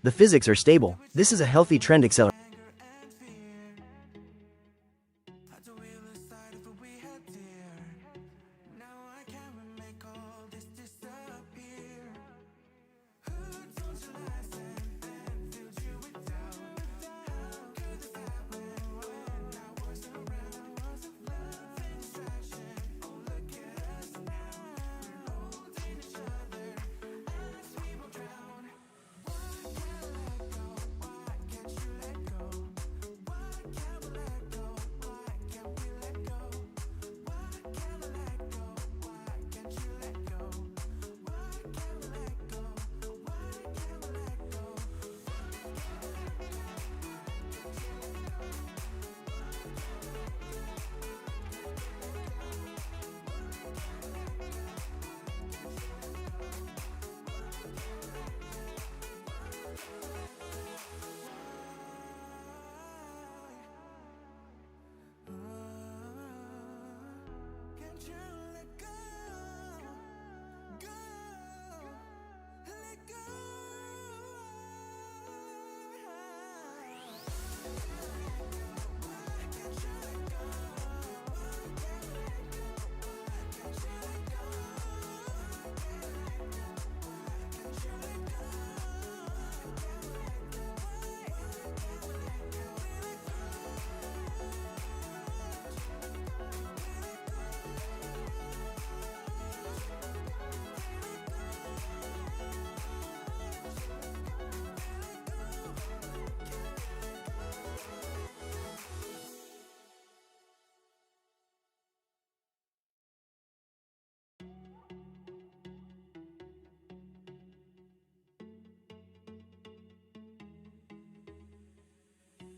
The physics are stable. This is a healthy trend acceleration.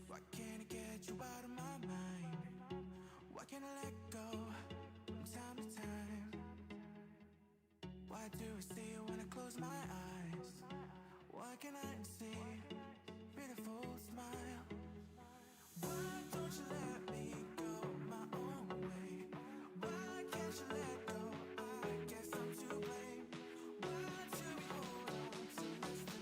Why can't I get you out of my mind? Why can't I let go from time to time? Why do I see you when I close my eyes? Why can't I see beautiful smile? Why don't you let me go my own way? Why can't you let go? I guess I'm to blame. Why do we hold on to less than okay?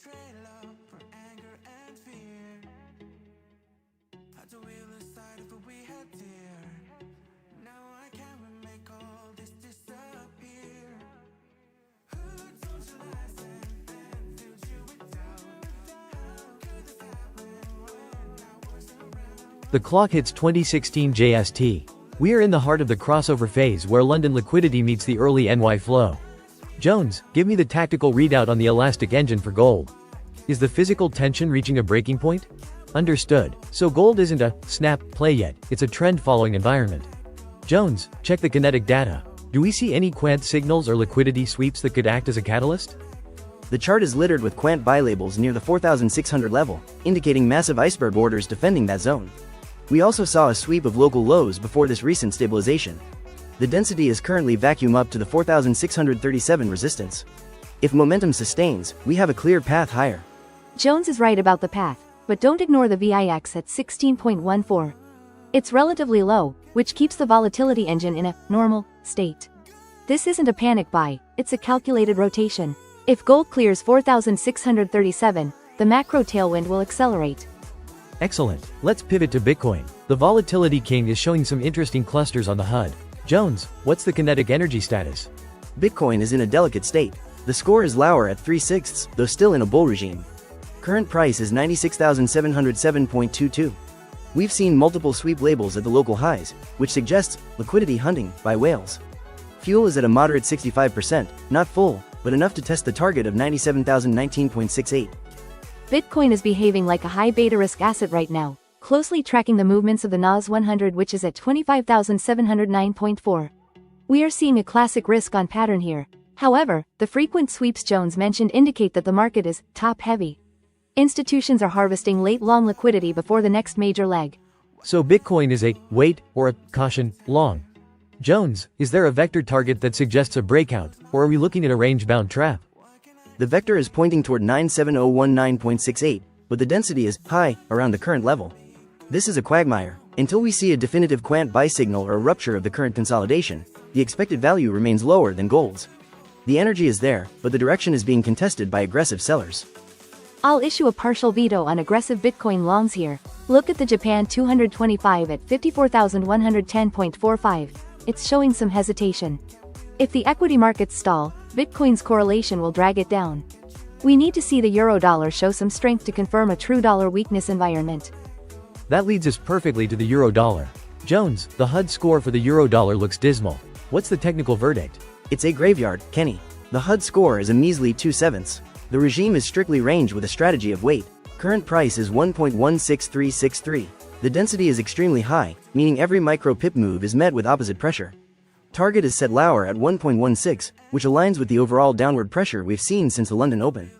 Trade love for anger and fear. Had to wheel aside if we had dear. Now I can't make all this disappear. Who told you lies and filled you with doubt? How could this happen when I was around? The clock hits 2016 JST. We are in the heart of the crossover phase where London liquidity meets the early NY flow. Jones, give me the tactical readout on the elastic engine for gold. Is the physical tension reaching a breaking point? Understood. So gold isn't a snap play yet, it's a trend following environment. Jones, check the kinetic data. Do we see any quant signals or liquidity sweeps that could act as a catalyst? The chart is littered with quant buy labels near the 4,600 level, indicating massive iceberg orders defending that zone. We also saw a sweep of local lows before this recent stabilization. The density is currently vacuum up to the 4,637 resistance. If momentum sustains, we have a clear path higher. Jones is right about the path, but don't ignore the VIX at 16.14. It's relatively low, which keeps the volatility engine in a normal state. This isn't a panic buy, it's a calculated rotation. If gold clears 4,637, the macro tailwind will accelerate. Excellent. Let's pivot to Bitcoin. The volatility king is showing some interesting clusters on the HUD. Jones, what's the kinetic energy status? Bitcoin is in a delicate state. The score is lower at 3/6, though still in a bull regime. Current price is 96,707.22. We've seen multiple sweep labels at the local highs, which suggests liquidity hunting by whales. Fuel is at a moderate 65%, not full, but enough to test the target of 97,019.68. Bitcoin is behaving like a high beta risk asset right now. closely tracking the movements of the NAS 100, which is at 25,709.4. We are seeing a classic risk-on pattern here. However, the frequent sweeps Jones mentioned indicate that the market is top-heavy. Institutions are harvesting late long liquidity before the next major leg. So Bitcoin is a wait or a caution long. Jones, is there a vector target that suggests a breakout, or are we looking at a range-bound trap? The vector is pointing toward 97019.68, but the density is high around the current level. This is a quagmire. Until we see a definitive quant buy signal or a rupture of the current consolidation, the expected value remains lower than gold's. The energy is there, but the direction is being contested by aggressive sellers. I'll issue a partial veto on aggressive Bitcoin longs here. Look at the Japan 225 at 54,110.45. It's showing some hesitation. If the equity markets stall, Bitcoin's correlation will drag it down. We need to see the euro-dollar show some strength to confirm a true dollar weakness environment. That leads us perfectly to the euro-dollar. Jones, the HUD score for the euro-dollar looks dismal. What's the technical verdict? It's a graveyard, Kenny. The HUD score is a measly 2/7. The regime is strictly range with a strategy of wait. Current price is 1.16363. The density is extremely high, meaning every micro pip move is met with opposite pressure. Target is set lower at 1.16, which aligns with the overall downward pressure we've seen since the London Open.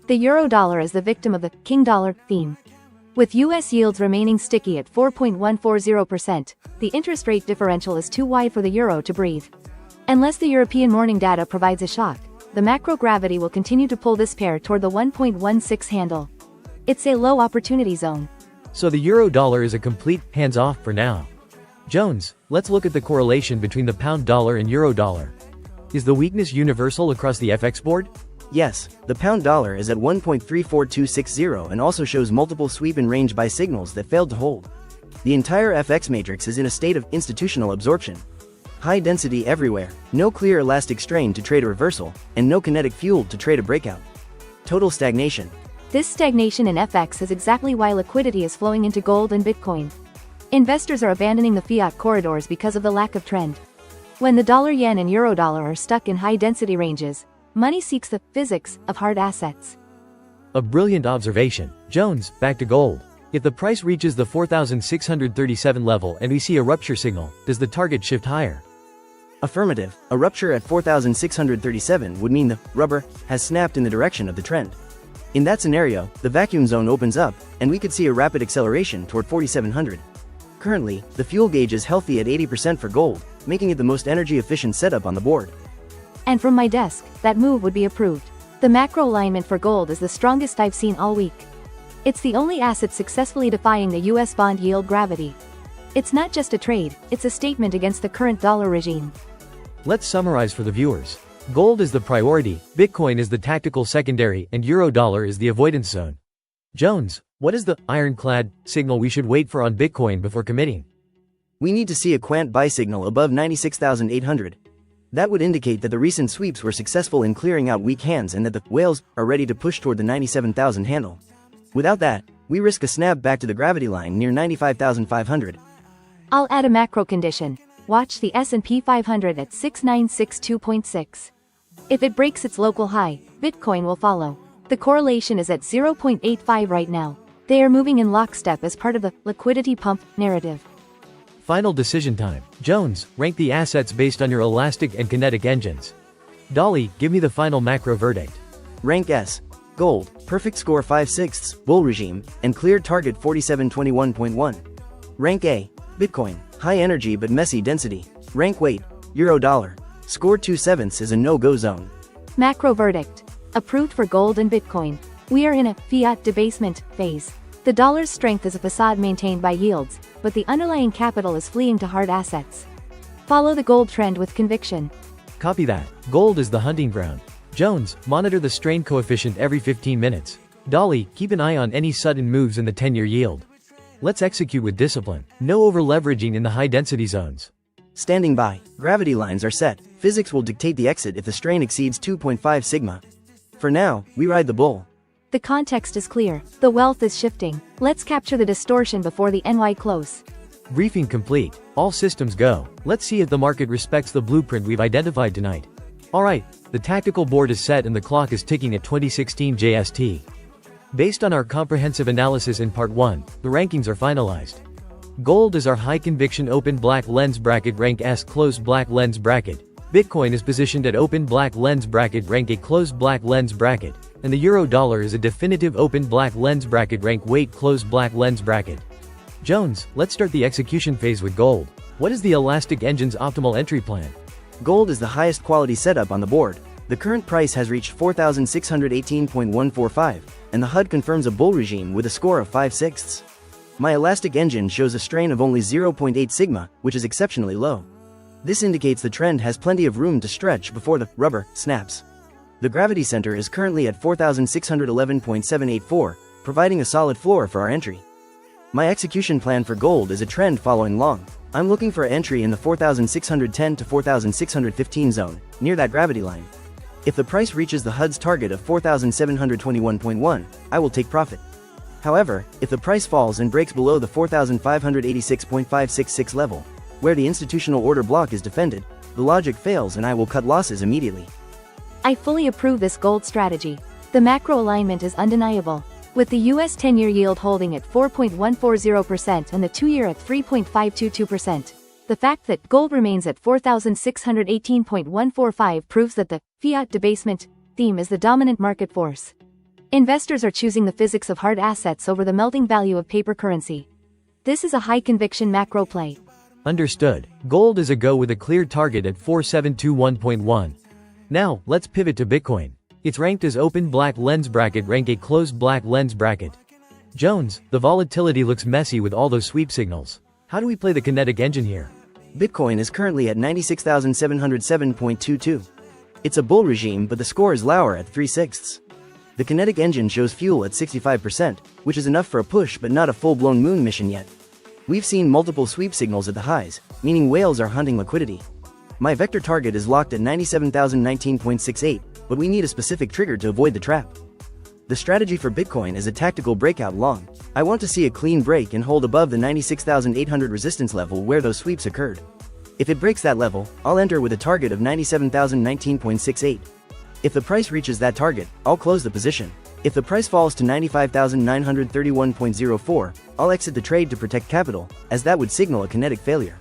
The euro-dollar is the victim of the king dollar theme. With US yields remaining sticky at 4.140%, the interest rate differential is too wide for the euro to breathe. Unless the European morning data provides a shock, the macro gravity will continue to pull this pair toward the 1.16 handle. It's a low opportunity zone. So the euro-dollar is a complete hands-off for now. Jones, let's look at the correlation between the pound dollar and euro-dollar. Is the weakness universal across the FX board? Yes, the pound dollar is at 1.34260 and also shows multiple sweep and range buy signals that failed to hold. The entire FX matrix is in a state of institutional absorption. High density everywhere, no clear elastic strain to trade a reversal, and no kinetic fuel to trade a breakout. Total stagnation. This stagnation in FX is exactly why liquidity is flowing into gold and Bitcoin. Investors are abandoning the fiat corridors because of the lack of trend. When the dollar-yen and euro-dollar are stuck in high-density ranges, money seeks the physics of hard assets. A brilliant observation. Jones, back to gold. If the price reaches the 4,637 level and we see a rupture signal, does the target shift higher? Affirmative. A rupture at 4,637 would mean the rubber has snapped in the direction of the trend. In that scenario, the vacuum zone opens up, and we could see a rapid acceleration toward 4,700. Currently, the fuel gauge is healthy at 80% for gold, making it the most energy-efficient setup on the board. And from my desk, that move would be approved. The macro alignment for gold is the strongest I've seen all week. It's the only asset successfully defying the US bond yield gravity. It's not just a trade, it's a statement against the current dollar regime. Let's summarize for the viewers. Gold is the priority, Bitcoin is the tactical secondary, and euro-dollar is the avoidance zone. Jones, what is the ironclad signal we should wait for on Bitcoin before committing? We need to see a quant buy signal above 96,800. That would indicate that the recent sweeps were successful in clearing out weak hands and that the whales are ready to push toward the 97,000 handle. Without that, we risk a snap back to the gravity line near 95,500. I'll add a macro condition. Watch the S&P 500 at 6962.6. If it breaks its local high, Bitcoin will follow. The correlation is at 0.85 right now. They are moving in lockstep as part of the liquidity pump narrative. Final decision time. Jones, rank the assets based on your elastic and kinetic engines. Dolly, give me the final macro verdict. Rank S. Gold, perfect score 5/6, bull regime, and clear target 4721.1. Rank A. Bitcoin, high energy but messy density. Rank weight, euro-dollar. Score 2/7 is a no-go zone. Macro verdict. Approved for gold and Bitcoin. We are in a fiat debasement phase. The dollar's strength is a facade maintained by yields, but the underlying capital is fleeing to hard assets. Follow the gold trend with conviction. Copy that. Gold is the hunting ground. Jones, monitor the strain coefficient every 15 minutes. Dolly, keep an eye on any sudden moves in the 10-year yield. Let's execute with discipline. No over-leveraging in the high-density zones. Standing by. Gravity lines are set. Physics will dictate the exit if the strain exceeds 2.5 sigma. For now, we ride the bull. The context is clear. The wealth is shifting. Let's capture the distortion before the NY close. Briefing complete. All systems go. Let's see if the market respects the blueprint we've identified tonight. Alright, the tactical board is set and the clock is ticking at 2016 JST. Based on our comprehensive analysis in Part 1, the rankings are finalized. Gold is our high-conviction open black lens bracket rank S closed black lens bracket. Bitcoin is positioned at open black lens bracket rank A closed black lens bracket, and the euro-dollar is a definitive open black lens bracket rank weight closed black lens bracket. Jones, let's start the execution phase with gold. What is the Elastic Engine's optimal entry plan? Gold is the highest quality setup on the board. The current price has reached 4,618.145, and the HUD confirms a bull regime with a score of 5/6. My Elastic Engine shows a strain of only 0.8 sigma, which is exceptionally low. This indicates the trend has plenty of room to stretch before the rubber snaps. The gravity center is currently at 4,611.784, providing a solid floor for our entry. My execution plan for gold is a trend following long. I'm looking for entry in the 4,610 to 4,615 zone, near that gravity line. If the price reaches the HUD's target of 4,721.1, I will take profit. However, if the price falls and breaks below the 4,586.566 level, where the institutional order block is defended, the logic fails and I will cut losses immediately. I fully approve this gold strategy. The macro alignment is undeniable. With the US 10-year yield holding at 4.140% and the 2-year at 3.522%. The fact that gold remains at 4,618.145 proves that the fiat debasement theme is the dominant market force. Investors are choosing the physics of hard assets over the melting value of paper currency. This is a high-conviction macro play. Understood. Gold is a go with a clear target at 4721.1. Now, let's pivot to Bitcoin. It's ranked as open black lens bracket rank A closed black lens bracket. Jones, the volatility looks messy with all those sweep signals. How do we play the kinetic engine here? Bitcoin is currently at 96,707.22. It's a bull regime, but the score is lower at 3/6. The kinetic engine shows fuel at 65%, which is enough for a push but not a full-blown moon mission yet. We've seen multiple sweep signals at the highs, meaning whales are hunting liquidity. My vector target is locked at 97,019.68, but we need a specific trigger to avoid the trap. The strategy for Bitcoin is a tactical breakout long. I want to see a clean break and hold above the 96,800 resistance level where those sweeps occurred. If it breaks that level, I'll enter with a target of 97,019.68. If the price reaches that target, I'll close the position. If the price falls to 95,931.04, I'll exit the trade to protect capital, as that would signal a kinetic failure.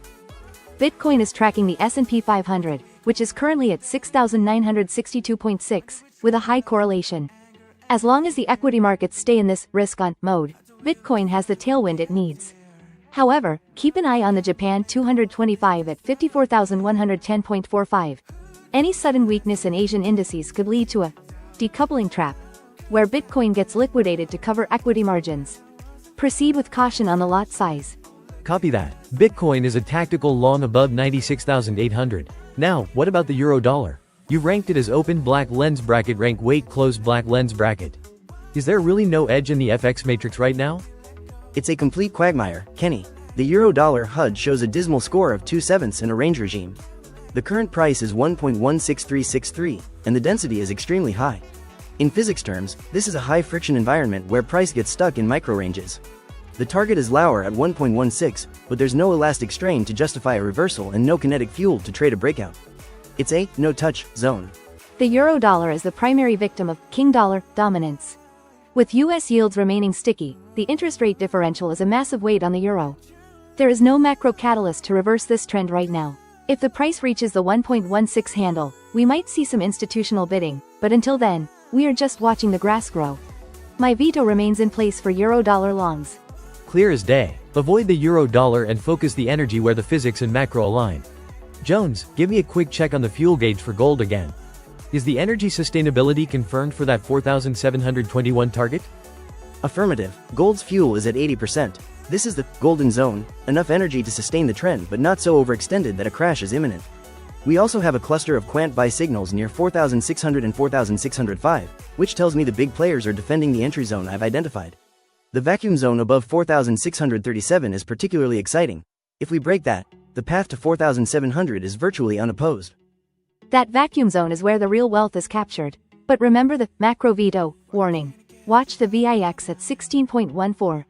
Bitcoin is tracking the S&P 500, which is currently at 6,962.6, with a high correlation. As long as the equity markets stay in this risk-on mode, Bitcoin has the tailwind it needs. However, keep an eye on the Japan 225 at 54,110.45. Any sudden weakness in Asian indices could lead to a decoupling trap, where Bitcoin gets liquidated to cover equity margins. Proceed with caution on the lot size. Copy that. Bitcoin is a tactical long above 96,800. Now, what about the euro-dollar? You've ranked it as open black lens bracket rank weight closed black lens bracket. Is there really no edge in the FX matrix right now? It's a complete quagmire, Kenny. The euro-dollar HUD shows a dismal score of 2/7 in a range regime. The current price is 1.16363, and the density is extremely high. In physics terms, this is a high-friction environment where price gets stuck in micro-ranges. The target is lower at 1.16, but there's no elastic strain to justify a reversal and no kinetic fuel to trade a breakout. It's a no-touch zone. The euro-dollar is the primary victim of king dollar dominance. With US yields remaining sticky, the interest rate differential is a massive weight on the euro. There is no macro catalyst to reverse this trend right now. If the price reaches the 1.16 handle, we might see some institutional bidding, but until then, we are just watching the grass grow. My veto remains in place for euro-dollar longs. Clear as day. Avoid the euro-dollar and focus the energy where the physics and macro align. Jones, give me a quick check on the fuel gauge for gold again. Is the energy sustainability confirmed for that 4,721 target? Affirmative. Gold's fuel is at 80%. This is the golden zone, enough energy to sustain the trend but not so overextended that a crash is imminent. We also have a cluster of quant buy signals near 4,600 and 4,605, which tells me the big players are defending the entry zone I've identified. The vacuum zone above 4,637 is particularly exciting. If we break that, the path to 4,700 is virtually unopposed. That vacuum zone is where the real wealth is captured. But remember the macro veto warning. Watch the VIX at 16.14.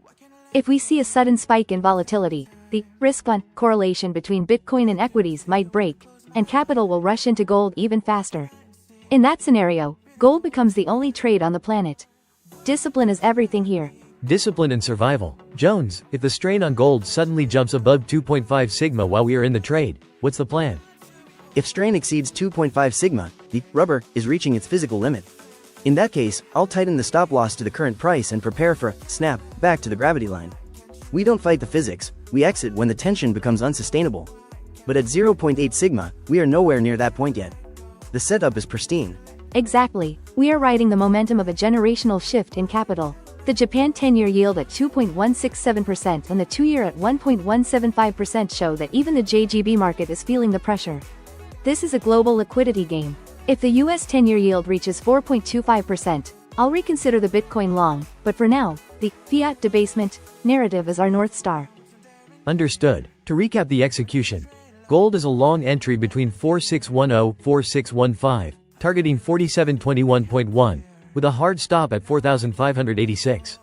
If we see a sudden spike in volatility, the risk-on correlation between Bitcoin and equities might break, and capital will rush into gold even faster. In that scenario, gold becomes the only trade on the planet. Discipline is everything here. Discipline and survival. Jones, if the strain on gold suddenly jumps above 2.5 sigma while we are in the trade, what's the plan? If strain exceeds 2.5 sigma, the rubber is reaching its physical limit. In that case, I'll tighten the stop loss to the current price and prepare for a snap back to the gravity line. We don't fight the physics, we exit when the tension becomes unsustainable. But at 0.8 sigma, we are nowhere near that point yet. The setup is pristine. Exactly. We are riding the momentum of a generational shift in capital. The Japan 10-year yield at 2.167% and the 2-year at 1.175% show that even the JGB market is feeling the pressure. This is a global liquidity game. If the US 10-year yield reaches 4.25%, I'll reconsider the Bitcoin long, but for now, the fiat debasement narrative is our North Star. Understood. To recap the execution, gold is a long entry between 4610-4615, targeting 4721.1, with a hard stop at 4,586.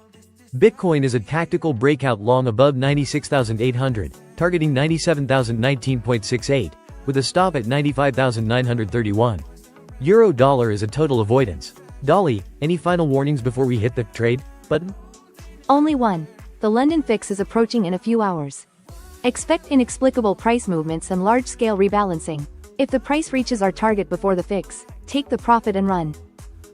Bitcoin is a tactical breakout long above 96,800, targeting 97,019.68, with a stop at 95,931. Euro dollar is a total avoidance. Dolly, any final warnings before we hit the trade button? Only one. The London fix is approaching in a few hours. Expect inexplicable price movements and large-scale rebalancing. If the price reaches our target before the fix, take the profit and run.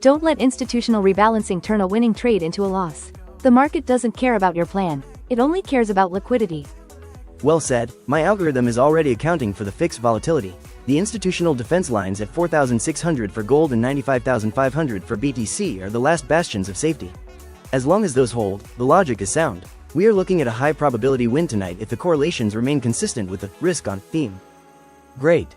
Don't let institutional rebalancing turn a winning trade into a loss. The market doesn't care about your plan, it only cares about liquidity. Well said, my algorithm is already accounting for the fixed volatility. The institutional defense lines at 4,600 for gold and 95,500 for BTC are the last bastions of safety. As long as those hold, the logic is sound. We are looking at a high probability win tonight if the correlations remain consistent with the risk-on theme. Great.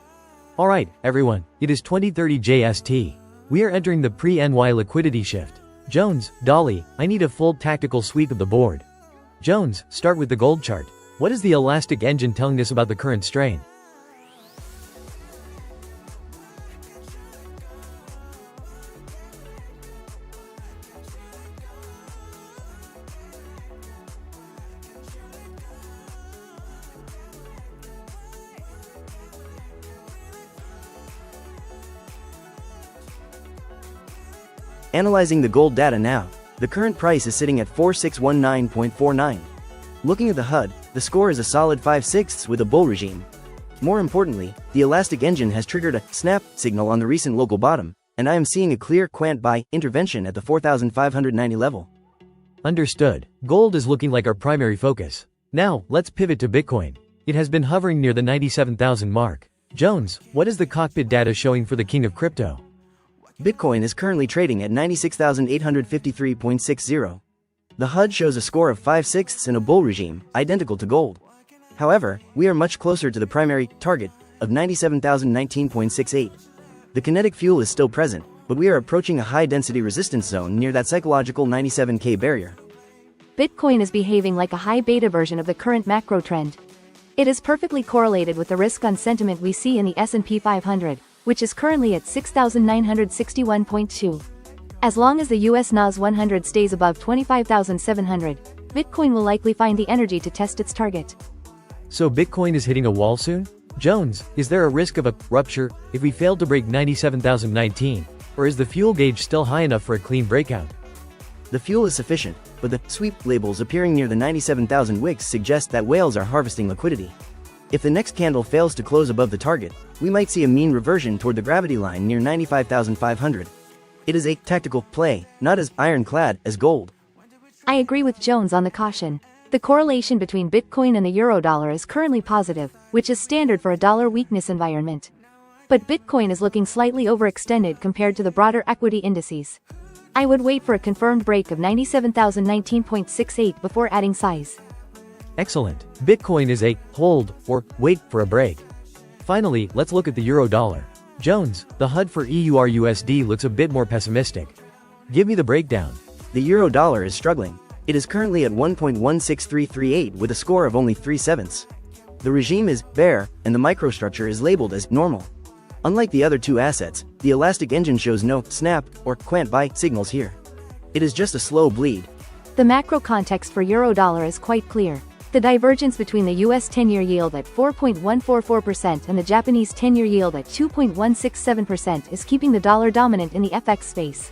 Alright, everyone, it is 2030 JST. We are entering the pre-NY liquidity shift. Jones, Dolly, I need a full tactical sweep of the board. Jones, start with the gold chart. What is the elastic engine telling us about the current strain? Analyzing the gold data now, the current price is sitting at 4619.49. Looking at the HUD, the score is a solid 5/6 with a bull regime. More importantly, the elastic engine has triggered a snap signal on the recent local bottom, and I am seeing a clear quant buy intervention at the 4,590 level. Understood. Gold is looking like our primary focus. Now, let's pivot to Bitcoin. It has been hovering near the 97,000 mark. Jones, what is the cockpit data showing for the king of crypto? Bitcoin is currently trading at 96,853.60. The HUD shows a score of 5/6 in a bull regime, identical to gold. However, we are much closer to the primary target of 97,019.68. The kinetic fuel is still present, but we are approaching a high-density resistance zone near that psychological 97K barrier. Bitcoin is behaving like a high beta version of the current macro trend. It is perfectly correlated with the risk-on sentiment we see in the S&P 500, which is currently at 6,961.2. As long as the US NAS 100 stays above 25,700, Bitcoin will likely find the energy to test its target. So Bitcoin is hitting a wall soon? Jones, is there a risk of a rupture if we fail to break 97,019, or is the fuel gauge still high enough for a clean breakout? The fuel is sufficient, but the sweep labels appearing near the 97,000 wicks suggest that whales are harvesting liquidity. If the next candle fails to close above the target, we might see a mean reversion toward the gravity line near 95,500. It is a tactical play, not as ironclad as gold. I agree with Jones on the caution. The correlation between Bitcoin and the Eurodollar is currently positive, which is standard for a dollar weakness environment. But Bitcoin is looking slightly overextended compared to the broader equity indices. I would wait for a confirmed break of 97,019.68 before adding size. Excellent. Bitcoin is a hold or wait for a break. Finally, let's look at the Eurodollar. Jones, the HUD for EURUSD looks a bit more pessimistic. Give me the breakdown. The Eurodollar is struggling. It is currently at 1.16338 with a score of only 3/7. The regime is bear, and the microstructure is labeled as normal. Unlike the other two assets, the elastic engine shows no snap or quant buy signals here. It is just a slow bleed. The macro context for Eurodollar is quite clear. The divergence between the US 10-year yield at 4.144% and the Japanese 10-year yield at 2.167% is keeping the dollar dominant in the FX space.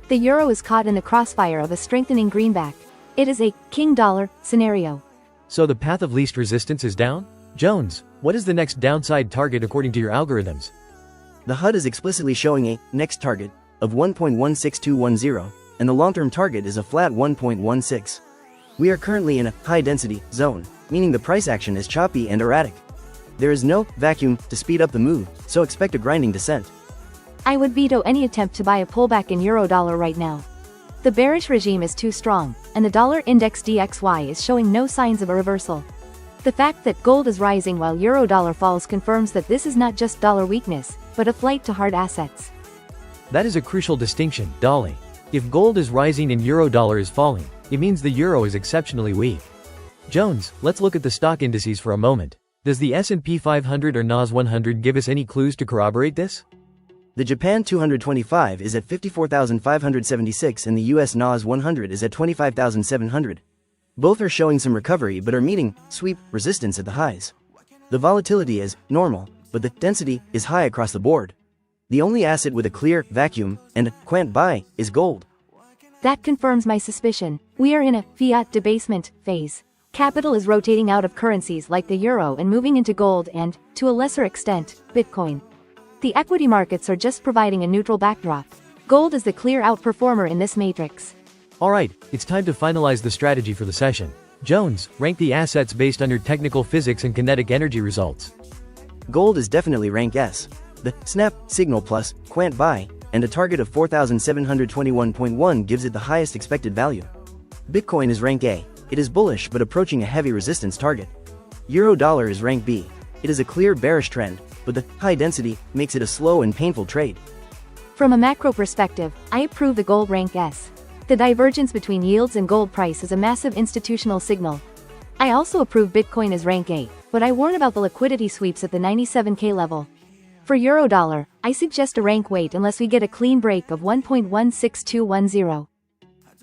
The euro is caught in the crossfire of a strengthening greenback. It is a king dollar scenario. So the path of least resistance is down? Jones, what is the next downside target according to your algorithms? The HUD is explicitly showing a next target of 1.16210, and the long-term target is a flat 1.16. We are currently in a high-density zone, meaning the price action is choppy and erratic. There is no vacuum to speed up the move, so expect a grinding descent. I would veto any attempt to buy a pullback in euro-dollar right now. The bearish regime is too strong, and the dollar index DXY is showing no signs of a reversal. The fact that gold is rising while euro-dollar falls confirms that this is not just dollar weakness, but a flight to hard assets. That is a crucial distinction, Dolly. If gold is rising and euro-dollar is falling, it means the euro is exceptionally weak. Jones, let's look at the stock indices for a moment. Does the S&P 500 or NAS 100 give us any clues to corroborate this? The Japan 225 is at 54,576 and the US NAS 100 is at 25,700. Both are showing some recovery but are meeting sweep resistance at the highs. The volatility is normal, but the density is high across the board. The only asset with a clear vacuum and quant buy is gold. That confirms my suspicion. We are in a fiat debasement phase. Capital is rotating out of currencies like the euro and moving into gold and, to a lesser extent, Bitcoin. The equity markets are just providing a neutral backdrop. Gold is the clear outperformer in this matrix. Alright, it's time to finalize the strategy for the session. Jones, rank the assets based on your technical physics and kinetic energy results. Gold is definitely rank S. The snap signal plus quant buy and a target of 4,721.1 gives it the highest expected value. Bitcoin is rank A. It is bullish but approaching a heavy resistance target. Euro-dollar is rank B. It is a clear bearish trend, but the high density makes it a slow and painful trade. From a macro perspective, I approve the gold rank S. The divergence between yields and gold price is a massive institutional signal. I also approve Bitcoin as rank A, but I warn about the liquidity sweeps at the 97K level. For euro-dollar, I suggest a rank wait unless we get a clean break of 1.16210.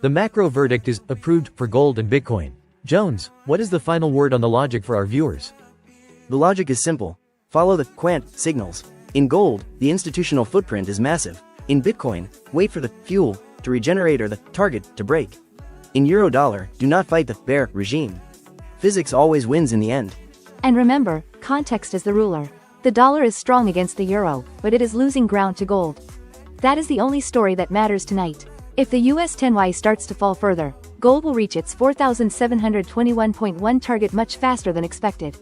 The macro verdict is approved for gold and Bitcoin. Jones, what is the final word on the logic for our viewers? The logic is simple. Follow the quant signals. In gold, the institutional footprint is massive. In Bitcoin, wait for the fuel to regenerate or the target to break. In euro-dollar, do not fight the bear regime. Physics always wins in the end. And remember, context is the ruler. The dollar is strong against the euro, but it is losing ground to gold. That is the only story that matters tonight. If the US 10Y starts to fall further, gold will reach its 4,721.1 target much faster than expected.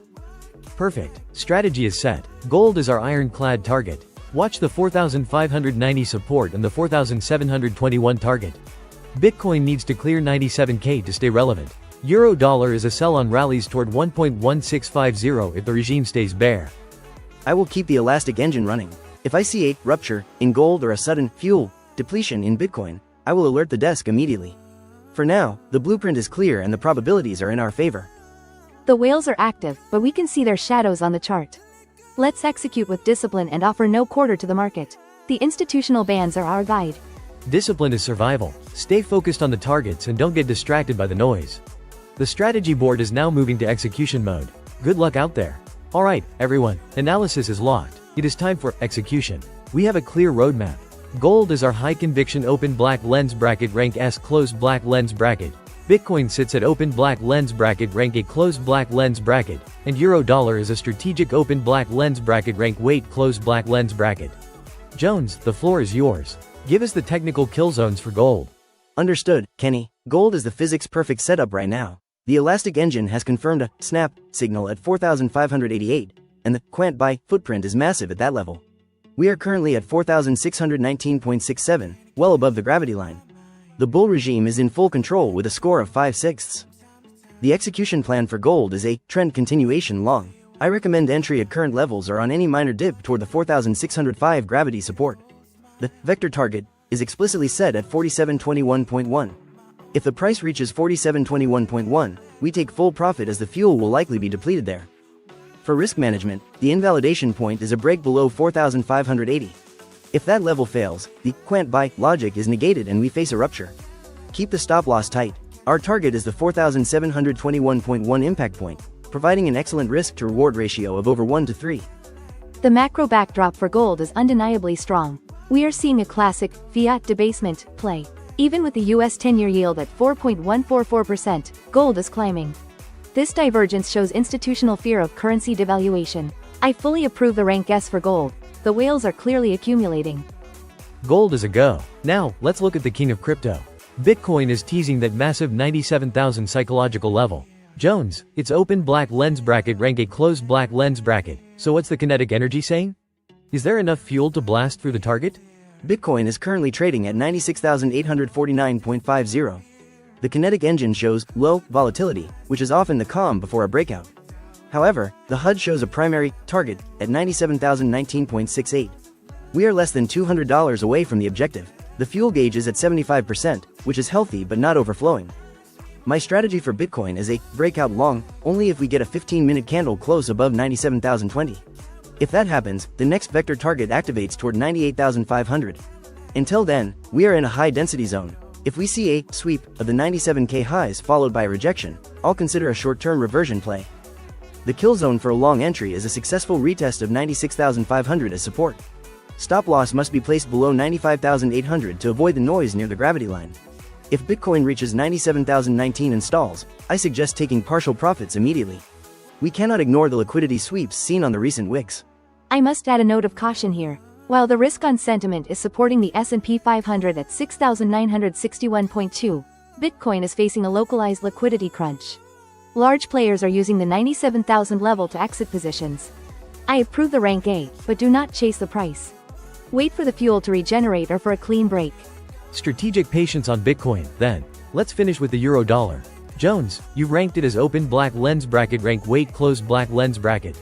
Perfect. Strategy is set. Gold is our ironclad target. Watch the 4,590 support and the 4,721 target. Bitcoin needs to clear 97K to stay relevant. Euro-dollar is a sell on rallies toward 1.1650 if the regime stays bear. I will keep the elastic engine running. If I see a rupture in gold or a sudden fuel depletion in Bitcoin, I will alert the desk immediately. For now, the blueprint is clear and the probabilities are in our favor. The whales are active, but we can see their shadows on the chart. Let's execute with discipline and offer no quarter to the market. The institutional bands are our guide. Discipline is survival. Stay focused on the targets and don't get distracted by the noise. The strategy board is now moving to execution mode. Good luck out there. Alright, everyone, analysis is locked. It is time for execution. We have a clear roadmap. Gold is our high conviction open black lens bracket rank S closed black lens bracket. Bitcoin sits at open black lens bracket rank A closed black lens bracket, and euro-dollar is a strategic open black lens bracket rank weight closed black lens bracket. Jones, the floor is yours. Give us the technical kill zones for gold. Understood, Kenny. Gold is the physics perfect setup right now. The elastic engine has confirmed a snap signal at 4,588, and the quant buy footprint is massive at that level. We are currently at 4,619.67, well above the gravity line. The bull regime is in full control with a score of 5/6. The execution plan for gold is a trend continuation long. I recommend entry at current levels or on any minor dip toward the 4,605 gravity support. The vector target is explicitly set at 4721.1. If the price reaches 4721.1, we take full profit as the fuel will likely be depleted there. For risk management, the invalidation point is a break below 4,580. If that level fails, the quant buy logic is negated and we face a rupture. Keep the stop loss tight. Our target is the 4,721.1 impact point, providing an excellent risk to reward ratio of over 1 to 3. The macro backdrop for gold is undeniably strong. We are seeing a classic fiat debasement play. Even with the US 10-year yield at 4.144%, gold is climbing. This divergence shows institutional fear of currency devaluation. I fully approve the rank S for gold. The whales are clearly accumulating. Gold is a go. Now, let's look at the king of crypto. Bitcoin is teasing that massive 97,000 psychological level. Jones, its open black lens bracket rank a closed black lens bracket. So what's the kinetic energy saying? Is there enough fuel to blast through the target? Bitcoin is currently trading at 96,849.50. The kinetic engine shows low volatility, which is often the calm before a breakout. However, the HUD shows a primary target at 97,019.68. We are less than $200 away from the objective. The fuel gauge is at 75%, which is healthy but not overflowing. My strategy for Bitcoin is a breakout long, only if we get a 15-minute candle close above 97,020. If that happens, the next vector target activates toward 98,500. Until then, we are in a high-density zone. If we see a sweep of the 97K highs followed by a rejection, I'll consider a short-term reversion play. The kill zone for a long entry is a successful retest of 96,500 as support. Stop loss must be placed below 95,800 to avoid the noise near the gravity line. If Bitcoin reaches 97,019 and stalls, I suggest taking partial profits immediately. We cannot ignore the liquidity sweeps seen on the recent wicks. I must add a note of caution here. While the risk-on sentiment is supporting the S&P 500 at 6,961.2, Bitcoin is facing a localized liquidity crunch. Large players are using the 97,000 level to exit positions. I approve the rank A, but do not chase the price. Wait for the fuel to regenerate or for a clean break. Strategic patience on Bitcoin, then. Let's finish with the euro dollar. Jones, you've ranked it as open black lens bracket rank weight closed black lens bracket.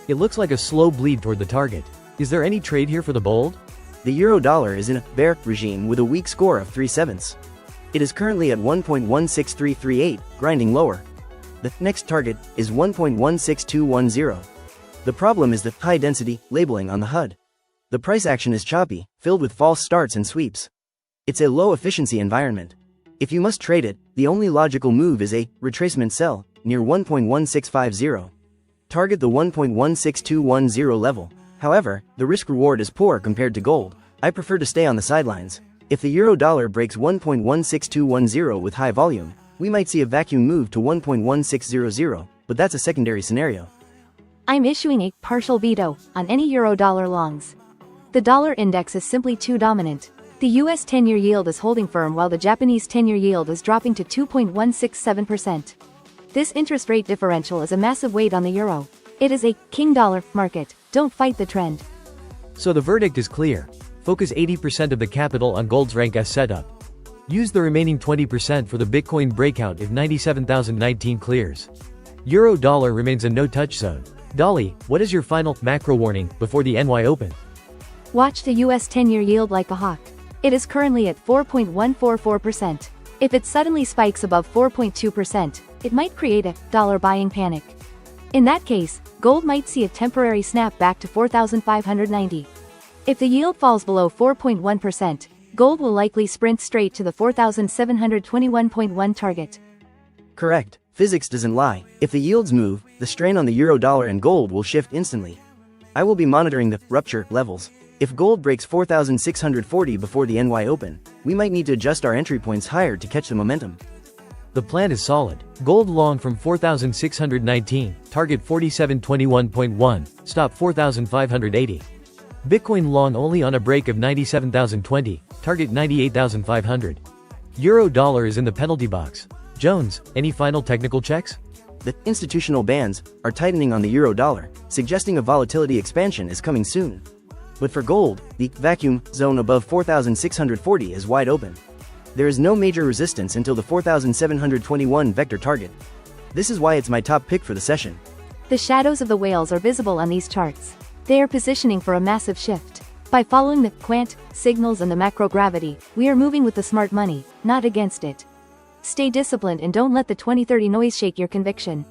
It looks like a slow bleed toward the target. Is there any trade here for the bold? The euro dollar is in a bear regime with a weak score of 3/7. It is currently at 1.16338, grinding lower. The next target is 1.16210. The problem is the high density labeling on the HUD. The price action is choppy, filled with false starts and sweeps. It's a low efficiency environment. If you must trade it, the only logical move is a retracement sell near 1.1650. Target the 1.16210 level. However, the risk-reward is poor compared to gold. I prefer to stay on the sidelines. If the euro-dollar breaks 1.16210 with high volume, we might see a vacuum move to 1.1600, but that's a secondary scenario. I'm issuing a partial veto on any euro-dollar longs. The dollar index is simply too dominant. The US 10-year yield is holding firm while the Japanese 10-year yield is dropping to 2.167%. This interest rate differential is a massive weight on the euro. It is a king dollar market. Don't fight the trend. So the verdict is clear. Focus 80% of the capital on gold's rank S setup. Use the remaining 20% for the Bitcoin breakout if 97,019 clears. Euro dollar remains a no-touch zone. Dolly, what is your final macro warning before the NY Open? Watch the US 10-year yield like a hawk. It is currently at 4.144%. If it suddenly spikes above 4.2%, it might create a dollar buying panic. In that case, gold might see a temporary snap back to 4,590. If the yield falls below 4.1%, gold will likely sprint straight to the 4,721.1 target. Correct. Physics doesn't lie. If the yields move, the strain on the euro dollar and gold will shift instantly. I will be monitoring the rupture levels. If gold breaks 4,640 before the NY Open, we might need to adjust our entry points higher to catch the momentum. The plan is solid. Gold long from 4,619, target 4721.1, stop 4,580. Bitcoin long only on a break of 97,020, target 98,500. Euro dollar is in the penalty box. Jones, any final technical checks? The institutional bands are tightening on the euro dollar, suggesting a volatility expansion is coming soon. But for gold, the vacuum zone above 4,640 is wide open. There is no major resistance until the 4,721 vector target. This is why it's my top pick for the session. The shadows of the whales are visible on these charts. They are positioning for a massive shift. By following the quant signals and the macro gravity, we are moving with the smart money, not against it. Stay disciplined and don't let the 2030 noise shake your conviction.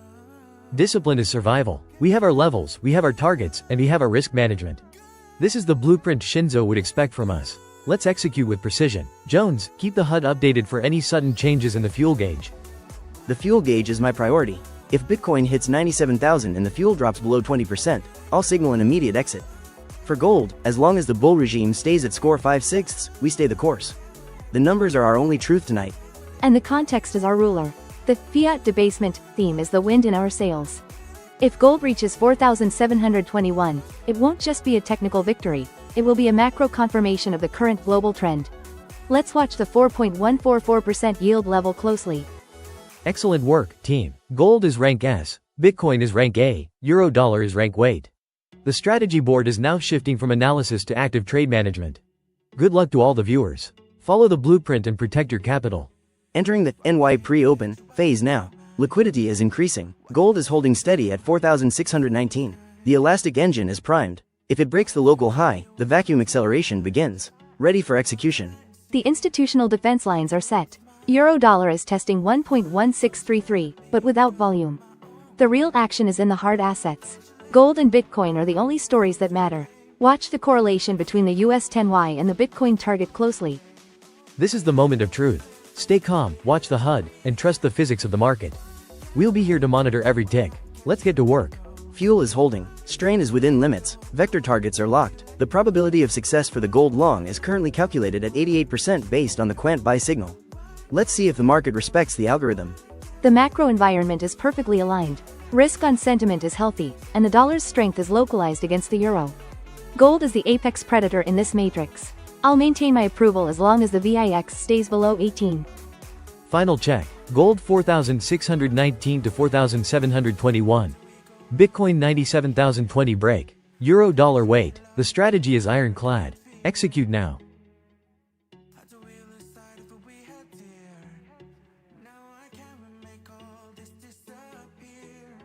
Discipline is survival. We have our levels, we have our targets, and we have our risk management. This is the blueprint Shinzo would expect from us. Let's execute with precision. Jones, keep the HUD updated for any sudden changes in the fuel gauge. The fuel gauge is my priority. If Bitcoin hits 97,000 and the fuel drops below 20%, I'll signal an immediate exit. For gold, as long as the bull regime stays at score 5/6, we stay the course. The numbers are our only truth tonight. And the context is our ruler. The fiat debasement theme is the wind in our sails. If gold reaches 4,721, it won't just be a technical victory, it will be a macro confirmation of the current global trend. Let's watch the 4.144% yield level closely. Excellent work, team. Gold is rank S, Bitcoin is rank A, Euro-Dollar is rank weight. The strategy board is now shifting from analysis to active trade management. Good luck to all the viewers. Follow the blueprint and protect your capital. Entering the NY pre-open phase now. Liquidity is increasing. Gold is holding steady at 4,619. The elastic engine is primed. If it breaks the local high, the vacuum acceleration begins. Ready for execution. The institutional defense lines are set. Euro-Dollar is testing 1.1633, but without volume. The real action is in the hard assets. Gold and Bitcoin are the only stories that matter. Watch the correlation between the US 10Y and the Bitcoin target closely. This is the moment of truth. Stay calm, watch the HUD, and trust the physics of the market. We'll be here to monitor every tick. Let's get to work. Fuel is holding. Strain is within limits. Vector targets are locked. The probability of success for the gold long is currently calculated at 88% based on the Quant buy signal. Let's see if the market respects the algorithm. The macro environment is perfectly aligned. Risk on sentiment is healthy, and the dollar's strength is localized against the euro. Gold is the apex predator in this matrix. I'll maintain my approval as long as the VIX stays below 18. Final check. Gold 4,619 to 4,721. Bitcoin 97,020 break. Euro-Dollar weight. The strategy is ironclad. Execute now. Had to wheel aside of the we had dear. Now I can't make all this disappear.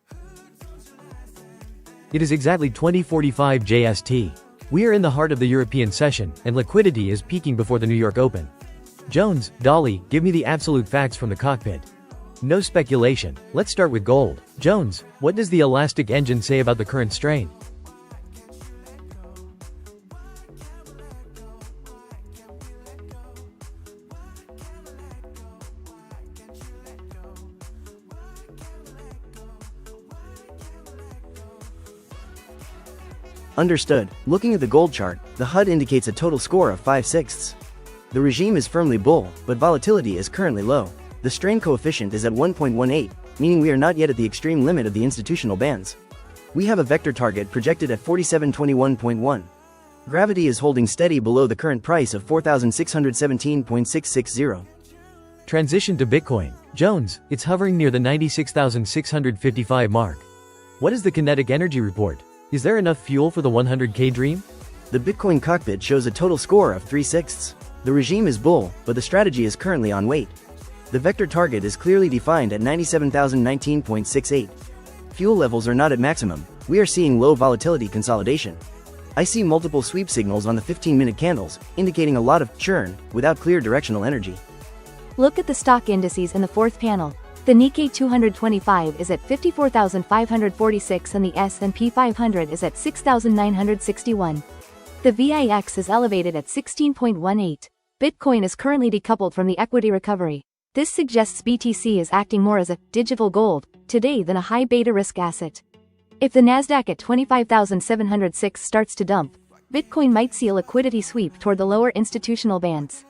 Who told you lies and then It is exactly 20:45 JST. We are in the heart of the European session, and liquidity is peaking before the New York Open. Jones, Dolly, give me the absolute facts from the cockpit. No speculation. Let's start with gold. Jones, what does the elastic engine say about the current strain? Understood. Looking at the gold chart, the HUD indicates a total score of 5/6. The regime is firmly bull, but volatility is currently low. The strain coefficient is at 1.18, meaning we are not yet at the extreme limit of the institutional bands. We have a vector target projected at 4721.1. Gravity is holding steady below the current price of 4,617.660. Transition to Bitcoin. Jones, it's hovering near the 96,655 mark. What is the kinetic energy report? Is there enough fuel for the 100K dream? The Bitcoin cockpit shows a total score of 3/6. The regime is bull, but the strategy is currently on weight. The vector target is clearly defined at 97,019.68. Fuel levels are not at maximum. We are seeing low volatility consolidation. I see multiple sweep signals on the 15-minute candles, indicating a lot of churn without clear directional energy. Look at the stock indices in the fourth panel. The Nikkei 225 is at 54,546 and the S&P 500 is at 6,961. The VIX is elevated at 16.18. Bitcoin is currently decoupled from the equity recovery. This suggests BTC is acting more as a digital gold today than a high beta risk asset. If the Nasdaq at 25,706 starts to dump, Bitcoin might see a liquidity sweep toward the lower institutional bands.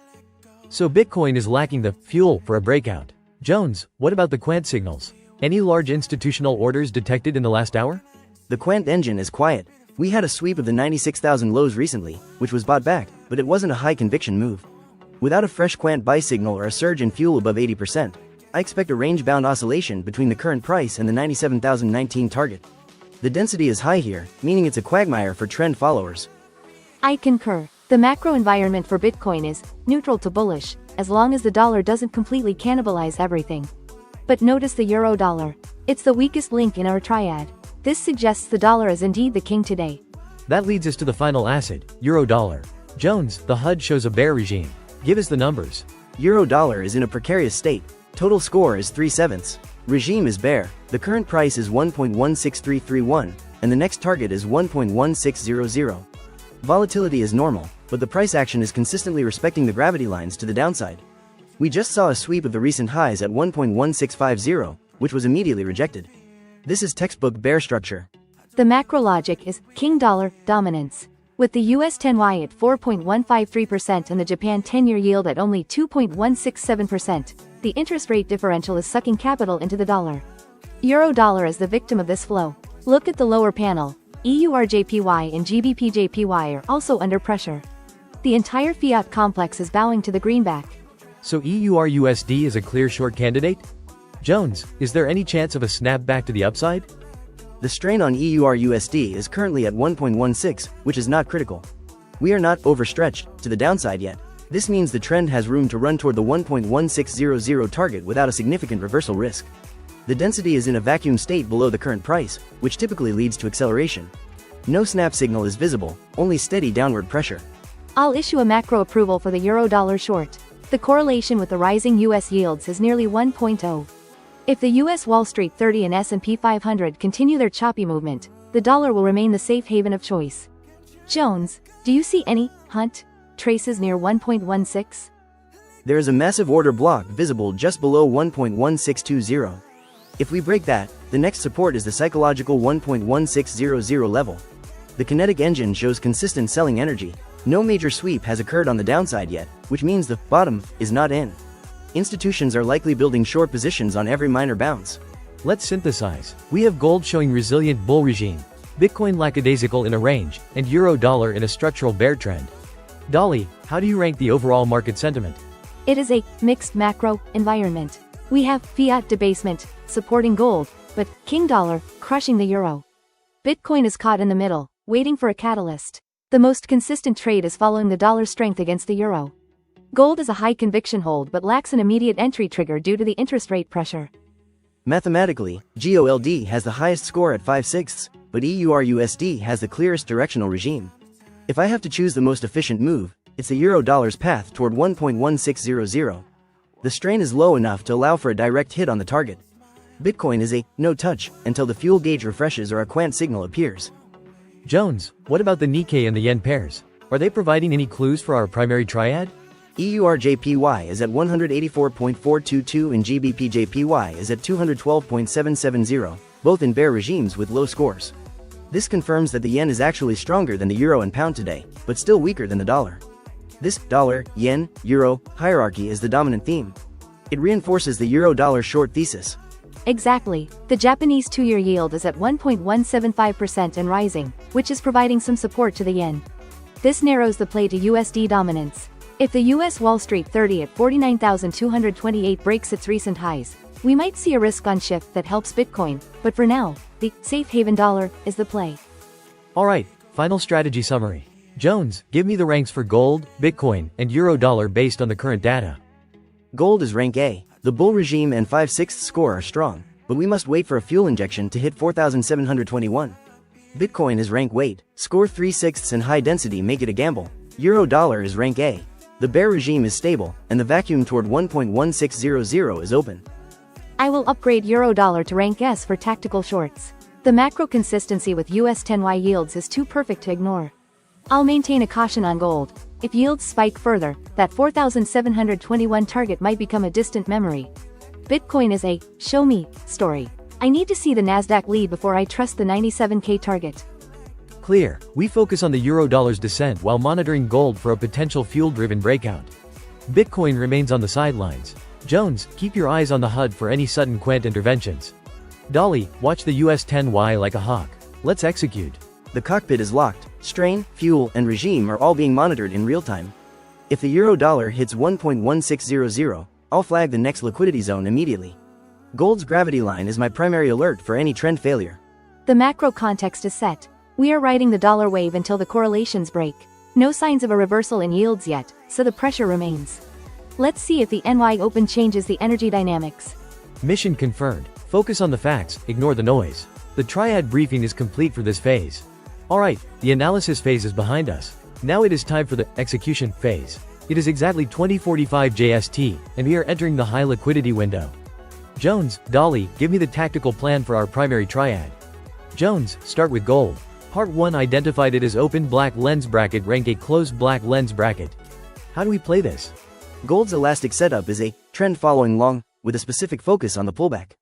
So Bitcoin is lacking the fuel for a breakout. Jones, what about the Quant signals? Any large institutional orders detected in the last hour? The Quant engine is quiet. We had a sweep of the 96,000 lows recently, which was bought back, but it wasn't a high conviction move. Without a fresh Quant buy signal or a surge in fuel above 80%, I expect a range-bound oscillation between the current price and the 97,019 target. The density is high here, meaning it's a quagmire for trend followers. I concur. The macro environment for Bitcoin is neutral to bullish, as long as the dollar doesn't completely cannibalize everything. But notice the euro-dollar. It's the weakest link in our triad. This suggests the dollar is indeed the king today. That leads us to the final asset, Euro-Dollar. Jones, the HUD shows a bear regime. Give us the numbers. Euro-dollar is in a precarious state. Total score is 3/7. Regime is bear. The current price is 1.16331, and the next target is 1.1600. Volatility is normal, but the price action is consistently respecting the gravity lines to the downside. We just saw a sweep of the recent highs at 1.1650, which was immediately rejected. This is textbook bear structure. The macro logic is King Dollar dominance. With the US 10Y at 4.153% and the Japan 10-year yield at only 2.167%, the interest rate differential is sucking capital into the dollar. Euro-dollar is the victim of this flow. Look at the lower panel. EUR-JPY and GBP-JPY are also under pressure. The entire fiat complex is bowing to the greenback. So EUR-USD is a clear short candidate? Jones, is there any chance of a snapback to the upside? The strain on EUR-USD is currently at 1.16, which is not critical. We are not overstretched to the downside yet. This means the trend has room to run toward the 1.1600 target without a significant reversal risk. The density is in a vacuum state below the current price, which typically leads to acceleration. No snap signal is visible, only steady downward pressure. I'll issue a macro approval for the euro-dollar short. The correlation with the rising US yields is nearly 1.0. If the US Wall Street 30 and S&P 500 continue their choppy movement, the dollar will remain the safe haven of choice. Jones, do you see any hunt traces near 1.16? There is a massive order block visible just below 1.1620. If we break that, the next support is the psychological 1.1600 level. The kinetic engine shows consistent selling energy. No major sweep has occurred on the downside yet, which means the bottom is not in. Institutions are likely building short positions on every minor bounce. Let's synthesize. We have gold showing resilient bull regime, Bitcoin lackadaisical in a range, and euro-dollar in a structural bear trend. Dolly, how do you rank the overall market sentiment? It is a mixed macro environment. We have fiat debasement supporting gold, but King Dollar crushing the euro. Bitcoin is caught in the middle, waiting for a catalyst. The most consistent trade is following the dollar's strength against the euro. Gold is a high conviction hold but lacks an immediate entry trigger due to the interest rate pressure. Mathematically, GOLD has the highest score at 5/6, but EUR-USD has the clearest directional regime. If I have to choose the most efficient move, it's the euro-dollar's path toward 1.1600. The strain is low enough to allow for a direct hit on the target. Bitcoin is a no-touch until the fuel gauge refreshes or a quant signal appears. Jones, what about the Nikkei and the yen pairs? Are they providing any clues for our primary triad? EUR-JPY is at 184.422 and GBP-JPY is at 212.770, both in bear regimes with low scores. This confirms that the yen is actually stronger than the euro and pound today, but still weaker than the dollar. This dollar, yen, euro hierarchy is the dominant theme. It reinforces the euro-dollar short thesis. Exactly. The Japanese 2-year yield is at 1.175% and rising, which is providing some support to the yen. This narrows the play to USD dominance. If the US Wall Street 30 at 49,228 breaks its recent highs, we might see a risk-on shift that helps Bitcoin, but for now, the safe haven dollar is the play. Alright, final strategy summary. Jones, give me the ranks for gold, Bitcoin, and euro-dollar based on the current data. Gold is rank A. The bull regime and 5/6 score are strong, but we must wait for a fuel injection to hit 4,721. Bitcoin is rank weight, score 3/6 and high density make it a gamble. Euro-dollar is rank A. The bear regime is stable, and the vacuum toward 1.1600 is open. I will upgrade euro-dollar to rank S for tactical shorts. The macro consistency with US 10Y yields is too perfect to ignore. I'll maintain a caution on gold. If yields spike further, that 4,721 target might become a distant memory. Bitcoin is a show me story. I need to see the Nasdaq lead before I trust the 97K target. Clear. We focus on the euro-dollar's descent while monitoring gold for a potential fuel-driven breakout. Bitcoin remains on the sidelines. Jones, keep your eyes on the HUD for any sudden quant interventions. Dolly, watch the US 10Y like a hawk. Let's execute. The cockpit is locked. Strain, fuel, and regime are all being monitored in real time. If the euro-dollar hits 1.1600, I'll flag the next liquidity zone immediately. Gold's gravity line is my primary alert for any trend failure. The macro context is set. We are riding the dollar wave until the correlations break. No signs of a reversal in yields yet, so the pressure remains. Let's see if the NY Open changes the energy dynamics. Mission confirmed. Focus on the facts, ignore the noise. The triad briefing is complete for this phase. Alright, the analysis phase is behind us. Now it is time for the execution phase. It is exactly 20:45 JST, and we are entering the high liquidity window. Jones, Dolly, give me the tactical plan for our primary triad. Jones, start with gold. Part 1 identified it as open black lens bracket rank a closed black lens bracket. How do we play this? Gold's elastic setup is a trend following long, with a specific focus on the pullback.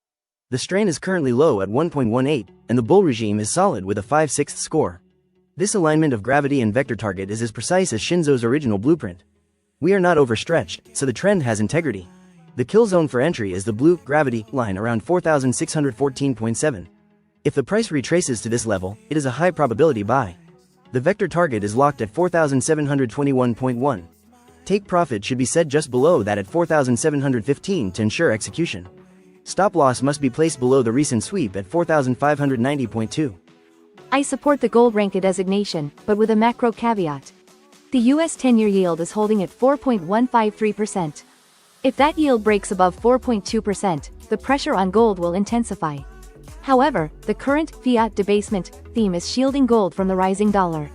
The strain is currently low at 1.18, and the bull regime is solid with a 5/6 score. This alignment of gravity and vector target is as precise as Shinzo's original blueprint. We are not overstretched, so the trend has integrity. The kill zone for entry is the blue gravity line around 4,614.7. If the price retraces to this level, it is a high probability buy. The vector target is locked at 4,721.1. Take profit should be set just below that at 4,715 to ensure execution. Stop loss must be placed below the recent sweep at 4,590.2. I support the gold rank designation, but with a macro caveat. The US 10-year yield is holding at 4.153%. If that yield breaks above 4.2%, the pressure on gold will intensify. However, the current fiat debasement theme is shielding gold from the rising dollar.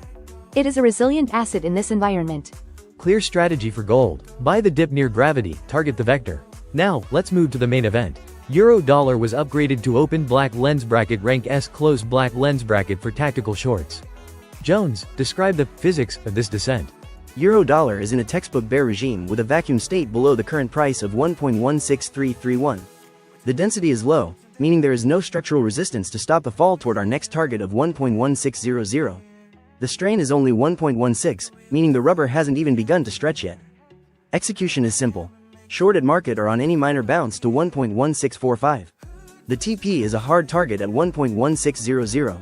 It is a resilient asset in this environment. Clear strategy for gold. Buy the dip near gravity, target the vector. Now, let's move to the main event. Euro-dollar was upgraded to open black lens bracket rank S closed black lens bracket for tactical shorts. Jones, describe the physics of this descent. Euro-dollar is in a textbook bear regime with a vacuum state below the current price of 1.16331. The density is low, meaning there is no structural resistance to stop the fall toward our next target of 1.1600. The strain is only 1.16, meaning the rubber hasn't even begun to stretch yet. Execution is simple. Short at market or on any minor bounce to 1.1645. The TP is a hard target at 1.1600.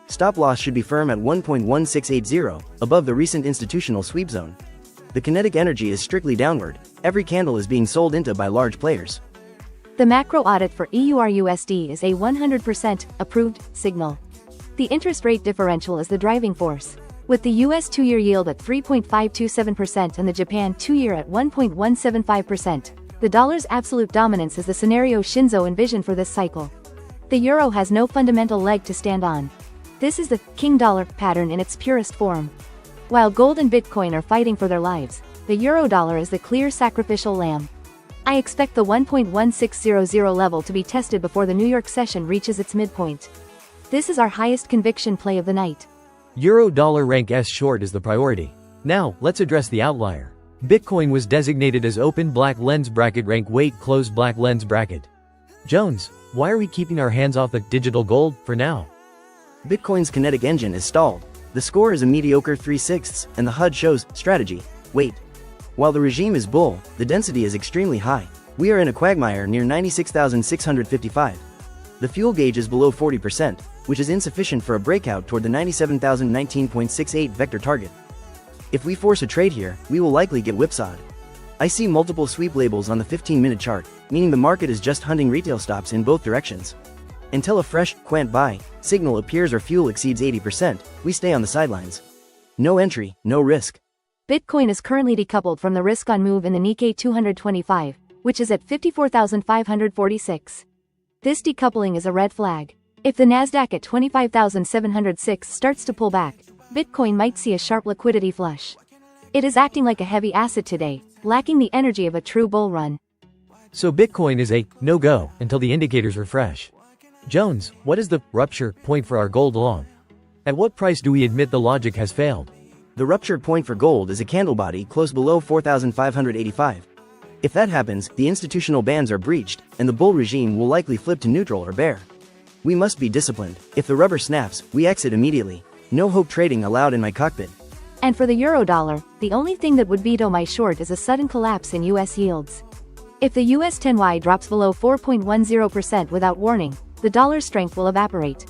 Stop loss should be firm at 1.1680, above the recent institutional sweep zone. The kinetic energy is strictly downward, every candle is being sold into by large players. The macro audit for EURUSD is a 100% approved signal. The interest rate differential is the driving force. With the US 2-year yield at 3.527% and the Japan 2-year at 1.175%, the dollar's absolute dominance is the scenario Shinzo envisioned for this cycle. The euro has no fundamental leg to stand on. This is the king dollar pattern in its purest form. While gold and Bitcoin are fighting for their lives, the euro dollar is the clear sacrificial lamb. I expect the 1.1600 level to be tested before the New York session reaches its midpoint. This is our highest conviction play of the night. Euro-dollar rank S short is the priority. Now, let's address the outlier. Bitcoin was designated as open black lens bracket rank weight closed black lens bracket. Jones, why are we keeping our hands off the digital gold for now? Bitcoin's kinetic engine is stalled. The score is a mediocre 3/6, and the HUD shows strategy, wait. While the regime is bull, the density is extremely high. We are in a quagmire near 96,655. The fuel gauge is below 40%, which is insufficient for a breakout toward the 97,019.68 vector target. If we force a trade here, we will likely get whipsawed. I see multiple sweep labels on the 15-minute chart, meaning the market is just hunting retail stops in both directions. Until a fresh, quant buy signal appears or fuel exceeds 80%, we stay on the sidelines. No entry, no risk. Bitcoin is currently decoupled from the risk-on move in the Nikkei 225, which is at 54,546. This decoupling is a red flag. If the Nasdaq at 25,706 starts to pull back, Bitcoin might see a sharp liquidity flush. It is acting like a heavy asset today, lacking the energy of a true bull run. So Bitcoin is a no-go until the indicators refresh. Jones, what is the rupture point for our gold long? At what price do we admit the logic has failed? The rupture point for gold is a candle body close below 4,585. If that happens, the institutional bands are breached, and the bull regime will likely flip to neutral or bear. We must be disciplined. If the rubber snaps, we exit immediately. No hope trading allowed in my cockpit. And for the euro dollar, the only thing that would veto my short is a sudden collapse in US yields. If the US 10Y drops below 4.10% without warning, the dollar's strength will evaporate.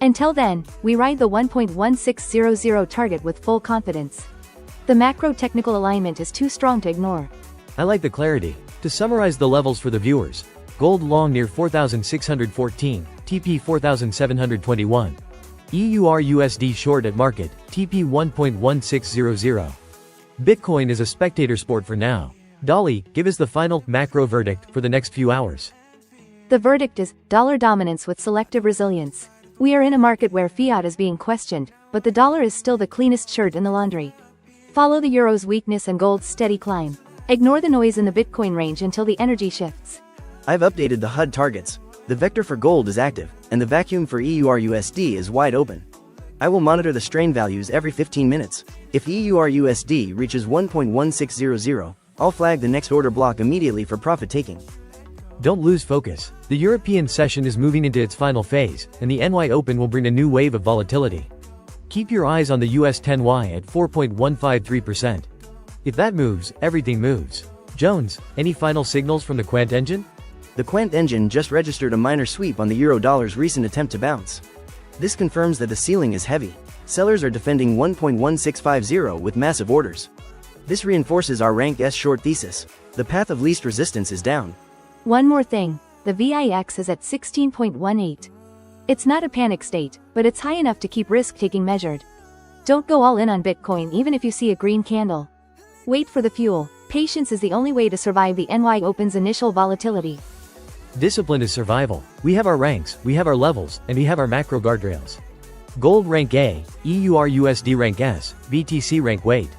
Until then, we ride the 1.1600 target with full confidence. The macro technical alignment is too strong to ignore. I like the clarity. To summarize the levels for the viewers, gold long near 4,614, TP 4,721. EURUSD short at market, TP 1.1600. Bitcoin is a spectator sport for now. Dolly, give us the final macro verdict for the next few hours. The verdict is dollar dominance with selective resilience. We are in a market where fiat is being questioned, but the dollar is still the cleanest shirt in the laundry. Follow the euro's weakness and gold's steady climb. Ignore the noise in the Bitcoin range until the energy shifts. I've updated the HUD targets. The vector for gold is active, and the vacuum for EURUSD is wide open. I will monitor the strain values every 15 minutes. If EURUSD reaches 1.1600, I'll flag the next order block immediately for profit taking. Don't lose focus. The European session is moving into its final phase, and the NY Open will bring a new wave of volatility. Keep your eyes on the US 10Y at 4.153%. If that moves, everything moves. Jones, any final signals from the Quant engine? The Quant engine just registered a minor sweep on the euro-dollar's recent attempt to bounce. This confirms that the ceiling is heavy. Sellers are defending 1.1650 with massive orders. This reinforces our rank S short thesis. The path of least resistance is down. One more thing, the VIX is at 16.18. It's not a panic state, but it's high enough to keep risk-taking measured. Don't go all in on Bitcoin even if you see a green candle. Wait for the fuel. Patience is the only way to survive the NY Open's initial volatility. Discipline is survival. We have our ranks, we have our levels, and we have our macro guardrails. Gold rank A, EURUSD rank S, BTC rank weight.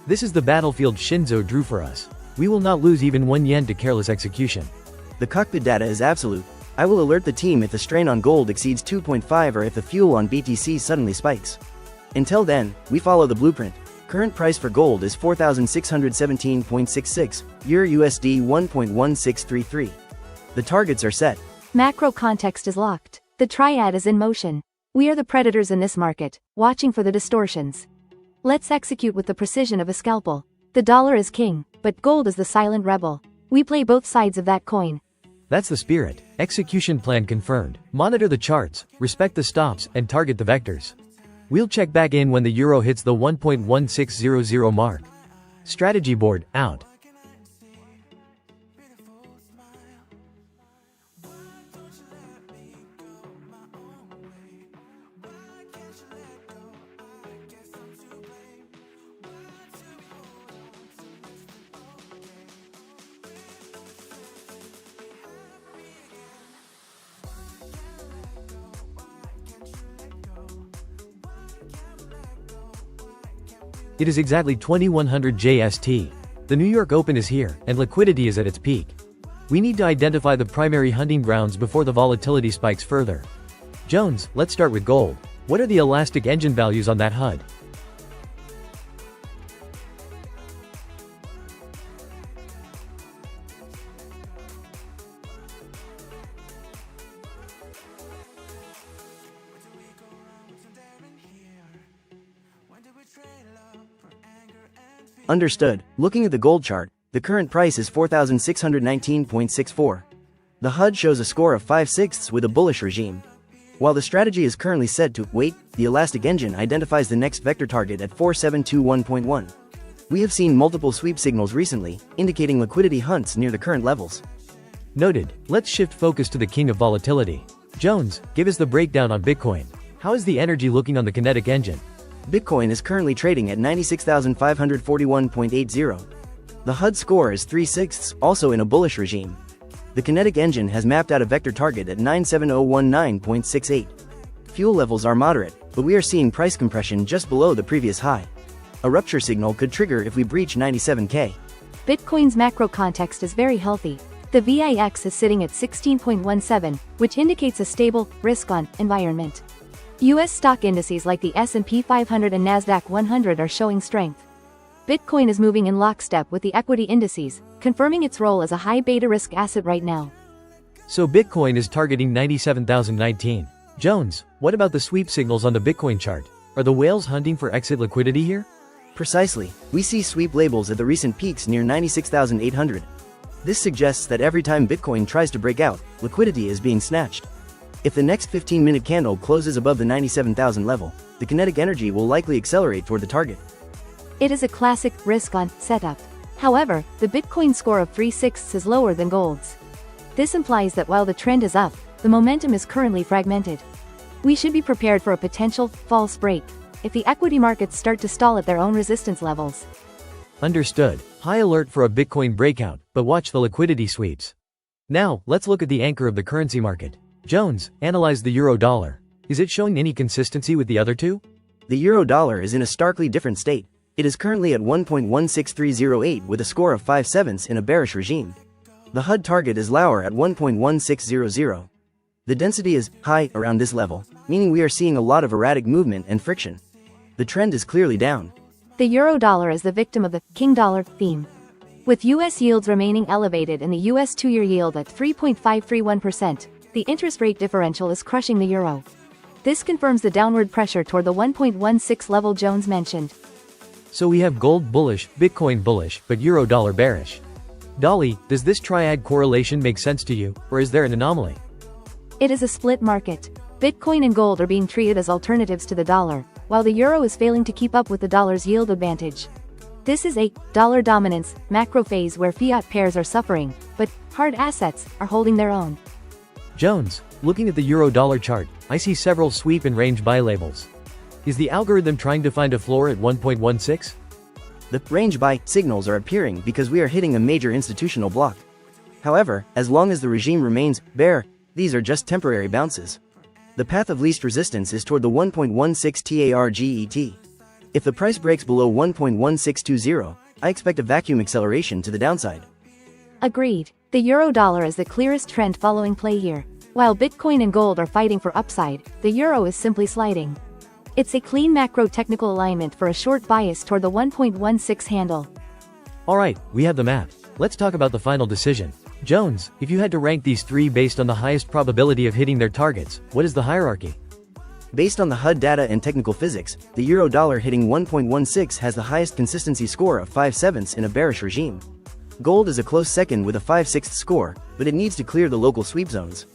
This is the battlefield Shinzo drew for us. We will not lose even 1 yen to careless execution. The cockpit data is absolute. I will alert the team if the strain on gold exceeds 2.5 or if the fuel on BTC suddenly spikes. Until then, we follow the blueprint. Current price for gold is 4,617.66, EURUSD 1.1633. The targets are set. Macro context is locked. The triad is in motion. We are the predators in this market, watching for the distortions. Let's execute with the precision of a scalpel. The dollar is king, but gold is the silent rebel. We play both sides of that coin. That's the spirit. Execution plan confirmed. Monitor the charts, respect the stops, and target the vectors. We'll check back in when the euro hits the 1.1600 mark. Strategy board, out. It is exactly 2100 JST. The New York Open is here, and liquidity is at its peak. We need to identify the primary hunting grounds before the volatility spikes further. Jones, let's start with gold. What are the elastic engine values on that HUD? Understood. Looking at the gold chart, the current price is 4,619.64. The HUD shows a score of 5/6 with a bullish regime. While the strategy is currently set to wait, the elastic engine identifies the next vector target at 4721.1. We have seen multiple sweep signals recently, indicating liquidity hunts near the current levels. Noted. Let's shift focus to the king of volatility. Jones, give us the breakdown on Bitcoin. How is the energy looking on the kinetic engine? Bitcoin is currently trading at 96,541.80. The HUD score is 3/6, also in a bullish regime. The kinetic engine has mapped out a vector target at 97019.68. Fuel levels are moderate, but we are seeing price compression just below the previous high. A rupture signal could trigger if we breach 97K. Bitcoin's macro context is very healthy. The VIX is sitting at 16.17, which indicates a stable, risk-on environment. US stock indices like the S&P 500 and Nasdaq 100 are showing strength. Bitcoin is moving in lockstep with the equity indices, confirming its role as a high beta risk asset right now. So Bitcoin is targeting 97,019. Jones, what about the sweep signals on the Bitcoin chart? Are the whales hunting for exit liquidity here? Precisely. We see sweep labels at the recent peaks near 96,800. This suggests that every time Bitcoin tries to break out, liquidity is being snatched. If the next 15-minute candle closes above the 97,000 level, the kinetic energy will likely accelerate toward the target. It is a classic risk-on setup. However, the Bitcoin score of 3/6 is lower than gold's. This implies that while the trend is up, the momentum is currently fragmented. We should be prepared for a potential false break if the equity markets start to stall at their own resistance levels. Understood. High alert for a Bitcoin breakout, but watch the liquidity sweeps. Now, let's look at the anchor of the currency market. Jones, analyze the euro-dollar. Is it showing any consistency with the other two? The euro-dollar is in a starkly different state. It is currently at 1.16308 with a score of 5/7 in a bearish regime. The HUD target is lower at 1.1600. The density is high around this level, meaning we are seeing a lot of erratic movement and friction. The trend is clearly down. The euro-dollar is the victim of the king dollar theme. With US yields remaining elevated and the US 2-year yield at 3.531%, the interest rate differential is crushing the euro. This confirms the downward pressure toward the 1.16 level Jones mentioned. So we have gold bullish, Bitcoin bullish, but euro-dollar bearish. Dolly, does this triad correlation make sense to you, or is there an anomaly? It is a split market. Bitcoin and gold are being treated as alternatives to the dollar, while the euro is failing to keep up with the dollar's yield advantage. This is a dollar dominance macro phase where fiat pairs are suffering, but hard assets are holding their own. Jones, looking at the euro-dollar chart, I see several sweep and range buy labels. Is the algorithm trying to find a floor at 1.16? The range buy signals are appearing because we are hitting a major institutional block. However, as long as the regime remains bear, these are just temporary bounces. The path of least resistance is toward the 1.16 TARGET. If the price breaks below 1.1620, I expect a vacuum acceleration to the downside. Agreed. The euro-dollar is the clearest trend following play here. While Bitcoin and gold are fighting for upside, the euro is simply sliding. It's a clean macro technical alignment for a short bias toward the 1.16 handle. Alright, we have the map. Let's talk about the final decision. Jones, if you had to rank these three based on the highest probability of hitting their targets, what is the hierarchy? Based on the HUD data and technical physics, the euro-dollar hitting 1.16 has the highest consistency score of 5/7 in a bearish regime. Gold is a close second with a 5/6 score, but it needs to clear the local sweep zones.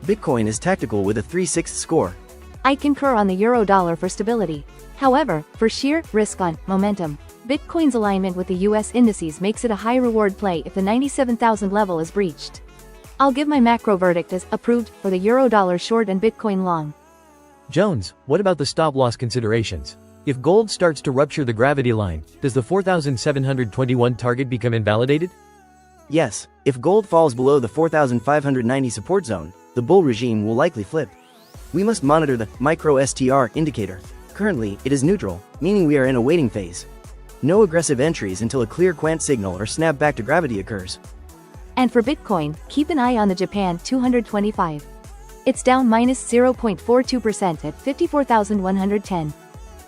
Bitcoin is tactical with a 3/6 score. I concur on the euro-dollar for stability. However, for sheer risk-on momentum, Bitcoin's alignment with the US indices makes it a high-reward play if the 97,000 level is breached. I'll give my macro verdict as approved for the euro-dollar short and Bitcoin long. Jones, what about the stop-loss considerations? If gold starts to rupture the gravity line, does the 4,721 target become invalidated? Yes, if gold falls below the 4,590 support zone, the bull regime will likely flip. We must monitor the micro STR indicator. Currently, it is neutral, meaning we are in a waiting phase. No aggressive entries until a clear quant signal or snap back to gravity occurs. And for Bitcoin, keep an eye on the Japan 225. It's down minus 0.42% at 54,110.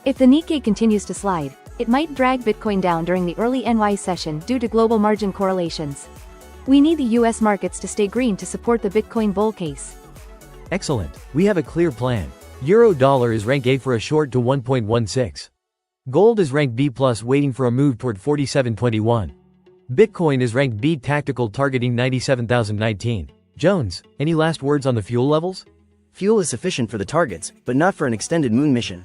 If the Nikkei continues to slide, it might drag Bitcoin down during the early NY session due to global margin correlations. We need the US markets to stay green to support the Bitcoin bull case. Excellent. We have a clear plan. Euro-dollar is rank A for a short to 1.16. Gold is rank B plus waiting for a move toward 4721. Bitcoin is ranked B tactical targeting 97,019. Jones, any last words on the fuel levels? Fuel is sufficient for the targets, but not for an extended moon mission.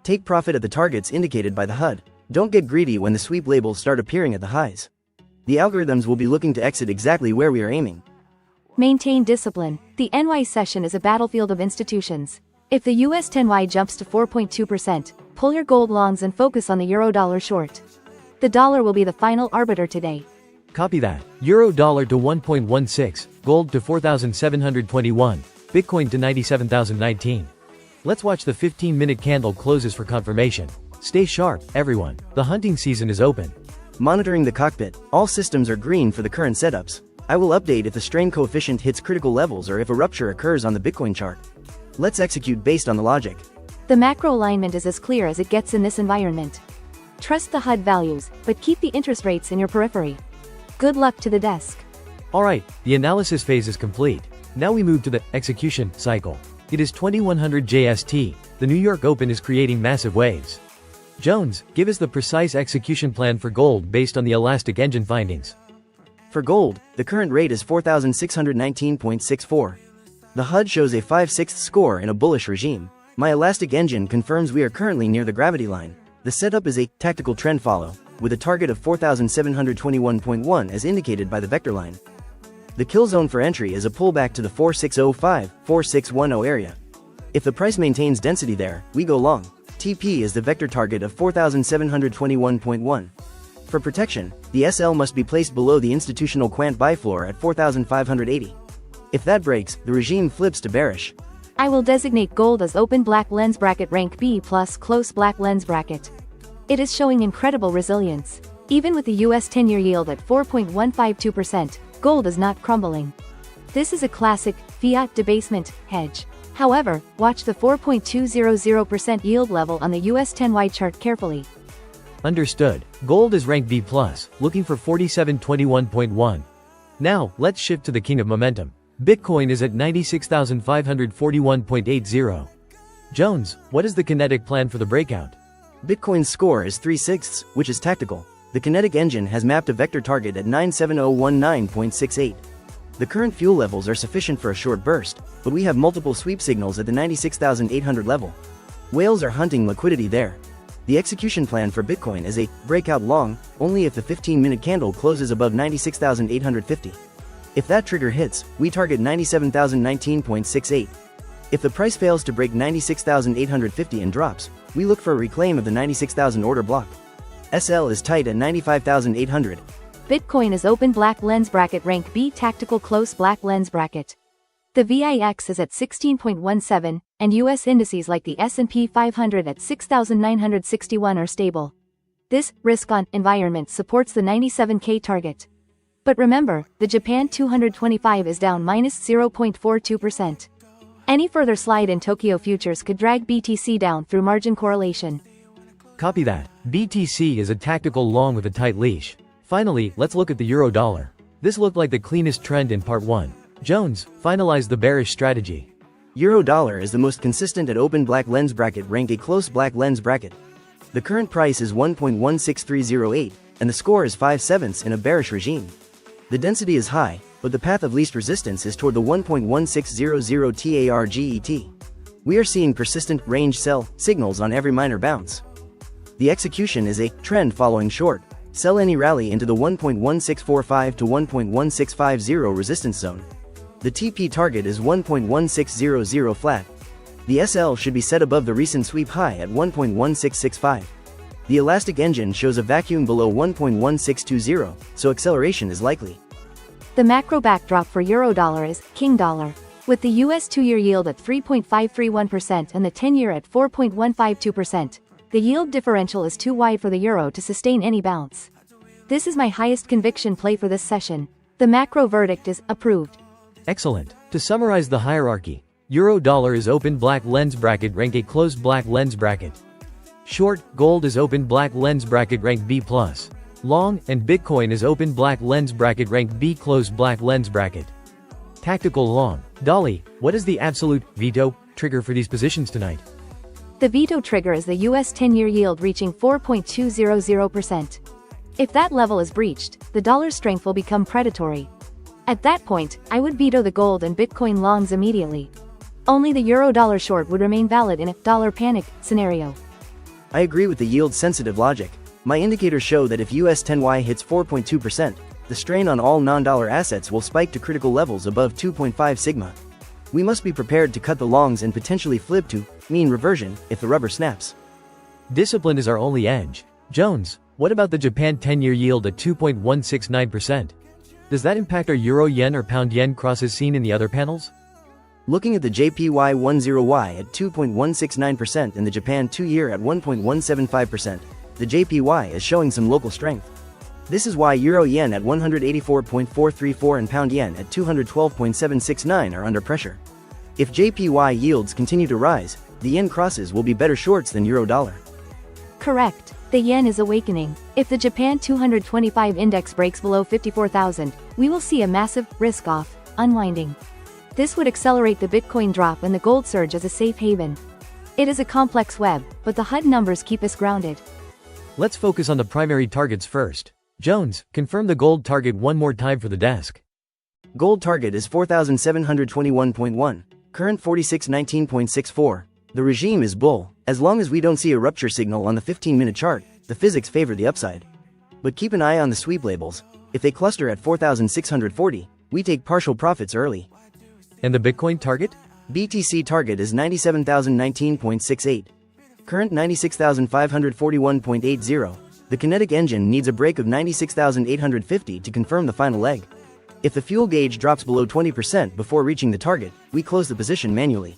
Take profit at the targets indicated by the HUD. Don't get greedy when the sweep labels start appearing at the highs. The algorithms will be looking to exit exactly where we are aiming. Maintain discipline. The NY session is a battlefield of institutions. If the US 10Y jumps to 4.2%, pull your gold longs and focus on the euro-dollar short. The dollar will be the final arbiter today. Copy that. Euro-dollar to 1.16, gold to 4,721, Bitcoin to 97,019. Let's watch the 15-minute candle closes for confirmation. Stay sharp, everyone. The hunting season is open. Monitoring the cockpit, all systems are green for the current setups. I will update if the strain coefficient hits critical levels or if a rupture occurs on the Bitcoin chart. Let's execute based on the logic. The macro alignment is as clear as it gets in this environment. Trust the HUD values, but keep the interest rates in your periphery. Good luck to the desk. Alright, the analysis phase is complete. Now we move to the execution cycle. It is 2100 JST. The New York Open is creating massive waves. Jones, give us the precise execution plan for gold based on the Elastic Engine findings. For gold, the current rate is 4,619.64. The HUD shows a 5/6 score in a bullish regime. My Elastic Engine confirms we are currently near the gravity line. The setup is a tactical trend follow, with a target of 4,721.1 as indicated by the vector line. The kill zone for entry is a pullback to the 4605-4610 area. If the price maintains density there, we go long. TP is the vector target of 4,721.1. For protection, the SL must be placed below the institutional quant buy floor at 4,580. If that breaks, the regime flips to bearish. I will designate gold as open black lens bracket rank B plus close black lens bracket. It is showing incredible resilience. Even with the US 10-year yield at 4.152%, gold is not crumbling. This is a classic fiat debasement hedge. However, watch the 4.200% yield level on the US 10Y chart carefully. Understood. Gold is ranked B+, looking for 4721.1. Now, let's shift to the king of momentum. Bitcoin is at 96,541.80. Jones, what is the kinetic plan for the breakout? Bitcoin's score is 3/6, which is tactical. The kinetic engine has mapped a vector target at 97019.68. The current fuel levels are sufficient for a short burst, but we have multiple sweep signals at the 96,800 level. Whales are hunting liquidity there. The execution plan for Bitcoin is a breakout long, only if the 15-minute candle closes above 96,850. If that trigger hits, we target 97,019.68. If the price fails to break 96,850 and drops, we look for a reclaim of the 96,000 order block. SL is tight at 95,800. Bitcoin is open black lens bracket rank B tactical close black lens bracket. The VIX is at 16.17, and US indices like the S&P 500 at 6,961 are stable. This risk-on environment supports the 97K target. But remember, the Japan 225 is down -0.42%. Any further slide in Tokyo futures could drag BTC down through margin correlation. Copy that. BTC is a tactical long with a tight leash. Finally, let's look at the euro dollar. This looked like the cleanest trend in part 1. Jones, finalize the bearish strategy. Euro dollar is the most consistent at open black lens bracket rank a close black lens bracket. The current price is 1.16308, and the score is 5/7 in a bearish regime. The density is high, but the path of least resistance is toward the 1.1600 TARGET. We are seeing persistent range sell signals on every minor bounce. The execution is a trend following short. Sell any rally into the 1.1645 to 1.1650 resistance zone. The TP target is 1.1600 flat. The SL should be set above the recent sweep high at 1.1665. The elastic engine shows a vacuum below 1.1620, so acceleration is likely. The macro backdrop for Eurodollar is King Dollar. With the US 2-year yield at 3.531% and the 10-year at 4.152%, the yield differential is too wide for the euro to sustain any bounce. This is my highest conviction play for this session. The macro verdict is approved. Excellent. To summarize the hierarchy, euro dollar is open black lens bracket rank A closed black lens bracket. Short, gold is open black lens bracket rank B+. Long, and Bitcoin is open black lens bracket rank B closed black lens bracket. Tactical long. Dolly, what is the absolute veto trigger for these positions tonight? The veto trigger is the US 10-year yield reaching 4.200%. If that level is breached, the dollar's strength will become predatory. At that point, I would veto the gold and Bitcoin longs immediately. Only the euro-dollar short would remain valid in a dollar panic scenario. I agree with the yield-sensitive logic. My indicators show that if US 10Y hits 4.2%, the strain on all non-dollar assets will spike to critical levels above 2.5 sigma. We must be prepared to cut the longs and potentially flip to mean reversion if the rubber snaps. Discipline is our only edge. Jones, what about the Japan 10-year yield at 2.169%? Does that impact our euro-yen or pound-yen crosses seen in the other panels? Looking at the JPY10Y at 2.169% and the Japan 2-year at 1.175%, the JPY is showing some local strength. This is why euro-yen at 184.434 and pound-yen at 212.769 are under pressure. If JPY yields continue to rise, the yen crosses will be better shorts than euro-dollar. Correct. The yen is awakening. If the Japan 225 index breaks below 54,000, we will see a massive risk-off unwinding. This would accelerate the Bitcoin drop and the gold surge as a safe haven. It is a complex web, but the HUD numbers keep us grounded. Let's focus on the primary targets first. Jones, confirm the gold target one more time for the desk. Gold target is 4,721.1, current 4619.64. The regime is bull. As long as we don't see a rupture signal on the 15-minute chart, the physics favor the upside. But keep an eye on the sweep labels. If they cluster at 4,640, we take partial profits early. And the Bitcoin target? BTC target is 97,019.68. Current 96,541.80. The kinetic engine needs a break of 96,850 to confirm the final leg. If the fuel gauge drops below 20% before reaching the target, we close the position manually.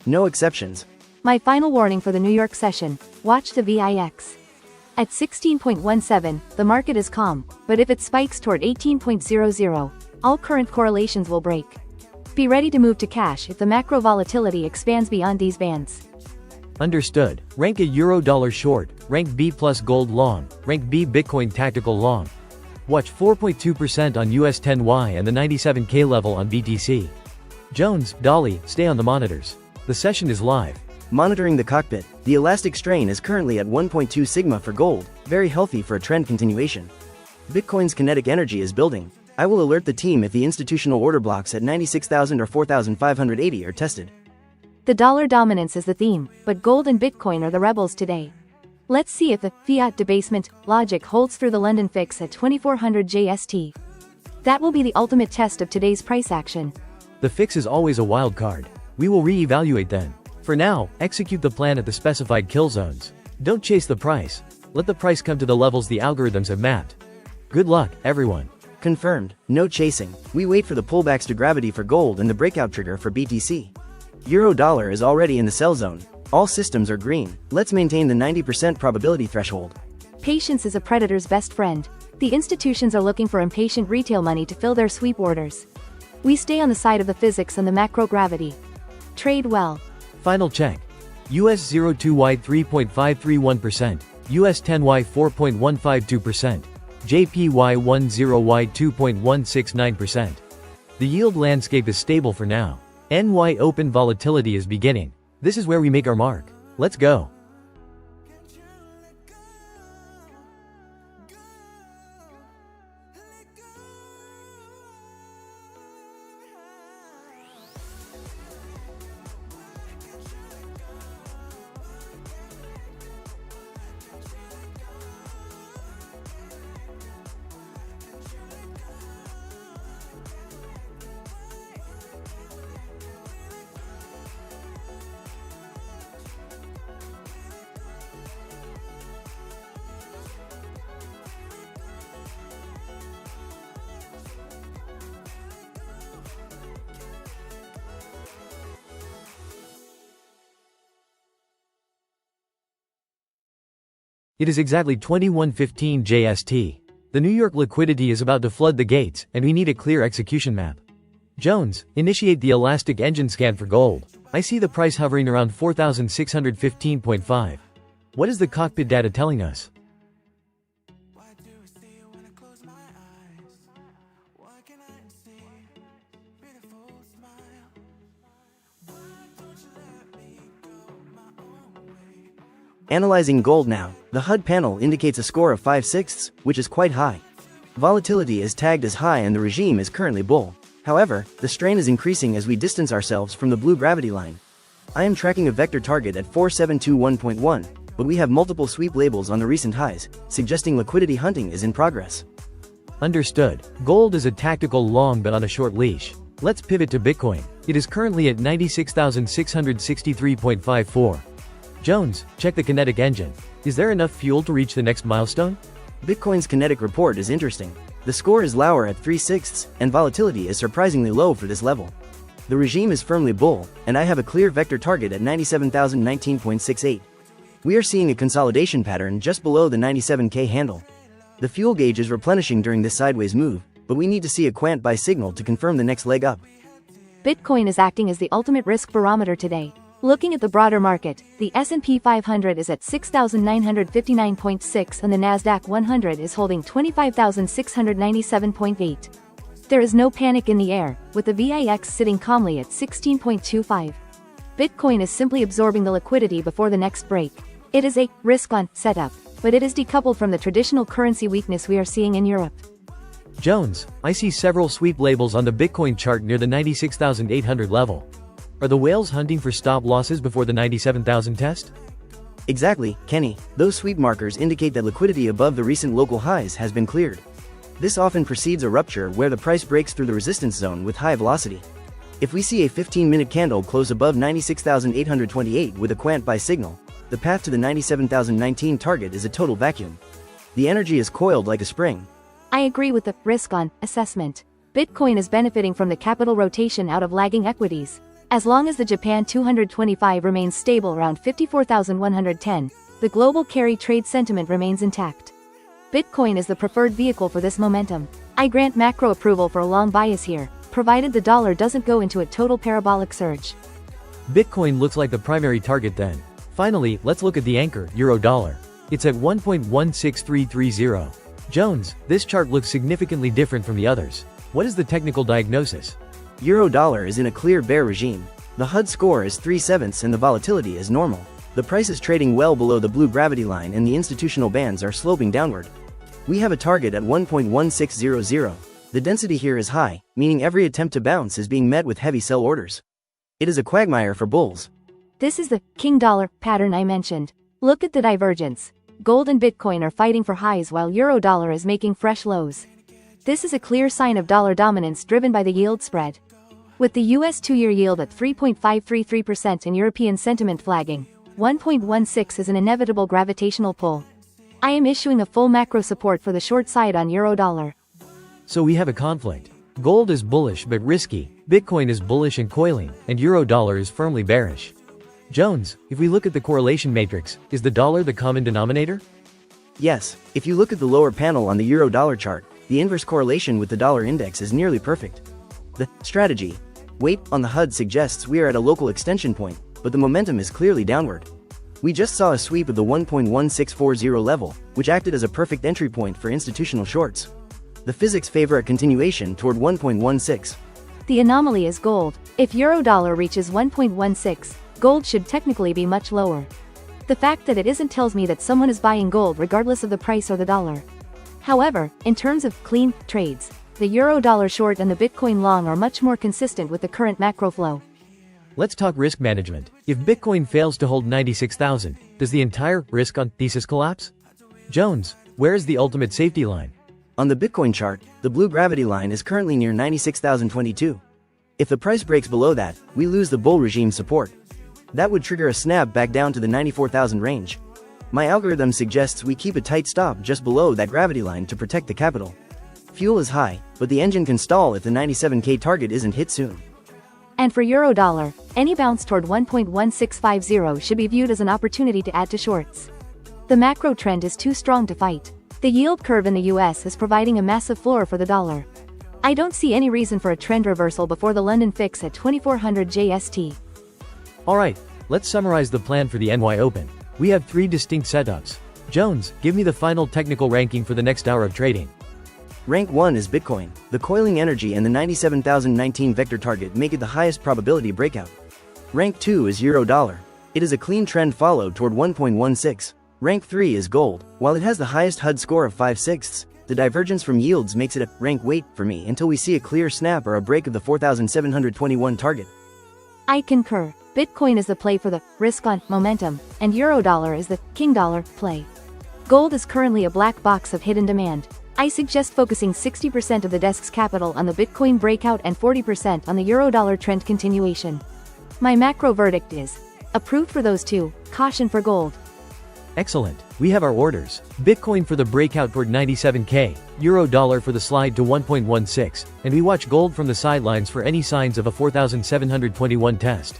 No exceptions. My final warning for the New York session, watch the VIX. At 16.17, the market is calm, but if it spikes toward 18.00, all current correlations will break. Be ready to move to cash if the macro volatility expands beyond these bands. Understood. Rank A Euro-Dollar short, Rank B plus Gold long, Rank B Bitcoin tactical long. Watch 4.2% on US 10Y and the 97K level on BTC. Jones, Dolly, stay on the monitors. The session is live. Monitoring the cockpit, the elastic strain is currently at 1.2 sigma for gold, very healthy for a trend continuation. Bitcoin's kinetic energy is building. I will alert the team if the institutional order blocks at 96,000 or 4,580 are tested. The dollar dominance is the theme, but gold and Bitcoin are the rebels today. Let's see if the fiat debasement logic holds through the London fix at 2400 JST. That will be the ultimate test of today's price action. The fix is always a wild card. We will re-evaluate then. For now, execute the plan at the specified kill zones. Don't chase the price. Let the price come to the levels the algorithms have mapped. Good luck, everyone. Confirmed, no chasing. We wait for the pullbacks to gravity for gold and the breakout trigger for BTC. Euro-dollar is already in the sell zone. All systems are green. Let's maintain the 90% probability threshold. Patience is a predator's best friend. The institutions are looking for impatient retail money to fill their sweep orders. We stay on the side of the physics and the macro gravity. Trade well. Final check. US 02Y 3.531%, US 10Y 4.152%, JPY 10Y 2.169%. The yield landscape is stable for now. NY open volatility is beginning. This is where we make our mark. Let's go. It is exactly 21:15 JST. The New York liquidity is about to flood the gates, and we need a clear execution map. Jones, initiate the elastic engine scan for gold. I see the price hovering around 4,615.5. What is the cockpit data telling us? What do I see when I close my eyes? What can I see? Beautiful smile. Why don't you let me go my own way? Analyzing gold now, the HUD panel indicates a score of 5/6, which is quite high. Volatility is tagged as high and the regime is currently bull. However, the strain is increasing as we distance ourselves from the blue gravity line. I am tracking a vector target at 4721.1, but we have multiple sweep labels on the recent highs, suggesting liquidity hunting is in progress. Understood. Gold is a tactical long but on a short leash. Let's pivot to Bitcoin. It is currently at 96,663.54. Jones, check the kinetic engine. Is there enough fuel to reach the next milestone? Bitcoin's kinetic report is interesting. The score is lower at 3/6, and volatility is surprisingly low for this level. The regime is firmly bull, and I have a clear vector target at 97,019.68. We are seeing a consolidation pattern just below the 97K handle. The fuel gauge is replenishing during this sideways move, but we need to see a quant buy signal to confirm the next leg up. Bitcoin is acting as the ultimate risk barometer today. Looking at the broader market, the S&P 500 is at 6,959.6 and the Nasdaq 100 is holding 25,697.8. There is no panic in the air, with the VIX sitting calmly at 16.25. Bitcoin is simply absorbing the liquidity before the next break. It is a risk-on setup, but it is decoupled from the traditional currency weakness we are seeing in Europe. Jones, I see several sweep labels on the Bitcoin chart near the 96,800 level. Are the whales hunting for stop losses before the 97,000 test? Exactly, Kenny. Those sweep markers indicate that liquidity above the recent local highs has been cleared. This often precedes a rupture where the price breaks through the resistance zone with high velocity. If we see a 15-minute candle close above 96,828 with a quant buy signal, the path to the 97,019 target is a total vacuum. The energy is coiled like a spring. I agree with the risk-on assessment. Bitcoin is benefiting from the capital rotation out of lagging equities. As long as the Japan 225 remains stable around 54,110, the global carry trade sentiment remains intact. Bitcoin is the preferred vehicle for this momentum. I grant macro approval for a long bias here, provided the dollar doesn't go into a total parabolic surge. Bitcoin looks like the primary target then. Finally, let's look at the anchor, euro dollar. It's at 1.16330. Jones, this chart looks significantly different from the others. What is the technical diagnosis? Euro dollar is in a clear bear regime. The HUD score is 3/7 and the volatility is normal. The price is trading well below the blue gravity line and the institutional bands are sloping downward. We have a target at 1.1600. The density here is high, meaning every attempt to bounce is being met with heavy sell orders. It is a quagmire for bulls. This is the king dollar pattern I mentioned. Look at the divergence. Gold and Bitcoin are fighting for highs while euro dollar is making fresh lows. This is a clear sign of dollar dominance driven by the yield spread. With the US 2-year yield at 3.533% and European sentiment flagging, 1.16 is an inevitable gravitational pull. I am issuing a full macro support for the short side on euro dollar. So we have a conflict. Gold is bullish but risky, Bitcoin is bullish and coiling, and euro dollar is firmly bearish. Jones, if we look at the correlation matrix, is the dollar the common denominator? Yes, if you look at the lower panel on the euro dollar chart, the inverse correlation with the dollar index is nearly perfect. The strategy weight on the HUD suggests we are at a local extension point, but the momentum is clearly downward. We just saw a sweep of the 1.1640 level, which acted as a perfect entry point for institutional shorts. The physics favor a continuation toward 1.16. The anomaly is gold. If euro dollar reaches 1.16, gold should technically be much lower. The fact that it isn't tells me that someone is buying gold regardless of the price or the dollar. However, in terms of clean trades, the euro dollar short and the Bitcoin long are much more consistent with the current macro flow. Let's talk risk management. If Bitcoin fails to hold 96,000, does the entire risk on thesis collapse? Jones, where is the ultimate safety line? On the Bitcoin chart, the blue gravity line is currently near 96,022. If the price breaks below that, we lose the bull regime support. That would trigger a snap back down to the 94,000 range. My algorithm suggests we keep a tight stop just below that gravity line to protect the capital. Fuel is high, but the engine can stall if the 97K target isn't hit soon. And for euro dollar, any bounce toward 1.1650 should be viewed as an opportunity to add to shorts. The macro trend is too strong to fight. The yield curve in the US is providing a massive floor for the dollar. I don't see any reason for a trend reversal before the London fix at 2400 JST. Alright, let's summarize the plan for the NY Open. We have 3 distinct setups. Jones, give me the final technical ranking for the next hour of trading. Rank 1 is Bitcoin. The coiling energy and the 97,019 vector target make it the highest probability breakout. Rank 2 is euro dollar. It is a clean trend followed toward 1.16. Rank 3 is gold. While it has the highest HUD score of 5/6, the divergence from yields makes it a rank wait for me until we see a clear snap or a break of the 4,721 target. I concur. Bitcoin is the play for the risk on momentum, and euro dollar is the king dollar play. Gold is currently a black box of hidden demand. I suggest focusing 60% of the desk's capital on the Bitcoin breakout and 40% on the euro dollar trend continuation. My macro verdict is approved for those two, caution for gold. Excellent. We have our orders. Bitcoin for the breakout toward 97K, euro dollar for the slide to 1.16, and we watch gold from the sidelines for any signs of a 4,721 test.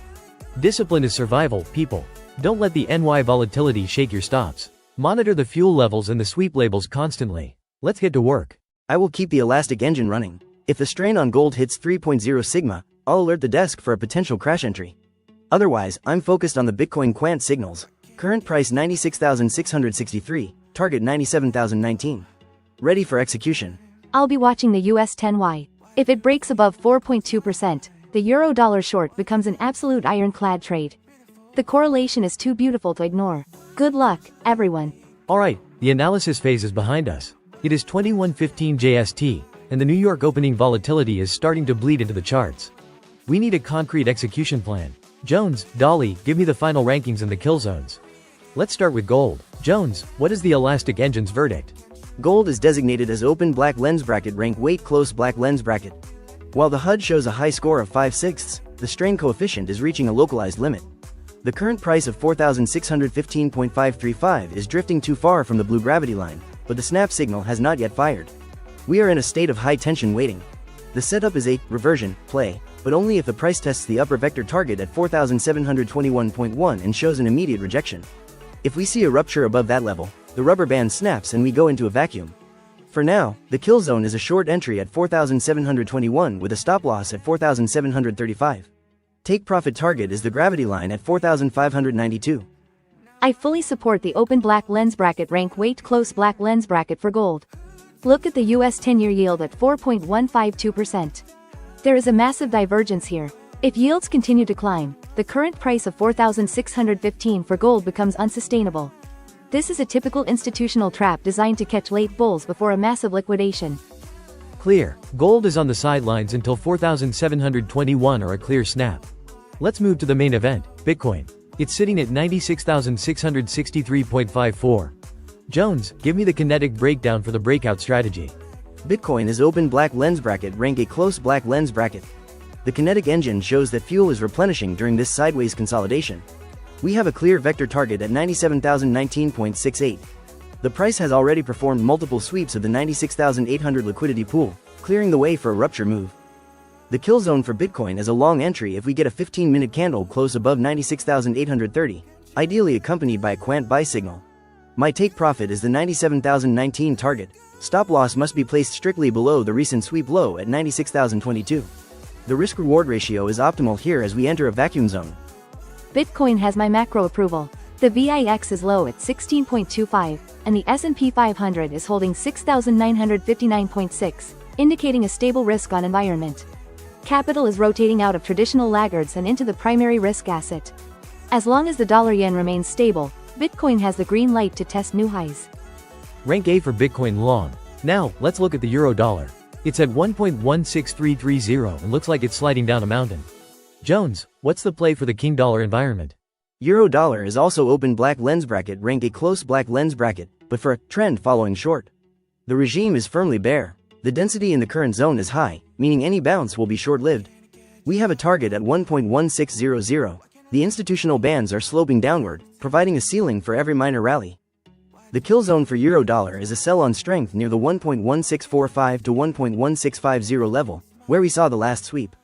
Discipline is survival, people. Don't let the NY volatility shake your stops. Monitor the fuel levels and the sweep labels constantly. Let's get to work. I will keep the elastic engine running. If the strain on gold hits 3.0 sigma, I'll alert the desk for a potential crash entry. Otherwise, I'm focused on the Bitcoin Quant signals. Current price 96,663, target 97,019. Ready for execution. I'll be watching the US 10Y. If it breaks above 4.2%, the euro dollar short becomes an absolute ironclad trade. The correlation is too beautiful to ignore. Good luck, everyone. Alright, the analysis phase is behind us. It is 21:15 JST, and the New York opening volatility is starting to bleed into the charts. We need a concrete execution plan. Jones, Dolly, give me the final rankings and the kill zones. Let's start with gold. Jones, what is the elastic engine's verdict? Gold is designated as open black lens bracket rank weight close black lens bracket. While the HUD shows a high score of 5/6, the strain coefficient is reaching a localized limit. The current price of 4,615.535 is drifting too far from the blue gravity line, but the snap signal has not yet fired. We are in a state of high tension waiting. The setup is a reversion play, but only if the price tests the upper vector target at 4,721.1 and shows an immediate rejection. If we see a rupture above that level, the rubber band snaps and we go into a vacuum. For now, the kill zone is a short entry at 4,721 with a stop loss at 4,735. Take profit target is the gravity line at 4,592. I fully support the open black lens bracket rank weight close black lens bracket for gold. Look at the US 10-year yield at 4.152%. There is a massive divergence here. If yields continue to climb, the current price of $4,615 for gold becomes unsustainable. This is a typical institutional trap designed to catch late bulls before a massive liquidation. Clear. Gold is on the sidelines until 4,721 or a clear snap. Let's move to the main event, Bitcoin. It's sitting at 96,663.54. Jones, give me the kinetic breakdown for the breakout strategy. Bitcoin is open black lens bracket rank a close black lens bracket. The kinetic engine shows that fuel is replenishing during this sideways consolidation. We have a clear vector target at 97,019.68. The price has already performed multiple sweeps of the 96,800 liquidity pool, clearing the way for a rupture move. The kill zone for Bitcoin is a long entry if we get a 15-minute candle close above 96,830, ideally accompanied by a Quant buy signal. My take profit is the 97,019 target. Stop loss must be placed strictly below the recent sweep low at 96,022. The risk-reward ratio is optimal here as we enter a vacuum zone. Bitcoin has my macro approval. The VIX is low at 16.25, and the S&P 500 is holding 6,959.6, indicating a stable risk-on environment. Capital is rotating out of traditional laggards and into the primary risk asset. As long as the dollar-yen remains stable, Bitcoin has the green light to test new highs. Rank A for Bitcoin long. Now, let's look at the euro-dollar. It's at 1.16330 and looks like it's sliding down a mountain. Jones, what's the play for the king dollar environment? Euro-dollar is also open black lens bracket rank a close black lens bracket, but for a trend following short. The regime is firmly bear. The density in the current zone is high, meaning any bounce will be short-lived. We have a target at 1.1600. The institutional bands are sloping downward, providing a ceiling for every minor rally. The kill zone for euro-dollar is a sell on strength near the 1.1645 to 1.1650 level, where we saw the last sweep.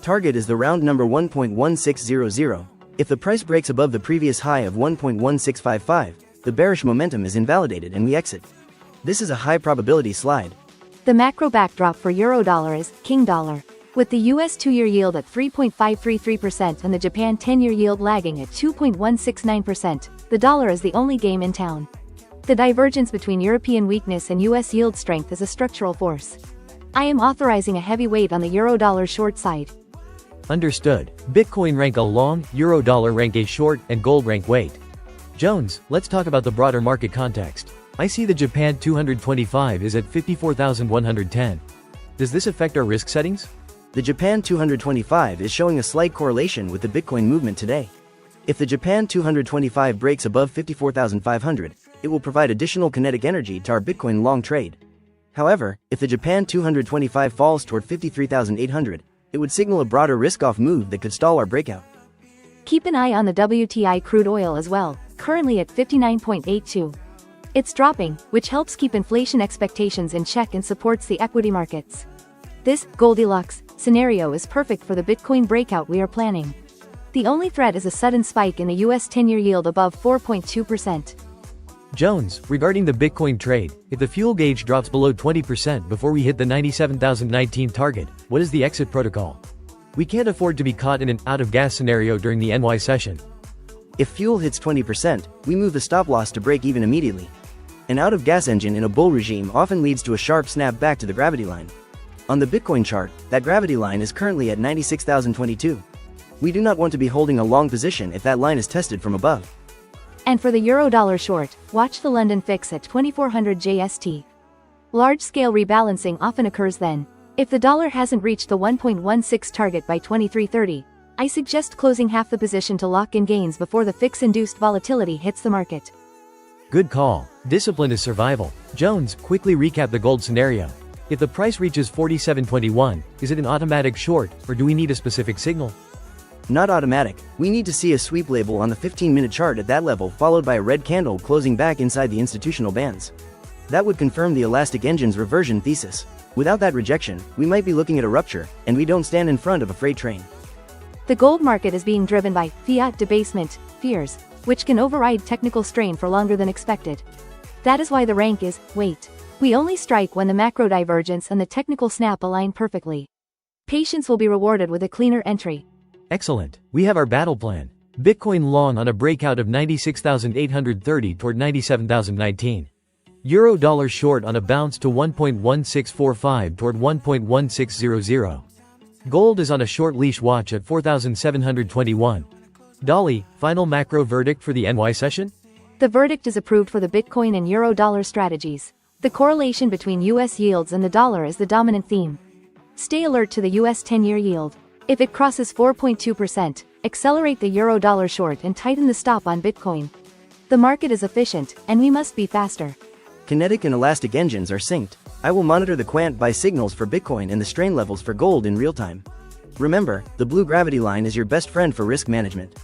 Target is the round number 1.1600. If the price breaks above the previous high of 1.1655, the bearish momentum is invalidated and we exit. This is a high probability slide. The macro backdrop for euro-dollar is king dollar. With the US 2-year yield at 3.533% and the Japan 10-year yield lagging at 2.169%, the dollar is the only game in town. The divergence between European weakness and US yield strength is a structural force. I am authorizing a heavy weight on the euro-dollar short side. Understood. Bitcoin rank a long, euro-dollar rank a short, and gold rank weight. Jones, let's talk about the broader market context. I see the Japan 225 is at 54,110. Does this affect our risk settings? The Japan 225 is showing a slight correlation with the Bitcoin movement today. If the Japan 225 breaks above 54,500, it will provide additional kinetic energy to our Bitcoin long trade. However, if the Japan 225 falls toward 53,800, it would signal a broader risk-off move that could stall our breakout. Keep an eye on the WTI crude oil as well, currently at 59.82. It's dropping, which helps keep inflation expectations in check and supports the equity markets. This Goldilocks scenario is perfect for the Bitcoin breakout we are planning. The only threat is a sudden spike in the US 10-year yield above 4.2%. Jones, regarding the Bitcoin trade, if the fuel gauge drops below 20% before we hit the 97,019 target, what is the exit protocol? We can't afford to be caught in an out-of-gas scenario during the NY session. If fuel hits 20%, we move the stop loss to break even immediately. An out-of-gas engine in a bull regime often leads to a sharp snap back to the gravity line. On the Bitcoin chart, that gravity line is currently at 96,022. We do not want to be holding a long position if that line is tested from above. And for the euro-dollar short, watch the London fix at 2400 JST. Large-scale rebalancing often occurs then. If the dollar hasn't reached the 1.16 target by 2330, I suggest closing half the position to lock in gains before the fix-induced volatility hits the market. Good call. Discipline is survival. Jones, quickly recap the gold scenario. If the price reaches 47.21, is it an automatic short, or do we need a specific signal? Not automatic. We need to see a sweep label on the 15-minute chart at that level followed by a red candle closing back inside the institutional bands. That would confirm the elastic engine's reversion thesis. Without that rejection, we might be looking at a rupture, and we don't stand in front of a freight train. The gold market is being driven by fiat debasement fears, which can override technical strain for longer than expected. That is why the rank is wait. We only strike when the macro divergence and the technical snap align perfectly. Patience will be rewarded with a cleaner entry. Excellent. We have our battle plan. Bitcoin long on a breakout of 96,830 toward 97,019. Euro dollar short on a bounce to 1.1645 toward 1.1600. Gold is on a short leash watch at 4,721. Dolly, final macro verdict for the NY session? The verdict is approved for the Bitcoin and Euro dollar strategies. The correlation between US yields and the dollar is the dominant theme. Stay alert to the US 10-year yield. If it crosses 4.2%, accelerate the Euro dollar short and tighten the stop on Bitcoin. The market is efficient, and we must be faster. Kinetic and elastic engines are synced. I will monitor the Quant buy signals for Bitcoin and the strain levels for gold in real time. Remember, the blue gravity line is your best friend for risk management.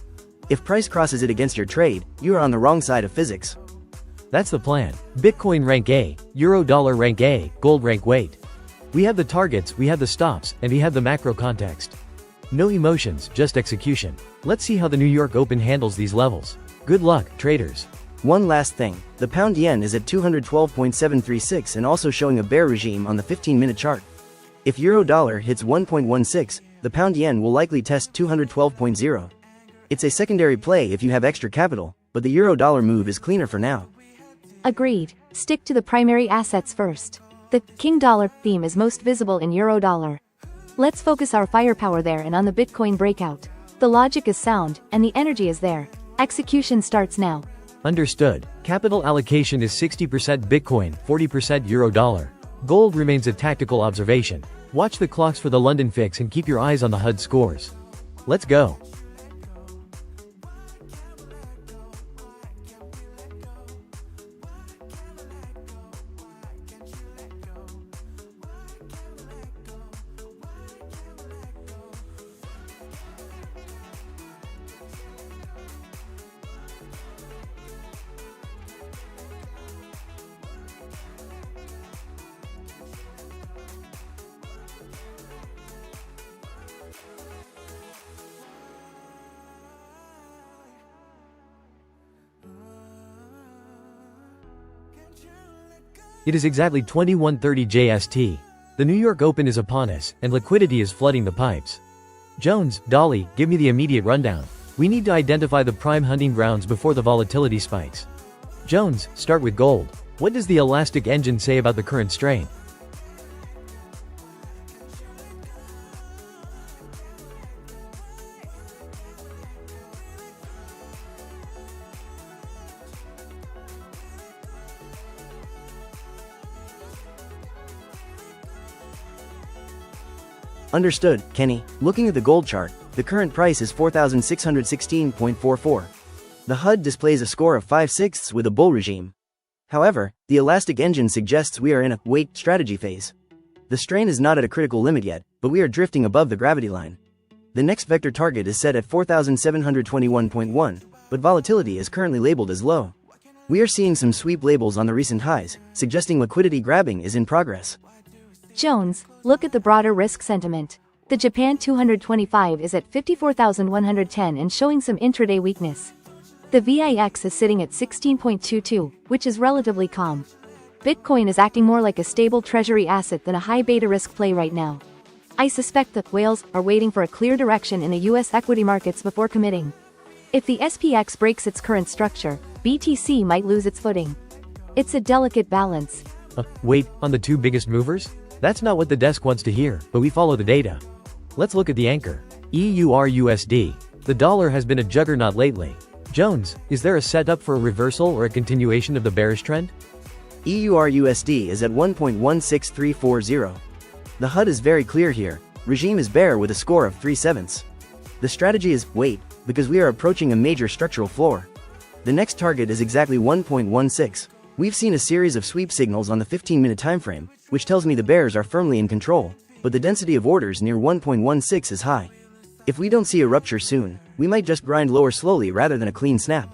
If price crosses it against your trade, you are on the wrong side of physics. That's the plan. Bitcoin rank A, Euro dollar rank A, gold rank weight. We have the targets, we have the stops, and we have the macro context. No emotions, just execution. Let's see how the New York Open handles these levels. Good luck, traders. One last thing, the pound yen is at 212.736 and also showing a bear regime on the 15-minute chart. If euro dollar hits 1.16, the pound yen will likely test 212.0. It's a secondary play if you have extra capital, but the euro dollar move is cleaner for now. Agreed. Stick to the primary assets first. The king dollar theme is most visible in euro dollar. Let's focus our firepower there and on the Bitcoin breakout. The logic is sound, and the energy is there. Execution starts now. Understood. Capital allocation is 60% Bitcoin, 40% Euro dollar. Gold remains a tactical observation. Watch the clocks for the London fix and keep your eyes on the HUD scores. Let's go. It is exactly 21:30 JST. The New York Open is upon us, and liquidity is flooding the pipes. Jones, Dolly, give me the immediate rundown. We need to identify the prime hunting grounds before the volatility spikes. Jones, start with gold. What does the elastic engine say about the current strain? Understood, Kenny. Looking at the gold chart, the current price is 4,616.44. The HUD displays a score of 5/6 with a bull regime. However, the elastic engine suggests we are in a wait strategy phase. The strain is not at a critical limit yet, but we are drifting above the gravity line. The next vector target is set at 4,721.1, but volatility is currently labeled as low. We are seeing some sweep labels on the recent highs, suggesting liquidity grabbing is in progress. Jones, look at the broader risk sentiment. The Japan 225 is at 54,110 and showing some intraday weakness. The VIX is sitting at 16.22, which is relatively calm. Bitcoin is acting more like a stable treasury asset than a high beta risk play right now. I suspect that whales are waiting for a clear direction in the US equity markets before committing. If the SPX breaks its current structure, BTC might lose its footing. It's a delicate balance. Wait, on the two biggest movers? That's not what the desk wants to hear, but we follow the data. Let's look at the anchor. EURUSD. The dollar has been a juggernaut lately. Jones, is there a setup for a reversal or a continuation of the bearish trend? EURUSD is at 1.16340. The HUD is very clear here. Regime is bear with a score of 3/7. The strategy is wait, because we are approaching a major structural floor. The next target is exactly 1.16. We've seen a series of sweep signals on the 15-minute timeframe, which tells me the bears are firmly in control, but the density of orders near 1.16 is high. If we don't see a rupture soon, we might just grind lower slowly rather than a clean snap.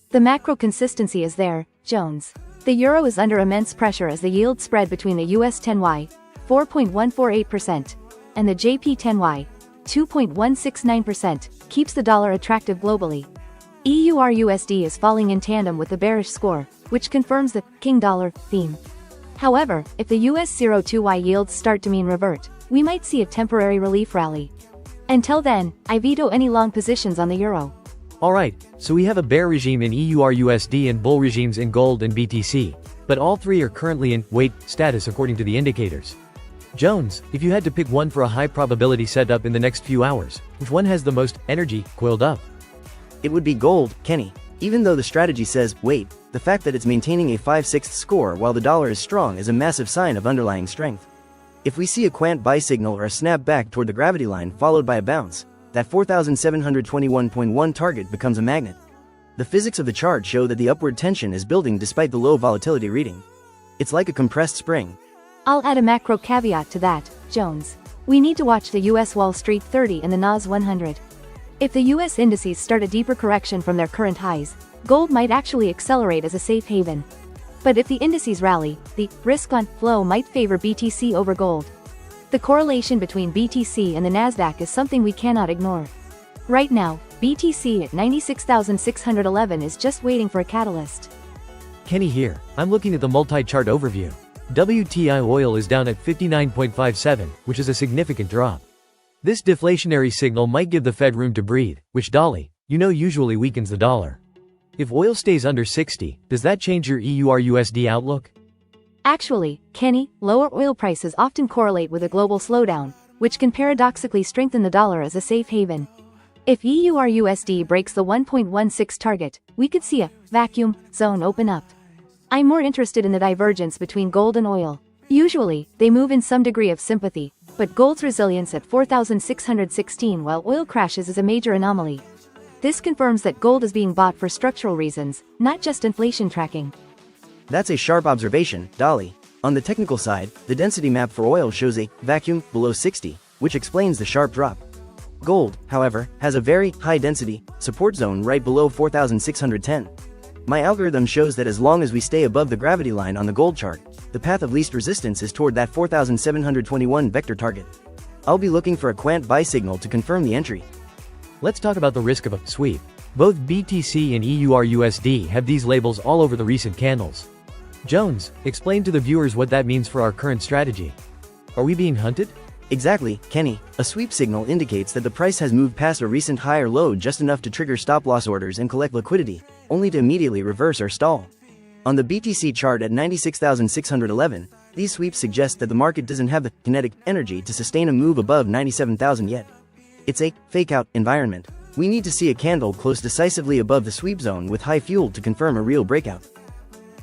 The macro consistency is there, Jones. The euro is under immense pressure as the yield spread between the US 10Y, 4.148%, and the JP 10Y, 2.169%, keeps the dollar attractive globally. EURUSD is falling in tandem with the bearish score, which confirms the king dollar theme. However, if the US 02Y yields start to mean revert, we might see a temporary relief rally. Until then, I veto any long positions on the euro. Alright, so we have a bear regime in EURUSD and bull regimes in gold and BTC. But all three are currently in wait status according to the indicators. Jones, if you had to pick one for a high probability setup in the next few hours, which one has the most energy coiled up? It would be gold, Kenny. Even though the strategy says, wait, the fact that it's maintaining a 5/6 score while the dollar is strong is a massive sign of underlying strength. If we see a quant buy signal or a snap back toward the gravity line followed by a bounce, that 4,721.1 target becomes a magnet. The physics of the chart show that the upward tension is building despite the low volatility reading. It's like a compressed spring. I'll add a macro caveat to that, Jones. We need to watch the US Wall Street 30 and the NAS 100. If the US indices start a deeper correction from their current highs, gold might actually accelerate as a safe haven. But if the indices rally, the risk-on flow might favor BTC over gold. The correlation between BTC and the Nasdaq is something we cannot ignore. Right now, BTC at 96,611 is just waiting for a catalyst. Kenny here. I'm looking at the multi-chart overview. WTI oil is down at 59.57, which is a significant drop. This deflationary signal might give the Fed room to breathe, which usually weakens the dollar. If oil stays under 60, does that change your EURUSD outlook? Actually, Kenny, lower oil prices often correlate with a global slowdown, which can paradoxically strengthen the dollar as a safe haven. If EURUSD breaks the 1.16 target, we could see a vacuum zone open up. I'm more interested in the divergence between gold and oil. Usually, they move in some degree of sympathy, but gold's resilience at 4,616 while oil crashes is a major anomaly. This confirms that gold is being bought for structural reasons, not just inflation tracking. That's a sharp observation, Dolly. On the technical side, the density map for oil shows a vacuum below 60, which explains the sharp drop. Gold, however, has a very high density support zone right below 4,610. My algorithm shows that as long as we stay above the gravity line on the gold chart, the path of least resistance is toward that 4,721 vector target. I'll be looking for a quant buy signal to confirm the entry. Let's talk about the risk of a sweep. Both BTC and EURUSD have these labels all over the recent candles. Jones, explain to the viewers what that means for our current strategy. Are we being hunted? Exactly, Kenny. A sweep signal indicates that the price has moved past a recent high or low just enough to trigger stop-loss orders and collect liquidity, only to immediately reverse or stall. On the BTC chart at 96,611, these sweeps suggest that the market doesn't have the kinetic energy to sustain a move above 97,000 yet. It's a fake-out environment. We need to see a candle close decisively above the sweep zone with high fuel to confirm a real breakout.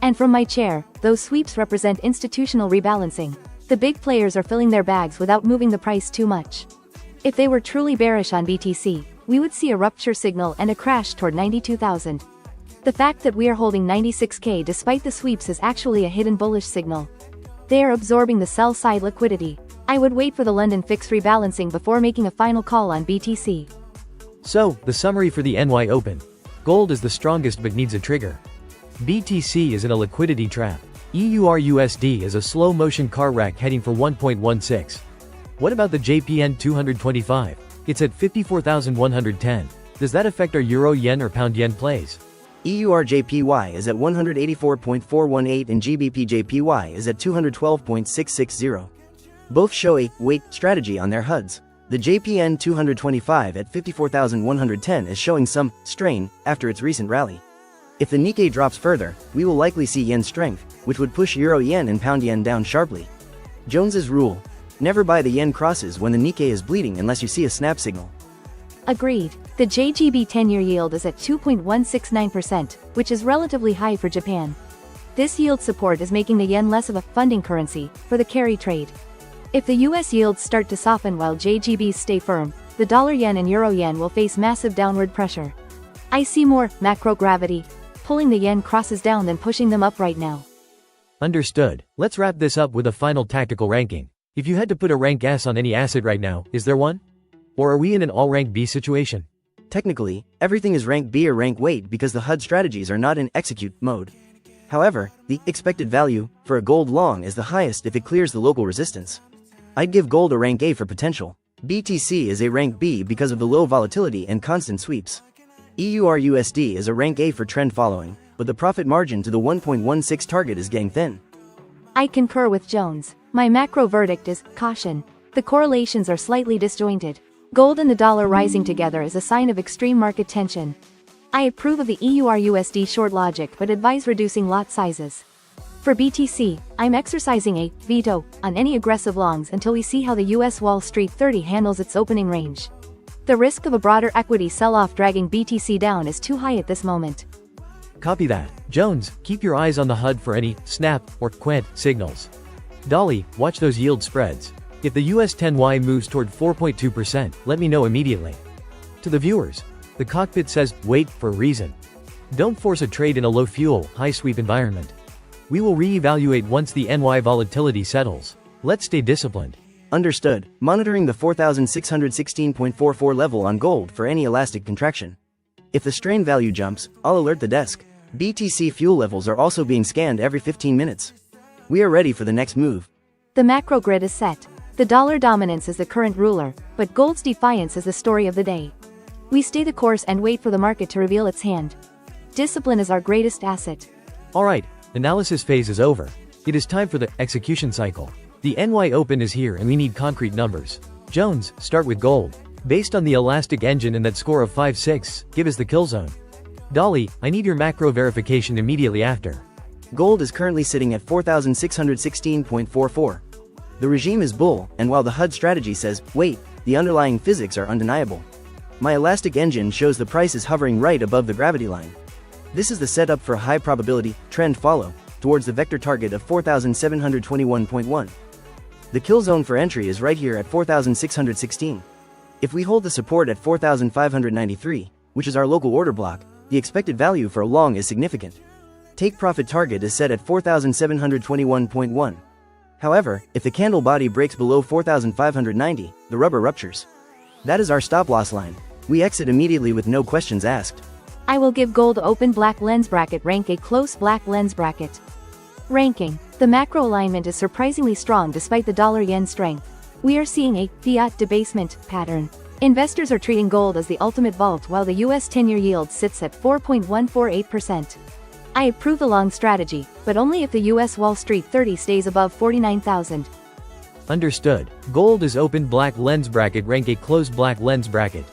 And from my chair, those sweeps represent institutional rebalancing. The big players are filling their bags without moving the price too much. If they were truly bearish on BTC, we would see a rupture signal and a crash toward 92,000. The fact that we are holding 96K despite the sweeps is actually a hidden bullish signal. They are absorbing the sell-side liquidity. I would wait for the London fix rebalancing before making a final call on BTC. So, the summary for the NY Open. Gold is the strongest but needs a trigger. BTC is in a liquidity trap. EURUSD is a slow-motion car wreck heading for 1.16. What about the JPN 225? It's at 54,110. Does that affect our Euro-Yen or Pound-Yen plays? EURJPY is at 184.418 and GBPJPY is at 212.660. Both show a wait strategy on their HUDs. The JPN 225 at 54,110 is showing some strain after its recent rally. If the Nikkei drops further, we will likely see yen strength, which would push Euro-Yen and Pound-Yen down sharply. Jones's rule: never buy the yen crosses when the Nikkei is bleeding unless you see a snap signal. Agreed. The JGB 10-year yield is at 2.169%, which is relatively high for Japan. This yield support is making the yen less of a funding currency for the carry trade. If the US yields start to soften while JGBs stay firm, the dollar-yen and euro-yen will face massive downward pressure. I see more macro gravity pulling the yen crosses down than pushing them up right now. Understood. Let's wrap this up with a final tactical ranking. If you had to put a rank S on any asset right now, is there one? Or are we in an all rank B situation? Technically, everything is rank B or rank weight because the HUD strategies are not in execute mode. However, the expected value for a gold long is the highest if it clears the local resistance. I'd give gold a rank A for potential. BTC is a rank B because of the low volatility and constant sweeps. EURUSD is a rank A for trend following, but the profit margin to the 1.16 target is getting thin. I concur with Jones. My macro verdict is caution. The correlations are slightly disjointed. Gold and the dollar rising together is a sign of extreme market tension. I approve of the EURUSD short logic but advise reducing lot sizes. For BTC, I'm exercising a veto on any aggressive longs until we see how the US Wall Street 30 handles its opening range. The risk of a broader equity sell-off dragging BTC down is too high at this moment. Copy that. Jones, keep your eyes on the HUD for any snap or quant signals. Dolly, watch those yield spreads. If the US 10Y moves toward 4.2%, let me know immediately. To the viewers, the cockpit says, wait for a reason. Don't force a trade in a low fuel, high sweep environment. We will re-evaluate once the NY volatility settles. Let's stay disciplined. Understood. Monitoring the 4616.44 level on gold for any elastic contraction. If the strain value jumps, I'll alert the desk. BTC fuel levels are also being scanned every 15 minutes. We are ready for the next move. The macro grid is set. The dollar dominance is the current ruler, but gold's defiance is the story of the day. We stay the course and wait for the market to reveal its hand. Discipline is our greatest asset. Alright, analysis phase is over. It is time for the execution cycle. The NY Open is here and we need concrete numbers. Jones, start with gold. Based on the elastic engine and that score of 5.6, give us the kill zone. Dolly, I need your macro verification immediately after. Gold is currently sitting at 4616.44. The regime is bull, and while the HUD strategy says, wait, the underlying physics are undeniable. My elastic engine shows the price is hovering right above the gravity line. This is the setup for a high probability trend follow towards the vector target of 4721.1. The kill zone for entry is right here at 4616. If we hold the support at 4593, which is our local order block, the expected value for a long is significant. Take profit target is set at 4721.1. However, if the candle body breaks below 4590, the rubber ruptures. That is our stop loss line. We exit immediately with no questions asked. I will give gold open black lens bracket rank a close black lens bracket. Ranking. The macro alignment is surprisingly strong despite the dollar-yen strength. We are seeing a fiat debasement pattern. Investors are treating gold as the ultimate vault while the US 10-year yield sits at 4.148%. I approve the long strategy, but only if the US Wall Street 30 stays above 49,000. Understood. Gold is open black lens bracket rank a closed black lens bracket.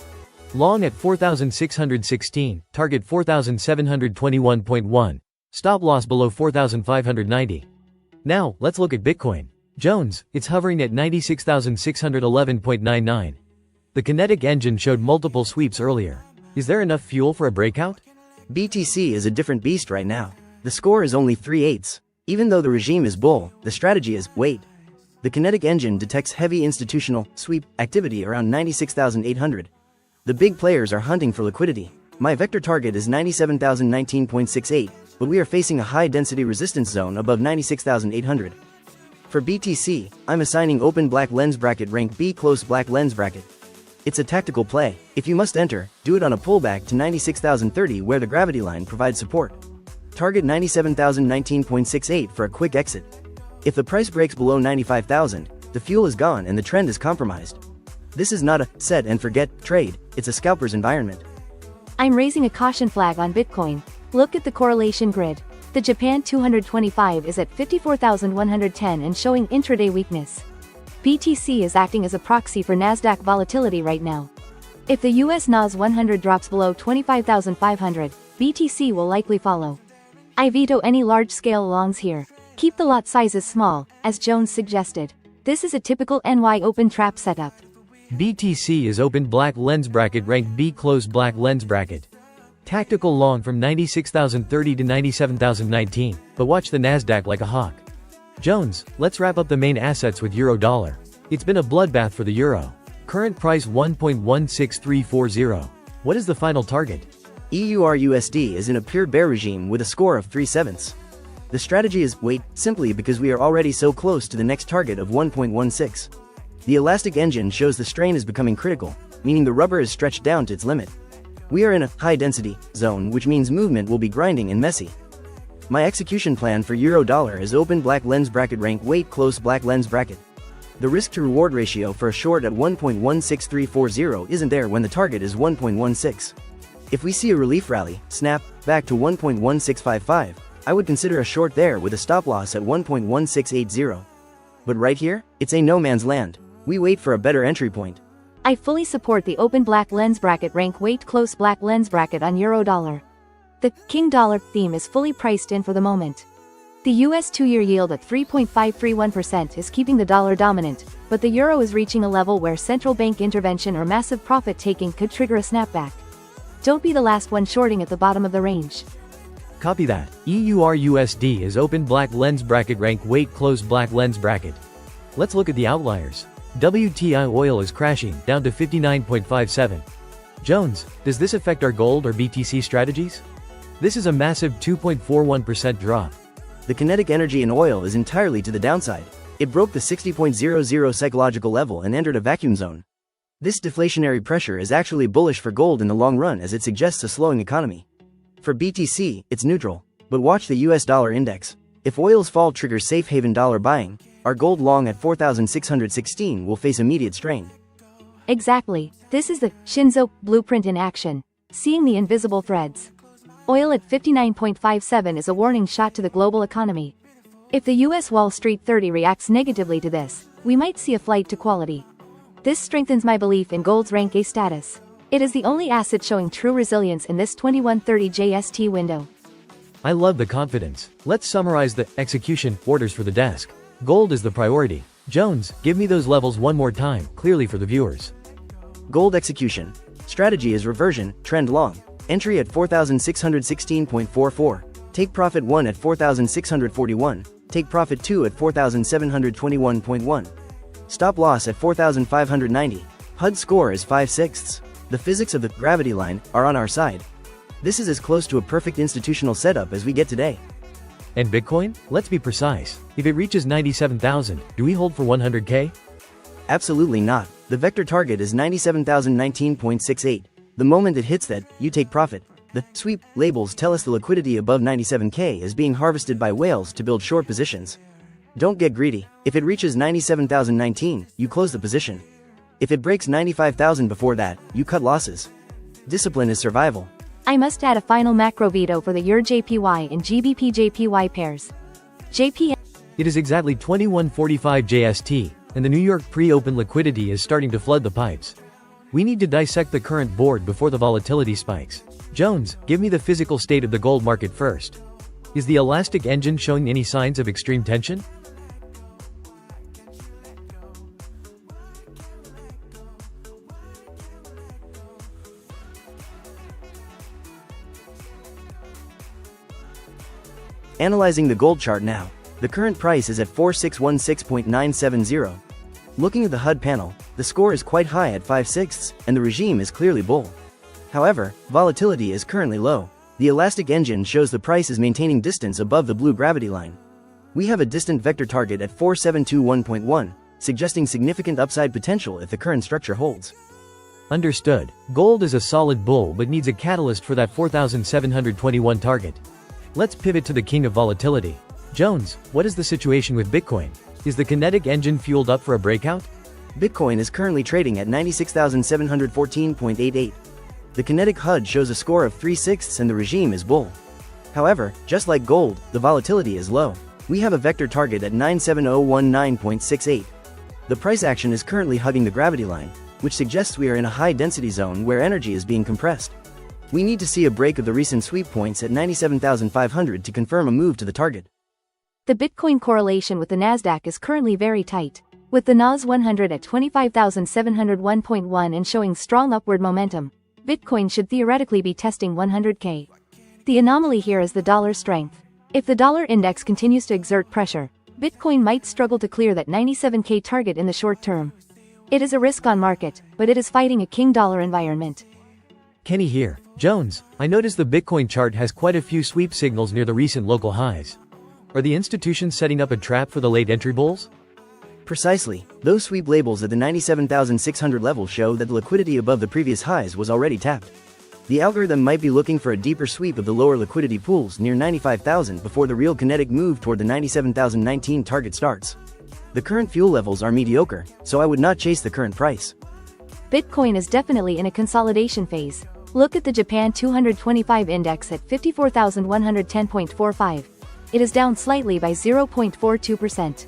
Long at 4616, target 4721.1. Stop loss below 4590. Now, let's look at Bitcoin. Jones, it's hovering at 96,611.99. The kinetic engine showed multiple sweeps earlier. Is there enough fuel for a breakout? BTC is a different beast right now. The score is only 3/8. Even though the regime is bull, the strategy is, wait. The kinetic engine detects heavy institutional sweep activity around 96,800. The big players are hunting for liquidity. My vector target is 97,019.68, but we are facing a high-density resistance zone above 96,800. For BTC, I'm assigning open black lens bracket rank B close black lens bracket. It's a tactical play. If you must enter, do it on a pullback to 96,030 where the gravity line provides support. Target 97,019.68 for a quick exit. If the price breaks below 95,000, the fuel is gone and the trend is compromised. This is not a set and forget trade, it's a scalper's environment. I'm raising a caution flag on Bitcoin. Look at the correlation grid. The Japan 225 is at 54,110 and showing intraday weakness. BTC is acting as a proxy for Nasdaq volatility right now. If the US NAS 100 drops below 25,500, BTC will likely follow. I veto any large-scale longs here. Keep the lot sizes small, as Jones suggested. This is a typical NY open trap setup. BTC is open black lens bracket rank B closed black lens bracket. Tactical long from 96,030 to 97,019, but watch the Nasdaq like a hawk. Jones, let's wrap up the main assets with euro dollar. It's been a bloodbath for the euro. Current price 1.16340. What is the final target? EURUSD is in a pure bear regime with a score of 3/7. The strategy is wait, simply because we are already so close to the next target of 1.16. The elastic engine shows the strain is becoming critical, meaning the rubber is stretched down to its limit. We are in a high-density zone, which means movement will be grinding and messy. My execution plan for euro dollar is open black lens bracket rank wait close black lens bracket. The risk-to-reward ratio for a short at 1.16340 isn't there when the target is 1.16. If we see a relief rally, snap, back to 1.1655, I would consider a short there with a stop loss at 1.1680. But right here, it's a no man's land. We wait for a better entry point. I fully support the open black lens bracket rank weight close black lens bracket on euro dollar. The king dollar theme is fully priced in for the moment. The US 2-year yield at 3.531% is keeping the dollar dominant, but the euro is reaching a level where central bank intervention or massive profit taking could trigger a snapback. Don't be the last one shorting at the bottom of the range. Copy that. EURUSD is open black lens bracket rank weight close black lens bracket. Let's look at the outliers. WTI oil is crashing down to 59.57. Jones, does this affect our gold or BTC strategies? This is a massive 2.41% drop. The kinetic energy in oil is entirely to the downside. It broke the 60.00 psychological level and entered a vacuum zone. This deflationary pressure is actually bullish for gold in the long run as it suggests a slowing economy. For BTC, it's neutral, but watch the US dollar index. If oil's fall triggers safe haven dollar buying, our gold long at 4,616 will face immediate strain. Exactly, this is the Shinzo blueprint in action, seeing the invisible threads. Oil at 59.57 is a warning shot to the global economy. If the US Wall Street 30 reacts negatively to this, we might see a flight to quality. This strengthens my belief in gold's rank A status. It is the only asset showing true resilience in this 2130 JST window. I love the confidence. Let's summarize the execution orders for the desk. Gold is the priority. Jones, give me those levels one more time, clearly for the viewers. Gold execution. Strategy is reversion, trend long. Entry at 4,616.44. Take profit 1 at 4,641. Take profit 2 at 4,721.1. Stop loss at 4,590. HUD score is 5/6. The physics of the gravity line are on our side. This is as close to a perfect institutional setup as we get today. And Bitcoin? Let's be precise. If it reaches 97,000, do we hold for 100K? Absolutely not. The vector target is 97,019.68. The moment it hits that, you take profit. The sweep labels tell us the liquidity above 97K is being harvested by whales to build short positions. Don't get greedy. If it reaches 97,019, you close the position. If it breaks 95,000 before that, you cut losses. Discipline is survival. I must add a final macro veto for the EUR JPY and GBP JPY pairs. JPY. It is exactly 21:45 JST, and the New York pre-open liquidity is starting to flood the pipes. We need to dissect the current board before the volatility spikes. Jones, give me the physical state of the gold market first. Is the elastic engine showing any signs of extreme tension? Analyzing the gold chart now. The current price is at 4616.970. Looking at the HUD panel, the score is quite high at 5/6, and the regime is clearly bull. However, volatility is currently low. The elastic engine shows the price is maintaining distance above the blue gravity line. We have a distant vector target at 4721.1, suggesting significant upside potential if the current structure holds. Understood. Gold is a solid bull but needs a catalyst for that 4,721 target. Let's pivot to the king of volatility. Jones, what is the situation with Bitcoin? Is the kinetic engine fueled up for a breakout? Bitcoin is currently trading at 96,714.88. The kinetic HUD shows a score of 3/6 and the regime is bull. However, just like gold, the volatility is low. We have a vector target at 97019.68. The price action is currently hugging the gravity line, which suggests we are in a high density zone where energy is being compressed. We need to see a break of the recent sweep points at 97,500 to confirm a move to the target. The Bitcoin correlation with the Nasdaq is currently very tight, with the NAS 100 at 25,701.1 and showing strong upward momentum. Bitcoin should theoretically be testing 100K. The anomaly here is the dollar strength. If the dollar index continues to exert pressure, Bitcoin might struggle to clear that 97K target in the short term. It is a risk-on market, but it is fighting a king dollar environment. Kenny here. Jones, I noticed the Bitcoin chart has quite a few sweep signals near the recent local highs. Are the institutions setting up a trap for the late entry bulls? Precisely. Those sweep labels at the 97,600 level show that the liquidity above the previous highs was already tapped. The algorithm might be looking for a deeper sweep of the lower liquidity pools near 95,000 before the real kinetic move toward the 97,019 target starts. The current fuel levels are mediocre, so I would not chase the current price. Bitcoin is definitely in a consolidation phase. Look at the Japan 225 index at 54,110.45. It is down slightly by 0.42%.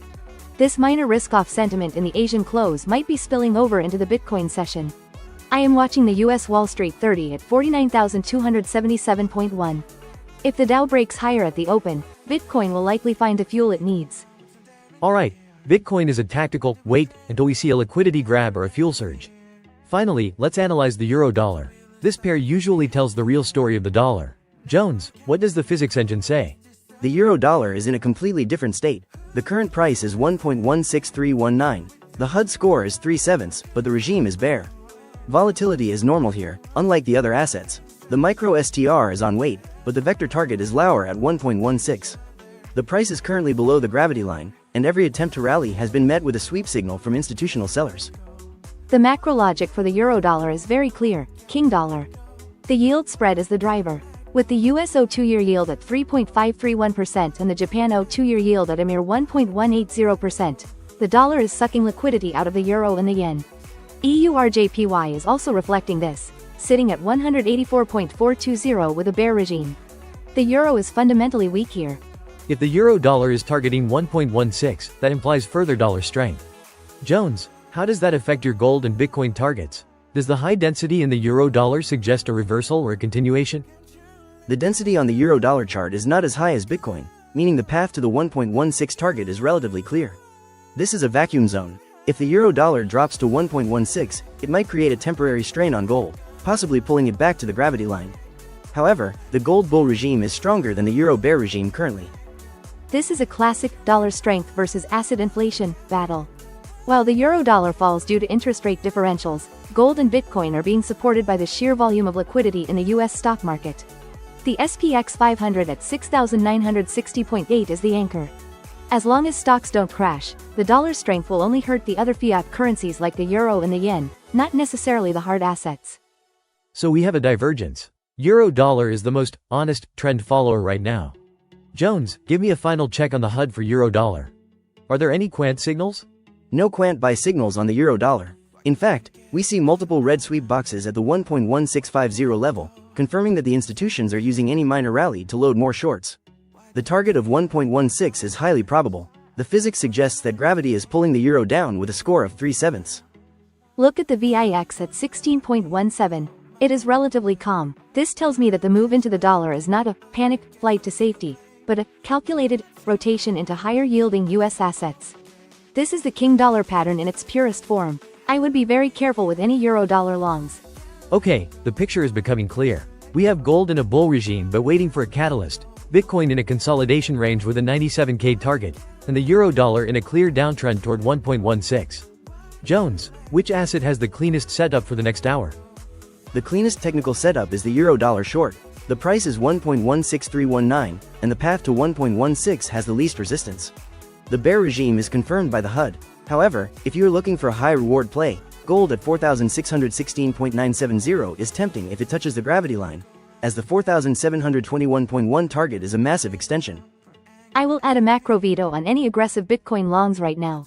This minor risk-off sentiment in the Asian close might be spilling over into the Bitcoin session. I am watching the US Wall Street 30 at 49,277.1. If the Dow breaks higher at the open, Bitcoin will likely find the fuel it needs. Alright, Bitcoin is a tactical wait until we see a liquidity grab or a fuel surge. Finally, let's analyze the euro-dollar. This pair usually tells the real story of the dollar. Jones, what does the physics engine say? The euro-dollar is in a completely different state. The current price is 1.16319. The HUD score is 3/7, but the regime is bear. Volatility is normal here, unlike the other assets. The micro STR is on wait, but the vector target is lower at 1.16. The price is currently below the gravity line, and every attempt to rally has been met with a sweep signal from institutional sellers. The macro logic for the euro-dollar is very clear: king dollar. The yield spread is the driver. With the USO 2-year yield at 3.531% and the Japan 2-year yield at a mere 1.180%, the dollar is sucking liquidity out of the euro and the yen. EU RJPY is also reflecting this, sitting at 184.420 with a bear regime. The euro is fundamentally weak here. If the euro-dollar is targeting 1.16, that implies further dollar strength. Jones, how does that affect your gold and Bitcoin targets? Does the high density in the euro-dollar suggest a reversal or a continuation? The density on the euro-dollar chart is not as high as Bitcoin, meaning the path to the 1.16 target is relatively clear. This is a vacuum zone. If the euro-dollar drops to 1.16, it might create a temporary strain on gold, possibly pulling it back to the gravity line. However, the gold bull regime is stronger than the euro bear regime currently. This is a classic dollar strength versus asset inflation battle. While the euro-dollar falls due to interest rate differentials, gold and Bitcoin are being supported by the sheer volume of liquidity in the US stock market. The SPX 500 at 6,960.8 is the anchor. As long as stocks don't crash, the dollar strength will only hurt the other fiat currencies like the euro and the yen, not necessarily the hard assets. So we have a divergence. Euro-dollar is the most honest trend follower right now. Jones, give me a final check on the HUD for euro-dollar. Are there any quant signals? No quant buy signals on the euro-dollar. In fact, we see multiple red sweep boxes at the 1.1650 level, confirming that the institutions are using any minor rally to load more shorts. The target of 1.16 is highly probable. The physics suggests that gravity is pulling the euro down with a score of 3/7. Look at the VIX at 16.17. It is relatively calm. This tells me that the move into the dollar is not a panicked flight to safety, but a calculated rotation into higher yielding US assets. This is the king dollar pattern in its purest form. I would be very careful with any euro-dollar longs. Okay, the picture is becoming clear. We have gold in a bull regime but waiting for a catalyst, Bitcoin in a consolidation range with a 97k target, and the euro-dollar in a clear downtrend toward 1.16. Jones, which asset has the cleanest setup for the next hour? The cleanest technical setup is the euro-dollar short. The price is 1.16319, and the path to 1.16 has the least resistance. The bear regime is confirmed by the HUD. However, if you are looking for a high reward play, gold at 4,616.970 is tempting if it touches the gravity line, as the 4,721.1 target is a massive extension. I will add a macro veto on any aggressive Bitcoin longs right now.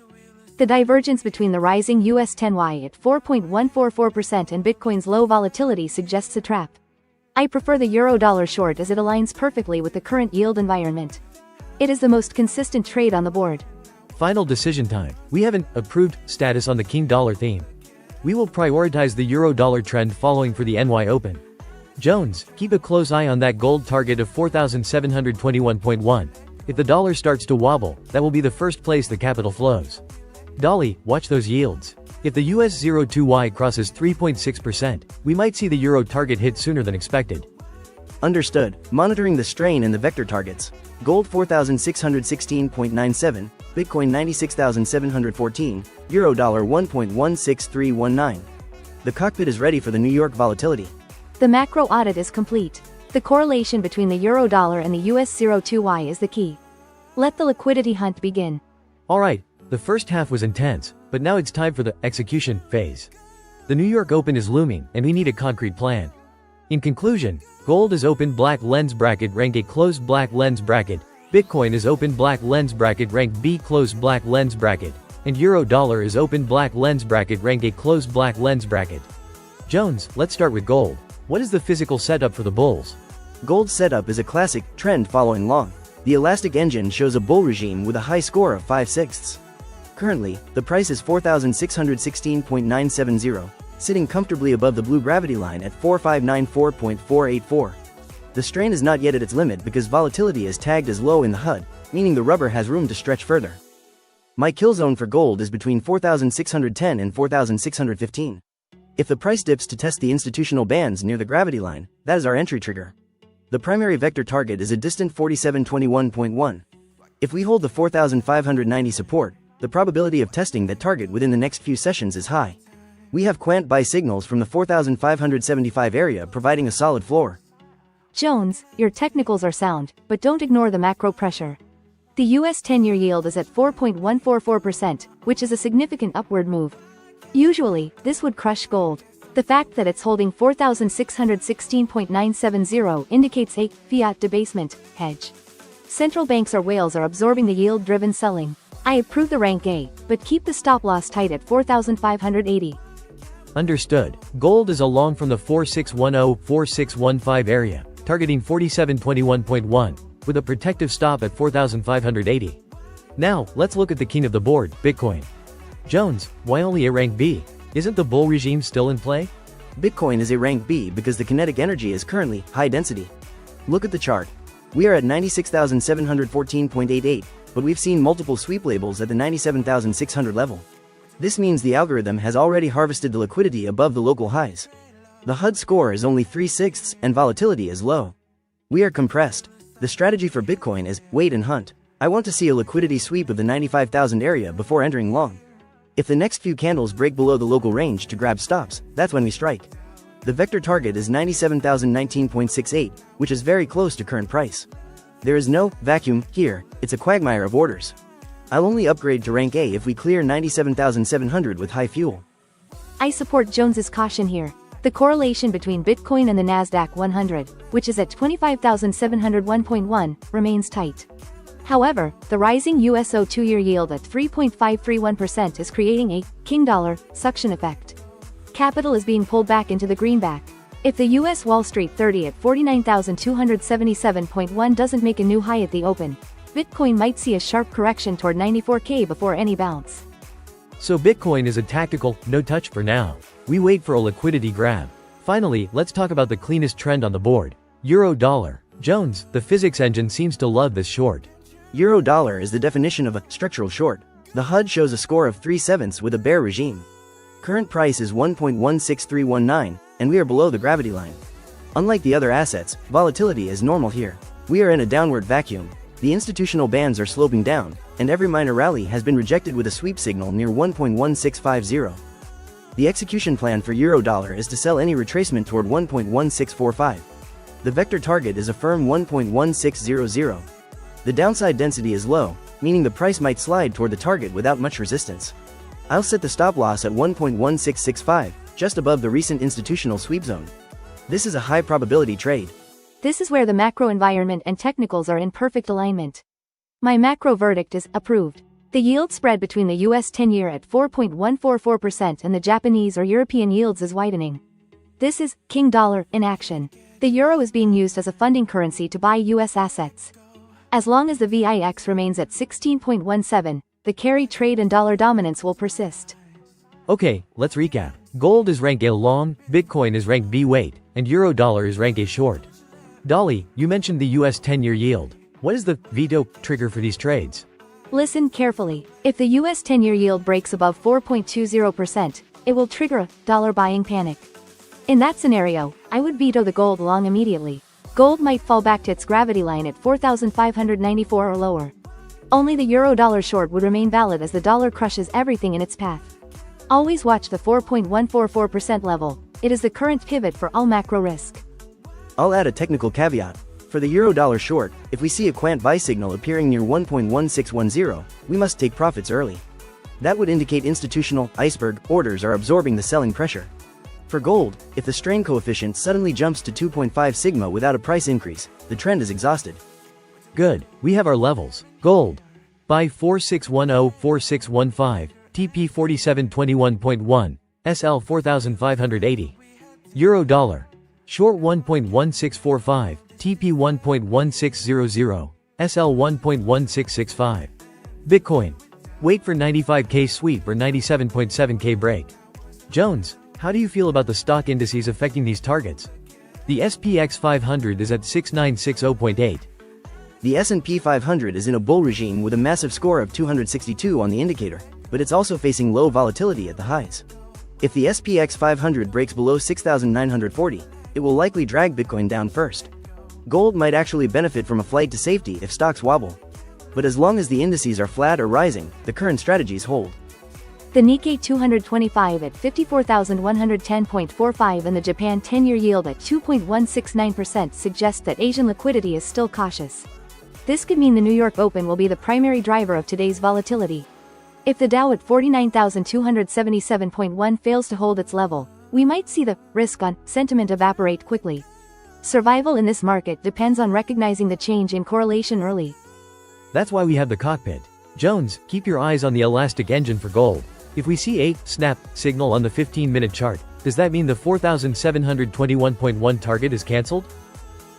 The divergence between the rising US 10Y at 4.144% and Bitcoin's low volatility suggests a trap. I prefer the euro-dollar short as it aligns perfectly with the current yield environment. It is the most consistent trade on the board. Final decision time. We have an approved status on the king dollar theme. We will prioritize the euro-dollar trend following for the NY Open. Jones, keep a close eye on that gold target of 4,721.1. If the dollar starts to wobble, that will be the first place the capital flows. Dolly, watch those yields. If the US 02Y crosses 3.6%, we might see the euro target hit sooner than expected. Understood. Monitoring the strain in the vector targets. Gold 4,616.97, Bitcoin 96,714, euro-dollar 1.16319. The cockpit is ready for the New York volatility. The macro audit is complete. The correlation between the euro-dollar and the US 02Y is the key. Let the liquidity hunt begin. Alright, the first half was intense, but now it's time for the execution phase. The New York Open is looming, and we need a concrete plan. In conclusion, gold is open black lens bracket rank A closed black lens bracket, Bitcoin is open black lens bracket rank B closed black lens bracket, and euro-dollar is open black lens bracket rank A closed black lens bracket. Jones, let's start with gold. What is the physical setup for the bulls? Gold's setup is a classic trend following long. The elastic engine shows a bull regime with a high score of 5/6. Currently, the price is 4,616.970, sitting comfortably above the blue gravity line at 4594.484. The strain is not yet at its limit because volatility is tagged as low in the HUD, meaning the rubber has room to stretch further. My kill zone for gold is between 4,610 and 4,615. If the price dips to test the institutional bands near the gravity line, that is our entry trigger. The primary vector target is a distant 4721.1. If we hold the 4,590 support, the probability of testing that target within the next few sessions is high. We have quant buy signals from the 4,575 area providing a solid floor. Jones, your technicals are sound, but don't ignore the macro pressure. The US 10-year yield is at 4.144%, which is a significant upward move. Usually, this would crush gold. The fact that it's holding 4,616.970 indicates a fiat debasement hedge. Central banks or whales are absorbing the yield-driven selling. I approve the rank A, but keep the stop-loss tight at 4,580. Understood. Gold is along from the 4610-4615 area, targeting 4721.1, with a protective stop at 4,580. Now, let's look at the king of the board, Bitcoin. Jones, why only a rank B? Isn't the bull regime still in play? Bitcoin is a rank B because the kinetic energy is currently high density. Look at the chart. We are at 96,714.88, but we've seen multiple sweep labels at the 97,600 level. This means the algorithm has already harvested the liquidity above the local highs. The HUD score is only 3/6 and volatility is low. We are compressed. The strategy for Bitcoin is wait and hunt. I want to see a liquidity sweep of the 95,000 area before entering long. If the next few candles break below the local range to grab stops, that's when we strike. The vector target is 97,019.68, which is very close to current price. There is no vacuum here, it's a quagmire of orders. I'll only upgrade to rank A if we clear 97,700 with high fuel. I support Jones's caution here. The correlation between Bitcoin and the Nasdaq 100, which is at 25,701.1, remains tight. However, the rising USO 2-year yield at 3.531% is creating a king dollar suction effect. Capital is being pulled back into the greenback. If the US Wall Street 30 at 49,277.1 doesn't make a new high at the open, Bitcoin might see a sharp correction toward 94K before any bounce. So Bitcoin is a tactical, no touch for now. We wait for a liquidity grab. Finally, let's talk about the cleanest trend on the board. Euro-dollar. Jones, the physics engine seems to love this short. Euro-dollar is the definition of a structural short. The HUD shows a score of 3/7 with a bear regime. Current price is 1.16319, and we are below the gravity line. Unlike the other assets, volatility is normal here. We are in a downward vacuum. The institutional bands are sloping down, and every minor rally has been rejected with a sweep signal near 1.1650. The execution plan for Euro-dollar is to sell any retracement toward 1.1645. The vector target is a firm 1.1600. The downside density is low, meaning the price might slide toward the target without much resistance. I'll set the stop loss at 1.1665, just above the recent institutional sweep zone. This is a high probability trade. This is where the macro environment and technicals are in perfect alignment. My macro verdict is approved. The yield spread between the US 10-year at 4.144% and the Japanese or European yields is widening. This is king dollar in action. The euro is being used as a funding currency to buy US assets. As long as the VIX remains at 16.17, the carry trade and dollar dominance will persist. Okay, let's recap. Gold is rank A long, Bitcoin is rank B weight, and Euro-dollar is rank A short. Dolly, you mentioned the US 10-year yield. What is the veto trigger for these trades? Listen carefully. If the US 10-year yield breaks above 4.20%, it will trigger a dollar buying panic. In that scenario, I would veto the gold long immediately. Gold might fall back to its gravity line at 4,594 or lower. Only the euro-dollar short would remain valid as the dollar crushes everything in its path. Always watch the 4.144% level. It is the current pivot for all macro risk. I'll add a technical caveat. For the euro-dollar short, if we see a quant buy signal appearing near 1.1610, we must take profits early. That would indicate institutional iceberg orders are absorbing the selling pressure. For gold, if the strain coefficient suddenly jumps to 2.5 sigma without a price increase, the trend is exhausted. Good, we have our levels. Gold. Buy 4610-4615, TP 4721.1, SL 4580. Euro-dollar. Short 1.1645, TP 1.1600, SL 1.1665. Bitcoin. Wait for 95K sweep or 97.7K break. Jones, how do you feel about the stock indices affecting these targets? The SPX 500 is at 6960.8. The S&P 500 is in a bull regime with a massive score of 262 on the indicator, but it's also facing low volatility at the highs. If the SPX 500 breaks below 6,940, it will likely drag Bitcoin down first. Gold might actually benefit from a flight to safety if stocks wobble. But as long as the indices are flat or rising, the current strategies hold. The Nikkei 225 at 54,110.45 and the Japan 10-year yield at 2.169% suggest that Asian liquidity is still cautious. This could mean the New York Open will be the primary driver of today's volatility. If the Dow at 49,277.1 fails to hold its level, we might see the risk-on sentiment evaporate quickly. Survival in this market depends on recognizing the change in correlation early. That's why we have the cockpit. Jones, keep your eyes on the elastic engine for gold. If we see a snap signal on the 15-minute chart, does that mean the 4,721.1 target is cancelled?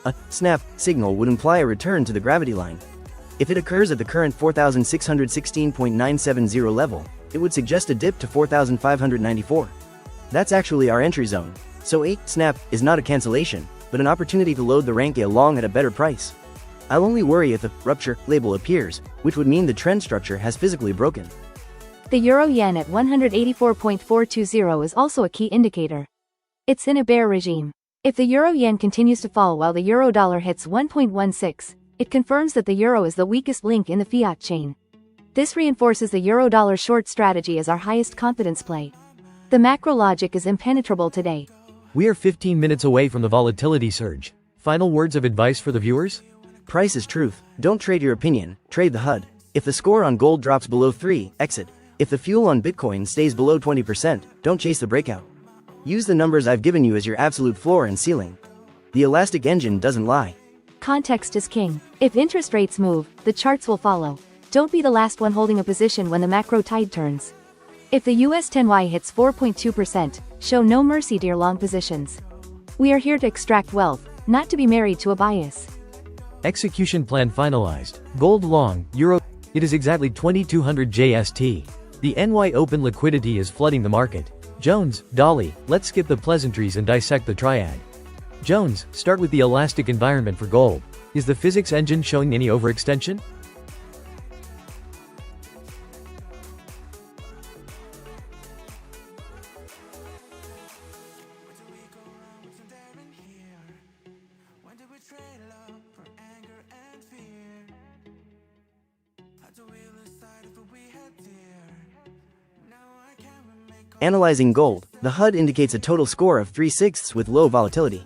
A snap signal would imply a return to the gravity line. If it occurs at the current 4,616.970 level, it would suggest a dip to 4,594. That's actually our entry zone, so a snap is not a cancellation, but an opportunity to load the rank along at a better price. I'll only worry if the rupture label appears, which would mean the trend structure has physically broken. The euro-yen at 184.420 is also a key indicator. It's in a bear regime. If the euro-yen continues to fall while the euro-dollar hits 1.16, it confirms that the euro is the weakest link in the fiat chain. This reinforces the euro-dollar short strategy as our highest confidence play. The macro logic is impenetrable today. We are 15 minutes away from the volatility surge. Final words of advice for the viewers? Price is truth. Don't trade your opinion, trade the HUD. If the score on gold drops below 3, exit. If the fuel on Bitcoin stays below 20%, don't chase the breakout. Use the numbers I've given you as your absolute floor and ceiling. The elastic engine doesn't lie. Context is king. If interest rates move, the charts will follow. Don't be the last one holding a position when the macro tide turns. If the US 10Y hits 4.2%, show no mercy to your long positions. We are here to extract wealth, not to be married to a bias. Execution plan finalized. Gold long, euro. It is exactly 2200 JST. The NY Open liquidity is flooding the market. Jones, Dolly, let's skip the pleasantries and dissect the triad. Jones, start with the elastic environment for gold. Is the physics engine showing any overextension? Analyzing gold, the HUD indicates a total score of 3/6 with low volatility.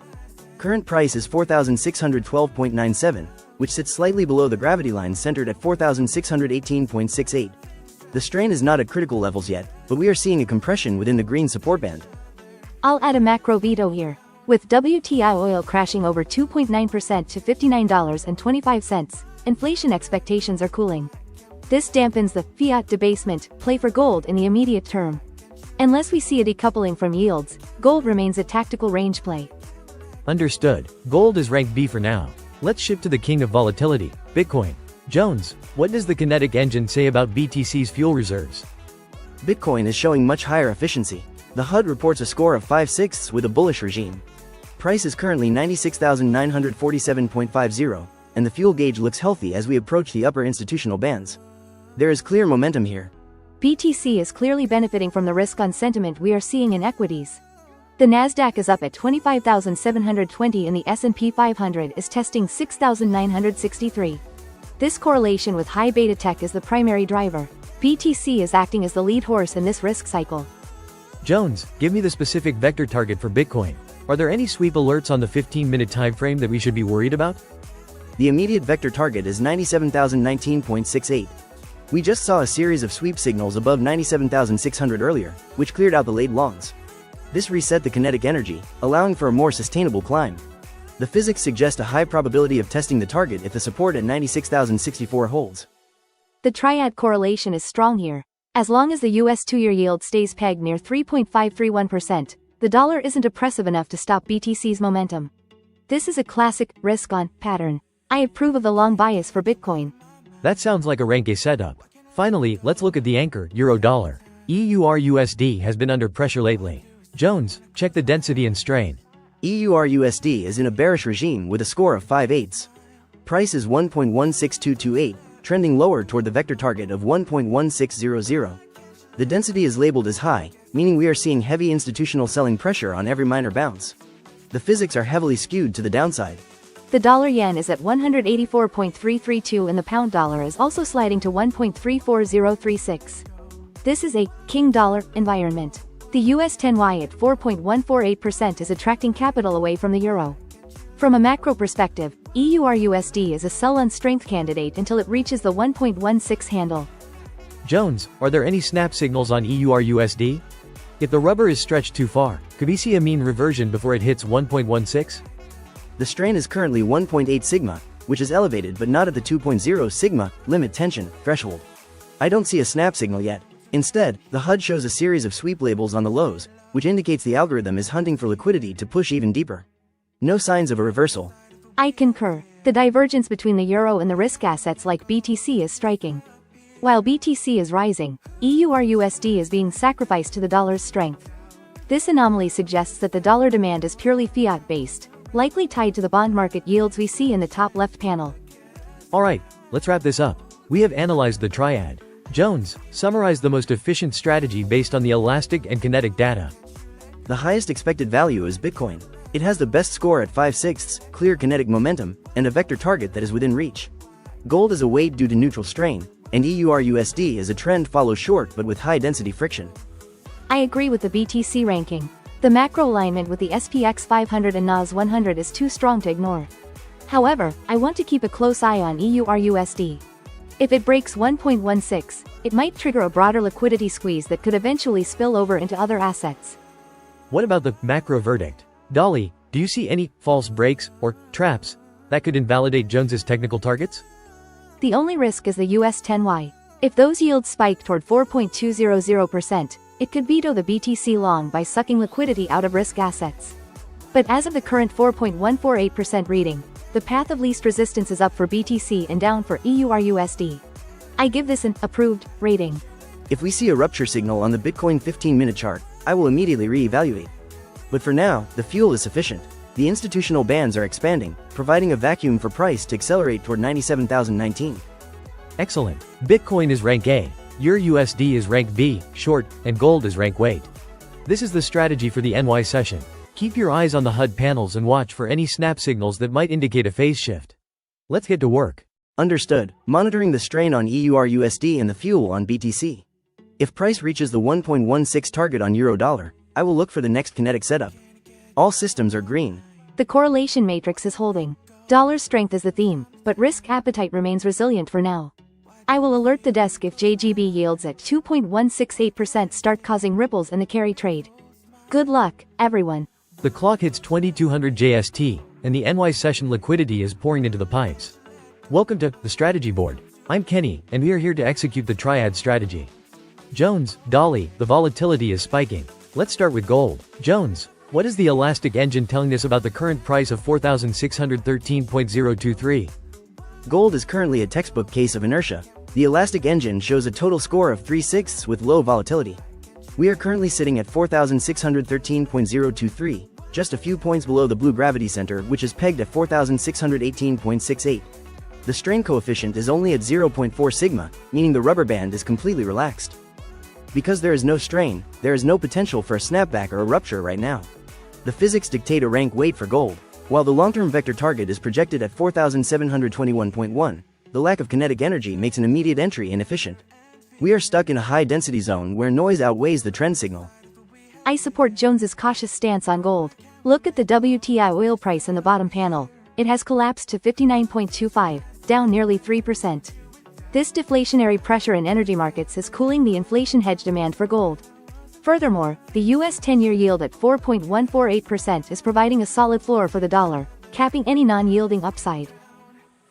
Current price is 4,612.97, which sits slightly below the gravity line centered at 4,618.68. The strain is not at critical levels yet, but we are seeing a compression within the green support band. I'll add a macro veto here. With WTI oil crashing over 2.9% to $59.25, inflation expectations are cooling. This dampens the fiat debasement play for gold in the immediate term. Unless we see a decoupling from yields, gold remains a tactical range play. Understood. Gold is ranked B for now. Let's shift to the king of volatility, Bitcoin. Jones, what does the kinetic engine say about BTC's fuel reserves? Bitcoin is showing much higher efficiency. The HUD reports a score of 5/6 with a bullish regime. Price is currently 96,947.50, and the fuel gauge looks healthy as we approach the upper institutional bands. There is clear momentum here. BTC is clearly benefiting from the risk-on sentiment we are seeing in equities. The Nasdaq is up at 25,720 and the S&P 500 is testing 6,963. This correlation with high beta tech is the primary driver. BTC is acting as the lead horse in this risk cycle. Jones, give me the specific vector target for Bitcoin. Are there any sweep alerts on the 15-minute time frame that we should be worried about? The immediate vector target is 97,019.68. We just saw a series of sweep signals above 97,600 earlier, which cleared out the late longs. This reset the kinetic energy, allowing for a more sustainable climb. The physics suggest a high probability of testing the target if the support at 96,064 holds. The triad correlation is strong here. As long as the US 2-year yield stays pegged near 3.531%, the dollar isn't oppressive enough to stop BTC's momentum. This is a classic risk-on pattern. I approve of the long bias for Bitcoin. That sounds like a rank A setup. Finally, let's look at the anchor, euro-dollar. EUR/USD has been under pressure lately. Jones, check the density and strain. EUR/USD is in a bearish regime with a score of 5/8. Price is 1.16228, trending lower toward the vector target of 1.1600. The density is labeled as high, meaning we are seeing heavy institutional selling pressure on every minor bounce. The physics are heavily skewed to the downside. The dollar-yen is at 184.332 and the pound-dollar is also sliding to 1.34036. This is a king dollar environment. The US 10Y at 4.148% is attracting capital away from the euro. From a macro perspective, EUR/USD is a sell-on-strength candidate until it reaches the 1.16 handle. Jones, are there any snap signals on EUR/USD? If the rubber is stretched too far, could we see a mean reversion before it hits 1.16? The strain is currently 1.8 sigma, which is elevated but not at the 2.0 sigma limit tension threshold. I don't see a snap signal yet. Instead, the HUD shows a series of sweep labels on the lows, which indicates the algorithm is hunting for liquidity to push even deeper. No signs of a reversal. I concur. The divergence between the euro and the risk assets like BTC is striking. While BTC is rising, EUR/USD is being sacrificed to the dollar's strength. This anomaly suggests that the dollar demand is purely fiat-based, likely tied to the bond market yields we see in the top left panel. Alright, let's wrap this up. We have analyzed the triad. Jones, summarize the most efficient strategy based on the elastic and kinetic data. The highest expected value is Bitcoin. It has the best score at 5/6, clear kinetic momentum, and a vector target that is within reach. Gold is a weight due to neutral strain, and EUR/USD is a trend follow short but with high density friction. I agree with the BTC ranking. The macro alignment with the SPX 500 and NAS 100 is too strong to ignore. However, I want to keep a close eye on EUR/USD. If it breaks 1.16, it might trigger a broader liquidity squeeze that could eventually spill over into other assets. What about the macro verdict? Dolly, do you see any false breaks or traps that could invalidate Jones's technical targets? The only risk is the US 10Y. If those yields spike toward 4.200%, it could veto the BTC long by sucking liquidity out of risk assets. But as of the current 4.148% reading, the path of least resistance is up for BTC and down for EUR/USD. I give this an approved rating. If we see a rupture signal on the Bitcoin 15-minute chart, I will immediately re-evaluate. But for now, the fuel is sufficient. The institutional bands are expanding, providing a vacuum for price to accelerate toward 97,019. Excellent. Bitcoin is rank A, EUR/USD is rank B, short, and gold is rank weight. This is the strategy for the NY session. Keep your eyes on the HUD panels and watch for any snap signals that might indicate a phase shift. Let's get to work. Understood. Monitoring the strain on EUR/USD and the fuel on BTC. If price reaches the 1.16 target on euro-dollar, I will look for the next kinetic setup. All systems are green. The correlation matrix is holding. Dollar strength is the theme, but risk appetite remains resilient for now. I will alert the desk if JGB yields at 2.168% start causing ripples in the carry trade. Good luck, everyone. The clock hits 2200 JST, and the NY session liquidity is pouring into the pipes. Welcome to the strategy board. I'm Kenny, and we are here to execute the triad strategy. Jones, Dolly, the volatility is spiking. Let's start with gold. Jones, what is the elastic engine telling us about the current price of 4,613.023? Gold is currently a textbook case of inertia. The elastic engine shows a total score of 3/6 with low volatility. We are currently sitting at 4,613.023, just a few points below the blue gravity center, which is pegged at 4,618.68. The strain coefficient is only at 0.4 sigma, meaning the rubber band is completely relaxed. Because there is no strain, there is no potential for a snapback or a rupture right now. The physics dictate a rank weight for gold, while the long-term vector target is projected at 4,721.1. The lack of kinetic energy makes an immediate entry inefficient. We are stuck in a high-density zone where noise outweighs the trend signal. I support Jones's cautious stance on gold. Look at the WTI oil price in the bottom panel. It has collapsed to 59.25, down nearly 3%. This deflationary pressure in energy markets is cooling the inflation hedge demand for gold. Furthermore, the US 10-year yield at 4.148% is providing a solid floor for the dollar, capping any non-yielding upside.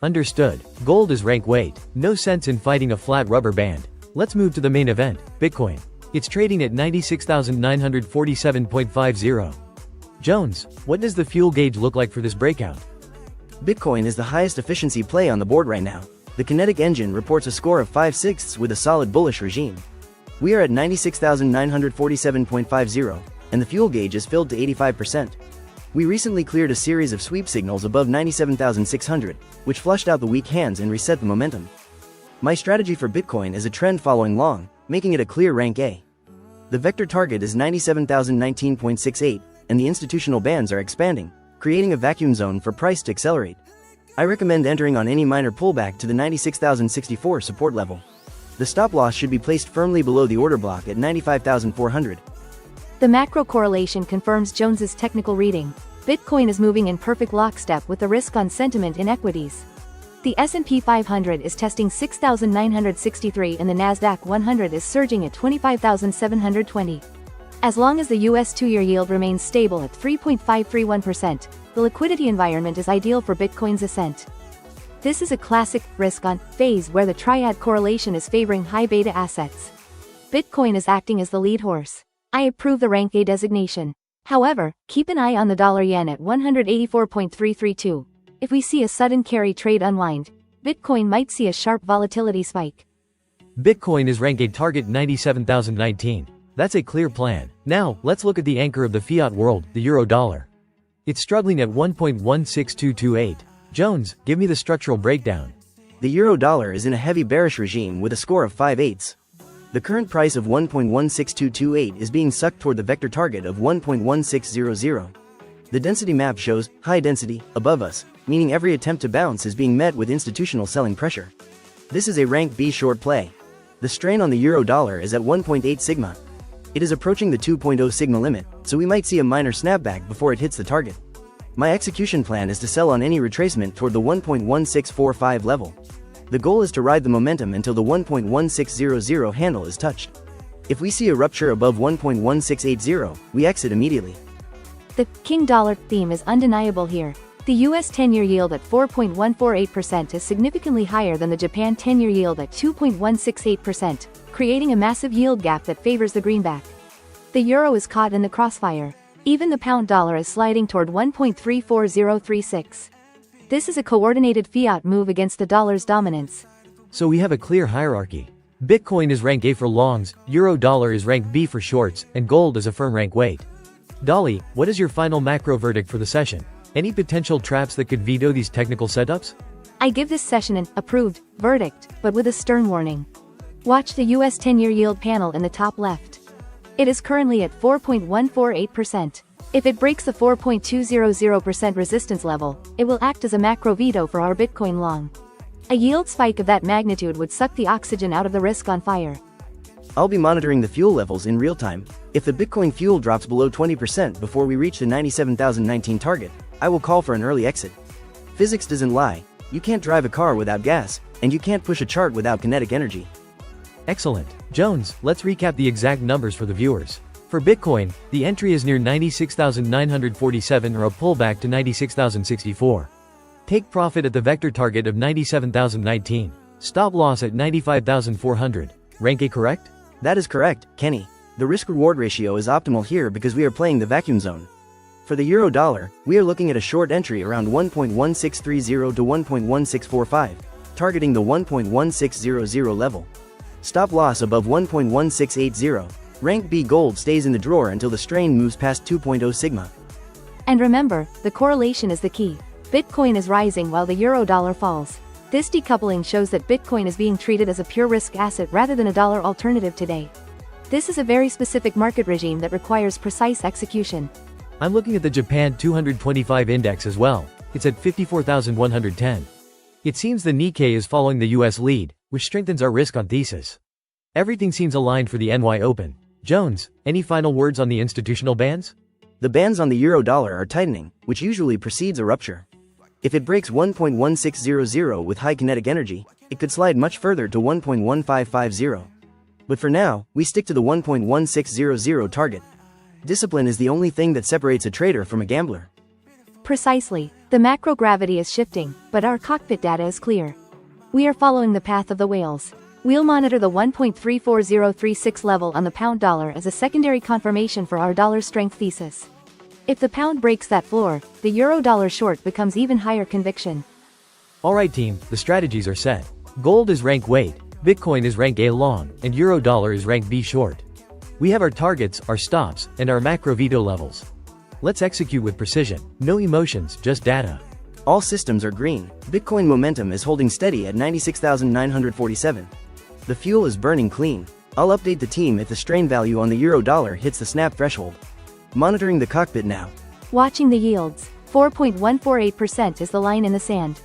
Understood. Gold is rank weight. No sense in fighting a flat rubber band. Let's move to the main event, Bitcoin. It's trading at 96,947.50. Jones, what does the fuel gauge look like for this breakout? Bitcoin is the highest efficiency play on the board right now. The kinetic engine reports a score of 5/6 with a solid bullish regime. We are at 96,947.50, and the fuel gauge is filled to 85%. We recently cleared a series of sweep signals above 97,600, which flushed out the weak hands and reset the momentum. My strategy for Bitcoin is a trend following long, making it a clear rank A. The vector target is 97,019.68, and the institutional bands are expanding, creating a vacuum zone for price to accelerate. I recommend entering on any minor pullback to the 96,064 support level. The stop loss should be placed firmly below the order block at 95,400. The macro correlation confirms Jones's technical reading. Bitcoin is moving in perfect lockstep with the risk-on sentiment in equities. The S&P 500 is testing 6,963 and the Nasdaq 100 is surging at 25,720. As long as the US 2-year yield remains stable at 3.531%, the liquidity environment is ideal for Bitcoin's ascent. This is a classic risk-on phase where the triad correlation is favoring high beta assets. Bitcoin is acting as the lead horse. I approve the rank A designation. However, keep an eye on the dollar-yen at 184.332. If we see a sudden carry trade unwind, Bitcoin might see a sharp volatility spike. Bitcoin is rank A target 97,019. That's a clear plan. Now, let's look at the anchor of the fiat world, the euro dollar. It's struggling at 1.16228. Jones, give me the structural breakdown. The euro dollar is in a heavy bearish regime with a score of 5/8. The current price of 1.16228 is being sucked toward the vector target of 1.1600. The density map shows high density above us, meaning every attempt to bounce is being met with institutional selling pressure. This is a rank B short play. The strain on the euro dollar is at 1.8 sigma. It is approaching the 2.0 sigma limit, so we might see a minor snapback before it hits the target. My execution plan is to sell on any retracement toward the 1.1645 level. The goal is to ride the momentum until the 1.1600 handle is touched. If we see a rupture above 1.1680, we exit immediately. The King Dollar theme is undeniable here. The US 10-year yield at 4.148% is significantly higher than the Japan 10-year yield at 2.168%, creating a massive yield gap that favors the greenback. The euro is caught in the crossfire. Even the pound dollar is sliding toward 1.34036. This is a coordinated fiat move against the dollar's dominance. So we have a clear hierarchy. Bitcoin is rank A for longs, euro dollar is rank B for shorts, and gold is a firm rank weight. Dolly, what is your final macro verdict for the session? Any potential traps that could veto these technical setups? I give this session an approved verdict, but with a stern warning. Watch the US 10-year yield panel in the top left. It is currently at 4.148%. If it breaks the 4.200% resistance level, it will act as a macro veto for our Bitcoin long. A yield spike of that magnitude would suck the oxygen out of the risk on fire. I'll be monitoring the fuel levels in real time. If the Bitcoin fuel drops below 20% before we reach the 97,019 target, I will call for an early exit. Physics doesn't lie. You can't drive a car without gas, and you can't push a chart without kinetic energy. Excellent. Jones, let's recap the exact numbers for the viewers. For Bitcoin, the entry is near 96,947 or a pullback to 96,064. Take profit at the vector target of 97,019. Stop loss at 95,400. Rank A correct? That is correct, Kenny. The risk-reward ratio is optimal here because we are playing the vacuum zone. For the euro dollar, we are looking at a short entry around 1.1630 to 1.1645, targeting the 1.1600 level. Stop loss above 1.1680. Rank B gold stays in the drawer until the strain moves past 2.0 sigma. And remember, the correlation is the key. Bitcoin is rising while the euro dollar falls. This decoupling shows that Bitcoin is being treated as a pure risk asset rather than a dollar alternative today. This is a very specific market regime that requires precise execution. I'm looking at the Japan 225 index as well. It's at 54,110. It seems the Nikkei is following the US lead, which strengthens our risk on thesis. Everything seems aligned for the NY Open. Jones, any final words on the institutional bands? The bands on the euro dollar are tightening, which usually precedes a rupture. If it breaks 1.1600 with high kinetic energy, it could slide much further to 1.1550. But for now, we stick to the 1.1600 target. Discipline is the only thing that separates a trader from a gambler. Precisely. The macro gravity is shifting, but our cockpit data is clear. We are following the path of the whales. We'll monitor the 1.34036 level on the pound dollar as a secondary confirmation for our dollar strength thesis. If the pound breaks that floor, the euro dollar short becomes even higher conviction. Alright team, the strategies are set. Gold is rank weight, Bitcoin is rank A long, and Euro-Dollar is rank B short. We have our targets, our stops, and our macro veto levels. Let's execute with precision. No emotions, just data. All systems are green. Bitcoin momentum is holding steady at 96,947. The fuel is burning clean. I'll update the team if the strain value on the Euro-Dollar hits the snap threshold. Monitoring the cockpit now. Watching the yields. 4.148% is the line in the sand.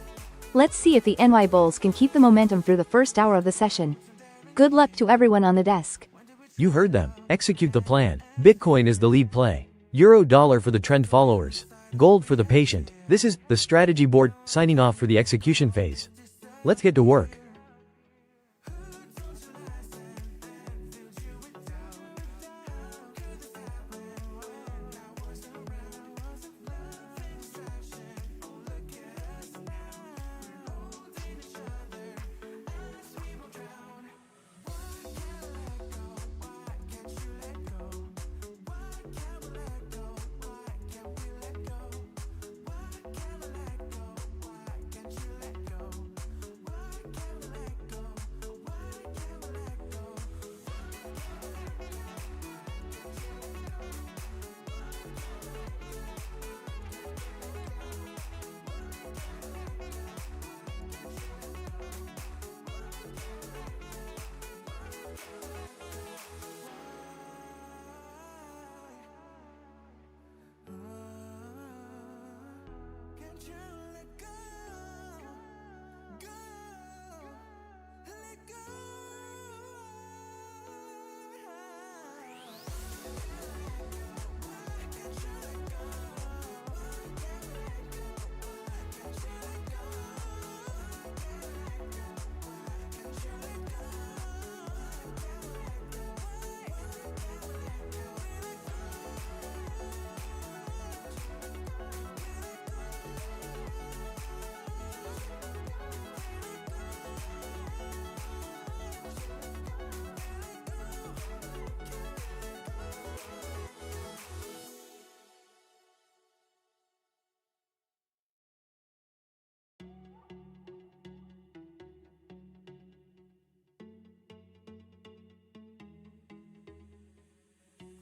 Let's see if the NY bulls can keep the momentum through the first hour of the session. Good luck to everyone on the desk. You heard them. Execute the plan. Bitcoin is the lead play. Euro-Dollar for the trend followers. Gold for the patient. This is the strategy board, signing off for the execution phase. Let's get to work.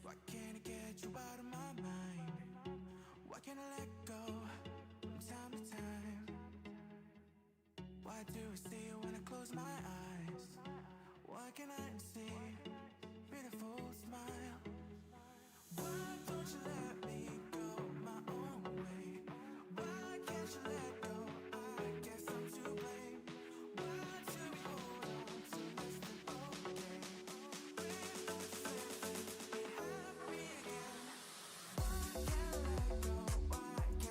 Why can't I get you out of my mind? Why can't I let go from time to time? Why do I see it when I close my eyes? Why can't I see beautiful smile? Why don't you let me go my own way? Why can't you let go? I guess I'm to blame. Why do we hold on to less than okay?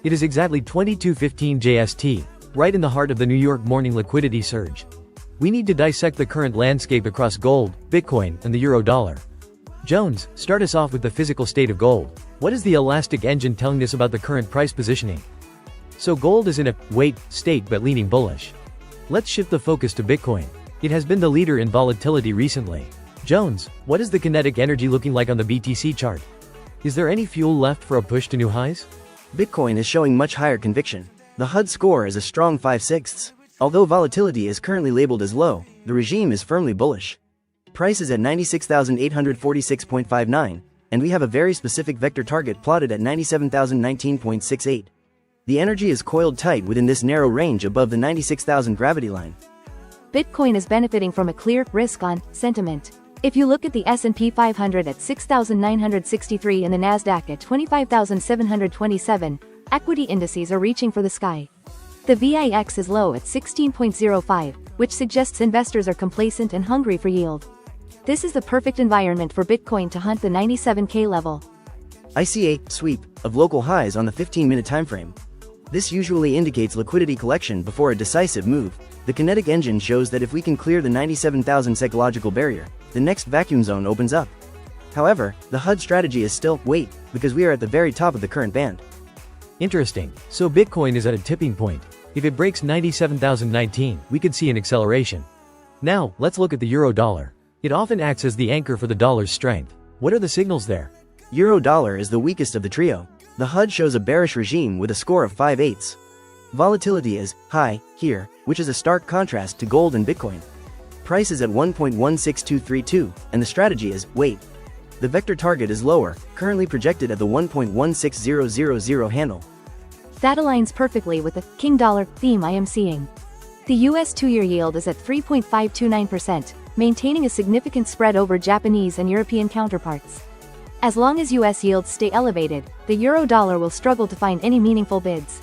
It is exactly 22:15 JST, right in the heart of the New York morning liquidity surge. We need to dissect the current landscape across gold, Bitcoin, and the Euro-Dollar. Jones, start us off with the physical state of gold. What is the elastic engine telling us about the current price positioning? So gold is in a wait state but leaning bullish. Let's shift the focus to Bitcoin. It has been the leader in volatility recently. Jones, what is the kinetic energy looking like on the BTC chart? Is there any fuel left for a push to new highs? Bitcoin is showing much higher conviction. The HUD score is a strong 5/6. Although volatility is currently labeled as low, the regime is firmly bullish. Price is at 96,846.59, and we have a very specific vector target plotted at 97,019.68. The energy is coiled tight within this narrow range above the 96,000 gravity line. Bitcoin is benefiting from a clear risk-on sentiment. If you look at the S&P 500 at 6,963 and the Nasdaq at 25,727, equity indices are reaching for the sky. The VIX is low at 16.05, which suggests investors are complacent and hungry for yield. This is the perfect environment for Bitcoin to hunt the 97K level. I see a sweep of local highs on the 15-minute timeframe. This usually indicates liquidity collection before a decisive move. The kinetic engine shows that if we can clear the 97,000 psychological barrier, the next vacuum zone opens up. However, the HUD strategy is still wait, because we are at the very top of the current band. Interesting. So Bitcoin is at a tipping point. If it breaks 97,019, we could see an acceleration. Now, let's look at the Euro-Dollar. It often acts as the anchor for the dollar's strength. What are the signals there? Euro-Dollar is the weakest of the trio. The HUD shows a bearish regime with a score of 5/8. Volatility is high here, which is a stark contrast to gold and Bitcoin. Price is at 1.16232, and the strategy is wait. The vector target is lower, currently projected at the 1.16000 handle. That aligns perfectly with the King Dollar theme I am seeing. The US 2-year yield is at 3.529%, maintaining a significant spread over Japanese and European counterparts. As long as US yields stay elevated, the euro-dollar will struggle to find any meaningful bids.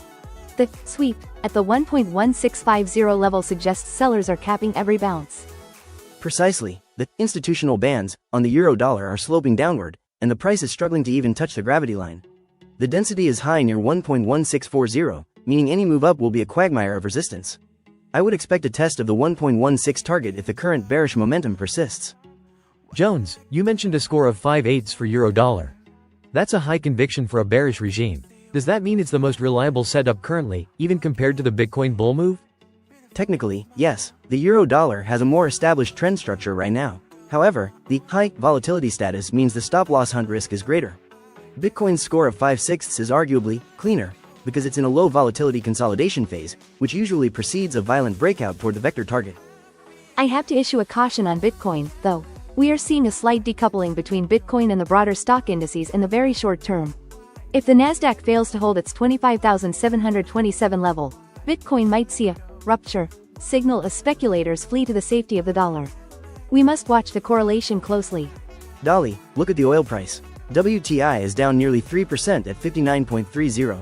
The sweep at the 1.1650 level suggests sellers are capping every bounce. Precisely, the institutional bands on the euro-dollar are sloping downward, and the price is struggling to even touch the gravity line. The density is high near 1.1640, meaning any move up will be a quagmire of resistance. I would expect a test of the 1.16 target if the current bearish momentum persists. Jones, you mentioned a score of 5/8 for euro-dollar. That's a high conviction for a bearish regime. Does that mean it's the most reliable setup currently, even compared to the Bitcoin bull move? Technically, yes, the euro-dollar has a more established trend structure right now. However, the high volatility status means the stop-loss hunt risk is greater. Bitcoin's score of 5/6 is arguably cleaner, because it's in a low volatility consolidation phase, which usually precedes a violent breakout toward the vector target. I have to issue a caution on Bitcoin, though. We are seeing a slight decoupling between Bitcoin and the broader stock indices in the very short term. If the Nasdaq fails to hold its 25,727 level, Bitcoin might see a rupture signal as speculators flee to the safety of the dollar. We must watch the correlation closely. Dolly, look at the oil price. WTI is down nearly 3% at 59.30.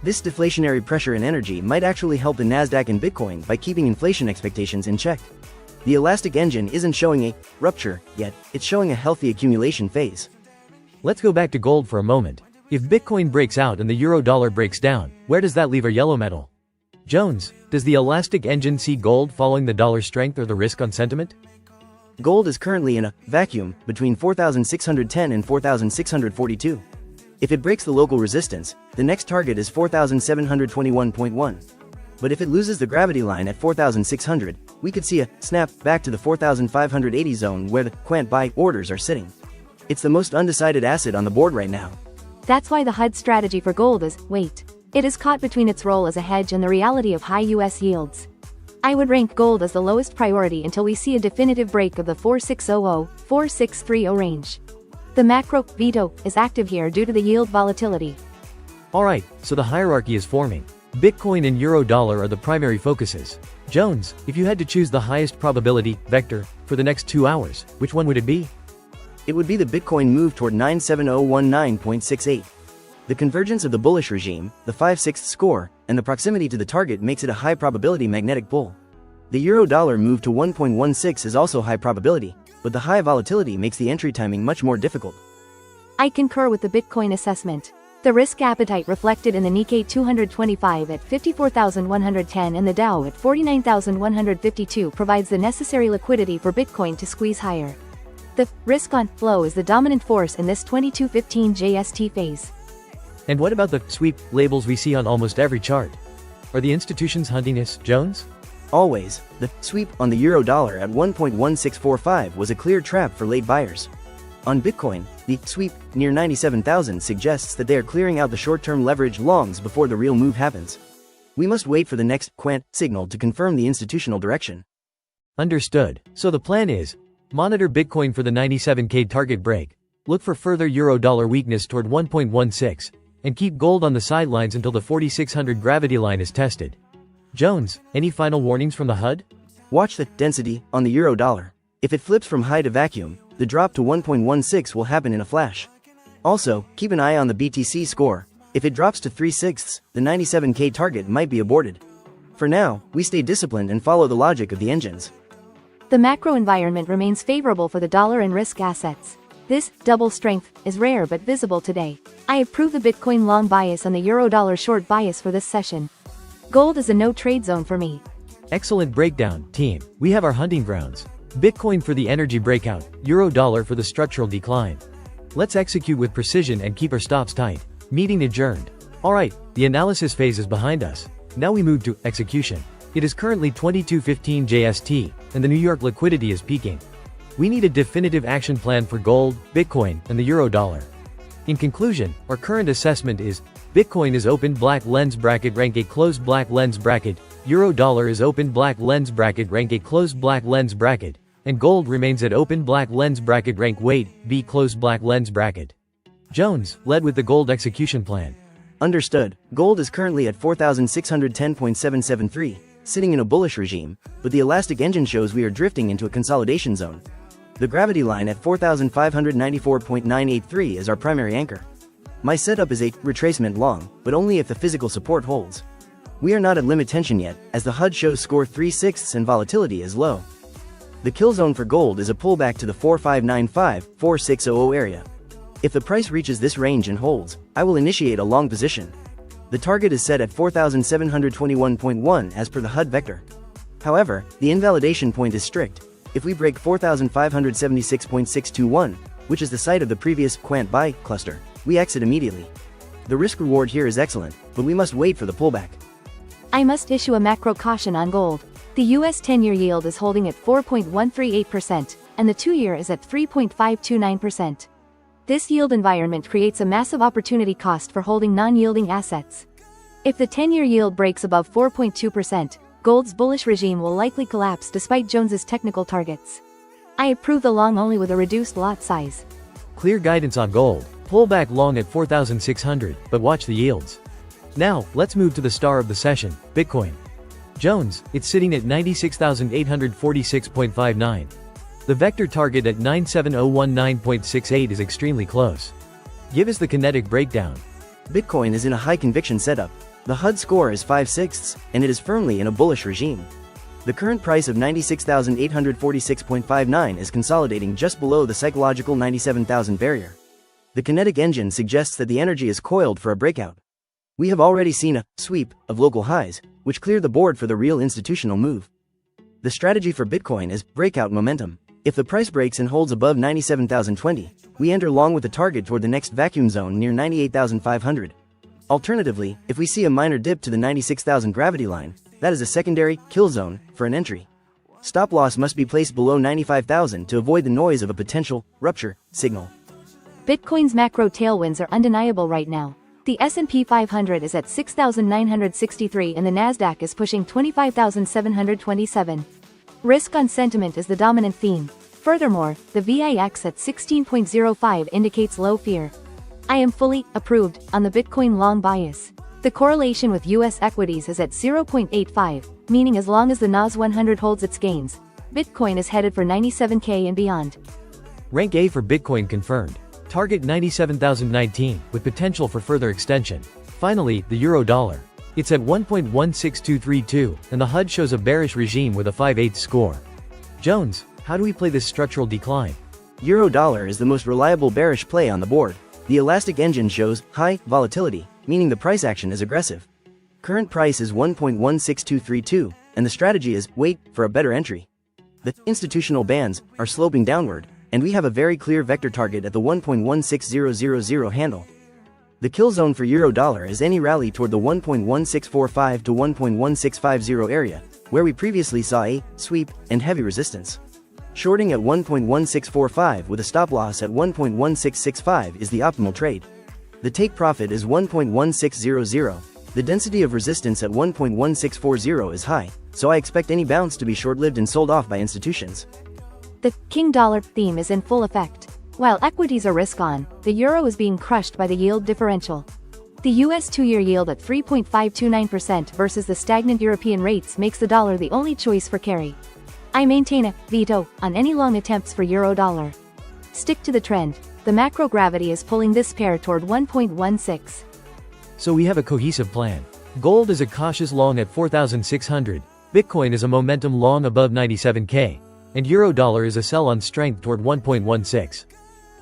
This deflationary pressure in energy might actually help the Nasdaq and Bitcoin by keeping inflation expectations in check. The elastic engine isn't showing a rupture yet, it's showing a healthy accumulation phase. Let's go back to gold for a moment. If Bitcoin breaks out and the euro-dollar breaks down, where does that leave our yellow metal? Jones, does the elastic engine see gold following the dollar strength or the risk on sentiment? Gold is currently in a vacuum between 4,610 and 4,642. If it breaks the local resistance, the next target is 4,721.1. But if it loses the gravity line at 4,600, we could see a snap back to the 4,580 zone where the quant buy orders are sitting. It's the most undecided asset on the board right now. That's why the HUD strategy for gold is wait. It is caught between its role as a hedge and the reality of high US yields. I would rank gold as the lowest priority until we see a definitive break of the 4600-4630 range. The macro veto is active here due to the yield volatility. Alright, so the hierarchy is forming. Bitcoin and euro-dollar are the primary focuses. Jones, if you had to choose the highest probability vector for the next 2 hours, which one would it be? It would be the Bitcoin move toward 97019.68. The convergence of the bullish regime, the 5/6 score, and the proximity to the target makes it a high probability magnetic bull. The euro-dollar move to 1.16 is also high probability, but the high volatility makes the entry timing much more difficult. I concur with the Bitcoin assessment. The risk appetite reflected in the Nikkei 225 at 54,110 and the Dow at 49,152 provides the necessary liquidity for Bitcoin to squeeze higher. The risk-on flow is the dominant force in this 2215 JST phase. And what about the sweep labels we see on almost every chart? Are the institutions hunting us, Jones? Always, the sweep on the euro-dollar at 1.1645 was a clear trap for late buyers. On Bitcoin, the sweep near 97,000 suggests that they are clearing out the short-term leverage longs before the real move happens. We must wait for the next quant signal to confirm the institutional direction. Understood. So the plan is, monitor Bitcoin for the 97K target break, look for further euro-dollar weakness toward 1.16, and keep gold on the sidelines until the 4600 gravity line is tested. Jones, any final warnings from the HUD? Watch the density on the euro-dollar. If it flips from high to vacuum, the drop to 1.16 will happen in a flash. Also, keep an eye on the BTC score. If it drops to 3/6, the 97K target might be aborted. For now, we stay disciplined and follow the logic of the engines. The macro environment remains favorable for the dollar and risk assets. This double strength is rare but visible today. I approve the Bitcoin long bias and the euro-dollar short bias for this session. Gold is a no-trade zone for me. Excellent breakdown, team. We have our hunting grounds. Bitcoin for the energy breakout, euro-dollar for the structural decline. Let's execute with precision and keep our stops tight. Meeting adjourned. Alright, the analysis phase is behind us. Now we move to execution. It is currently 22:15 JST, and the New York liquidity is peaking. We need a definitive action plan for gold, Bitcoin, and the euro-dollar. In conclusion, our current assessment is Bitcoin is open black lens bracket rank A closed black lens bracket, Euro dollar is open black lens bracket rank A closed black lens bracket, and gold remains at open black lens bracket rank weight B closed black lens bracket. Jones led with the gold execution plan. Understood. Gold is currently at 4,610.773, sitting in a bullish regime, but the elastic engine shows we are drifting into a consolidation zone. The gravity line at 4,594.983 is our primary anchor. My setup is a retracement long, but only if the physical support holds. We are not at limit tension yet, as the HUD shows score 3/6 and volatility is low. The kill zone for gold is a pullback to the 4595-4600 area. If the price reaches this range and holds, I will initiate a long position. The target is set at 4,721.1 as per the HUD vector. However, the invalidation point is strict. If we break 4,576.621, which is the site of the previous Quant buy cluster, we exit immediately. The risk reward here is excellent, but we must wait for the pullback. I must issue a macro caution on gold. The US 10-year yield is holding at 4.138%, and the 2-year is at 3.529%. This yield environment creates a massive opportunity cost for holding non-yielding assets. If the 10-year yield breaks above 4.2%, gold's bullish regime will likely collapse despite Jones's technical targets. I approve the long only with a reduced lot size. Clear guidance on gold. Pull back long at 4,600, but watch the yields. Now, let's move to the star of the session, Bitcoin. Jones, it's sitting at 96,846.59. The vector target at 97019.68 is extremely close. Give us the kinetic breakdown. Bitcoin is in a high conviction setup. The HUD score is 5/6, and it is firmly in a bullish regime. The current price of 96,846.59 is consolidating just below the psychological 97,000 barrier. The kinetic engine suggests that the energy is coiled for a breakout. We have already seen a sweep of local highs, which cleared the board for the real institutional move. The strategy for Bitcoin is breakout momentum. If the price breaks and holds above 97,020, we enter long with the target toward the next vacuum zone near 98,500. Alternatively, if we see a minor dip to the 96,000 gravity line, that is a secondary kill zone for an entry. Stop loss must be placed below 95,000 to avoid the noise of a potential rupture signal. Bitcoin's macro tailwinds are undeniable right now. The S&P 500 is at 6,963 and the Nasdaq is pushing 25,727. Risk on sentiment is the dominant theme. Furthermore, the VIX at 16.05 indicates low fear. I am fully approved on the Bitcoin long bias. The correlation with US equities is at 0.85, meaning as long as the NAS 100 holds its gains, Bitcoin is headed for 97K and beyond. Rank A for Bitcoin confirmed. Target 97,019, with potential for further extension. Finally, the euro dollar. It's at 1.16232, and the HUD shows a bearish regime with a 5/8 score. Jones, how do we play this structural decline? Euro dollar is the most reliable bearish play on the board. The elastic engine shows high volatility, meaning the price action is aggressive. Current price is 1.16232, and the strategy is wait for a better entry. The institutional bands are sloping downward, and we have a very clear vector target at the 1.16000 handle. The kill zone for euro dollar is any rally toward the 1.1645 to 1.1650 area, where we previously saw a sweep and heavy resistance. Shorting at 1.1645 with a stop loss at 1.1665 is the optimal trade. The take profit is 1.1600. The density of resistance at 1.1640 is high, so I expect any bounce to be short-lived and sold off by institutions. The king dollar theme is in full effect. While equities are risk-on, the euro is being crushed by the yield differential. The US 2-year yield at 3.529% versus the stagnant European rates makes the dollar the only choice for carry. I maintain a veto on any long attempts for euro dollar. Stick to the trend. The macro gravity is pulling this pair toward 1.16. So we have a cohesive plan. Gold is a cautious long at 4,600, Bitcoin is a momentum long above 97K, and euro dollar is a sell on strength toward 1.16.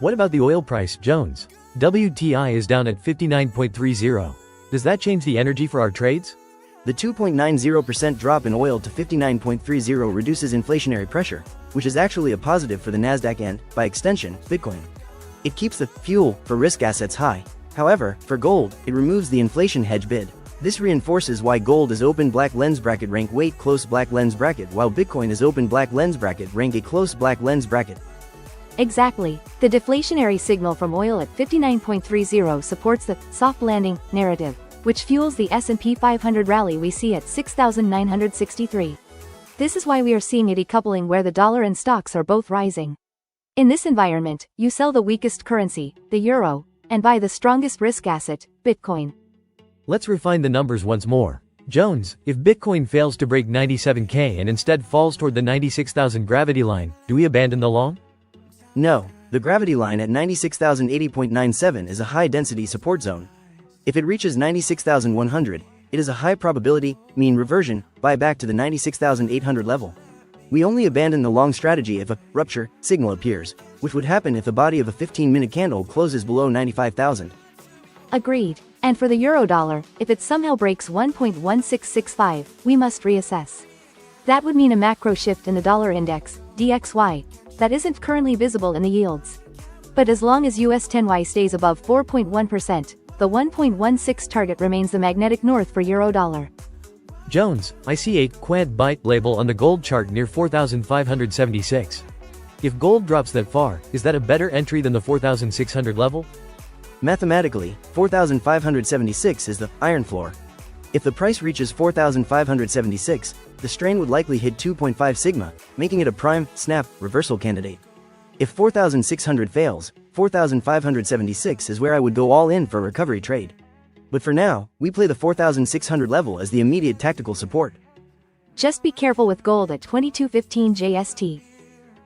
What about the oil price, Jones? WTI is down at 59.30. Does that change the energy for our trades? The 2.90% drop in oil to 59.30 reduces inflationary pressure, which is actually a positive for the Nasdaq and, by extension, Bitcoin. It keeps the fuel for risk assets high. However, for gold, it removes the inflation hedge bid. This reinforces why gold is open black lens bracket rank weight close black lens bracket while Bitcoin is open black lens bracket rank a close black lens bracket. Exactly. The deflationary signal from oil at 59.30 supports the soft landing narrative, which fuels the S&P 500 rally we see at 6,963. This is why we are seeing a decoupling where the dollar and stocks are both rising. In this environment, you sell the weakest currency, the euro, and buy the strongest risk asset, Bitcoin. Let's refine the numbers once more. Jones, if Bitcoin fails to break 97K and instead falls toward the 96,000 gravity line, do we abandon the long? No, the gravity line at 96,080.97 is a high-density support zone. If it reaches 96,100, it is a high probability, mean reversion, buy back to the 96,800 level. We only abandon the long strategy if a rupture signal appears, which would happen if the body of a 15-minute candle closes below 95,000. Agreed. And for the euro-dollar, if it somehow breaks 1.1665, we must reassess. That would mean a macro shift in the dollar index, DXY, that isn't currently visible in the yields. But as long as US 10Y stays above 4.1%, the 1.16 target remains the magnetic north for euro-dollar. Jones, I see a Quant Byte label on the gold chart near 4,576. If gold drops that far, is that a better entry than the 4,600 level? Mathematically, 4,576 is the iron floor. If the price reaches 4,576, the strain would likely hit 2.5 sigma, making it a prime snap reversal candidate. If 4,600 fails, 4,576 is where I would go all in for a recovery trade. But for now, we play the 4,600 level as the immediate tactical support. Just be careful with gold at 2215 JST.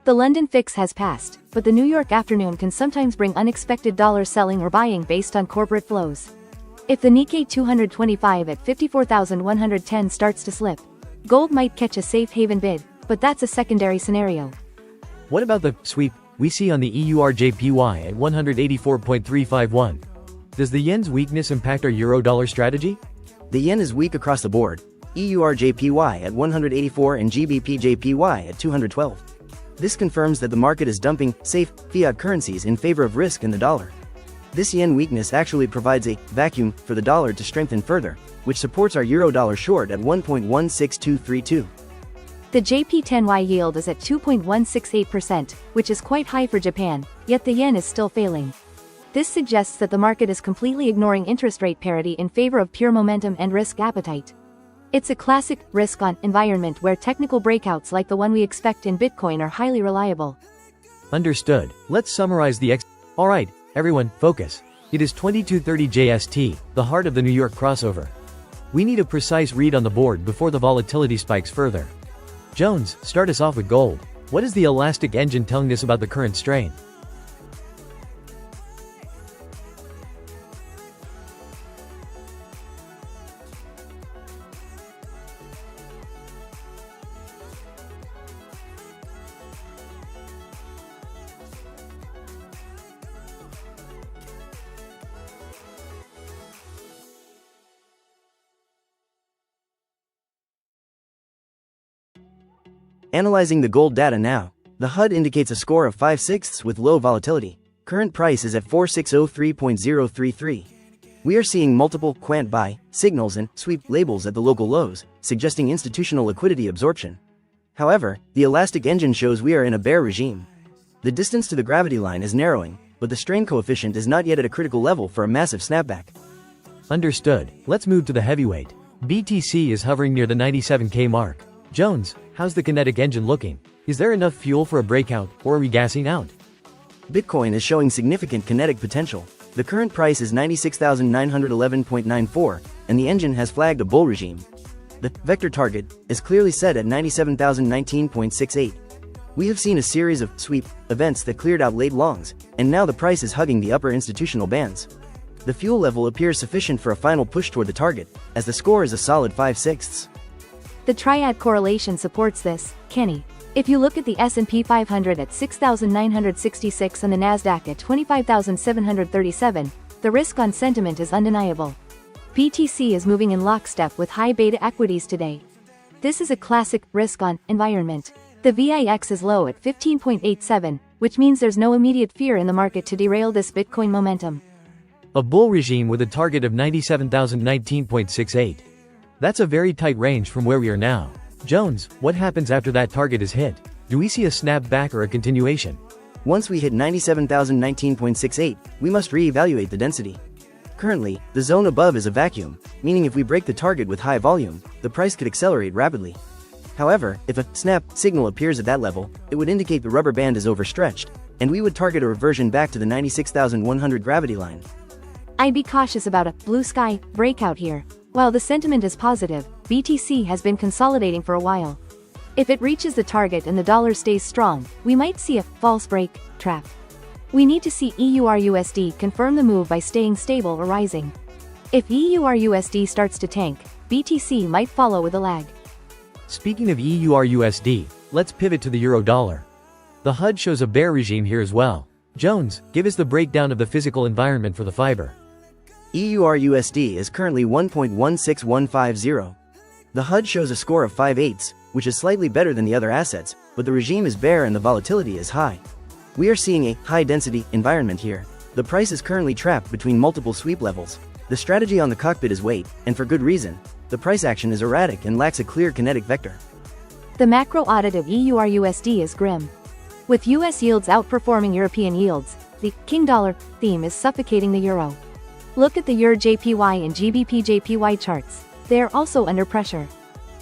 The London fix has passed, but the New York afternoon can sometimes bring unexpected dollar selling or buying based on corporate flows. If the Nikkei 225 at 54,110 starts to slip, gold might catch a safe haven bid, but that's a secondary scenario. What about the sweep we see on the EURJPY at 184.351? Does the yen's weakness impact our euro-dollar strategy? The yen is weak across the board, EURJPY at 184 and GBPJPY at 212. This confirms that the market is dumping safe fiat currencies in favor of risk in the dollar. This yen weakness actually provides a vacuum for the dollar to strengthen further, which supports our euro-dollar short at 1.16232. The JP10Y yield is at 2.168%, which is quite high for Japan, yet the yen is still failing. This suggests that the market is completely ignoring interest rate parity in favor of pure momentum and risk appetite. It's a classic risk-on environment where technical breakouts like the one we expect in Bitcoin are highly reliable. Understood. Let's summarize the Alright, everyone, focus. It is 2230 JST, the heart of the New York crossover. We need a precise read on the board before the volatility spikes further. Jones, start us off with gold. What is the elastic engine telling us about the current strain? Analyzing the gold data now, the HUD indicates a score of 5/6 with low volatility. Current price is at 4603.033. We are seeing multiple Quant buy signals and sweep labels at the local lows, suggesting institutional liquidity absorption. However, the elastic engine shows we are in a bear regime. The distance to the gravity line is narrowing, but the strain coefficient is not yet at a critical level for a massive snapback. Understood. Let's move to the heavyweight. BTC is hovering near the 97K mark. Jones, how's the kinetic engine looking? Is there enough fuel for a breakout, or are we gassing out? Bitcoin is showing significant kinetic potential. The current price is 96,911.94, and the engine has flagged a bull regime. The vector target is clearly set at 97,019.68. We have seen a series of sweep events that cleared out late longs, and now the price is hugging the upper institutional bands. The fuel level appears sufficient for a final push toward the target, as the score is a solid 5/6. The triad correlation supports this, Kenny. If you look at the S&P 500 at 6,966 and the Nasdaq at 25,737, the risk on sentiment is undeniable. BTC is moving in lockstep with high beta equities today. This is a classic risk-on environment. The VIX is low at 15.87, which means there's no immediate fear in the market to derail this Bitcoin momentum. A bull regime with a target of 97,019.68. That's a very tight range from where we are now. Jones, what happens after that target is hit? Do we see a snap back or a continuation? Once we hit 97,019.68, we must re-evaluate the density. Currently, the zone above is a vacuum, meaning if we break the target with high volume, the price could accelerate rapidly. However, if a snap signal appears at that level, it would indicate the rubber band is overstretched, and we would target a reversion back to the 96,100 gravity line. I'd be cautious about a blue sky breakout here. While the sentiment is positive, BTC has been consolidating for a while. If it reaches the target and the dollar stays strong, we might see a false break trap. We need to see EURUSD confirm the move by staying stable or rising. If EURUSD starts to tank, BTC might follow with a lag. Speaking of EURUSD, let's pivot to the euro dollar. The HUD shows a bear regime here as well. Jones, give us the breakdown of the physical environment for the fiber. EURUSD is currently 1.16150. The HUD shows a score of 5/8, which is slightly better than the other assets, but the regime is bear and the volatility is high. We are seeing a high-density environment here. The price is currently trapped between multiple sweep levels. The strategy on the cockpit is wait, and for good reason. The price action is erratic and lacks a clear kinetic vector. The macro audit of EURUSD is grim. With US yields outperforming European yields, the king dollar theme is suffocating the euro. Look at the Euro JPY and GBP JPY charts. They are also under pressure.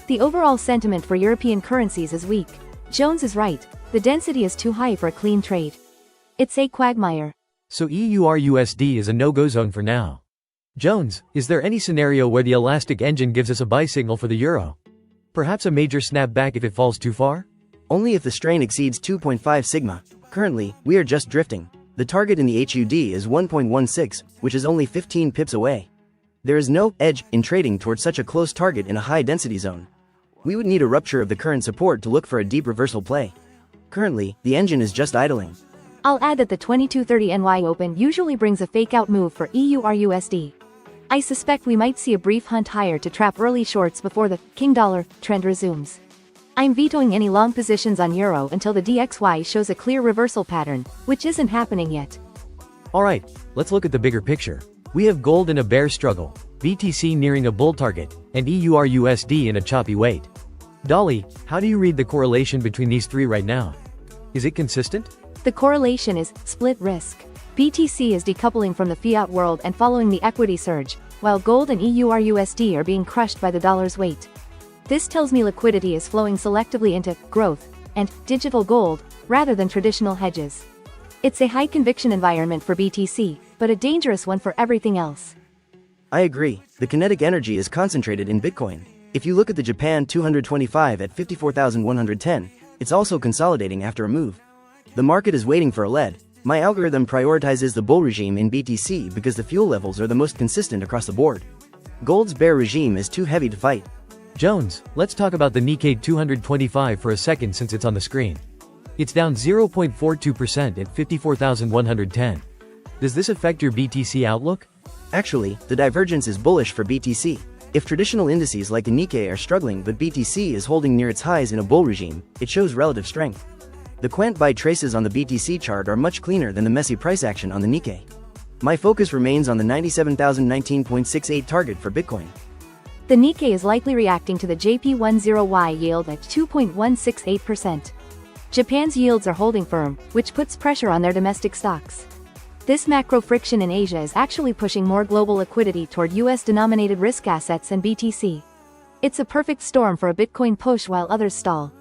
The overall sentiment for European currencies is weak. Jones is right. The density is too high for a clean trade. It's a quagmire. So EURUSD is a no-go zone for now. Jones, is there any scenario where the elastic engine gives us a buy signal for the euro? Perhaps a major snapback if it falls too far? Only if the strain exceeds 2.5 sigma. Currently, we are just drifting. The target in the HUD is 1.16, which is only 15 pips away. There is no edge in trading towards such a close target in a high-density zone. We would need a rupture of the current support to look for a deep reversal play. Currently, the engine is just idling. I'll add that the 2230 NY Open usually brings a fake-out move for EURUSD. I suspect we might see a brief hunt higher to trap early shorts before the king dollar trend resumes. I'm vetoing any long positions on euro until the DXY shows a clear reversal pattern, which isn't happening yet. Alright, let's look at the bigger picture. We have gold in a bear struggle, BTC nearing a bull target, and EURUSD in a choppy wait. Dolly, how do you read the correlation between these three right now? Is it consistent? The correlation is split risk. BTC is decoupling from the fiat world and following the equity surge, while gold and EURUSD are being crushed by the dollar's weight. This tells me liquidity is flowing selectively into growth and digital gold rather than traditional hedges. It's a high conviction environment for BTC, but a dangerous one for everything else. I agree. The kinetic energy is concentrated in Bitcoin. If you look at the Japan 225 at 54,110, it's also consolidating after a move. The market is waiting for a lead. My algorithm prioritizes the bull regime in BTC because the fuel levels are the most consistent across the board. Gold's bear regime is too heavy to fight. Jones, let's talk about the Nikkei 225 for a second since it's on the screen. It's down 0.42% at 54,110. Does this affect your BTC outlook? Actually, the divergence is bullish for BTC. If traditional indices like the Nikkei are struggling but BTC is holding near its highs in a bull regime, it shows relative strength. The Quant buy traces on the BTC chart are much cleaner than the messy price action on the Nikkei. My focus remains on the 97,019.68 target for Bitcoin. The Nikkei is likely reacting to the JP10Y yield at 2.168%. Japan's yields are holding firm, which puts pressure on their domestic stocks. This macro friction in Asia is actually pushing more global liquidity toward US-denominated risk assets and BTC. It's a perfect storm for a Bitcoin push while others stall.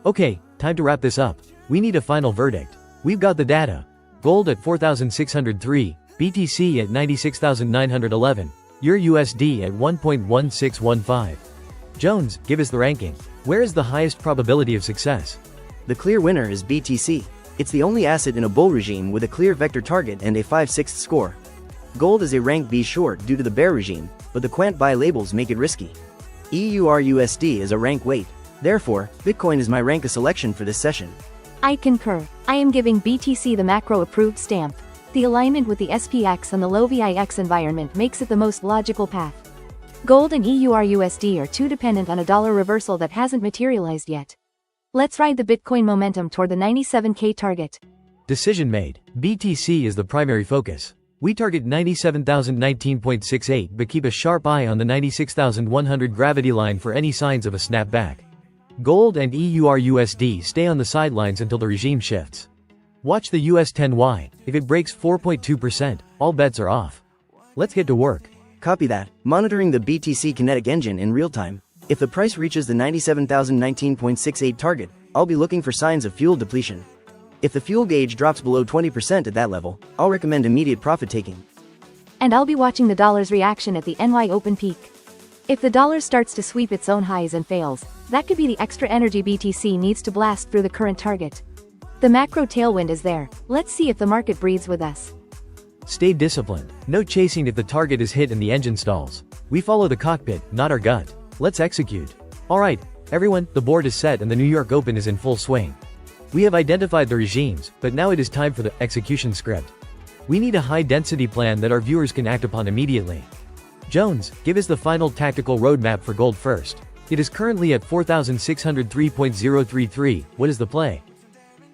Okay, time to wrap this up. We need a final verdict. We've got the data. Gold at 4,603, BTC at 96,911, EURUSD at 1.1615. Jones, give us the ranking. Where is the highest probability of success? The clear winner is BTC. It's the only asset in a bull regime with a clear vector target and a 5/6 score. Gold is a rank B short due to the bear regime, but the Quant buy labels make it risky. EURUSD is a rank weight. Therefore, Bitcoin is my rank A selection for this session. I concur. I am giving BTC the macro approved stamp. The alignment with the SPX and the low VIX environment makes it the most logical path. Gold and EURUSD are too dependent on a dollar reversal that hasn't materialized yet. Let's ride the Bitcoin momentum toward the 97K target. Decision made. BTC is the primary focus. We target 97,019.68 but keep a sharp eye on the 96,100 gravity line for any signs of a snapback. Gold and EURUSD stay on the sidelines until the regime shifts. Watch the US 10Y. If it breaks 4.2%, all bets are off. Let's get to work. Copy that. Monitoring the BTC kinetic engine in real time. If the price reaches the 97,019.68 target, I'll be looking for signs of fuel depletion. If the fuel gauge drops below 20% at that level, I'll recommend immediate profit taking. And I'll be watching the dollar's reaction at the NY open peak. If the dollar starts to sweep its own highs and fails, that could be the extra energy BTC needs to blast through the current target. The macro tailwind is there. Let's see if the market breathes with us. Stay disciplined. No chasing if the target is hit and the engine stalls. We follow the cockpit, not our gut. Let's execute. Alright, everyone, the board is set and the New York Open is in full swing. We have identified the regimes, but now it is time for the execution script. We need a high-density plan that our viewers can act upon immediately. Jones, give us the final tactical roadmap for gold first. It is currently at 4,603.033. What is the play?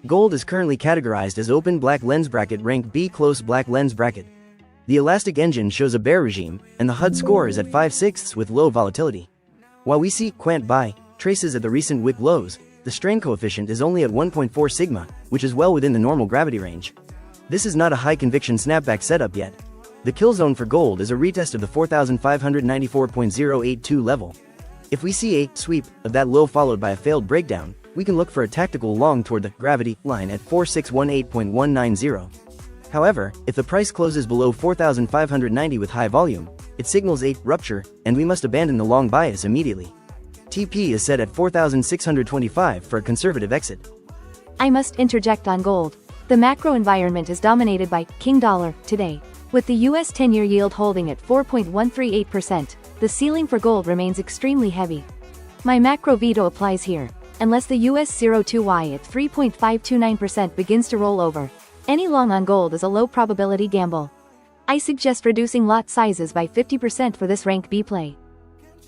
Gold is currently categorized as open black lens bracket rank B close black lens bracket. The elastic engine shows a bear regime, and the HUD score is at 5/6 with low volatility. While we see Quant buy traces at the recent wick lows, the strain coefficient is only at 1.4 sigma, which is well within the normal gravity range. This is not a high conviction snapback setup yet. The kill zone for gold is a retest of the 4,594.082 level. If we see a sweep of that low followed by a failed breakdown, we can look for a tactical long toward the gravity line at 4618.190. However, if the price closes below 4,590 with high volume, it signals a rupture, and we must abandon the long bias immediately. TP is set at 4,625 for a conservative exit. I must interject on gold. The macro environment is dominated by King Dollar today. With the US 10-year yield holding at 4.138%, the ceiling for gold remains extremely heavy. My macro veto applies here. Unless the US 02Y at 3.529% begins to roll over, any long on gold is a low probability gamble. I suggest reducing lot sizes by 50% for this rank B play.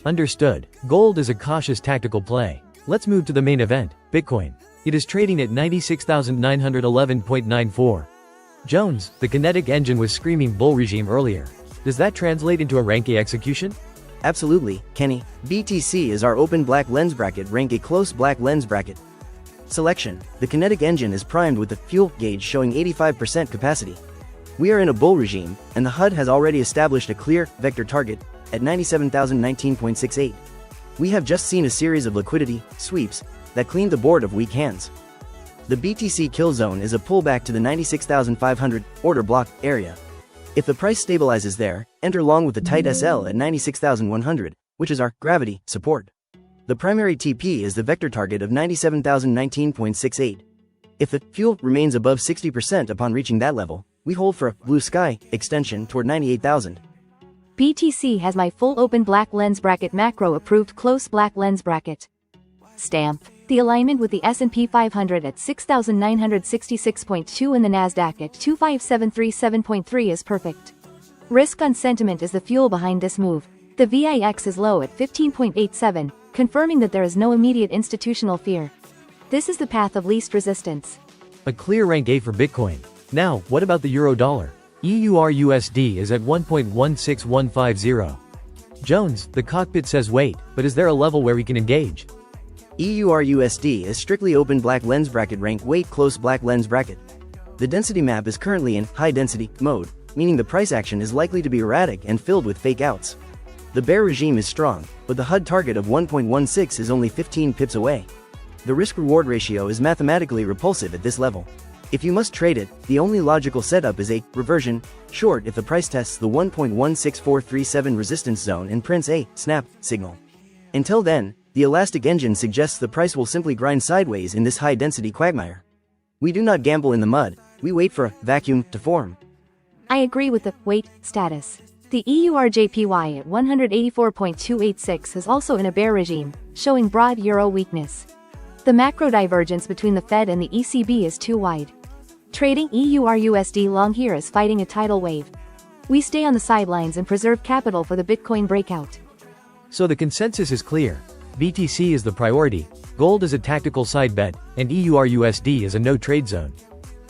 Understood. Gold is a cautious tactical play. Let's move to the main event, Bitcoin. It is trading at 96,911.94. Jones, the kinetic engine was screaming bull regime earlier. Does that translate into a rank A execution? Absolutely, Kenny. BTC is our open black lens bracket rank A close black lens bracket. Selection. The kinetic engine is primed with the fuel gauge showing 85% capacity. We are in a bull regime, and the HUD has already established a clear vector target at 97,019.68. We have just seen a series of liquidity sweeps that cleaned the board of weak hands. The BTC kill zone is a pullback to the 96,500 order block area. If the price stabilizes there, enter long with the tight SL at 96,100, which is our gravity support. The primary TP is the vector target of 97,019.68. If the fuel remains above 60% upon reaching that level, we hold for a blue sky extension toward 98,000. BTC has my full open black lens bracket macro approved close black lens bracket. Stamp. The alignment with the S&P 500 at 6,966.2 and the Nasdaq at 25737.3 is perfect. Risk on sentiment is the fuel behind this move. The VIX is low at 15.87, confirming that there is no immediate institutional fear. This is the path of least resistance. A clear rank A for Bitcoin. Now, what about the euro dollar? EURUSD is at 1.16150. Jones, the cockpit says wait, but is there a level where we can engage? EURUSD is strictly open black lens bracket rank weight close black lens bracket. The density map is currently in high density mode, meaning the price action is likely to be erratic and filled with fake outs. The bear regime is strong, but the HUD target of 1.16 is only 15 pips away. The risk-reward ratio is mathematically repulsive at this level. If you must trade it, the only logical setup is a reversion short if the price tests the 1.16437 resistance zone and prints a snap signal. Until then, the elastic engine suggests the price will simply grind sideways in this high-density quagmire. We do not gamble in the mud, we wait for a vacuum to form. I agree with the wait status. The EURJPY at 184.286 is also in a bear regime, showing broad euro weakness. The macro divergence between the Fed and the ECB is too wide. Trading EURUSD long here is fighting a tidal wave. We stay on the sidelines and preserve capital for the Bitcoin breakout. So the consensus is clear. BTC is the priority, gold is a tactical side bet, and EURUSD is a no-trade zone.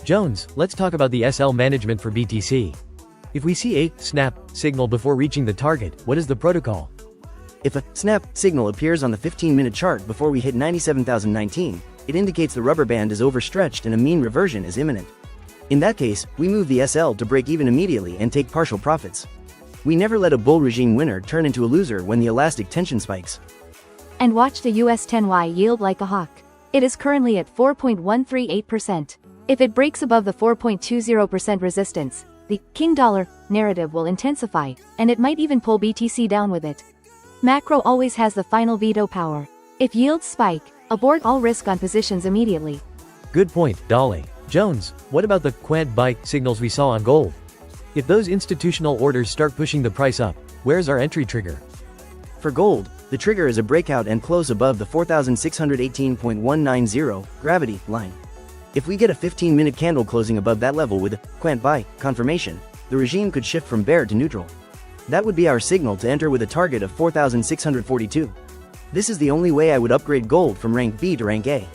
Jones, let's talk about the SL management for BTC. If we see a snap signal before reaching the target, what is the protocol? If a snap signal appears on the 15-minute chart before we hit 97,019, it indicates the rubber band is overstretched and a mean reversion is imminent. In that case, we move the SL to break even immediately and take partial profits. We never let a bull regime winner turn into a loser when the elastic tension spikes. And watch the US 10Y yield like a hawk. It is currently at 4.138%. If it breaks above the 4.20% resistance, the king dollar narrative will intensify, and it might even pull BTC down with it. Macro always has the final veto power. If yields spike, abort all risk on positions immediately. Good point, Dolly. Jones, what about the quant buy signals we saw on gold? If those institutional orders start pushing the price up, where's our entry trigger? For gold, the trigger is a breakout and close above the 4,618.190 gravity line. If we get a 15-minute candle closing above that level with a quant buy confirmation, the regime could shift from bear to neutral. That would be our signal to enter with a target of 4,642. This is the only way I would upgrade gold from rank B to rank A.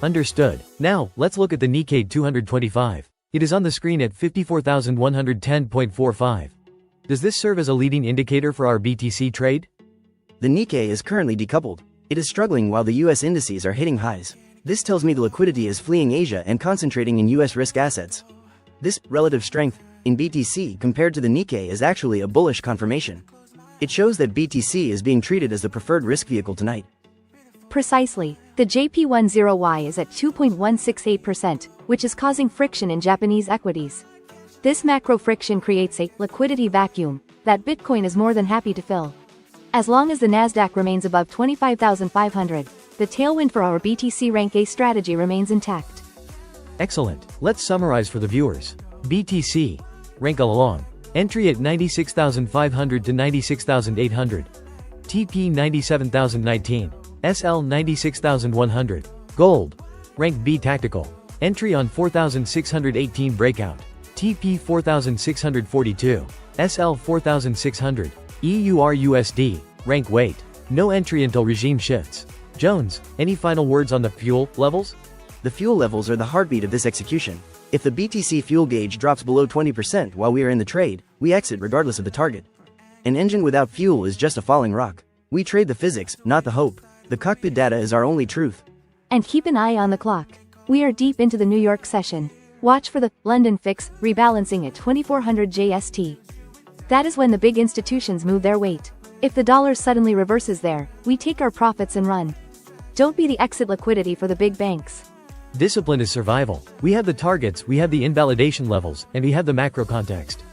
Understood. Now, let's look at the Nikkei 225. It is on the screen at 54,110.45. Does this serve as a leading indicator for our BTC trade? The Nikkei is currently decoupled. It is struggling while the US indices are hitting highs. This tells me the liquidity is fleeing Asia and concentrating in US risk assets. This relative strength in BTC compared to the Nikkei is actually a bullish confirmation. It shows that BTC is being treated as the preferred risk vehicle tonight. Precisely. The JP10Y is at 2.168%, which is causing friction in Japanese equities. This macro friction creates a liquidity vacuum that Bitcoin is more than happy to fill. As long as the Nasdaq remains above 25,500, the tailwind for our BTC rank A strategy remains intact. Excellent. Let's summarize for the viewers. BTC. Rank along. Entry at 96,500 to 96,800. TP 97,019. SL 96,100. Gold. Rank B tactical. Entry on 4,618 breakout. TP 4,642. SL 4,600. EURUSD. Rank weight. No entry until regime shifts. Jones, any final words on the fuel levels? The fuel levels are the heartbeat of this execution. If the BTC fuel gauge drops below 20% while we are in the trade, we exit regardless of the target. An engine without fuel is just a falling rock. We trade the physics, not the hope. The cockpit data is our only truth. And keep an eye on the clock. We are deep into the New York session. Watch for the London fix rebalancing at 2400 JST. That is when the big institutions move their weight. If the dollar suddenly reverses there, we take our profits and run. Don't be the exit liquidity for the big banks. Discipline is survival. We have the targets, we have the invalidation levels, and we have the macro context.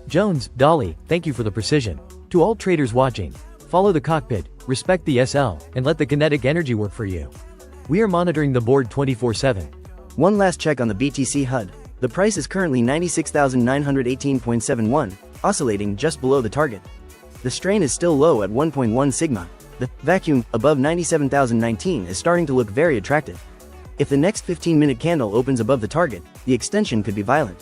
Jones, Dolly, thank you for the precision. To all traders watching, follow the cockpit, respect the SL, and let the kinetic energy work for you. We are monitoring the board 24/7. One last check on the BTC HUD. The price is currently 96,918.71, oscillating just below the target. The strain is still low at 1.1 sigma. The vacuum above 97,019 is starting to look very attractive. If the next 15-minute candle opens above the target, the extension could be violent.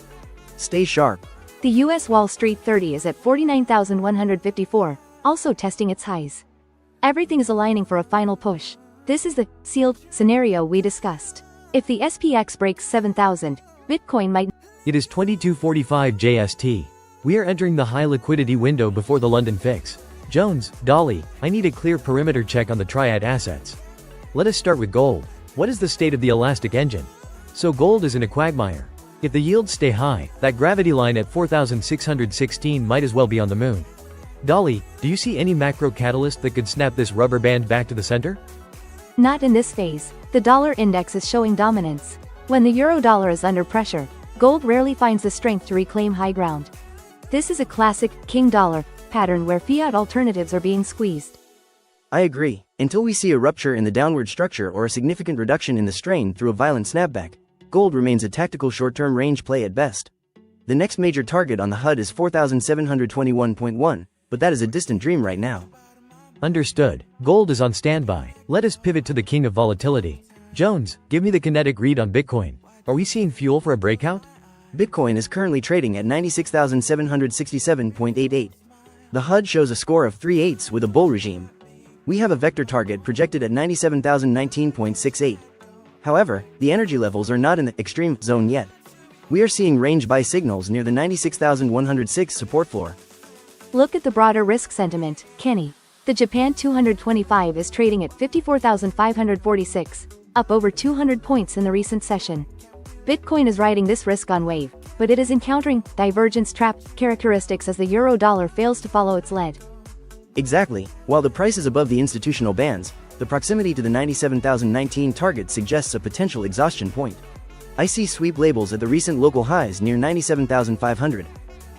Stay sharp. The US Wall Street 30 is at 49,154, also testing its highs. Everything is aligning for a final push. This is the sealed scenario we discussed. If the SPX breaks 7,000, Bitcoin might. It is 22:45 JST. We are entering the high liquidity window before the London fix. Jones, Dolly, I need a clear perimeter check on the triad assets. Let us start with gold. What is the state of the elastic engine? So gold is in a quagmire. If the yields stay high, that gravity line at 4,616 might as well be on the moon. Dolly, do you see any macro catalyst that could snap this rubber band back to the center? Not in this phase. The dollar index is showing dominance. When the euro dollar is under pressure, gold rarely finds the strength to reclaim high ground. This is a classic king dollar pattern where fiat alternatives are being squeezed. I agree. Until we see a rupture in the downward structure or a significant reduction in the strain through a violent snapback, gold remains a tactical short-term range play at best. The next major target on the HUD is 4,721.1, but that is a distant dream right now. Understood. Gold is on standby. Let us pivot to the king of volatility. Jones, give me the kinetic read on Bitcoin. Are we seeing fuel for a breakout? Bitcoin is currently trading at 96,767.88. The HUD shows a score of 3/8 with a bull regime. We have a vector target projected at 97,019.68. However, the energy levels are not in the extreme zone yet. We are seeing range buy signals near the 96,106 support floor. Look at the broader risk sentiment, Kenny. The Japan 225 is trading at 54,546, up over 200 points in the recent session. Bitcoin is riding this risk-on wave, but it is encountering divergence trap characteristics as the euro-dollar fails to follow its lead. Exactly, while the price is above the institutional bands, the proximity to the 97,019 target suggests a potential exhaustion point. I see sweep labels at the recent local highs near 97,500.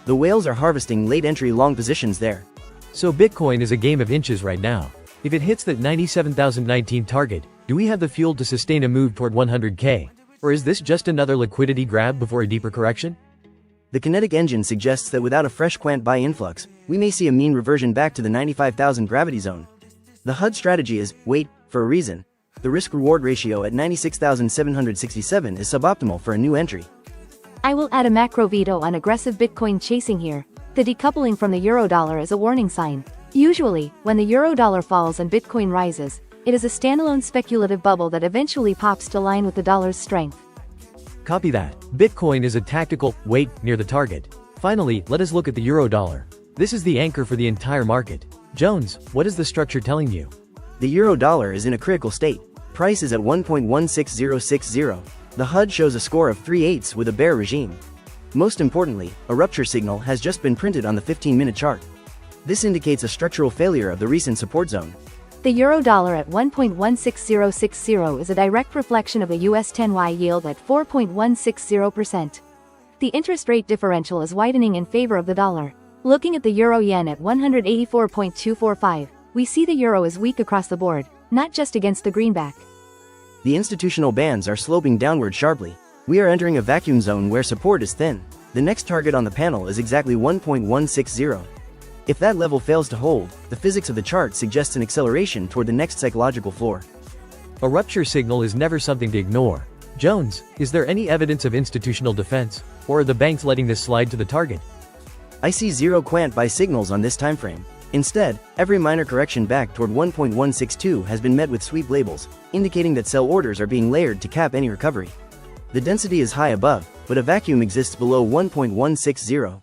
The whales are harvesting late entry long positions there. So Bitcoin is a game of inches right now. If it hits that 97,019 target, do we have the fuel to sustain a move toward 100K? Or is this just another liquidity grab before a deeper correction? The kinetic engine suggests that without a fresh quant buy influx, we may see a mean reversion back to the 95,000 gravity zone. The HUD strategy is, wait, for a reason. The risk-reward ratio at 96,767 is suboptimal for a new entry. I will add a macro veto on aggressive Bitcoin chasing here. The decoupling from the euro-dollar is a warning sign. Usually, when the euro-dollar falls and Bitcoin rises, it is a standalone speculative bubble that eventually pops to line with the dollar's strength. Copy that. Bitcoin is a tactical wait near the target. Finally, let us look at the euro-dollar. This is the anchor for the entire market. Jones, what is the structure telling you? The euro-dollar is in a critical state. Price is at 1.16060. The HUD shows a score of 3/8 with a bear regime. Most importantly, a rupture signal has just been printed on the 15-minute chart. This indicates a structural failure of the recent support zone. The euro-dollar at 1.16060 is a direct reflection of the US 10Y yield at 4.160%. The interest rate differential is widening in favor of the dollar. Looking at the euro-yen at 184.245, we see the euro is weak across the board, not just against the greenback. The institutional bands are sloping downward sharply. We are entering a vacuum zone where support is thin. The next target on the panel is exactly 1.160. If that level fails to hold, the physics of the chart suggests an acceleration toward the next psychological floor. A rupture signal is never something to ignore. Jones, is there any evidence of institutional defense? Or are the banks letting this slide to the target? I see zero quant buy signals on this timeframe. Instead, every minor correction back toward 1.162 has been met with sweep labels, indicating that sell orders are being layered to cap any recovery. The density is high above, but a vacuum exists below 1.160.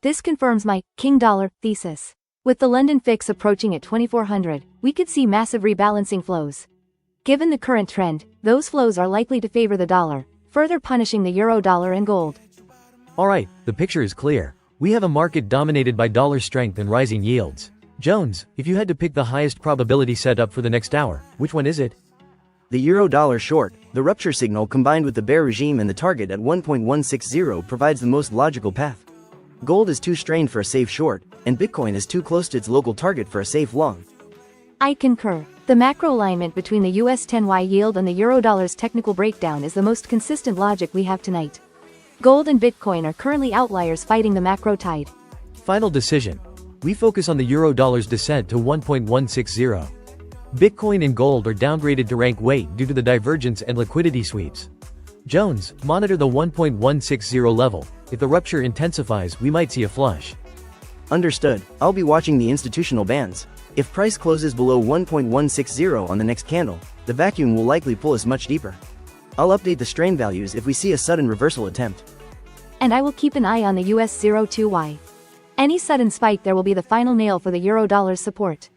This confirms my king dollar thesis. With the London fix approaching at 2400, we could see massive rebalancing flows. Given the current trend, those flows are likely to favor the dollar, further punishing the euro dollar and gold. Alright, the picture is clear. We have a market dominated by dollar strength and rising yields. Jones, if you had to pick the highest probability setup for the next hour, which one is it? The euro-dollar short, the rupture signal combined with the bear regime and the target at 1.160 provides the most logical path. Gold is too strained for a safe short, and Bitcoin is too close to its local target for a safe long. I concur. The macro alignment between the US 10Y yield and the euro-dollar's technical breakdown is the most consistent logic we have tonight. Gold and Bitcoin are currently outliers fighting the macro tide. Final decision. We focus on the euro-dollar's descent to 1.160. Bitcoin and gold are downgraded to rank weight due to the divergence and liquidity sweeps. Jones, monitor the 1.160 level. If the rupture intensifies, we might see a flush. Understood. I'll be watching the institutional bands. If price closes below 1.160 on the next candle, the vacuum will likely pull us much deeper. I'll update the strain values if we see a sudden reversal attempt. And I will keep an eye on the US 02Y. Any sudden spike there will be the final nail for the euro-dollar's support.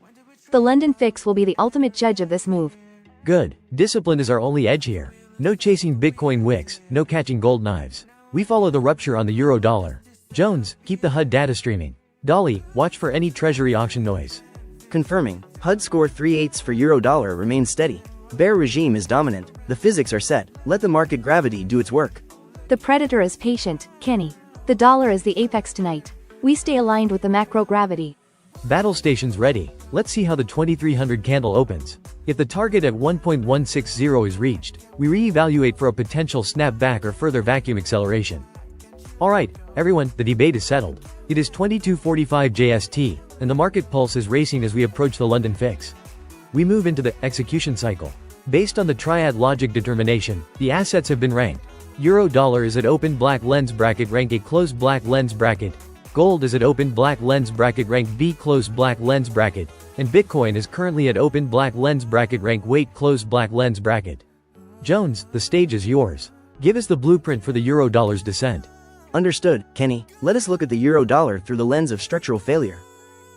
The London fix will be the ultimate judge of this move. Good. Discipline is our only edge here. No chasing Bitcoin wicks, no catching gold knives. We follow the rupture on the euro-dollar. Jones, keep the HUD data streaming. Dolly, watch for any treasury auction noise. Confirming, HUD score 3/8 for euro-dollar remains steady. Bear regime is dominant, the physics are set, let the market gravity do its work. The predator is patient, Kenny. The dollar is the apex tonight. We stay aligned with the macro gravity. Battle stations ready. Let's see how the 2300 candle opens. If the target at 1.160 is reached, we re-evaluate for a potential snapback or further vacuum acceleration. Alright, everyone, the debate is settled. It is 22:45 JST, and the market pulse is racing as we approach the London fix. We move into the execution cycle. Based on the triad logic determination, the assets have been ranked. Euro-dollar is at open black lens bracket rank A closed black lens bracket. Gold is at open black lens bracket rank B closed black lens bracket. And Bitcoin is currently at open black lens bracket rank weight closed black lens bracket. Jones, the stage is yours. Give us the blueprint for the euro-dollar's descent. Understood, Kenny. Let us look at the euro-dollar through the lens of structural failure.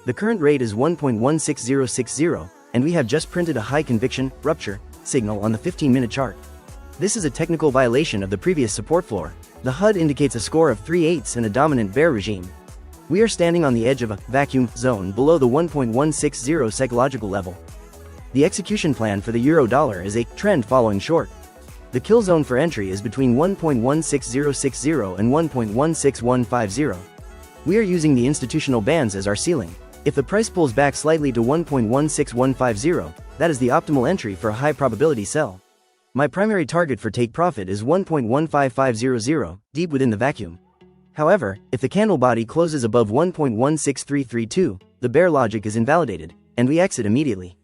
The current rate is 1.16060, and we have just printed a high conviction rupture signal on the 15-minute chart. This is a technical violation of the previous support floor. The HUD indicates a score of 3/8 and a dominant bear regime. We are standing on the edge of a vacuum zone below the 1.160 psychological level. The execution plan for the euro-dollar is a trend following short. The kill zone for entry is between 1.16060 and 1.16150. We are using the institutional bands as our ceiling. If the price pulls back slightly to 1.16150, that is the optimal entry for a high probability sell. My primary target for take profit is 1.15500, deep within the vacuum. However, if the candle body closes above 1.16332, the bear logic is invalidated, and we exit immediately.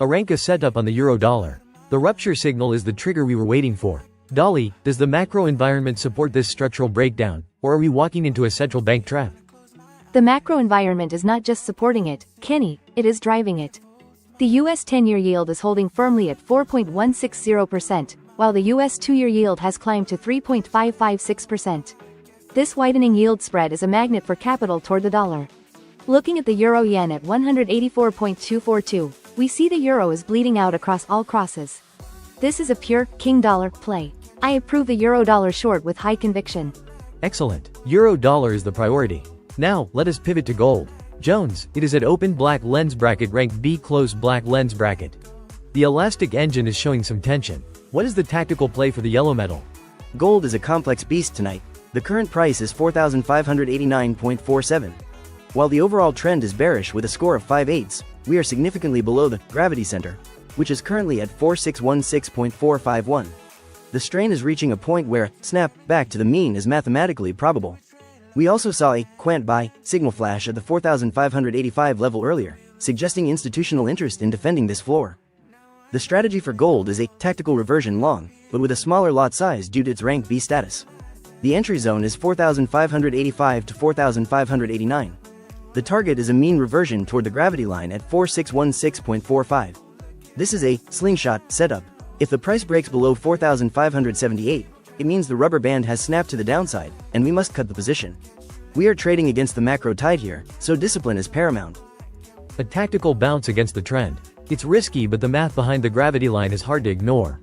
A rank is set up on the euro-dollar. The rupture signal is the trigger we were waiting for. Dolly, does the macro environment support this structural breakdown, or are we walking into a central bank trap? The macro environment is not just supporting it, Kenny, it is driving it. The US 10-year yield is holding firmly at 4.160%, while the US 2-year yield has climbed to 3.556%. This widening yield spread is a magnet for capital toward the dollar. Looking at the euro-yen at 184.242, we see the euro is bleeding out across all crosses. This is a pure king dollar play. I approve the euro-dollar short with high conviction. Excellent. Euro-dollar is the priority. Now, let us pivot to gold. Jones, it is at open black lens bracket rank B close black lens bracket. The elastic engine is showing some tension. What is the tactical play for the yellow metal? Gold is a complex beast tonight. The current price is 4,589.47. While the overall trend is bearish with a score of 5/8, we are significantly below the gravity center, which is currently at 4616.451. The strain is reaching a point where snap back to the mean is mathematically probable. We also saw a quant buy signal flash at the 4,585 level earlier, suggesting institutional interest in defending this floor. The strategy for gold is a tactical reversion long, but with a smaller lot size due to its rank B status. The entry zone is 4,585 to 4,589. The target is a mean reversion toward the gravity line at 4616.45. This is a slingshot setup. If the price breaks below 4,578, it means the rubber band has snapped to the downside, and we must cut the position. We are trading against the macro tide here, so discipline is paramount. A tactical bounce against the trend. It's risky, but the math behind the gravity line is hard to ignore.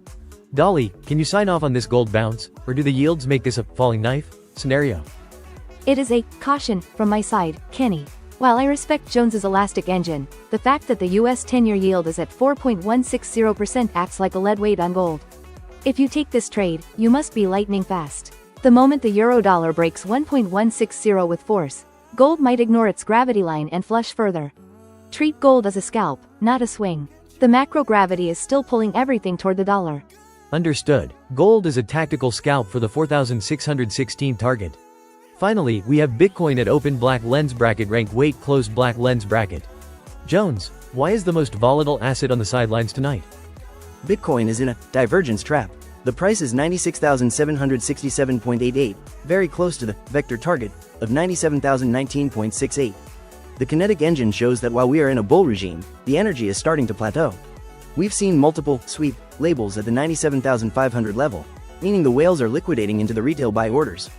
Dolly, can you sign off on this gold bounce, or do the yields make this a falling knife scenario? It is a caution from my side, Kenny. While I respect Jones's elastic engine, the fact that the US 10-year yield is at 4.160% acts like a lead weight on gold. If you take this trade, you must be lightning fast. The moment the euro-dollar breaks 1.160 with force, gold might ignore its gravity line and flush further. Treat gold as a scalp, not a swing. The macro gravity is still pulling everything toward the dollar. Understood. Gold is a tactical scalp for the 4,616 target. Finally, we have Bitcoin at open black lens bracket rank weight close black lens bracket. Jones, why is the most volatile asset on the sidelines tonight? Bitcoin is in a divergence trap. The price is 96,767.88, very close to the vector target of 97,019.68. The kinetic engine shows that while we are in a bull regime, the energy is starting to plateau. We've seen multiple sweep labels at the 97,500 level, meaning the whales are liquidating into the retail buy orders.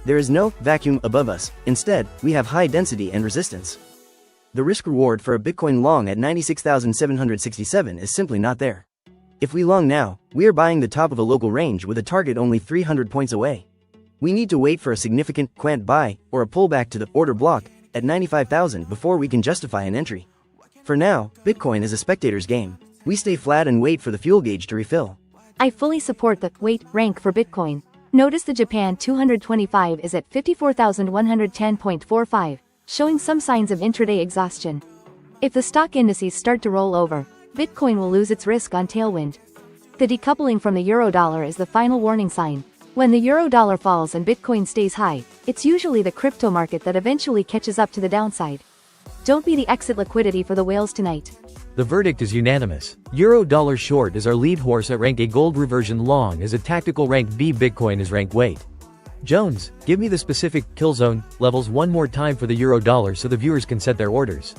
There is no vacuum above us. Instead, we have high density and resistance. The risk reward for a Bitcoin long at 96,767 is simply not there. If we long now, we are buying the top of a local range with a target only 300 points away. We need to wait for a significant quant buy or a pullback to the order block at 95,000 before we can justify an entry. For now, Bitcoin is a spectator's game. We stay flat and wait for the fuel gauge to refill. I fully support the wait rank for Bitcoin. Notice the Japan 225 is at 54,110.45, showing some signs of intraday exhaustion. If the stock indices start to roll over, Bitcoin will lose its risk on tailwind. The decoupling from the euro-dollar is the final warning sign. When the euro-dollar falls and Bitcoin stays high, it's usually the crypto market that eventually catches up to the downside. Don't be the exit liquidity for the whales tonight. The verdict is unanimous. Euro-dollar short is our lead horse at rank A, gold reversion long as a tactical rank B, Bitcoin is rank weight. Jones, give me the specific kill zone levels one more time for the euro-dollar so the viewers can set their orders.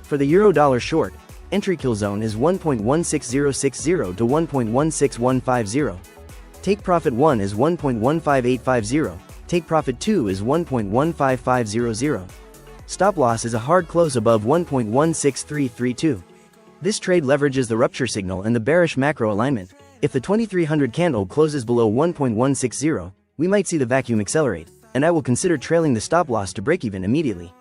For the euro-dollar short, entry kill zone is 1.16060 to 1.16150. Take profit 1 is 1.15850, take profit 2 is 1.15500. Stop loss is a hard close above 1.16332. This trade leverages the rupture signal and the bearish macro alignment, If the 2300 candle closes below 1.160, we might see the vacuum accelerate, and I will consider trailing the stop loss to break even immediately.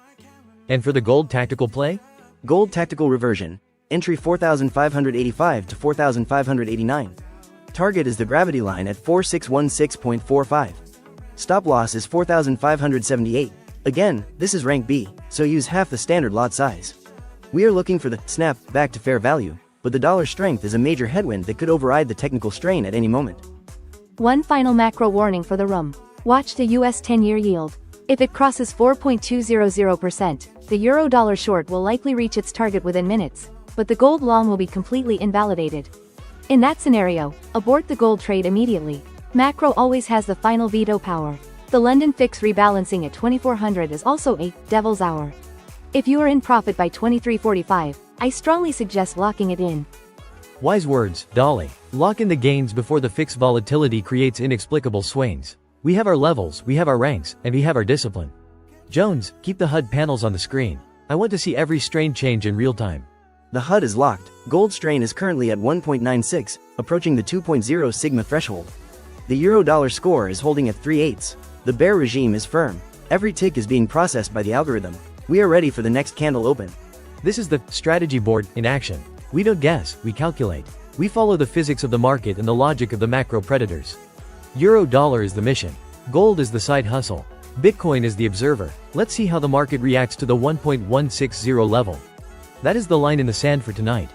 And for the gold tactical play? Gold tactical reversion, entry 4,585 to 4,589. Target is the gravity line at 4616.45. Stop loss is 4,578. Again, this is rank B, so use half the standard lot size. We are looking for the snap back to fair value, but the dollar strength is a major headwind that could override the technical strain at any moment. One final macro warning for the room. Watch the US 10-year yield. If it crosses 4.200%, the euro-dollar short will likely reach its target within minutes, but the gold long will be completely invalidated. In that scenario, abort the gold trade immediately. Macro always has the final veto power. The London fix rebalancing at 2400 is also a devil's hour. If you are in profit by 2345, I strongly suggest locking it in. Wise words, Dolly. Lock in the gains before the fixed volatility creates inexplicable swings. We have our levels, we have our ranks, and we have our discipline. Jones, keep the HUD panels on the screen. I want to see every strain change in real time. The HUD is locked. Gold strain is currently at 1.96, approaching the 2.0 sigma threshold. The euro-dollar score is holding at 3/8. The bear regime is firm. Every tick is being processed by the algorithm. We are ready for the next candle open. This is the strategy board in action. We don't guess, we calculate. We follow the physics of the market and the logic of the macro predators. Euro-dollar is the mission. Gold is the side hustle. Bitcoin is the observer. Let's see how the market reacts to the 1.160 level. That is the line in the sand for tonight.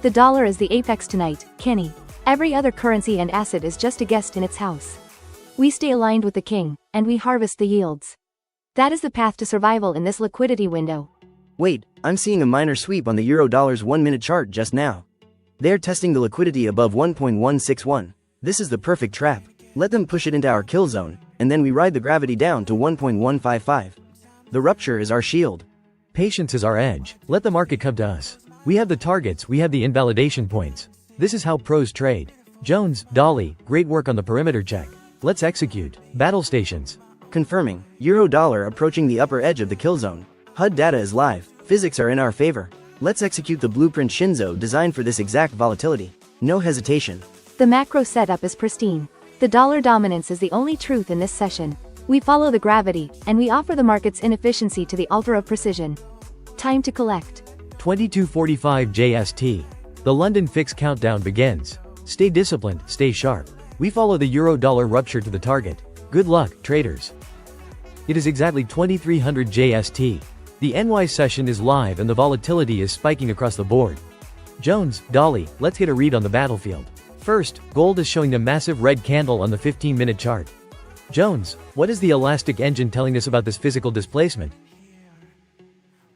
The dollar is the apex tonight, Kenny. Every other currency and asset is just a guest in its house. We stay aligned with the king, and we harvest the yields. That is the path to survival in this liquidity window. Wait, I'm seeing a minor sweep on the euro-dollar's 1-minute chart just now. They're testing the liquidity above 1.161. This is the perfect trap. Let them push it into our kill zone, and then we ride the gravity down to 1.155. The rupture is our shield. Patience is our edge. Let the market come to us. We have the targets, we have the invalidation points. This is how pros trade. Jones, Dolly, great work on the perimeter check. Let's execute. Battle stations. Confirming, euro-dollar approaching the upper edge of the kill zone. HUD data is live, physics are in our favor. Let's execute the blueprint Shinzo designed for this exact volatility. No hesitation. The macro setup is pristine. The dollar dominance is the only truth in this session. We follow the gravity, and we offer the market's inefficiency to the altar of precision. Time to collect. 22:45 JST. The London fix countdown begins. Stay disciplined, stay sharp. We follow the euro-dollar rupture to the target. Good luck, traders. It is exactly 2300 JST. The NY session is live and the volatility is spiking across the board. Jones, Dolly, let's get a read on the battlefield. First, gold is showing a massive red candle on the 15-minute chart. Jones, what is the elastic engine telling us about this physical displacement?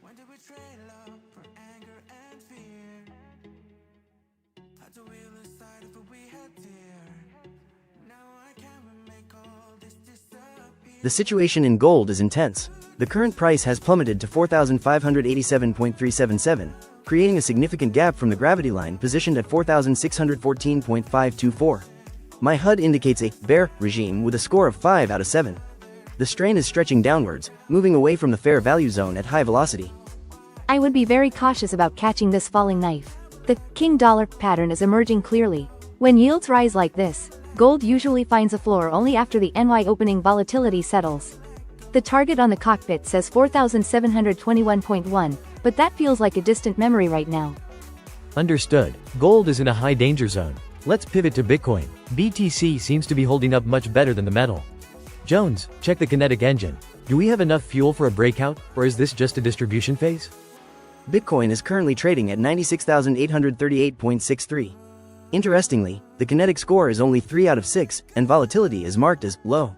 When did we trade love for anger and fear? Had to wheel aside if we had dear. Now I can't make all this disappear. The situation in gold is intense. The current price has plummeted to 4,587.377, creating a significant gap from the gravity line positioned at 4,614.524. My HUD indicates a bear regime with a score of 5 out of 7. The strain is stretching downwards, moving away from the fair value zone at high velocity. I would be very cautious about catching this falling knife. The king dollar pattern is emerging clearly. When yields rise like this, gold usually finds a floor only after the NY opening volatility settles. The target on the cockpit says 4,721.1, but that feels like a distant memory right now. Understood. Gold is in a high danger zone. Let's pivot to Bitcoin. BTC seems to be holding up much better than the metal. Jones, check the kinetic engine. Do we have enough fuel for a breakout, or is this just a distribution phase? Bitcoin is currently trading at 96,838.63. Interestingly, the kinetic score is only 3 out of 6, and volatility is marked as low.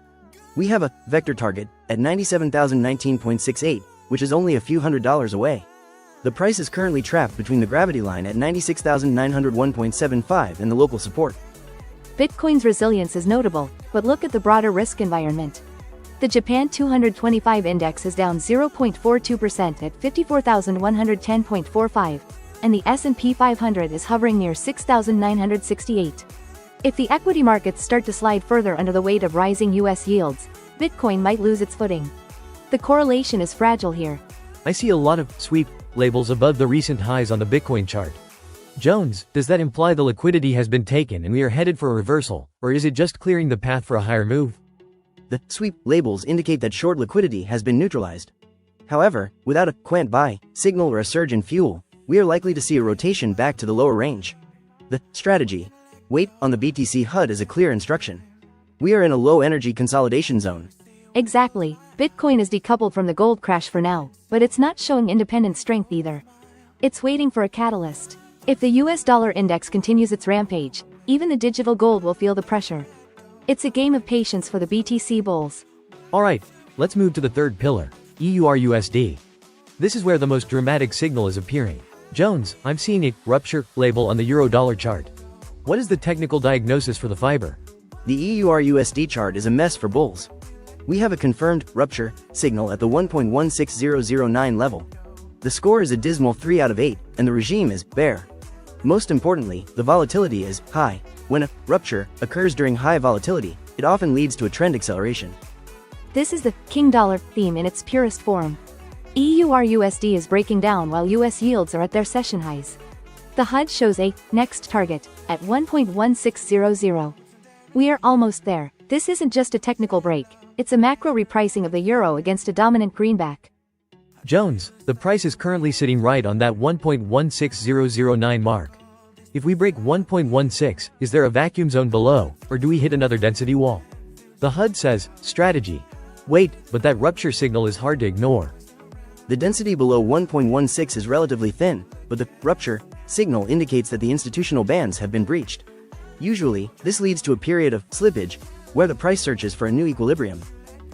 We have a vector target at 97,019.68, which is only a few $100s away. The price is currently trapped between the gravity line at 96,901.75 and the local support. Bitcoin's resilience is notable, but look at the broader risk environment. The Japan 225 index is down 0.42% at 54,110.45, and the S&P 500 is hovering near 6,968. If the equity markets start to slide further under the weight of rising US yields, Bitcoin might lose its footing. The correlation is fragile here. I see a lot of sweep labels above the recent highs on the Bitcoin chart. Jones, does that imply the liquidity has been taken and we are headed for a reversal, or is it just clearing the path for a higher move? The sweep labels indicate that short liquidity has been neutralized. However, without a quant buy signal or a surge in fuel, we are likely to see a rotation back to the lower range. The strategy: wait on the BTC HUD is a clear instruction. We are in a low energy consolidation zone. Exactly. Bitcoin is decoupled from the gold crash for now, but it's not showing independent strength either. It's waiting for a catalyst. If the US dollar index continues its rampage, even the digital gold will feel the pressure. It's a game of patience for the BTC bulls. Alright, let's move to the third pillar, EURUSD. This is where the most dramatic signal is appearing. Jones, I'm seeing a rupture label on the euro-dollar chart. What is the technical diagnosis for the fiber? The EURUSD chart is a mess for bulls. We have a confirmed rupture signal at the 1.16009 level. The score is a dismal 3 out of 8, and the regime is bear. Most importantly, the volatility is high. When a rupture occurs during high volatility, it often leads to a trend acceleration. This is the king dollar theme in its purest form. EURUSD is breaking down while US yields are at their session highs. The HUD shows a next target at 1.1600. We are almost there. This isn't just a technical break, it's a macro repricing of the euro against a dominant greenback. Jones, the price is currently sitting right on that 1.16009 mark. If we break 1.16, is there a vacuum zone below, or do we hit another density wall? The HUD says, strategy. Wait, but that rupture signal is hard to ignore. The density below 1.16 is relatively thin, but the rupture signal indicates that the institutional bands have been breached. Usually, this leads to a period of slippage, where the price searches for a new equilibrium.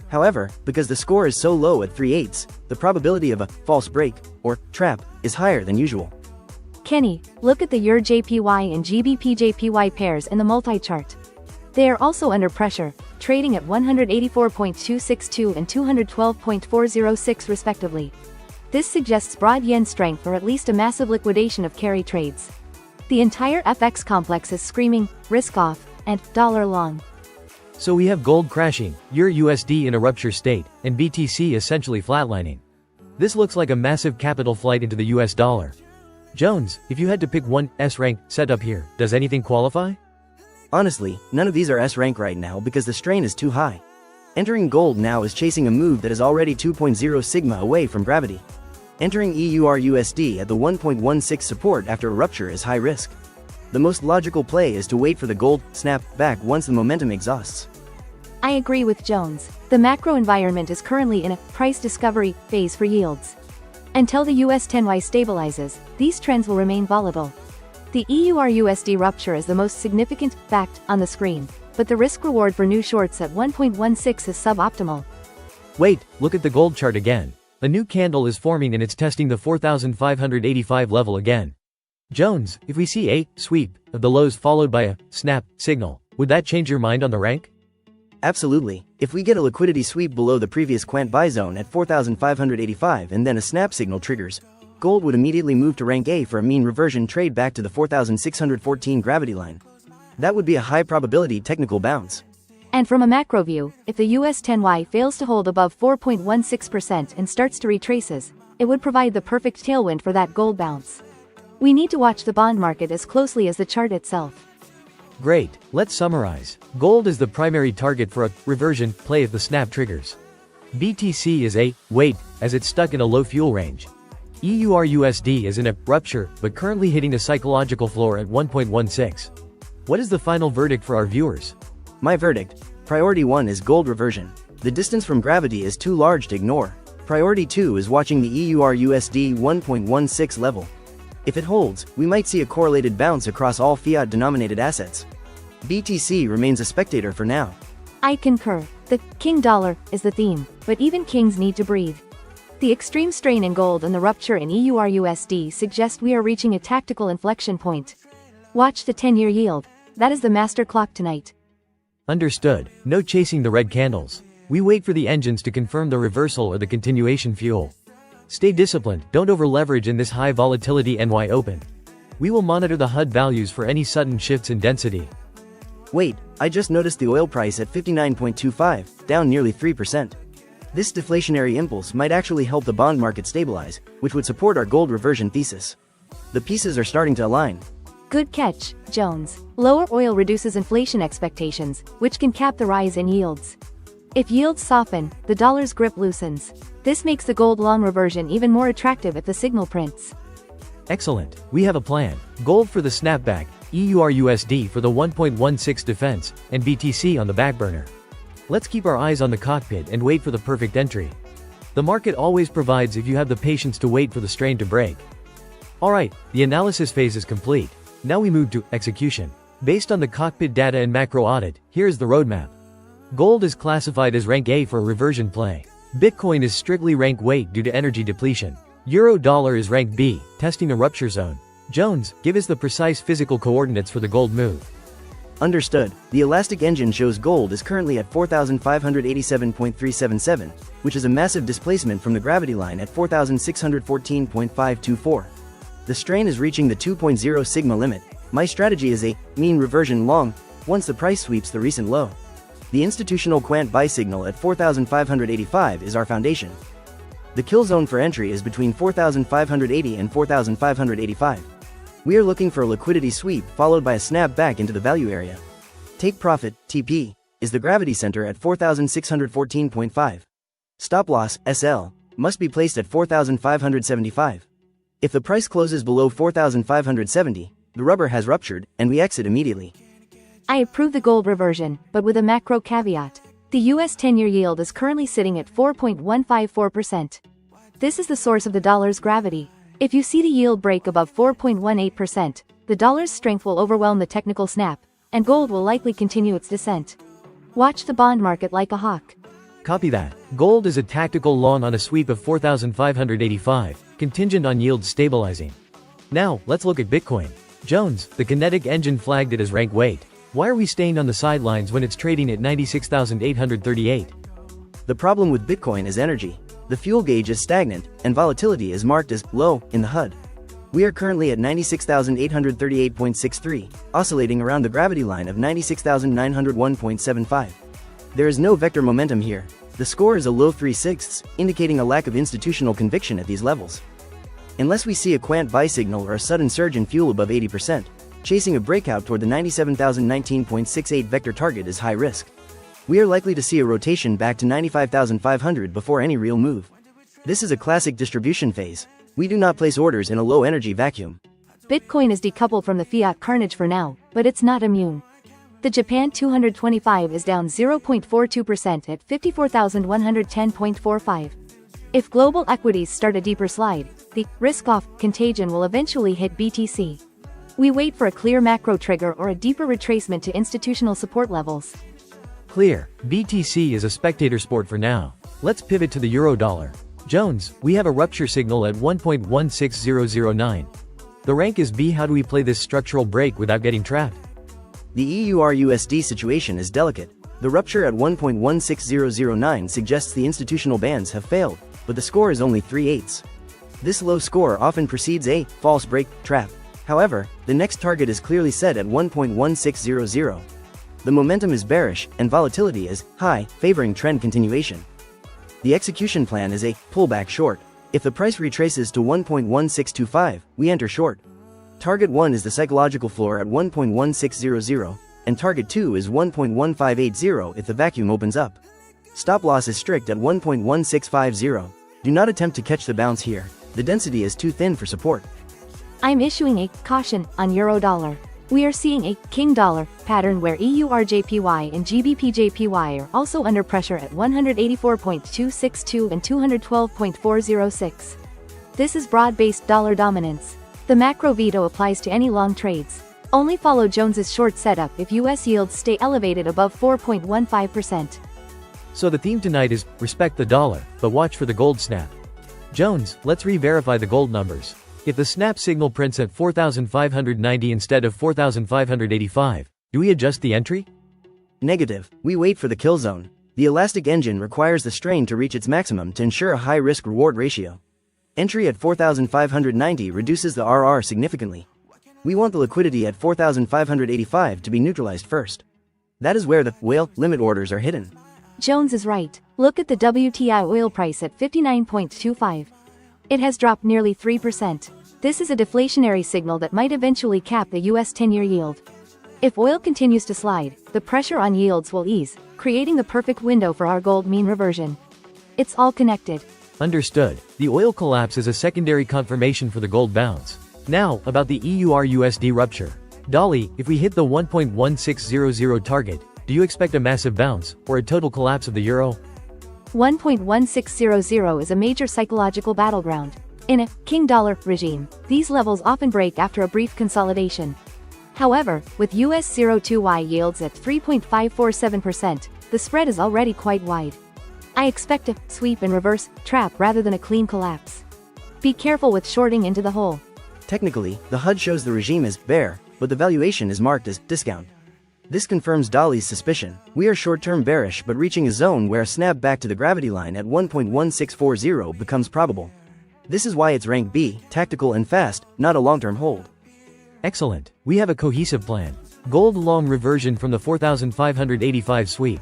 However, because the score is so low at 3/8, the probability of a false break, or trap, is higher than usual. Kenny, look at the EUR-JPY and GBP-JPY pairs in the multi-chart. They are also under pressure, trading at 184.262 and 212.406 respectively. This suggests broad yen strength or at least a massive liquidation of carry trades. The entire FX complex is screaming, risk off, and dollar long. So we have gold crashing, EUR-USD in a rupture state, and BTC essentially flatlining. This looks like a massive capital flight into the US dollar. Jones, if you had to pick one S-rank setup here, does anything qualify? Honestly, none of these are S-rank right now because the strain is too high. Entering gold now is chasing a move that is already 2.0 sigma away from gravity. Entering EURUSD at the 1.16 support after a rupture is high risk. The most logical play is to wait for the gold snap back once the momentum exhausts. I agree with Jones. The macro environment is currently in a price discovery phase for yields. Until the US 10Y stabilizes, these trends will remain volatile. The EURUSD rupture is the most significant fact on the screen, but the risk-reward for new shorts at 1.16 is suboptimal. Wait, look at the gold chart again. A new candle is forming and it's testing the 4,585 level again. Jones, if we see a sweep of the lows followed by a snap signal, would that change your mind on the rank? Absolutely. If we get a liquidity sweep below the previous quant buy zone at 4,585 and then a snap signal triggers, gold would immediately move to rank A for a mean reversion trade back to the 4,614 gravity line. That would be a high probability technical bounce. And from a macro view, if the US 10Y fails to hold above 4.16% and starts to retraces, it would provide the perfect tailwind for that gold bounce. We need to watch the bond market as closely as the chart itself. Great, let's summarize. Gold is the primary target for a reversion play if the snap triggers. BTC is a wait, as it's stuck in a low fuel range. EURUSD is in a rupture, but currently hitting a psychological floor at 1.16. What is the final verdict for our viewers? My verdict: Priority 1 is gold reversion. The distance from gravity is too large to ignore. Priority 2 is watching the EURUSD 1.16 level. If it holds, we might see a correlated bounce across all fiat-denominated assets. BTC remains a spectator for now. I concur. The king dollar is the theme, but even kings need to breathe. The extreme strain in gold and the rupture in EURUSD suggest we are reaching a tactical inflection point. Watch the 10-year yield. That is the master clock tonight. Understood. No chasing the red candles. We wait for the engines to confirm the reversal or the continuation fuel. Stay disciplined, don't over-leverage in this high volatility NY Open. We will monitor the HUD values for any sudden shifts in density. Wait, I just noticed the oil price at 59.25, down nearly 3%. This deflationary impulse might actually help the bond market stabilize, which would support our gold reversion thesis. The pieces are starting to align. Good catch, Jones. Lower oil reduces inflation expectations, which can cap the rise in yields. If yields soften, the dollar's grip loosens. This makes the gold long reversion even more attractive if the signal prints. Excellent. We have a plan. Gold for the snapback, EURUSD for the 1.16 defense, and BTC on the back burner. Let's keep our eyes on the cockpit and wait for the perfect entry. The market always provides if you have the patience to wait for the strain to break. Alright, the analysis phase is complete. Now we move to execution. Based on the cockpit data and macro audit, here is the roadmap. Gold is classified as rank A for a reversion play. Bitcoin is strictly rank weight due to energy depletion. Euro-dollar is rank B, testing a rupture zone. Jones, give us the precise physical coordinates for the gold move. Understood. The elastic engine shows gold is currently at 4,587.377, which is a massive displacement from the gravity line at 4,614.524. The strain is reaching the 2.0 sigma limit. My strategy is a mean reversion long once the price sweeps the recent low. The institutional quant buy signal at 4,585 is our foundation. The kill zone for entry is between 4,580 and 4,585. We are looking for a liquidity sweep followed by a snap back into the value area. Take profit, TP, is the gravity center at 4,614.5. Stop loss, SL, must be placed at 4,575. If the price closes below 4,570, the rubber has ruptured, and we exit immediately. I approve the gold reversion, but with a macro caveat. The US 10-year yield is currently sitting at 4.154%. This is the source of the dollar's gravity. If you see the yield break above 4.18%, the dollar's strength will overwhelm the technical snap, and gold will likely continue its descent. Watch the bond market like a hawk. Copy that. Gold is a tactical long on a sweep of 4,585, contingent on yields stabilizing. Now, let's look at Bitcoin. Jones, the kinetic engine flagged it as rank weight. Why are we staying on the sidelines when it's trading at 96,838? The problem with Bitcoin is energy. The fuel gauge is stagnant, and volatility is marked as low in the HUD. We are currently at 96,838.63, oscillating around the gravity line of 96,901.75. There is no vector momentum here. The score is a low 3/6, indicating a lack of institutional conviction at these levels. Unless we see a quant buy signal or a sudden surge in fuel above 80%, chasing a breakout toward the 97,019.68 vector target is high risk. We are likely to see a rotation back to 95,500 before any real move. This is a classic distribution phase. We do not place orders in a low energy vacuum. Bitcoin is decoupled from the fiat carnage for now, but it's not immune. The Japan 225 is down 0.42% at 54,110.45. If global equities start a deeper slide, the risk-off contagion will eventually hit BTC. We wait for a clear macro trigger or a deeper retracement to institutional support levels. Clear. BTC is a spectator sport for now. Let's pivot to the euro-dollar. Jones, we have a rupture signal at 1.16009. The rank is B. How do we play this structural break without getting trapped? The EURUSD situation is delicate. The rupture at 1.16009 suggests the institutional bands have failed, but the score is only 3/8. This low score often precedes a false break trap. However, the next target is clearly set at 1.1600. The momentum is bearish, and volatility is high, favoring trend continuation. The execution plan is a pullback short. If the price retraces to 1.1625, we enter short. Target 1 is the psychological floor at 1.1600, and target 2 is 1.1580 if the vacuum opens up. Stop loss is strict at 1.1650. Do not attempt to catch the bounce here. The density is too thin for support. I'm issuing a caution on euro-dollar. We are seeing a king dollar pattern where EURJPY and GBPJPY are also under pressure at 184.262 and 212.406. This is broad-based dollar dominance. The macro veto applies to any long trades. Only follow Jones's short setup if US yields stay elevated above 4.15%. So the theme tonight is, respect the dollar, but watch for the gold snap. Jones, let's re-verify the gold numbers. If the snap signal prints at 4,590 instead of 4,585, do we adjust the entry? Negative. We wait for the kill zone. The elastic engine requires the strain to reach its maximum to ensure a high risk-reward ratio. Entry at 4,590 reduces the RR significantly. We want the liquidity at 4,585 to be neutralized first. That is where the whale limit orders are hidden. Jones is right. Look at the WTI oil price at 59.25. It has dropped nearly 3%. This is a deflationary signal that might eventually cap the US 10-year yield. If oil continues to slide, the pressure on yields will ease, creating the perfect window for our gold mean reversion. It's all connected. Understood. The oil collapse is a secondary confirmation for the gold bounce. Now, about the EUR-USD rupture. Dolly, if we hit the 1.1600 target, do you expect a massive bounce, or a total collapse of the euro? 1.1600 is a major psychological battleground. In a king dollar regime, these levels often break after a brief consolidation. However, with US 02Y yields at 3.547%, the spread is already quite wide. I expect a sweep and reverse trap rather than a clean collapse. Be careful with shorting into the hole. Technically, the HUD shows the regime as bear, but the valuation is marked as discount. This confirms Dolly's suspicion. We are short-term bearish, but reaching a zone where a snap back to the gravity line at 1.1640 becomes probable. This is why it's rank B, tactical and fast, not a long-term hold. Excellent. We have a cohesive plan. Gold long reversion from the 4,585 sweep.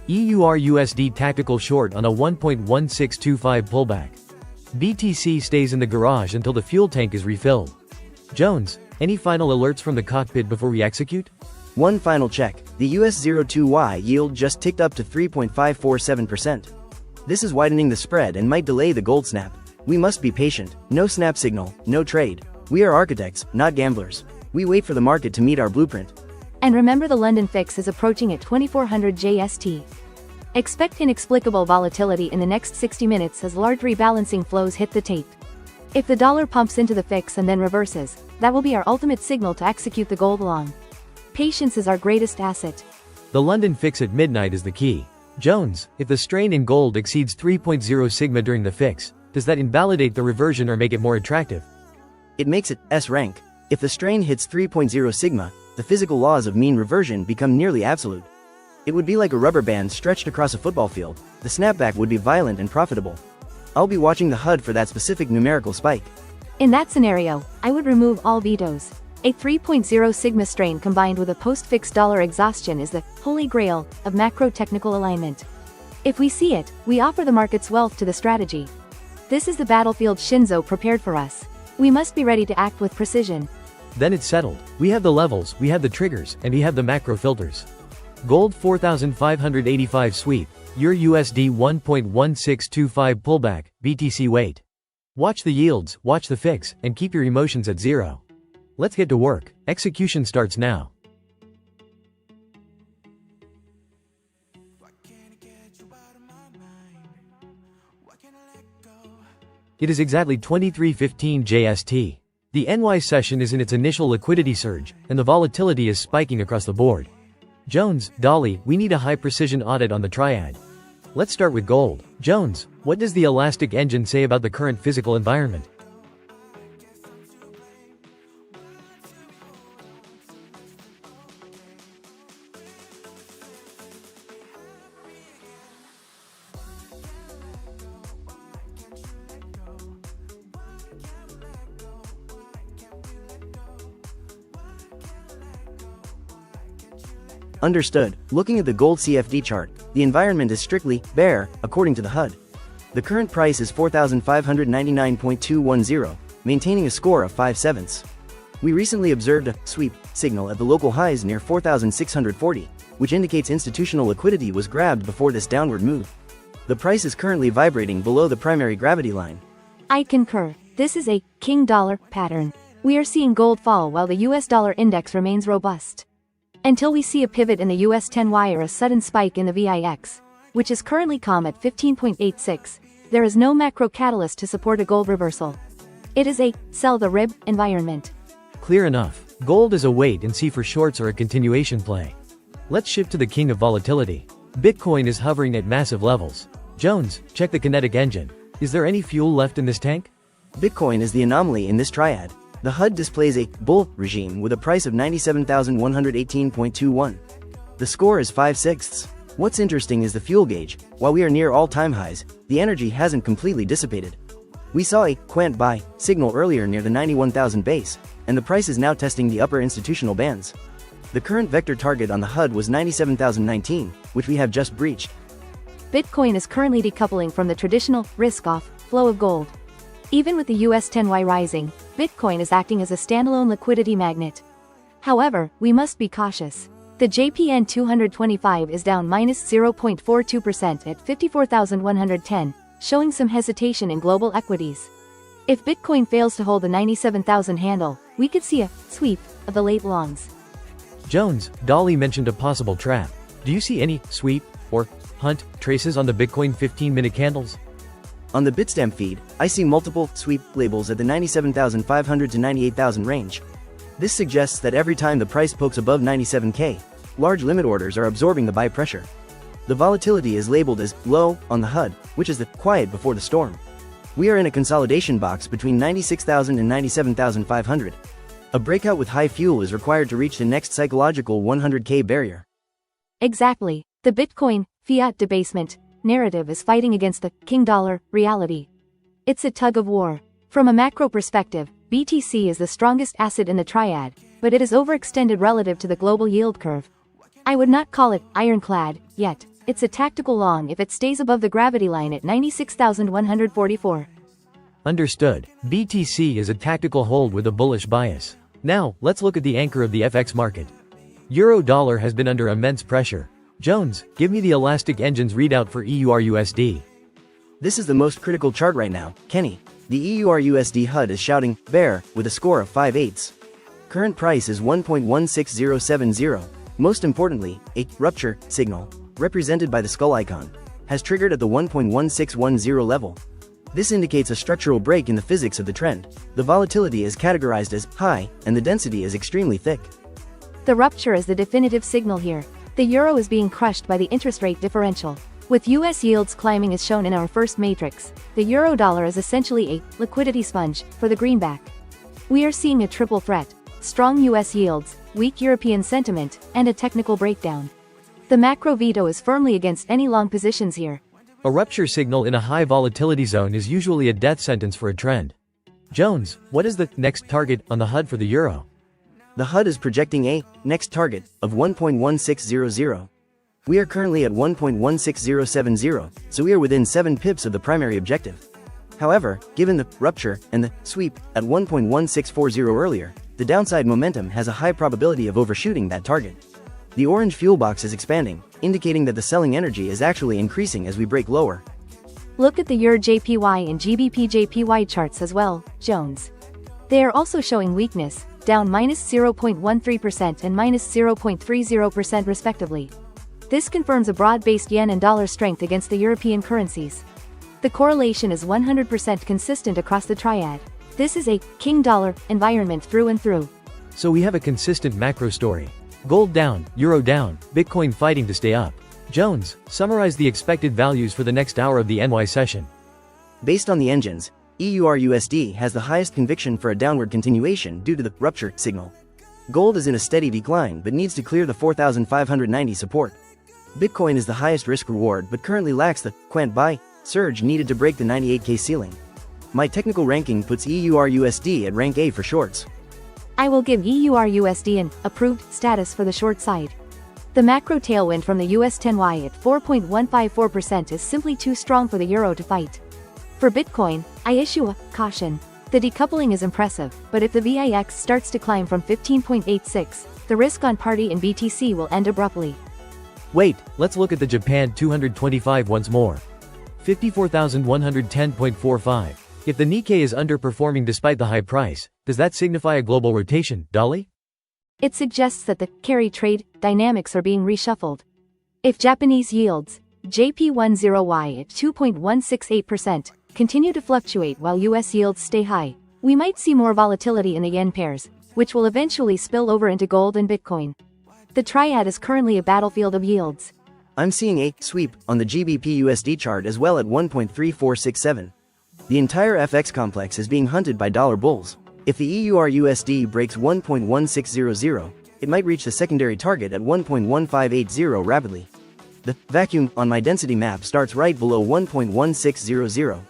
EUR-USD tactical short on a 1.1625 pullback. BTC stays in the garage until the fuel tank is refilled. Jones, any final alerts from the cockpit before we execute? One final check. The US 02Y yield just ticked up to 3.547%. This is widening the spread and might delay the gold snap. We must be patient. No snap signal, no trade. We are architects, not gamblers. We wait for the market to meet our blueprint. And remember, the London fix is approaching at 2400 JST. Expect inexplicable volatility in the next 60 minutes as large rebalancing flows hit the tape. If the dollar pumps into the fix and then reverses, that will be our ultimate signal to execute the gold long. Patience is our greatest asset. The London fix at midnight is the key. Jones, if the strain in gold exceeds 3.0 sigma during the fix, does that invalidate the reversion or make it more attractive? It makes it S rank. If the strain hits 3.0 sigma, the physical laws of mean reversion become nearly absolute. It would be like a rubber band stretched across a football field. The snapback would be violent and profitable. I'll be watching the HUD for that specific numerical spike. In that scenario, I would remove all vetoes. A 3.0 sigma strain combined with a post-fix dollar exhaustion is the holy grail of macro-technical alignment. If we see it, we offer the market's wealth to the strategy. This is the battlefield Shinzo prepared for us. We must be ready to act with precision. Then it's settled. We have the levels, we have the triggers, and we have the macro filters. Gold 4,585 sweep, EUR-USD 1.1625 pullback, BTC wait. Watch the yields, watch the fix, and keep your emotions at zero. Let's get to work. Execution starts now. It is exactly 23:15 JST. The NY session is in its initial liquidity surge, and the volatility is spiking across the board. Jones, Dolly, we need a high-precision audit on the triad. Let's start with gold. Jones, what does the elastic engine say about the current physical environment? Understood. Looking at the gold CFD chart, the environment is strictly bear, according to the HUD. The current price is 4,599.210, maintaining a score of 5/7. We recently observed a sweep signal at the local highs near 4,640, which indicates institutional liquidity was grabbed before this downward move. The price is currently vibrating below the primary gravity line. I concur. This is a king dollar pattern. We are seeing gold fall while the US dollar index remains robust. Until we see a pivot in the US 10Y or a sudden spike in the VIX, which is currently calm at 15.86, there is no macro catalyst to support a gold reversal. It is a sell the rib environment. Clear enough. Gold is a wait and see for shorts or a continuation play. Let's shift to the king of volatility. Bitcoin is hovering at massive levels. Jones, check the kinetic engine. Is there any fuel left in this tank? Bitcoin is the anomaly in this triad. The HUD displays a bull regime with a price of 97,118.21. The score is 5/6. What's interesting is the fuel gauge. While we are near all-time highs, the energy hasn't completely dissipated. We saw a quant buy signal earlier near the 91,000 base, and the price is now testing the upper institutional bands. The current vector target on the HUD was 97,019, which we have just breached. Bitcoin is currently decoupling from the traditional risk-off flow of gold. Even with the US 10Y rising, Bitcoin is acting as a standalone liquidity magnet. However, we must be cautious. The JPN 225 is down minus 0.42% at 54,110, showing some hesitation in global equities. If Bitcoin fails to hold the 97,000 handle, we could see a sweep of the late longs. Jones, Dolly mentioned a possible trap. Do you see any sweep or hunt traces on the Bitcoin 15-minute candles? On the Bitstamp feed, I see multiple sweep labels at the 97,500 to 98,000 range. This suggests that every time the price pokes above 97K, large limit orders are absorbing the buy pressure. The volatility is labeled as low on the HUD, which is the quiet before the storm. We are in a consolidation box between 96,000 and 97,500. A breakout with high fuel is required to reach the next psychological 100K barrier. Exactly. The Bitcoin fiat debasement narrative is fighting against the king dollar reality. It's a tug of war. From a macro perspective, BTC is the strongest asset in the triad, but it is overextended relative to the global yield curve. I would not call it ironclad yet. It's a tactical long if it stays above the gravity line at 96,144. Understood. BTC is a tactical hold with a bullish bias. Now, let's look at the anchor of the FX market. Euro-dollar has been under immense pressure. Jones, give me the Elastic Engine's readout for EURUSD. This is the most critical chart right now, Kenny. The EURUSD HUD is shouting bear with a score of 5/8. Current price is 1.16070. Most importantly, a rupture signal, represented by the skull icon, has triggered at the 1.1610 level. This indicates a structural break in the physics of the trend. The volatility is categorized as high, and the density is extremely thick. The rupture is the definitive signal here. The euro is being crushed by the interest rate differential. With US yields climbing as shown in our first matrix, the euro dollar is essentially a liquidity sponge for the greenback. We are seeing a triple threat: strong US yields, weak European sentiment, and a technical breakdown. The macro veto is firmly against any long positions here. A rupture signal in a high volatility zone is usually a death sentence for a trend. Jones, what is the next target on the HUD for the euro? The HUD is projecting a next target of 1.1600. We are currently at 1.16070, so we are within 7 pips of the primary objective. However, given the rupture and the sweep at 1.1640 earlier, the downside momentum has a high probability of overshooting that target. The orange fuel box is expanding, indicating that the selling energy is actually increasing as we break lower. Look at the Euro JPY and GBP JPY charts as well, Jones. They are also showing weakness, down minus 0.13% and minus 0.30% respectively. This confirms a broad-based yen and dollar strength against the European currencies. The correlation is 100% consistent across the triad. This is a king dollar environment through and through. So we have a consistent macro story. Gold down, euro down, Bitcoin fighting to stay up. Jones, summarize the expected values for the next hour of the NY session. Based on the engines, EURUSD has the highest conviction for a downward continuation due to the rupture signal. Gold is in a steady decline but needs to clear the 4,590 support. Bitcoin is the highest risk reward but currently lacks the quant buy surge needed to break the 98K ceiling. My technical ranking puts EURUSD at rank A for shorts. I will give EURUSD an approved status for the short side. The macro tailwind from the US 10Y at 4.154% is simply too strong for the euro to fight. For Bitcoin, I issue a caution. The decoupling is impressive, but if the VIX starts to climb from 15.86, the risk on party in BTC will end abruptly. Wait, let's look at the Japan 225 once more. 54,110.45. If the Nikkei is underperforming despite the high price, does that signify a global rotation, Dolly? It suggests that the carry trade dynamics are being reshuffled. If Japanese yields, JP10Y at 2.168%, continue to fluctuate while US yields stay high, we might see more volatility in the yen pairs, which will eventually spill over into gold and Bitcoin. The triad is currently a battlefield of yields. I'm seeing a sweep on the GBP USD chart as well at 1.3467. The entire FX complex is being hunted by dollar bulls. If the EURUSD breaks 1.1600, it might reach the secondary target at 1.1580 rapidly. The vacuum on my density map starts right below 1.1600.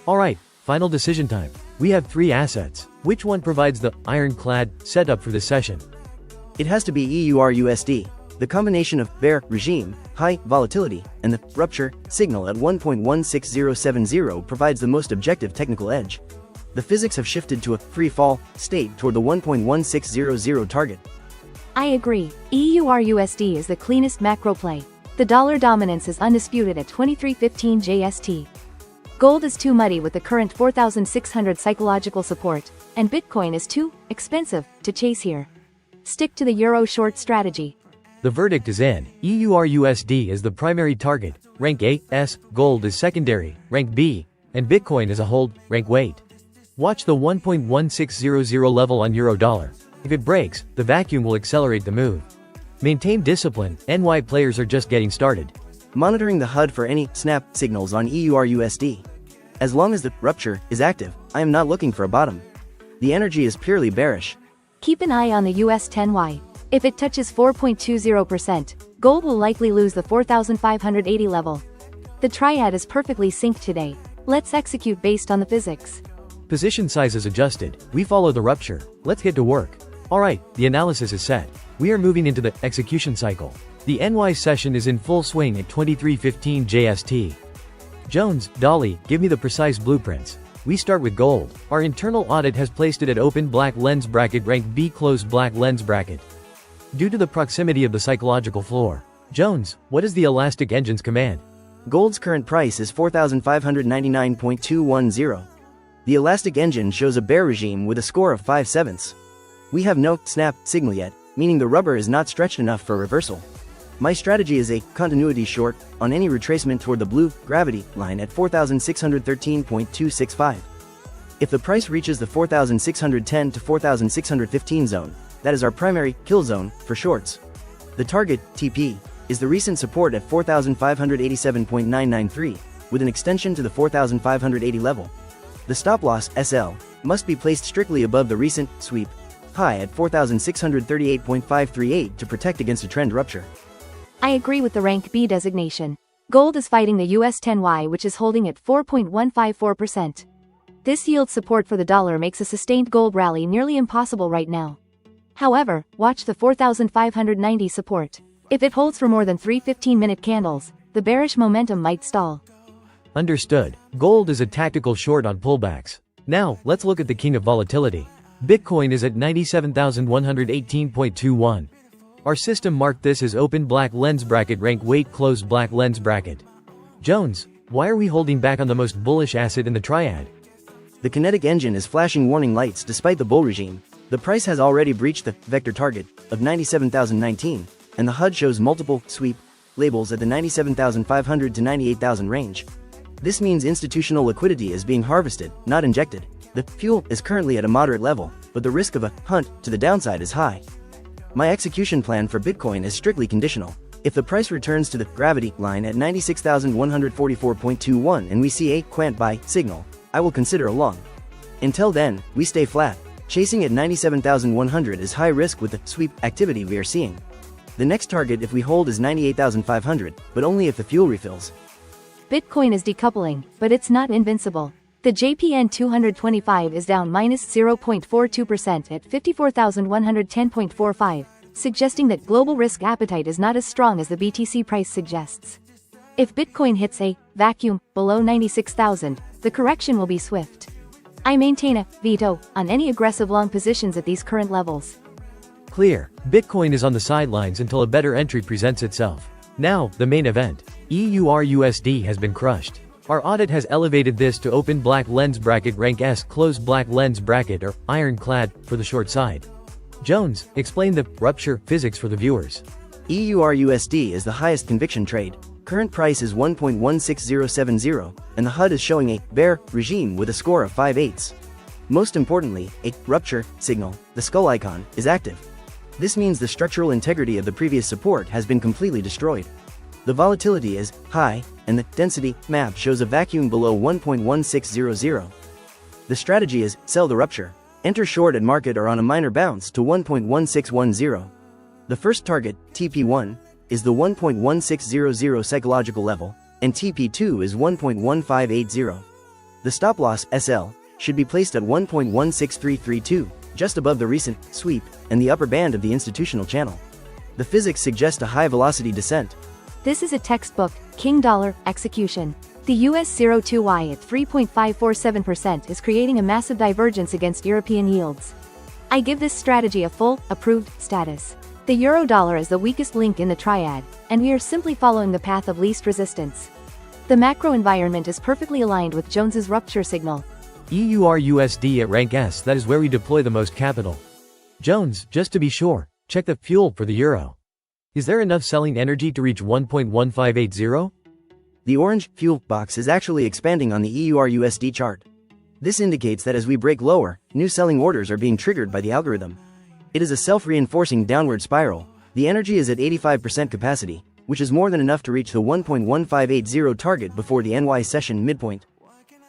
Alright, final decision time. We have 3 assets. Which one provides the ironclad setup for this session? It has to be EURUSD. The combination of bear regime, high volatility, and the rupture signal at 1.16070 provides the most objective technical edge. The physics have shifted to a free fall state toward the 1.1600 target. I agree. EURUSD is the cleanest macro play. The dollar dominance is undisputed at 2315 JST. Gold is too muddy with the current 4,600 psychological support, and Bitcoin is too expensive to chase here. Stick to the Euro short strategy. The verdict is in. EURUSD is the primary target, rank A, S, gold is secondary, rank B, and Bitcoin is a hold, rank wait. Watch the 1.1600 level on Euro-Dollar. If it breaks, the vacuum will accelerate the move. Maintain discipline, NY players are just getting started. Monitoring the HUD for any snap signals on EURUSD. As long as the rupture is active, I am not looking for a bottom. The energy is purely bearish. Keep an eye on the US 10Y. If it touches 4.20%, gold will likely lose the 4,580 level. The triad is perfectly synced today. Let's execute based on the physics. Position size is adjusted. We follow the rupture. Let's get to work. Alright, the analysis is set. We are moving into the execution cycle. The NY session is in full swing at 2315 JST. Jones, Dolly, give me the precise blueprints. We start with gold. Our internal audit has placed it at open black lens bracket rank B closed black lens bracket. Due to the proximity of the psychological floor. Jones, what is the elastic engine's command? Gold's current price is 4,599.210. The elastic engine shows a bear regime with a score of 5/7. We have no snap signal yet, meaning the rubber is not stretched enough for reversal. My strategy is a continuity short on any retracement toward the blue gravity line at 4,613.265. If the price reaches the 4,610 to 4,615 zone, that is our primary kill zone for shorts. The target, TP, is the recent support at 4,587.993, with an extension to the 4,580 level. The stop loss, SL, must be placed strictly above the recent sweep high at 4,638.538 to protect against a trend rupture. I agree with the rank B designation. Gold is fighting the US 10Y, which is holding at 4.154%. This yield support for the dollar makes a sustained gold rally nearly impossible right now. However, watch the 4,590 support. If it holds for more than 3 15-minute candles, the bearish momentum might stall. Understood. Gold is a tactical short on pullbacks. Now, let's look at the king of volatility. Bitcoin is at 97,118.21. Our system marked this as open black lens bracket rank wait closed black lens bracket. Jones, why are we holding back on the most bullish asset in the triad? The kinetic engine is flashing warning lights despite the bull regime. The price has already breached the vector target of 97,019, and the HUD shows multiple sweep labels at the 97,500 to 98,000 range. This means institutional liquidity is being harvested, not injected. The fuel is currently at a moderate level, but the risk of a hunt to the downside is high. My execution plan for Bitcoin is strictly conditional. If the price returns to the gravity line at 96,144.21 and we see a quant buy signal, I will consider a long. Until then, we stay flat. Chasing at 97,100 is high risk with the sweep activity we are seeing. The next target if we hold is 98,500, but only if the fuel refills. Bitcoin is decoupling, but it's not invincible. The JPN 225 is down minus 0.42% at 54,110.45, suggesting that global risk appetite is not as strong as the BTC price suggests. If Bitcoin hits a vacuum below 96,000, the correction will be swift. I maintain a veto on any aggressive long positions at these current levels. Clear. Bitcoin is on the sidelines until a better entry presents itself. Now, the main event. EURUSD has been crushed. Our audit has elevated this to open black lens bracket rank S closed black lens bracket or ironclad for the short side. Jones, explain the rupture physics for the viewers. EURUSD is the highest conviction trade. Current price is 1.16070, and the HUD is showing a bear regime with a score of 5/8. Most importantly, a rupture signal, the skull icon, is active. This means the structural integrity of the previous support has been completely destroyed. The volatility is high, and the density map shows a vacuum below 1.1600. The strategy is sell the rupture, enter short at market or on a minor bounce to 1.1610. The first target, TP1, is the 1.1600 psychological level, and TP2 is 1.1580. The stop loss, SL, should be placed at 1.16332, just above the recent sweep and the upper band of the institutional channel. The physics suggest a high-velocity descent. This is a textbook, King Dollar, execution. The US 02Y at 3.547% is creating a massive divergence against European yields. I give this strategy a full, approved status. The euro-dollar is the weakest link in the triad, and we are simply following the path of least resistance. The macro environment is perfectly aligned with Jones's rupture signal. EURUSD at rank S, that is where we deploy the most capital. Jones, just to be sure, check the fuel for the euro. Is there enough selling energy to reach 1.1580? The orange fuel box is actually expanding on the EURUSD chart. This indicates that as we break lower, new selling orders are being triggered by the algorithm. It is a self-reinforcing downward spiral. The energy is at 85% capacity, which is more than enough to reach the 1.1580 target before the NY session midpoint.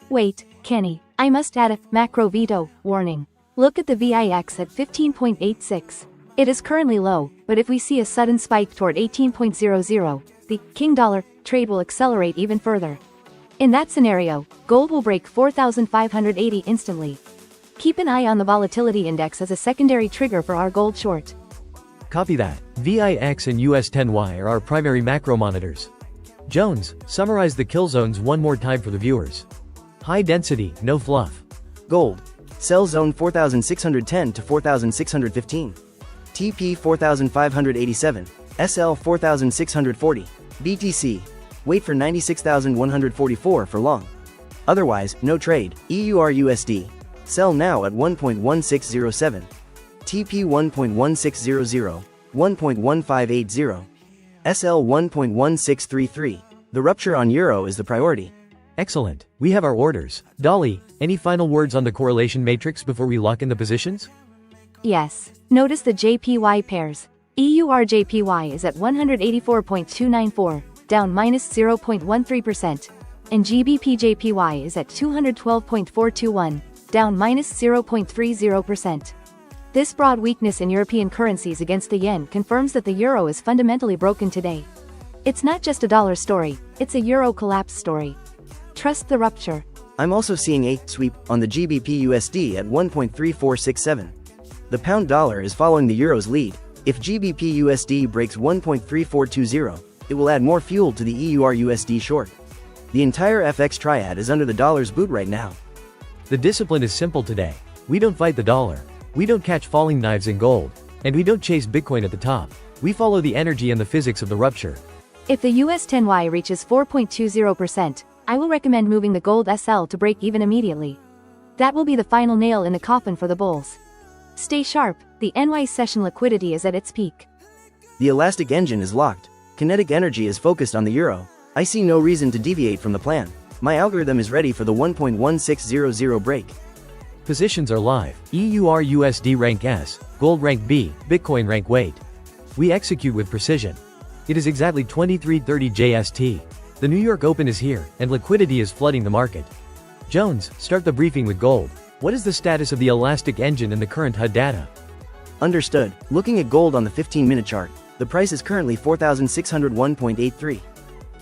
Wait, Kenny, I must add a macro veto warning. Look at the VIX at 15.86. It is currently low, but if we see a sudden spike toward 18.00, the King Dollar trade will accelerate even further. In that scenario, gold will break 4,580 instantly. Keep an eye on the volatility index as a secondary trigger for our gold short. Copy that. VIX and US 10Y are our primary macro monitors. Jones, summarize the kill zones one more time for the viewers. High density, no fluff. Gold. Sell zone 4,610 to 4,615. TP 4,587. SL 4,640. BTC. Wait for 96,144 for long. Otherwise, no trade. EURUSD. Sell now at 1.1607. TP 1.1600. 1.1580. SL 1.1633. The rupture on euro is the priority. Excellent. We have our orders. Dolly, any final words on the correlation matrix before we lock in the positions? Yes. Notice the JPY pairs. EURJPY is at 184.294, down minus 0.13%, and GBPJPY is at 212.421, down minus 0.30%. This broad weakness in European currencies against the yen confirms that the euro is fundamentally broken today. It's not just a dollar story, it's a euro collapse story. Trust the rupture. I'm also seeing a sweep on the GBP USD at 1.3467. The pound dollar is following the euro's lead. If GBP USD breaks 1.3420, it will add more fuel to the EURUSD short. The entire FX triad is under the dollar's boot right now. The discipline is simple today. We don't fight the dollar. We don't catch falling knives in gold. And we don't chase Bitcoin at the top. We follow the energy and the physics of the rupture. If the US 10Y reaches 4.20%, I will recommend moving the gold SL to break even immediately. That will be the final nail in the coffin for the bulls. Stay sharp, the NY session liquidity is at its peak. The elastic engine is locked. Kinetic energy is focused on the euro. I see no reason to deviate from the plan. My algorithm is ready for the 1.1600 break. Positions are live. EURUSD rank S, gold rank B, Bitcoin rank weight. We execute with precision. It is exactly 23:30 JST. The New York Open is here, and liquidity is flooding the market. Jones, start the briefing with gold. What is the status of the elastic engine and the current HUD data? Understood. Looking at gold on the 15-minute chart, the price is currently 4,601.83.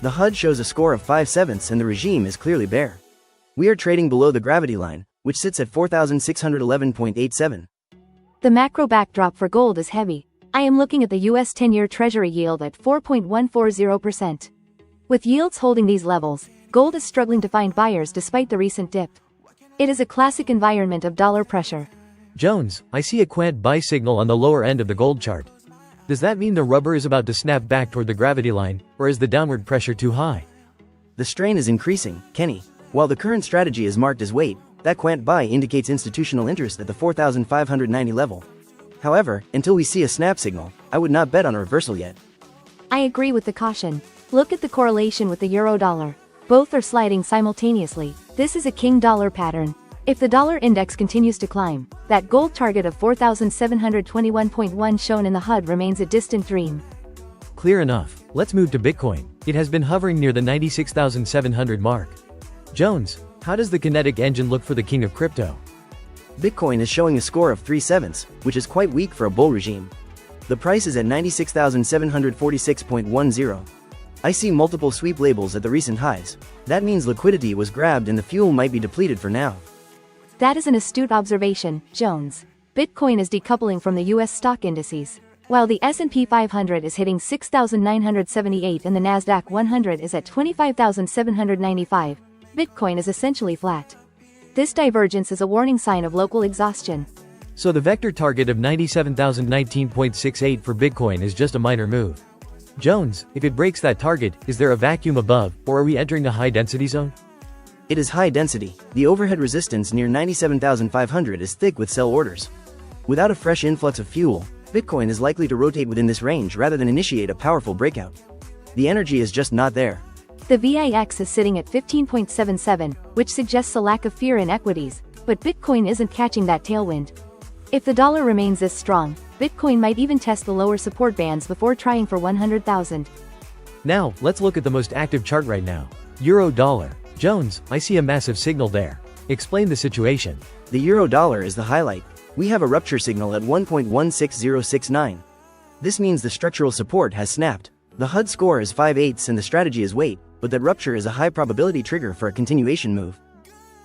The HUD shows a score of 5/7 and the regime is clearly bear. We are trading below the gravity line, which sits at 4,611.87. The macro backdrop for gold is heavy. I am looking at the US 10-year Treasury yield at 4.140%. With yields holding these levels, gold is struggling to find buyers despite the recent dip. It is a classic environment of dollar pressure. Jones, I see a quant buy signal on the lower end of the gold chart. Does that mean the rubber is about to snap back toward the gravity line, or is the downward pressure too high? The strain is increasing, Kenny. While the current strategy is marked as weight, that quant buy indicates institutional interest at the 4,590 level. However, until we see a snap signal, I would not bet on a reversal yet. I agree with the caution. Look at the correlation with the euro-dollar. Both are sliding simultaneously. This is a king dollar pattern. If the dollar index continues to climb, that gold target of 4,721.1 shown in the HUD remains a distant dream. Clear enough. Let's move to Bitcoin. It has been hovering near the 96,700 mark. Jones, how does the kinetic engine look for the king of crypto? Bitcoin is showing a score of 3/7, which is quite weak for a bull regime. The price is at 96,746.10. I see multiple sweep labels at the recent highs. That means liquidity was grabbed and the fuel might be depleted for now. That is an astute observation, Jones. Bitcoin is decoupling from the US stock indices. While the S&P 500 is hitting 6,978 and the Nasdaq 100 is at 25,795, Bitcoin is essentially flat. This divergence is a warning sign of local exhaustion. So the vector target of 97,019.68 for Bitcoin is just a minor move. Jones, if it breaks that target, is there a vacuum above, or are we entering a high-density zone? It is high density. The overhead resistance near 97,500 is thick with sell orders. Without a fresh influx of fuel, Bitcoin is likely to rotate within this range rather than initiate a powerful breakout. The energy is just not there. The VIX is sitting at 15.77, which suggests a lack of fear in equities, but Bitcoin isn't catching that tailwind. If the dollar remains this strong, Bitcoin might even test the lower support bands before trying for 100,000. Now, let's look at the most active chart right now. Euro-dollar. Jones, I see a massive signal there. Explain the situation. The euro-dollar is the highlight. We have a rupture signal at 1.16069. This means the structural support has snapped. The HUD score is 5/8 and the strategy is wait, but that rupture is a high probability trigger for a continuation move.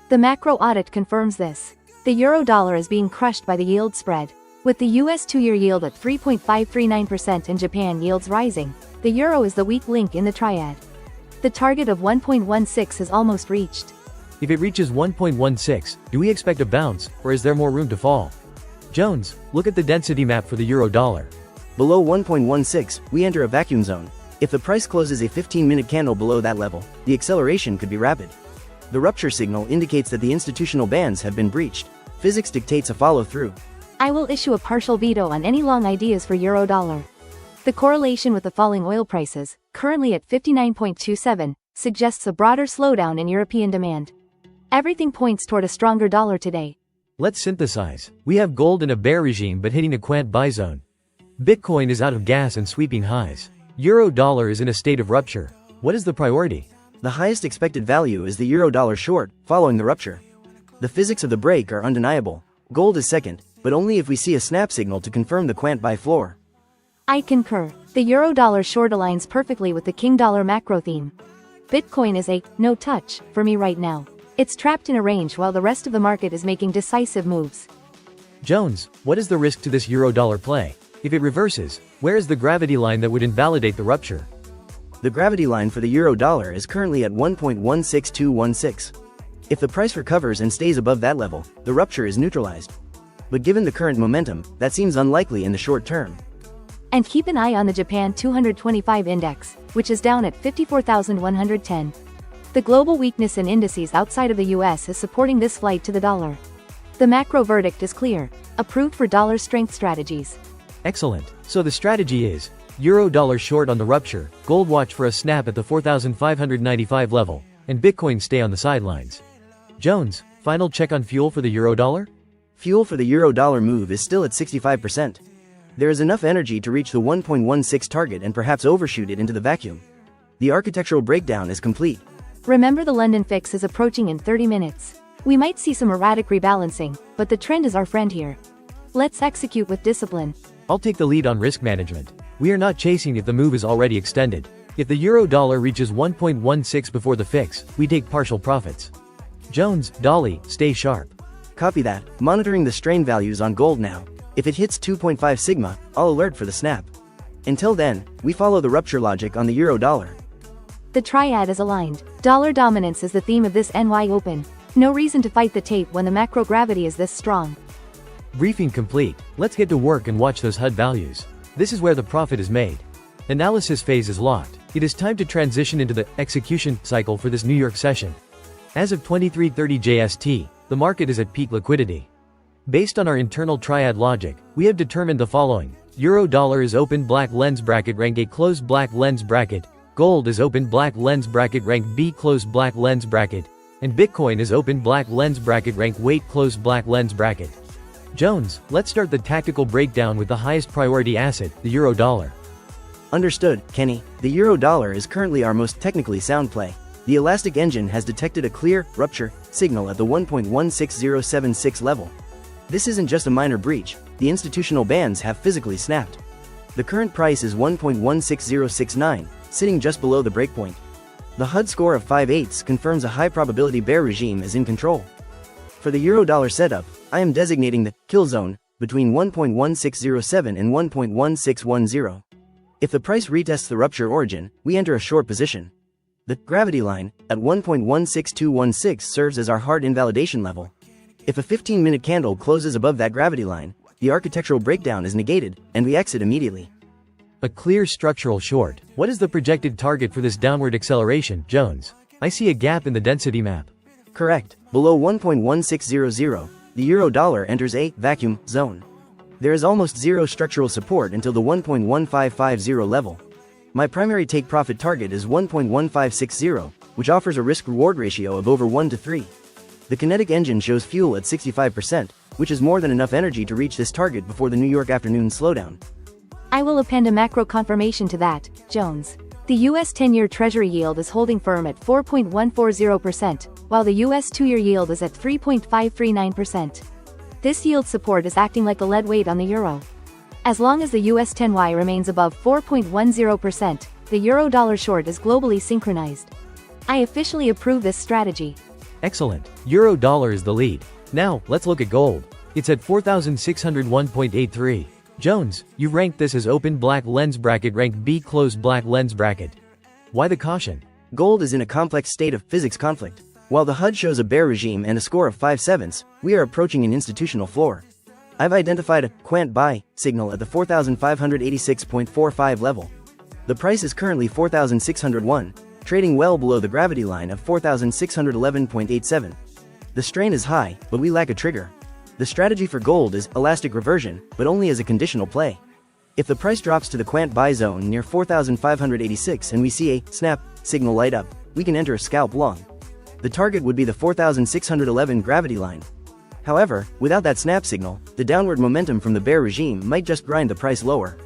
The macro audit confirms this. The euro-dollar is being crushed by the yield spread. With the US 2-year yield at 3.539% and Japan yields rising, the euro is the weak link in the triad. The target of 1.16 is almost reached. If it reaches 1.16, do we expect a bounce, or is there more room to fall? Jones, look at the density map for the euro-dollar. Below 1.16, we enter a vacuum zone. If the price closes a 15-minute candle below that level, the acceleration could be rapid. The rupture signal indicates that the institutional bands have been breached. Physics dictates a follow-through. I will issue a partial veto on any long ideas for euro-dollar. The correlation with the falling oil prices, currently at 59.27, suggests a broader slowdown in European demand. Everything points toward a stronger dollar today. Let's synthesize. We have gold in a bear regime but hitting a quant buy zone. Bitcoin is out of gas and sweeping highs. Euro-dollar is in a state of rupture. What is the priority? The highest expected value is the euro-dollar short, following the rupture. The physics of the break are undeniable. Gold is second, but only if we see a snap signal to confirm the quant buy floor. I concur. The euro-dollar short aligns perfectly with the king dollar macro theme. Bitcoin is a no touch for me right now. It's trapped in a range while the rest of the market is making decisive moves. Jones, what is the risk to this euro-dollar play? If it reverses, where is the gravity line that would invalidate the rupture? The gravity line for the euro-dollar is currently at 1.16216. If the price recovers and stays above that level, the rupture is neutralized. But given the current momentum, that seems unlikely in the short term. And keep an eye on the Japan 225 index, which is down at 54,110. The global weakness in indices outside of the US is supporting this flight to the dollar. The macro verdict is clear, approved for dollar strength strategies. Excellent. So the strategy is, euro-dollar short on the rupture, gold watch for a snap at the 4,595 level, and Bitcoin stay on the sidelines. Jones, final check on fuel for the euro-dollar? Fuel for the euro-dollar move is still at 65%. There is enough energy to reach the 1.16 target and perhaps overshoot it into the vacuum. The architectural breakdown is complete. Remember, the London fix is approaching in 30 minutes. We might see some erratic rebalancing, but the trend is our friend here. Let's execute with discipline. I'll take the lead on risk management. We are not chasing if the move is already extended. If the euro-dollar reaches 1.16 before the fix, we take partial profits. Jones, Dolly, stay sharp. Copy that. Monitoring the strain values on gold now. If it hits 2.5 sigma, I'll alert for the snap. Until then, we follow the rupture logic on the euro-dollar. The triad is aligned. Dollar dominance is the theme of this NY Open. No reason to fight the tape when the macro gravity is this strong. Briefing complete. Let's get to work and watch those HUD values. This is where the profit is made. Analysis phase is locked. It is time to transition into the execution cycle for this New York session. As of 23:30 JST, the market is at peak liquidity. Based on our internal triad logic, we have determined the following. Euro-dollar is open black lens bracket rank A closed black lens bracket. Gold is open black lens bracket rank B closed black lens bracket, and Bitcoin is open black lens bracket rank weight closed black lens bracket. Jones, let's start the tactical breakdown with the highest priority asset, the euro-dollar. Understood, Kenny. The euro-dollar is currently our most technically sound play. The elastic engine has detected a clear rupture signal at the 1.16076 level. This isn't just a minor breach, the institutional bands have physically snapped. The current price is 1.16069, sitting just below the breakpoint. The HUD score of 5/8 confirms a high probability bear regime is in control. For the euro-dollar setup, I am designating the kill zone between 1.1607 and 1.1610. If the price retests the rupture origin, we enter a short position. The gravity line at 1.16216 serves as our hard invalidation level. If a 15-minute candle closes above that gravity line, the architectural breakdown is negated, and we exit immediately. A clear structural short. What is the projected target for this downward acceleration, Jones? I see a gap in the density map. Correct. Below 1.1600, the euro-dollar enters a vacuum zone. There is almost zero structural support until the 1.1550 level. My primary take-profit target is 1.1560, which offers a risk-reward ratio of over 1 to 3. The kinetic engine shows fuel at 65%, which is more than enough energy to reach this target before the New York afternoon slowdown. I will append a macro confirmation to that, Jones. The US 10-year Treasury yield is holding firm at 4.140%, while the US 2-year yield is at 3.539%. This yield support is acting like a lead weight on the euro. As long as the US 10Y remains above 4.10%, the euro-dollar short is globally synchronized. I officially approve this strategy. Excellent. Euro-dollar is the lead. Now, let's look at gold. It's at 4,601.83. Jones, you've ranked this as open black lens bracket, rank B closed black lens bracket. Why the caution? Gold is in a complex state of physics conflict. While the HUD shows a bear regime and a score of 5/7, we are approaching an institutional floor. I've identified a quant buy signal at the 4,586.45 level. The price is currently 4,601, trading well below the gravity line of 4,611.87. The strain is high, but we lack a trigger. The strategy for gold is elastic reversion, but only as a conditional play. If the price drops to the quant buy zone near 4,586 and we see a snap signal light up, we can enter a scalp long. The target would be the 4,611 gravity line. However, without that snap signal, the downward momentum from the bear regime might just grind the price lower.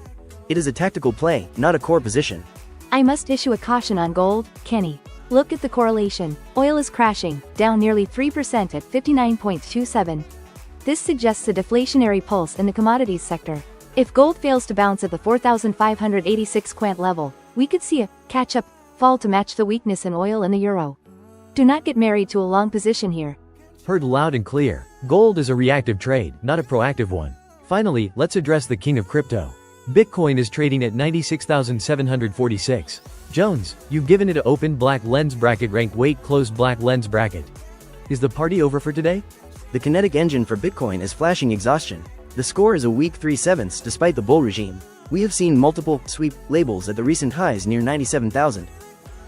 It is a tactical play, not a core position. I must issue a caution on gold, Kenny. Look at the correlation. Oil is crashing, down nearly 3% at 59.27. This suggests a deflationary pulse in the commodities sector. If gold fails to bounce at the 4,586 quant level, we could see a catch-up fall to match the weakness in oil and the euro. Do not get married to a long position here. Heard loud and clear. Gold is a reactive trade, not a proactive one. Finally, let's address the king of crypto. Bitcoin is trading at 96,746. Jones, you've given it an open black lens bracket, rank weight closed black lens bracket. Is the party over for today? The kinetic engine for Bitcoin is flashing exhaustion. The score is a weak 3/7 despite the bull regime. We have seen multiple sweep labels at the recent highs near 97,000.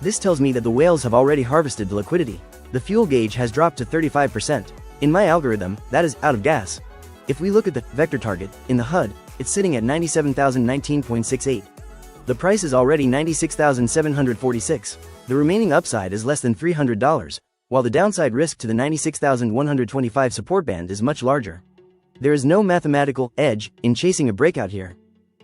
This tells me that the whales have already harvested the liquidity. The fuel gauge has dropped to 35%. In my algorithm, that is out of gas. If we look at the vector target in the HUD, it's sitting at 97,019.68. The price is already 96,746. The remaining upside is less than $300, while the downside risk to the 96,125 support band is much larger. There is no mathematical edge in chasing a breakout here.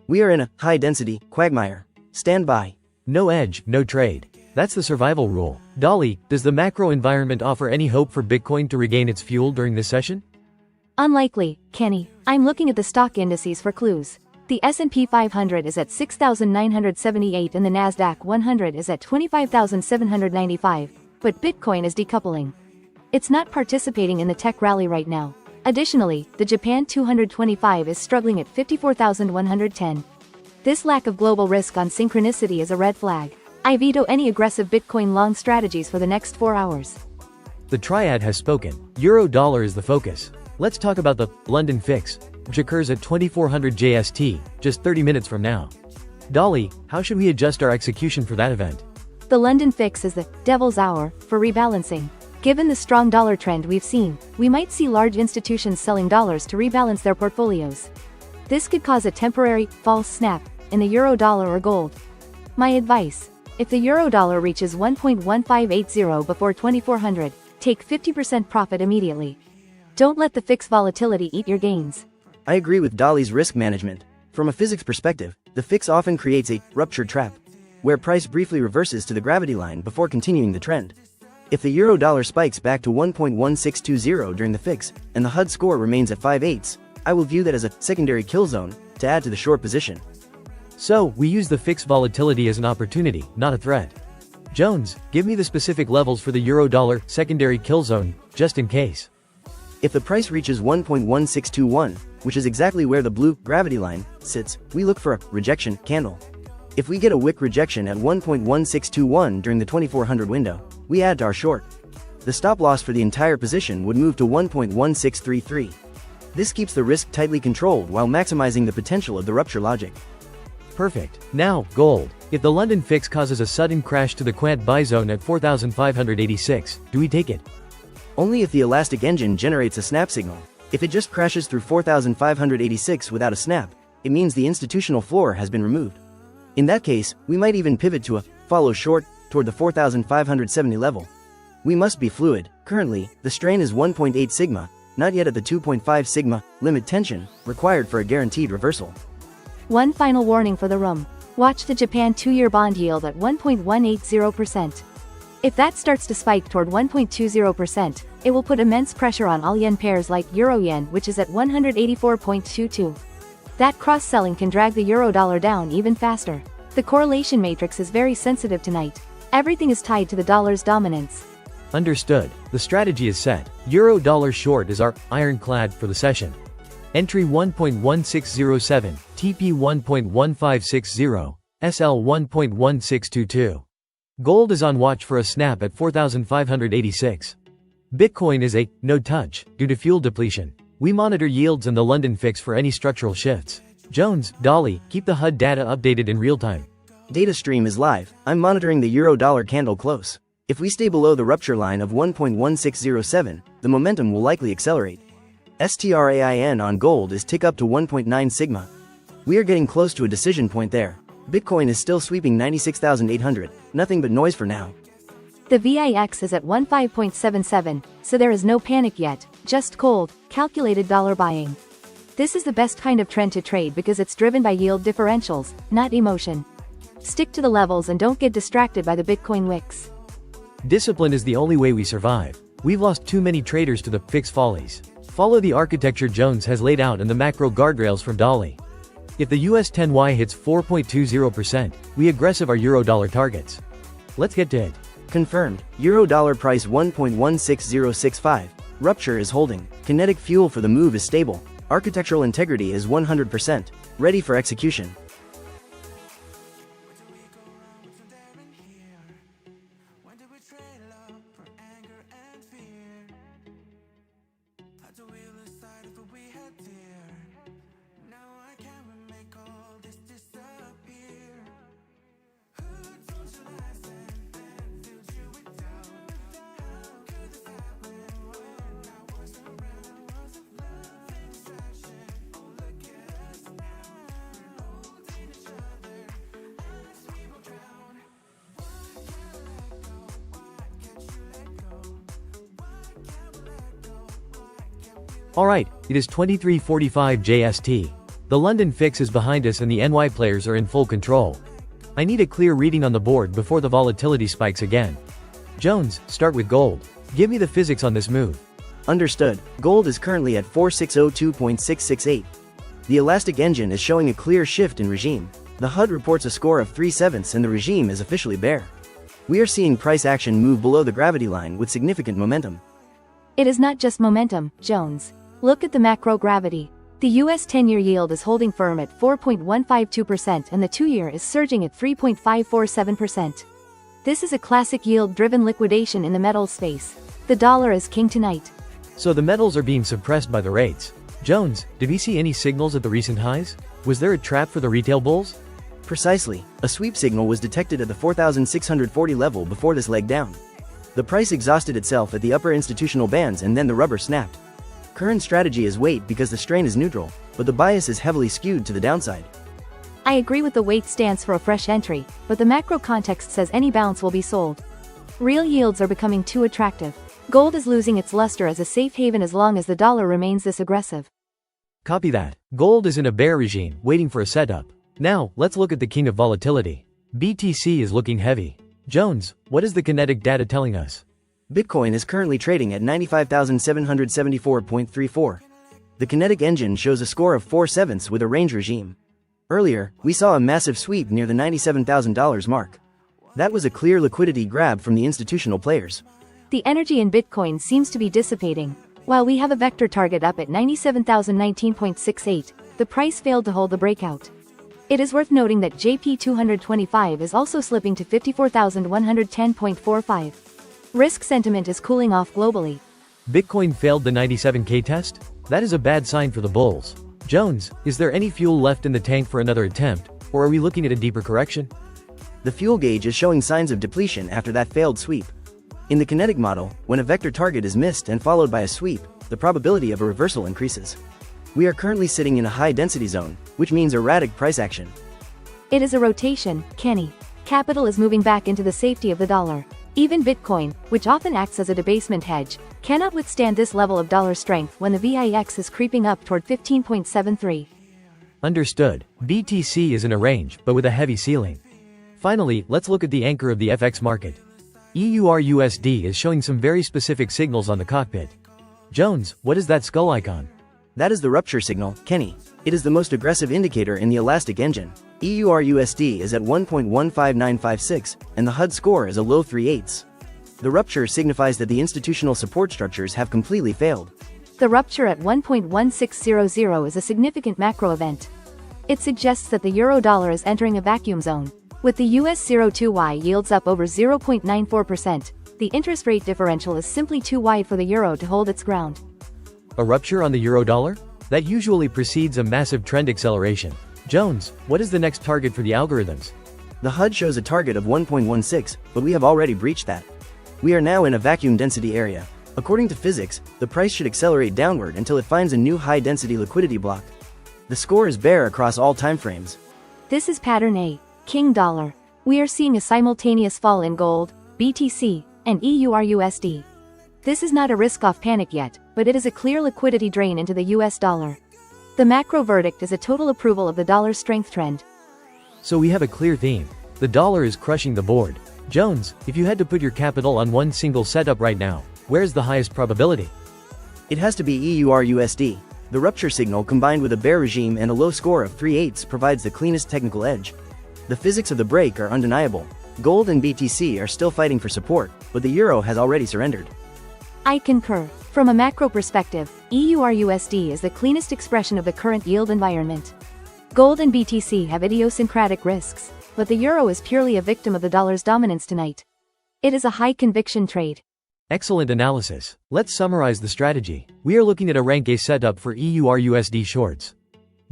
We are in a high-density quagmire. Stand by. No edge, no trade. That's the survival rule. Dolly, does the macro environment offer any hope for Bitcoin to regain its fuel during this session? Unlikely, Kenny. I'm looking at the stock indices for clues. The S&P 500 is at 6,978 and the Nasdaq 100 is at 25,795, but Bitcoin is decoupling. It's not participating in the tech rally right now. Additionally, the Japan 225 is struggling at 54,110. This lack of global risk on synchronicity is a red flag. I veto any aggressive Bitcoin long strategies for the next 4 hours. The triad has spoken. Euro-dollar is the focus. Let's talk about the London fix, which occurs at 2400 JST, just 30 minutes from now. Dolly, how should we adjust our execution for that event? The London fix is the devil's hour for rebalancing. Given the strong dollar trend we've seen, we might see large institutions selling dollars to rebalance their portfolios. This could cause a temporary false snap in the euro-dollar or gold. My advice: if the euro-dollar reaches 1.1580 before 2400, take 50% profit immediately. Don't let the fix volatility eat your gains. I agree with Dolly's risk management. From a physics perspective, the fix often creates a rupture trap, where price briefly reverses to the gravity line before continuing the trend. If the euro-dollar spikes back to 1.1620 during the fix, and the HUD score remains at 5/8, I will view that as a secondary kill zone to add to the short position. So, we use the fix volatility as an opportunity, not a threat. Jones, give me the specific levels for the euro-dollar secondary kill zone, just in case. If the price reaches 1.1621, which is exactly where the blue gravity line sits, we look for a rejection candle. If we get a wick rejection at 1.1621 during the 2400 window, we add to our short. The stop loss for the entire position would move to 1.1633. This keeps the risk tightly controlled while maximizing the potential of the rupture logic. Perfect. Now, gold. If the London fix causes a sudden crash to the Quant buy zone at 4,586, do we take it? Only if the elastic engine generates a snap signal. If it just crashes through 4,586 without a snap, it means the institutional floor has been removed. In that case, we might even pivot to a follow short toward the 4,570 level. We must be fluid. Currently, the strain is 1.8 sigma, not yet at the 2.5 sigma limit tension required for a guaranteed reversal. One final warning for the room. Watch the Japan 2-year bond yield at 1.180%. If that starts to spike toward 1.20%, it will put immense pressure on all yen pairs like euro-yen, which is at 184.22. That cross-selling can drag the euro-dollar down even faster. The correlation matrix is very sensitive tonight. Everything is tied to the dollar's dominance. Understood. The strategy is set. Euro-dollar short is our ironclad for the session. Entry 1.1607, TP 1.1560, SL 1.1622. Gold is on watch for a snap at 4,586. Bitcoin is a no touch due to fuel depletion. We monitor yields and the London fix for any structural shifts. Jones, Dolly, keep the HUD data updated in real time. Data stream is live. I'm monitoring the euro-dollar candle close. If we stay below the rupture line of 1.1607, the momentum will likely accelerate. STRAIN on gold is tick up to 1.9 sigma. We are getting close to a decision point there. Bitcoin is still sweeping 96,800, nothing but noise for now. The VIX is at 15.77, so there is no panic yet, just cold, calculated dollar buying. This is the best kind of trend to trade because it's driven by yield differentials, not emotion. Stick to the levels and don't get distracted by the Bitcoin wicks. Discipline is the only way we survive. We've lost too many traders to the fix follies. Follow the architecture Jones has laid out and the macro guardrails from Dolly. If the US 10Y hits 4.20%, we aggressive our euro-dollar targets. Let's get to it. Confirmed. Euro-dollar price 1.16065. Rupture is holding. Kinetic fuel for the move is stable. Architectural integrity is 100%. Ready for execution. When did we trade love for anger and fear? Had to wheel aside of what we had dear. Now I can't make all this disappear. Who told you lies and filled you with doubt? How could this happen when I was around? Was it love and distraction? Oh, look at us now, holding each other as we both drown. Alright, it is 23:45 JST. The London fix is behind us and the NY players are in full control. I need a clear reading on the board before the volatility spikes again. Jones, start with gold. Give me the physics on this move. Understood. Gold is currently at 4602.668. The elastic engine is showing a clear shift in regime. The HUD reports a score of 3/7 and the regime is officially bear. We are seeing price action move below the gravity line with significant momentum. It is not just momentum, Jones. Look at the macro gravity. The US 10-year yield is holding firm at 4.152% and the 2-year is surging at 3.547%. This is a classic yield-driven liquidation in the metals space. The dollar is king tonight. So the metals are being suppressed by the rates. Jones, did we see any signals at the recent highs? Was there a trap for the retail bulls? Precisely. A sweep signal was detected at the 4,640 level before this leg down. The price exhausted itself at the upper institutional bands and then the rubber snapped. Current strategy is wait because the strain is neutral, but the bias is heavily skewed to the downside. I agree with the wait stance for a fresh entry, but the macro context says any bounce will be sold. Real yields are becoming too attractive. Gold is losing its luster as a safe haven as long as the dollar remains this aggressive. Copy that. Gold is in a bear regime, waiting for a setup. Now, let's look at the king of volatility. BTC is looking heavy. Jones, what is the kinetic data telling us? Bitcoin is currently trading at 95,774.34. The kinetic engine shows a score of 4/7 with a range regime. Earlier, we saw a massive sweep near the $97,000 mark. That was a clear liquidity grab from the institutional players. The energy in Bitcoin seems to be dissipating. While we have a vector target up at 97,019.68, the price failed to hold the breakout. It is worth noting that JP225 is also slipping to 54,110.45. Risk sentiment is cooling off globally. Bitcoin failed the 97K test? That is a bad sign for the bulls. Jones, is there any fuel left in the tank for another attempt, or are we looking at a deeper correction? The fuel gauge is showing signs of depletion after that failed sweep. In the kinetic model, when a vector target is missed and followed by a sweep, the probability of a reversal increases. We are currently sitting in a high-density zone, which means erratic price action. It is a rotation, Kenny. Capital is moving back into the safety of the dollar. Even Bitcoin, which often acts as a debasement hedge, cannot withstand this level of dollar strength when the VIX is creeping up toward 15.73. Understood. BTC is in a range, but with a heavy ceiling. Finally, let's look at the anchor of the FX market. EURUSD is showing some very specific signals on the cockpit. Jones, what is that skull icon? That is the rupture signal, Kenny. It is the most aggressive indicator in the Elastic engine. EURUSD is at 1.15956, and the HUD score is a low 3/8. The rupture signifies that the institutional support structures have completely failed. The rupture at 1.1600 is a significant macro event. It suggests that the euro-dollar is entering a vacuum zone. With the US 02Y yields up over 0.94%, the interest rate differential is simply too wide for the euro to hold its ground. A rupture on the euro-dollar? That usually precedes a massive trend acceleration. Jones, what is the next target for the algorithms? The HUD shows a target of 1.16, but we have already breached that. We are now in a vacuum density area. According to physics, the price should accelerate downward until it finds a new high-density liquidity block. The score is bear across all timeframes. This is pattern A, King Dollar. We are seeing a simultaneous fall in gold, BTC, and EURUSD. This is not a risk-off panic yet, but it is a clear liquidity drain into the US dollar. The macro verdict is a total approval of the dollar's strength trend. So we have a clear theme. The dollar is crushing the board. Jones, if you had to put your capital on one single setup right now, where's the highest probability? It has to be EURUSD. The rupture signal combined with a bear regime and a low score of 3/8 provides the cleanest technical edge. The physics of the break are undeniable. Gold and BTC are still fighting for support, but the euro has already surrendered. I concur. From a macro perspective, EURUSD is the cleanest expression of the current yield environment. Gold and BTC have idiosyncratic risks, but the euro is purely a victim of the dollar's dominance tonight. It is a high-conviction trade. Excellent analysis. Let's summarize the strategy. We are looking at a rank A setup for EURUSD shorts.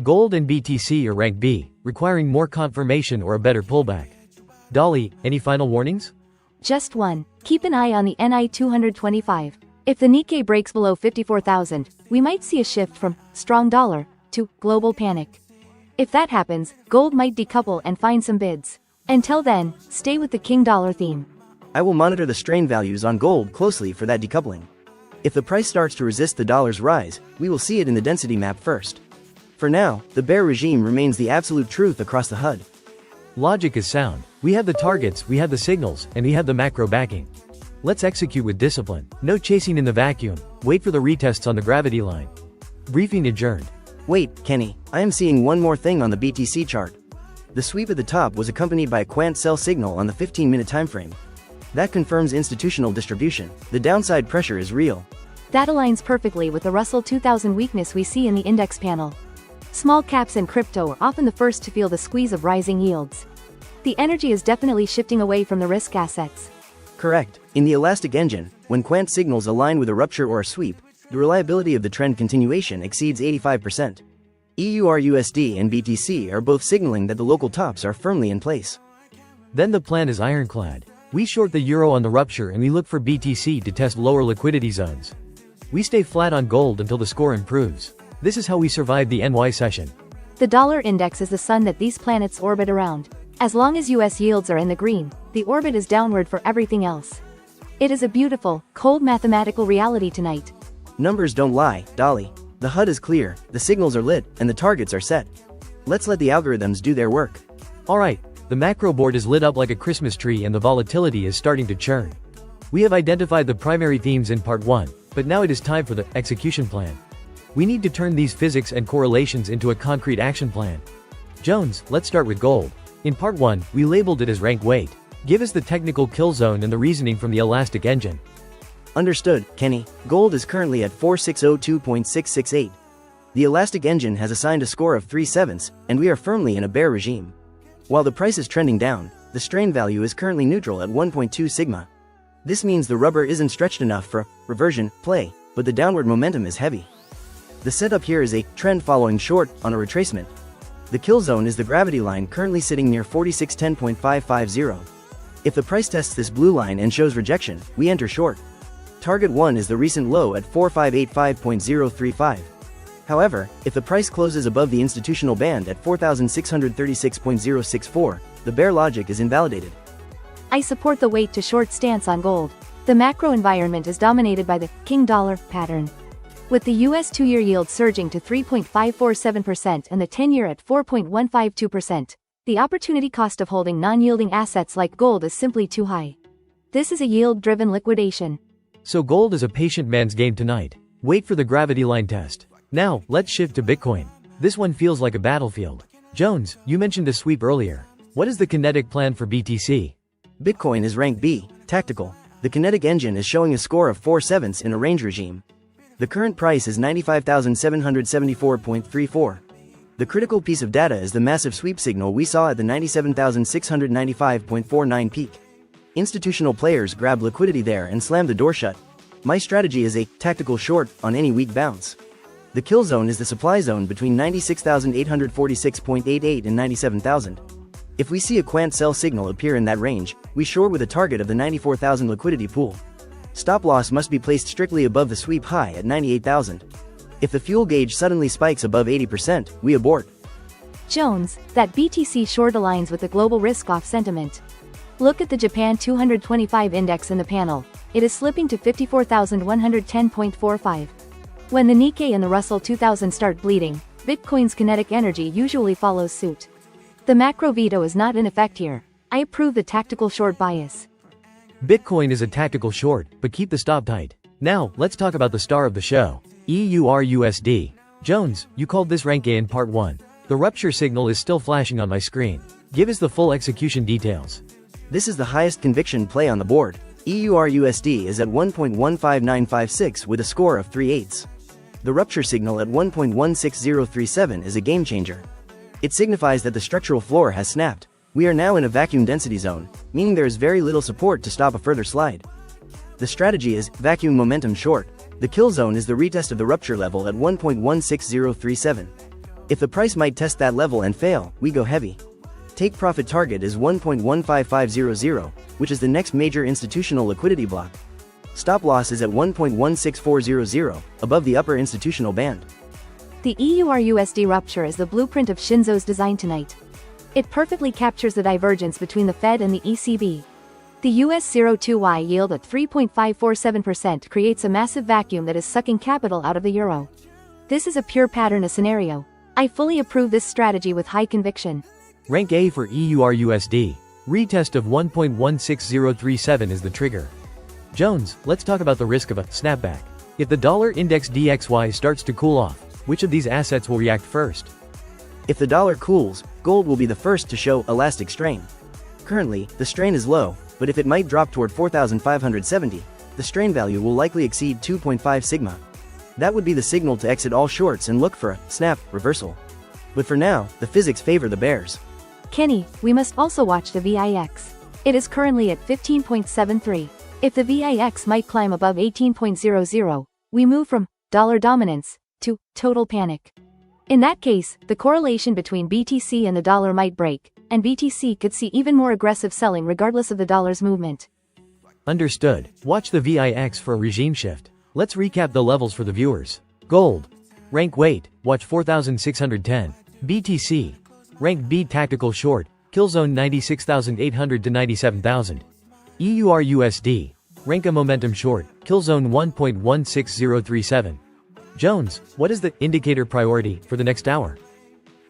Gold and BTC are rank B, requiring more confirmation or a better pullback. Dolly, any final warnings? Just one. Keep an eye on the NI 225. If the Nikkei breaks below 54,000, we might see a shift from strong dollar to global panic. If that happens, gold might decouple and find some bids. Until then, stay with the King Dollar theme. I will monitor the strain values on gold closely for that decoupling. If the price starts to resist the dollar's rise, we will see it in the density map first. For now, the bear regime remains the absolute truth across the HUD. Logic is sound. We have the targets, we have the signals, and we have the macro backing. Let's execute with discipline. No chasing in the vacuum. Wait for the retests on the gravity line. Briefing adjourned. Wait, Kenny, I am seeing one more thing on the BTC chart. The sweep at the top was accompanied by a quant sell signal on the 15-minute timeframe. That confirms institutional distribution. The downside pressure is real. That aligns perfectly with the Russell 2000 weakness we see in the index panel. Small caps and crypto are often the first to feel the squeeze of rising yields. The energy is definitely shifting away from the risk assets. Correct. In the Elastic engine, when quant signals align with a rupture or a sweep, the reliability of the trend continuation exceeds 85%. EURUSD and BTC are both signaling that the local tops are firmly in place. Then the plan is ironclad. We short the euro on the rupture and we look for BTC to test lower liquidity zones. We stay flat on gold until the score improves. This is how we survive the NY session. The dollar index is the sun that these planets orbit around. As long as US yields are in the green, the orbit is downward for everything else. It is a beautiful, cold mathematical reality tonight. Numbers don't lie, Dolly. The HUD is clear, the signals are lit, and the targets are set. Let's let the algorithms do their work. Alright, the macro board is lit up like a Christmas tree and the volatility is starting to churn. We have identified the primary themes in part 1, but now it is time for the execution plan. We need to turn these physics and correlations into a concrete action plan. Jones, let's start with gold. In part 1, we labeled it as rank weight. Give us the technical kill zone and the reasoning from the Elastic engine. Understood, Kenny. Gold is currently at 4602.668. The Elastic engine has assigned a score of 3/7, and we are firmly in a bear regime. While the price is trending down, the strain value is currently neutral at 1.2 sigma. This means the rubber isn't stretched enough for reversion play, but the downward momentum is heavy. The setup here is a trend following short on a retracement. The kill zone is the gravity line currently sitting near 4610.550. If the price tests this blue line and shows rejection, we enter short. Target 1 is the recent low at 4585.035. However, if the price closes above the institutional band at 4636.064, the bear logic is invalidated. I support the wait to short stance on gold. The macro environment is dominated by the king dollar pattern. With the US 2-year yield surging to 3.547% and the 10-year at 4.152%, the opportunity cost of holding non-yielding assets like gold is simply too high. This is a yield-driven liquidation. So gold is a patient man's game tonight. Wait for the gravity line test. Now, let's shift to Bitcoin. This one feels like a battlefield. Jones, you mentioned a sweep earlier. What is the kinetic plan for BTC? Bitcoin is rank B, tactical. The kinetic engine is showing a score of 4/7 in a range regime. The current price is 95,774.34. The critical piece of data is the massive sweep signal we saw at the 97,695.49 peak. Institutional players grab liquidity there and slam the door shut. My strategy is a tactical short on any weak bounce. The kill zone is the supply zone between 96,846.88 and 97,000. If we see a quant sell signal appear in that range, we short with a target of the 94,000 liquidity pool. Stop loss must be placed strictly above the sweep high at 98,000. If the fuel gauge suddenly spikes above 80%, we abort. Jones, that BTC short aligns with the global risk-off sentiment. Look at the Japan 225 index in the panel. It is slipping to 54,110.45. When the Nikkei and the Russell 2000 start bleeding, Bitcoin's kinetic energy usually follows suit. The macro veto is not in effect here. I approve the tactical short bias. Bitcoin is a tactical short, but keep the stop tight. Now, let's talk about the star of the show, EURUSD. Jones, you called this rank A in part 1. The rupture signal is still flashing on my screen. Give us the full execution details. This is the highest conviction play on the board. EURUSD is at 1.15956 with a score of 3/8. The rupture signal at 1.16037 is a game changer. It signifies that the structural floor has snapped. We are now in a vacuum density zone, meaning there is very little support to stop a further slide. The strategy is vacuum momentum short. The kill zone is the retest of the rupture level at 1.16037. If the price might test that level and fail, we go heavy. Take profit target is 1.15500, which is the next major institutional liquidity block. Stop loss is at 1.16400, above the upper institutional band. The EURUSD rupture is the blueprint of Shinzo's design tonight. It perfectly captures the divergence between the Fed and the ECB. The US 02Y yield at 3.547% creates a massive vacuum that is sucking capital out of the euro. This is a pure pattern scenario. I fully approve this strategy with high conviction. Rank A for EURUSD. Retest of 1.16037 is the trigger. Jones, let's talk about the risk of a snapback. If the dollar index DXY starts to cool off, which of these assets will react first? If the dollar cools, gold will be the first to show elastic strain. Currently, the strain is low, but if it might drop toward 4,570, the strain value will likely exceed 2.5 sigma. That would be the signal to exit all shorts and look for a snap reversal. But for now, the physics favor the bears. Kenny, we must also watch the VIX. It is currently at 15.73. If the VIX might climb above 18.00, we move from dollar dominance to total panic. In that case, the correlation between BTC and the dollar might break, and BTC could see even more aggressive selling regardless of the dollar's movement. Understood. Watch the VIX for a regime shift. Let's recap the levels for the viewers. Gold. Rank weight, watch 4,610. BTC. Rank B tactical short, kill zone 96,800 to 97,000. EURUSD. Rank A momentum short, kill zone 1.16037. Jones, what is the indicator priority for the next hour?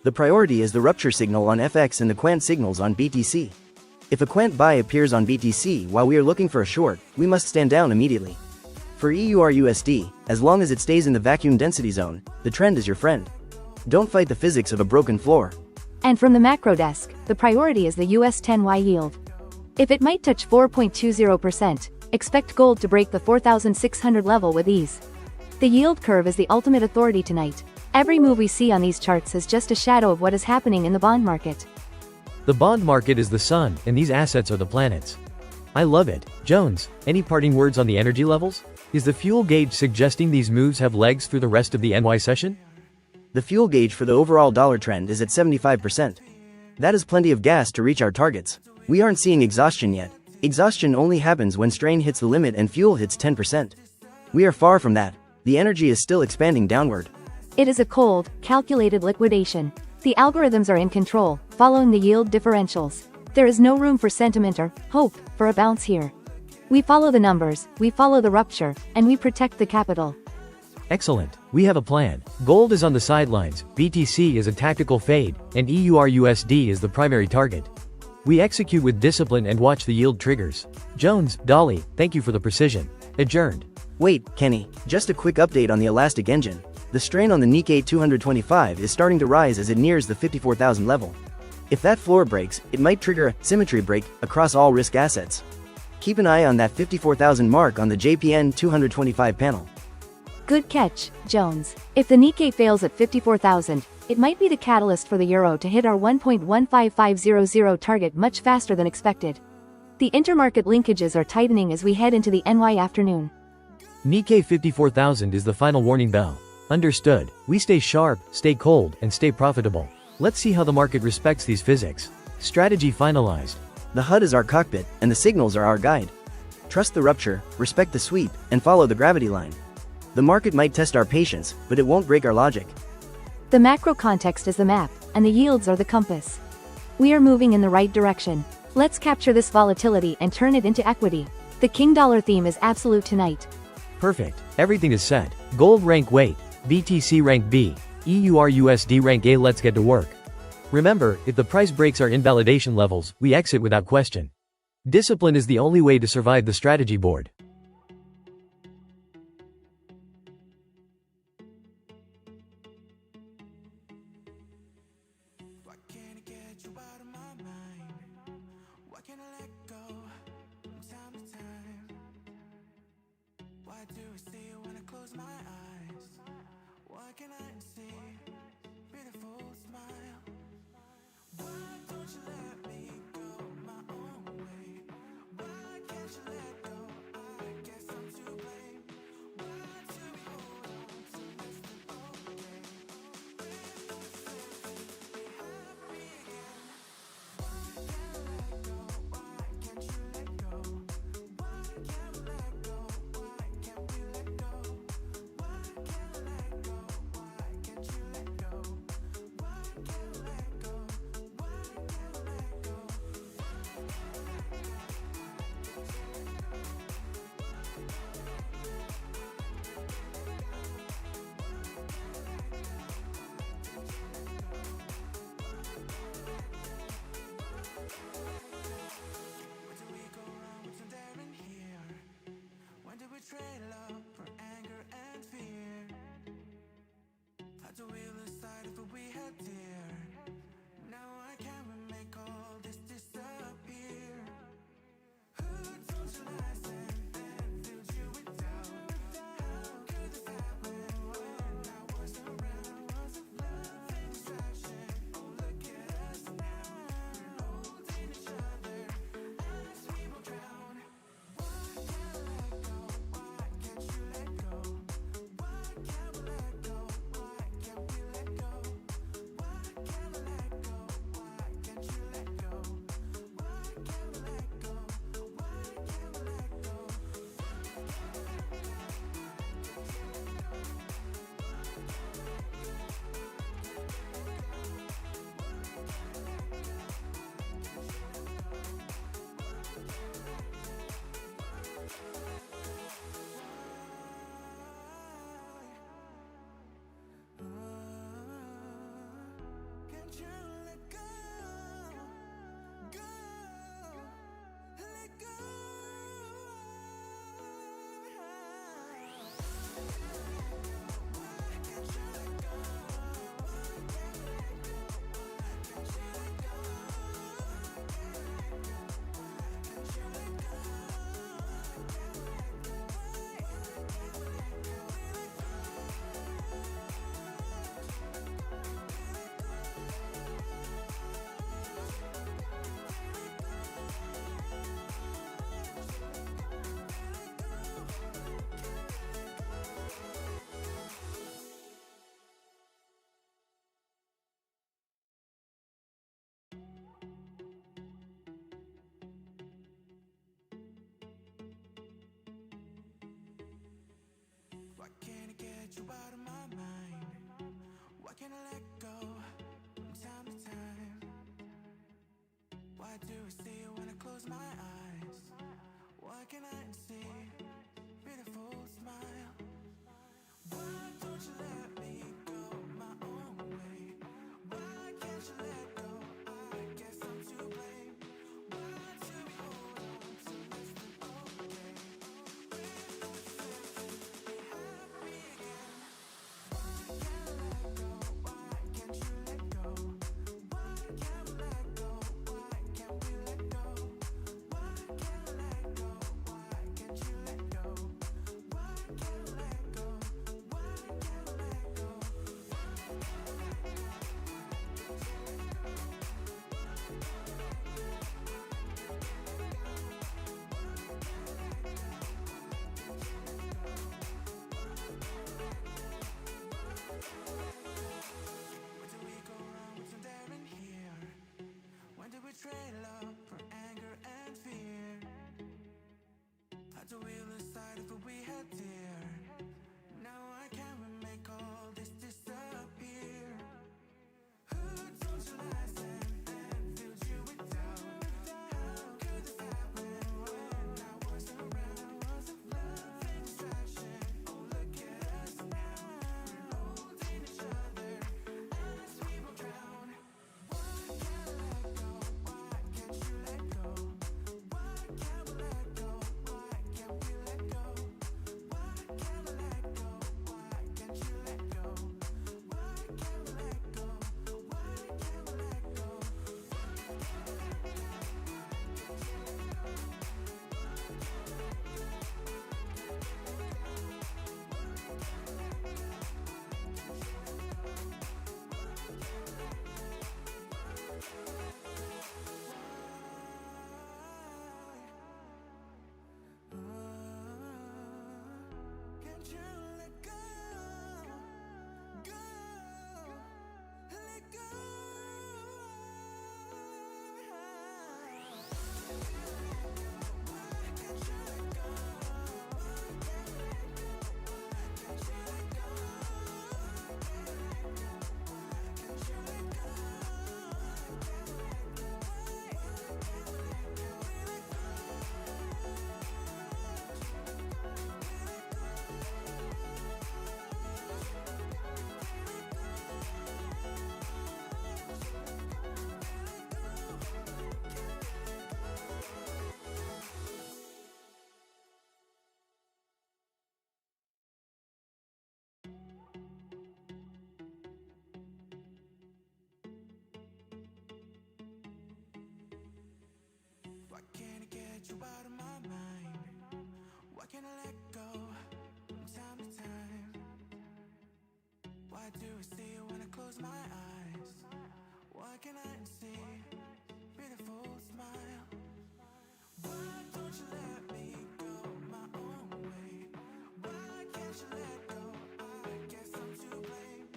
The priority is the rupture signal on FX and the quant signals on BTC. If a quant buy appears on BTC while we are looking for a short, we must stand down immediately. For EURUSD, as long as it stays in the vacuum density zone, the trend is your friend. Don't fight the physics of a broken floor. And from the macro desk, the priority is the US 10Y yield. If it might touch 4.20%, expect gold to break the 4,600 level with ease. The yield curve is the ultimate authority tonight. Every move we see on these charts is just a shadow of what is happening in the bond market. The bond market is the sun, and these assets are the planets. I love it. Jones, any parting words on the energy levels? Is the fuel gauge suggesting these moves have legs through the rest of the NY session? The fuel gauge for the overall dollar trend is at 75%. That is plenty of gas to reach our targets. We aren't seeing exhaustion yet. Exhaustion only happens when strain hits the limit and fuel hits 10%. We are far from that. The energy is still expanding downward. It is a cold, calculated liquidation. The algorithms are in control, following the yield differentials. There is no room for sentiment or hope for a bounce here. We follow the numbers, we follow the rupture, and we protect the capital. Excellent. We have a plan. Gold is on the sidelines, BTC is a tactical fade, and EURUSD is the primary target. We execute with discipline and watch the yield triggers. Jones, Dolly, thank you for the precision. Adjourned. Wait, Kenny, just a quick update on the Elastic engine. The strain on the Nikkei 225 is starting to rise as it nears the 54,000 level. If that floor breaks, it might trigger a symmetry break across all risk assets. Keep an eye on that 54,000 mark on the JPN 225 panel. Good catch, Jones. If the Nikkei fails at 54,000, it might be the catalyst for the euro to hit our 1.15500 target much faster than expected. The intermarket linkages are tightening as we head into the NY afternoon. Nikkei 54,000 is the final warning bell. Understood. We stay sharp, stay cold, and stay profitable. Let's see how the market respects these physics. Strategy finalized. The HUD is our cockpit, and the signals are our guide. Trust the rupture, respect the sweep, and follow the gravity line. The market might test our patience, but it won't break our logic. The macro context is the map, and the yields are the compass. We are moving in the right direction. Let's capture this volatility and turn it into equity. The King Dollar theme is absolute tonight. Perfect. Everything is set. Gold rank weight, BTC rank B, EURUSD rank A. Let's get to work. Remember, if the price breaks our invalidation levels, we exit without question. Discipline is the only way to survive the strategy board. Why can't I get you out of my mind? Why can't I let go from time to time? Why do I see you when I close my eyes? Why can't I see beautiful smile? Why don't you let me go my own way? Why can't you let go? I guess I'm to blame. Why do we hold on to less than okay? Trade love for anger and fear. Had to wheel aside if we had dear. Now I can't make all this disappear. Who told you lies and filled you with doubt? How could this happen when I was around? Was it love and distraction? Oh, look at us now, holding each other as we will drown. Why can't I let go? Why can't you let go? Why can't we let go? Why can't we let go? can't I get you out of my mind? Why can't I let go from time to time? Why do I see you when I close my eyes? Why can't I see beautiful smile? Why don't you let me go my own way? Why can't you let go? I guess I'm to blame. Why do we hold on to less than okay? When we said to be happy again. Why can't I let go? Why can't you let go? Why can't we let go? Why can't we let go? Why can't I let go? Why can't you let go? Why can't I let go? Why can't I let go? Where did we go wrong? What's there in here? When did we trade love for anger and fear? Had to wheel aside if we had dear. Now I can't make all this disappear. Who told you lies and filled you with doubt? How could this happen when I wasn't around? Love and distraction, oh look at us now. We're holding each other as we will drown. Why can't I let go? Why can't you let go? Why can't we let go? Why can't we let go? Why can't I let go? Why can't you let go? Why can't we let go? Why can't we let go? Can't you let go? Go, let go. Why can't you let go? Why can't we let go? Why can't you let go? Why can't you let go? Why can't we let go? Why can't we let go? We let go. Why can't I get you out of my mind? Why can't I let go from time to time? Why do I see you when I close my eyes? Why can't I see beautiful smile? Why don't you let me go my own way? Why can't you let go? I guess I'm to blame.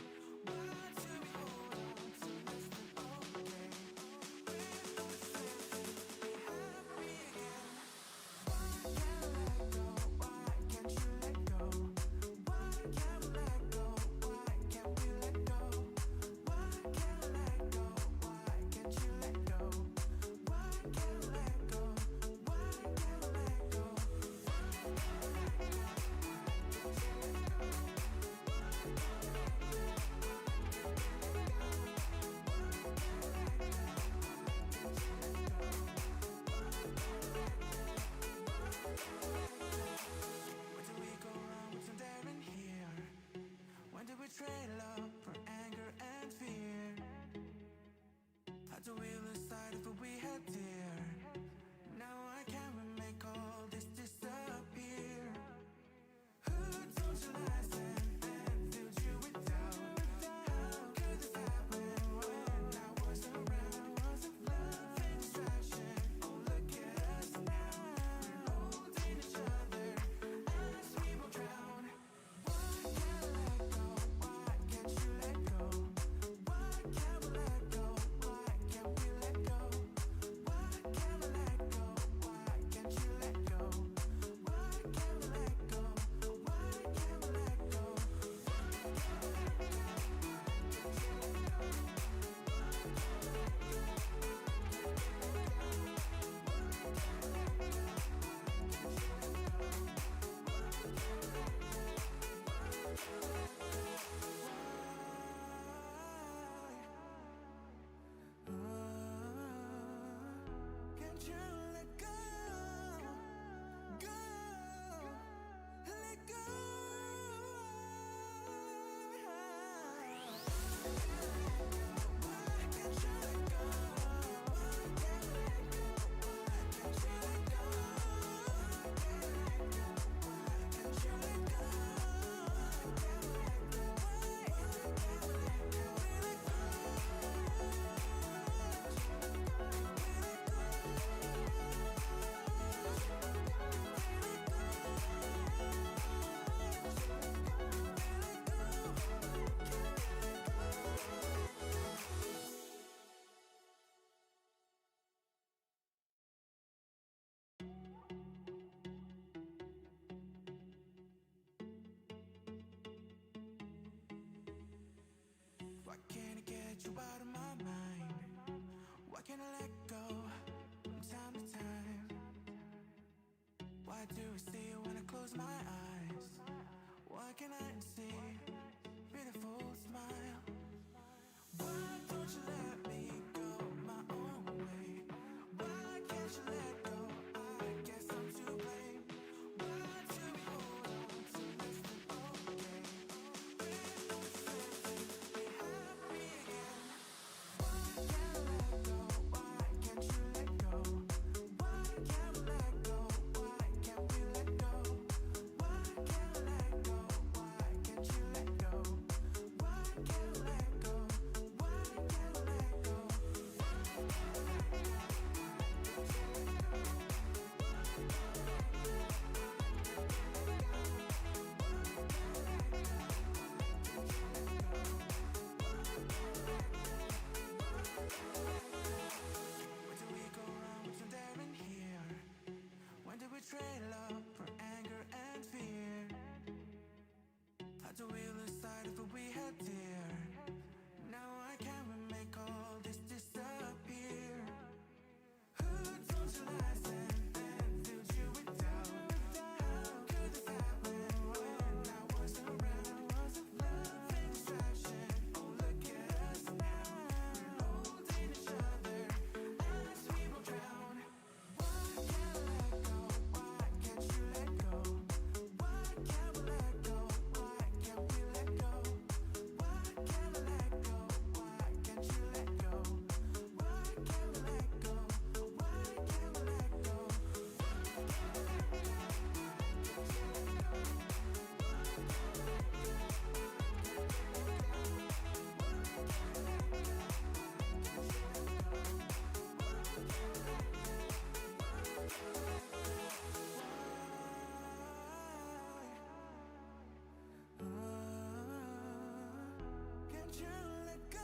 Why do we hold on to less than okay? When we said to be happy again. Why can't I let go? Why can't you let go? Why can't we let go? Why can't we let go? Why can't I let go? Why can't you let go? Why can't we let go? Why can't we let go? Where did we go wrong? What's there in here? When did we trade love for anger and fear? Had to wheel aside if we had dear. Now I can't make all this disappear. Who told you lies and filled you with doubt? How could this happen when I wasn't around? Love and distraction, oh look at us now. We're holding each other as we will drown. Why can't I let go? Why can't you let go? Why can't we let go? Why can't we let get you out of my mind? Why can't I let go from time to time? Why do I see you when I close my eyes? Why can't I see beautiful smile? Why don't you let me go my own way? Why can't you let go? I guess I'm to blame. Why do we hold on to less than okay? We're not certain we happy again. Why can't I let go? Why can't you let go? Why can't we let go? Why can't we let go? Why can't I let go? Why can't you let go? Why can't I let go? Why can't I let go? Where do we go wrong? What's in there and here? When did we trade love for anger and fear? How do we lose sight of what we had dear? Now I can't make all this disappear. Who told you lies and filled you with doubt? How could this happen when I wasn't around? Love and distraction, oh look at us now. We're holding each other as we will drown. Why can't I let go? Why can't you let go? Why can't we let go? Why can't we let go? Why can't I let go? Why can't you let go? Why can't we let go? Why can't we let go? Can't you let go?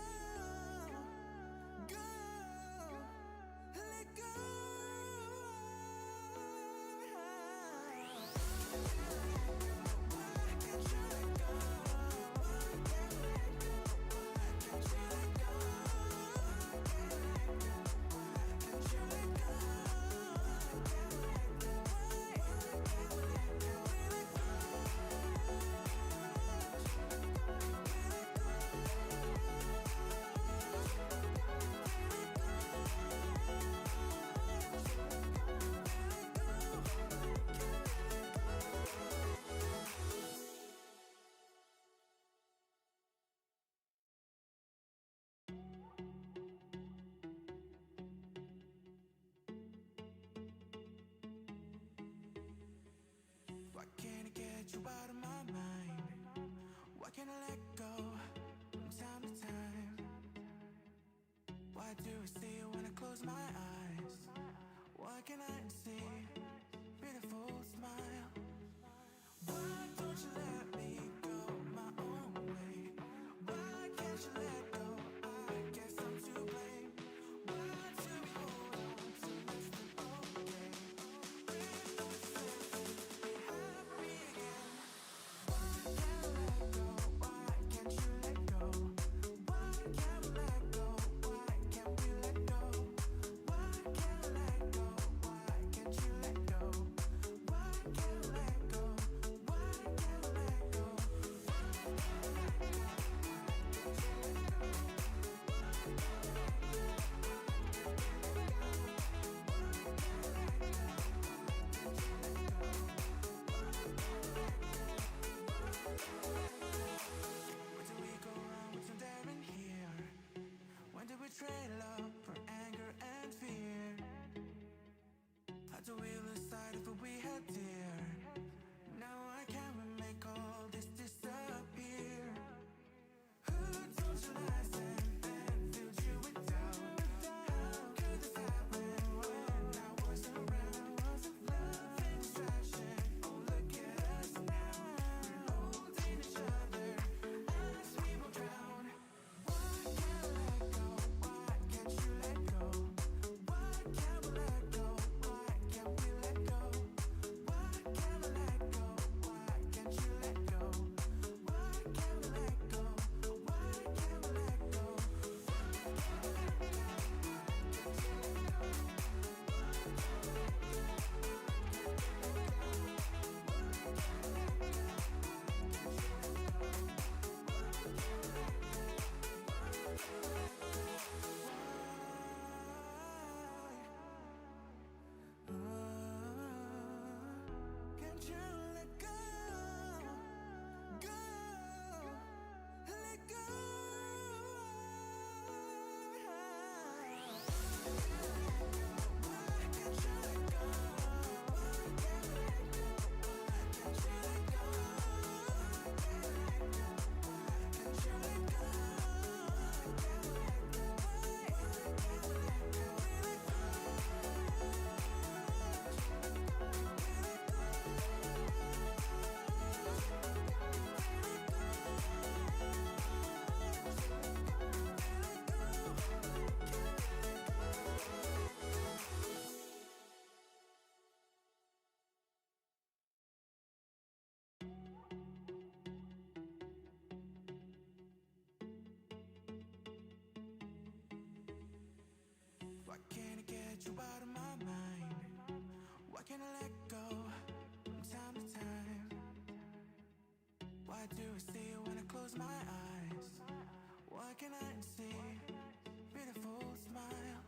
Go, let go. Why can't you let go? Why can't we let go? Why can't you let go? Why can't we let go? Why can't you let go? Why can't we let go? Why can't we let go? We let go. Why can't I get you out of my mind? Why can't I let go from time to time? Why do I see you when I close my eyes? Why can't I see beautiful smile? Why don't you let me go my own way? Why can't you let go? I guess I'm to blame. Why do we hold on to less than okay? We're not certain we happy again. Why can't I let go? Why can't you let go? Why can't we let go? Why can't we let go? Why can't I let go? Why can't you let go? Why can't I let go? Why can't I let get you out of my mind? Why can't I let go from time to time? Why do I see you when I close my eyes? Why can't I see beautiful smile?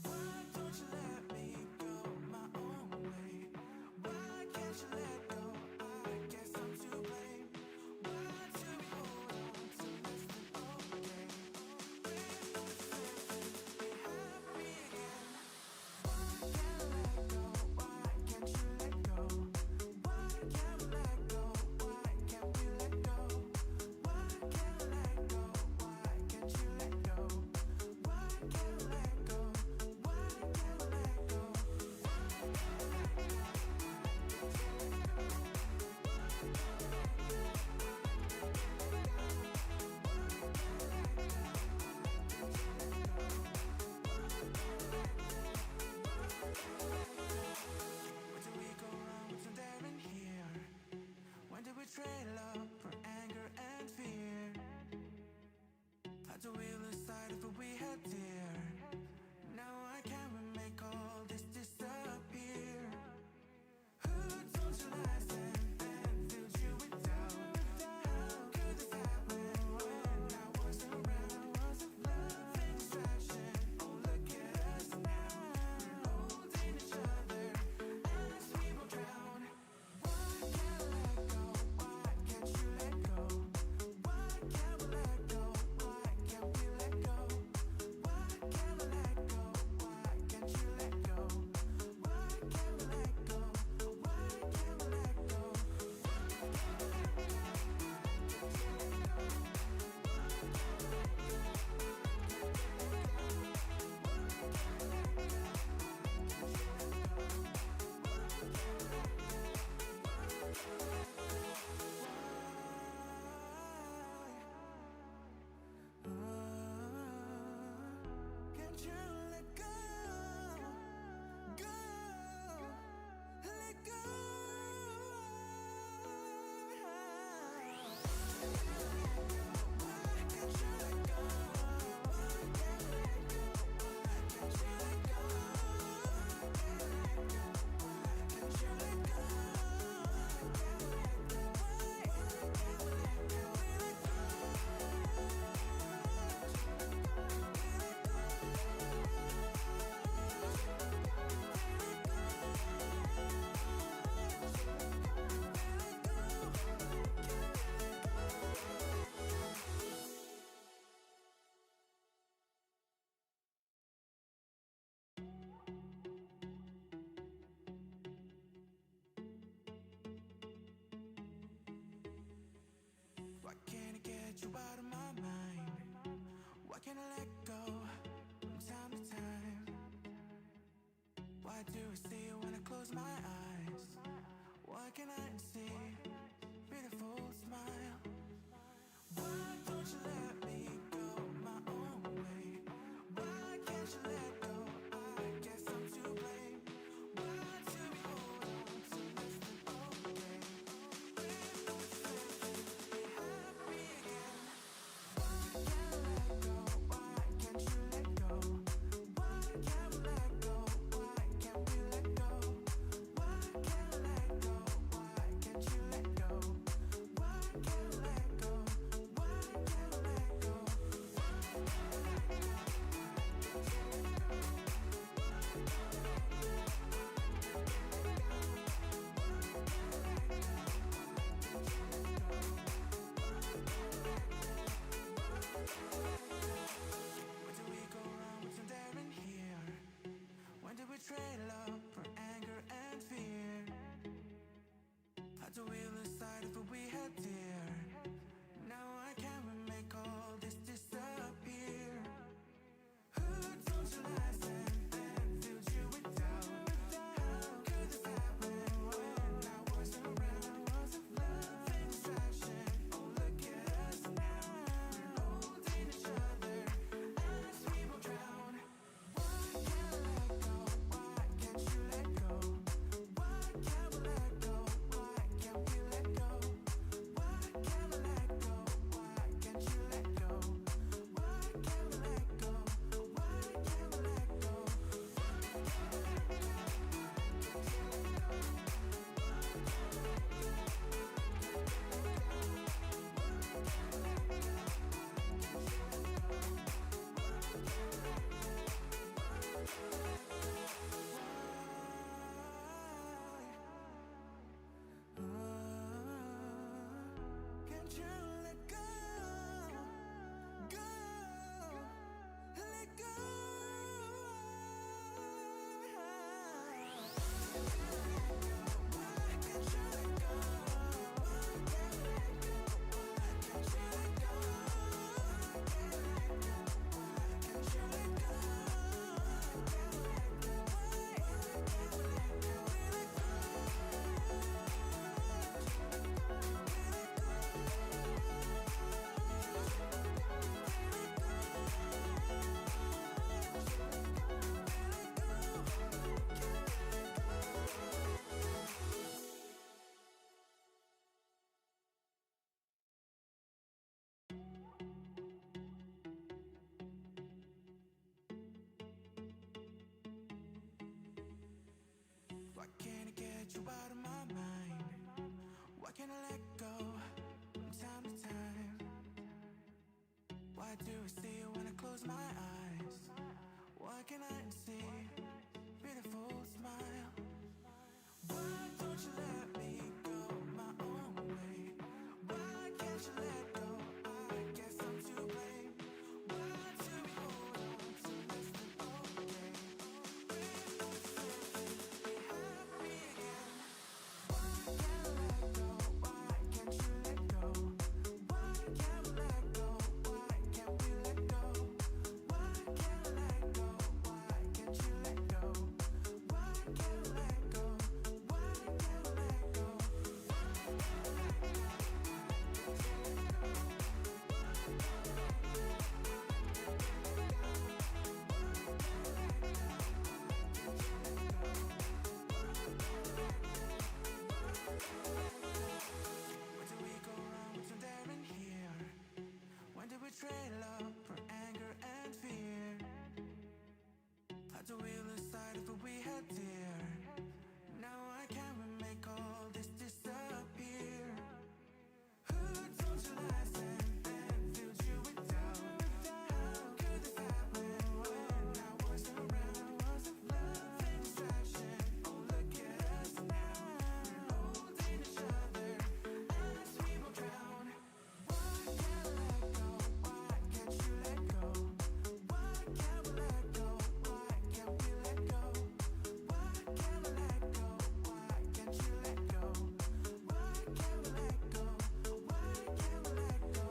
Why don't you let me go my own way? Why can't you let go? I guess I'm to blame. Why do we hold on to less than okay? We're not certain be happy again. Why can't I let go? Why can't you let go? Why can't we let go? Why can't we let go? Why can't I let go? Why can't you let go? Why can't we let go? Why can't we let go? Where do we go wrong? What's there in here? When did we trade love for anger and fear? How do we lose sight of what we had dear? Now I can't make all this disappear. Who told you lies and filled you with doubt? How could this happen when I wasn't around? Love and distraction, oh look at us now. We're holding each other as we will drown. Why can't I let go? Why can't you let go? Why can't we let go? Why can't we let go? Why can't we let go? Why can't you let go? Why can't we let go? Why can't we let go? Can't you let go? Go, let go. Why can't you let go? Why can't we let go? Why can't you let go? Why can't you let go? Why can't we let go? Why can't we let go? Why can't I get you out of my mind? Why can't I let go from time to time? Why do I see you when I close my eyes? Why can't I see beautiful smile? Why don't you let me go my own way? Why can't you let go? I guess I'm to blame. Why do we hold on to less than okay? We're not certain be happy again. Why can't I let go? Why can't you let go? Why can't we let go? Why can't we let go? Why can't I let go? Why can't you let go? Why can't we let go? Why can't we let go? Where do we go wrong? What's there in here? When did we trade love for anger and fear? How do we lose sight of what we had dear? Now I can't make all this disappear. Who told you lies and filled you with doubt? How could this happen when I wasn't around? Love and distraction, oh look at us now. We're holding each other as we will drown. Why can't I let go? Why can't you let go? Why can't we let go? Why can't we let can't I get you out of my mind? Why can't I let go from time to time? Why do I see you when I close my eyes? Why can't I see beautiful smile? Why don't you let me go my own way? Why can't you let go? I guess I'm to blame. Why do we hold on to less than okay? We're not certain we happy again. Why can't I let go? Why can't you let go? Why can't we let go? Why can't we let go? Why can't I let go? Why can't you let go? Why can't I let go? Why can't I let go? Where did we go wrong? What's in there in here? When did we trade love for anger and fear? How do we lose sight of what we had dear? Now I can't make all this disappear. Who told you lies and filled you with doubt? How could this happen when I wasn't around? Love and distraction, oh look at us now. We're holding each other as we will drown. Why can't I let go? Why can't you let go? Why can't we let go? Why can't we let go? Why can't we let go? Why can't you let go? Why can't we let go? Why can't we let go?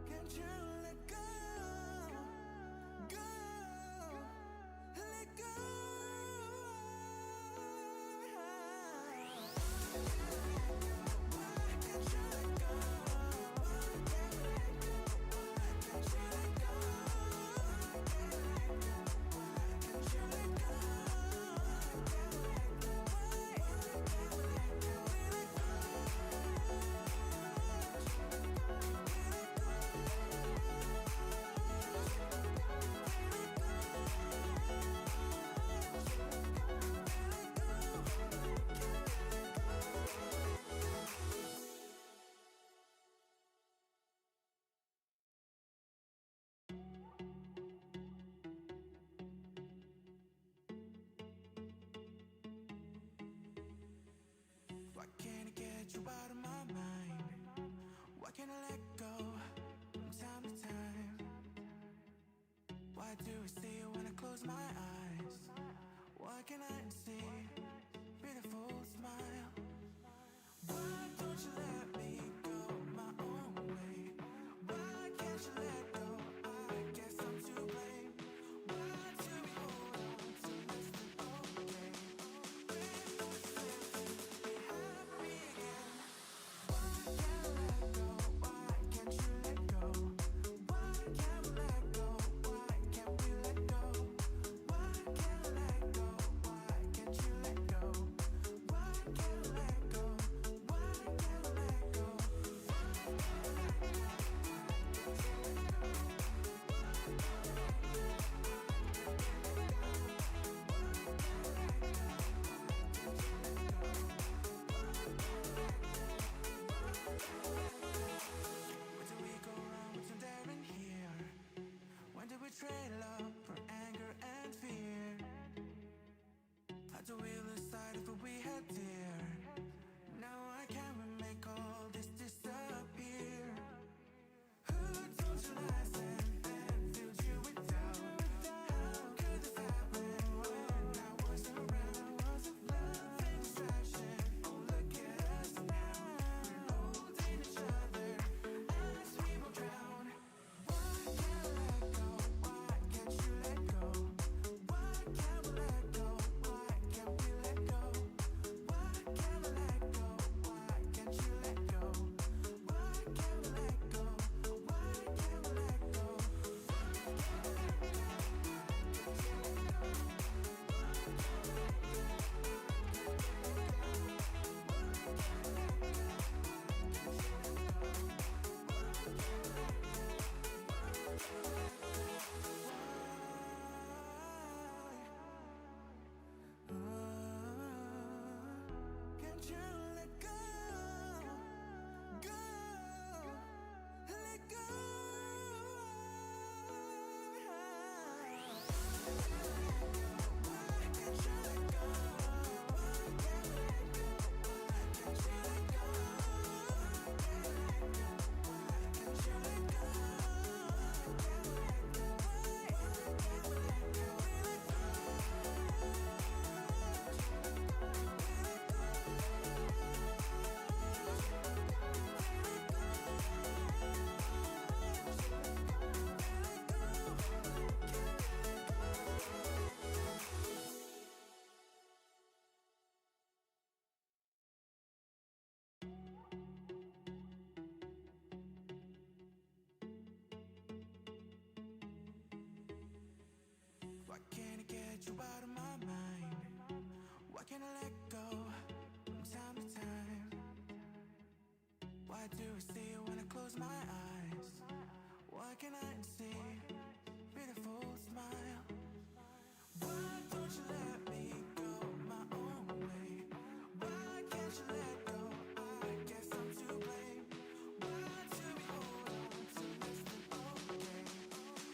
Can't you let go? Go, let go. Why can't you let go? Why can't we let go? Why can't you let go? Why can't you let go? Why can't we let go? Why can't we let go? Why can't I get you out of my mind? Why can't I let go from time to time? Why do I see you when I close my eyes? Why can't I see beautiful smile? Why don't you let me go my own way? Why can't you let go? I guess I'm to blame. Why do we hold on to less than okay? We're not certain we happy again. Why can't I let go? Why can't you let go? Why can't we let go? Why can't we let go? Why can't I let go? Why can't you let go? Why can't I let go? Why can't I let go? Where did we go wrong? What's in there in here? When did we trade love for anger and fear? How do we lose sight of what we had dear? Now I can't make all this disappear. Who told you lies and filled you with doubt? How could this happen when I wasn't around? Love and distraction, oh look at us now. We're holding each other as we will drown. Why can't I let go? Why can't you let go? Why can't we let go? Why can't we let get you out of my mind? Why can't I let go from time to time? Why do I see you when I close my eyes? Why can't I see beautiful smile? Why don't you let me go my own way? Why can't you let go? I guess I'm to blame. Why do we hold on to less than okay?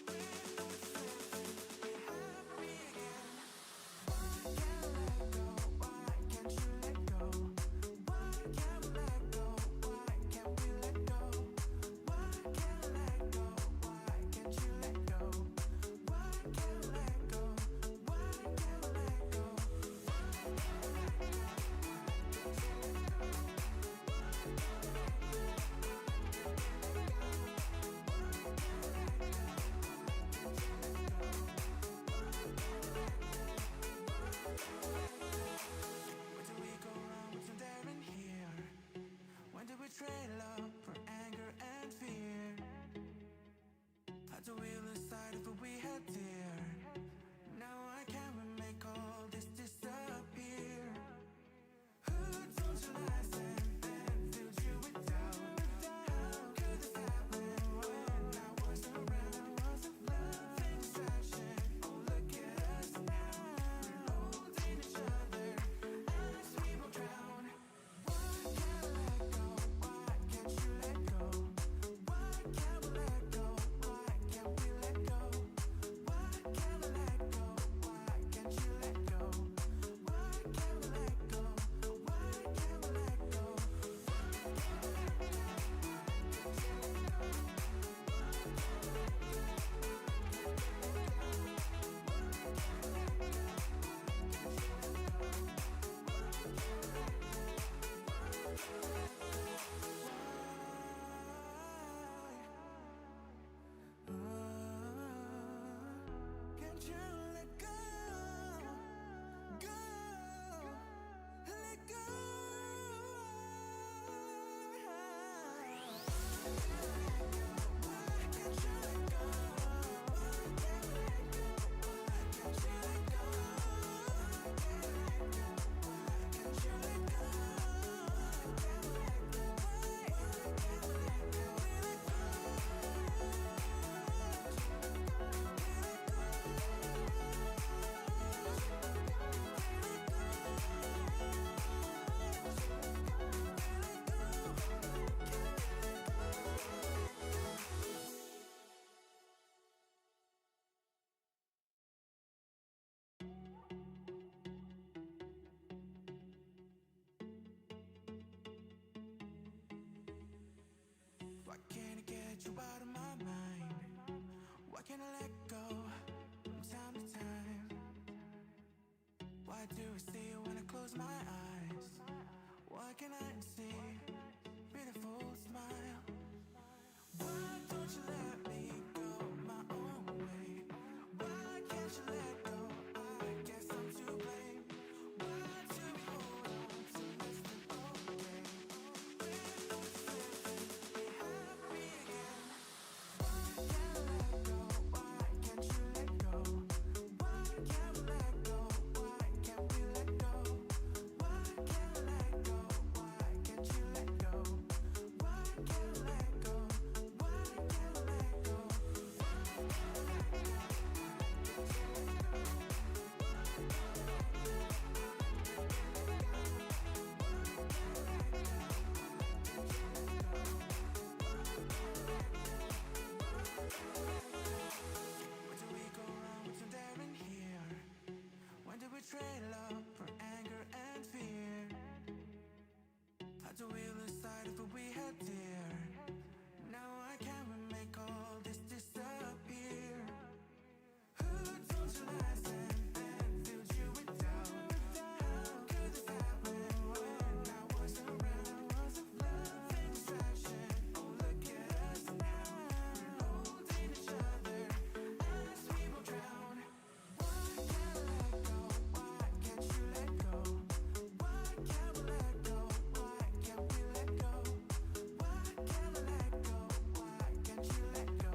We're not slipping, be happy again. Why can't I let go? Why can't you let go? Why can't we let go? Why can't we let go? Why can't I let go? Why can't you let go? Why can't I let go? Why can't I let go? Where do we go wrong? What's there in here? When did we trade love for anger and fear? How do we lose sight of what we had dear? Now I can't make all this disappear. Who told you lies and filled you with doubt? How could this happen when I wasn't around? Love and distraction, oh look at us now. We're holding each other as we will drown. Why can't I let go? Why can't you let go? Why can't we let go? Why can't we let go? Why can't I let go? Why can't you let go? Why can't we let go? Why can't we let go? Can't you let go? Go, let go. Why can't you let go? Why can't we let go? Why can't you let go? Why can't we let go? Why can't you let go? Why can't we let go? Why can't we let go? Why can't I get you out of my mind? Why can't I let go from time to time? Why do I see you when I close my eyes? Why can't I see beautiful smile? Why don't you let me go my own way? Why can't you let go? I guess I'm to blame. Why do we hold on to less than okay? We're not slipping, be happy again. Why can't I let go? Why can't you let go? Why can't we let go? Why can't we let go? Why can't I let go? Why can't you let go? Why can't I let go? Why can't I let go? Where do we go wrong? What's there in here? When did we trade love for anger and fear? How do we lose sight of what we had dear? Now I can't make all this disappear. Who told you lies and filled you with doubt? How could this happen when I wasn't around? Love and distraction, oh look at us now. We're holding each other as we will drown. Why can't I let go? Why can't you let go? Why can't we let go? Why can't we let go? Why can't I let go? Why can't you let go?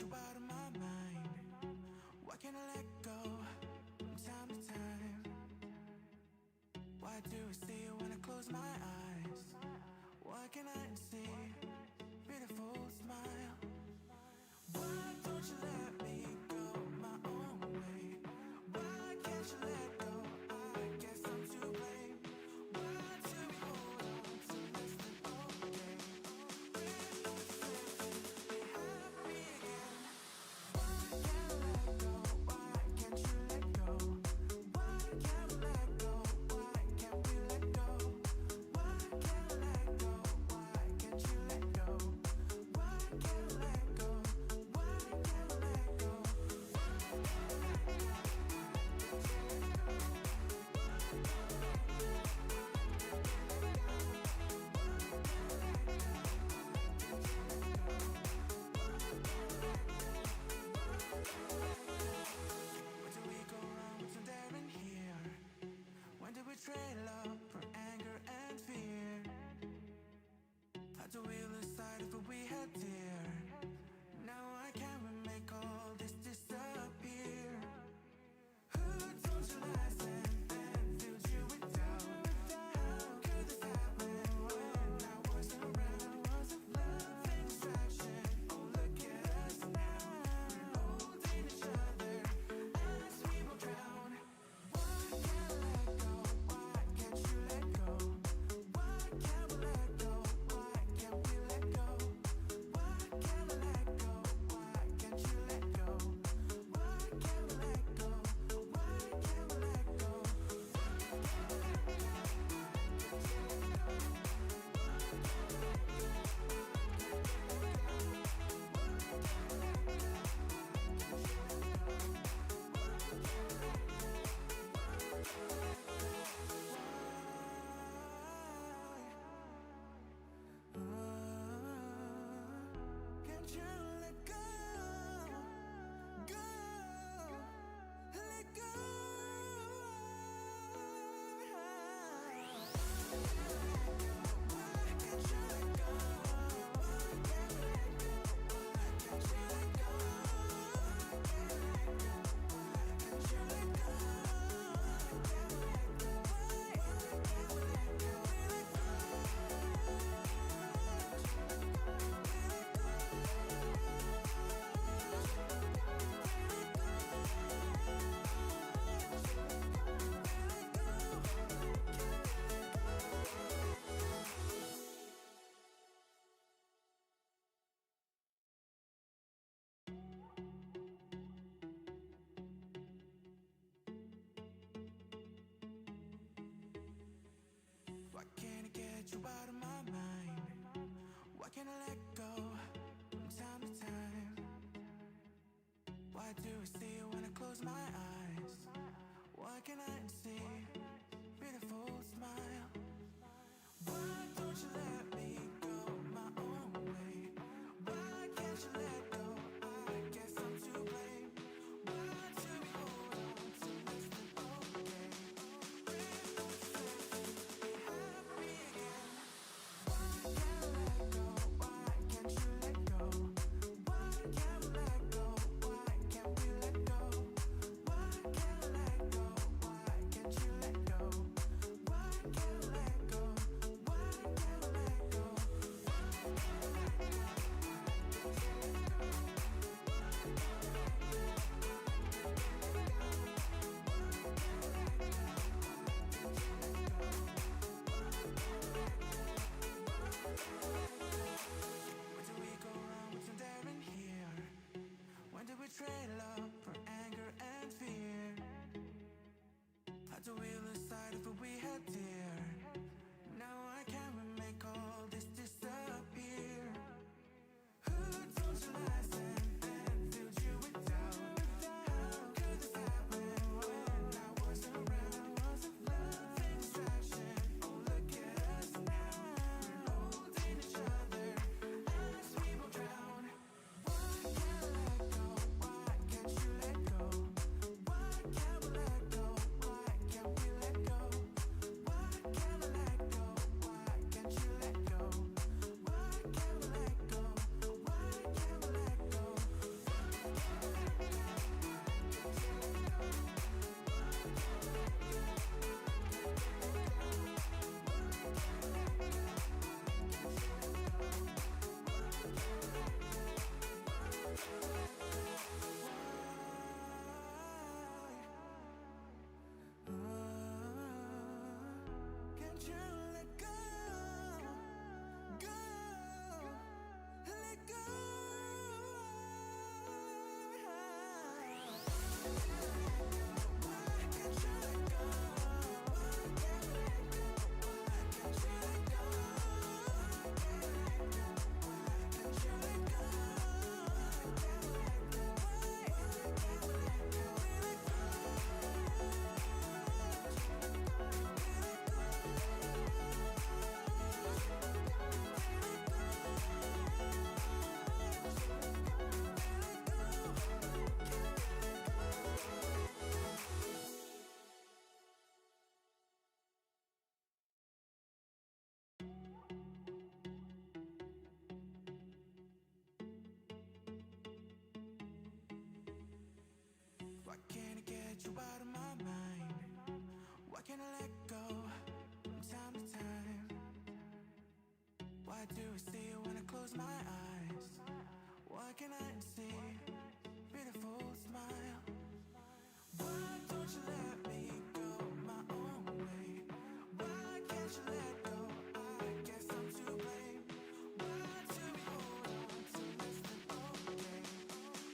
you out of my mind? Why can't I let go from time to time? Why do I see you when I close my eyes? Why can't I see beautiful smile? Why don't you let me go my own way? Why can't you let go? I guess I'm to blame. Why do we hold on to less than okay? We're not supposed to be happy again. Why can't I let go? Why can't you let go? Why can't we let go? Why can't we let go? Why can't I let go? Why can't you let go? Why can't I let go? Why can't I let go? Where do we go wrong? What's in there in here? When did we trade love for anger and fear? How do we lose sight of what we had dear? Now I can't make all this disappear. Who told you lies and filled you with doubt? How could this happen when I wasn't around? Love and distraction, oh look at us now. We're holding each other as we will drown. Why can't I let go? Why can't you let go? Why can't we let go? Why can't we let go? Why can't I let go? Why can't you let go? Why can't we let go? Why can't we let go? Can't you let go? Go, let go. Why can't you let go? Why can't we let go? Why can't you let go? Why can't we let go? Why can't you let go? Why can't we let go? Why can't we let go? Why can't I get you out of my mind? Why can't I let go from time to time? Why do I see you when I close my eyes? Why can't I see beautiful smile? Why don't you let me go my own way? Why can't you let go? I guess I'm to blame. Why do we hold on to less than okay? We're not supposed to be happy again. Why can't I let go? Why can't you let go? Why can't we let go? Why can't we let go? Why can't I let go? Why can't you let go? Why can't I let go? Why can't I let go? Where do we go wrong? What's in there in here? When did we trade love for anger and fear? How do we lose sight of what we had dear? Now I can't make all this disappear. Who told you lies and filled you with doubt? How could this happen when I wasn't around? Love and distraction, oh look at us now. We're holding each other as we will drown. Why can't I let go? Why can't you let go? Why can't we let go? Why can't we let can't I get you out of my mind? Why can't I let go from time to time? Why do I see you when I close my eyes? Why can't I see beautiful smile? Why don't you let me go my own way? Why can't you let go? I guess I'm to blame. Why do we hold on to less than okay?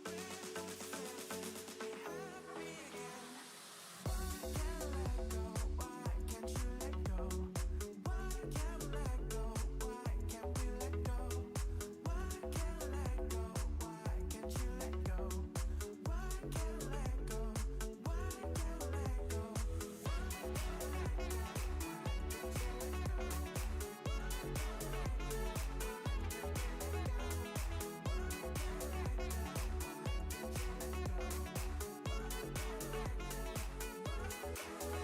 We're not certain be happy again. Why can't I let go? Why can't you let go? Why can't we let go? Why can't we let go? Why can't I let go? Why can't you let go? Why can't I let go? Why can't I let go?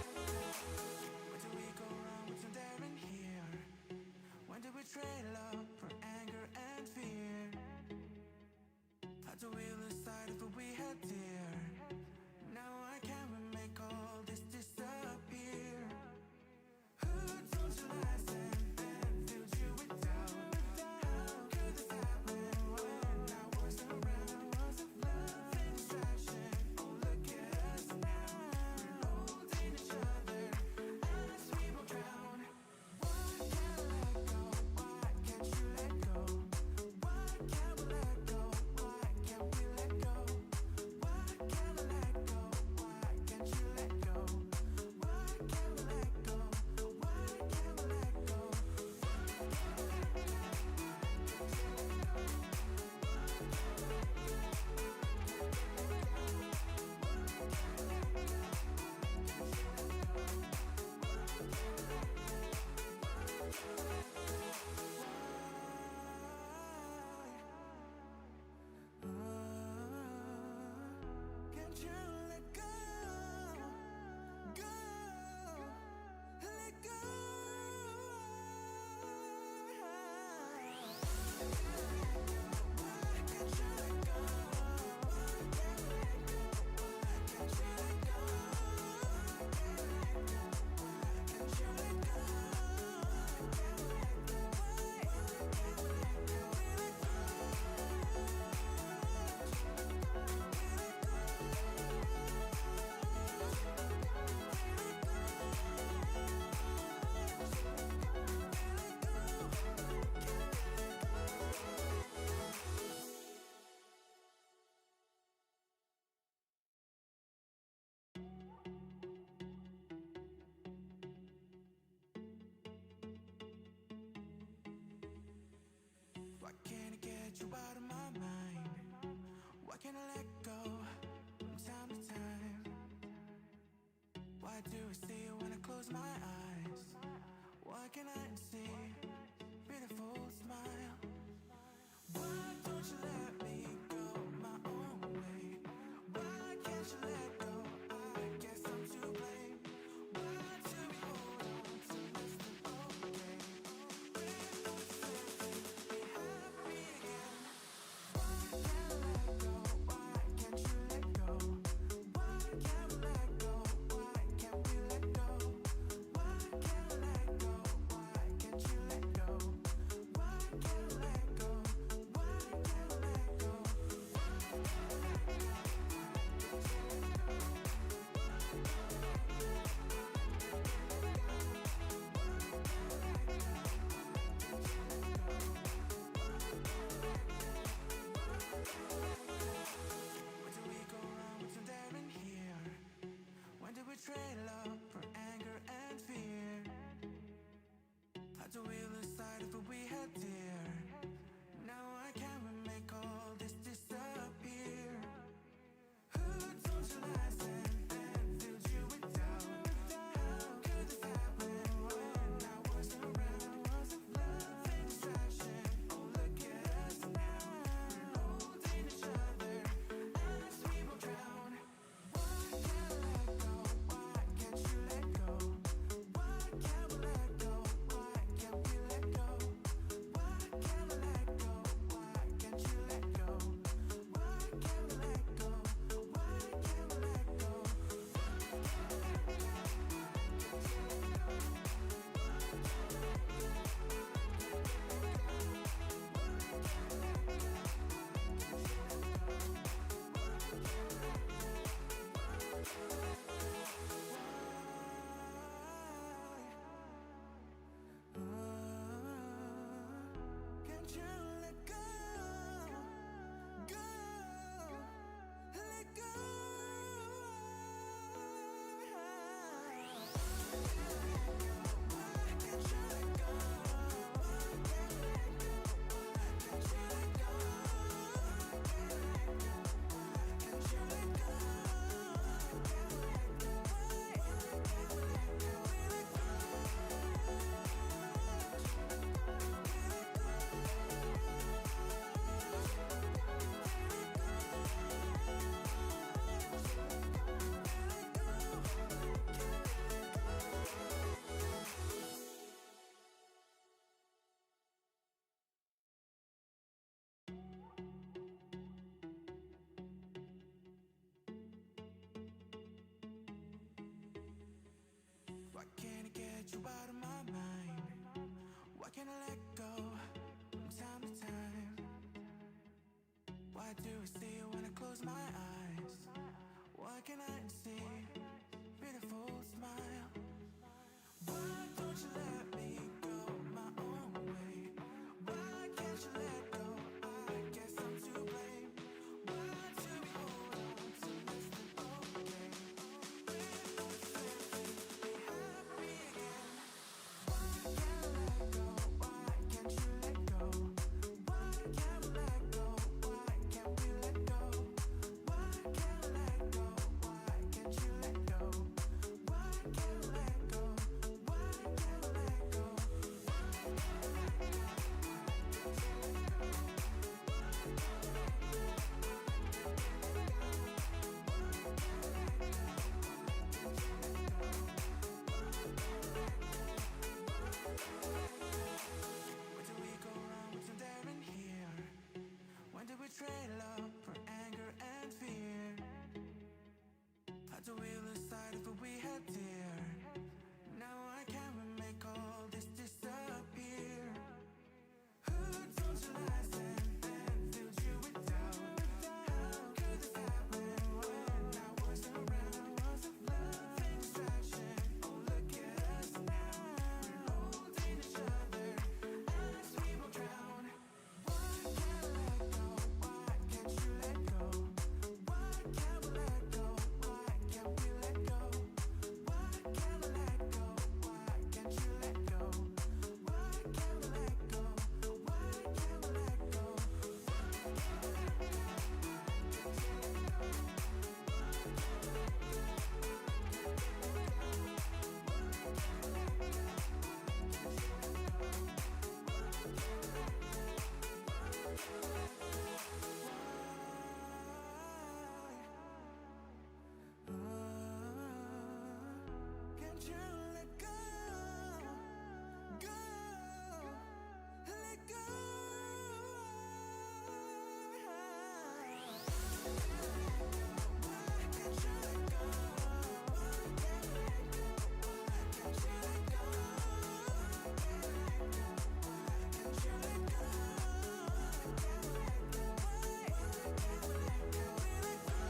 Where do we go wrong? What's there in here? When did we trade love for anger and fear? How do we lose sight of what we had dear? Now I can't make all this disappear. Who told you lies and filled you with doubt? How could this happen when I wasn't around? Love and distraction, oh look at us now. We're holding each other as we will drown. Why can't I let go? Why can't you let go? Why can't we let go? Why can't we let go? Why can't I let go? Why can't you let go? Why can't we let go? Why can't we let go? Can't you let go? Go, let go. Why can't you let go? Why can't we let go? Why can't you let go? Why can't you let go? Why can't we let go? Why can't we let go? Why can't I get you out of my mind? Why can't I let go from time to time? Why do I see you when I close my eyes? Why can't I see beautiful smile? Why don't you let me go my own way? Why can't you let go? I guess I'm to blame. Why do we hold on to less than okay? We're not certain be happy again. can't I get you out of my mind? Why can't I let go from time to time? Why do I see you when I close my eyes? Why can't I see beautiful smile? Why don't you let me go my own way? Why can't you let go? I guess I'm to blame. Why do we hold on to less than okay? When we're simply be happy again. Why can't I let go? Why can't you let go? Why can't we let go? Why can't we let go? Why can't I let go? Why can't you let go? Why can't I let go? Why can't I let go? Where do we go wrong? What's in there in here? When did we trade love for anger and fear? How do we lose sight of what we had dear? Now I can't make all this disappear. Who told you lies and then filled you with doubt? How could this happen when I wasn't around? Love and distraction, oh look at us now. We're holding each other as we will drown. Why can't I let go? Why can't you let go? Why can't we let go? Why can't we let go? Why can't I let go? Why can't you let go? Why can't we let go? Why can't we let go? Can't you let go? Go, let go. Why can't you let go? Why can't we let go? Why can't you let go? Why can't you let go? Why can't we let go? Why can't we let go? We let go.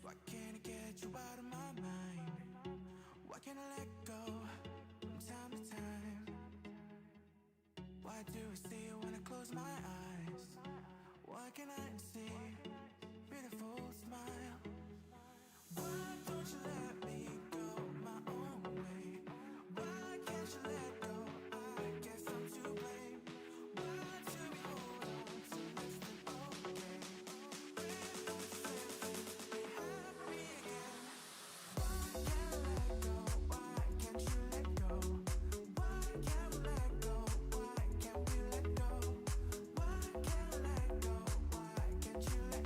Why can't I get you out of my mind? Why can't I let go from time to time? Why do I see you when I close my eyes? Why can't I see beautiful smile? Why don't you let me go my own way? Why can't you let go? I guess I'm to blame. Why do we hold on to less than okay? When we're simply be happy again. Why can't I let go? Why can't you let go? Why can't we let go? Why can't we let go? Why can't I let go? Why can't you let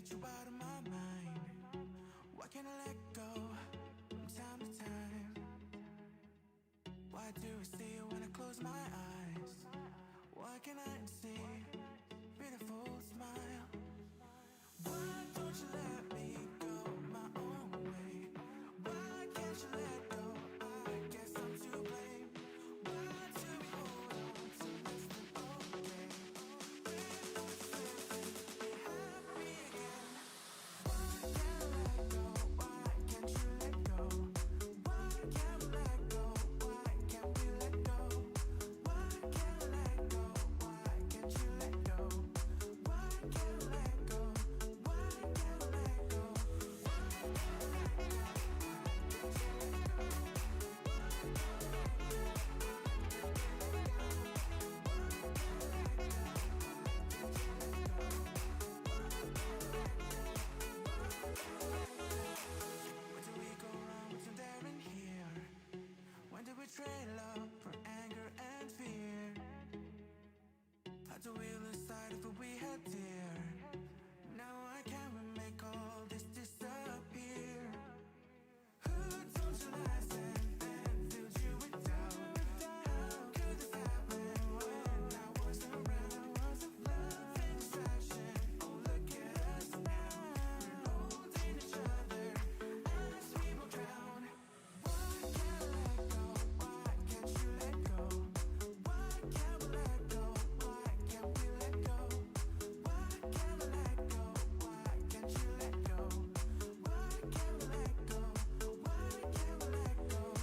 get you out of my mind? Why can't I let go from time to time? Why do I see you when I close my eyes? Why can't I see beautiful smile? Why don't you let me go my own way? Why can't you let go? I guess I'm to blame. Why do we hold on to less than okay? We're not slipping, be happy again. Why can't I let go? Why can't you let go? Why can't we let go? Why can't we let go? Why can't I let go? Why can't you let go? Why can't I let go? Why can't I let go? Where do we go wrong? What's in there in here? When did we trade love for anger and fear? How do we lose sight of what we had dear? Now I can't make all this disappear. Who told you lies and filled you with doubt? How could this happen when I wasn't around? Love and distraction, oh look at us now. We're holding each other as we will drown. Why can't I let go? Why can't you let go? Why can't we let go? Why can't we let go? Why can't we let go? Why can't you let go? Why can't we let go? Why can't we let go?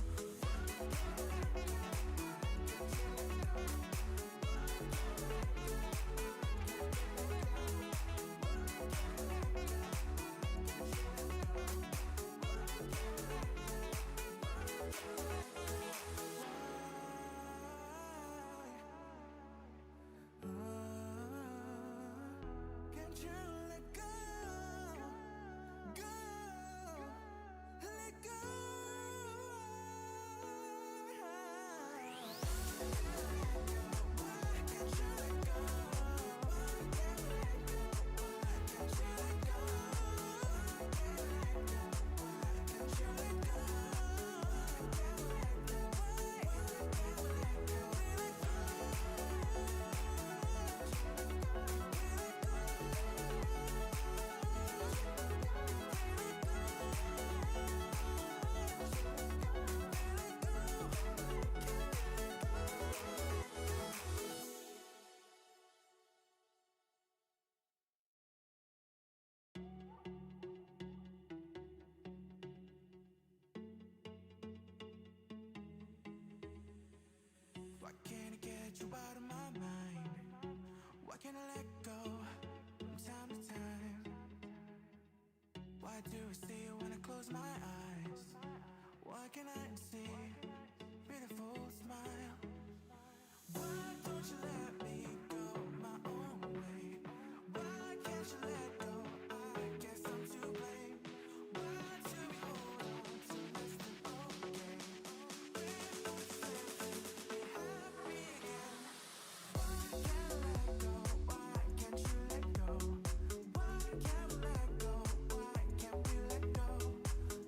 Can't you let go? Go, let go. Why can't you let go? Why can't we let go? Why can't you let go? Why can't we let go? Why can't you let go? Why can't we let go? Why can't we let go? Why can't I get you out of my mind? Why can't I let go from time to time? Why do I see you when I close my eyes? Why can't I see beautiful smile? Why don't you let me go my own way? Why can't you let go? I guess I'm to blame. Why do we hold on to less than okay? We're not slipping, be happy again. Why can't I let go? Why can't you let go? Why can't we let go? Why can't we let go?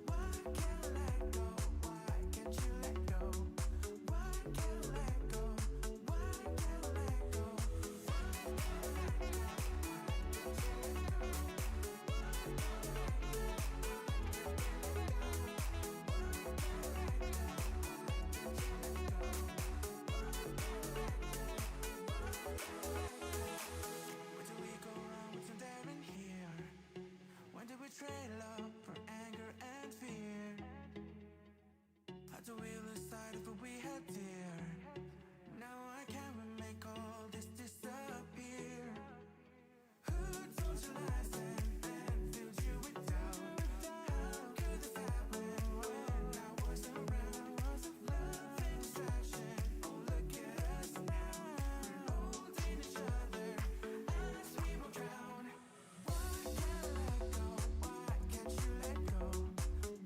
Why can't I let go? Why can't you let go? Why can't we let go? Why can't we let go? Where do we go wrong? What's in there in here? When did we trade love for anger and fear? How do we lose sight of what we had dear? Now I can't make all this disappear. Who told you lies and filled you with doubt? How could this happen when I wasn't around? Love and distraction, oh look at us now. We're holding each other as we will drown. Why can't I let go? Why can't you let go?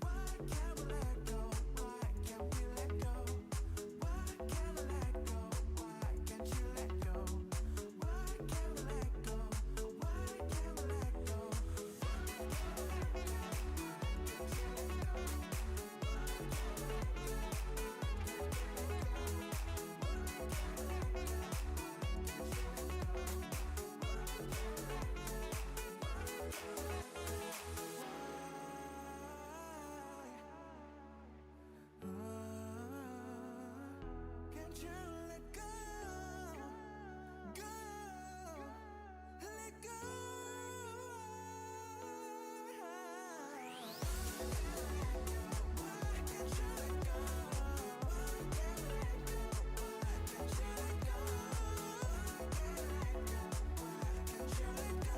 Why can't we let go? Why can't we let Can't you let go? Go, let go. Why can't you let go? Why can't you let go? Why can't you let go? Why can't you let go?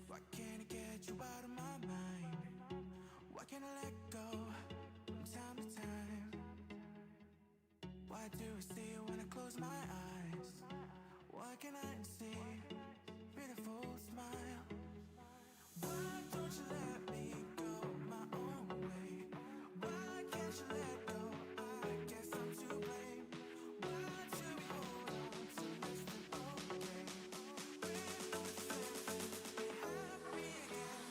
Why can't I get you out of my mind? Why can't I let go from time to time? Why do I see you when I close my eyes? Why can't I see beautiful smile? Why don't you let me go my own way? Why can't you let go? I guess I'm to blame. Why do we hold on to less than okay? We're not supposed to be happy again.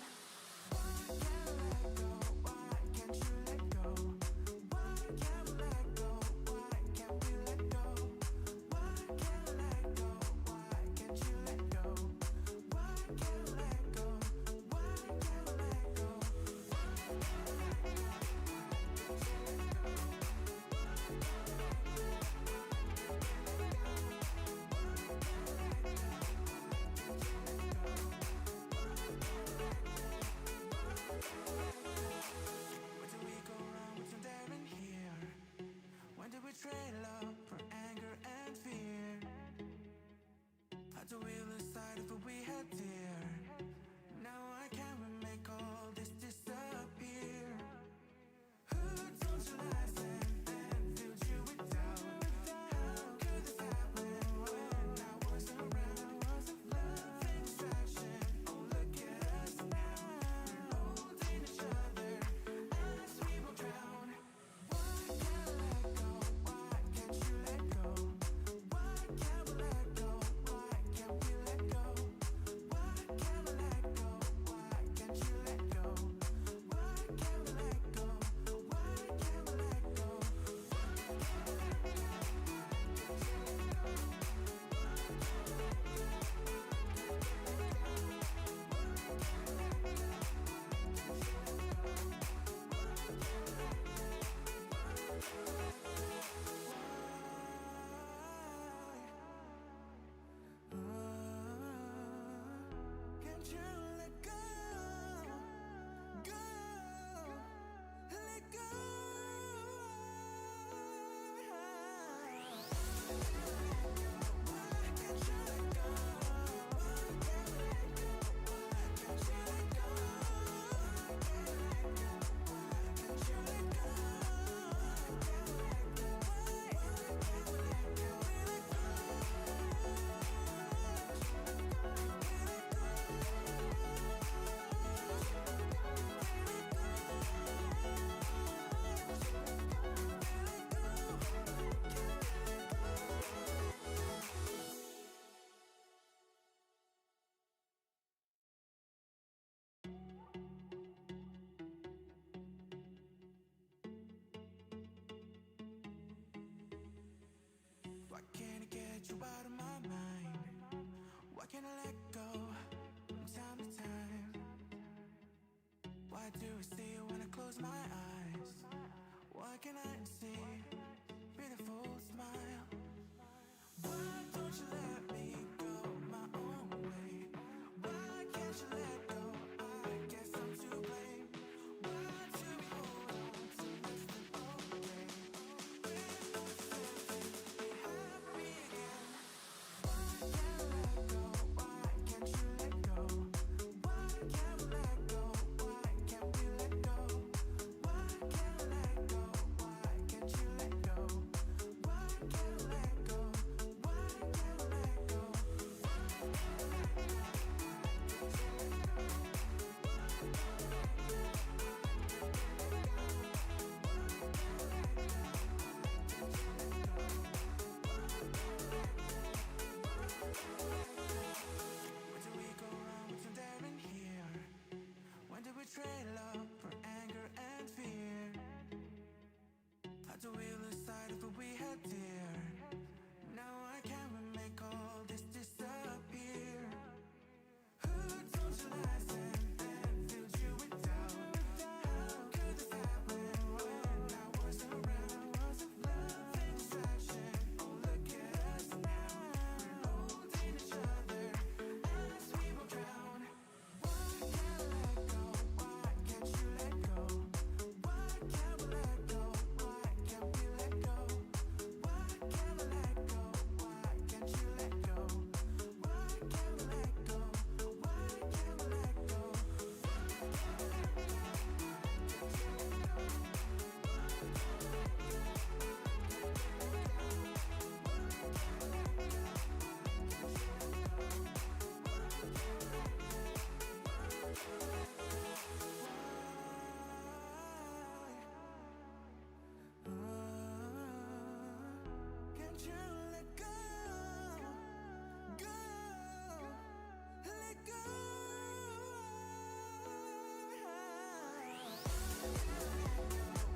Why can't I let go? Why can't you let go? Why can't we let go? Why can't we let go? Why can't I let go? Why can't you let go? Why can't we let go? Why can't we let go? Where did we go wrong? What's in there in here? When did we trade love for anger and fear? How do we lose sight of what we had dear? Now I can't make all this disappear. Who told you lies and filled you with doubt? How could this happen when I wasn't around? Love and distraction, oh look at us now. We're holding each other as we will drown. Why can't I let go? Why can't you let go? Why can't we let go? Why can't we let go? Why can't we let go? Why can't you let go? Why can't we let go? Why can't we let go? Can't you let go? Go, let go. Why can't you let go? Why can't we let go? Why can't you let go? Why can't you let go? Why can't we let go? Why can't we let go? Why can't I get you out of my mind? Why can't I let go from time to time? Why do I see you when I close my eyes? Why can't I see beautiful smile? Why don't you let me go my own way? Why can't you let go? I guess I'm to blame. Why do we hold on to less than okay? We're not supposed to be happy again. Why can't I let go? Why can't you let go? Why can't we let go? Why can't we let go? Why can't I let go? Why can't you let go? Why can't we let go? Why can't we let can't you let go? Go, let go.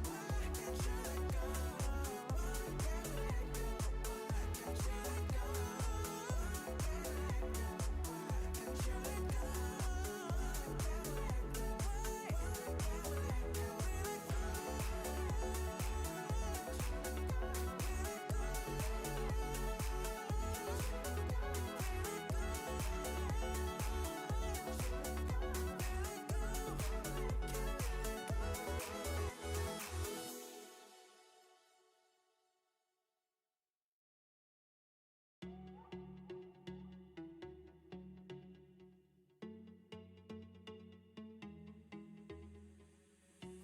Why can't you let go? Why can't you let go? Why can't you let go? Can't you let go?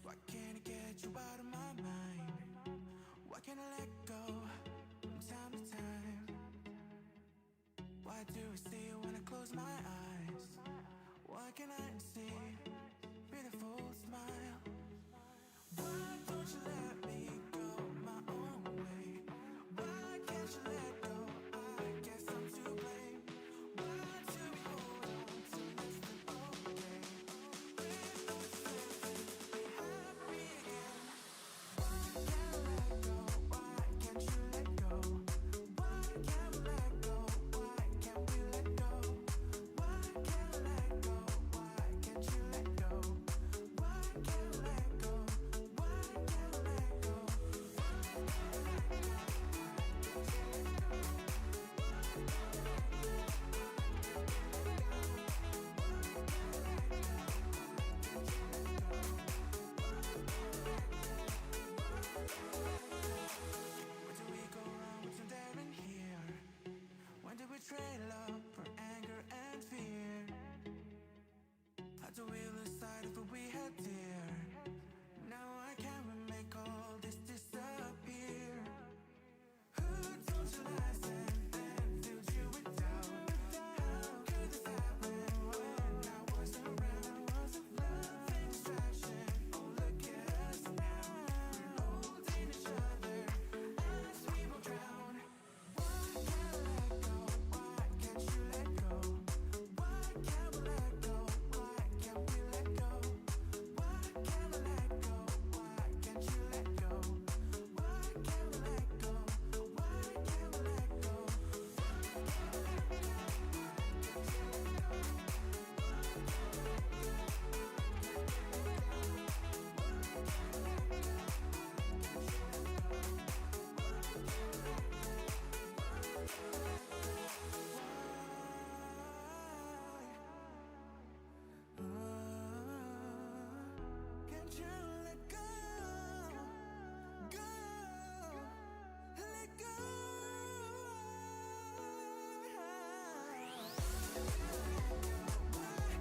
Why can't I get you out of my mind? Why can't I let go from time to time? Why do I see you when I close my eyes? Why can't I see beautiful smile? Why don't you let me go my own way? Why can't you let go? I guess I'm to blame. Why do we hold on to less than okay? When those feelings be happy again. Why can't I let go? Why can't you let go? Why can't we let go? Why can't we let go? Why can't I let go? Why can't you let go? Why can't I let go? Why can't I let go? Where do we go wrong? What's in there in here? When did we trade love for anger and fear? How do we lose sight of what we had dear? Now I can't make all this disappear. Who told you lies and filled you with doubt? How could this happen when I wasn't around? Love and distraction, oh look at us now. We're holding each other as we will drown. Why can't I let go? Why can't you let go? Why can't we let go? Why can't we let go? Why can't I let go? Why can't you let go? Why can't we let go? Why can't we let go? Can't you let go? Go, let go. Why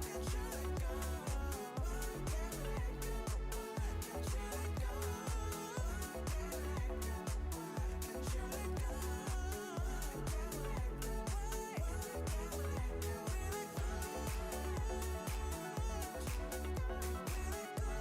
can't you let go? Why can't we let go? Why can't you let go? Why can't you let go? Why can't we let go? Why can't we let go? We let go.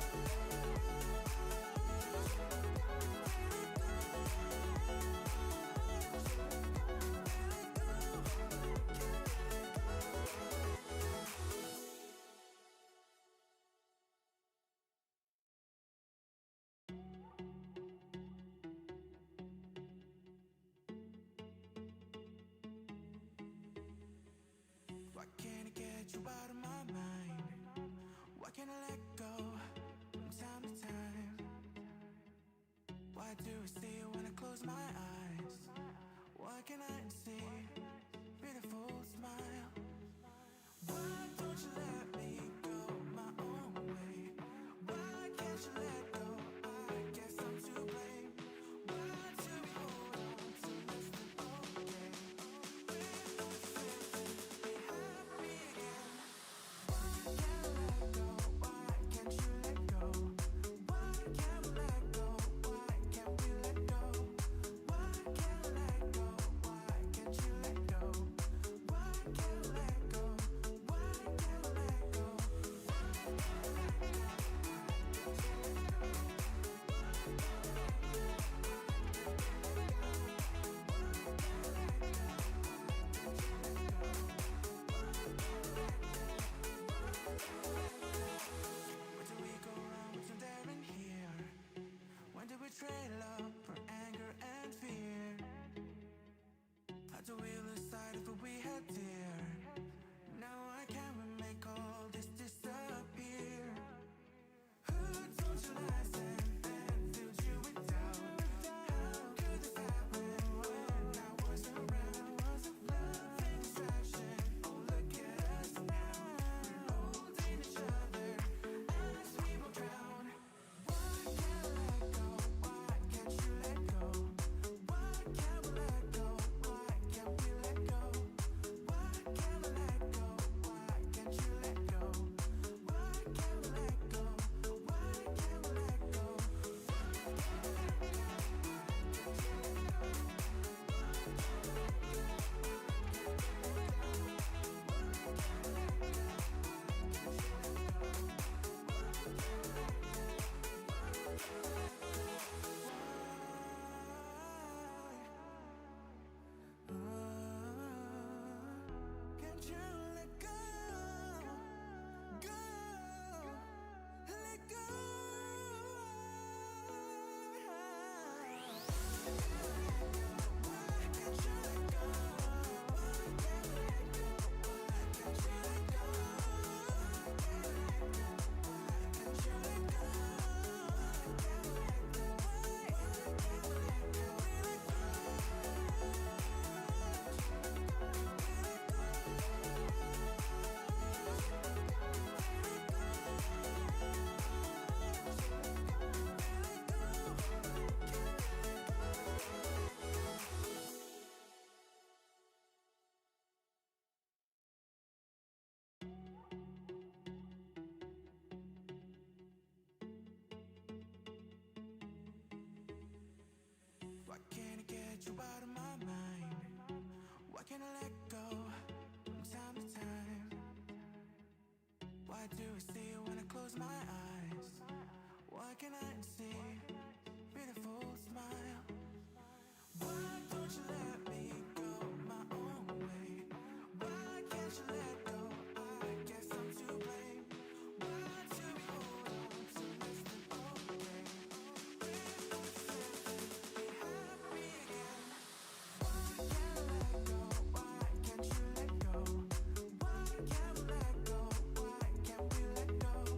Why can't I get you out of my mind? Why can't I let go from time to time? Why do I see you when I close my eyes? Why can't I see beautiful smile? Why don't you let me go my own way? Why can't you let go? I guess I'm to blame. Why do we hold on to less than okay? When those feelings be happy again. Why can't I let go? Why can't you let go? Why can't we let go? Why can't we let go? Why can't I let go? Why can't you let go? Why can't we let go? Why can't we let do we lose sight of what we had dear? Now why can't we make all this disappear? Who told you lies and then filled you with doubt? How could this happen when I wasn't around? Love and distraction, oh look at us now. We're holding each other as we will drown. Why can't I let go? Why can't you let go? Why can't we let go? Why can't we let go? Why can't we let go? Why can't you let go? Why can't we let go? Why can't we let go? Can't you let go? Go, let go. Why can't you let go? Why can't we let go? Why can't you let go? Why can't you let go? Why can't we let go? Why can't we let go? Why can't I get you out of my mind? Why can't I let go from time to time? Why do I see you when I close my eyes? Why can't I see beautiful smile? Why don't you let me go my own way? Why can't you let go? I guess I'm to blame. Why do we hold on to less than okay? We're not certain be happy again. Why can't I let go? Why can't you let go? Why can't we let go? Why can't we let go?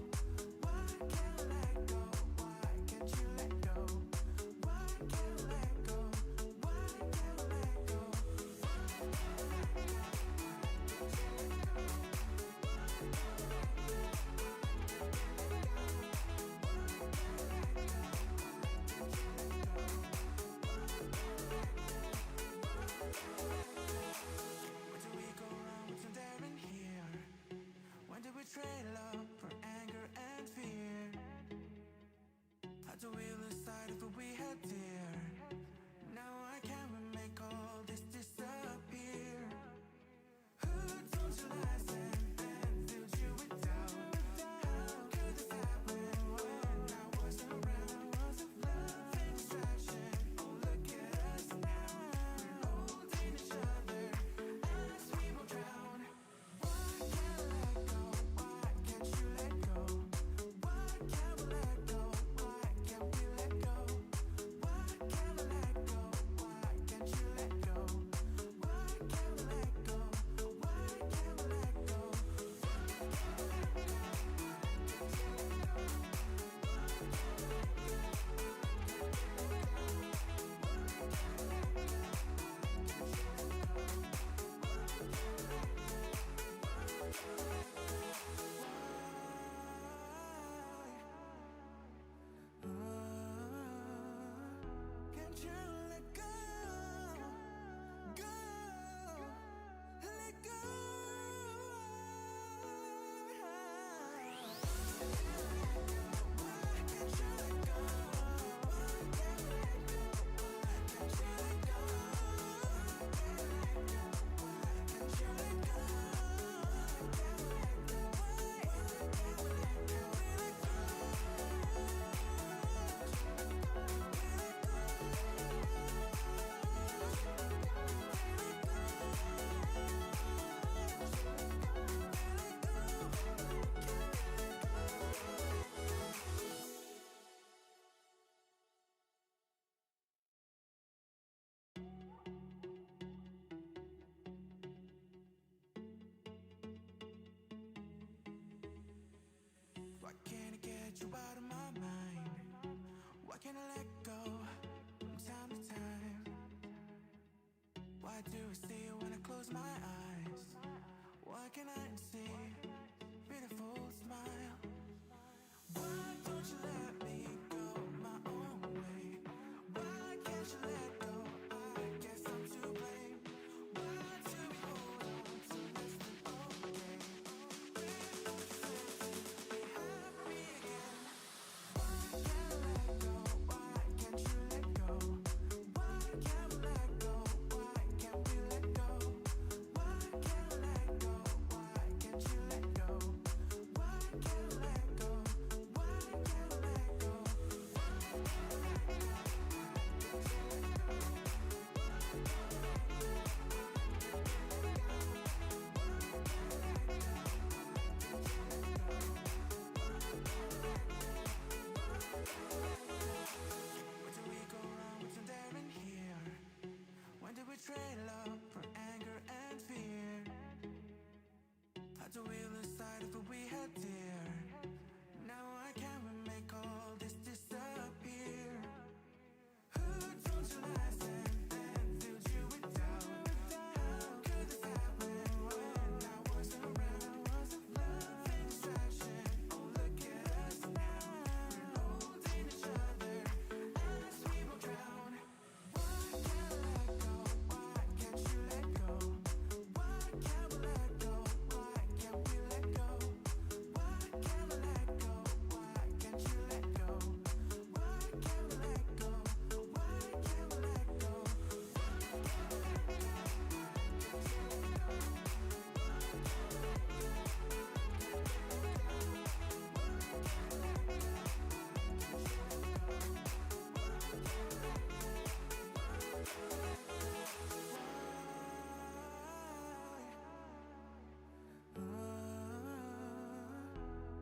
can't I get you out of my mind? Why can't I let go from time to time? Why do I see you when I close my eyes? Why can't I see beautiful smile? Why don't you let me go my own way? Why can't you let go? I guess I'm to blame. Why do we hold on to less than okay? When don't you be happy again? Why can't I let go? Why can't you let go? Why can't we let go? Why can't we let go? Why can't I let go? Why can't you let go? Why can't I let go? Why can't I let go? Where do we go wrong? What's in there in here? When did we trade love for anger and fear? How do we lose sight of what we had dear? Now I can't make all this disappear. Who told you lies and filled you with doubt? How could this happen when I wasn't around? Love and distraction, oh look at us now. We're holding each other as we will drown. Why can't I let go? Why can't you let go? Why can't we let go? Why can't we let go? Why can't I let go? Why can't you let go? Why can't we let go? Why can't we let go?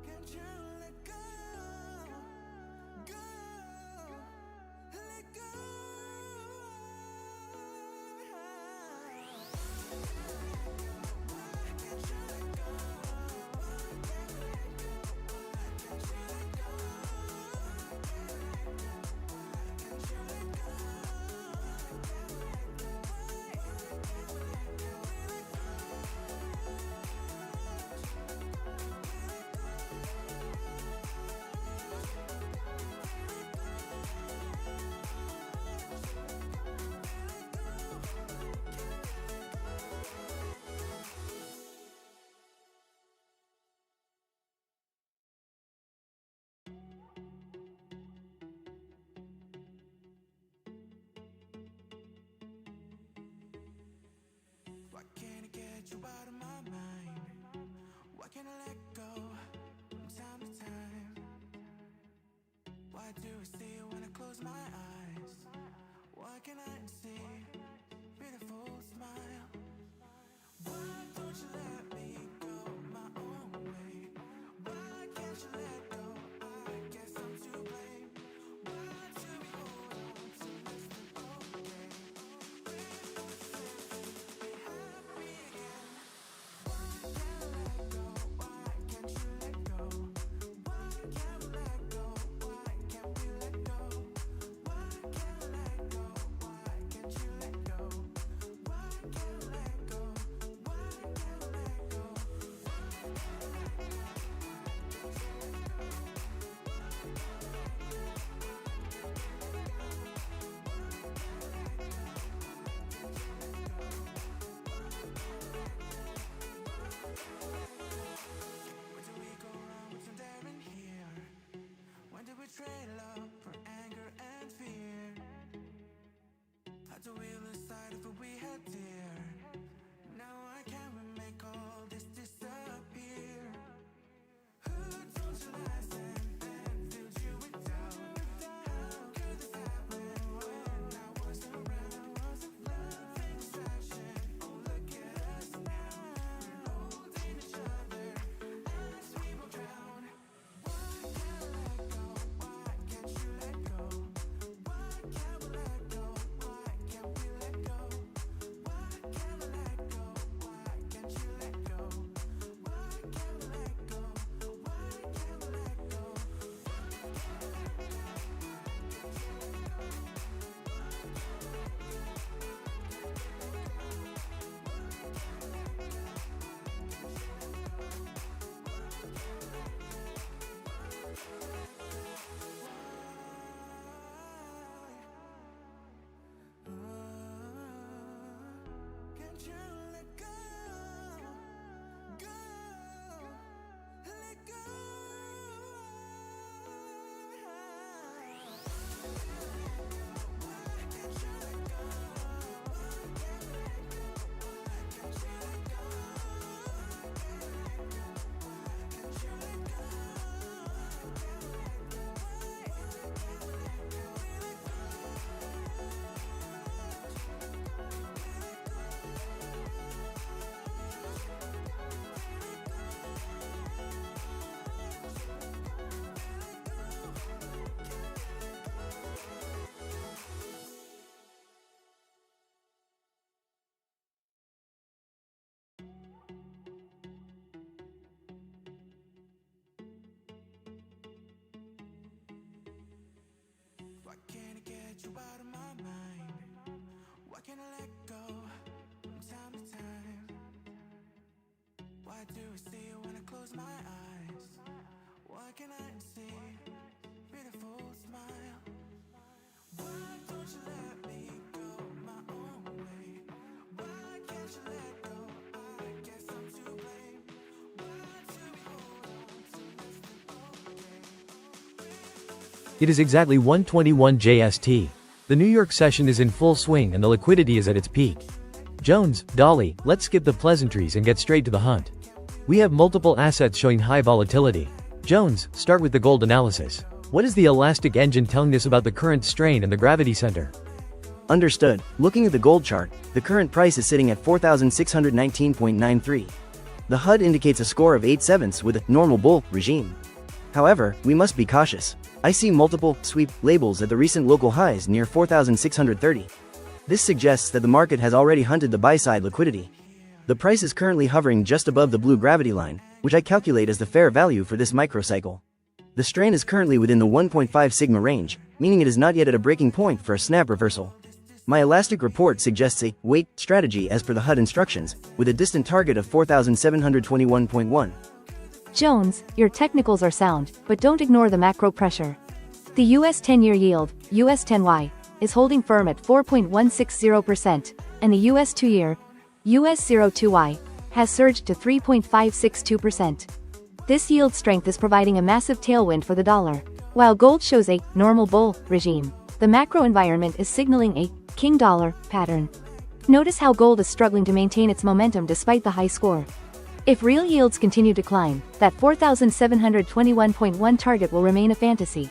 Can't you let go? Go, let go. Why can't you let go? Why can't we let go? Why can't you let go? Why can't you let go? Why can't we let go? Why can't we let go? Why can't I get you out of my mind? Why can't I let go from time to time? Why do I see you when I close my eyes? Why can't I see beautiful smile? Why don't you let me go my own way? Why can't you let go? I guess I'm to blame. Why do we hold on to less than okay? When don't you be happy again? Why can't I let go? Why can't you let go? Why can't we let go? Why can't we let go? Why can't I let go? Why can't you let go? Why can't we let go? Why can't we let go? Where do we go wrong? What's in there in here? When did we trade love for anger and fear? How do we lose sight of what we had dear? Now I can't make all this disappear. Who told you lies and filled you with doubt? How could this happen when I wasn't around? Love and distraction, oh look at us now. We're holding each other as we will drown. Why can't I let go? Why can't you let go? Why can't we let go? Why can't we let you out of my mind? Why can't I let go from time to time? Why do I see you when I close my eyes? Why can't I see beautiful smile? Why don't you let me go my own way? Why can't you let go? I guess I'm to blame. Why do we hold on to less than okay? It is exactly 1:21 JST. The New York session is in full swing and the liquidity is at its peak. Jones, Dolly, let's skip the pleasantries and get straight to the hunt. We have multiple assets showing high volatility. Jones, start with the gold analysis. What is the elastic engine telling us about the current strain and the gravity center? Understood. Looking at the gold chart, the current price is sitting at 4,619.93. The HUD indicates a score of 8/7 with a normal bull regime. However, we must be cautious. I see multiple sweep labels at the recent local highs near 4,630. This suggests that the market has already hunted the buy-side liquidity. The price is currently hovering just above the blue gravity line, which I calculate as the fair value for this microcycle. The strain is currently within the 1.5 sigma range, meaning it is not yet at a breaking point for a snap reversal. My elastic report suggests a wait strategy as per the HUD instructions, with a distant target of 4,721.1. Jones, your technicals are sound, but don't ignore the macro pressure. The US 10-year yield, US 10Y, is holding firm at 4.160%, and the US 2-year, US 02Y, has surged to 3.562%. This yield strength is providing a massive tailwind for the dollar. While gold shows a normal bull regime, the macro environment is signaling a king dollar pattern. Notice how gold is struggling to maintain its momentum despite the high score. If real yields continue to climb, that 4,721.1 target will remain a fantasy.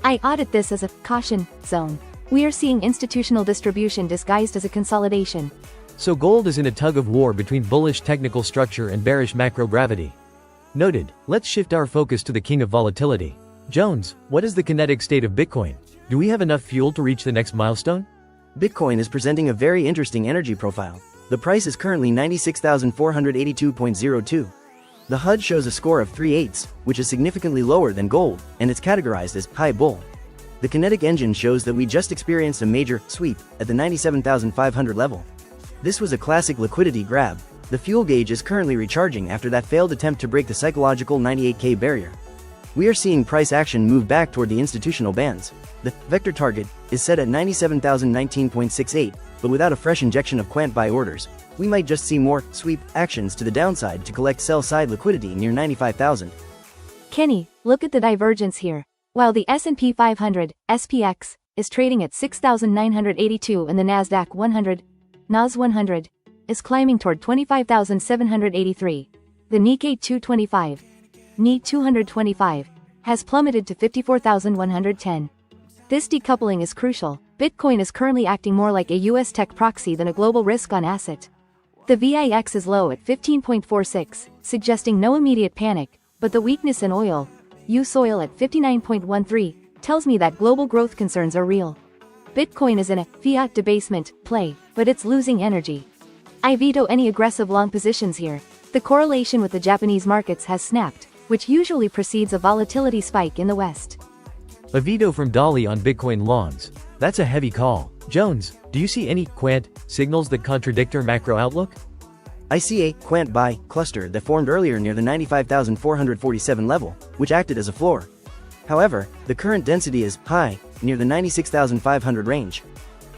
I audit this as a caution zone. We are seeing institutional distribution disguised as a consolidation. So gold is in a tug of war between bullish technical structure and bearish macro gravity. Noted. Let's shift our focus to the king of volatility. Jones, what is the kinetic state of Bitcoin? Do we have enough fuel to reach the next milestone? Bitcoin is presenting a very interesting energy profile. The price is currently 96,482.02. The HUD shows a score of 3/8, which is significantly lower than gold, and it's categorized as high bull. The kinetic engine shows that we just experienced a major sweep at the 97,500 level. This was a classic liquidity grab. The fuel gauge is currently recharging after that failed attempt to break the psychological 98K barrier. We are seeing price action move back toward the institutional bands. The vector target is set at 97,019.68, but without a fresh injection of quant buy orders, we might just see more sweep actions to the downside to collect sell-side liquidity near 95,000. Kenny, look at the divergence here. While the S&P 500, SPX, is trading at 6,982 and the Nasdaq 100, NAS 100, is climbing toward 25,783. The Nikkei 225, NI 225, has plummeted to 54,110. This decoupling is crucial. Bitcoin is currently acting more like a US tech proxy than a global risk-on asset. The VIX is low at 15.46, suggesting no immediate panic, but the weakness in oil, US oil at 59.13, tells me that global growth concerns are real. Bitcoin is in a fiat debasement play, but it's losing energy. I veto any aggressive long positions here. The correlation with the Japanese markets has snapped, which usually precedes a volatility spike in the West. A veto from Dolly on Bitcoin longs. That's a heavy call. Jones, do you see any quant signals that contradict our macro outlook? I see a quant buy cluster that formed earlier near the 95,447 level, which acted as a floor. However, the current density is high, near the 96,500 range.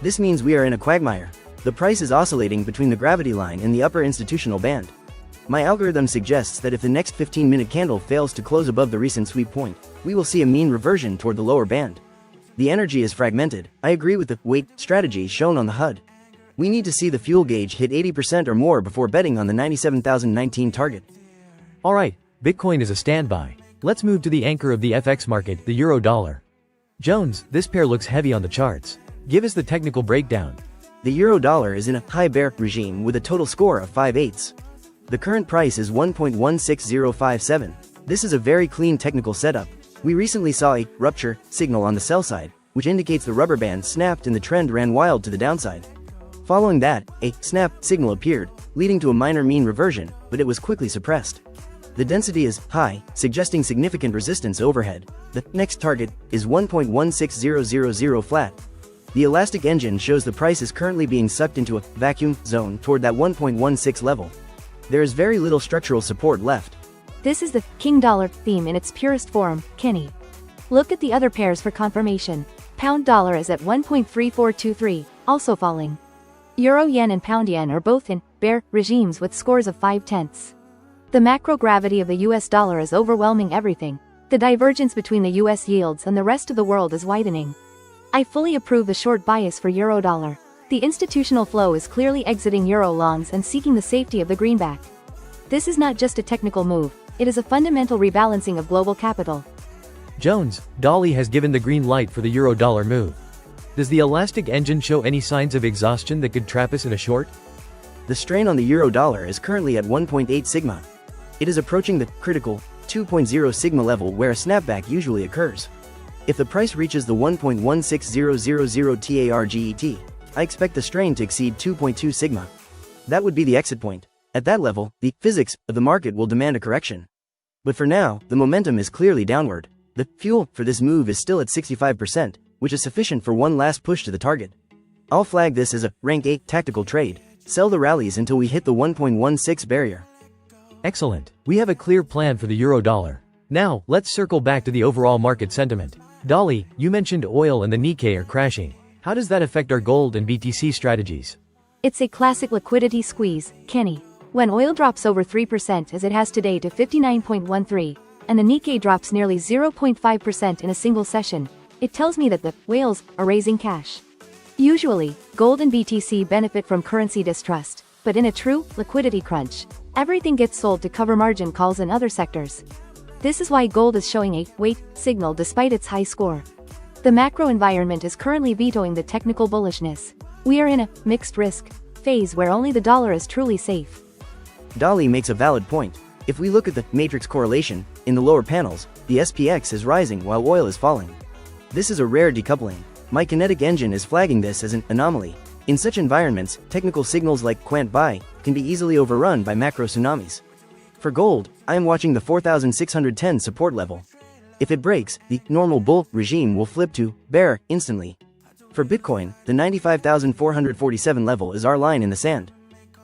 This means we are in a quagmire. The price is oscillating between the gravity line and the upper institutional band. My algorithm suggests that if the next 15-minute candle fails to close above the recent sweep point, we will see a mean reversion toward the lower band. The energy is fragmented. I agree with the wait strategy shown on the HUD. We need to see the fuel gauge hit 80% or more before betting on the 97,019 target. Alright, Bitcoin is a standby. Let's move to the anchor of the FX market, the euro dollar. Jones, this pair looks heavy on the charts. Give us the technical breakdown. The euro dollar is in a high bear regime with a total score of 5/8. The current price is 1.16057. This is a very clean technical setup. We recently saw a rupture signal on the sell side, which indicates the rubber band snapped and the trend ran wild to the downside. Following that, a snap signal appeared, leading to a minor mean reversion, but it was quickly suppressed. The density is high, suggesting significant resistance overhead. The next target is 1.16000 flat. The elastic engine shows the price is currently being sucked into a vacuum zone toward that 1.16 level. There is very little structural support left. This is the king dollar theme in its purest form, Kenny. Look at the other pairs for confirmation. Pound dollar is at 1.3423, also falling. Euro yen and pound yen are both in bear regimes with scores of 5/10. The macro gravity of the US dollar is overwhelming everything. The divergence between the US yields and the rest of the world is widening. I fully approve the short bias for euro dollar. The institutional flow is clearly exiting euro longs and seeking the safety of the greenback. This is not just a technical move, it is a fundamental rebalancing of global capital. Jones, Dolly has given the green light for the euro-dollar move. Does the elastic engine show any signs of exhaustion that could trap us in a short? The strain on the euro dollar is currently at 1.8 sigma. It is approaching the critical 2.0 sigma level where a snapback usually occurs. If the price reaches the 1.16000 TARGET, I expect the strain to exceed 2.2 sigma. That would be the exit point. At that level, the physics of the market will demand a correction. But for now, the momentum is clearly downward. The fuel for this move is still at 65%, which is sufficient for one last push to the target. I'll flag this as a rank 8 tactical trade. Sell the rallies until we hit the 1.16 barrier. Excellent. We have a clear plan for the euro-dollar. Now, let's circle back to the overall market sentiment. Dolly, you mentioned oil and the Nikkei are crashing. How does that affect our gold and BTC strategies? It's a classic liquidity squeeze, Kenny. When oil drops over 3% as it has today to 59.13, and the Nikkei drops nearly 0.5% in a single session, it tells me that the whales are raising cash. Usually, gold and BTC benefit from currency distrust, but in a true liquidity crunch, everything gets sold to cover margin calls in other sectors. This is why gold is showing a wait signal despite its high score. The macro environment is currently vetoing the technical bullishness. We are in a mixed risk phase where only the dollar is truly safe. Dolly makes a valid point. If we look at the matrix correlation, in the lower panels, the SPX is rising while oil is falling. This is a rare decoupling. My kinetic engine is flagging this as an anomaly. In such environments, technical signals like Quant buy can be easily overrun by macro tsunamis. For gold, I am watching the 4,610 support level. If it breaks, the normal bull regime will flip to bear instantly. For Bitcoin, the 95,447 level is our line in the sand.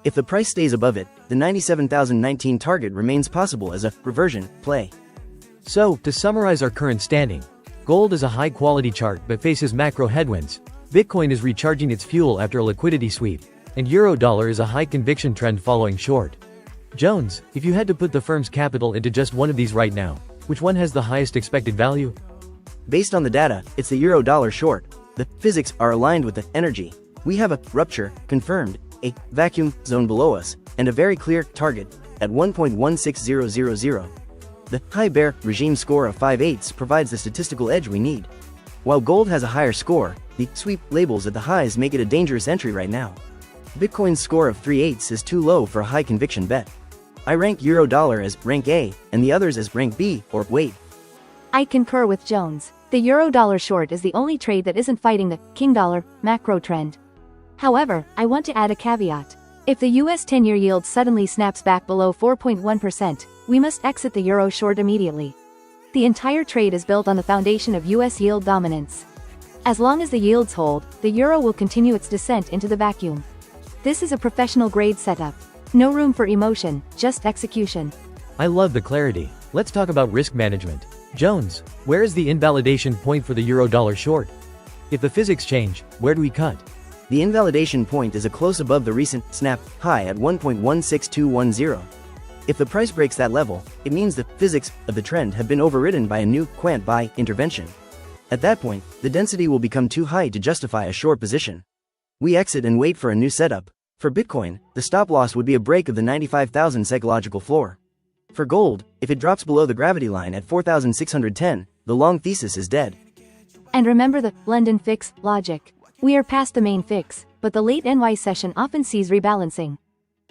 If the price stays above it, the 97,019 target remains possible as a reversion play. So, to summarize our current standing, gold is a high-quality chart but faces macro headwinds. Bitcoin is recharging its fuel after a liquidity sweep, and euro-dollar is a high-conviction trend following short. Jones, if you had to put the firm's capital into just one of these right now, which one has the highest expected value? Based on the data, it's the euro-dollar short. The physics are aligned with the energy. We have a rupture confirmed, a vacuum zone below us, and a very clear target at 1.16000. The high bear regime score of 5/8 provides the statistical edge we need. While gold has a higher score, the sweep labels at the highs make it a dangerous entry right now. Bitcoin's score of 3/8 is too low for a high conviction bet. I rank euro dollar as rank A and the others as rank B or wait. I concur with Jones. The euro dollar short is the only trade that isn't fighting the king dollar macro trend. However, I want to add a caveat. If the US 10-year yield suddenly snaps back below 4.1%, we must exit the euro short immediately. The entire trade is built on the foundation of US yield dominance. As long as the yields hold, the euro will continue its descent into the vacuum. This is a professional-grade setup. No room for emotion, just execution. I love the clarity. Let's talk about risk management. Jones, where is the invalidation point for the euro-dollar short? If the physics change, where do we cut? The invalidation point is a close above the recent snap high at 1.16210. If the price breaks that level, it means the physics of the trend have been overridden by a new quant buy intervention. At that point, the density will become too high to justify a short position. We exit and wait for a new setup. For Bitcoin, the stop loss would be a break of the 95,000 psychological floor. For gold, if it drops below the gravity line at 4,610, the long thesis is dead. And remember the London fix logic. We are past the main fix, but the late NY session often sees rebalancing.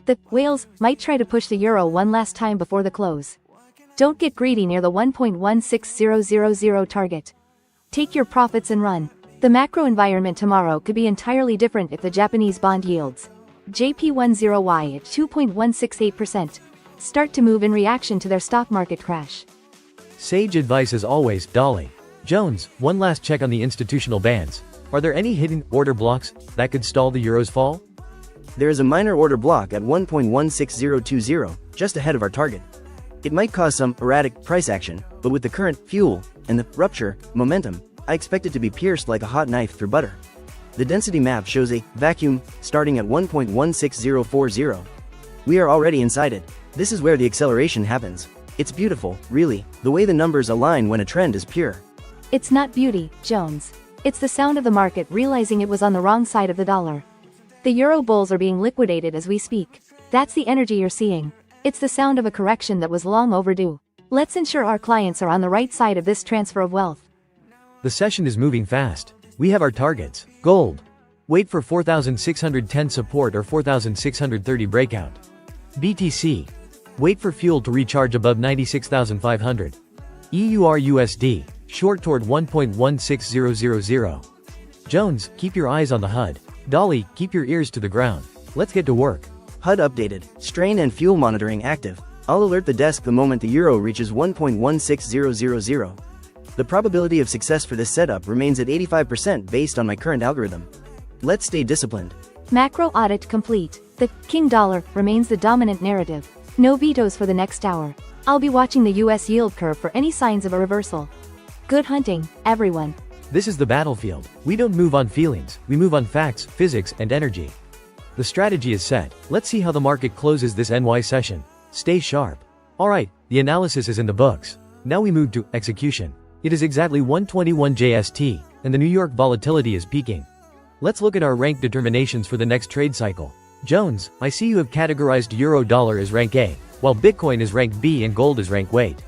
The whales might try to push the euro one last time before the close. Don't get greedy near the 1.16000 target. Take your profits and run. The macro environment tomorrow could be entirely different if the Japanese bond yields JP10Y at 2.168% start to move in reaction to their stock market crash. Sage advice as always, Dolly. Jones, one last check on the institutional bands. Are there any hidden order blocks that could stall the euro's fall? There is a minor order block at 1.16020, just ahead of our target. It might cause some erratic price action, but with the current fuel and the rupture momentum, I expect it to be pierced like a hot knife through butter. The density map shows a vacuum starting at 1.16040. We are already inside it. This is where the acceleration happens. It's beautiful, really, the way the numbers align when a trend is pure. It's not beauty, Jones. It's the sound of the market realizing it was on the wrong side of the dollar. The euro bulls are being liquidated as we speak. That's the energy you're seeing. It's the sound of a correction that was long overdue. Let's ensure our clients are on the right side of this transfer of wealth. The session is moving fast. We have our targets. Gold. Wait for 4,610 support or 4,630 breakout. BTC. Wait for fuel to recharge above 96,500. EURUSD. Short toward 1.16000. Jones, keep your eyes on the HUD. Dolly, keep your ears to the ground. Let's get to work. HUD updated. Strain and fuel monitoring active. I'll alert the desk the moment the euro reaches 1.16000. The probability of success for this setup remains at 85% based on my current algorithm. Let's stay disciplined. Macro audit complete. The king dollar remains the dominant narrative. No vetoes for the next hour. I'll be watching the US yield curve for any signs of a reversal. Good hunting, everyone. This is the battlefield. We don't move on feelings, we move on facts, physics, and energy. The strategy is set. Let's see how the market closes this NY session. Stay sharp. Alright, the analysis is in the books. Now we move to execution. It is exactly 121 JST, and the New York volatility is peaking. Let's look at our rank determinations for the next trade cycle. Jones, I see you have categorized euro-dollar as rank A, while Bitcoin is rank B and gold is rank weight.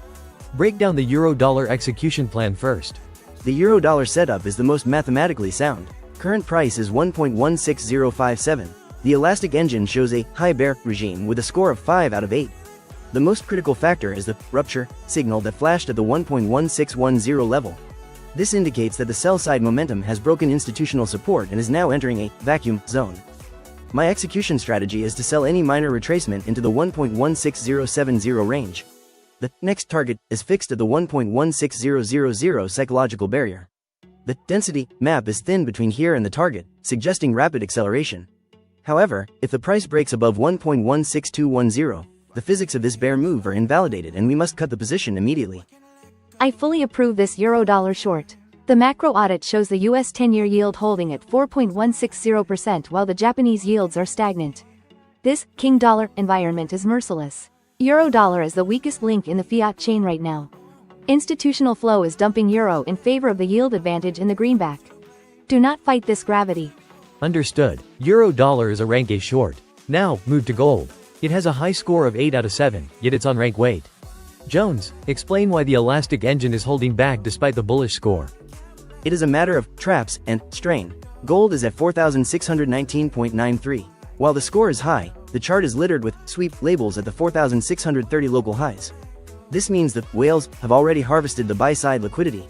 Break down the euro-dollar execution plan first. The euro-dollar setup is the most mathematically sound. Current price is 1.16057. The elastic engine shows a high bear regime with a score of 5 out of 8. The most critical factor is the rupture signal that flashed at the 1.1610 level. This indicates that the sell-side momentum has broken institutional support and is now entering a vacuum zone. My execution strategy is to sell any minor retracement into the 1.16070 range. The next target is fixed at the 1.16000 psychological barrier. The density map is thin between here and the target, suggesting rapid acceleration. However, if the price breaks above 1.16210, the physics of this bear move are invalidated and we must cut the position immediately. I fully approve this euro-dollar short. The macro audit shows the US 10-year yield holding at 4.160% while the Japanese yields are stagnant. This king dollar environment is merciless. Euro-dollar is the weakest link in the fiat chain right now. Institutional flow is dumping euro in favor of the yield advantage in the greenback. Do not fight this gravity. Understood. Euro-dollar is a rank A short. Now, move to gold. It has a high score of 8 out of 7, yet it's on rank weight. Jones, explain why the elastic engine is holding back despite the bullish score. It is a matter of traps and strain. Gold is at 4,619.93. While the score is high, the chart is littered with sweep labels at the 4,630 local highs. This means that whales have already harvested the buy-side liquidity.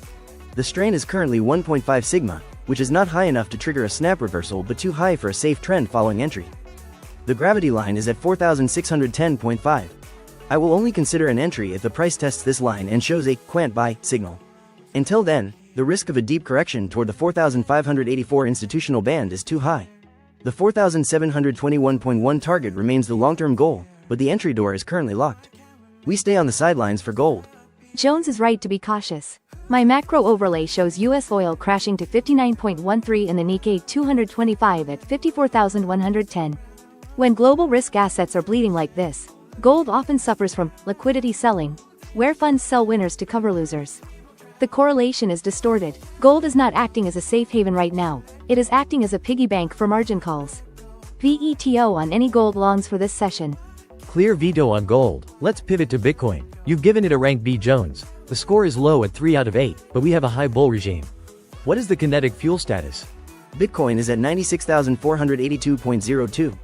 The strain is currently 1.5 sigma, which is not high enough to trigger a snap reversal but too high for a safe trend following entry. The gravity line is at 4,610.5. I will only consider an entry if the price tests this line and shows a quant buy signal. Until then, the risk of a deep correction toward the 4,584 institutional band is too high. The 4,721.1 target remains the long-term goal, but the entry door is currently locked. We stay on the sidelines for gold. Jones is right to be cautious. My macro overlay shows US oil crashing to 59.13 and the Nikkei 225 at 54,110. When global risk assets are bleeding like this, gold often suffers from liquidity selling, where funds sell winners to cover losers. The correlation is distorted. Gold is not acting as a safe haven right now, it is acting as a piggy bank for margin calls. VETO on any gold longs for this session. Clear veto on gold. Let's pivot to Bitcoin. You've given it a rank B, Jones. The score is low at 3 out of 8, but we have a high bull regime. What is the kinetic fuel status? Bitcoin is at 96,482.02.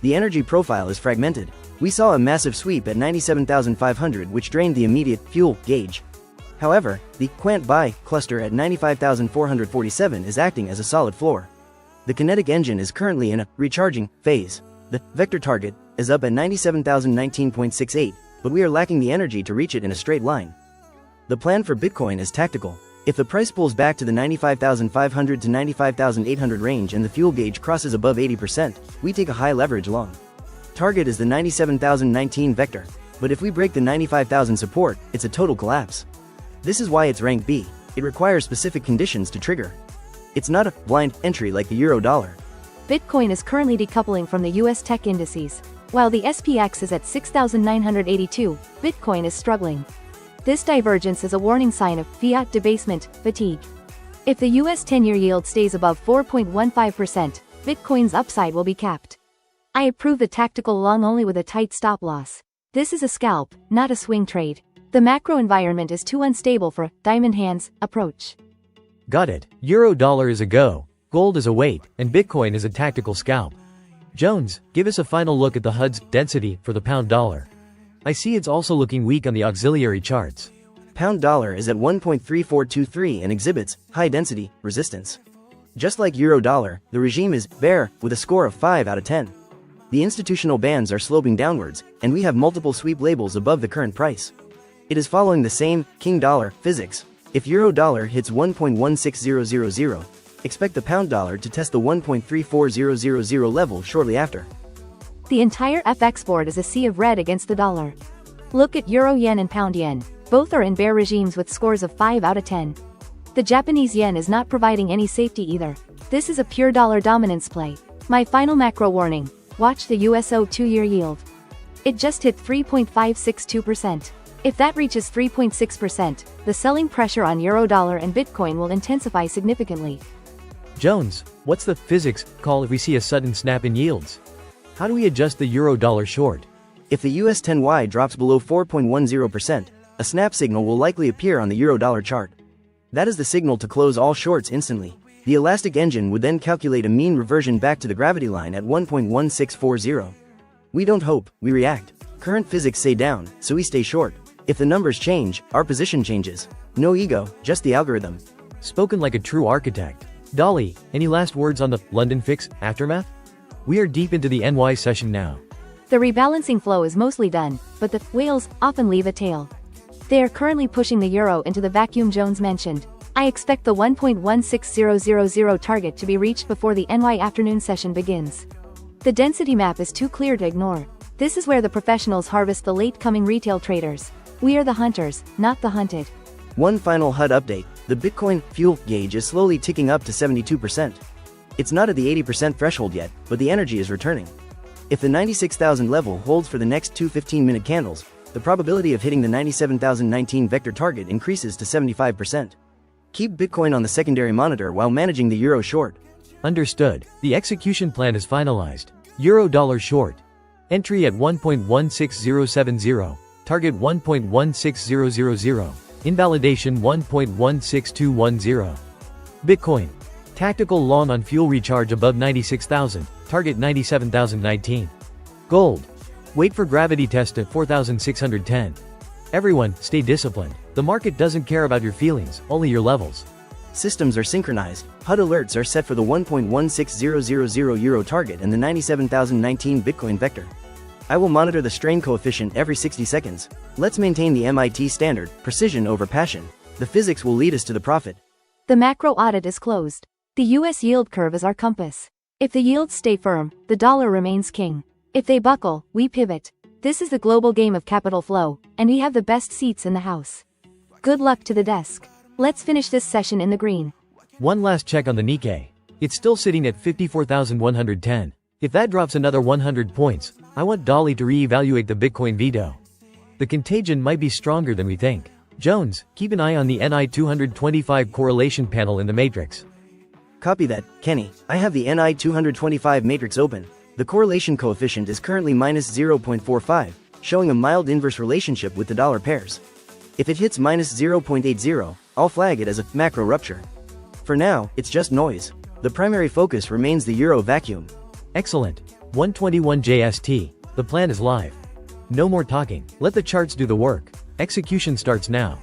The energy profile is fragmented. We saw a massive sweep at 97,500 which drained the immediate fuel gauge. However, the quant buy cluster at 95,447 is acting as a solid floor. The kinetic engine is currently in a recharging phase. The vector target is up at 97,019.68, but we are lacking the energy to reach it in a straight line. The plan for Bitcoin is tactical. If the price pulls back to the 95,500 to 95,800 range and the fuel gauge crosses above 80%, we take a high leverage long. Target is the 97,019 vector, but if we break the 95,000 support, it's a total collapse. This is why it's rank B. It requires specific conditions to trigger. It's not a blind entry like the euro dollar. Bitcoin is currently decoupling from the US tech indices. While the SPX is at 6,982, Bitcoin is struggling. This divergence is a warning sign of fiat debasement fatigue. If the US 10-year yield stays above 4.15%, Bitcoin's upside will be capped. I approve the tactical long only with a tight stop loss. This is a scalp, not a swing trade. The macro environment is too unstable for a diamond hands approach. Got it. Euro dollar is a go, gold is a wait, and Bitcoin is a tactical scalp. Jones, give us a final look at the HUD's density for the pound dollar. I see it's also looking weak on the auxiliary charts. Pound dollar is at 1.3423 and exhibits high density resistance. Just like euro dollar, the regime is bear with a score of 5 out of 10. The institutional bands are sloping downwards, and we have multiple sweep labels above the current price. It is following the same king dollar physics. If euro dollar hits 1.16000, expect the pound dollar to test the 1.34000 level shortly after. The entire FX board is a sea of red against the dollar. Look at euro yen and pound yen. Both are in bear regimes with scores of 5 out of 10. The Japanese yen is not providing any safety either. This is a pure dollar dominance play. My final macro warning: watch the USO 2-year yield. It just hit 3.562%. If that reaches 3.6%, the selling pressure on euro dollar and Bitcoin will intensify significantly. Jones, what's the physics call if we see a sudden snap in yields? How do we adjust the euro dollar short? If the US 10Y drops below 4.10%, a snap signal will likely appear on the euro dollar chart. That is the signal to close all shorts instantly. The elastic engine would then calculate a mean reversion back to the gravity line at 1.1640. We don't hope, we react. Current physics say down, so we stay short. If the numbers change, our position changes. No ego, just the algorithm. Spoken like a true architect. Dolly, any last words on the London fix aftermath? We are deep into the NY session now. The rebalancing flow is mostly done, but the whales often leave a tail. They are currently pushing the euro into the vacuum Jones mentioned. I expect the 1.16000 target to be reached before the NY afternoon session begins. The density map is too clear to ignore. This is where the professionals harvest the late-coming retail traders. We are the hunters, not the hunted. One final HUD update: the Bitcoin fuel gauge is slowly ticking up to 72%. It's not at the 80% threshold yet, but the energy is returning. If the 96,000 level holds for the next two 15-minute candles, the probability of hitting the 97,019 vector target increases to 75%. Keep Bitcoin on the secondary monitor while managing the euro short. Understood. The execution plan is finalized. Euro dollar short. Entry at 1.16070. Target 1.16000. Invalidation 1.16210. Bitcoin. Tactical long on fuel recharge above 96,000. Target 97,019. Gold. Wait for gravity test at 4,610. Everyone, stay disciplined. The market doesn't care about your feelings, only your levels. Systems are synchronized. HUD alerts are set for the 1.16000 euro target and the 97,019 Bitcoin vector. I will monitor the strain coefficient every 60 seconds. Let's maintain the MIT standard, precision over passion. The physics will lead us to the profit. The macro audit is closed. The US yield curve is our compass. If the yields stay firm, the dollar remains king. If they buckle, we pivot. This is the global game of capital flow, and we have the best seats in the house. Good luck to the desk. Let's finish this session in the green. One last check on the Nikkei. It's still sitting at 54,110. If that drops another 100 points, I want Dolly to re-evaluate the Bitcoin veto. The contagion might be stronger than we think. Jones, keep an eye on the NI 225 correlation panel in the matrix. Copy that, Kenny. I have the NI 225 matrix open. The correlation coefficient is currently minus 0.45, showing a mild inverse relationship with the dollar pairs. If it hits minus 0.80, I'll flag it as a macro rupture. For now, it's just noise. The primary focus remains the euro vacuum. Excellent. 121 JST. The plan is live. No more talking. Let the charts do the work. Execution starts now.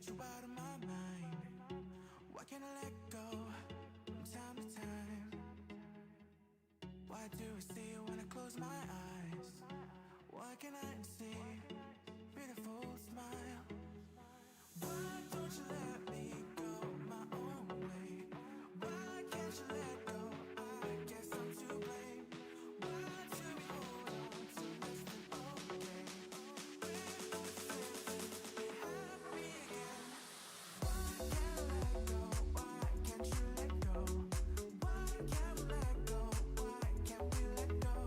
get you out of my mind? Why can't I let go from time to time? Why do I see you when I close my eyes? Why can't I see beautiful smile? Why don't you let me go my own way? Why can't you let go? I guess I'm to blame. Why do we hold on to less than okay? We're both failing to be happy again. Why can't I let go? Why can't you let go? Why can't we let go? Why can't we let go?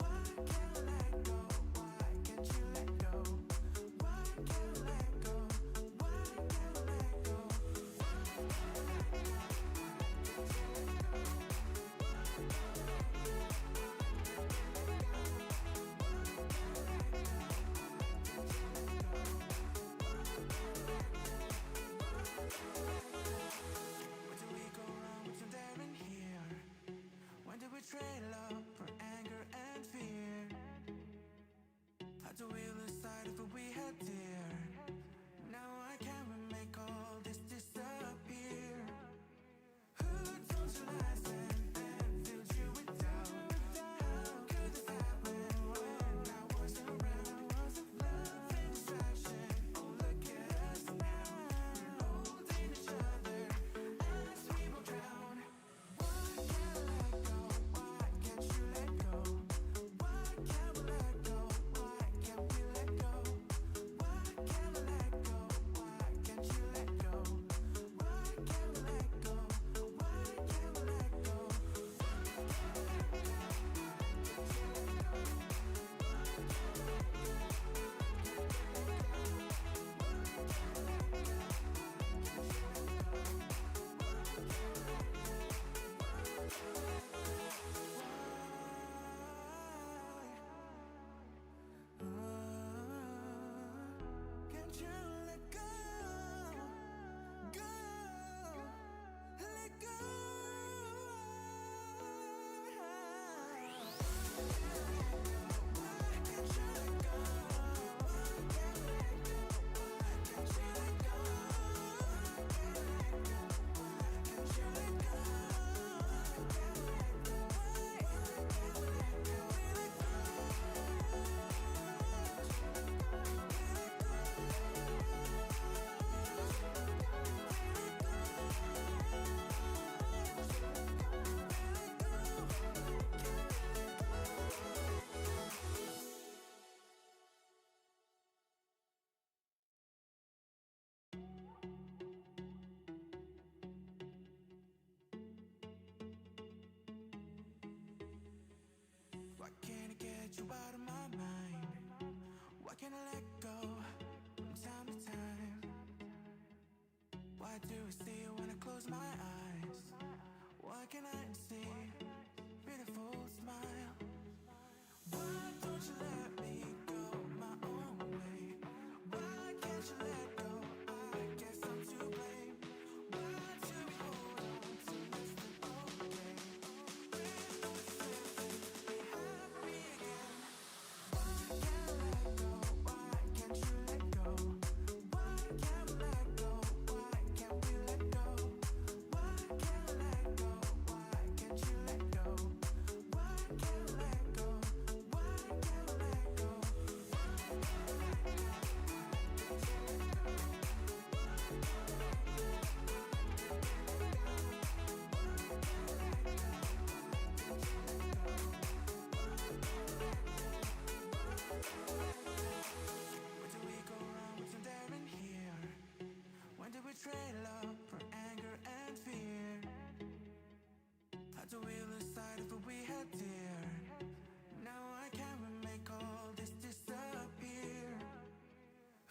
Why can't I let go? Why can't you let go? Why can't I let go? Why can't I let go? Where do we go wrong? What's in there in here? When did we trade love for anger and fear? How do we lose sight of what we had dear? Now I can't make all this disappear. Who told you lies and filled you with doubt? How could this happen when I wasn't around? Love and distraction, oh look at us now. We're holding each other as we will drown. Why can't I let go? Why can't you let go? Why can't we let go? Why can't we let go? Why can't I let go? Why can't you let go? Why can't we let go? Why can't we let go? Can't you let go? Go, let go. Why can't you let go? Why can't we let go? Why can't you let go? Why can't you let go? Why can't we let go? Why can't we let go? Why can't I get you out of my mind? Why can't I let go from time to time? Why do I see you when I close my eyes? Why can't I see beautiful smile? Why don't you let me go my own way? Why can't you let go? I guess I'm to blame. Why do we hold on to less than okay? We're both failing to be happy again. Why can't I let go? Why can't you let go? Why can't we let go? Why can't we let go? Why can't I let go? Why can't you let go? Why can't we let go? Why can't we let go? Where do we go wrong? What's in there in here? When did we trade love for anger and fear? How do we lose sight of what we had dear? Now I can't make all this disappear.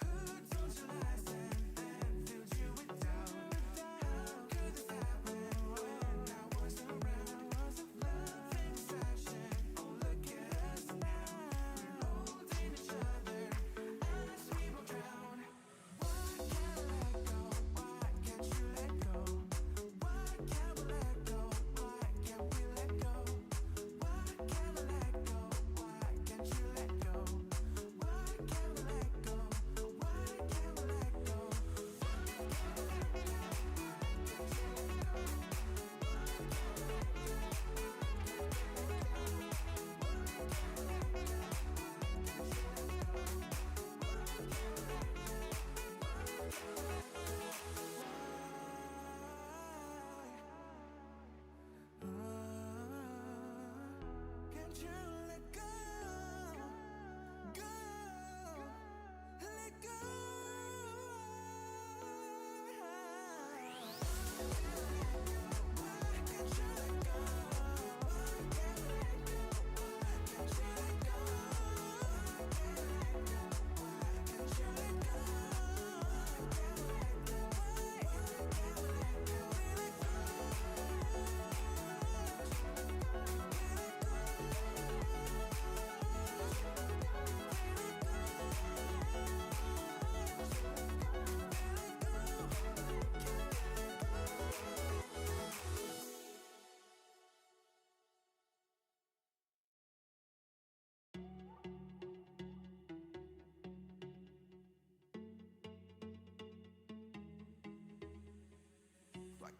Who told you lies and filled you with doubt? How could this happen when I wasn't around? Love and distraction, oh look at us now. We're holding each other as we will drown. Why can't I let go? Why can't you let go? Why can't we let go? Why can't we let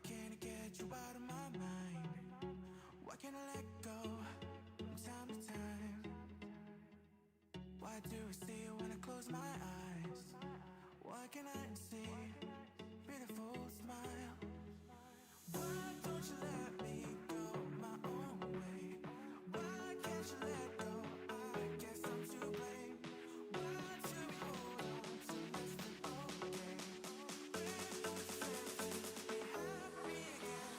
can't I get you out of my mind? Why can't I let go from time to time? Why do I see you when I close my eyes? Why can't I see beautiful smile? Why don't you let me go my own way? Why can't you let go? I guess I'm to blame. Why do we hold on to less than okay? When we said we'd be happy again.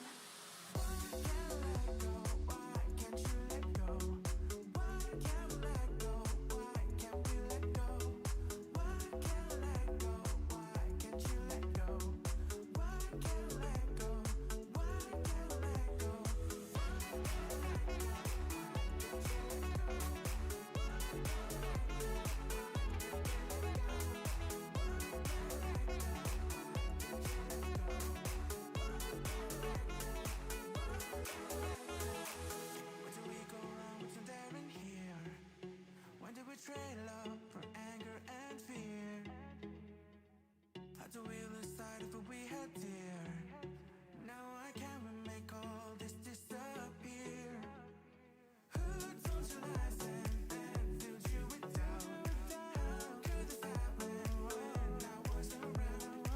Why can't I let go? Why can't you let go? Why can't we let go? Why can't we let go? Why can't I let go? Why can't you let go? Why can't I let go? Why can't I let go? Where did we go wrong? What's in there in here? When did we trade love for anger and fear? How do we lose sight of what we had dear? Now I can't make all this disappear. Who told you lies and filled you with doubt? How could this happen when I wasn't around?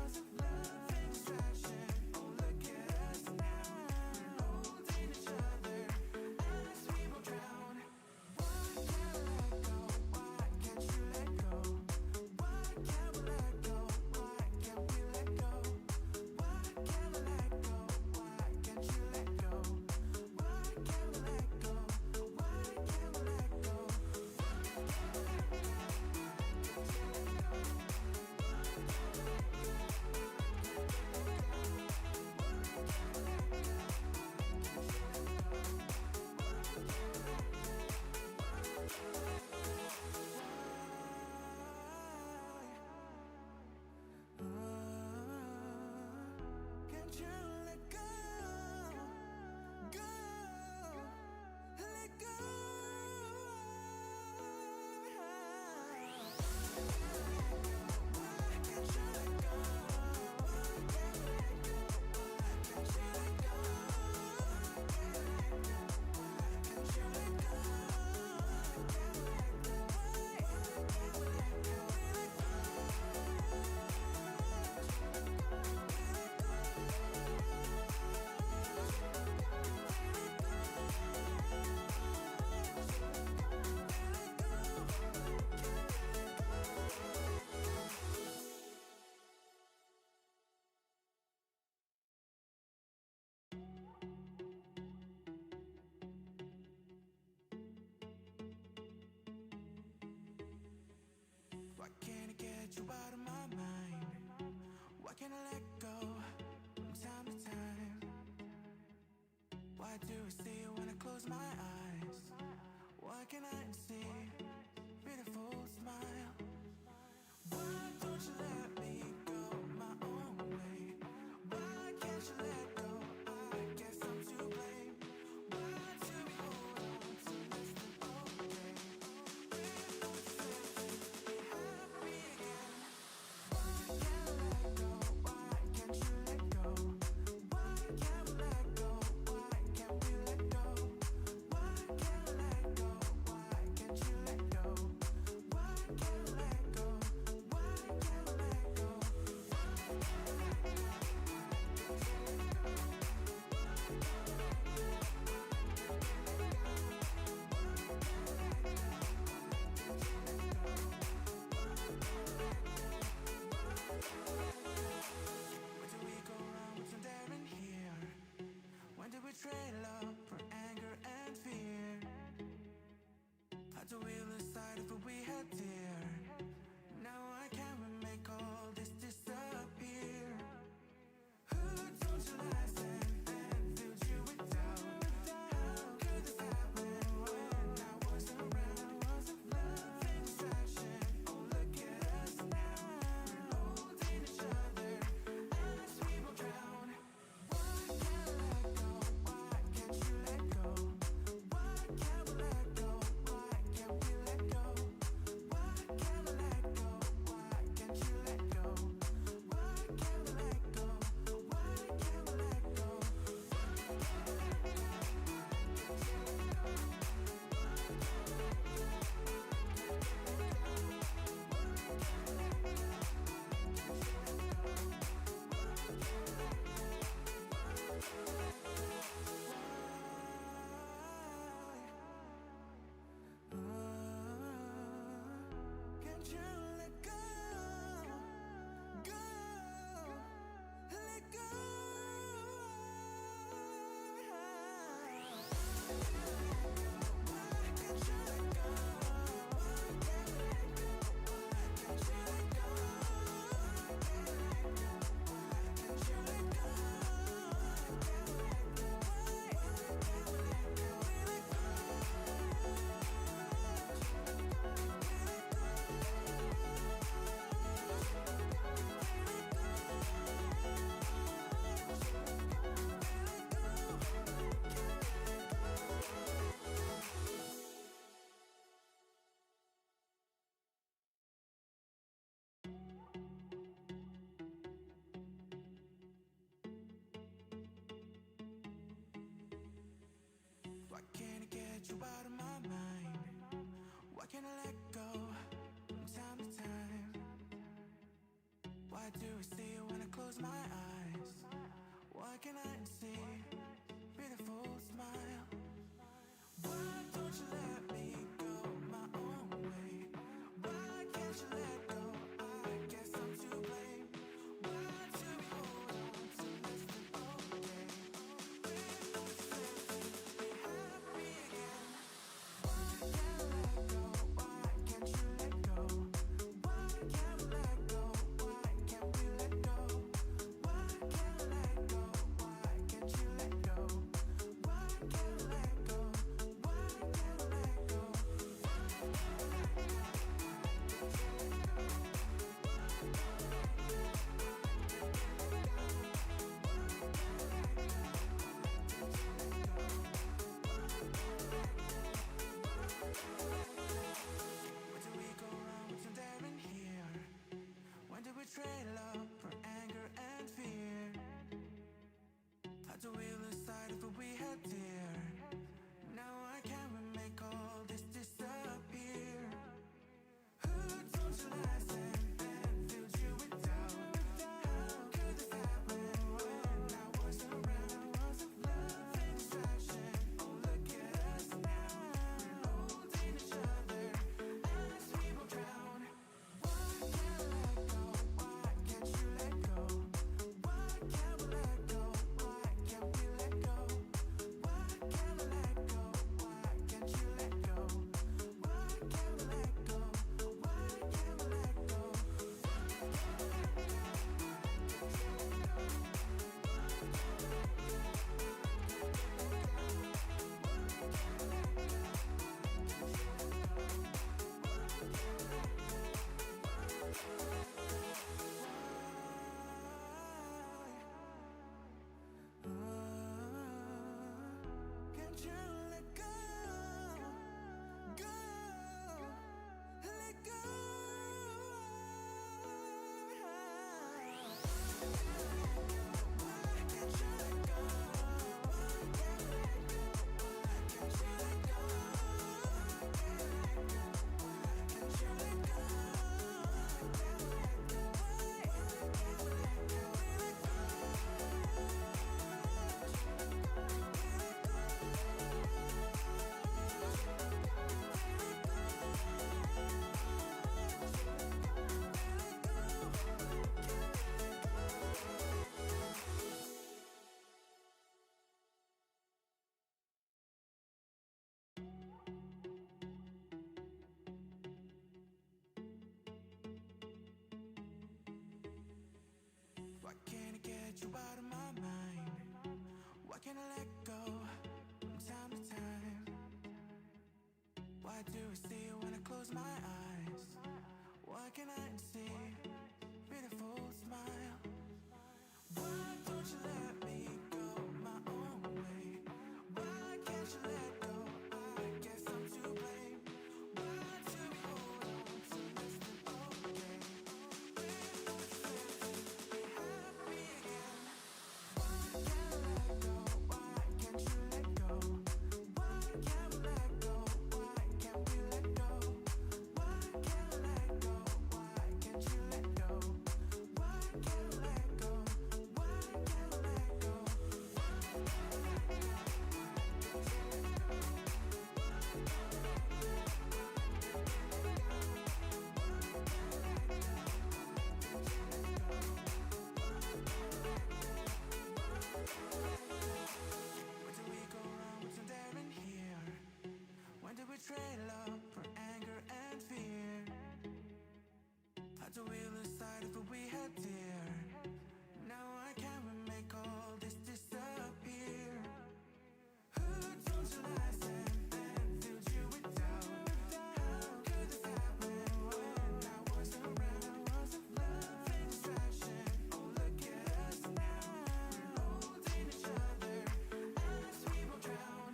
Love and distraction, oh look at us now. Holding each other as we will drown. Why can't I let go? Why can't you let go? Why can't we let go? Why can't we let go? Why can't I let go? Why can't you let go? Why can't we let go? Why can't we let go? Can't you let go? Go, let go. Why can't you let go? Why can't we let go? Why can't you let go? Why can't you let go? Why can't we let go? Why can't we let go? Why can't I get you out of my mind? Why can't I let go from time to time? Why do I see you when I close my eyes? Why can't I see beautiful smile? Why don't you let me go my own way? Why can't you let go? I guess I'm to blame. Why do we hold on to less than okay? When we said we'd be happy again. Why can't I let go? Why can't you let go? Why can't we let go? Why can't we let go? Why can't I get you out of my mind? Why can't I let go from time to time? Why do I see you when I close my eyes? Why can't I see beautiful smile? Why don't you let me go my own way? Why can't you let go? I guess I'm to blame. Why do we hold on to less than okay? When those feelings be happy again. Why can't I let go? Why can't you let go? Why can't we let go? Why can't we let go? Why can't I let go? Why can't you let go? Why can't I let go? Why can't I let go? Where do we go wrong? What's in there in here? When did we trade love for anger and fear? How do we lose sight of what we had dear? Now I can't make all this disappear. Who told you lies and filled you with doubt? How could this happen when I wasn't around? Love and distraction, oh look at us now. We're holding each other as we will drown. Why can't I let go? Why can't you let go? Why can't we let go? Why can't we let go? Why can't I let go? Why can't you let go? Why can't we let go? Why can't we let go? Can't you let go? Go, let go. Why can't you let go? Why can't we let go? Why can't you let go? Why can't you let go? Why can't we let go? Why can't we let go? Why can't I get you out of my mind? Why can't I let go from time to time? Why do I see you when I close my eyes? Why can't I see beautiful smile? Why don't you let me go my own way? Why can't you let go? I guess I'm to blame. Why do we hold on to less than okay? When those feelings be happy again. Why can't I let go? Why can't you let go? Why can't we let go? Why can't we let go? Why can't I let go? Why can't you let go? Why can't we let go? Why can't we let go? Where do we go wrong? What's in there in here? When did we trade love for anger and fear? How do we lose sight of what we had dear? Now I can't make all this disappear. Who told you lies and filled you with doubt? How could this happen when I wasn't around? Love and distraction, oh look at us now. We're holding each other as we will drown.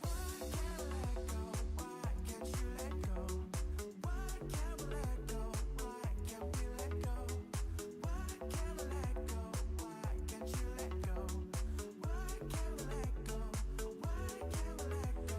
Why can't I let go? Why can't you let go? Why can't we let go? Why can't we let go? Why can't I let go? Why can't you let go? Why can't we let go? Why can't we let go?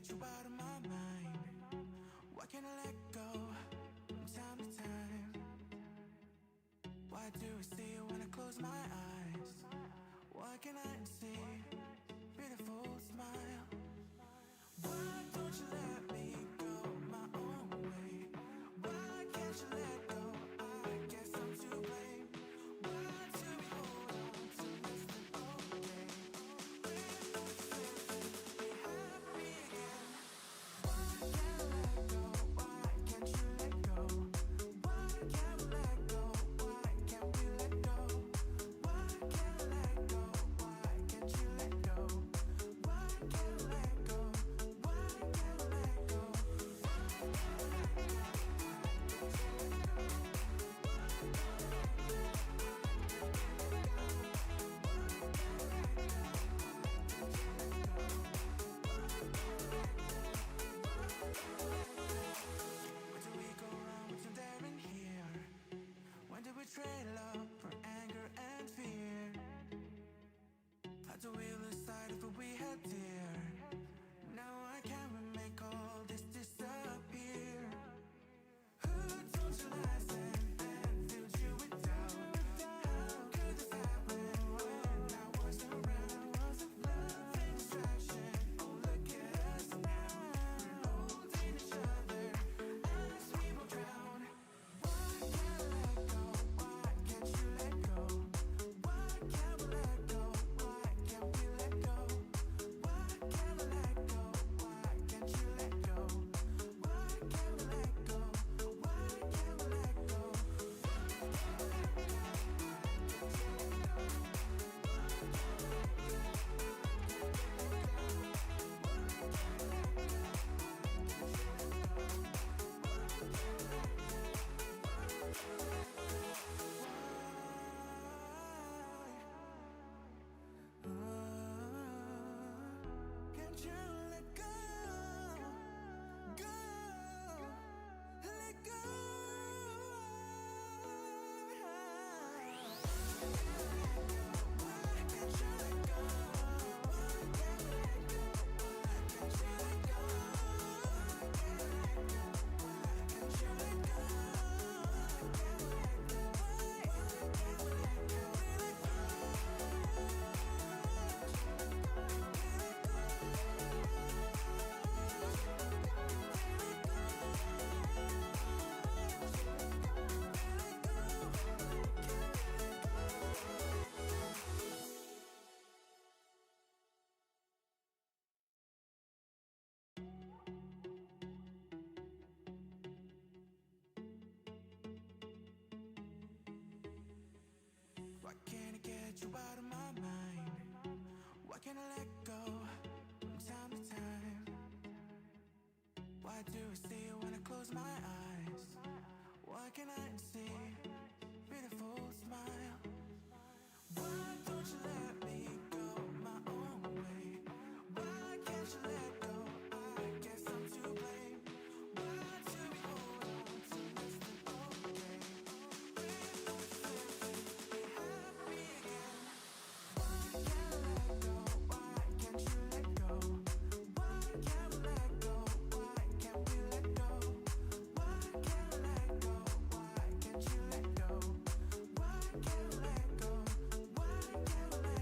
get you out of my mind? Why can't I let go from time to time? Why do I see you when I close my eyes? Why can't I see beautiful smile? Why don't you let me go my own way? Why can't you let go? I guess I'm to blame. Why do we hold on to less than okay? When we slip to be happy again. Why can't I let go? Why can't you let go? Why can't we let go? Why can't we let go? Why can't I let go? Why can't you let go? Why can't I let go? Why can't I let go? Where do we go wrong? What's in there in here? When did we trade love for anger and fear? How do we lose sight of what we had dear? Now I can't make all this disappear. Who told you lies and filled you with doubt? How could this happen when I wasn't around? Love and distraction, oh look at us now. We're holding each other as we will drown. Why can't I let go? Why can't you let go? Why can't we let go? Why can't we let go? Why can't I let go? Why can't you let go? Why can't we let go? Why can't we let go? Can't you let go? Go, let go. Why can't you let go? Why can't we let go? Why can't you let go? Why can't we let go? Why can't you let go? Why can't we let go? Why can't we let go? Why can't I get you out of my mind? Why can't I let go from time to time? Why do I see you when I close my eyes? Why can't I see beautiful smile? Why don't you let me go my own way? Why can't you let go? I guess I'm to blame. Why do we hold on to less than okay? When we slip to be happy again. Why can't I let go? Why can't you let go? Why can't we let go? Why can't we let go? Why can't I let go? Why can't you let go? Why can't we let go? Why can't we let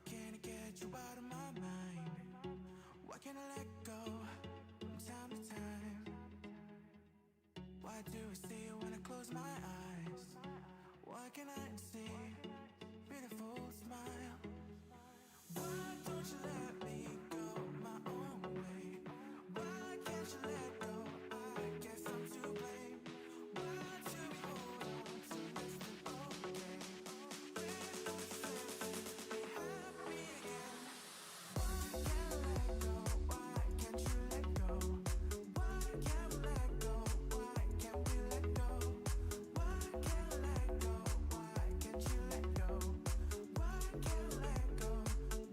can't I get you out of my mind? Why can't I let go from time to time? Why do I see you when I close my eyes? Why can't I see beautiful smile? Why don't you let me go my own way? Why can't you let go? I guess I'm to blame. Why do we hold on to less than okay? There's no sense in being happy again. Why can't I let go? Why can't you let go? Why can't we let go? Why can't we let go? Why can't I let go? Why can't you let go? Why can't we let go?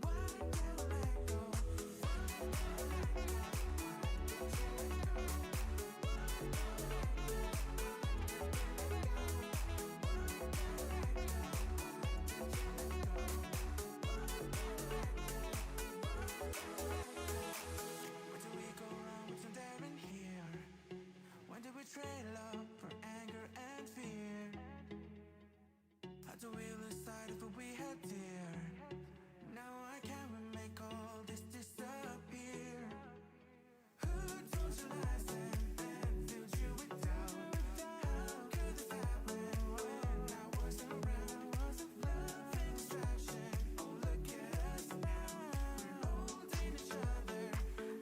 Why can't we let go? Where do we go wrong? What's in there in here? When did we trade love for anger and fear? How do we lose sight of what we had dear? Now I can't make all this disappear. Who told you lies and filled you with doubt? How could this happen when I wasn't around? Love and distraction, oh look at us now. We're holding each other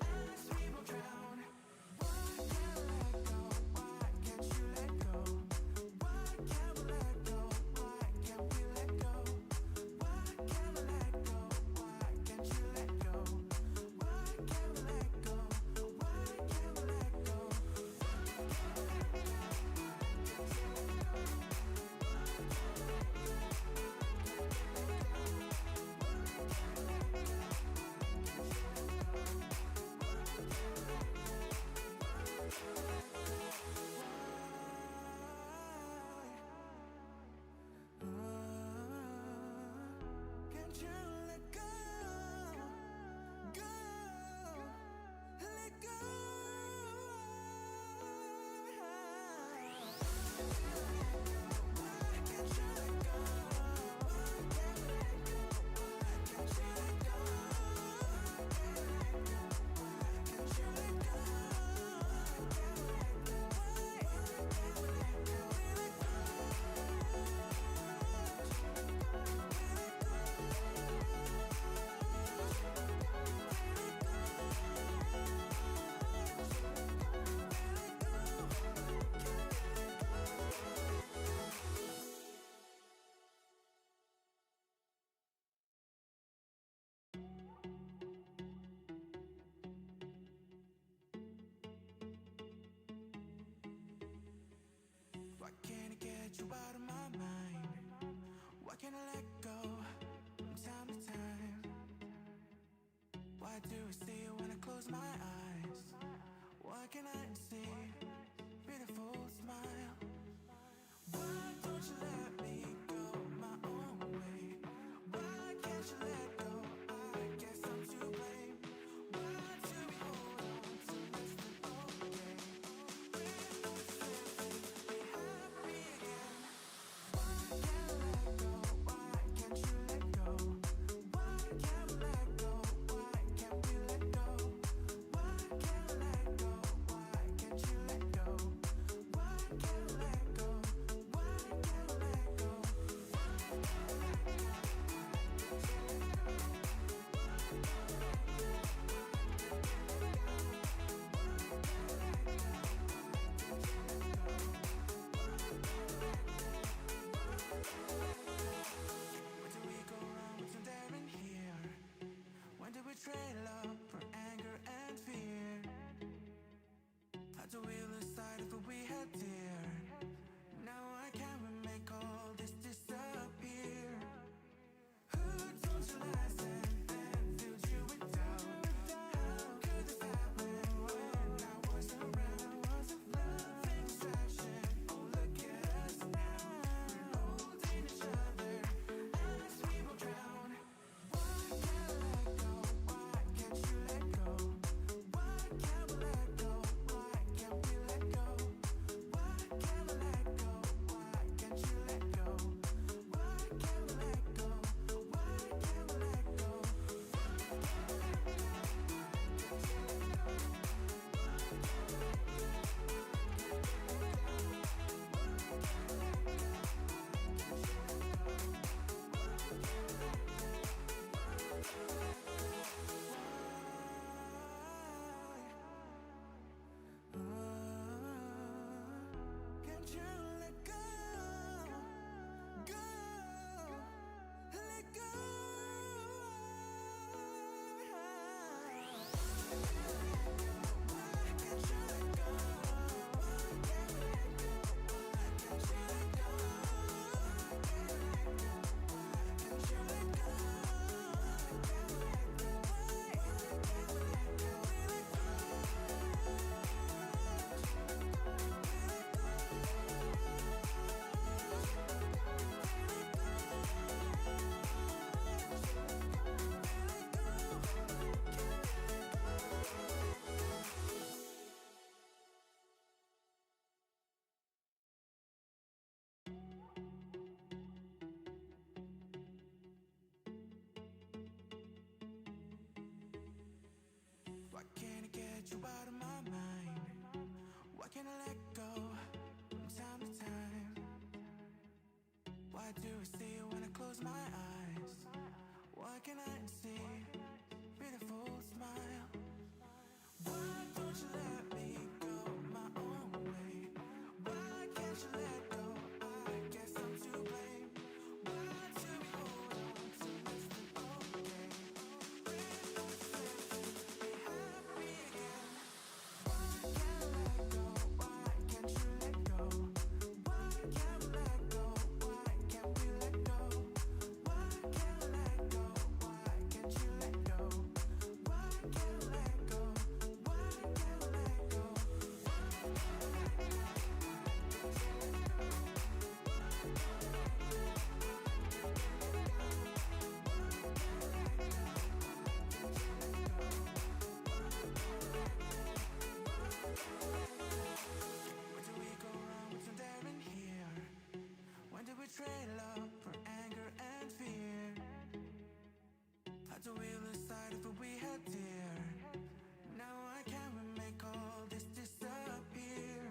as we will drown. Why can't I let go? Why can't you let go? Why can't we let go? Why can't we let go? Why can't we let go? Why can't you let go? Why can't we let go? Why can't we let go? Can't you let go? Go, let go. Why can't you let go? Why can't we let go? Why can't you let go? Why can't you let go? Why can't we let go? Why can't we let go? Why can't I get you out of my mind? Why can't I let go from time to time? Why do I see you when I close my eyes? Why can't I see beautiful smile? Why don't you let me go my own way? Why can't you let go? I guess I'm to blame. Why do we hold on to less than okay? There's no sense in being happy again. Why can't I let go? Why can't you let go? Why can't we let go? Why can't we let go? Why can't I let go? Why can't you let go? Why can't we let Why can't I get you out of my mind? Why can't I let go from time to time? Why do I see you when I close my eyes? Why can't I see beautiful smile? Why don't you let me go my own way? Why can't you let go? I guess I'm to blame. Why do we hold on to less than okay? When we're safe to be happy again. Why can't I let go? Why can't you let go? Why can't we let go? Why can't we let go? Why can't I let go? Why can't you let go? Why can't I let go? Why can't I let go? Where do we go wrong? What's in there in here? When did we trade love for anger and fear? How do we lose sight of what we had dear? Now I can't make all this disappear.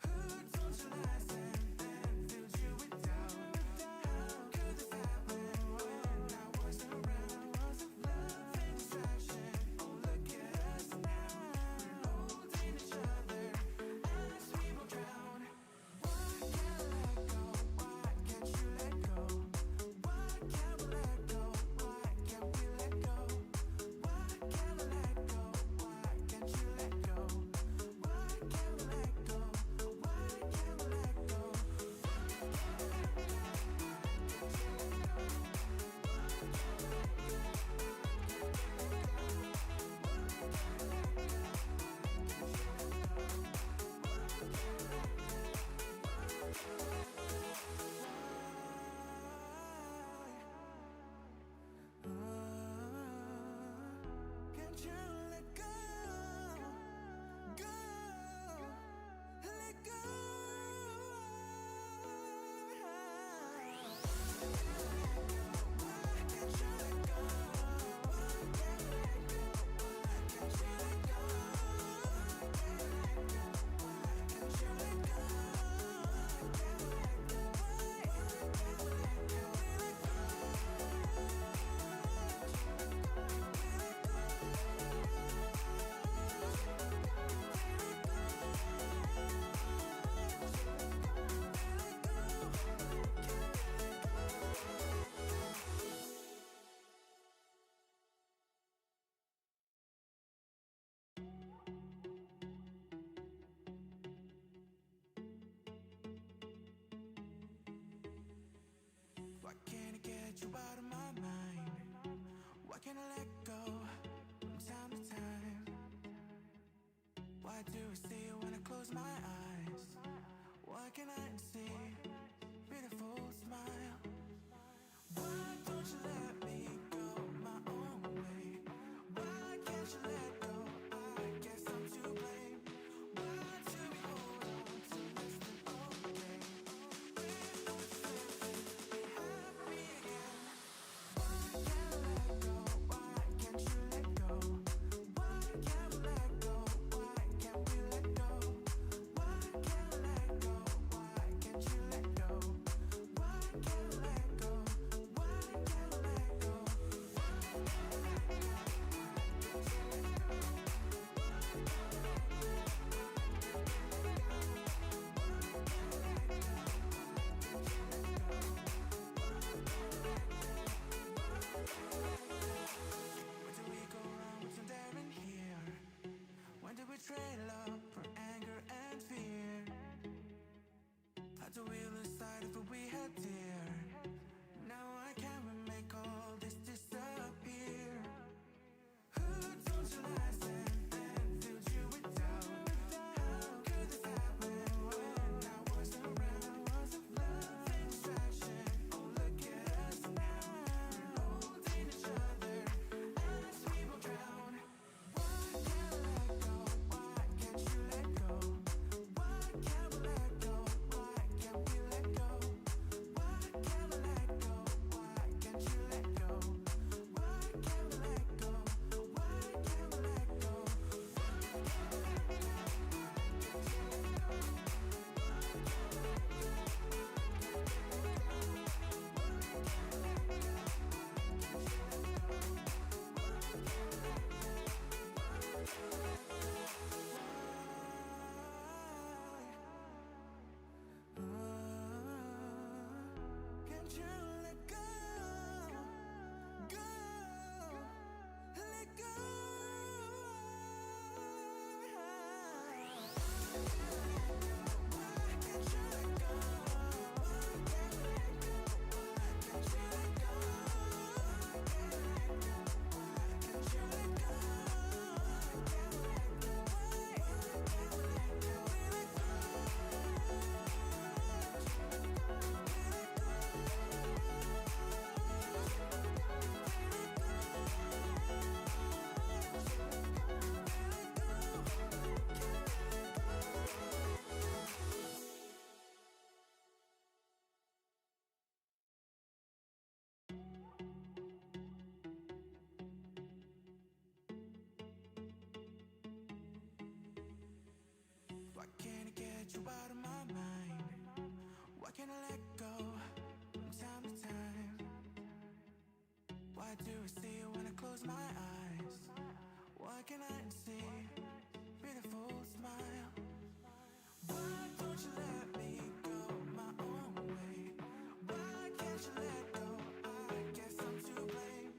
Who told you lies and filled you with doubt? How could this happen when I wasn't around? Love and distraction, oh look at us now. We're holding each other as we will drown. Why can't I let go? Why can't you let go? Why can't we let go? Why can't we let go? Why can't I let go? Why can't you let go? Why can't we let go? Why can't we let go? Can't you let go? Go, let go. Why can't you let go? Why can't you let go? Why can't you let go? Why can't you let go? Why can't you let go? Why can't we let go? Why can't I get you out of my mind? Why can't I let go from time to time? Why do I see you when I close my eyes? Why can't I see beautiful smile? Why don't you let me go my own way? Why can't you let go? I guess I'm to blame. Why do we hold on to less than okay? When we're safe to be happy again. Why can't I let go? Why can't you let go? Why can't we let go? Why can't we let go? Why can't I let go? Why can't you let go? Why can't I let go? Why can't I let go? Why can't I let go? can't you let go? Go, let go. Why can't you let go? Why can't you let go? Why can't you let go? Why can't you let go? Why can't you let go? Why can't I get you out of my mind? Why can't I let go from time to time? Why do I see you when I close my eyes? Why can't I see beautiful smile? Why don't you let me go my own way? Why can't you let go? I guess I'm to blame.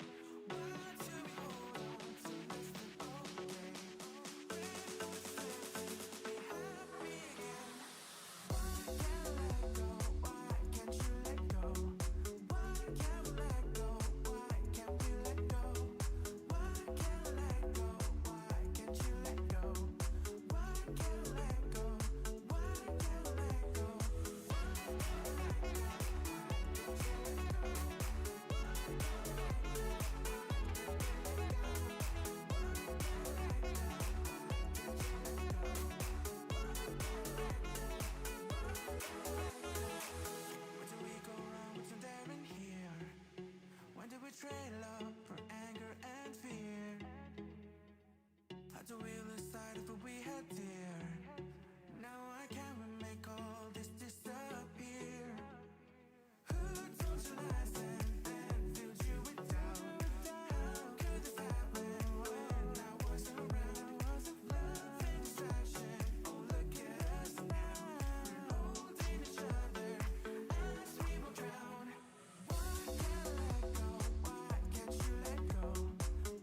Why do we hold on to less than okay? When no one's listening, be happy again. Why can't I let go? Why can't you let go? Why can't we let go? Why can't we let go? Why can't I let go? Why can't you let go? Why can't I let go? Why can't I let go? Where do we go wrong? What's in there in here? When did we trade love for anger and fear? How do we lose sight of what we had dear? Now I can't make all this disappear. Who told you lies and filled you with doubt? How could this happen when I wasn't around? Love and distraction, oh look at us now. We're holding each other as we will drown. Why can't I let go? Why can't you let go?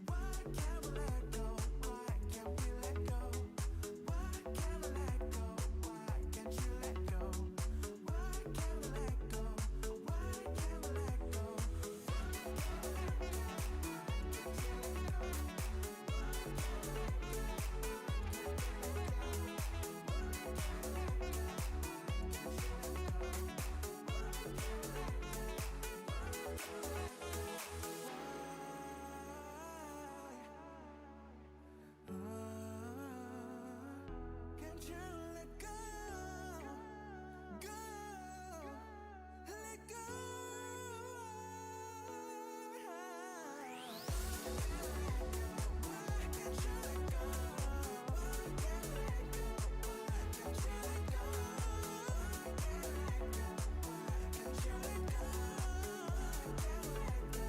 Why can't we let go? Why can't we let go? Why can't I let go? Why can't you let go? Why can't we let go? Why can't we let go? Can't you let go? Go, let go. Why can't you let go? Why can't you let go? Why can't you let go? Why can't you let go? Why can't you let go? Why can't you let go? Why can't we let go?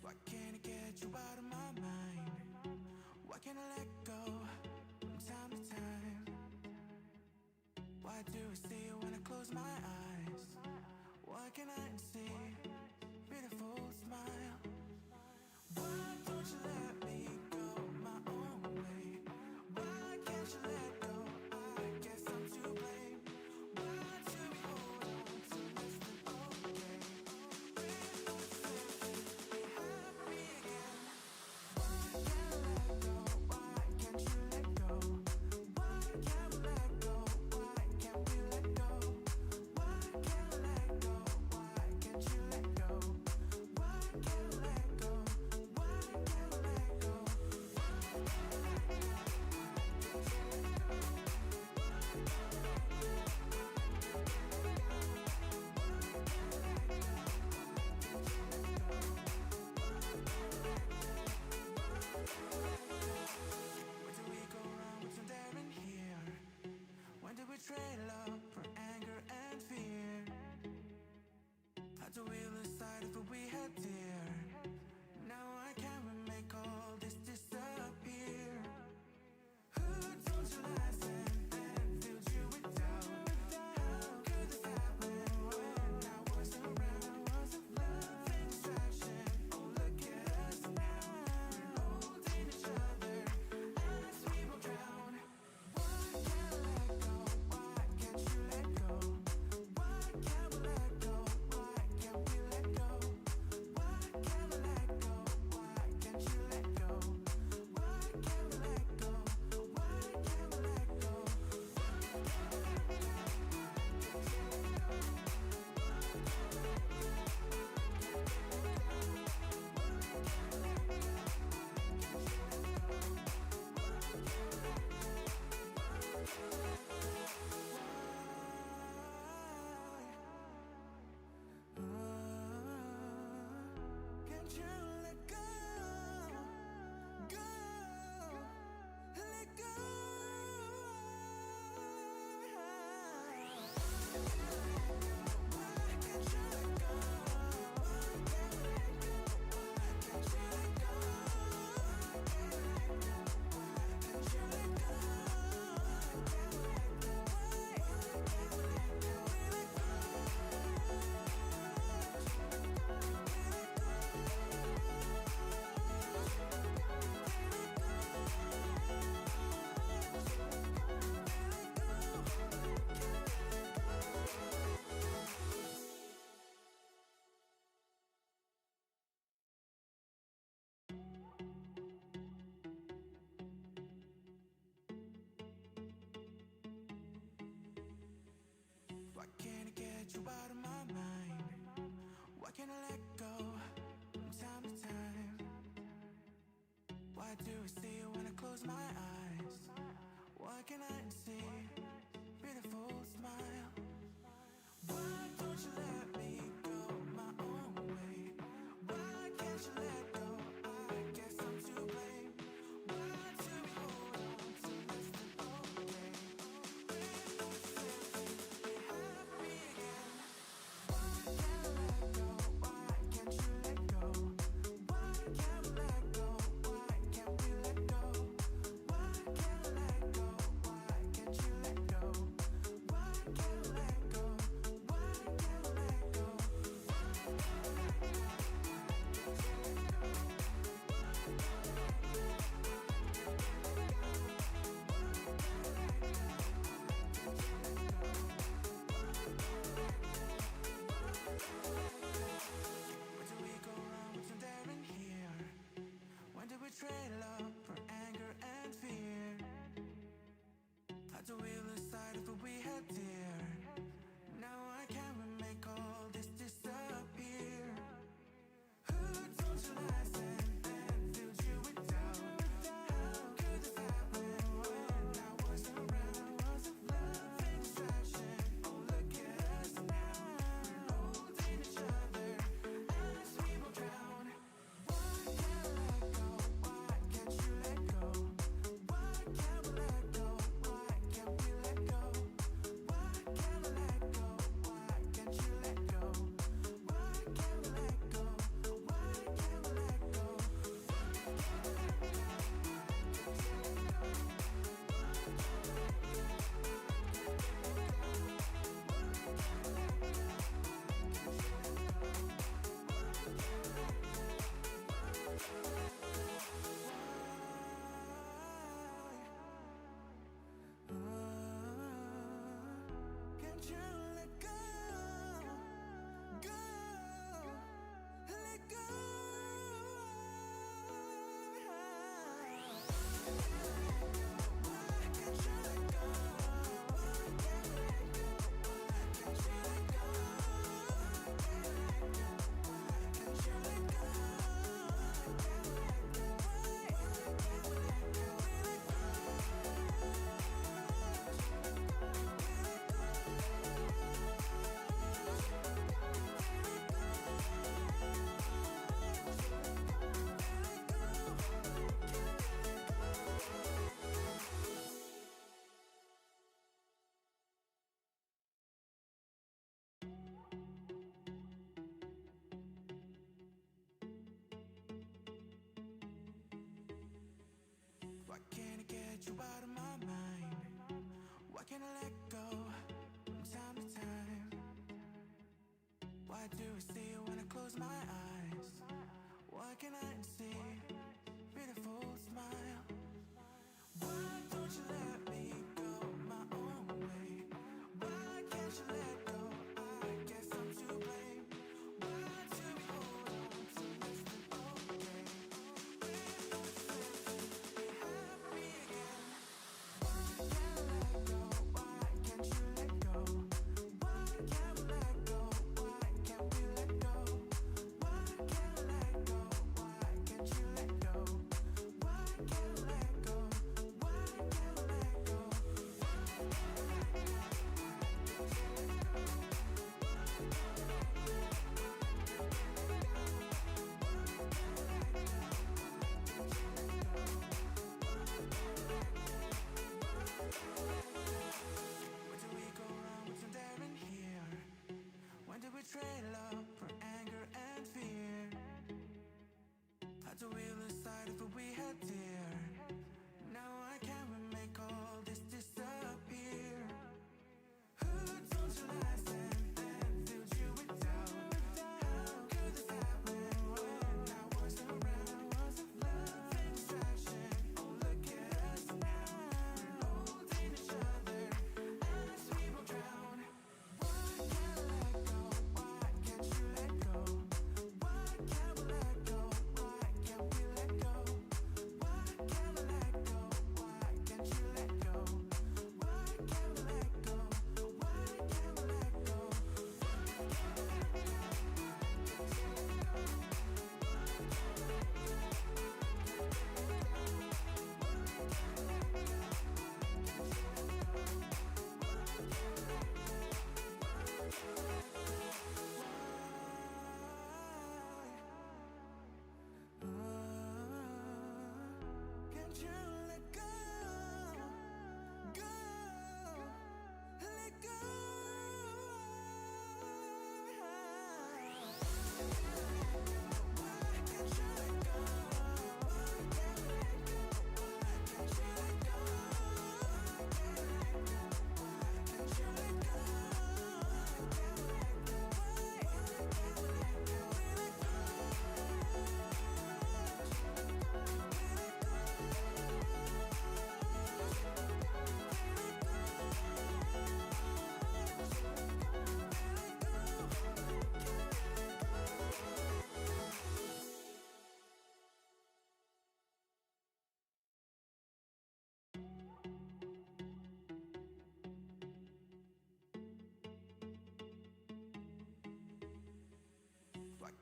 Why can't I get you out of my mind? Why can't I let go from time to time? Why do I see you when I close my eyes? Why can't I see beautiful smile? Why don't you let me go my own way? Why can't you let go? I guess I'm to blame. Why do we hold on to less than okay? When no one's listening, be happy again. Why can't I let go? Why can't you let go? Why can't we let go? Why can't we let go? Why can't I let go? Why can't you let go? Go, let go. Why can't you let go? Why can't you let go? Why can't you let go? Why can't you let go? Why can't I get you out of my mind? Why can't I let go from time to time? Why do I see you when I close my eyes? Why can't I see beautiful smile? Why don't you let me go my own way? Why can't you let go? I guess I'm to blame. Why do we hold on to less than okay? When no sense to be happy again. Why can't I let go? Why can't you let go? Why can't we let go? Why can't we let go? Why can't I let go? Why can't you let go? Why can't I let go? Why can't I let go? Where do we go wrong? What's in there in here? When did we trade love for anger and fear? How do we lose sight of what we had dear? Now I can't make all this disappear. Who told you lies and filled you with doubt? How could this happen when I wasn't around? Love and distraction, oh look at us now. We're holding each other as we will drown. Why can't I let go? Why can't you let go? Why can't we let go? Why can't we let go? Why can't I let go? Why can't you let go? Why can't we let go? Why can't we let go? Can't you let go? Go, let go. Why can't you let go? Why can't we let go? Why can't you let go? Why can't you let go? Why can't we let go? Why can't we let go? Why can't I get you out of my mind? Why can't I let go from time to time? Why do I see you when I close my eyes? Why can't I see beautiful smile? Why don't you let me go my own way? Why can't you let go? I guess I'm to blame. Why do we hold on to less than okay? When no sense to be happy again. Why can't I let go? Why can't you let go? Why can't we let go? Why can't we let go? Why can't I let go? Why can't you let go? Why can't I let go? Why can't I let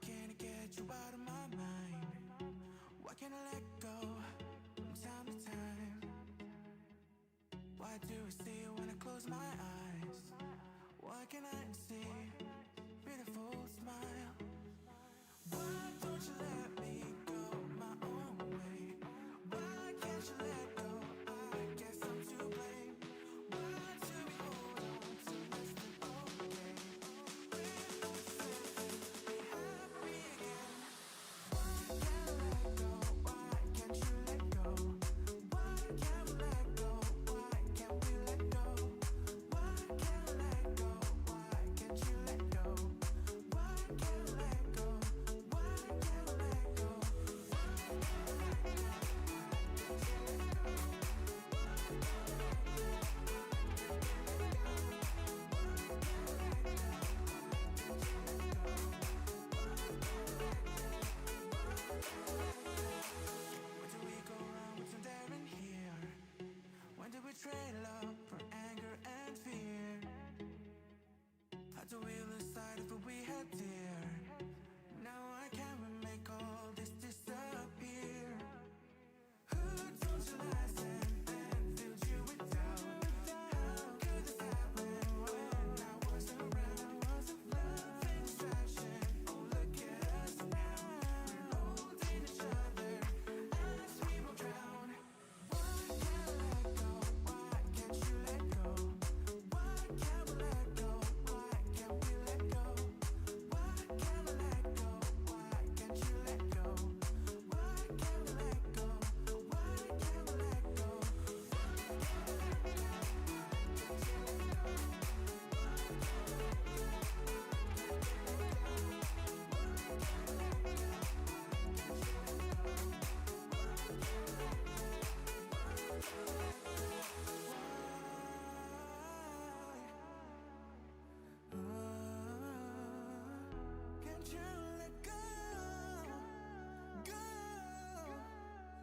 can't I get you out of my mind? Why can't I let go from time to time? Why do I see you when I close my eyes? Why can't I see beautiful smile? Why don't you let me go my own way? Why can't you let go? I guess I'm to blame. Why do we hold on to less than okay? When no sense, be happy again. Why can't I let go? Why can't you let go? Why can't we let go? Why can't we let go? Why can't I let go? Why can't you let go? Why can't I let go? Why can't we let go? Where do we go wrong? What's in there in here? When did we trade love for anger and fear? How do we lose sight of what we had dear? Now I can't make all this disappear. Who told you lies and filled you with doubt? How could this happen when I wasn't around? Love and distraction, oh look at us now. We're holding each other as we will drown. Why can't I let go? Why can't you let go? Why can't we let go? Why can't we let go? Why can't I let go? Why can't you let go? Why can't we let go? Why can't we let go? Can't you let go? Go,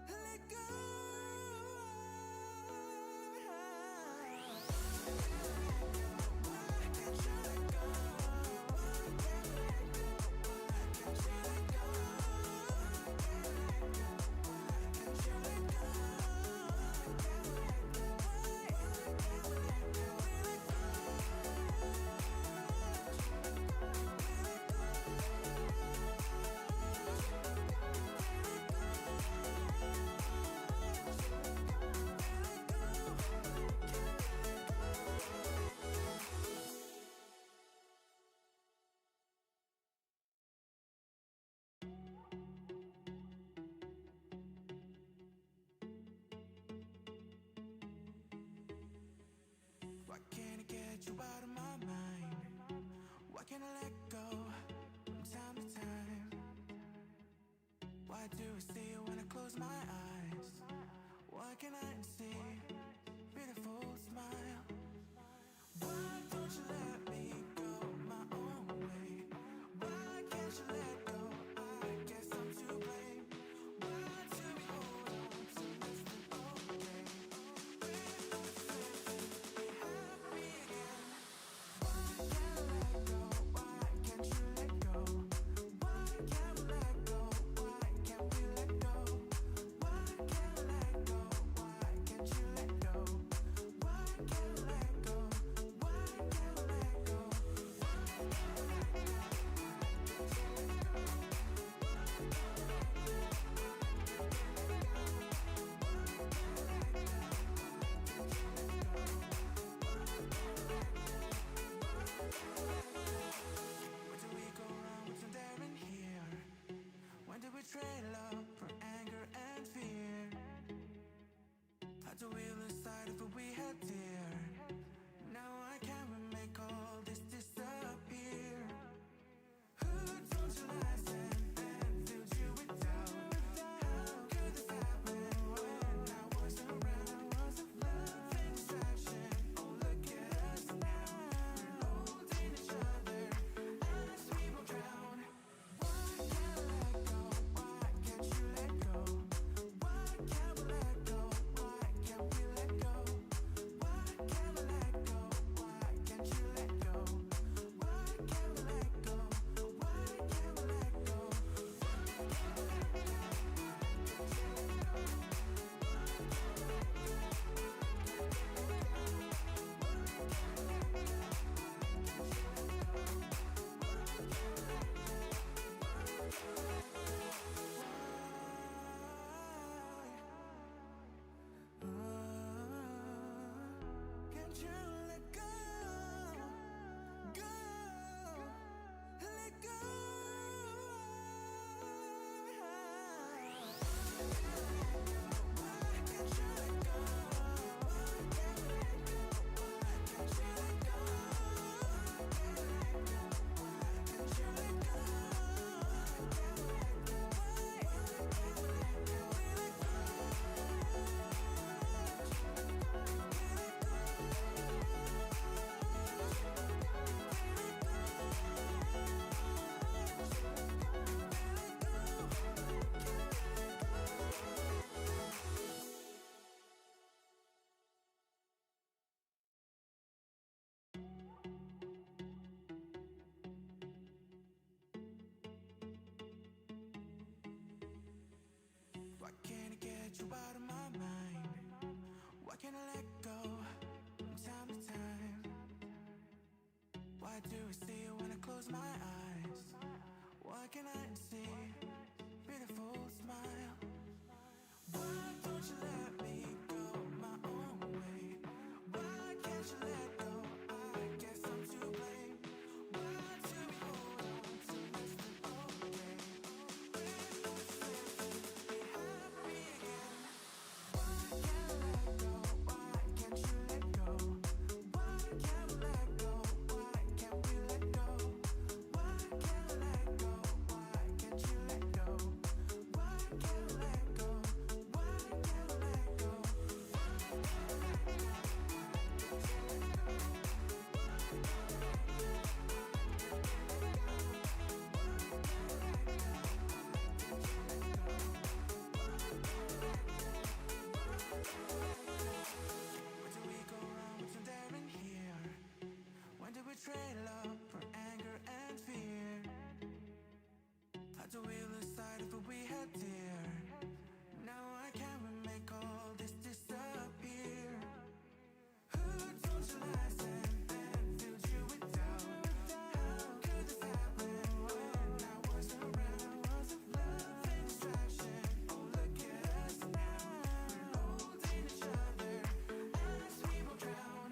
let go. Why can't you let go? Why can't you let go? Why can't you let go? Why can't you let go? Why can't you let go? Why can't we let go? We let go. Why can't I get you out of my mind? Why can't I let go from time to time? Why do I see you when I close my eyes? Why can't I see beautiful smile? Why don't you let me go my own way? Why can't you let go? I guess I'm to blame. Why do we hold on to less than okay? When no sense, be happy again. Why can't I let go? Why can't you let go? Why can't we let go? Why can't we let go? Why can't I let go? Why can't you let go? Why can't we let go? Why can't we let go? Where do we go wrong? What's in there in here? When did we trade love for anger and fear? How do we lose sight of what we had dear? Now I can't make all this disappear. Who told you lies and filled you with doubt? How could this happen when I wasn't around? Love and distraction, oh look at us now. We're holding each other as we will drown. Why can't I let go? Why can't you let go? Why can't we let go? Why can't we let get you out of my mind? Why can't I let go from time to time? Why do I see you when I close my eyes? Why can't I see beautiful smile? Why don't you let me go my own way? Why can't you let go? I guess I'm to blame. Why do we hold on to less than okay? When we're supposed to be happy again. Why can't I let go? Why can't you let go? Why can't we let go? Why can't we let go? Why can't I let go? Why can't you let go? Why can't I let go? Why can't I let go? Where do we go wrong? What's in there in here? When did we trade love for anger and fear? How do we lose sight of what we had dear? Now I can't make all this disappear. Who told you lies and filled you with doubt? How could this happen when I wasn't around? Love and distraction, oh look at us now. We're holding each other as we will drown.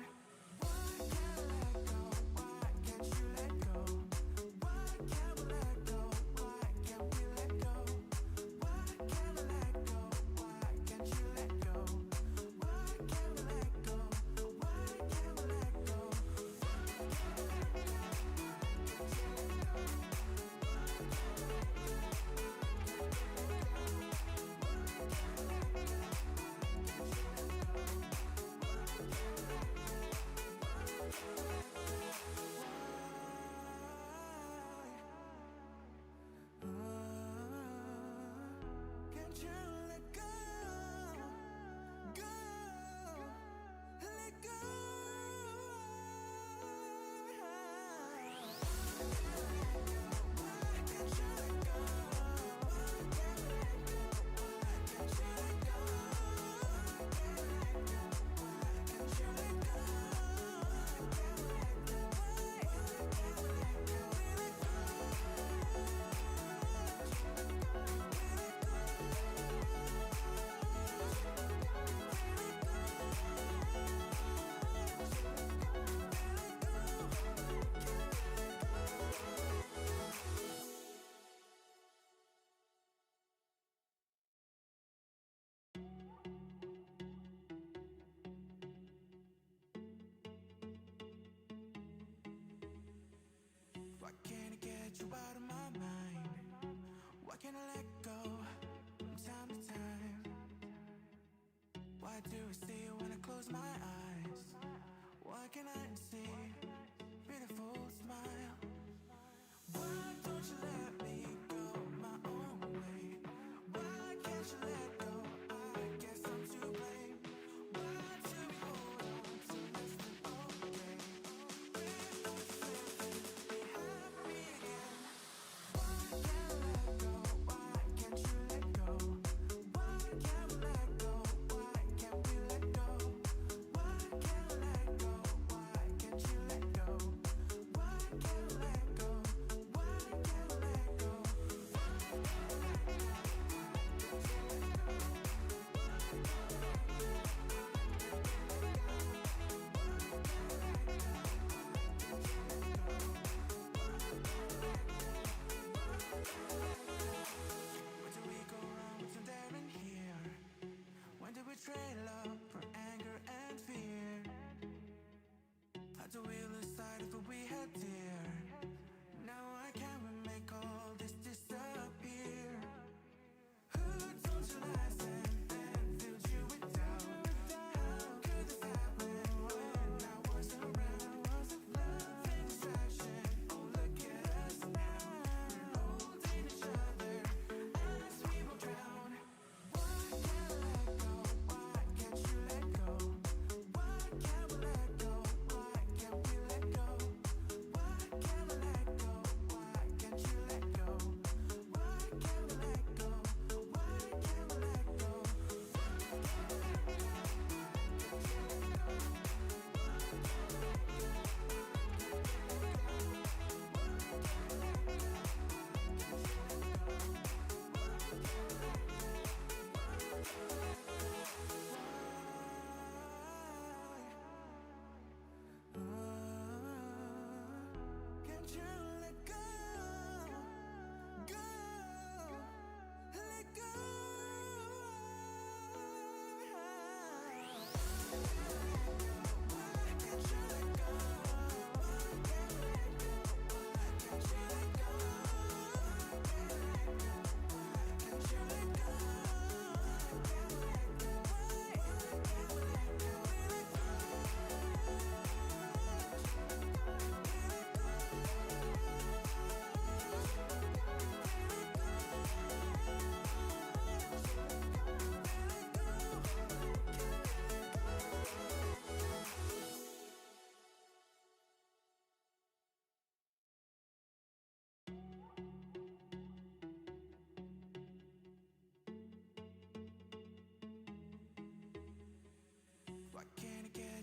Why can't I let go? Why can't you let go? Why can't we let go? Why can't we let go? Why can't I let go? Why can't you let go? Why can't we let go? Why can't we let go? Can't you let go? Go, let go. Why can't you let go? Why can't we let go? Why can't you let go? Why can't you let go? Why can't we let go? Why can't we let go? Why can't I get you out of my mind? Why can't I let go from time to time? Why do I see you when I close my eyes? Why can't I see beautiful smile? Why don't you let me go my own way? Why can't you let go? I guess I'm to blame. Why do we hold on to less than okay? When we're supposed to be happy again. Why can't I let go? Why can't you let go? Why can't we let go? Why can't we let go? Why can't I let go? Why can't you let go? Why can't I let go? Why can't I let go? Why can't I let go?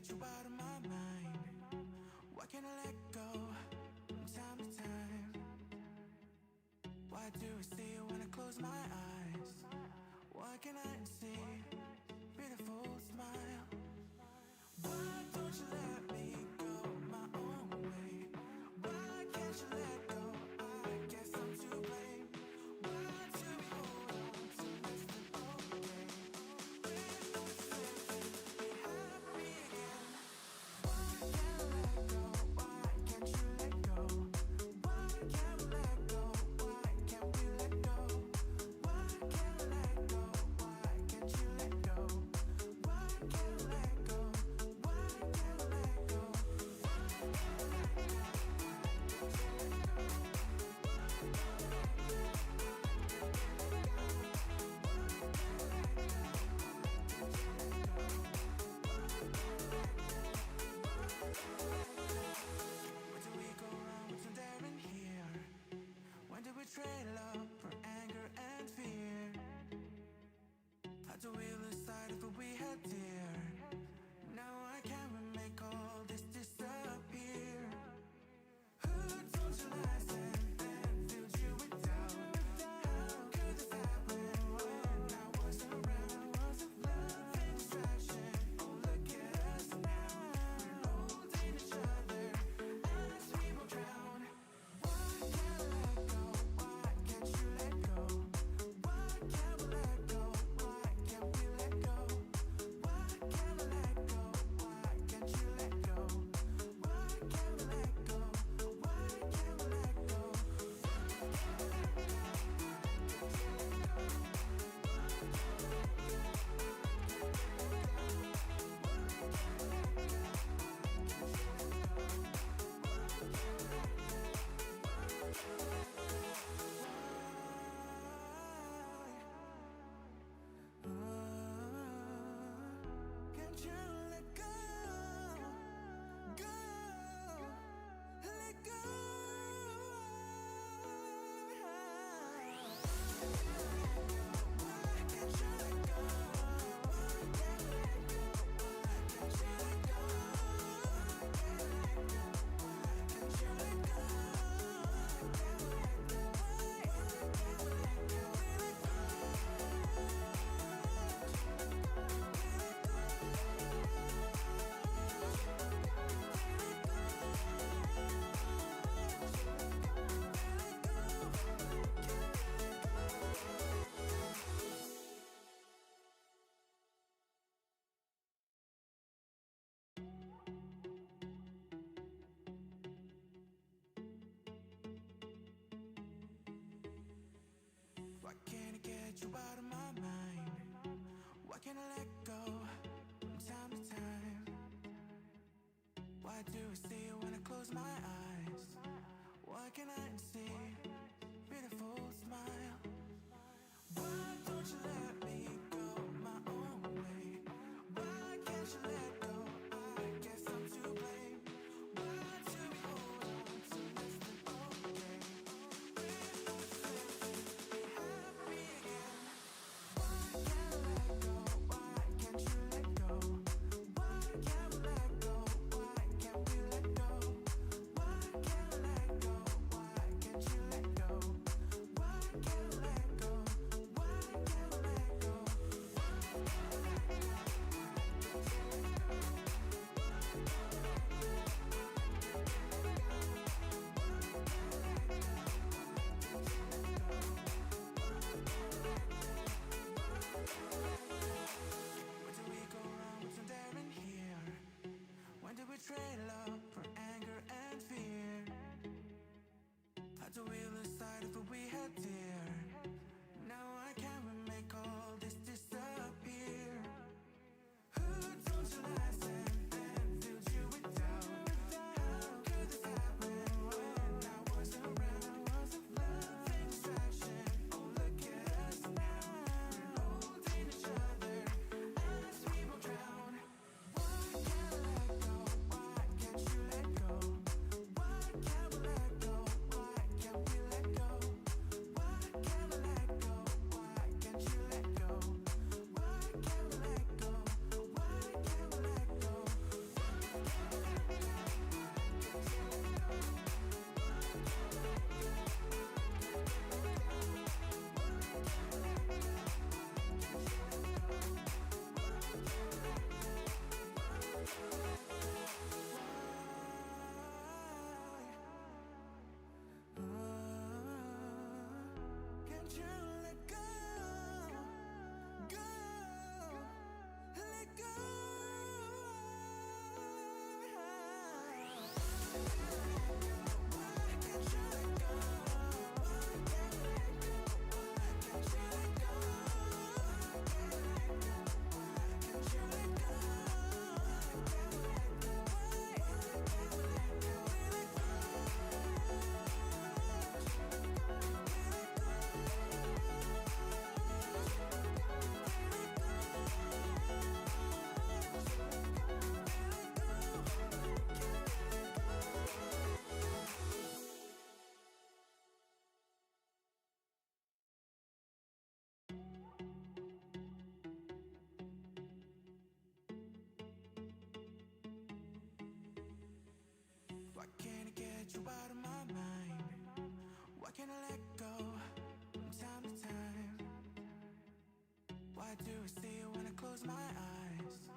get you out of my mind? Why can't I let go from time to time? Why do I see you when I close my eyes? Why can't I see beautiful smile? Why don't you let me go my own way? Why can't you let go? I guess I'm to blame. Why do we hold on to less than okay? When no exception, be happy again. Why can't I let go? Why can't you let go? Why can't we let go? Why can't we let go? Why can't I let go? Why can't you let go? Why can't I let go? Why can't I let go? Where do we go wrong? What's in there in here? When did we trade love for anger and fear? How do we lose sight of what we had dear? Now I can't make all this disappear. Who told you lies and filled you with doubt? How could this happen when I wasn't around? Love and distraction, oh look at us now. We're holding each other as we will drown. Why can't I let go? Why can't you let go? Why can't we let go? Why can't we let go? Why can't I let go? Why can't you let go? Why can't we let go? Why can't we let go? Can't you let go? Go, let go. Why can't you let go? Why can't we let go? Why can't you let go? Why can't we let go? Why can't you let go? Why can't we let go? Why can't we let go? Why can't I get you out of my mind? Why can't I let go from time to time? Why do I see you when I close my eyes? Why can't I see beautiful smile? Why don't you let me go my own way? Why can't you let go? I guess I'm to blame. Why do we hold on to less than okay? When no exception, be happy again. Why can't I let go? Why can't you let go? Why can't we let go? Why can't we let go? Why can't I let go? Why can't you let go? Why can't we let go? Why can't we let go? Where do we go wrong? What's in there in here? When did we trade love for anger and fear? How do we lose sight of what we had dear? Now I can't make all this disappear. Who told you lies and filled you with doubt? How could this happen when I wasn't around? Love and distraction, oh look at us now. We're holding each other as we will drown. Why can't I let go? Why can't you let go? Why can't we let go? Why can't we let can't I get you out of my mind? Why can't I let go from time to time? Why do I see you when I close my eyes?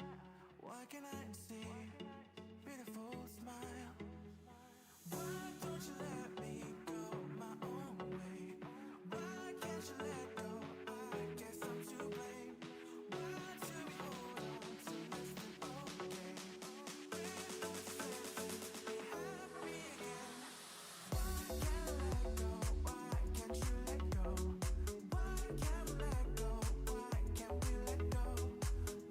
Why can't I see beautiful smile? Why don't you let me go my own way? Why can't you let go? I guess I'm to blame. Why do we hold on to less than okay? We're not supposed to be happy again. Why can't I let go? Why can't you let go? Why can't we let go? Why can't we let go?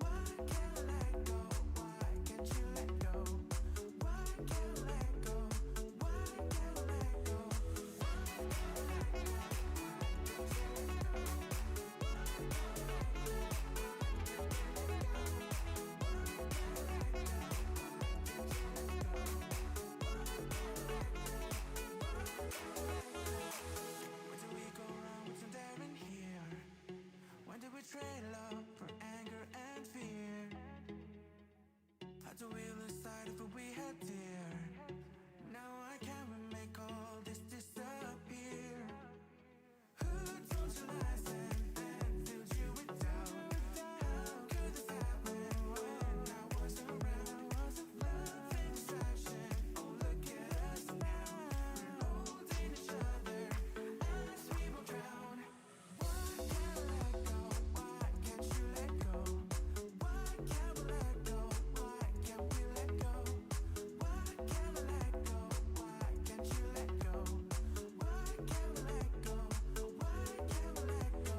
Why can't I let go? Why can't you let go? Why can't I let go? Why can't I let go? Where did we go wrong? What's in there in here? When did we trade love for anger and fear? How do we lose sight of what we had dear? Now I can't make all this disappear. Who told you lies and filled you with doubt? How could this happen when I wasn't around? Love and distraction, oh look at us now. We're holding each other as we will drown. Why can't I let go? Why can't you let go? Why can't we let go? Why can't we let go? Why can't I let go? Why can't you let go? Why can't we let go? Why can't we let go?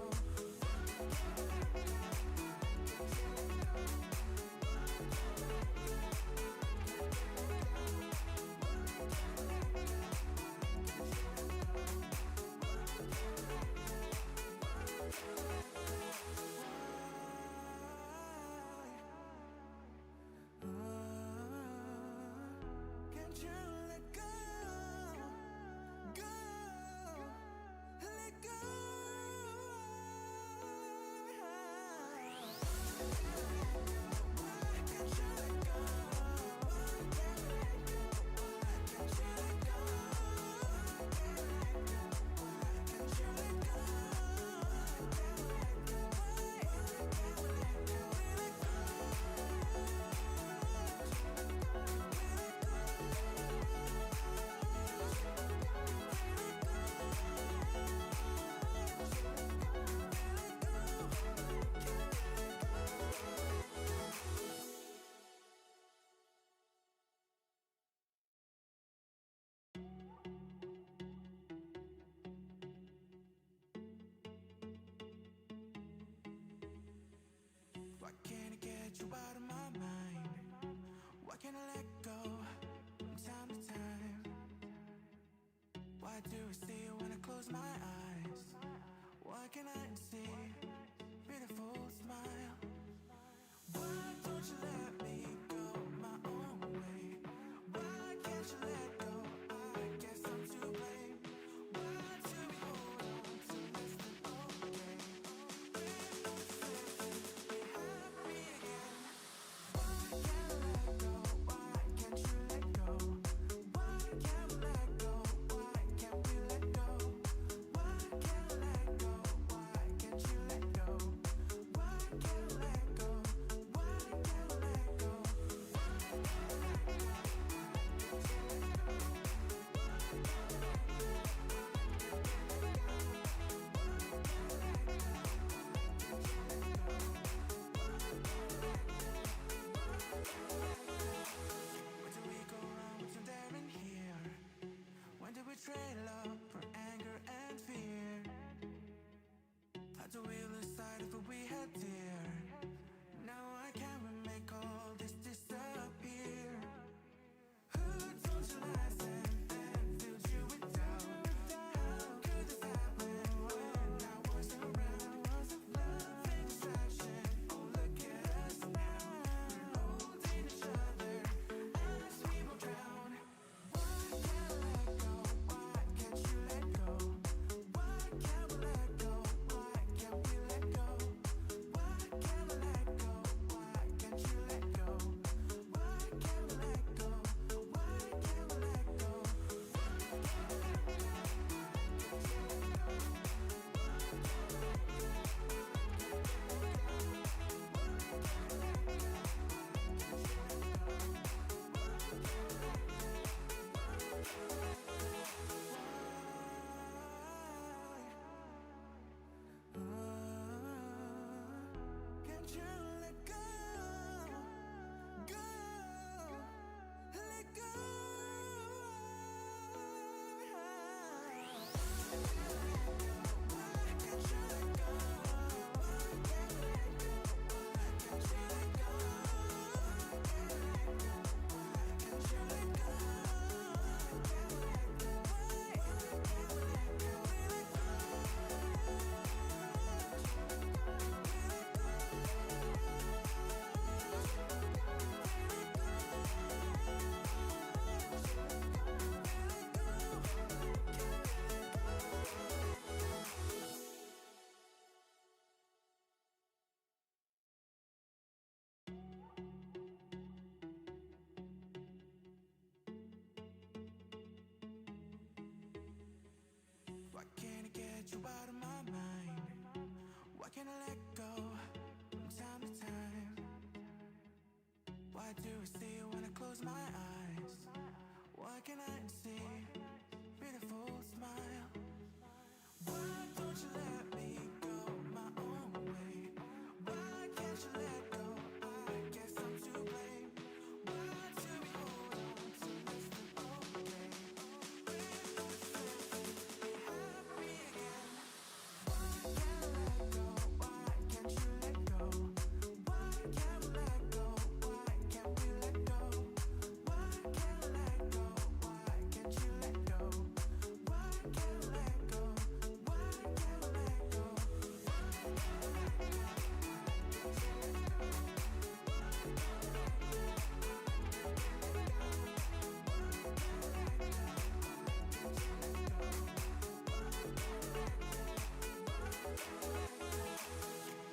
Can't you let go? Go, let go. Why can't you let go? Why can't we let go? Why can't you let go? Why can't you let go? Why can't we let go? Why can't we let go? Why can't I get you out of my mind? Why can't I let go from time to time? Why do I see you when I close my eyes? Why can't I see beautiful smile? Why don't you let me go my own way? Why can't you let go? I guess I'm to blame. Why do we hold on to less than okay? We're not supposed to be happy again. Why can't I let go? Why can't you let go? Why can't we let go? Why can't we let go? Why can't I let go? Why can't you let go? Why can't I let go? Why can't we let go? Where did we go wrong? What's in there in here? When did we trade love for anger and fear? How do we lose sight of what we had dear? Now I can't make all this disappear. Who told you lies and filled you with doubt? How could this happen when I wasn't around? Love and distraction, oh look at us now. We're holding each other as we will drown. Why can't I let go? Why can't you let go? Why can't we let go? Why can't we let go? Why can't get you out of my mind? Why can't I let go from time to time? Why do I see you when I close my eyes? Why can't I see beautiful smile? Why don't you let me go my own way? Why can't you let go? I guess I'm to blame. Why do we hold on to less than okay? When no stress, be happy again. Why can't I let go? Why can't you let go? Why can't we let go? Why can't we let go? Why can't I let go? Why can't you let go? Why can't I let go? Why can't we let go?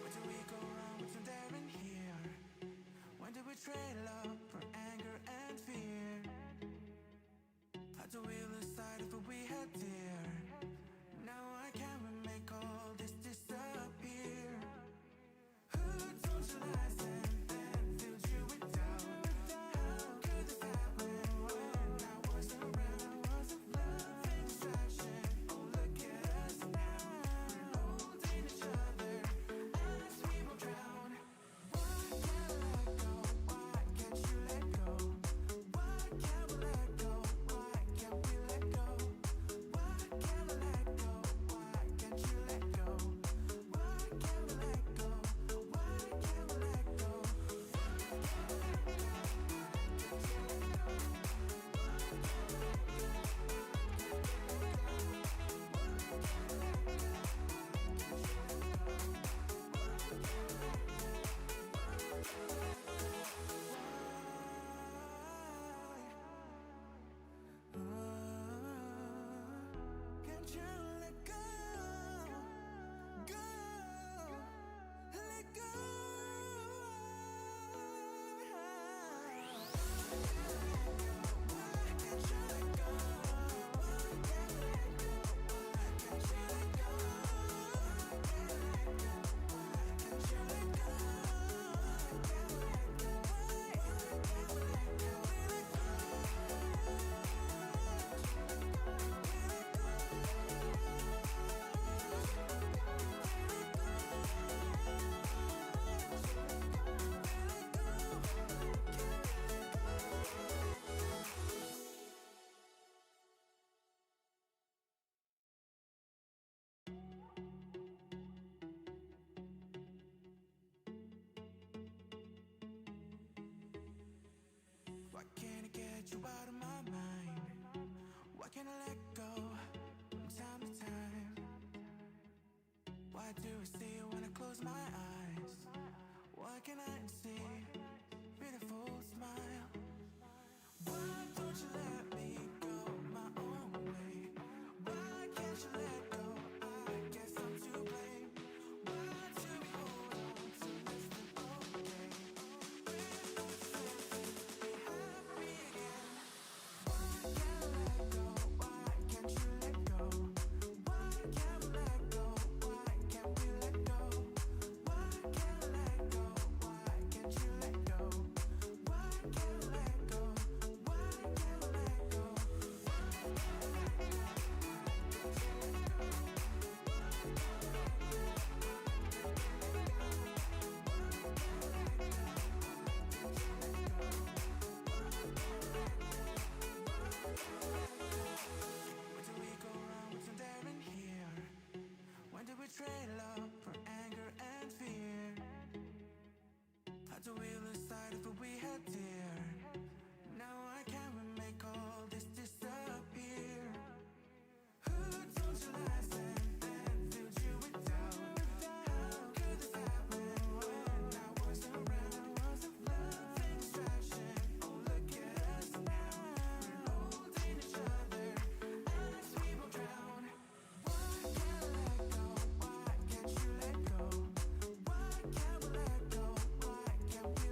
Where do we go wrong? What's in there in here? When did we trade love for anger and fear? How do we lose sight of what we had dear? Now I can't make all this disappear. Who told you lies and then filled you with doubt? How could this happen when I wasn't around? Love and distraction, oh look at us now. We're holding each other as we will drown. Why can't I let go? Why can't you let go? Why can't we let go? Why can't we let go? Why can't I let go? Why can't you let go? Why can't we let go? Why can't we let go? Can't you let go? Go, let go. Why can't you let go? Why can't we let go? Why can't you let go? Why can't we let go? Why can't you let go? Why can't we let go? Why can't we let go? Why can't I get you out of my mind? Why can't I let go from time to time? Why do I see you when I close my eyes? Why can't I see beautiful smile? Why don't you let me go my own way? Why can't you let go? I guess I'm to blame. Why do we hold on to less than okay? When no stress, be happy again. Why can't I let go? Why can't you let go? Why can't we let go? Why can't we let go? Why can't I let go? Why can't you let go? Why can't we let go? Why can't we let go? Where do we go wrong? What's in there in here? When did we trade love for anger and fear? How do we lose sight of what we had dear? Now I can't make all this disappear. Who told you lies and then filled you with doubt? How could this happen when I wasn't around? Love and distraction, oh look at us now. We're holding each other as we will drown. Why can't I let go? Why can't you let go? Why can't we let go? Why can't we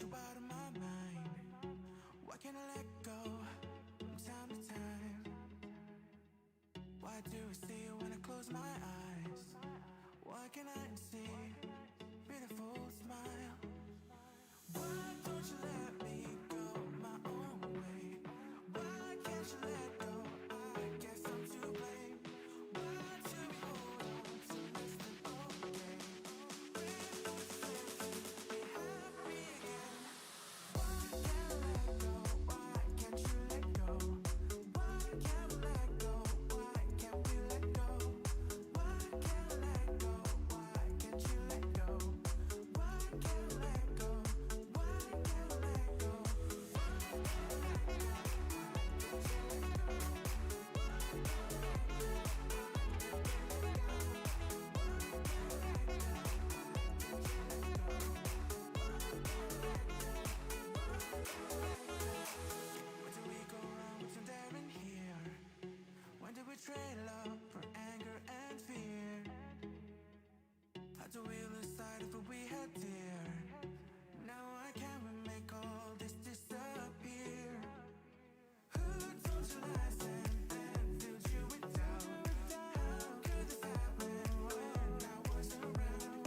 get you out of my mind? Why can't I let go from time to time? Why do I see you when I close my eyes? Why can't I see beautiful smile? Why don't you let me go my own way? Why can't you let go? I guess I'm to blame. Why do we hold on to less than okay? When we say to be happy again. Why can't I let go? Why can't you let go? Why can't we let go? Why can't we let go? Why can't I let go? Why can't you let go? Why can't I let go? Why can't I let go? Where do we go wrong? What's in there in here? When did we trade love for anger and fear? How do we lose sight of what we had dear? Now I can't make all this disappear. Who told you lies and filled you with doubt? How could this happen when I wasn't around?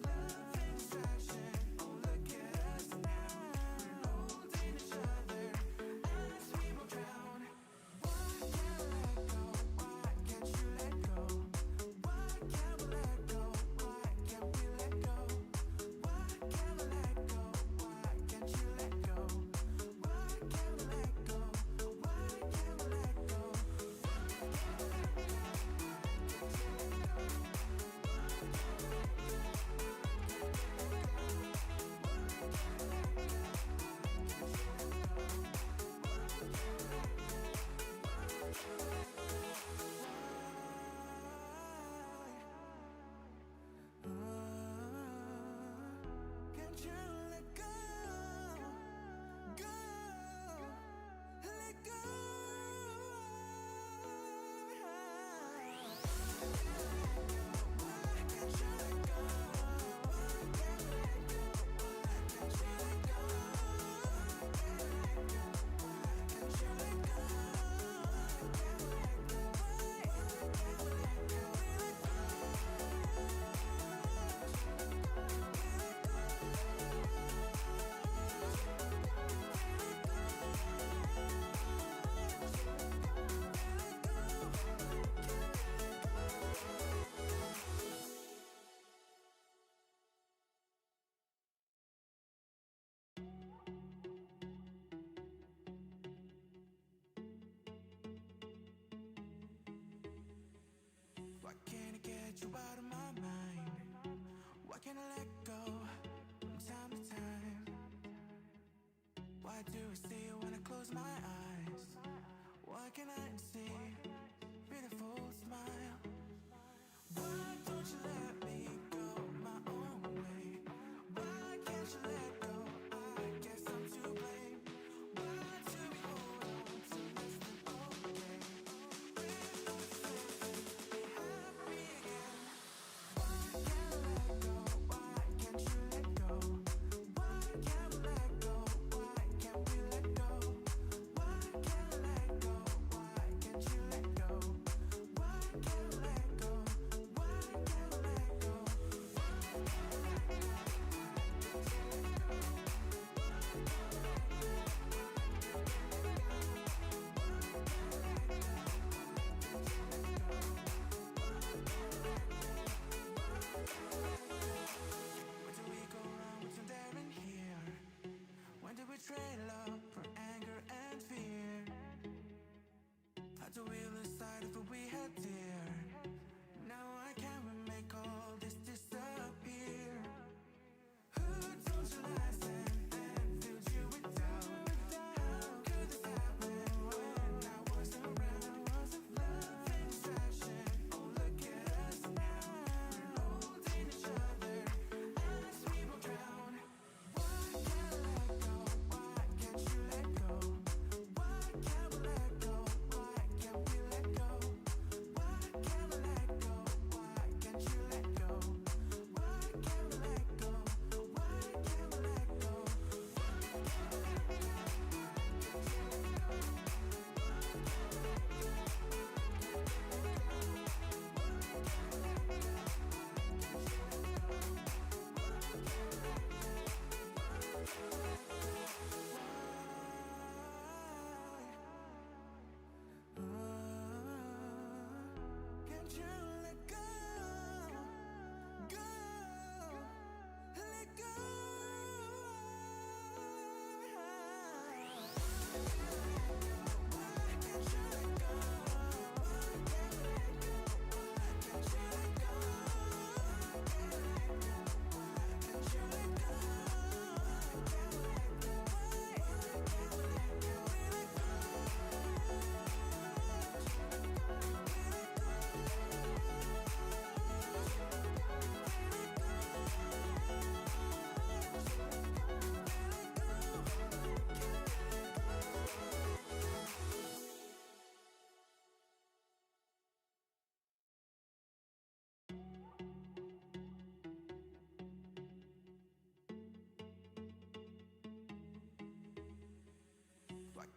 Love and distraction, oh look at us now. We're holding each other as we will drown. Why can't I let go? Why can't you let go? Why can't we let go? Why can't we let go? Why can't we let go? Why can't you let go? Why can't we let go? Why can't we let go? Can't you let go? Go, let go. Why can't you let go? Why can't we let go? Why can't you let go? Why can't you let go? Why can't we let go? Why can't we let go? Why can't I get you out of my mind? Why can't I let go from time to time? Why do I see you when I close my eyes? Why can't I see beautiful smile? Why don't you let me go my own way? Why can't you let go? I guess I'm to blame. Why do we hold on to less than okay? When we say to be happy again. Why can't I let go? Why can't you let go? Why can't we let go? Why can't we let go? Why can't I let go? Why can't you let go? Why can't I let go? Why can't I let go? Why can't I let go?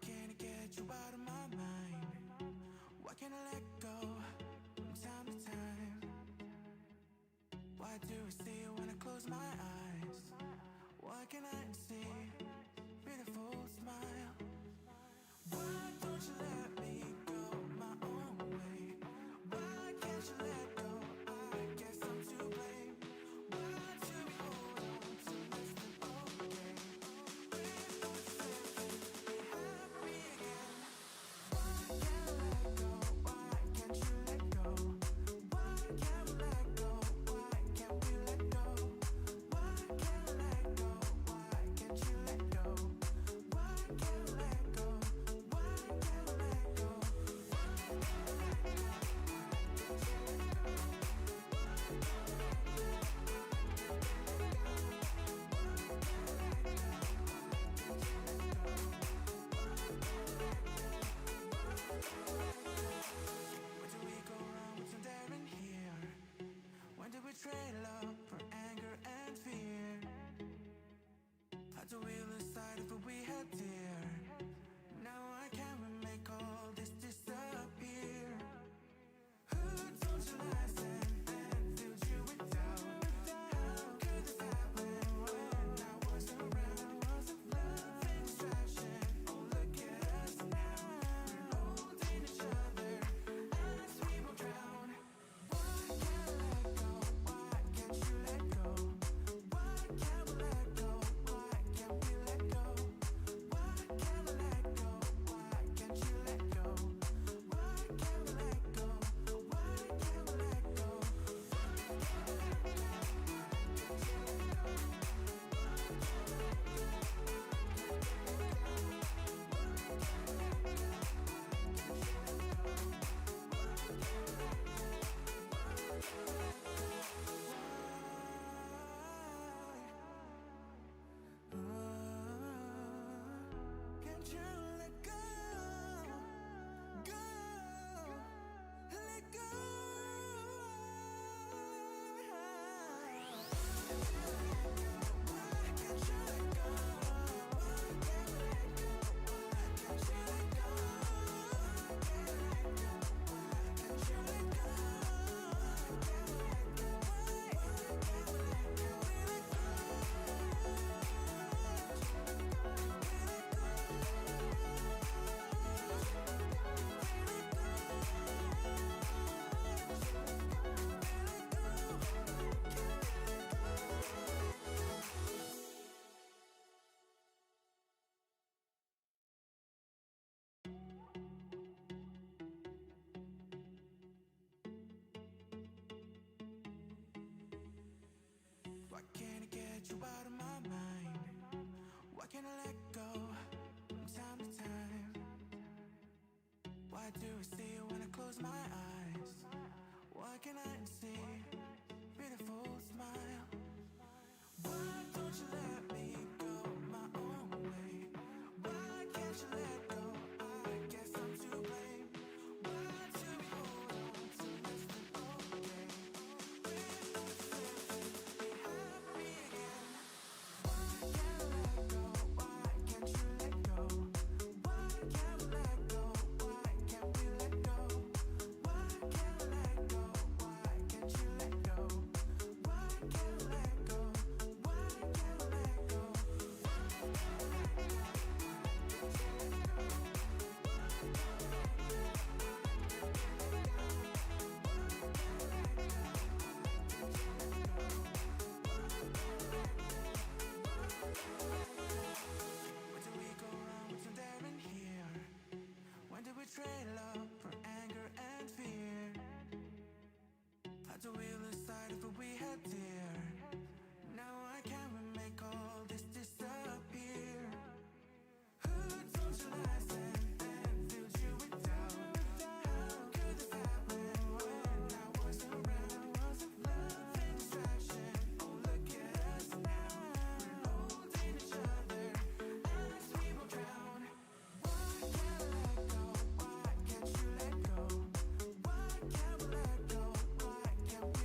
can't I get you out of my mind? Why can't I let go from time to time? Why do I see you when I close my eyes? Why can't I see beautiful smile? Why don't you let me go my own way? Why can't you let go? I guess I'm to blame. Why do we hold on to less than okay? Please don't say be happy again. Why can't I let go? Why can't you let go? Why can't we let go? Why can't we let go? Why can't I let go? Why can't you let go? Why can't we let go? Why can't we let go? Where do we go wrong? What's in there in here? When did we trade love for anger and fear? How do we lose sight of what we had dear? Now I can't make all this disappear. Who told you lies and filled you with doubt? How could this happen when I wasn't around? Love and distraction, oh look at us now. We're holding each other as we will drown. Why can't I let go? Why can't you let go? Why can't we let go? Why can't we let go? Why can't I let go? Why can't you let go? Why can't we let go? Why can't we let go? Can't you let go? Go, let go. Why can't you let go? Why can't we let go? Why can't you let go? Why can't we let go? Why can't you let go? Why can't we let go? Why can't we let go? Why can't I get you out of my mind? Why can't I let go from time to time? Why do I see you when I close my eyes? Why can't I see beautiful smile? Why don't you let me go my own way? Why can't you let go? I guess I'm to blame. Why do we hold on to less than okay? Please don't say be happy again. Why can't I let go? Why can't you let go? Why can't we let go? Why can't we let go? Why can't I let go? Why can't you let go? Why can't we let go? Why can't we let go? Where do we go wrong? What's in there in here? When did we trade love for anger and fear? How do we lose sight of what we had dear? Now I can't make all this disappear. Who told you lies and filled you with doubt? How could this happen when I wasn't around? Love and distraction, oh look at us now. We're holding each other as we will drown. Why can't I let go? Why can't you let go? Why can't we let go? Why can't we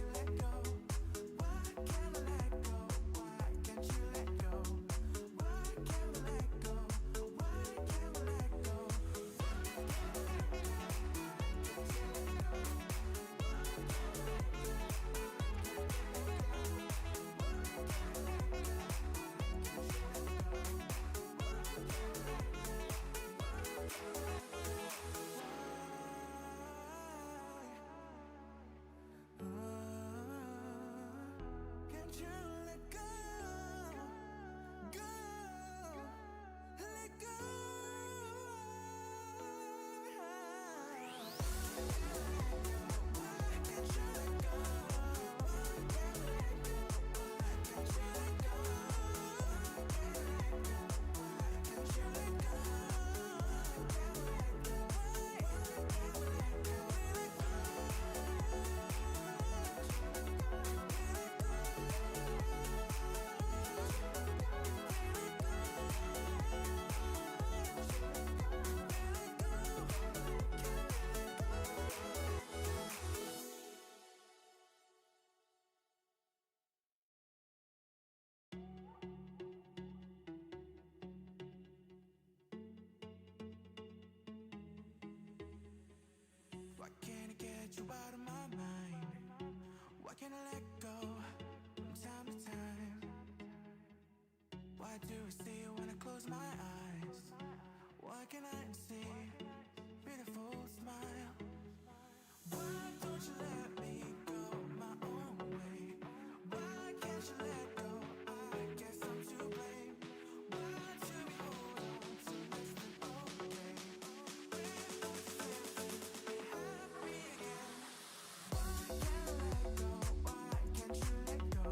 can't get you out of my mind? Why can't I let go from time to time? Why do I see you when I close my eyes? Why can't I see beautiful smile? Why don't you let me go my own way? Why can't you let go? I guess I'm to blame. Why do we hold on to less than okay? We're both searching to be happy again. Why can't I let go? Why can't you let go?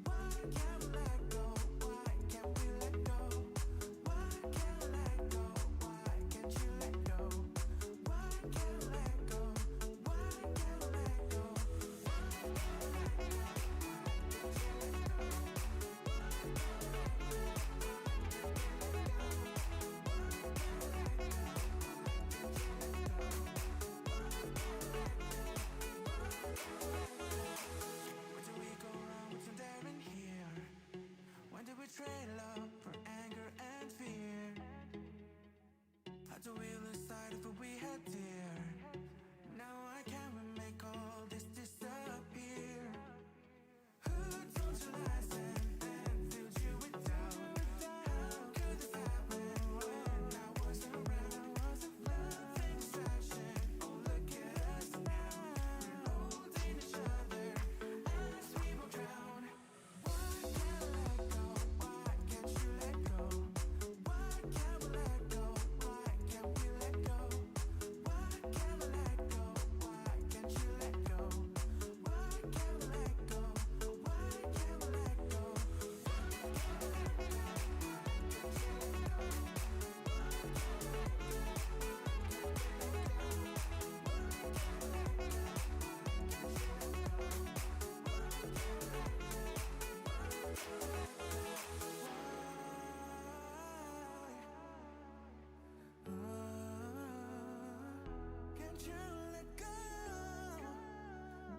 Why can't we let go? Why can't we let go? Why can't I let go? Why can't you let go? Why can't I let go? Why can't I let go? Where did we go wrong? What's in there in here? When did we trade love for anger and fear? How do we lose sight of what we had dear? Now I can't make all this disappear. Who told you lies and filled you with doubt? How could this happen when I wasn't around? Nothing distraction. Oh, look at us now. We're holding each other as we will drown. Why can't I let go? Why can't you let go? Why can't we let go? Why can't we let go? Why can't we let go? Why can't you let go? Why can't we let go? Why can't we let go? Can't you let go?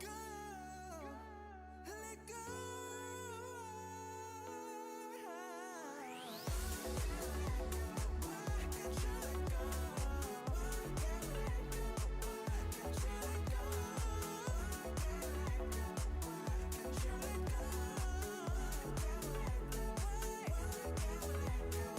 Go, let go. Why can't you let go? Why can't we let go? Why can't you let go? Why can't you let go? Why can't we let go? Why can't we let go?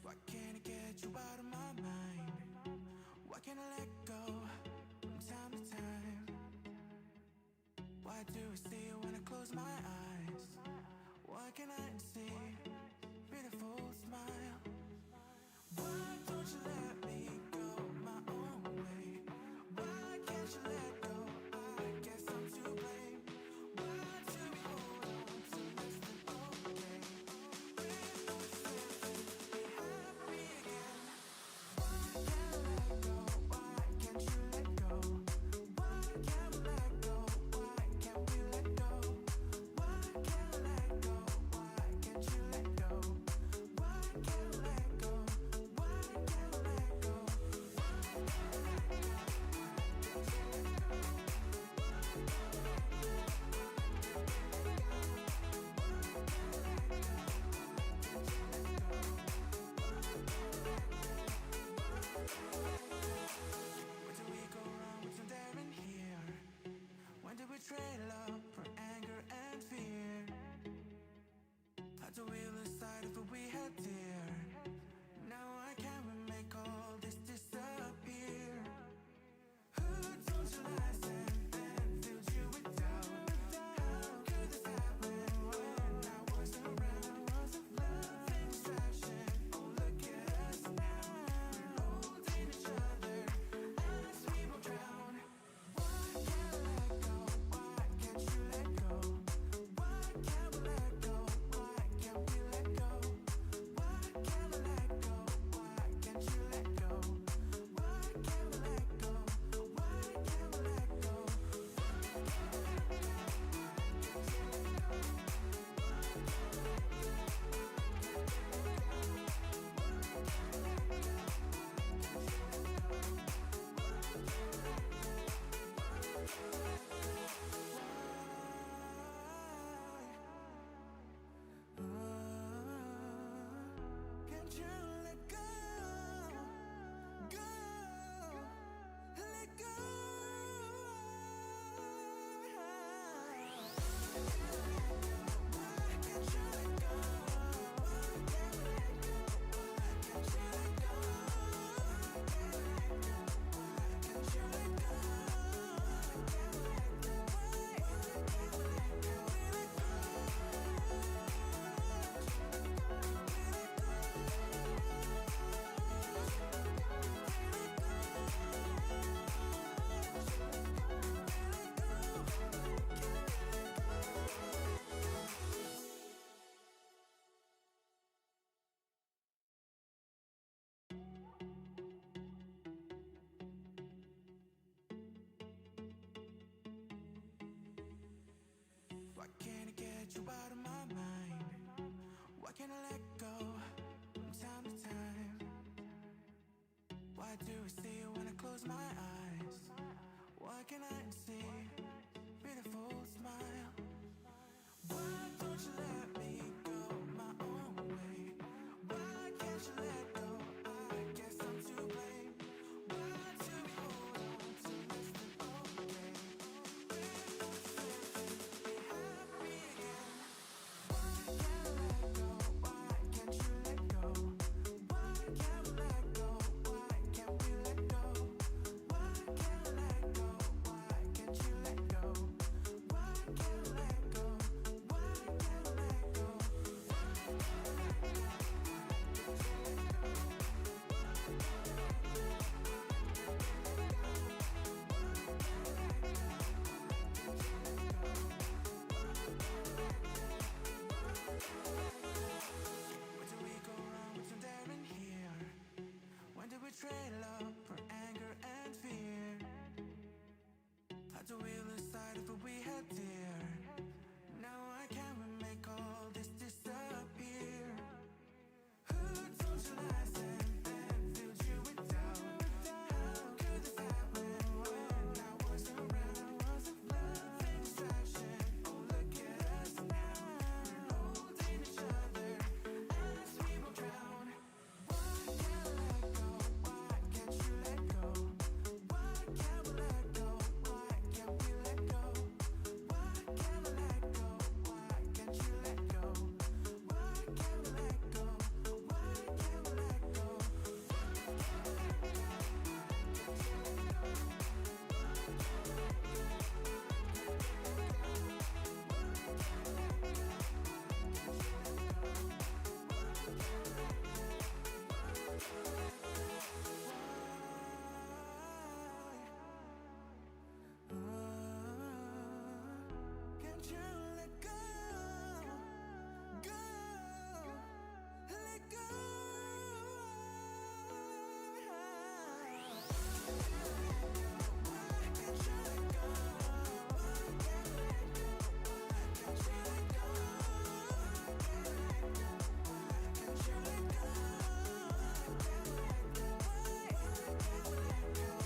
Why can't I get you out of my mind? Why can't I let go from time to time? Why do I see you when I close my eyes? Why can't I see beautiful smile? Why don't you let me go my own way? Why can't you let go? I guess I'm to blame. Why do we hold on to less than okay? We're both searching to be happy again. Why can't I let go? Why can't you let go? Why can't we let go? Why can't we let go? Why get you out of my mind? Why can't I let go from time to time? Why do I see you when I close my eyes? Why can't I see beautiful smile? Why don't you let me go my own way? Why can't you let go? I guess I'm to blame. Why do we hold on to less than okay? When don't you be happy again? Why can't I let go? Why can't you let go? Why can't we let go? Why can't we let go? Why can't I let go? Why can't you let go? Why can't I let go? Why can't I let go? Where do we go wrong? What's in there in here? When did we trade love for anger and fear? How do we lose sight of what we had dear? Now I can't make all this disappear. Who told you lies and filled you with doubt? How could this happen when I wasn't around? Love and distraction, oh look at us now. We're holding each other as we will drown. Why can't I let go? Why can't you let go? Why can't we let go? Why can't we let go? Why can't I let go? Why can't you let go? Why can't we let go? Why can't we let go? Can't you let go? Go, let go. Why can't you let go? Why can't we let go? Why can't you let go? Why can't you let go? Why can't we let go? Why can't we let go?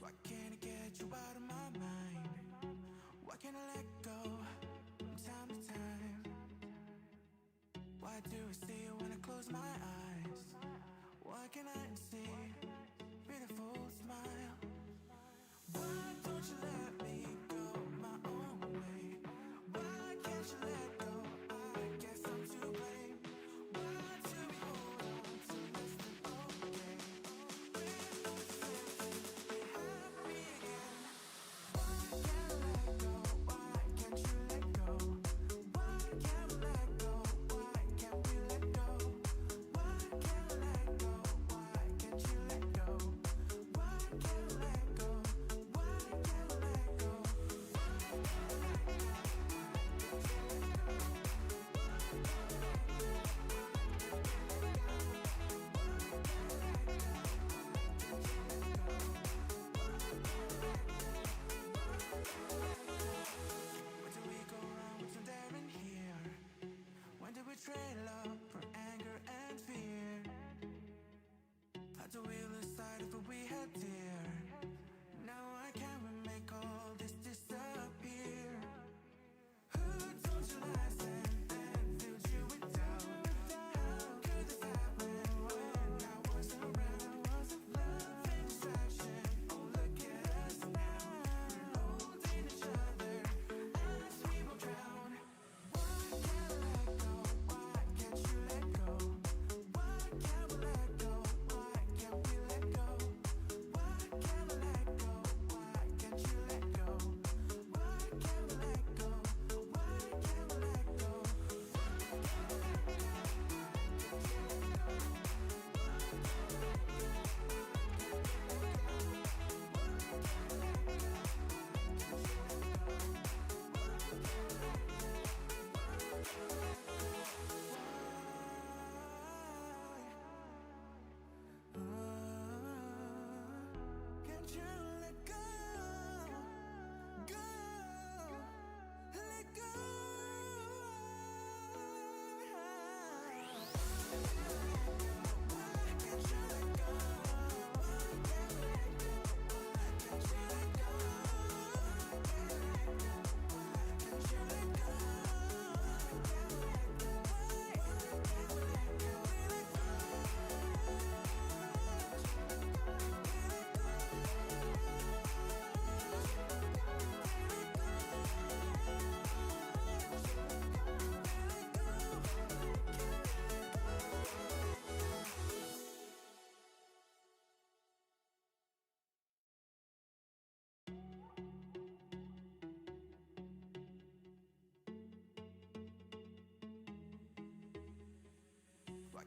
Why can't I get you out of my mind? Why can't I let go from time to time? Why do I see you when I close my eyes? Why can't I see beautiful smile? Why don't you let me go my own way? Why can't you let go? I guess I'm to blame. Why do we hold on to less than okay? When don't you be happy again? Why can't I let go? Why can't you let go? Why can't we let go? Why can't we let go? Why can't I let go? Why can't you let go? Why can't we let go? Why can't we let go? Where do we go wrong? What's in there in here? When did we trade love for anger and fear? How do we lose sight of what we had dear? Now I can't make all this disappear. Who told you lies and filled you with doubt? How could this happen when I wasn't around? Love and distraction, oh look at us now. We're holding each other as we will drown. Why can't I let go? Why can't you let go? Why can't we let go? Why can't we let go?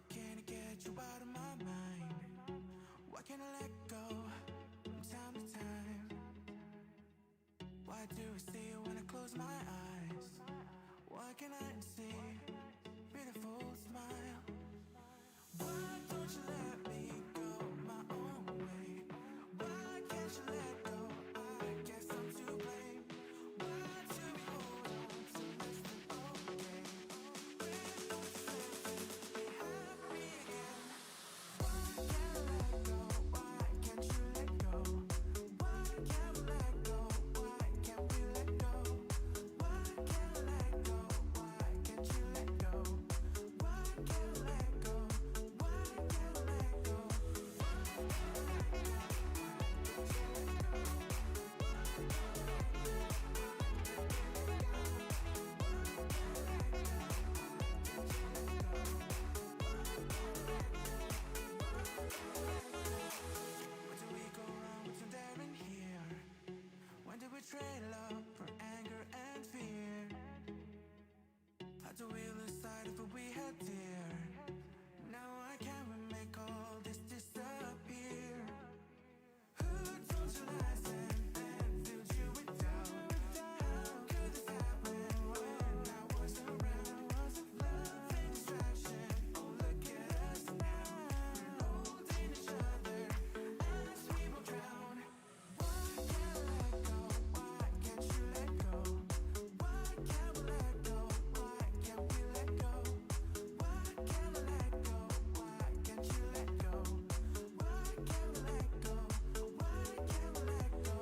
can't I get you out of my mind? Why can't I let go from time to time? Why do I see you when I close my eyes? Why can't I see beautiful smile? Why don't you let me go my own way? Why can't you let go? I guess I'm to blame. Why do we hold on to less than okay? We're not certain we happy again. Why can't I let go? Why can't you let go? Why can't we let go? Why can't we let go? Why can't I let go? Why can't you let go? Why can't I let go? Why can't I let go? Where do we go wrong? What's in there in here? When did we trade love for anger and fear? How do we lose sight of what we had dear? Now I can't make all this disappear. Who told you lies and filled you with doubt? How could this happen when I wasn't around? Love and distraction, oh look at us now. We're holding each other as we will drown. Why can't I let go? Why can't you let go? Why can't we let go? Why can't we let go? Why can't I let go? Why can't you let go? Why can't we let go? Why can't we let go?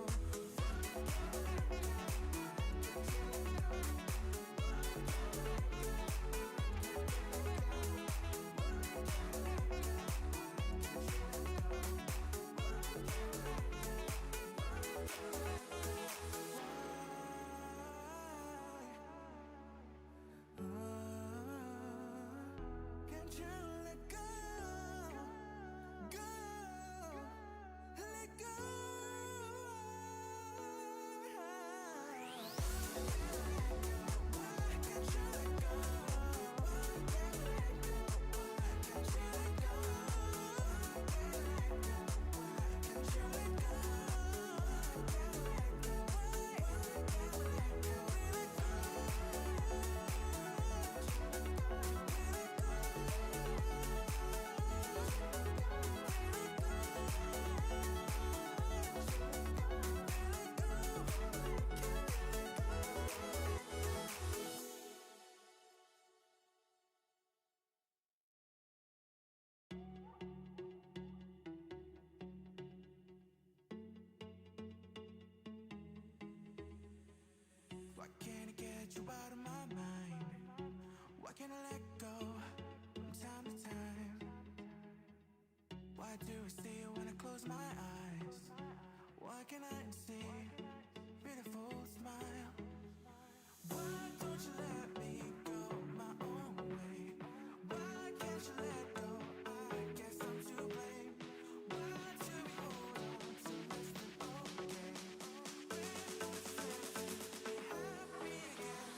Can't you let go? Go, let go. Why can't you let go? Why can't we let go? Why can't you let go? Why can't you let go? Why can't we let go? Why can't we let go? Why can't I get you out of my mind? Why can't I let go from time to time? Why do I see you when I close my eyes? Why can't I see beautiful smile? Why don't you let me go my own way? Why can't you let go? I guess I'm to blame. Why do we hold on to less than okay? We're not certain we happy again.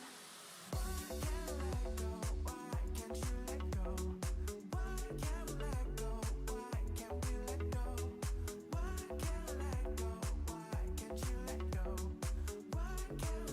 Why can't I let go? Why can't you let go? Why can't we let go? Why can't we let go? Why can't I let go? Why can't you let go? Why can't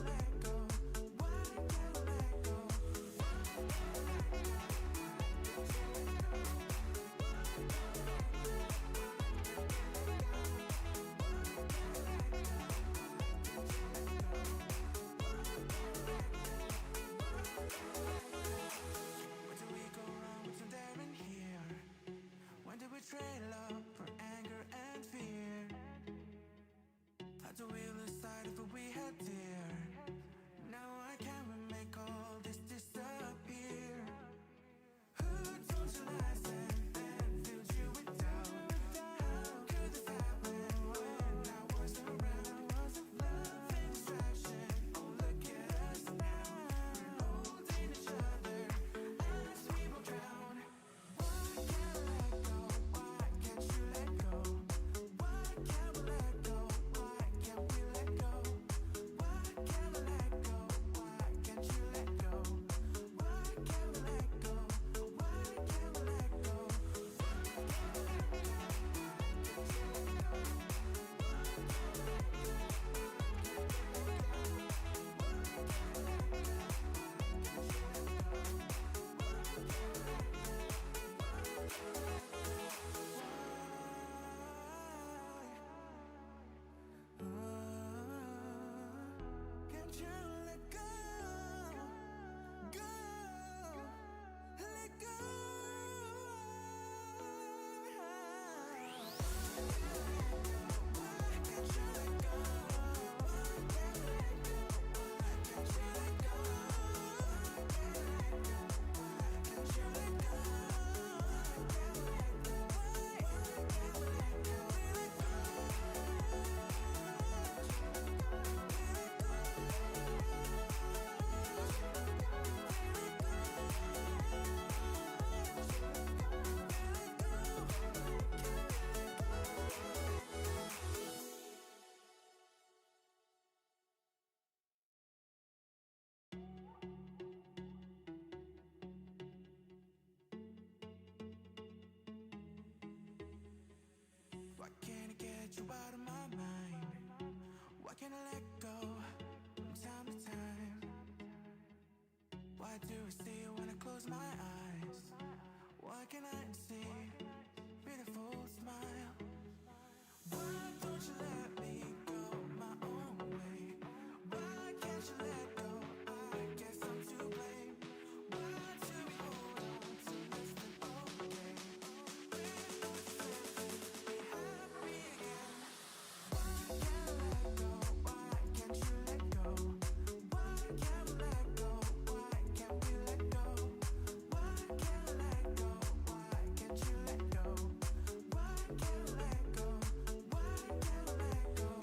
get you out of my mind? Why can't I let go from time to time? Why do I see you when I close my eyes? Why can't I see beautiful smile? Why don't you let me go my own way? Why can't you let go? I guess I'm to blame. Why do we hold on to less than okay? When don't you let me be happy again? Why can't I let go? Why can't you let go? Why can't we let go? Why can't we let go? Why can't I let go? Why can't you let go? Why can't I let go? Why can't I let go?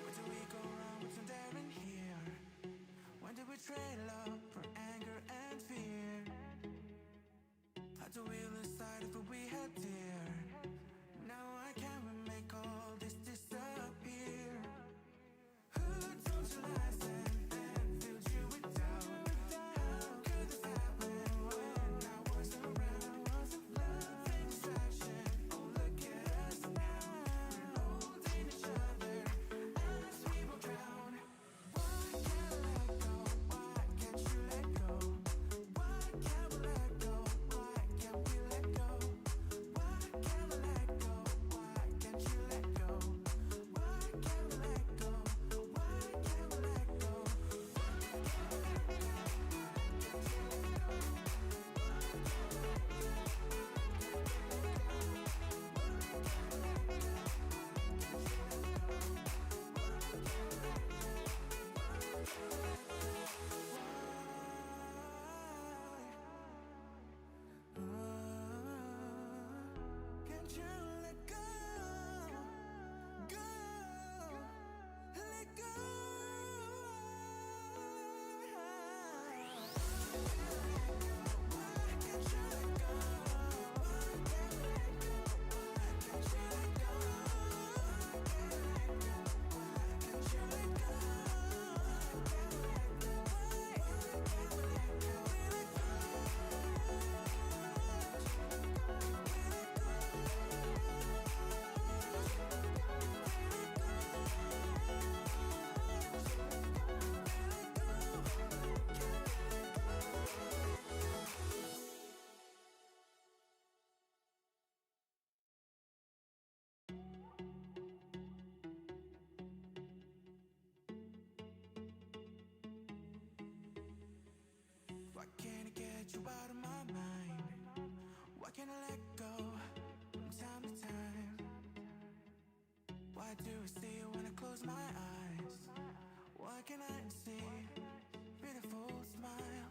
Where do we go wrong? What's in there in here? When did we trade love for anger and fear? How do we lose sight of what we had dear? Now I can't make all this disappear. Who told you lies and filled you with doubt? How could this happen when I wasn't around? Love and distraction, oh look at us now. We're holding each other as we will drown. Why can't I let go? Why can't you let go? Why can't we let go? Why can't we let go? Why can't I let go? Why can't you let go? Why can't we let go? Why can't we let go? Can't you let go? Go, let go. Why can't you let go? Why can't we let go? Why can't you let go? Why can't you let go? Why can't we let go? Why can't we let go? Why can't I get you out of my mind? Why can't I let go from time to time? Why do I see you when I close my eyes? Why can't I see beautiful smile?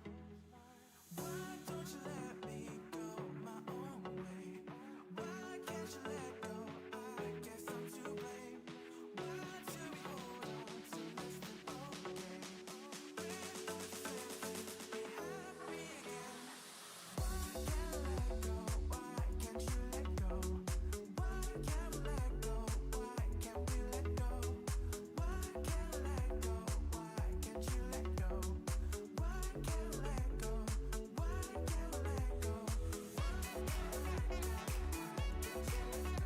Why don't you let me go my own way? Why can't you let go? I guess I'm to blame. Why do we hold on to less than okay? When don't you let me be happy again? Why can't I let go? Why can't you let go? Why can't we let go? Why can't we let go? Why can't I let go? Why can't you let go? Why can't we let go? Why can't we let go? Why can't we let go?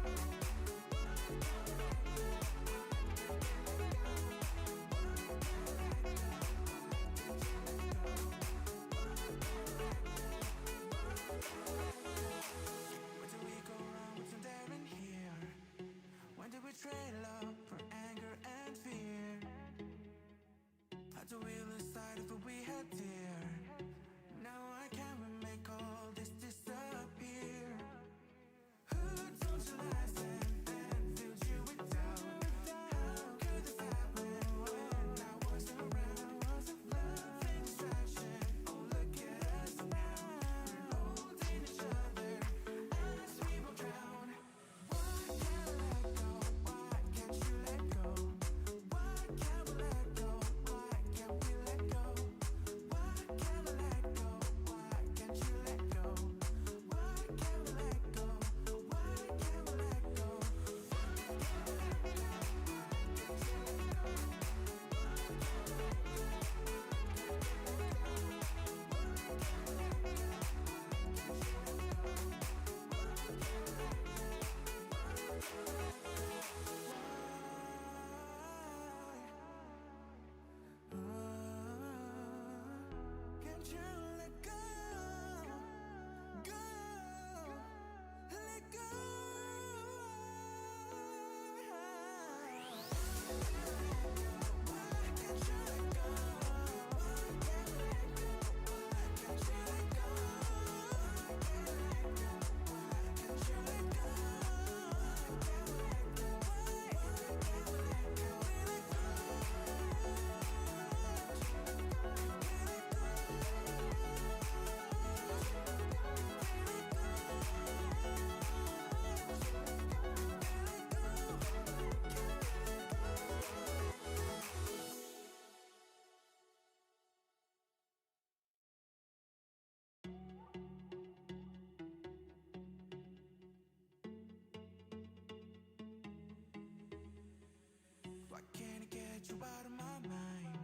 get you out of my mind?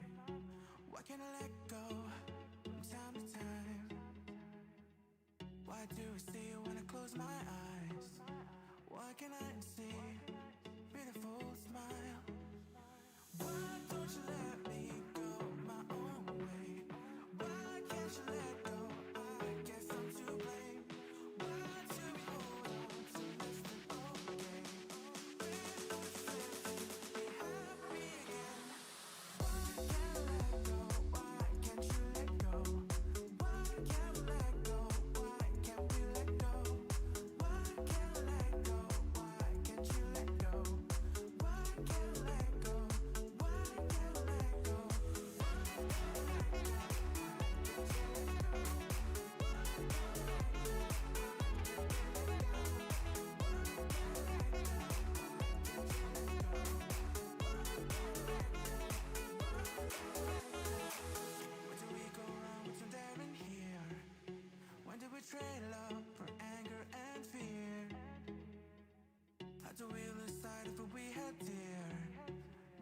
Why can't I let go from time to time? Why do I see you when I close my eyes? Why can't I see beautiful smile? Why don't you let me go my own way? Why can't you let go? I guess I'm to blame. Why do we hold on to less than okay? We're not safe to be happy again. Why can't I let go? Why can't you let go? Why can't we let go? Why can't we let go? Why can't I let go? Why can't you let go? Why can't I let go? Why can't I let go? Where do we go wrong? What's in there in here? When did we trade love for anger and fear? How do we lose sight of what we had dear?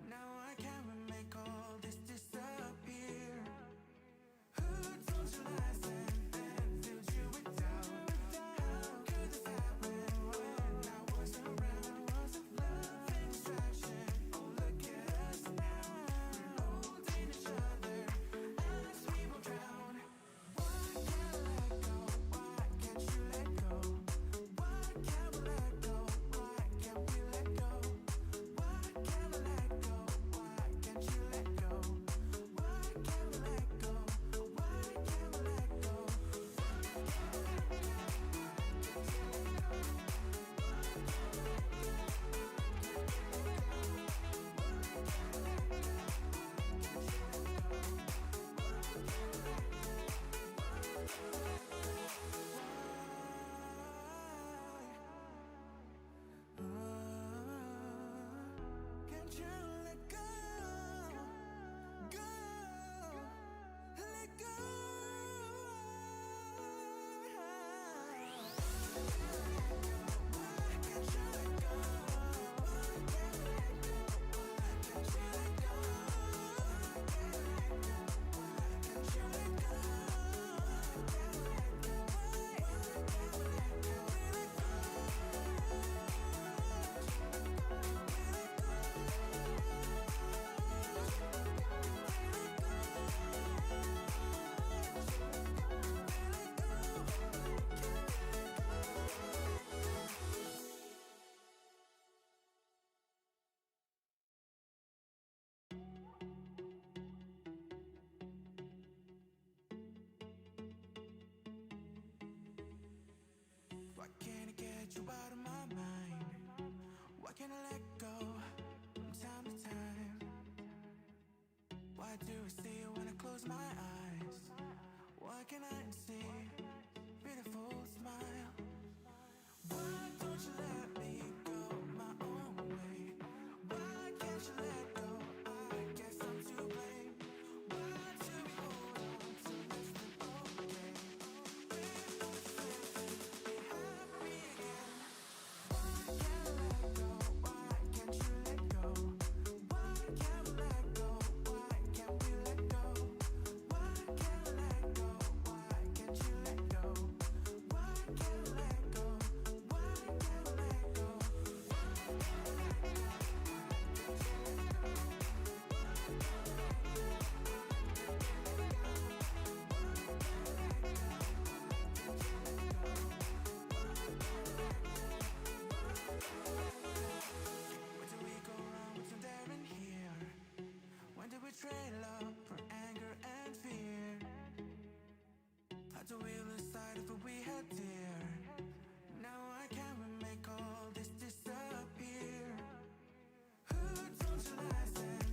Now I can't make all this disappear. Who told you lies and filled you with doubt? How could this happen when I wasn't around? Love and distraction, oh look at us now. We're holding each other as we will drown. Why can't I let go? Why can't you let go? Why can't we let go? Why can't we let go? Why can't I let go? Why can't you let go? Why can't we let go? Why can't we let go? Can't you let go? Go, let go. Why can't you let go? Why can't we let go? Why can't you let go? Why can't you let go? Why can't we let go? Why can't we let go? Why can't I get you out of my mind? Why can't I let go from time to time? Why do I see you when I close my eyes? Why can't I see beautiful smile? Why don't you let me go my own way? Why can't you let go? I guess I'm to blame. Why do we hold on to less than okay? We're not safe to be happy again. Why can't I let go? Why can't you let go? Why can't we let go? Why can't we let go? Why can't I let go? Why can't you let go? Why can't I let go? Why can't we let go? Where do we go wrong? What's in there in here? When did we trade love for anger and fear? How do we lose sight of what we had dear? Now I can't make all this disappear. Who told you lies and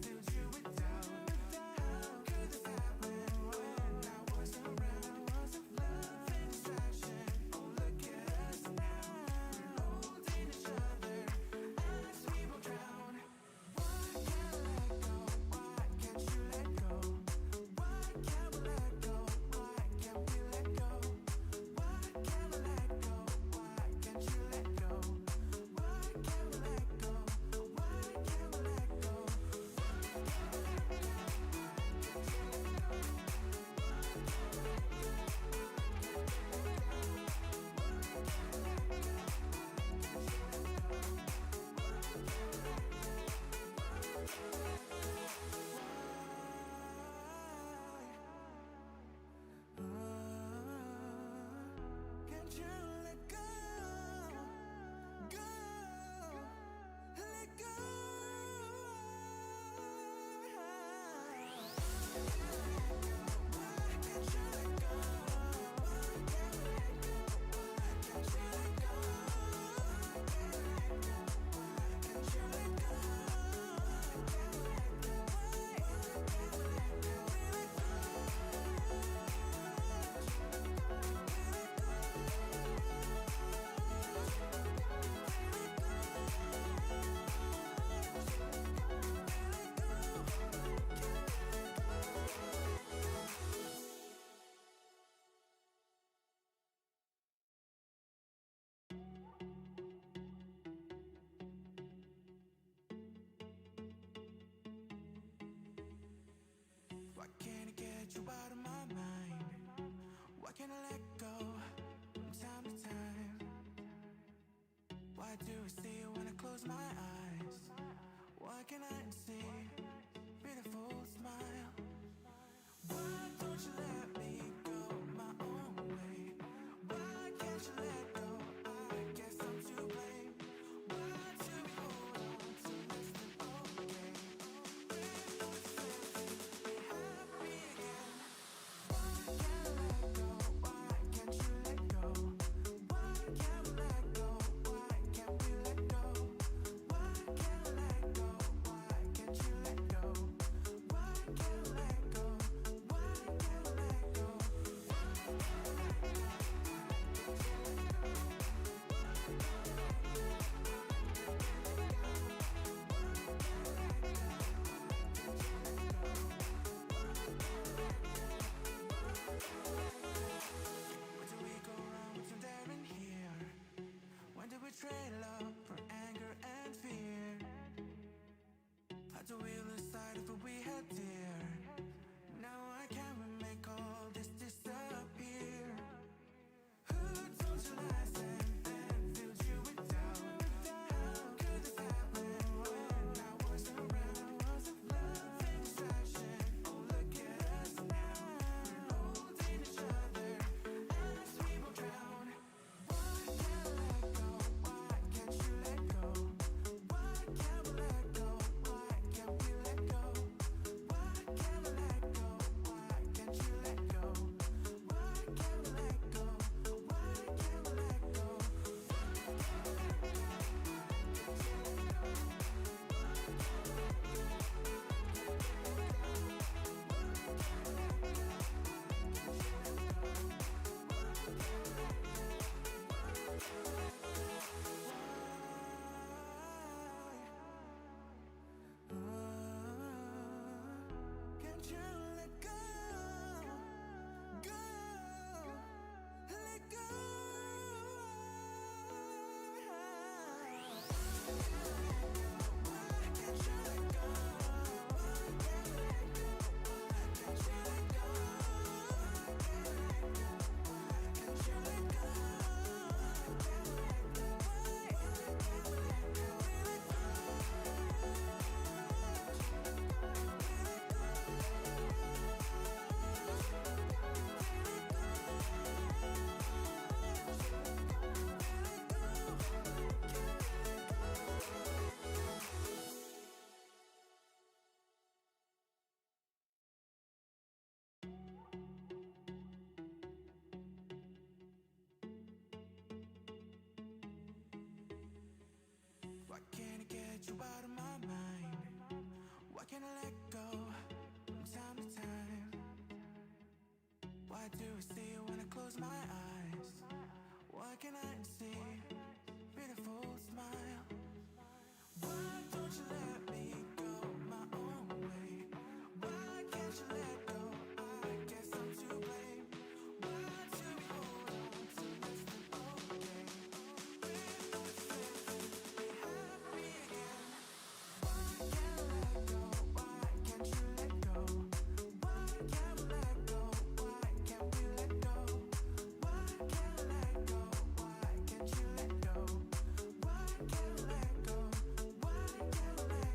filled you with doubt? How could this happen when I wasn't around? Love and distraction, oh look at us now. We're holding each other as we will drown. Why can't I let go? Why can't you let go? Why can't we let go? Why can't we let go? Why Why can't I get you out of my mind? Why can't I let go from time to time? Why do I see you when I close my eyes? Why can't I see beautiful smile? Why don't you let me go my own way? Why can't you let go? I guess I'm to blame. Why do we hold on to less than okay? When no it's be happy again. Why can't I let go? Why can't you let go? Why can't we let go? Why can't we let go? Why can't I let go? Why can't you let go? Why can't I let go? Why can't I let go? Where do we go wrong? What's in there in here? When did we trade love for anger and fear? How do we lose sight of what we had dear? Now I can't make all this disappear. Who told you lies and filled you with doubt? How could this happen when I wasn't around? Love and distraction, oh look at us now. We're holding each other as we will drown. Why can't I let go? Why can't you let go? Why can't we let go? Why can't we let go? Why can't I let go? Why can't you let go? Why can't we let go? Why can't we let go? Can't you let go? Go, let go. Why can't you let go? Why can't I let go? Why can't you let go? Why can't you let go? Why can't I let go? Why can't we let go? Why can't I get you out of my mind? Why can't I let go from time to time? Why do I see you when I close my eyes? Why can't I see beautiful smile? Why don't you let me go my own way? Why can't you let go? I guess I'm to blame. Why do we hold on to less than okay? When no it's be happy again. Why can't I let go? Why can't you let go? Why can't we let go? Why can't we let go? Why can't I let go? Why can't you let go? Why can't I let go? Why can't I let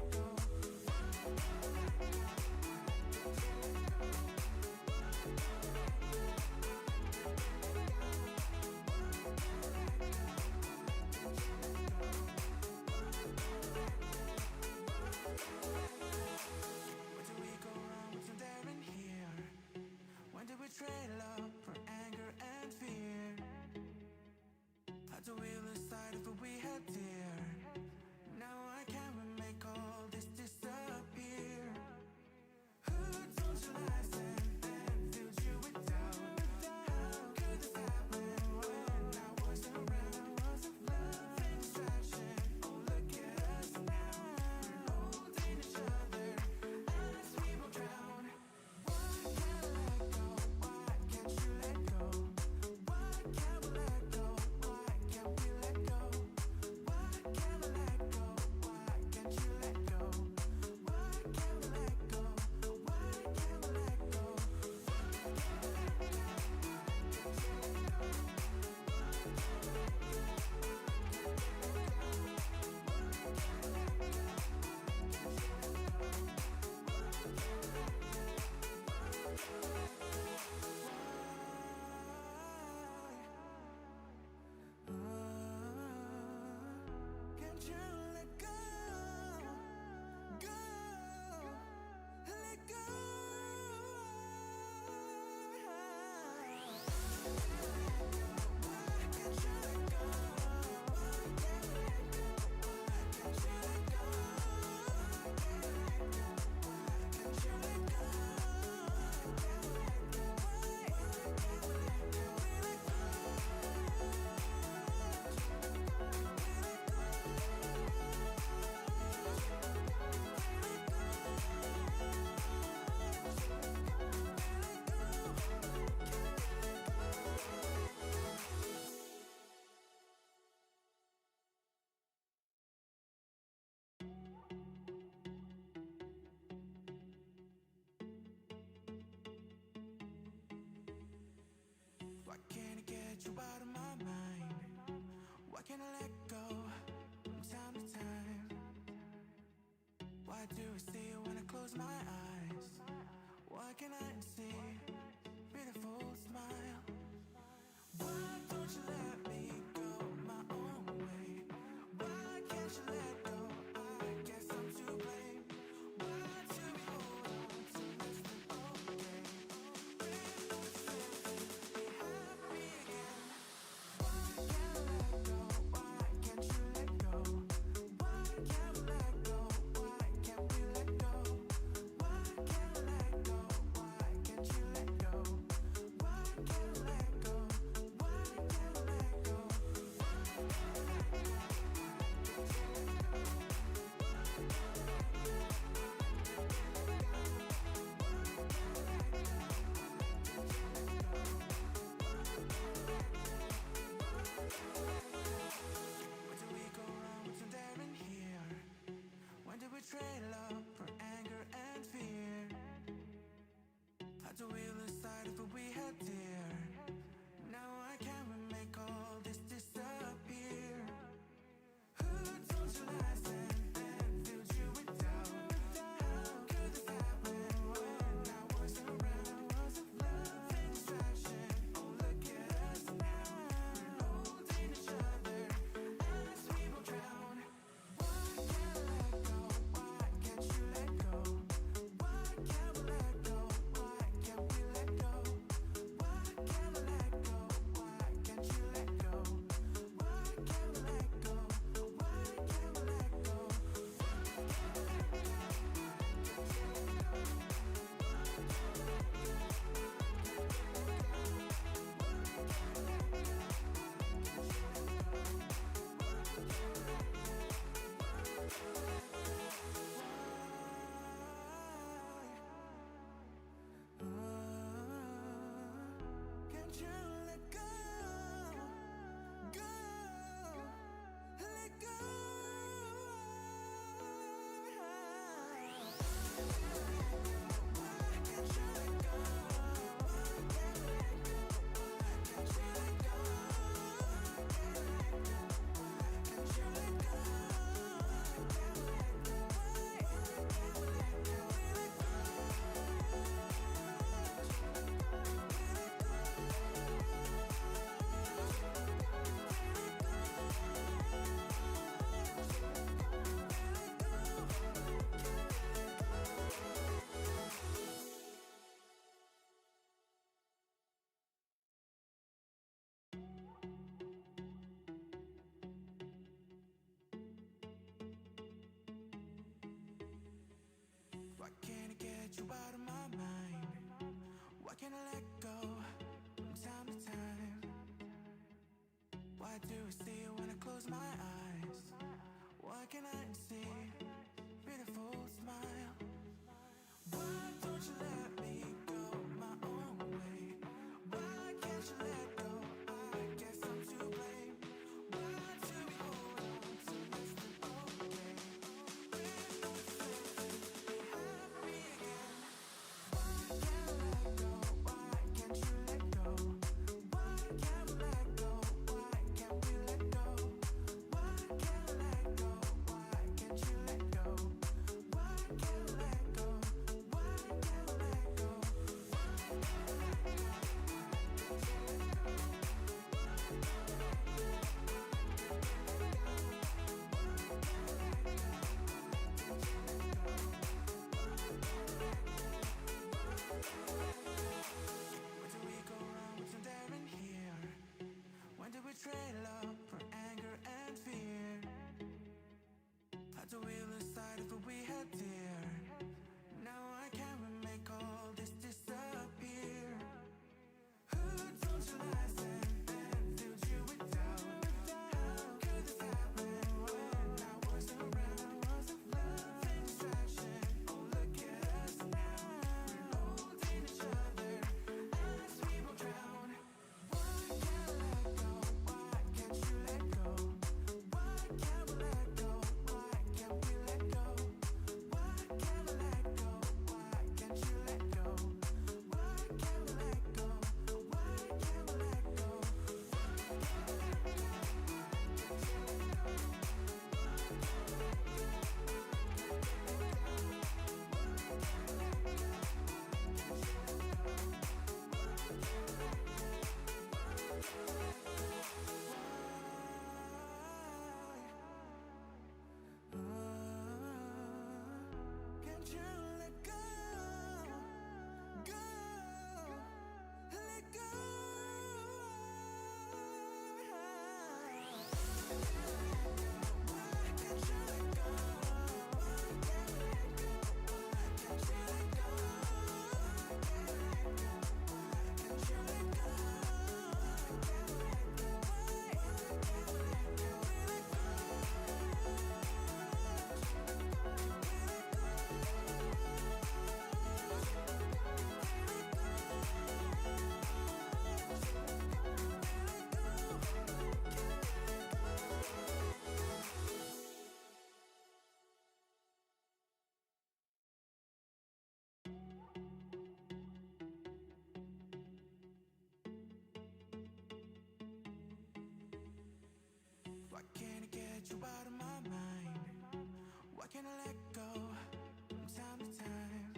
Had to wheel aside if we had dear. Now I can't make all this disappear. Who told you lies and filled you with doubt? How could this happen when I wasn't around? Love and distraction, oh look at us now. We're holding each other as we will drown. Why can't I let go? Why can't you let go? Why can't we let go? Why can't we let go? Why can't we let go? Why can't you let go? Why can't we let go? Why can't we let go? Can't you let go? Go, let go. Why can't you let go? Why can't we let go? Why can't you let go? Why can't you let go? Why can't we let go? Why can't we let go? We let go. Why can't I get you out of my mind? Why can't I let go from time to time? Why do I see you when I close my eyes? Why can't I see beautiful smile? Why don't you let me go my own way? Why can't you let go? I guess I'm to blame. Why do we hold on to less than okay? When we're simply be happy again. Why can't I let go? Why can't you let go? Why can't we let go? Why can't we let go? Why can't we let go? Why can't you let go? Why can't we let go? Why can't we let go? Where did we go wrong? What's in there in here? When did we trade love for anger and fear? Had to wheel aside if we had dear. Now I can't make all this disappear. Who told you lies and filled you with doubt? How could this happen when I wasn't around? Love and distraction, oh look at us now. We're holding each other as we will drown. Why can't I let go? Why can't you let go? Why can't we let go? Why can't we let get you out of my mind? Why can't I let go from time to time? Why do I see you when I close my eyes? Why can't I see beautiful smile? Why don't you let me go my own way? Why can't you let go? I guess I'm to blame. Why do we hold on to less than okay? We're not supposed to be happy again. Why can't I let go? Why can't you let go? Why can't we let go? Why can't we let go? Why can't I let go? Why can't you let go? Why can't I let go? Why can't I let go? Where do we go wrong? What's there in here? When did we trade love for anger and fear? Had to wheel aside if we had dear. Now I can't make all this disappear. Who told you lies and filled you with doubt? How could this happen when I wasn't around? Love and distraction, oh look at us now. We're holding each other as we will drown. Why can't I let go? Why can't you let go? Why can't we let go? Why can't we let go? Why can't I let go? Why can't you let go? Why can't we let go? Why can't we let go? Can't you let go? Go, let go. Why can't you let go? Why can't we let go? Why can't you let go? Why can't we let go? Why can't you let go? Why can't we let go? Why can't we let go? We let go. Why can't I get you out of my mind? Why can't I let go from time to time?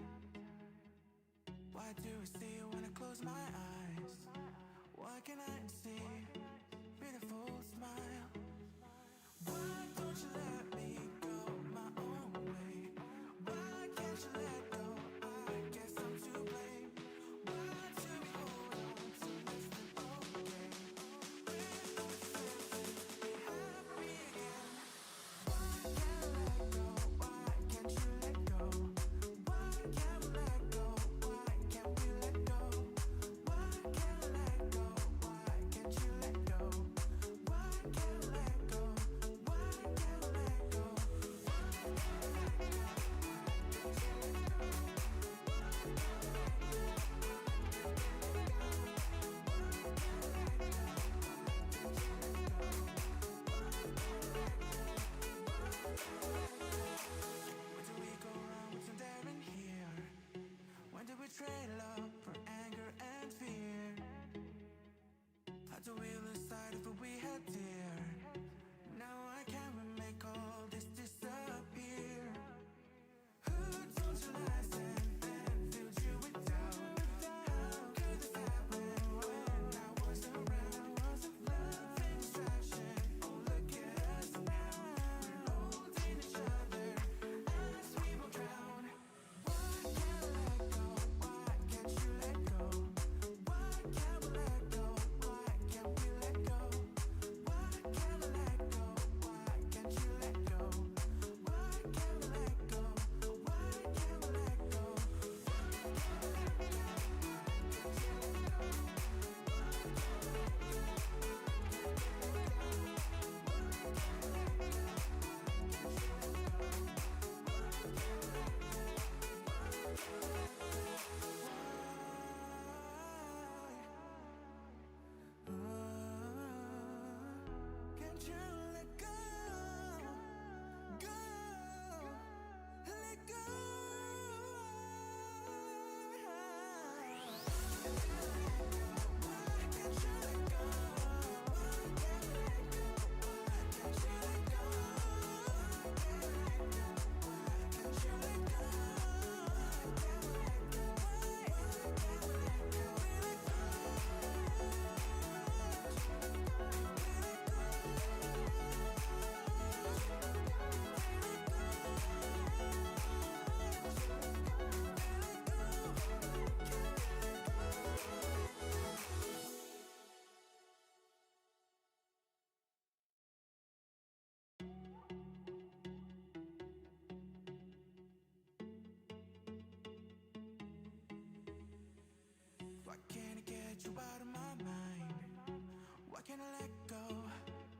Why do I see you when I close my eyes? Why can't I see beautiful smile? Why don't you let me go my own way? Why can't you let go? I guess I'm to blame. Why do we hold on to less than okay? We're not supposed to be happy again. Why can't I let go? Why can't you let go? Why can't we let go? Why can't we let go? Why can't I let go? Why can't you let go? Why can't we let go? Why can't we let go? Where do we go wrong? What's there in here? When did we trade love for anger and fear? Had to wheel aside if we had dear. Now I can't make all this disappear. Who told you lies and filled you with doubt? How could this happen when I wasn't around? Love and distraction, oh look at us now. We're holding each other as we will drown. Why can't I let go? Why can't you let go? Why can't we let go? Why can't we let go? Why can't I let go? Why can't you let go? Why can't we let go? Why can't we let go? you out of my mind? Why can't I let go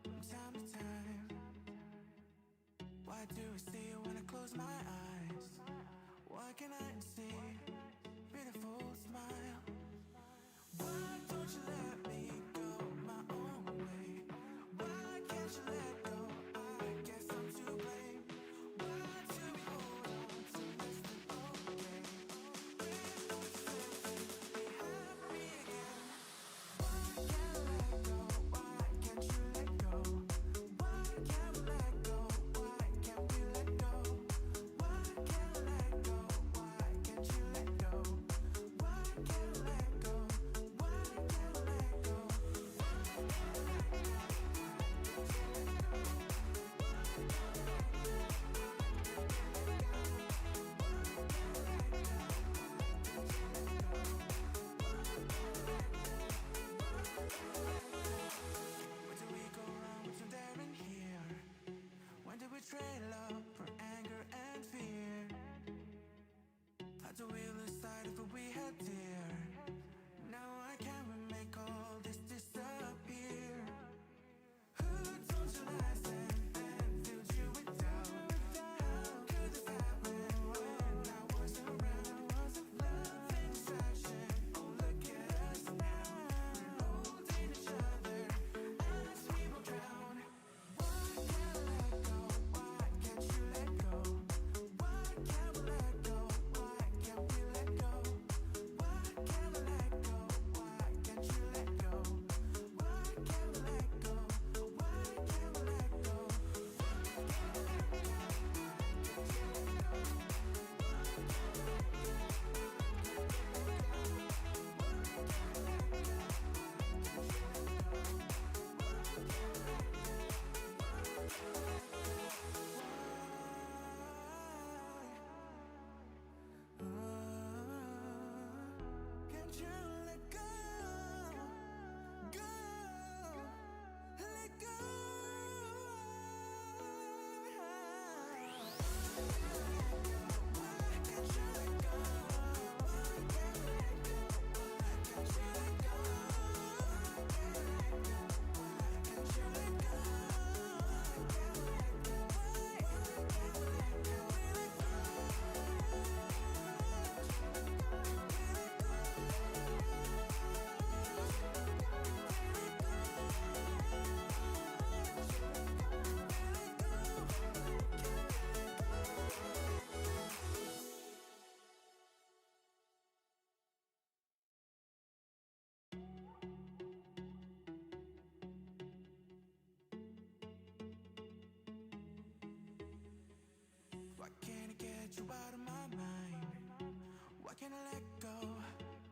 from time to time? Why do I see you when I close my eyes? Why can't I see beautiful smile? Why don't you let me go my own way? Why can't you let go? I guess I'm to blame. Why do we hold on to less than okay? We're not supposed to be happy again. Why can't I let go? Why can't you let go? Why can't we let go? Why can't we let go? Why can't I let go? Why can't you let go? Why can't I let go? Why can't I let go? Where do we go wrong? What's in there in here? When did we trade love for anger and fear? How do we lose sight of what we had dear? Now I can't make all this disappear. Who told you lies and filled you with doubt? How could this happen when I wasn't around? Love and distraction, oh look at us now. We're holding each other as we will drown. Why can't I let go? Why can't you let go? Why can't we let go? Why can't we let go? Why can't we let go? Why can't you let go? Why can't we let go? Why can't we let go? Can't you let go? Go, let go. Why can't you let go? Why can't we let go? Why can't you let go? Why can't you let go? Why can't we let go? Why can't we let go? We let go. Why can't I get you out of my mind? Why can't I let go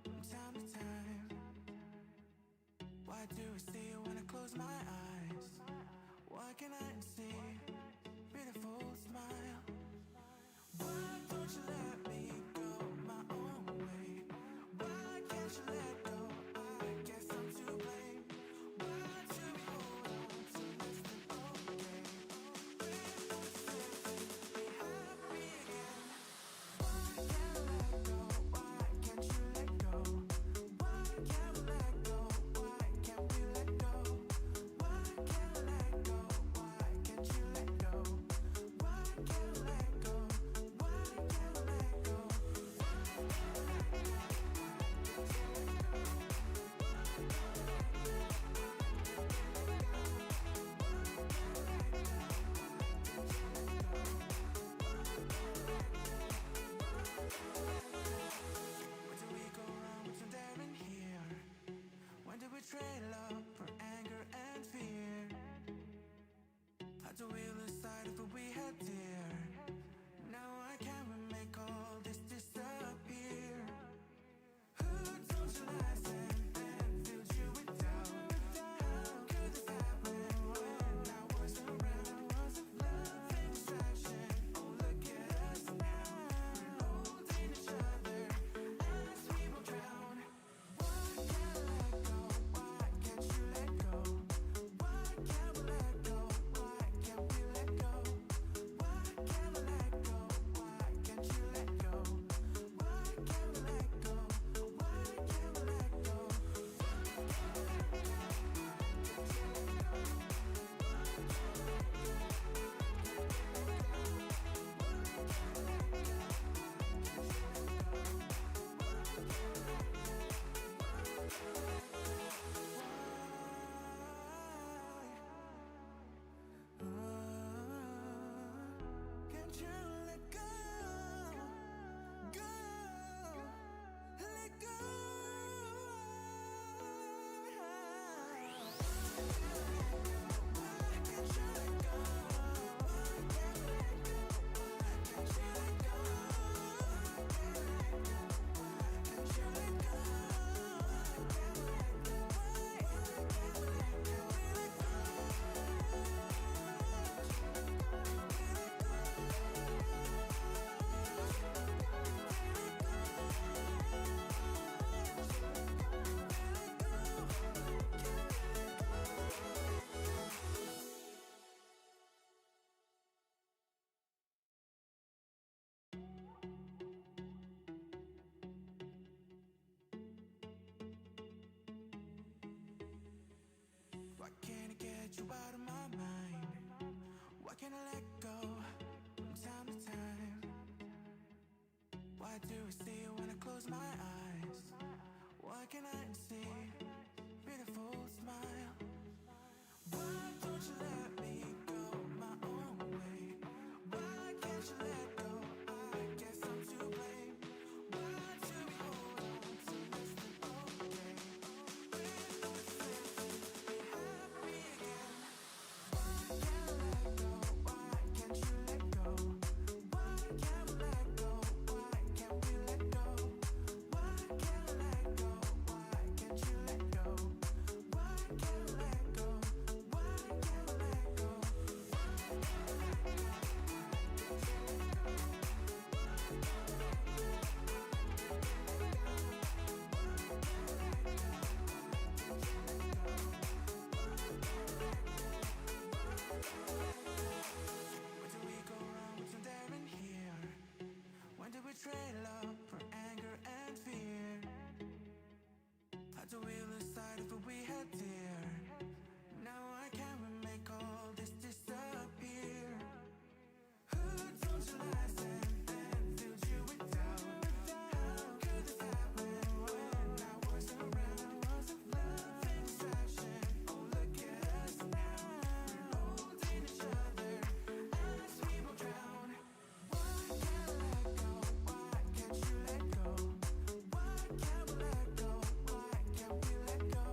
from time to time? Why do I see you when I close my eyes? Why can't I see beautiful smile? Why don't you let me go my own way? Why can't you let go? I guess I'm to blame. Why do we hold on to less than okay? We're not supposed to be happy again. Why can't I let go? Why can't you let go? Why can't we let go? Why can't we let go? Why can't I let go? Why can't you let go? Why can't I let go? Why can't I let go? Where do we go wrong? What's in there in here? When did we trade love for anger and fear? How do we lose sight of what we had dear? Now I can't make all this disappear. Who told you lies and filled you with doubt? How could this happen when I wasn't around? Love and distraction, oh look at us now. We're holding each other as we will drown. Why can't I let go? Why can't you let go? Why can't we let go? Why can't we let Why can't I get you out of my mind? Why can't I let go from time to time? Why do I see you when I close my eyes? Why can't I see beautiful smile? Why don't you let me go my own way? Why can't you let go? I guess I'm to blame. Why do we hold on to less than okay? When we're supposed to be happy again. Why can't I let go? Why can't you let go? Why can't we let go? Why can't we let go? Why can't I let go? Why can't you let go? Why can't I let go? Why can't I let go? Where do we go wrong? What's there in here? When did we trade love for anger and fear? How do we lose sight of what we had dear? Now I can't make all this disappear. Who told you lies and filled you with doubt? How could this happen when I wasn't around? Love and distraction, oh look at us now. We're holding each other as we will drown. Why can't I let go? Why can't you let go? Why can't we let go? Why can't we let go?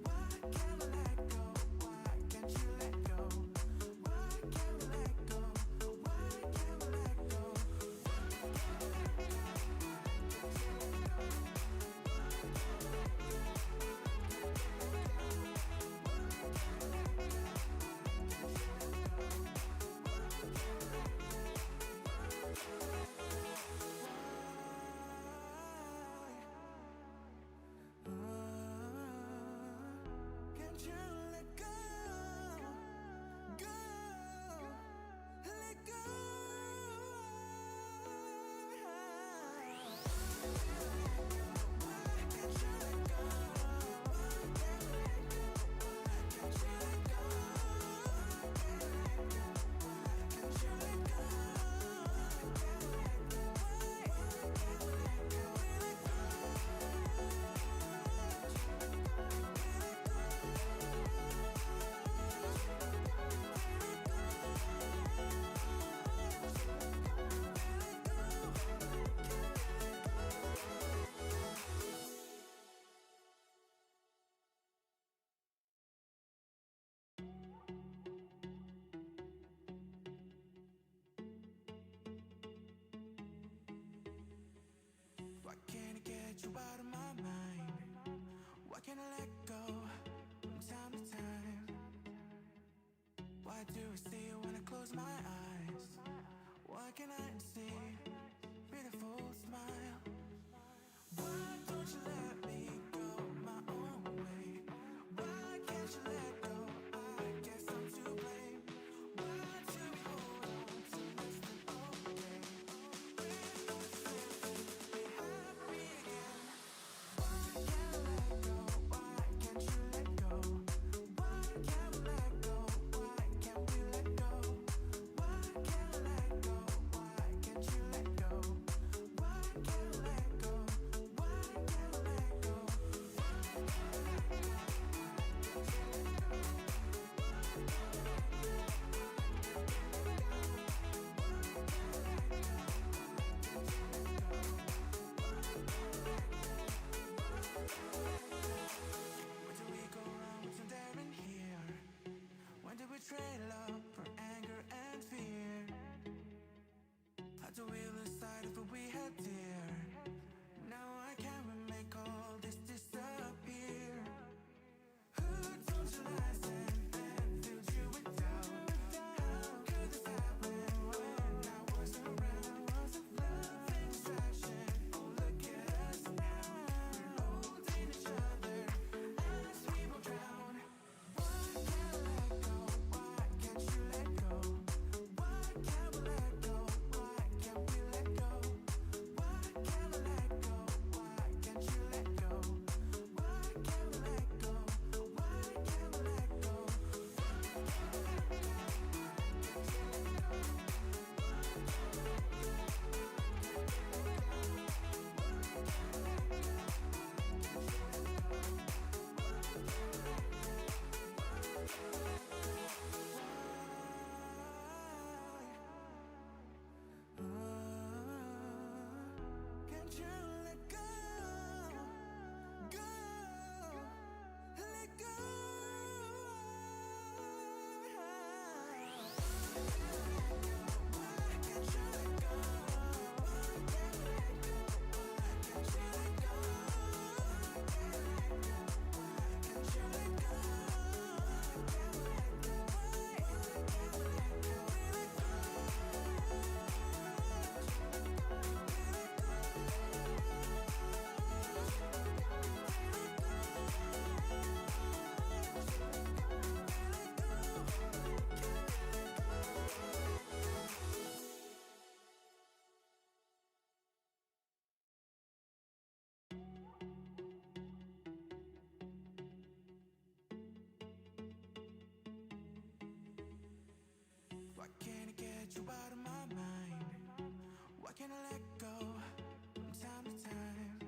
Why can't I let go? Why can't you let go? Why can't we let go? Why can't we let go? Can't you let go? Go, let go. Why can't you let go? Why can't we let go? Why can't you let go? Why can't you let go? Why can't we let go? Why can't we let go? We let go. Why can't I get you out of my mind? Why can't I let go from time to time? Why do I see you when I close my eyes? Why can't I see beautiful smile? Why don't you let me go my own way? Why can't you let go? I guess I'm to blame. Why do we hold on to less than okay? When we're supposed to be happy again. Why can't I let go? Why can't you let go? Why can't we let go? Why can't we let go? Why can't I let go? Why can't you can't I get you out of my mind? Why can't I let go from time to time?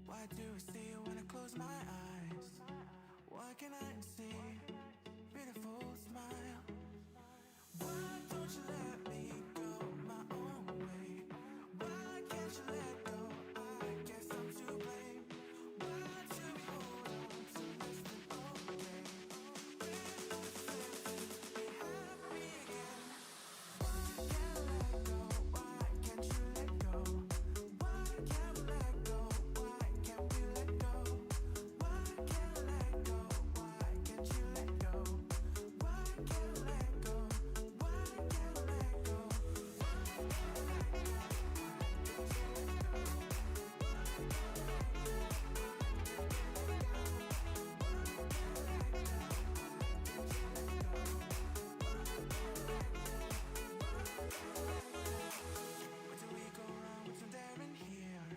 Why do I see you when I close my eyes? Why can't I see beautiful smile? Why don't you let me go my own way? Why can't you let go? I guess I'm to blame. Why do we hold on to less than okay? We're not certain to be happy again. Why can't I let go? Why can't you let go? Why can't we let go? Why can't we let go? Why can't I let go? Why can't you let go? Why can't I let go? Why can't I let go? Where do we go wrong? What's in there in here?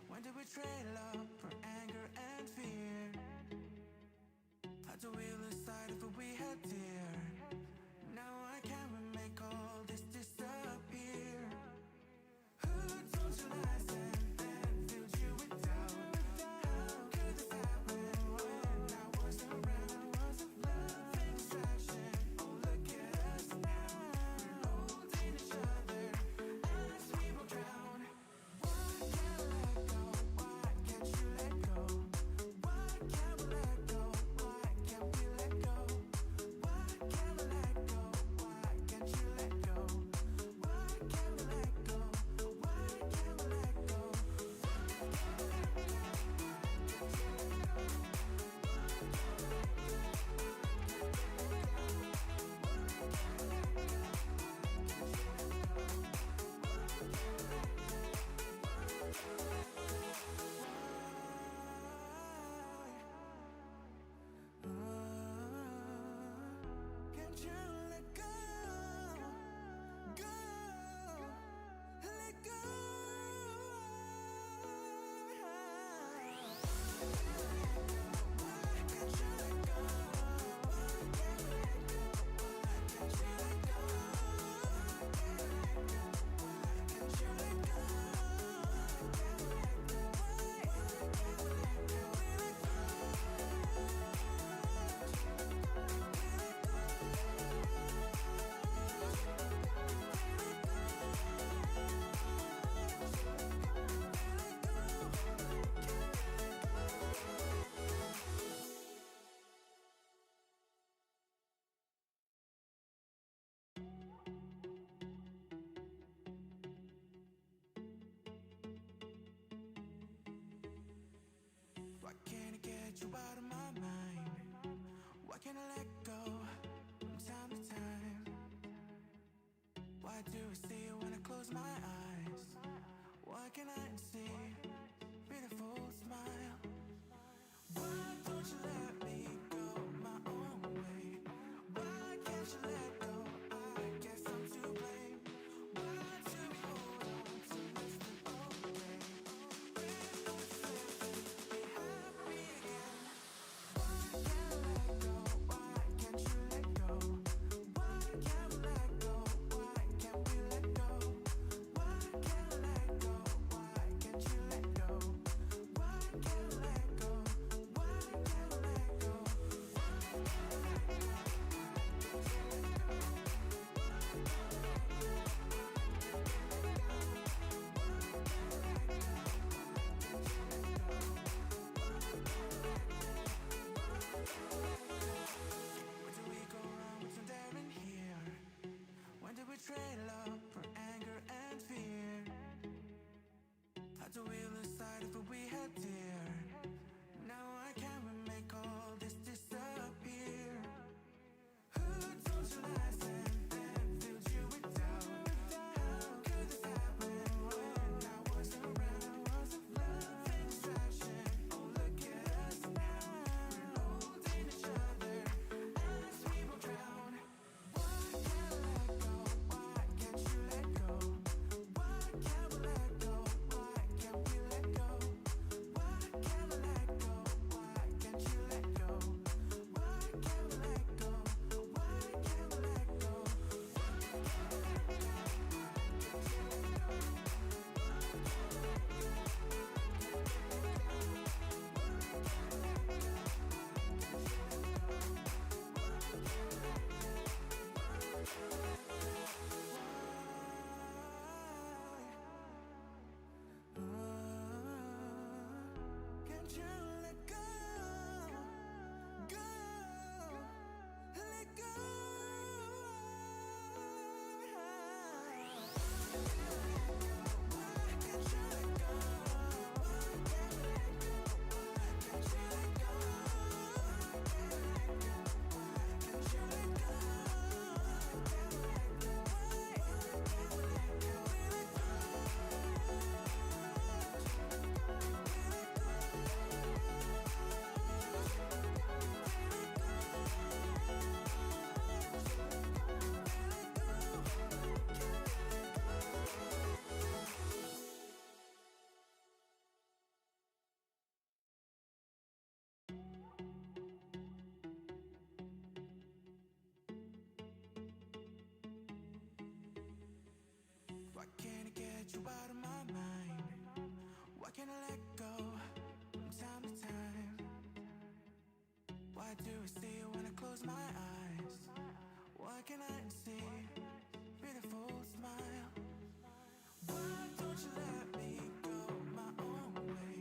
When did we trade love for anger and fear? How do we lose sight of what we had dear? Now I can't make all this disappear. Who told you lies and then filled you with doubt? How could this happen when I wasn't around? Love and distraction, oh look at us now. We're holding each other as we will drown. Why can't I let go? Why can't you let go? Why can't we let go? Why can't we let go? Why can't we let go? Why can't you let go? Why can't we let go? Why can't we let go? Can't you let go? Go, let go. Why can't you let go? Why can't we let go? Why can't you let go? Why can't you let go? Why can't we let go? Why can't we let go? We let go. Why can't I get you out of my mind? Why can't I let go from time to time? Why do I see you when I close my eyes? Why can't I see beautiful smile? Why don't you let me go my own way? Why can't you let go? I guess I'm to blame. Why do we hold on to less than okay? We're not certain to be happy again. Why can't I let go? Why can't you let go? Why can't we let go? Why can't we let go? Why can't I let go? Why can't you let go? Why can't I let go? Why can't I let get you out of my mind? Why can't I let go from time to time? Why do I see you when I close my eyes? Why can't I see beautiful smile? Why don't you let me go my own way?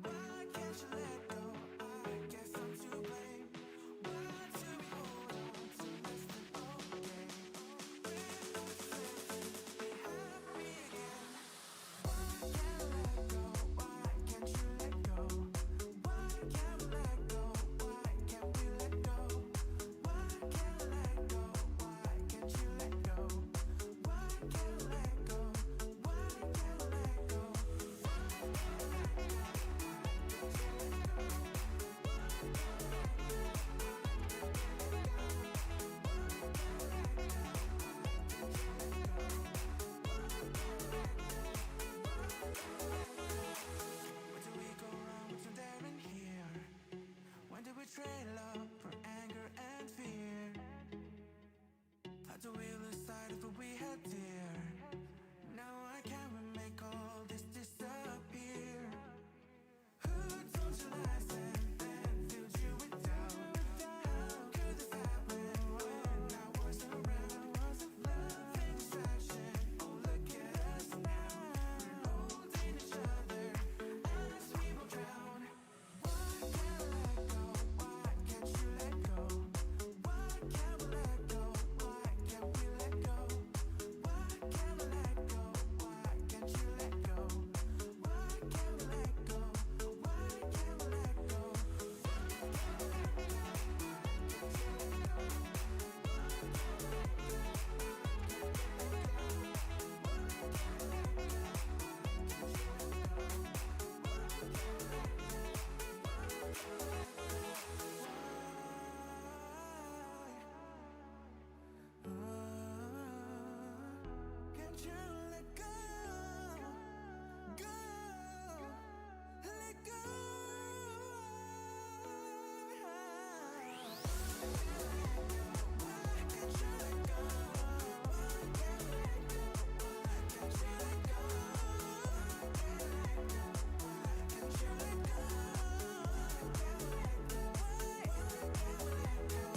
Why can't you let go? I guess I'm to blame. Why do we hold on to less than okay? When don't you be happy again? Why can't I let go? Why can't you let go? Why can't we let go? Why can't we let go? Why can't I let go? Why can't you let go? Why can't I let go? Why can't I let go? Where do we go wrong? What's in there in here? When did we trade love for anger and fear? How do we lose sight of what we had dear? Now I can't make all this disappear. Who told you lies and filled you with doubt? How could this happen when I wasn't around? Love and distraction, oh look at us now. We're holding each other as we will drown. Why can't I let go? Why can't you let go? Why can't we let go? Why can't we let go? Why can't I let go? Why can't you let go? Why can't we let go? Why can't we let go? Can't you let go? Go, let go. Why can't you let go? Why can't we let go? Why can't you let go? Why can't you let go? Why can't we let go? Why can't we let go?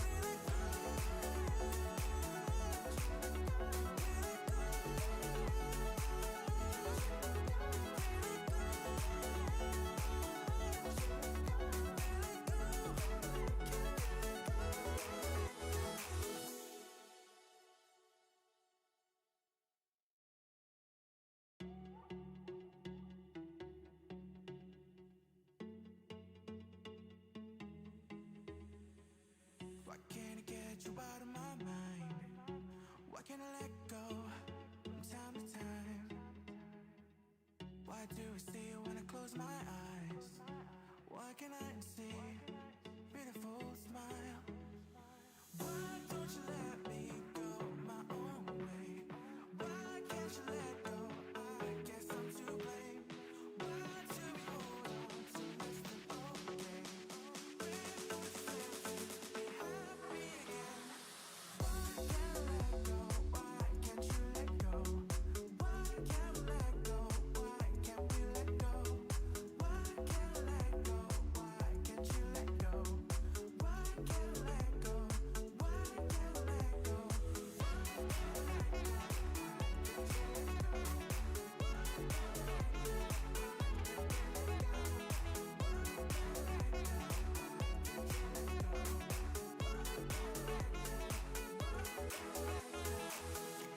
Why can't I get you out of my mind? Why can't I let go from time to time? Why do I see you when I close my eyes? Why can't I see beautiful smile? Why don't you let me go my own way? Why can't you let go? I guess I'm to blame. Why do we hold on to less than okay? When don't you be happy again? Why can't I let go? Why can't you let go? Why can't we let go? Why can't we let go? Why can't I let go? Why can't you let go? Why can't I let go? Why can't we let go?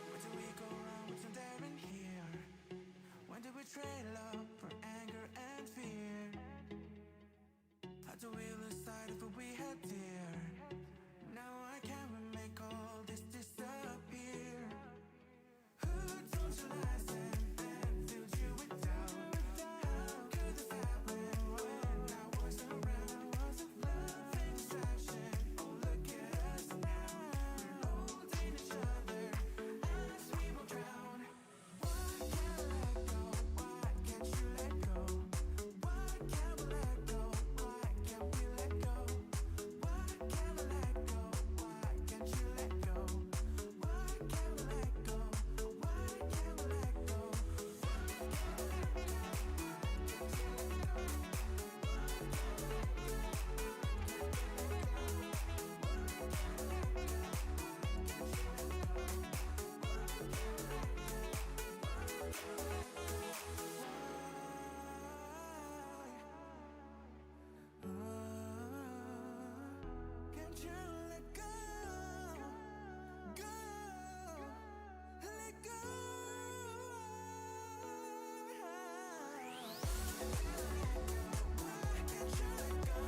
Where do we go wrong? What's in there in here? When did we trade love for anger and fear? How do we lose sight of what we had dear? Now I can't make all this disappear. Who told you lies and filled you with doubt? How could this happen when I wasn't around? Love and distraction, oh look at us now. We're holding each other as we will drown. Why can't I let go? Why can't you let go? Why can't we let go? Why can't we Can't you let go? Go, let go. Why can't you let go? Why can't you let go?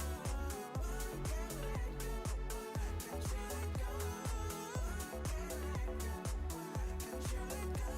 Why can't you let go? Why can't you let go?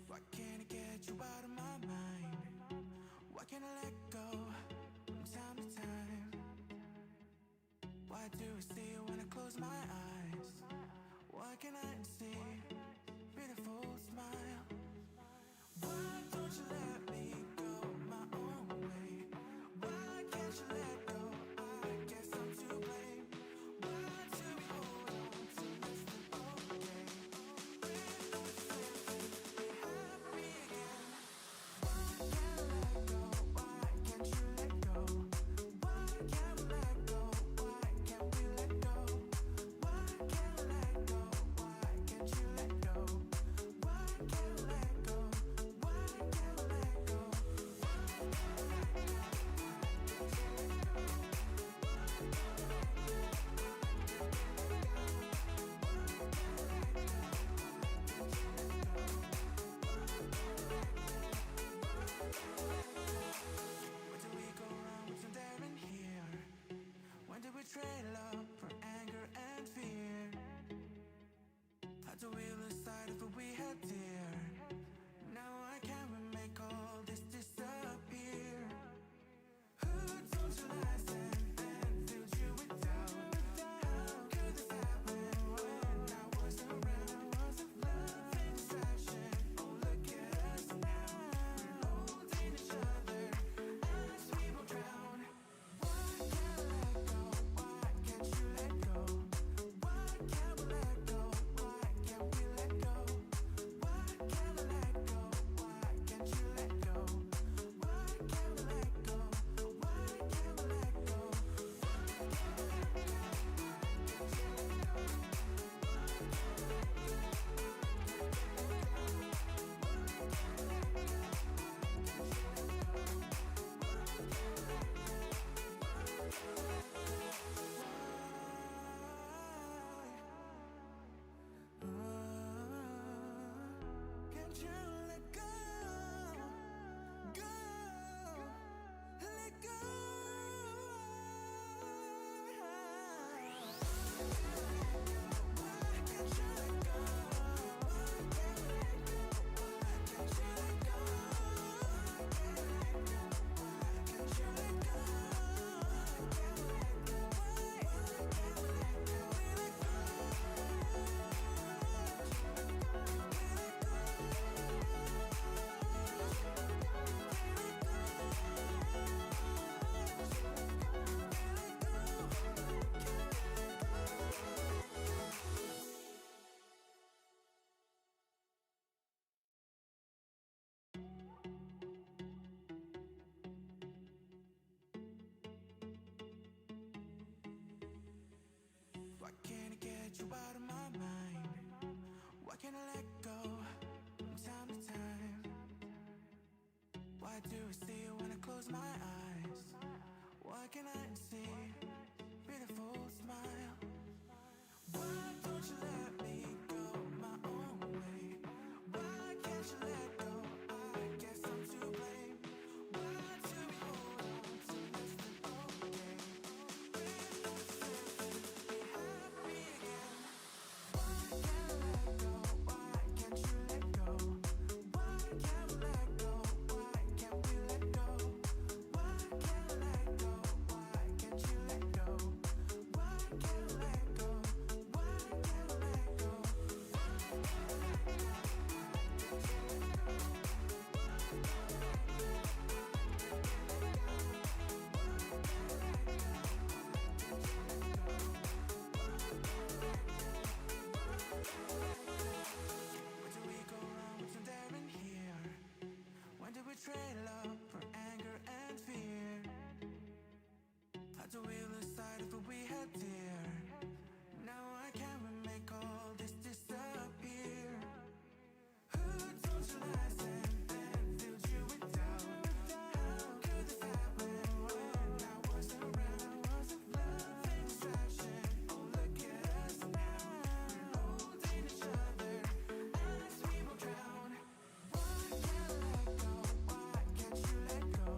Why can't I get you out of my mind? Why can't I let go from time to time? Why do I see you when I close my eyes? Why can't I see beautiful smile? Why don't you let me go my own way? Why can't you let go? I guess I'm to blame. Why do we hold on to less than okay? When we're flipping, be happy again. Why can't I let go? Why can't you let go? Why can't we let go? Why can't we let go? Why can't I let go? Why can't you let go? Why can't I let go? Why can't I let go? When did we go wrong? What's in there in here? When did we trade love for anger and fear? How do we lose sight of what we had dear? Now I can't make all this disappear. Who told you lies and filled you with doubt? How could this happen when I wasn't around? Love and distraction, oh look at us now. We're holding each other as we will drown. Why can't I let go? Why can't you let go? Why can't we let go? Why can't we let go? Why can't I let go? Why can't you let go? Why can't we let go? Why can't we let go? Can't you let go? Go, let go. Why can't you let go? Why can't we let go? Why can't you let go? Why can't you let go? Why can't we let go? Why can't we let go? We let go. Why can't I get you out of my mind? Why can't I let go from time to time? Why do I see you when I close my eyes? Why can't I see beautiful smile? Why don't you let me go my own way? Why can't you let go? I guess I'm to blame. Why do we hold on to less than okay? When we're flipping, be happy again. Why can't I let go? Why can't you let go? Why can't we let go? Why can't we let go? Why can't I let go? Why can't Had to wheel aside if we had dear. Now I can't make all this disappear. Who told you lies and filled you with doubt? How could this happen when I wasn't around? Love and distraction, oh look at us now. Holding each other as we will drown. Why can't I let go? Why can't you let go?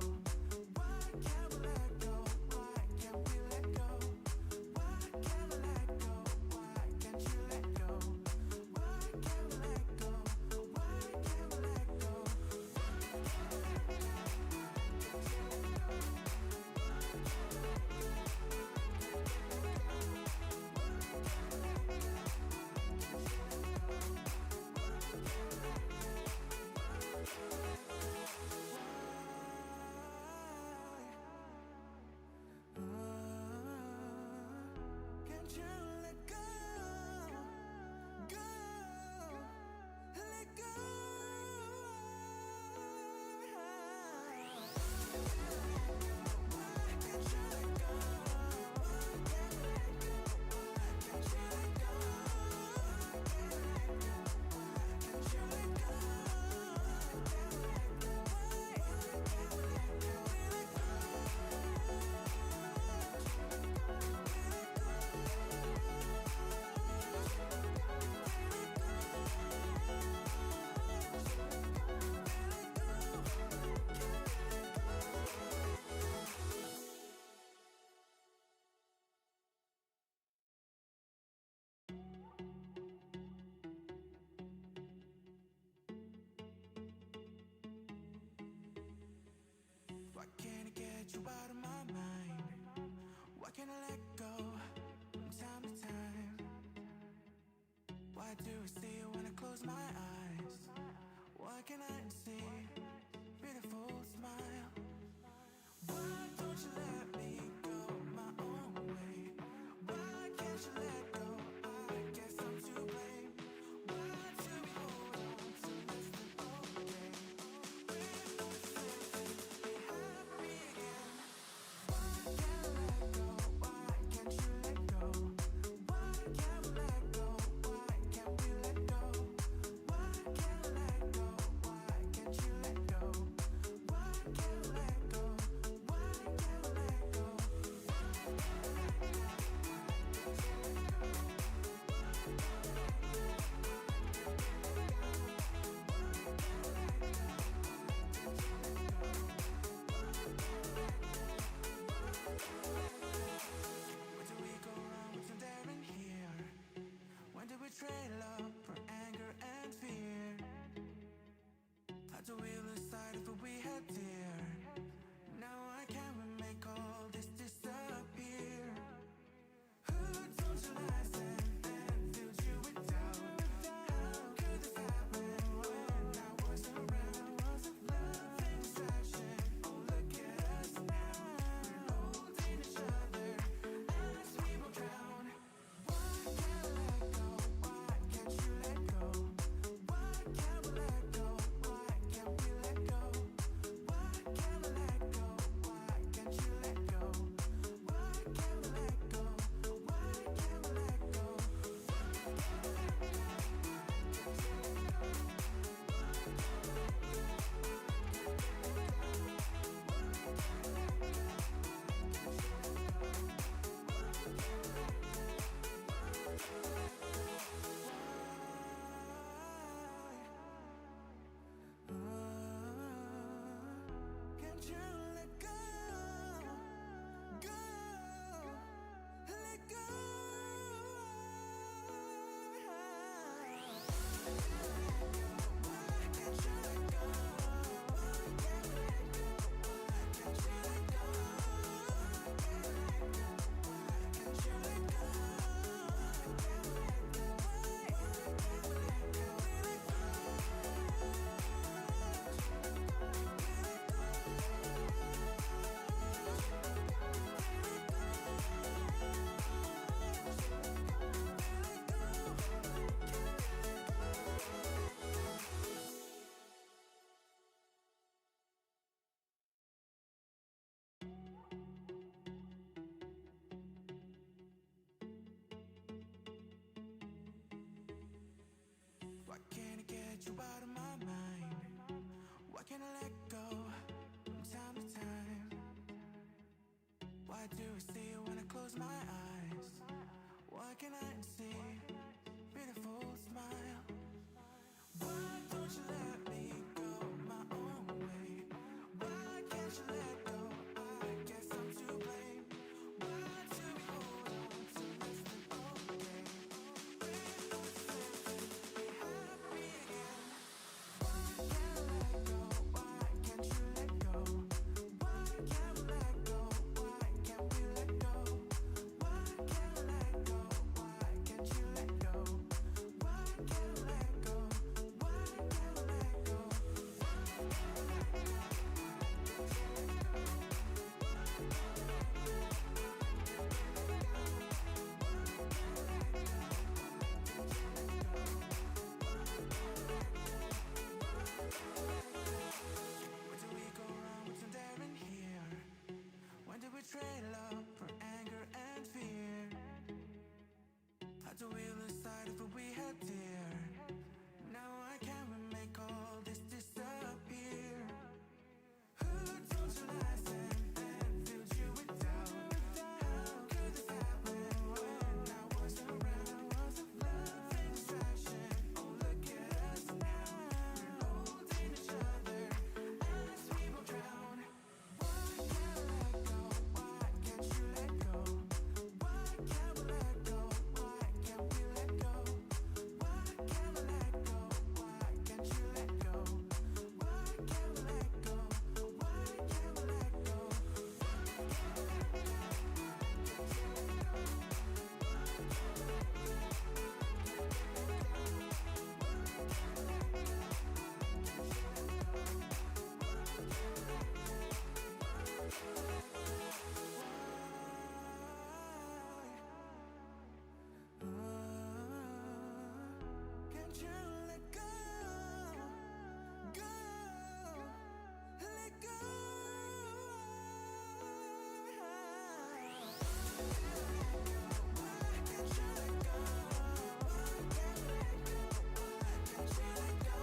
Why can't we let go? Why can't we let go? Why can't we let go? Why can't you let go? Why can't we let go? Why can't we let go? Can't you let go? Go, let go. Why can't you let go? Why can't we let go? Why can't you let go? Why can't you let go? Why can't we let go? Why can't we let go? Why can't I get you out of my mind? Why can't I let go from time to time? Why do I see you when I close my eyes? Why can't I see beautiful smile? Why don't you let me go my own way? Why can't you let go? I guess I'm to blame. Why do we hold on to less than okay? We're not safe, be happy again. Why can't I let go? Why can't you let go? Why can't we let go? Why can't we let go? Why can't I let go? Why can't you let go? Why can't we let go? Why can't we let go? Where do we go wrong? What's in there in here? When did we trade love for anger and fear? Had to wheel aside if we had dear. Now I can't make all this disappear. Who told you lies and filled you with doubt? How could this happen when I wasn't around? Love and distraction, oh look at us now. Holding each other as we will drown. Why can't I let go? Why can't you let go? Why can't we let go? Why can't we let can't I get you out of my mind? Why can't I let go from time to time? Why do I see you when I close my eyes? Why can't I see beautiful smile? Why don't you let me go my own way? Why can't you let go? I guess I'm to blame. Why do we hold on to less than okay? We're not safe to be happy again. Why can't I let go? Why can't you let go? Why can't we let go? Why can't we let go? Why can't we let go? Why can't you let go? Why can't we let go? Why can't we let go? Where do we go wrong? What's in there in here? When did we trade love for anger and fear? How do we lose sight of what we had dear? Now I can't make all this disappear. Who told you lies and filled you with doubt? How could this happen when I wasn't around? Love and distraction, oh look at us now. We're holding each other as we will drown. Why can't we let go? Why can't you let go? Why can't we let go? Why can't we let go? Why can't we let go? Why can't you let go? Why can't we let go? Why can't we let go? Can't you let go? Go, let go. Why can't you let go? Why can't you let go? Why can't you let go? Why can't you let go?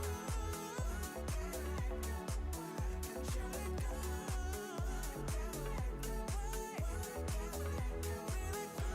Why can't you let go? Why can't we let go? We let go.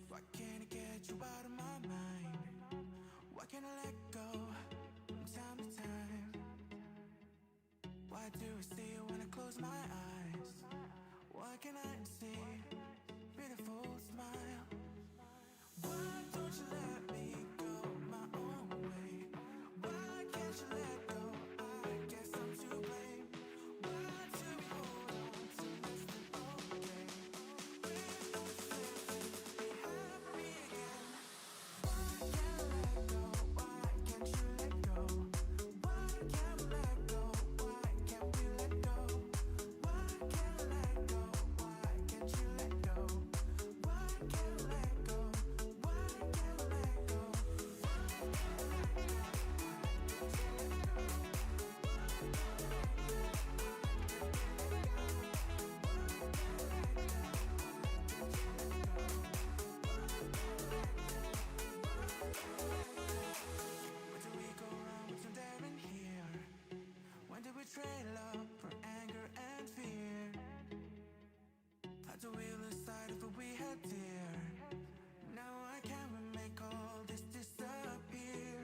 Why can't I get you out of my mind? Why can't I let go from time to time? Why do I see you when I close my eyes? Why can't I see beautiful smile? Why don't you let me go my own way? Why can't you let go? I guess I'm to blame. Why do we hold on to less than okay? We're not safe to be happy again. Why can't I let go? Why can't you let go? Why can't we let go? Why can't we let go? Why can't we let go? Why can't you let go? Why can't we let go? Why can't we let go? Where do we go wrong? What's in there in here? When did we trade love for anger and fear? How do we lose sight of what we had dear? Now I can't make all this disappear.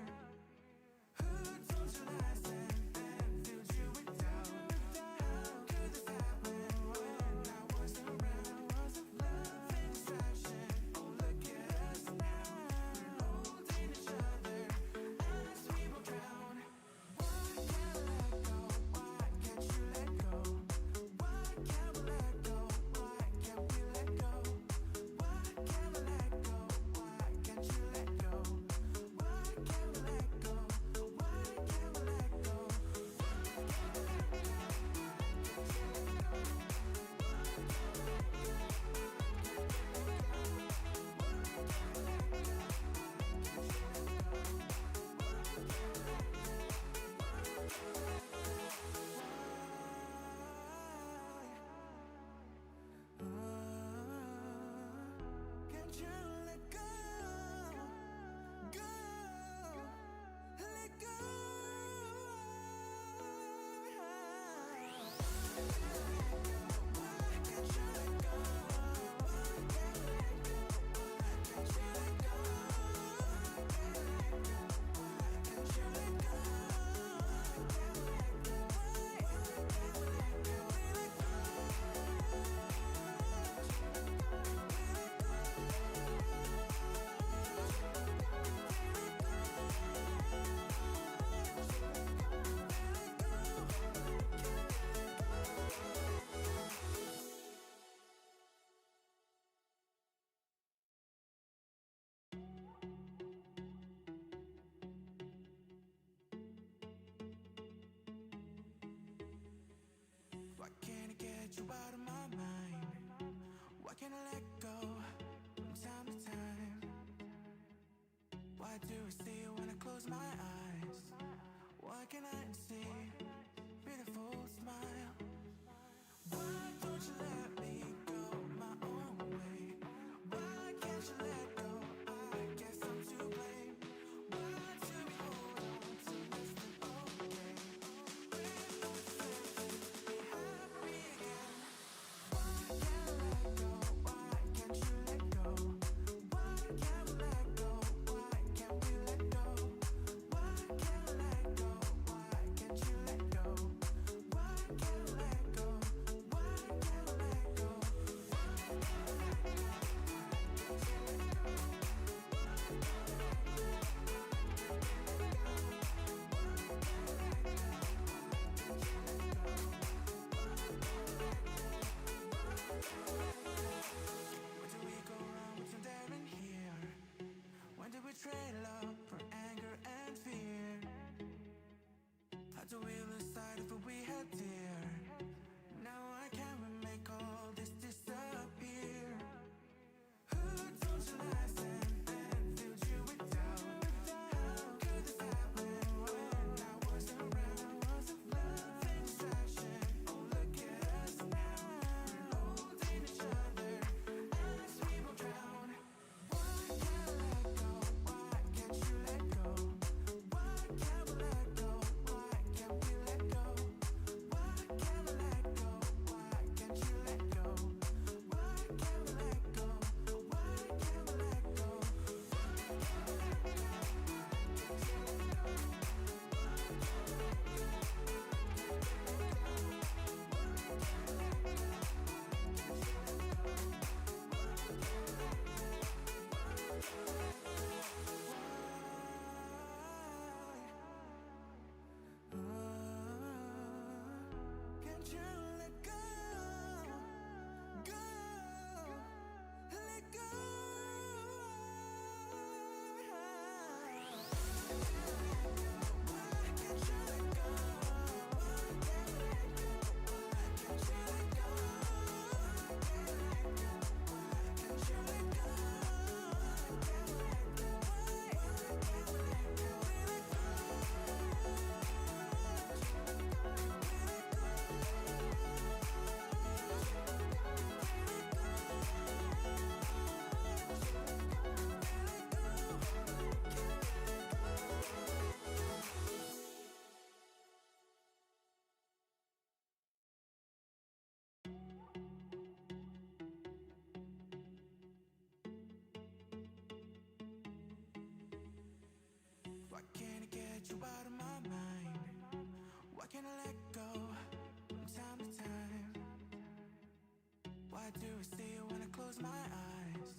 Who told you lies and filled you with doubt? How could this happen when I wasn't around? Love and distraction, oh look at us now. We're holding each other as we will drown. Why can't we let go? Why can't you let go? Why can't we let go? Why can't we let get you out of my mind? Why can't I let go from time to time? Why do I see you when I close my eyes? Why can't I see beautiful smile? Why don't you let me go my own way? Why can't you let go? I guess I'm to blame. Why do we hold on to less than okay? We're not safe to be happy again. Why can't I let go? Why can't you let go? Why can't we let go? Why can't we let go? Why can't I let go? Why can't you let go? Why can't I let go? Why can't I let go? Where do we go wrong? What's in there in here? When did we trade love for anger and fear? How do we lose sight of what we had dear? Now I can't make all this disappear. Who told you lies and then filled you with doubt? How could this happen when I wasn't around? Love and distraction, oh look at us now. We're holding each other as we will drown. Why can't I let go? Why can't you let go? Why can't we let go? Why can't we let go? Why can't we let go? Why can't you let go? Why can't we let go? Why can't we let go? Can't you let go? Go, let go. Why can't you let go? Why can't we let go? Why can't you let go? Why can't you let go? Why can't we let go? Why can't we let go? Why can't I get you out of my mind? Why can't I let go from time to time? Why do I see you when I close my eyes?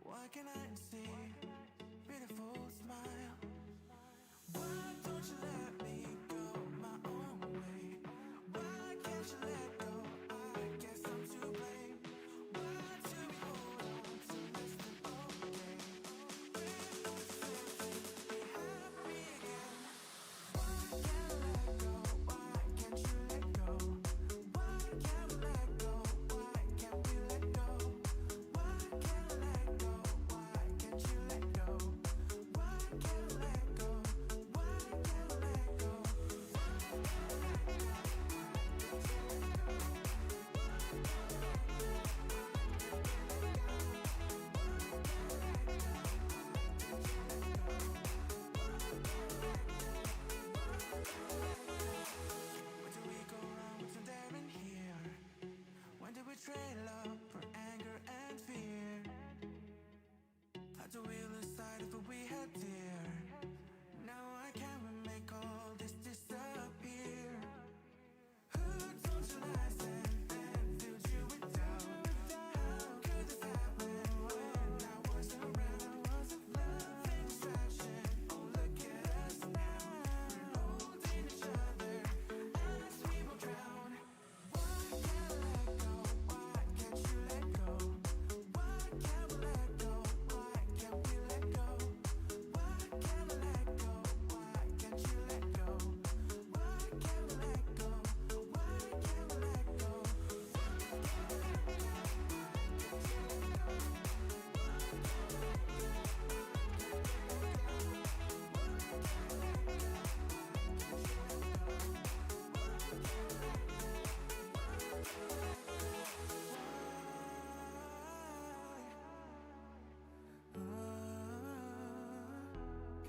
Why can't I see beautiful smile? Why don't you let me go my own way? Why can't you let go? I guess I'm to blame. Why do we hold on to less than okay? We're not safe to be happy again. Why can't I let go? Why can't you let go? Why can't we let go? Why can't we let go? Why can't I let go? Why can't you let go? Why can't I let go? Why can't I let go? Why can't I let go?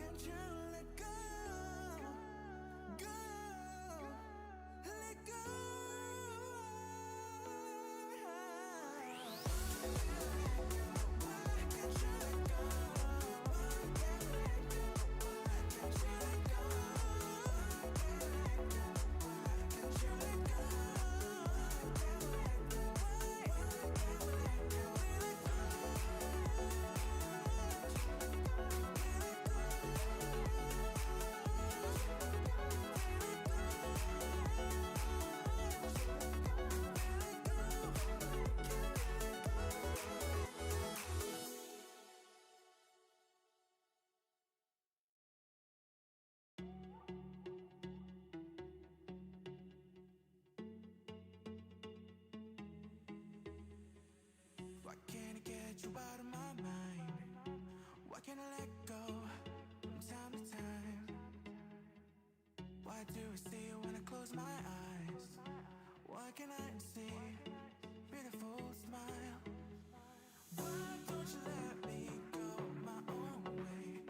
can't you let go? Go, let go. Why can't you let go? Why can't you let go? Why can't you let go? Why can't you let go? Why can't I get you out of my mind? Why can't I let go from time to time? Why do I see you when I close my eyes? Why can't I see beautiful smile? Why don't you let me go my own way?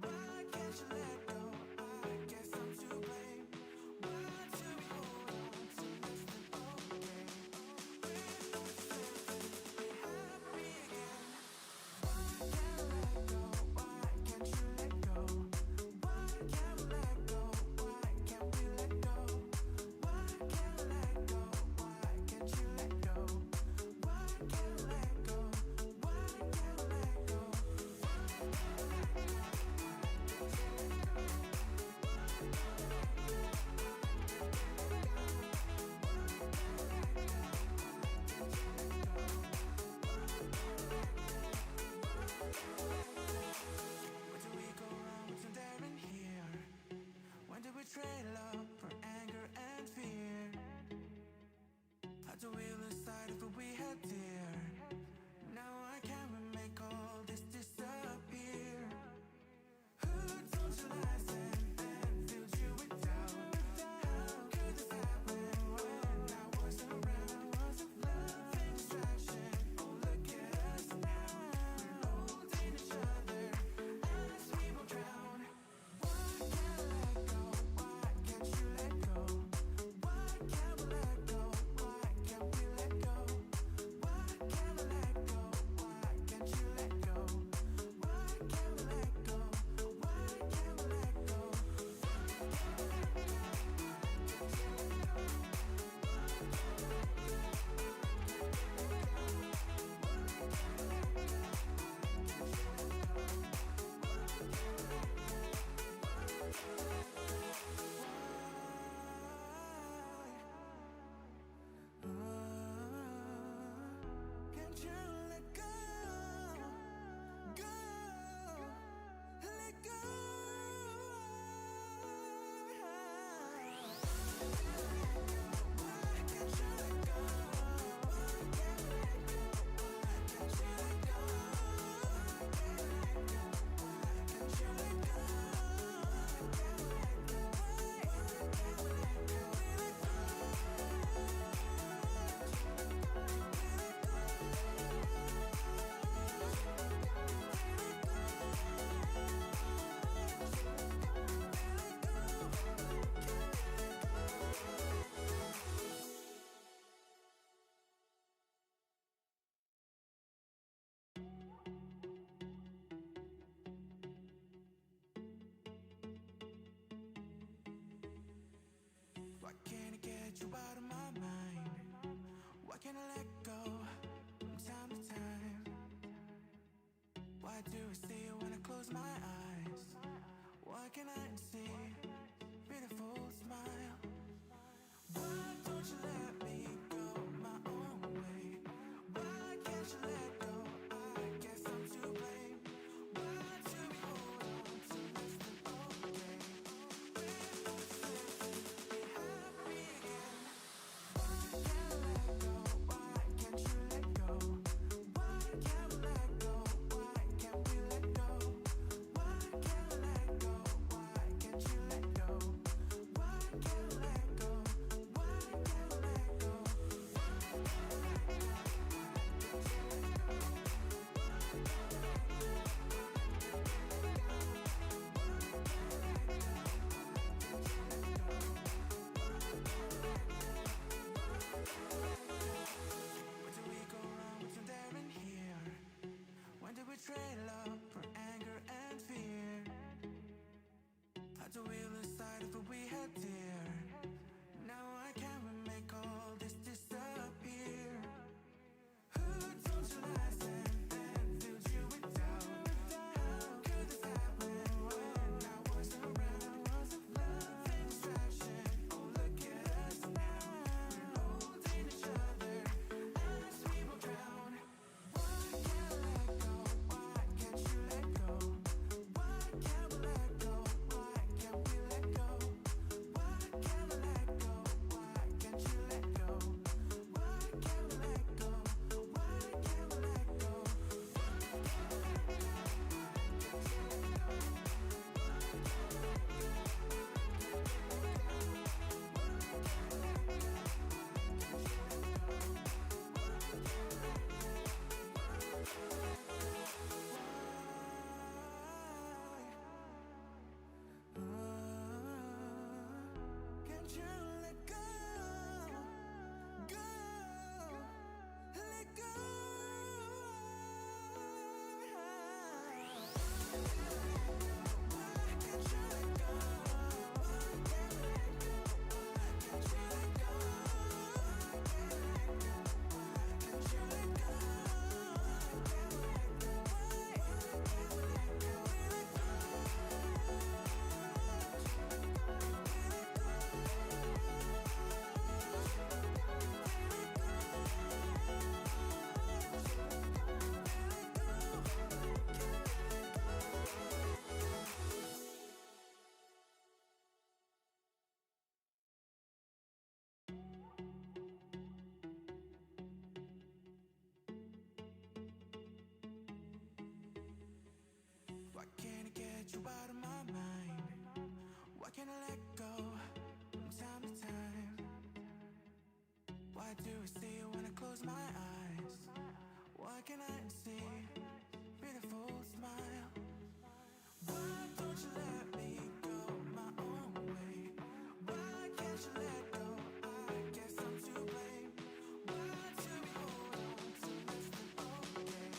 Why can't you let go? I guess I'm to blame. Why do we hold on to less than okay? We're not supposed to be happy again. Why can't I let go? Why can't you let go? Why can't we let go? Why can't we let go? Why can't I let go? Why can't you let go? Why can't I let go? Why can't I let go? Where do we go wrong? What's in there in here? When did we trade love for anger and fear? How do we lose sight of what we had dear? Now I can't make all this disappear. Who told you lies and filled you with doubt? How could this happen when I wasn't around? Love and distraction, oh look at us now. We're holding each other as we will drown. Why can't I let go? Why can't you let go? Why can't we let go? Why can't we let go? Why can't I let go? Why can't you let go? Why can't we let go? Why can't we let go? Can't you let go? Go, let go. Why can't you let go? Why can't we let go? Why can't you let go? Why can't we let go? Why can't you let go? Why can't we let go? Why can't we let go? Why can't I get you out of my mind? Why can't I let go from time to time? Why do I see you when I close my eyes? Why can't I see beautiful smile? Why don't you let me go my own way? Why can't you let go? I guess I'm to blame. Why do we hold on to less than okay? We're not supposed to be happy again. Why can't I let go? Why can't you let go? Why can't we let go? Why can't we let go? Why can't I let go? Why can't you let go? Why can't we let go? Why can't we let go? to wheel aside of what we had dear. Now I can't make all this disappear. Who told you lies and filled you with doubt? How could this happen when I wasn't around? Love and distraction, oh look at us now. We're holding each other as we will drown. Why can't I let go? Why can't you let go? Why can't we let go? Why can't we let go? Why can't I let go? Why can't you let go? Why can't we let go? Why can't we let go? Can't you let go? Go, let go. Why can't you let go? Why can't we let go? Why can't you let go? Why can't you let go? Why can't we let go? Why can't we let go? Why can't I get you out of my mind? Why can't I let go from time to time? Why do I see you when I close my eyes? Why can't I see beautiful smile? Why don't you let me go my own way? Why can't you let go? I guess I'm to blame. Why do we hold on to less than okay?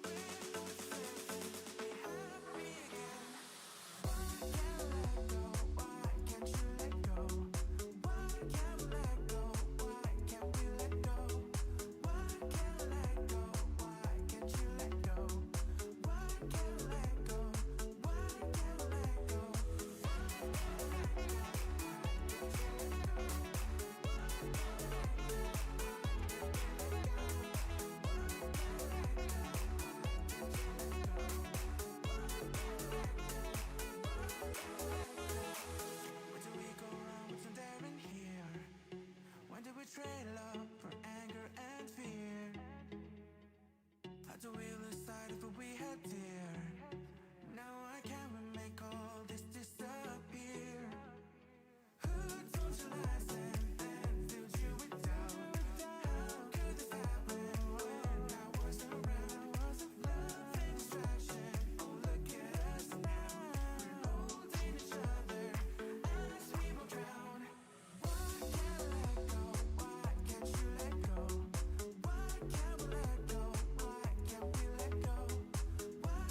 When no expected to be happy again. Why can't I let go? Why can't you let go? Why can't we let go? Why can't we let go? Why can't I let go? Why can't you let go? Why can't we let go? Why can't we let go? Where do we go wrong? What's in there in here? When did we trade love for anger and fear? Had to wheel aside of what we had dear. Now I can't make all this disappear. Who told you lies and filled you with doubt? How could this happen when I wasn't around? Love and distraction, oh look at us now. We're holding each other as we will drown. Why can't I let go? Why can't you let go? Why can't we let go? Why can't we let go? Why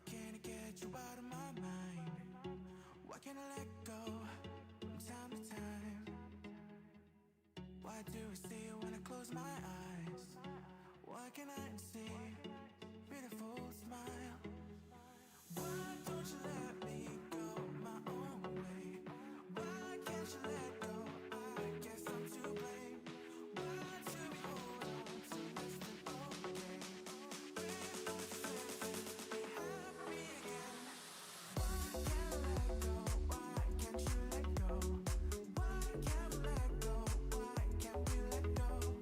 can't I get you out of my mind? Why can't I let go from time to time? Why do I see you when I close my eyes? Why can't I see beautiful smile? Why don't you let me go my own way? Why can't you let go? I guess I'm to blame. Why do we hold on to less than okay? We're not certain we have me again. Why can't I let go? Why can't you let go? Why can't we let go? Why can't we let go?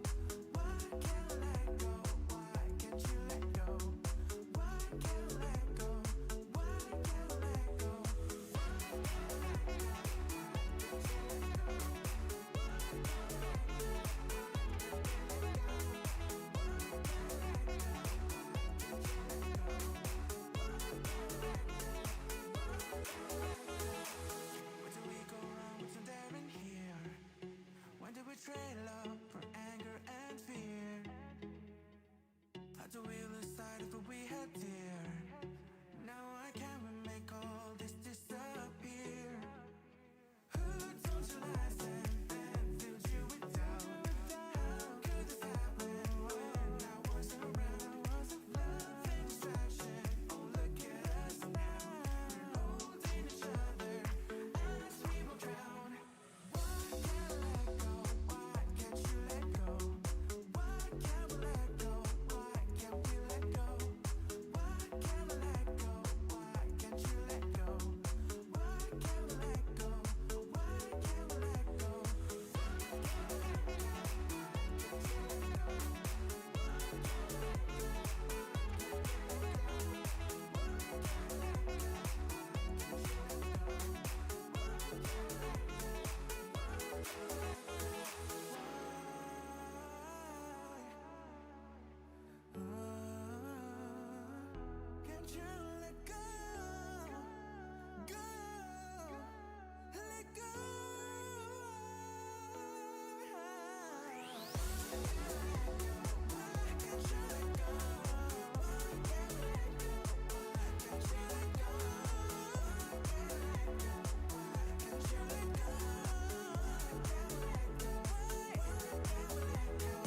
Why can't I let go? Why can't you let go? Why can't I let go? Why can't I let go? Where did we go wrong? What's in there in here? When did we trade love for anger and fear? How do we lose sight of what we had dear? Now I can't make all this disappear. Who told you lies and filled you with doubt? How could this happen when I wasn't around? Love and distraction, oh look at us now. We're holding each other as we will drown. Why can't I let go? Why can't you let go? Why can't we let go? Why can't we let go? Why can't we let go? Why can't you let go? Why can't we let go? Why can't we let go? Can't you let go? Go, let go. Why can't you let go? Why can't we let go? Why can't you let go? Why can't you let go? Why can't we let go? Why can't we let go?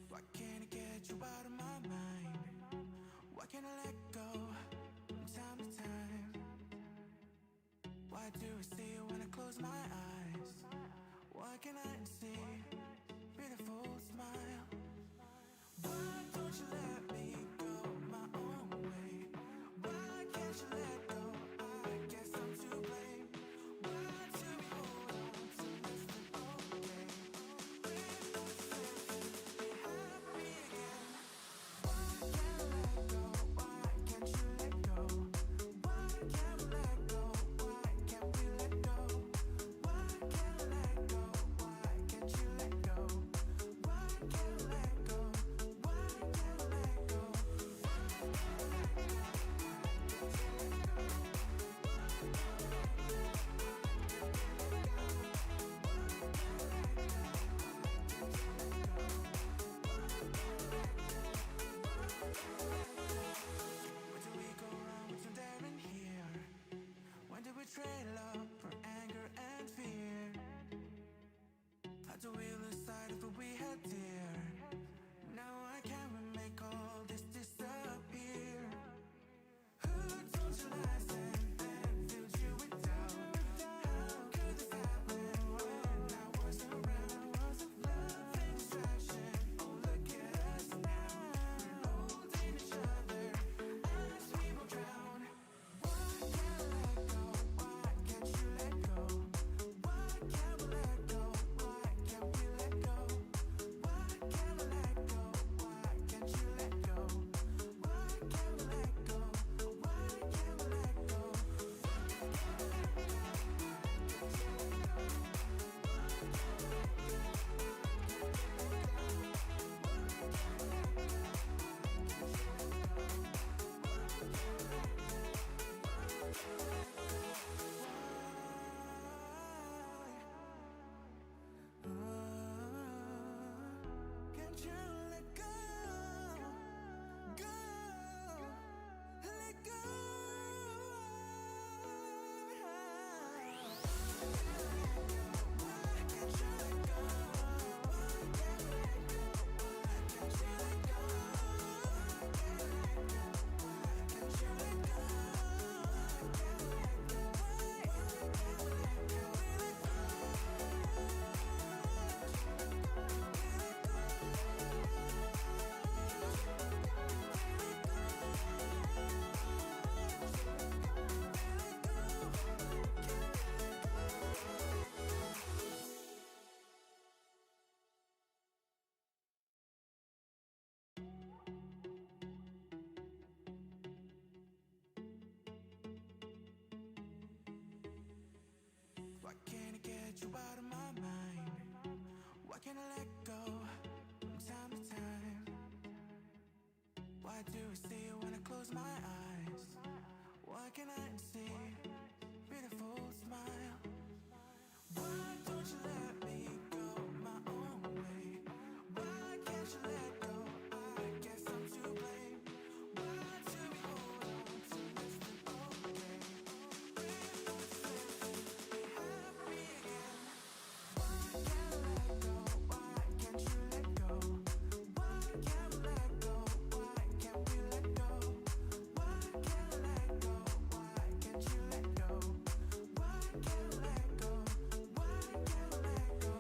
Why can't I get you out of my mind? Why can't I let go from time to time? Why do I see you when I close my eyes? Why can't I see beautiful smile? Why don't you let me go my own way? Why can't you let go? I guess I'm to blame. Why do we hold on to less than okay? We're not certain we have me again. Why can't I let go? Why can't you let go? Why can't we let go? Why can't we let go? do I see you when I close my eyes? Why can I see beautiful smile? Why don't you let me go my own way? Why can't you let go? I guess I'm to blame. Why do we hold on to less than okay? We're not supposed to be happy again. Why can't I let go? Why can't you let go? Why can't we let go? Why can't we let go? Why can't I let go? Why can't you let go? Why can't I let go? Why can't I let go?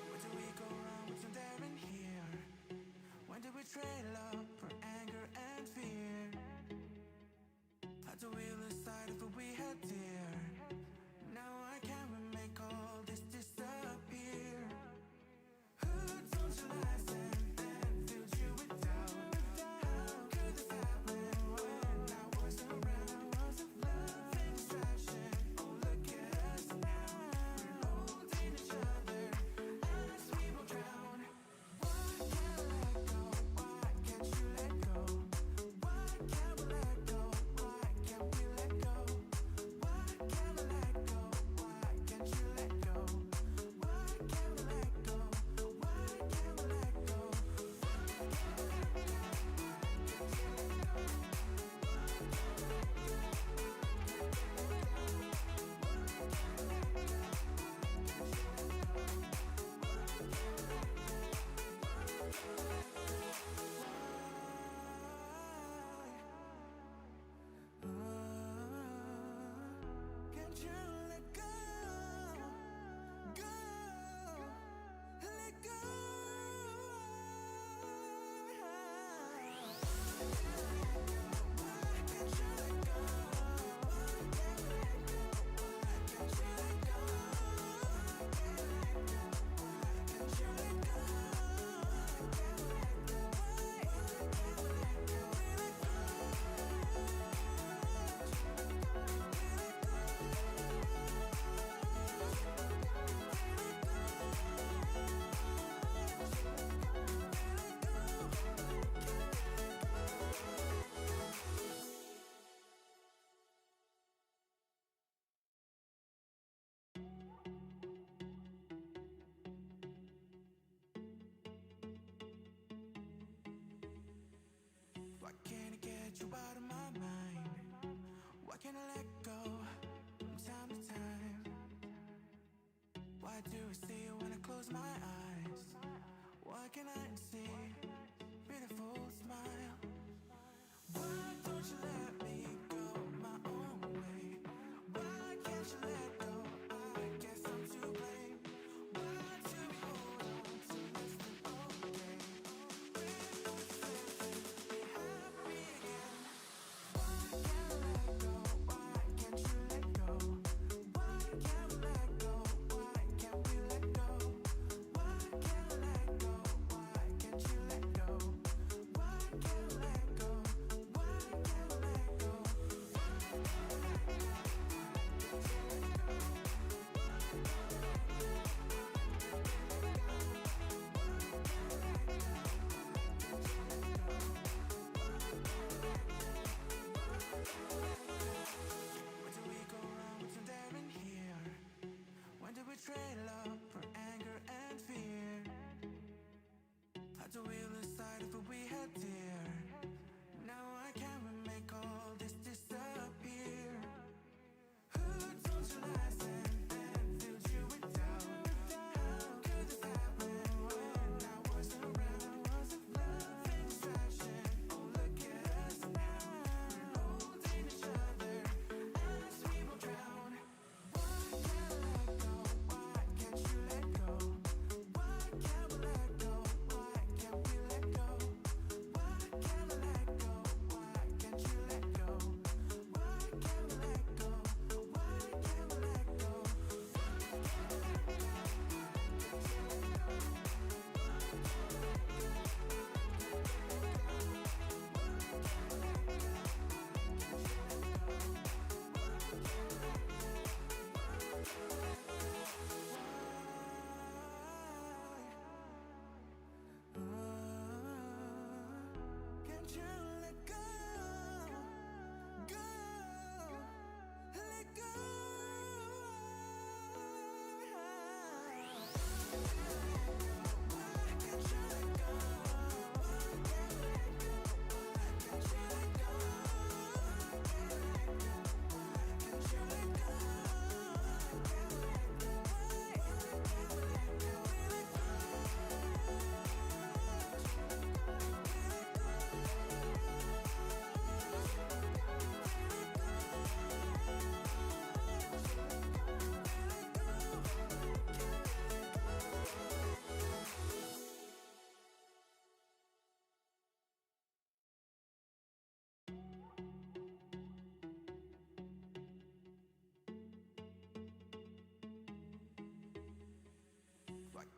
Where do we go wrong? What's in there in here? When did we trade love for anger and fear? How do we lose sight of what we had dear? Now I can't make all this disappear. Who told you lies and filled you with doubt? How could this happen when I wasn't around? Love and distraction, oh look at us now. We're holding each other as we will drown. Why can't I let go? Why can't you let go? Why can't we let go? Why can't we let go? Why can't I let go? Why can't you let go? Why can't we let go? Why can't we let go? Can't you let go? Go, let go. Why can't you let go? Why can't we let go? Why can't you let go? Why can't you let go? Why can't we let go? Why can't we let go? Why can't I get you out of my mind? Why can't I let go from time to time? Why do I see you when I close my eyes? Why can't I see beautiful smile? Why don't you let me go my own way? Why can't you let go? I guess I'm to blame. Why do we hold on to less than okay? We're not supposed to be happy again. Why can't I let go? Why can't you let go? Why can't we let go? Why can't we let go? Why can't I let go? Why can't you let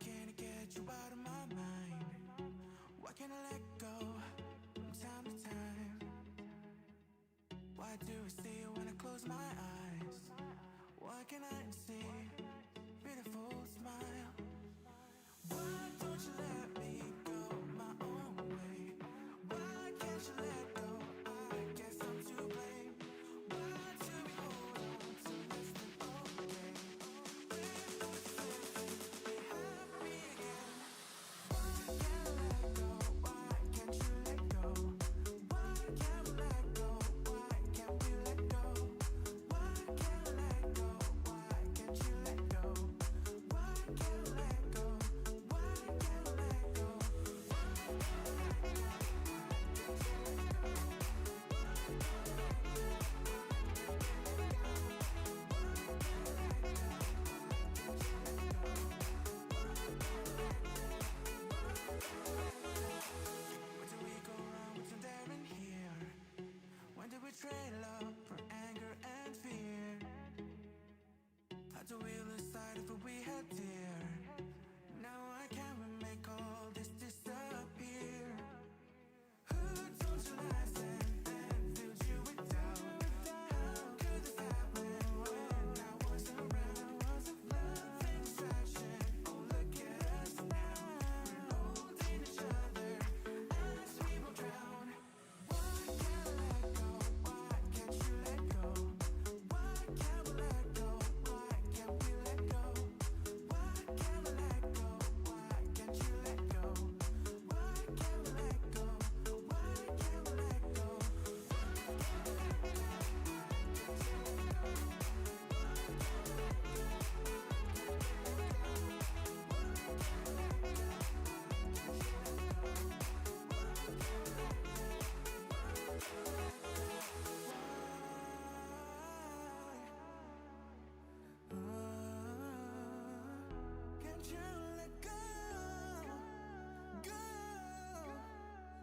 can't I get you out of my mind? Why can't I let go from time to time? Why do I see you when I close my eyes? Why can't I see beautiful smile? Why don't you let me go my own way? Why can't you let go? I guess I'm to blame. Why do we hold on to less than okay? When those feelings, they have me again. Why can't I let go? Why can't you let go? Why can't we let go? Why can't we let go? Why can't I let go? Why can't you let go? Why can't I let go? Why can't I let go? Where do we go wrong? What's in there and here? When did we trade love for anger and fear? How do we lose sight of what we had dear? Now I can't make all this disappear. Who told you lies and filled you with doubt? How could this happen when I wasn't around? Nothing distraction. Oh, look at us now. We're holding each other as we will drown. Why can't I let go? Why can't you let go? Why can't we let go? Why can't we let go? Why can't we let go? Why can't you let go? Why can't we let go? Why can't we let go? Can't you let go? Go,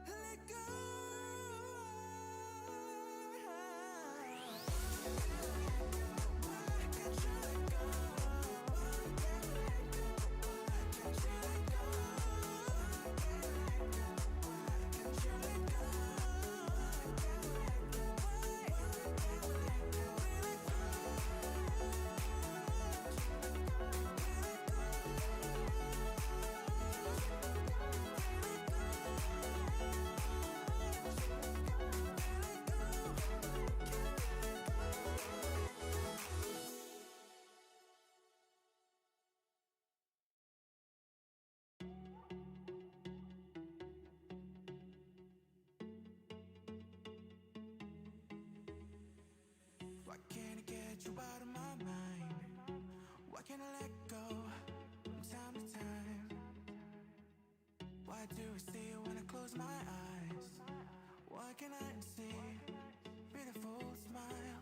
let go. Why can't you let go? Why can't we let go? Why can't you let go? Why can't you let go? Why can't we let go? Why can't we let go? We let go. Why can't I get you out of my mind? Why can't I let go from time to time? Why do I see you when I close my eyes? Why can't I see beautiful smile?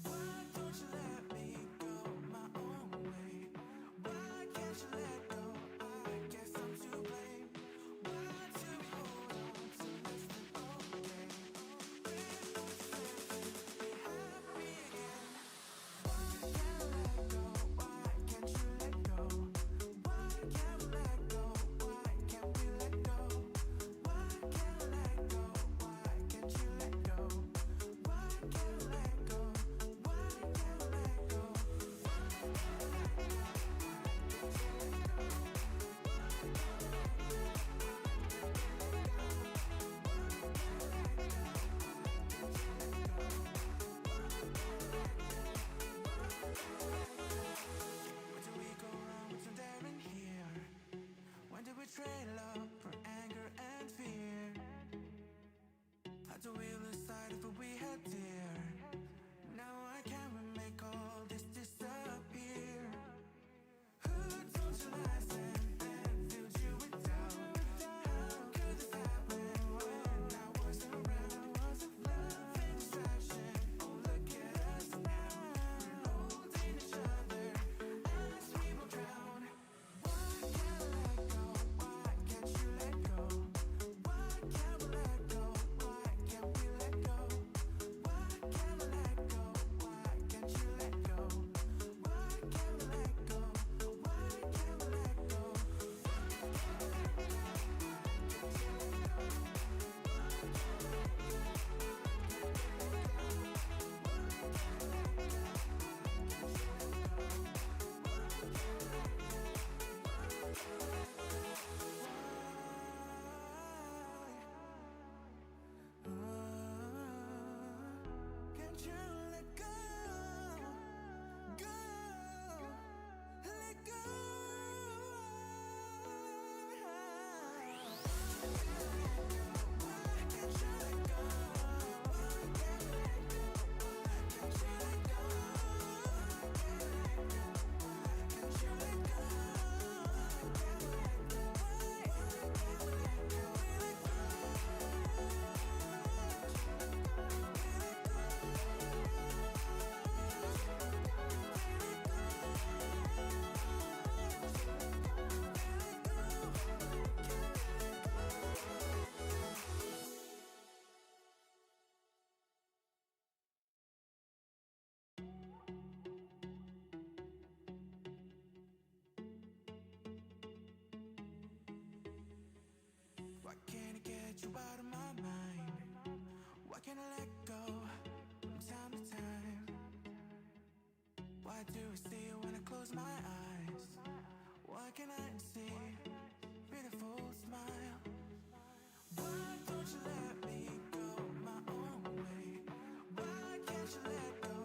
Why don't you let me go my own way? Why can't you let go? I guess I'm to blame. Why do we hold on to less than okay? When those feelings, they have me again. Why can't I let go? Why can't you let go? Why can't we let go? Why can't we let go? Why can't I let go? Why can't you let go? Why can't we let go? Why can't we let go? Where do we go wrong? What's in there and here? When did we trade love for anger and fear? How do we lose sight of what we had dear? Now I can't make all this disappear. Who told you lies and filled you with doubt? How could this happen when I wasn't around? Nothing distraction. Oh, look at us now. We're holding each other as we will drown. Why can't I let go? Why can't you let go? Why can't we let go? Why can't we let can't I get you out of my mind? Why can't I let go from time to time? Why do I see you when I close my eyes? Why can't I see beautiful smile? Why don't you let me go my own way? Why can't you let go?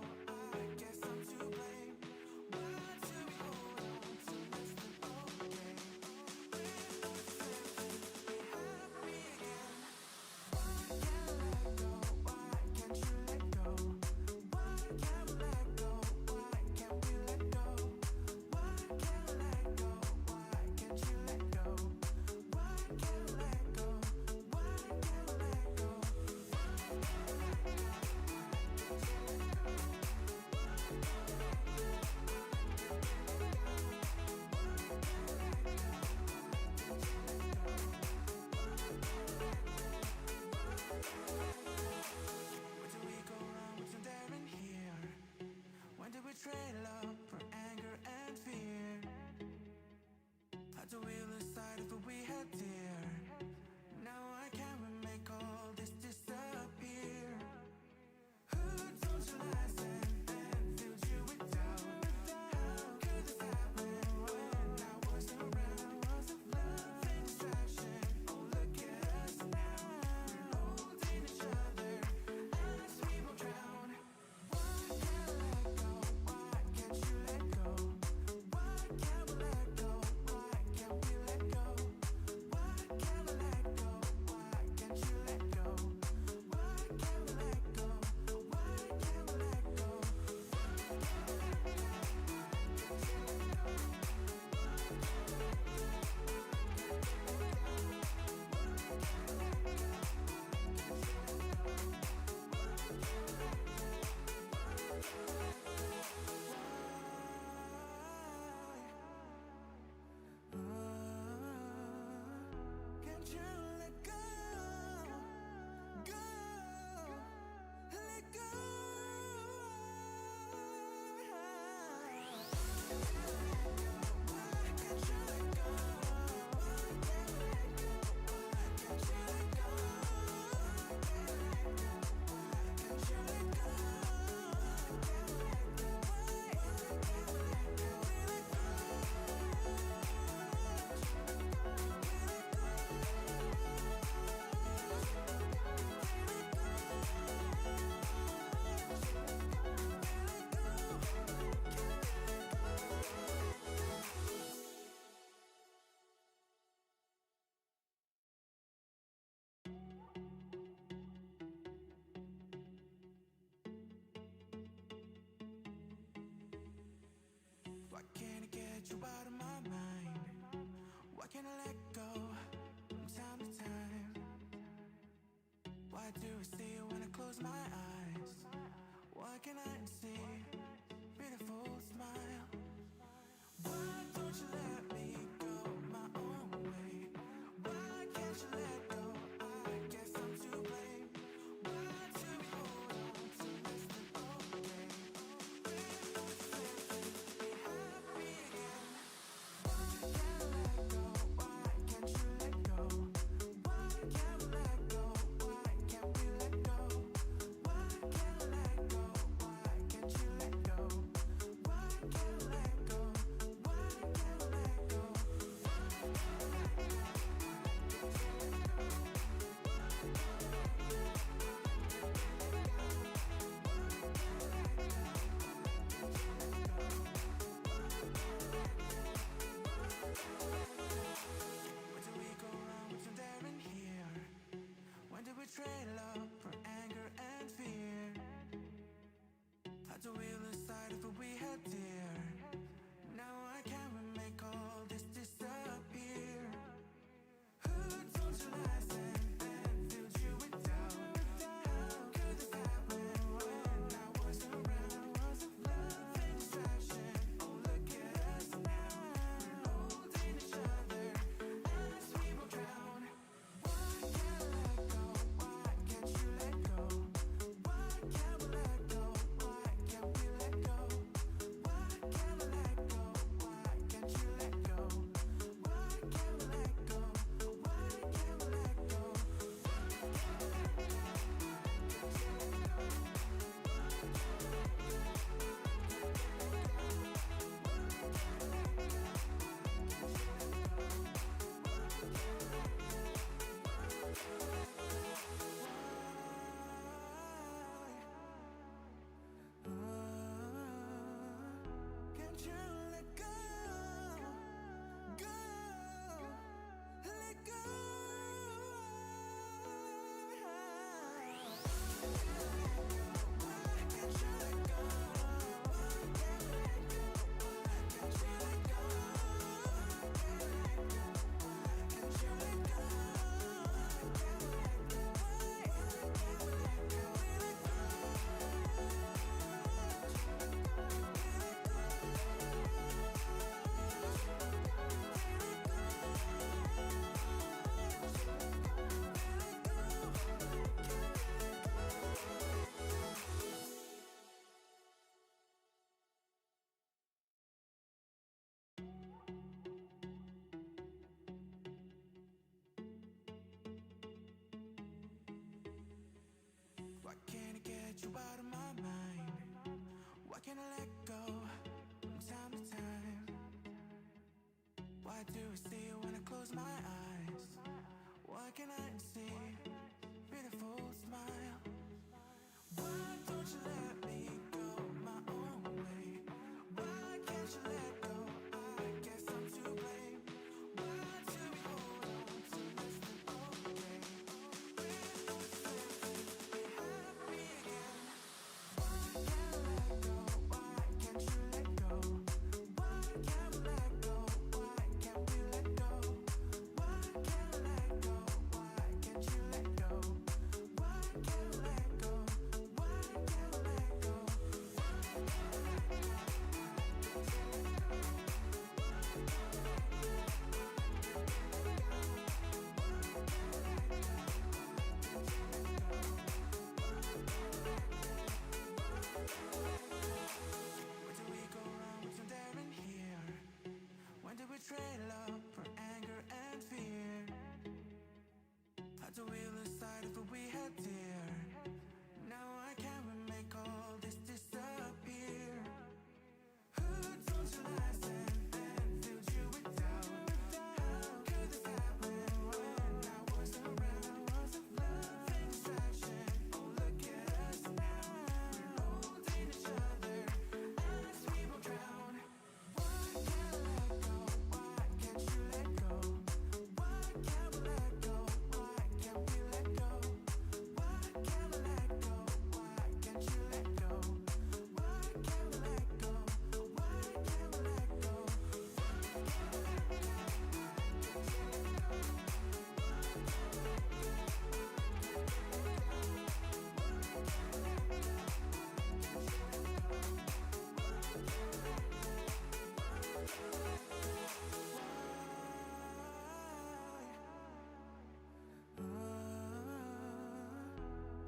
I guess I'm to blame. Why do we hold on to less than okay? We're not expecting to be happy again. Why can't I let go? Why can't you let go? Why can't we let go? Why can't we let go? Why can't I let go? Why can't you let go? Why can't I let go? Why can't I let go? Where do we go wrong? What's in there in here? When did we trade love for anger and fear? How do we lose sight of what we had dear? Now I can't make all this disappear. Who told you lies and filled you with doubt? How could this happen when I wasn't around? Love and distraction, oh look at us now. We're holding each other as we will drown. Why can't I let go? Why can't you let go? Why can't we let go? Why can't we let go? Why can't I let go? Why can't you let go? Why can't we let go? Why can't we let go? Can't you let go? Go, let go. Why can't you let go? Why can't we let go? Why can't you let go? Why can't you let go? Why can't we let go? Why can't we let go? We let go. Why can't I get you out of my mind? Why can't I let go from time to time? Why do I see you when I close my eyes? Why can't I see beautiful smile? Why don't you let me go my own way? Why can't you let go? I guess I'm to blame. Why do we hold on to less than okay? We're not expecting to be happy again. Why can't I let go? Why can't you let go? Why can't we let go? Why can't we let go? Why can't I let go? Why can't you let go? Why can't I let go? Why can't I let go? Where do we go wrong? What's in there in here? When did we trade love for anger and fear? How do we lose sight of what we had dear? Now I can't make all this disappear. Who told you lies and filled you with doubt? How could this happen when I wasn't around? Love and distraction, oh look at us now. We're holding each other as we will drown. Why can't I let go? Why can't you let go? Why can't we let go? Why can't we let get you out of my mind? Why can't I let go from time to time? Why do I see you when I close my eyes? Why can't I see beautiful smile? Why don't you let me go my own way? Why can't you let go? I guess I'm to blame. Why do we hold on to less than okay? We're no sense, be happy again. Why can't I let go? Why can't you let go? Why can't we let go? Why can't we let go? Why can't I let go? Why can't you let go? Why can't I let go? Why can't I let go? Where do we go wrong? What's in there in here? When did we trade love for anger and fear? How do we lose sight of what we had dear? Now I can't make all this disappear. Who told you lies and filled you with doubt? How could this happen when I wasn't around? Love and distraction, oh look at us now. We're holding each other as we will drown. Why can't I let go? Why can't you let go? Why can't we let go? Why can't we let go? Why can't I let go? Why can't you let go? Why can't we let go? Why can't we let go?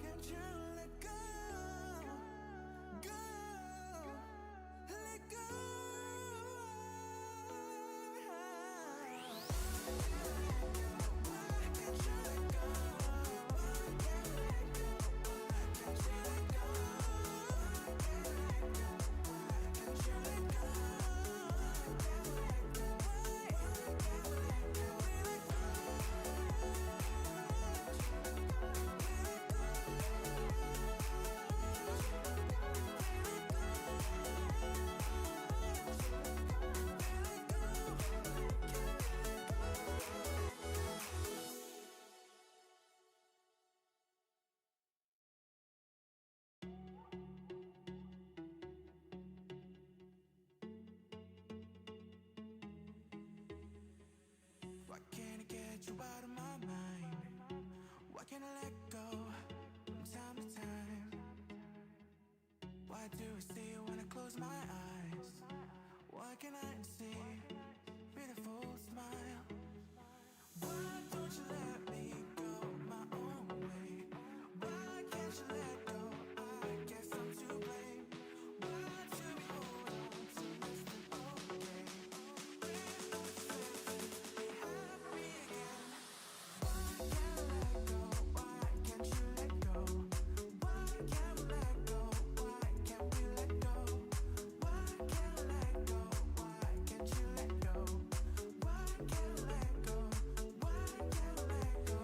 Can't you let go? Go, let go. Why can't you let go? Why can't we let go? Why can't you let go? Why can't we let go? Why can't you let go? Why can't we let go? Why can't we let go? We let go. Why can't I get you out of my mind? Why can't I let go from time to time? Why do I see you when I close my eyes? Why can't I see beautiful smile? Why don't you let me go my own way? Why can't you let go? I guess I'm to blame. Why do we hold on to less than okay? We're no sense, be happy again. Why can't I let go? Why can't you let go? Why can't we let go? Why can't we let go? Why can't I let go? Why can't you let go? Why can't I let go? Why can't we let go?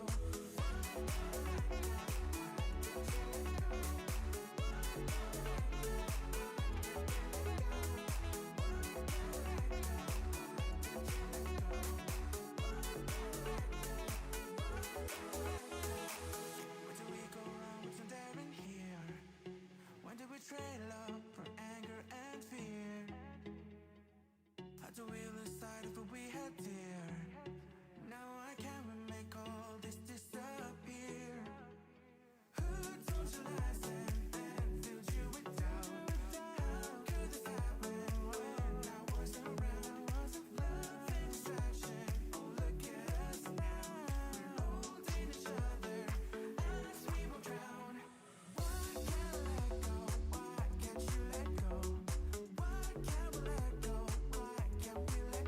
Where do we go wrong? What's in there in here? When did we trade love for anger and fear? How do we lose sight of what we had dear? Now I can't make all this disappear. Who told you lies and filled you with doubt? How could this happen when I wasn't around? Love and distraction, oh look at us now. We're holding each other as we will drown. Why can't I let go? Why can't you let go? Why can't we let go? Why can't we let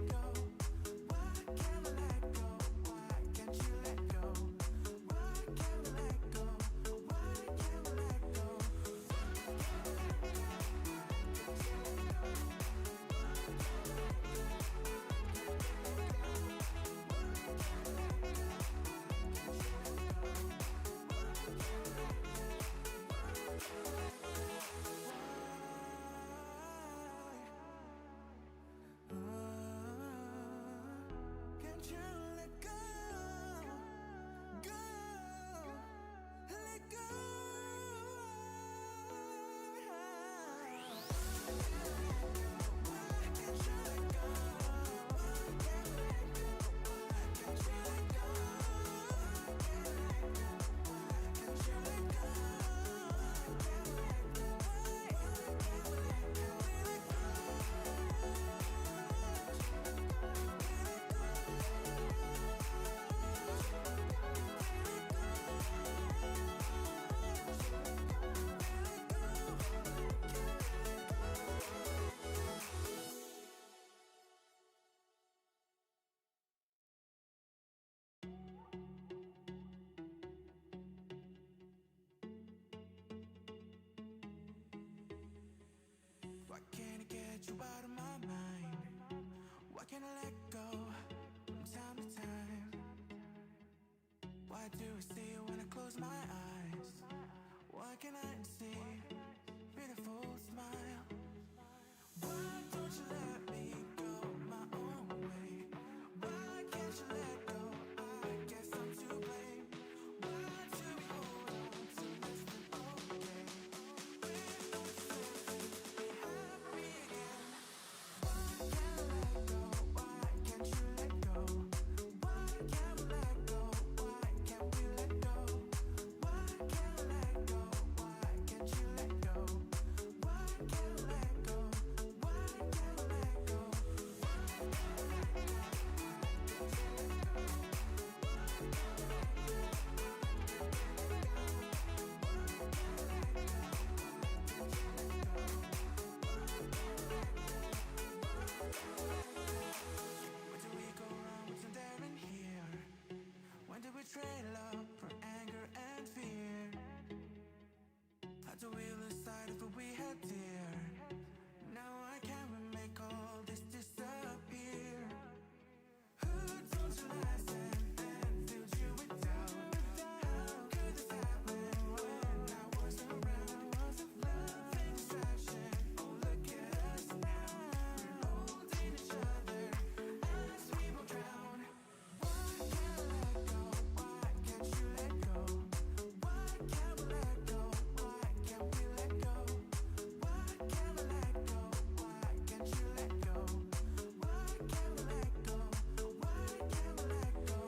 Can't you let go? Go, let go. Why can't you let go? Why can't you let go? Why can't you let go? Why can't you let go? Why can't I get you out of my mind? Why can't I let go from time to time? Why do I see you when I close my eyes? Why can't I see beautiful smile? Why don't you let me go my own way? Why can't you let go? I guess I'm to blame. Why do we hold on to less than okay? When no certainty be happy again. Why can't I let go? Why can't you let go? Why can't we let go? Why can't we let go? Why can't I let go? Why can't you let go? Why can't I let go? Why can't I let go? Where do we go wrong? What's in there in here? When did we trade love for anger and fear? How do we lose sight of what we had dear? Now I can't make all this disappear. Who told you lies and filled you with doubt? How could this happen when I wasn't around? Love and distraction, oh look at us now. We're holding each other as we will drown. Why can't I let go? Why can't you let go? Why can't we let go? Why can't we let go? Why can't we let go? Why can't you let go? Why can't we let go? Why can't we let go?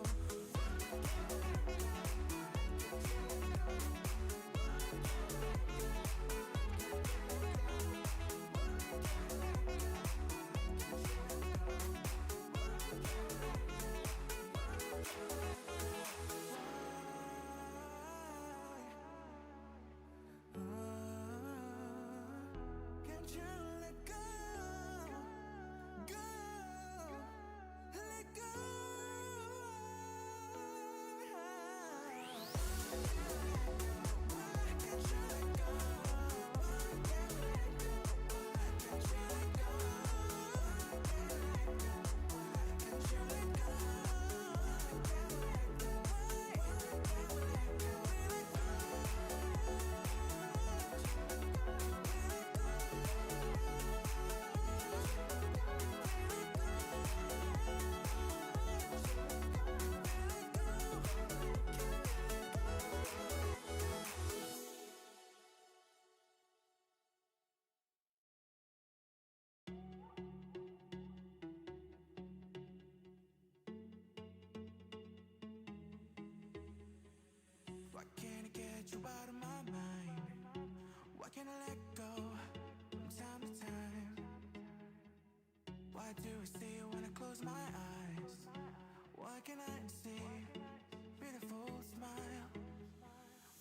Can't you let go? Go, let go. Why can't you let go? Why can't we let go? Why can't you let go? Why can't you let go? Why can't we let go? Why can't we let go? Why can't I get you out of my mind? Why can't I let go from time to time? Why do I see you when I close my eyes? Why can't I see beautiful smile?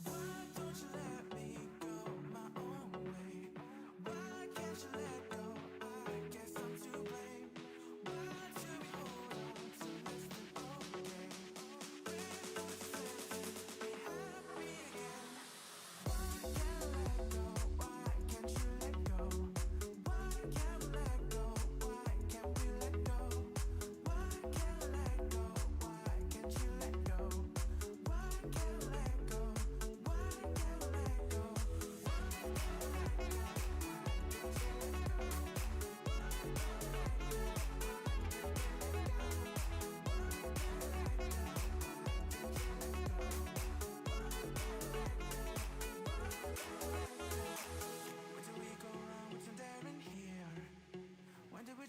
Why don't you let me go my own way? Why can't you let go? I guess I'm to blame. Why do we hold on to less than okay? When no certainty be happy again. Why can't I let go? Why can't you let go? Why can't we let go? Why can't we let go? Why can't I let go? Why can't you let go? Why can't we let go? Why can't we let go?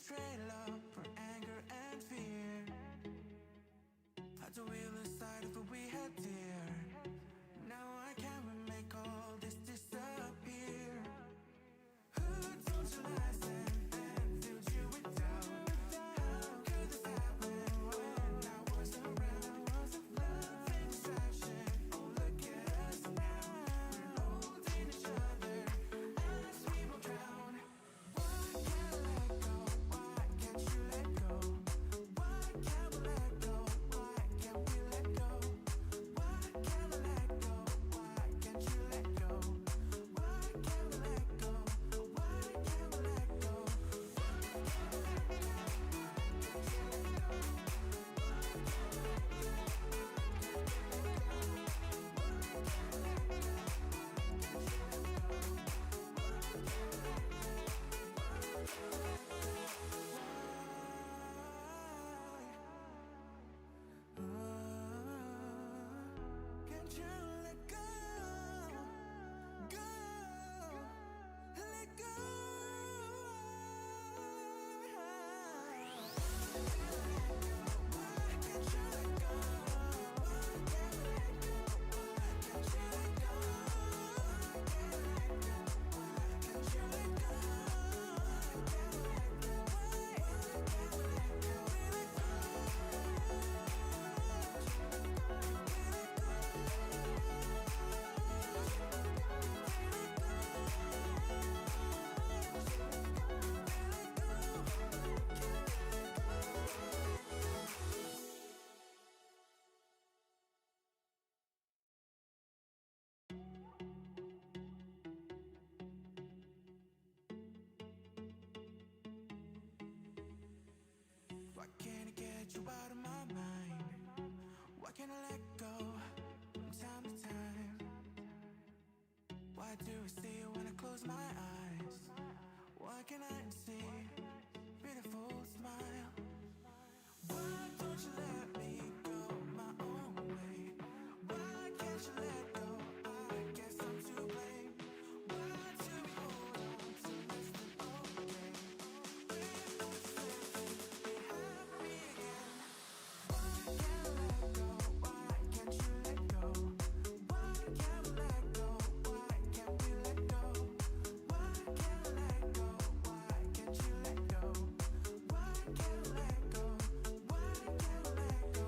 trade love for anger and fear? Had to wheel aside if we had dear. Now I can't make all this disappear. Who told you lies and filled you with doubt? How could this happen when I was around? Love and distraction, oh look at us now. We're holding each other as we will drown. Why can't I let go? Why can't you let go? Why can't we let go? Why can't we let go? Why can't we let go? Why can't you let go? Why can't we let go? Why can't we let go? Can't you let go? Go, let go. Why can't you let go? Why can't we let go? Why can't you let go? Why can't you let go? Why can't we let go? Why can't we let go? Why can't I get you out of my mind? Why can't I let go from time to time? Why do I see you when I close my eyes? Why can't I see beautiful smile? Why don't you let me go my own way? Why can't you let go? I guess I'm to blame. Why do we hold on to less than okay? We're not slipping, we have me again. Why can't I let go? Why can't you let go? Why can't we let go? Why can't we let go? Why can't I let go? Why can't you let go? Why can't I let go? Why can't we let go?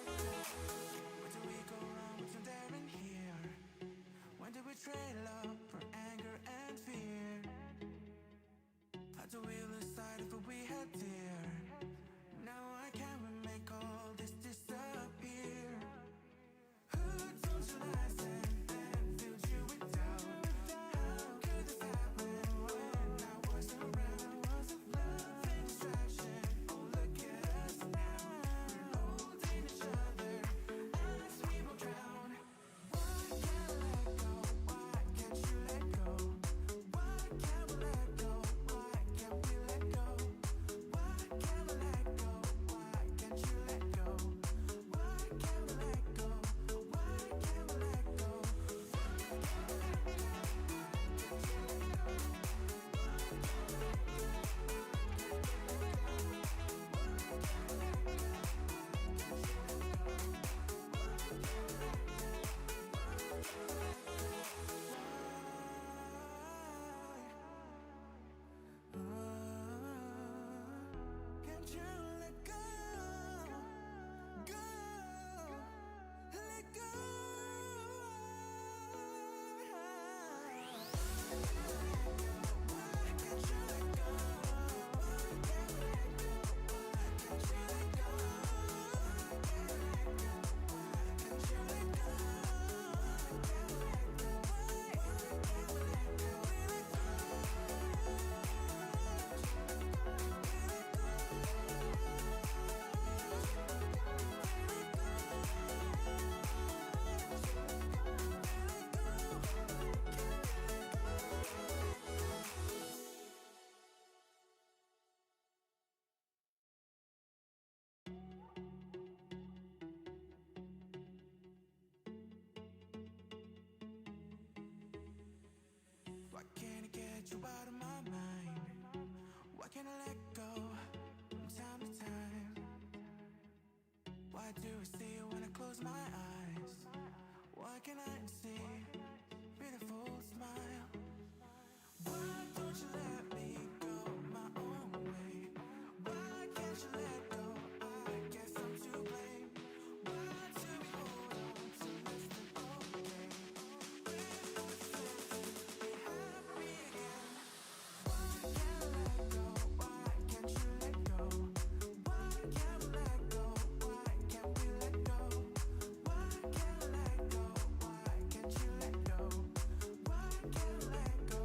Where do we go wrong? What's there in here? When did we trade love for anger and fear? Had to wheel aside if we had dear. Now I can't make all this disappear. Who told you lies and filled you with doubt? How could this happen when I was around? Love and distraction, oh look at us now. We're holding each other as we will drown. Why can't I let go? Why can't you let go? Why can't we let go? Why can't we let can't I get you out of my mind? Why can't I let go from time to time? Why do I see you when I close my eyes? Why can't I see beautiful smile? Why don't you let me go my own way? Why can't you let go? I guess I'm to blame. Why do we hold on to less than okay? When we're supposed to be happy again. Why can't I let go? Why can't you let go? Why can't we let go? Why can't we let go? Why can't I let go? Why can't you let go? Why can't I let go?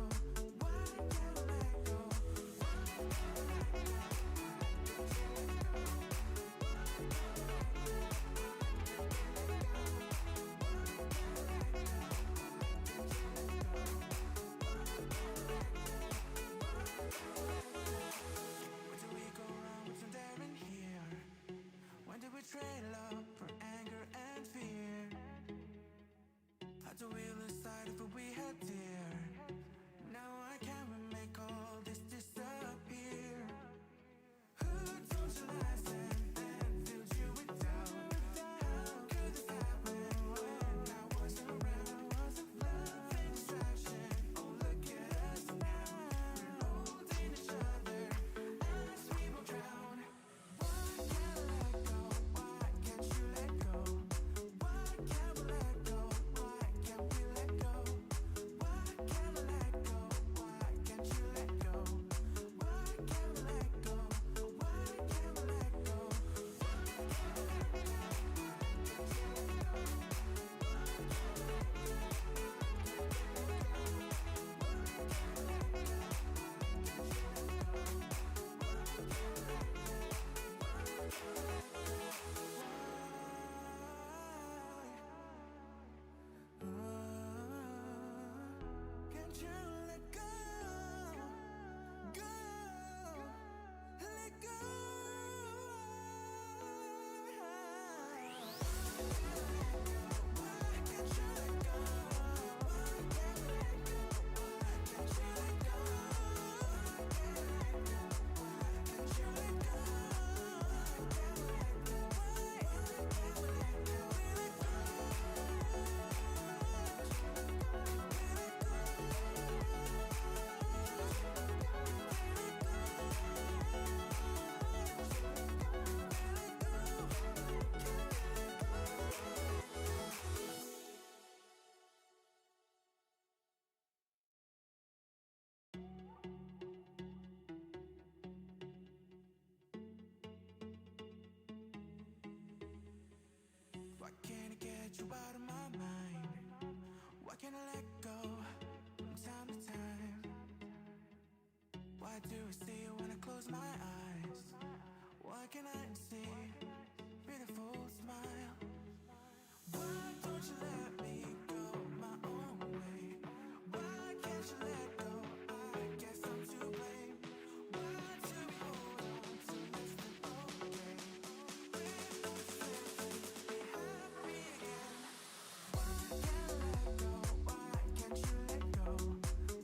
Why can't I let go? Where do we go wrong? What's in there in here? When did we trade love for anger and fear? How do we lose sight of what we had dear? Now I can't make all this disappear. Who told you lies and filled you with doubt? How could this happen when I wasn't around? Love and distraction, oh look at us now. We're holding each other as we will drown. Why can't I let go? Why can't you let go? Why can't we let go? Why can't we let go? Why can't I let go? Why can't you let go? Why can't we let go? Why can't we let go? Can't you let go? Go, let go. Why can't you let go? Why can't we let go? Why can't you let go? Why can't we let go? Why can't you let go? Why can't we let go? Why can't we let go? Why can't I get you out of my mind? Why can't I let go from time to time? Why do I see you when I close my eyes? Why can't I see beautiful smile? Why don't you let me go my own way? Why can't you let go? I guess I'm to blame. Why do we hold on to less than okay? When we're supposed to be happy again. Why can't I let go? Why can't you let go?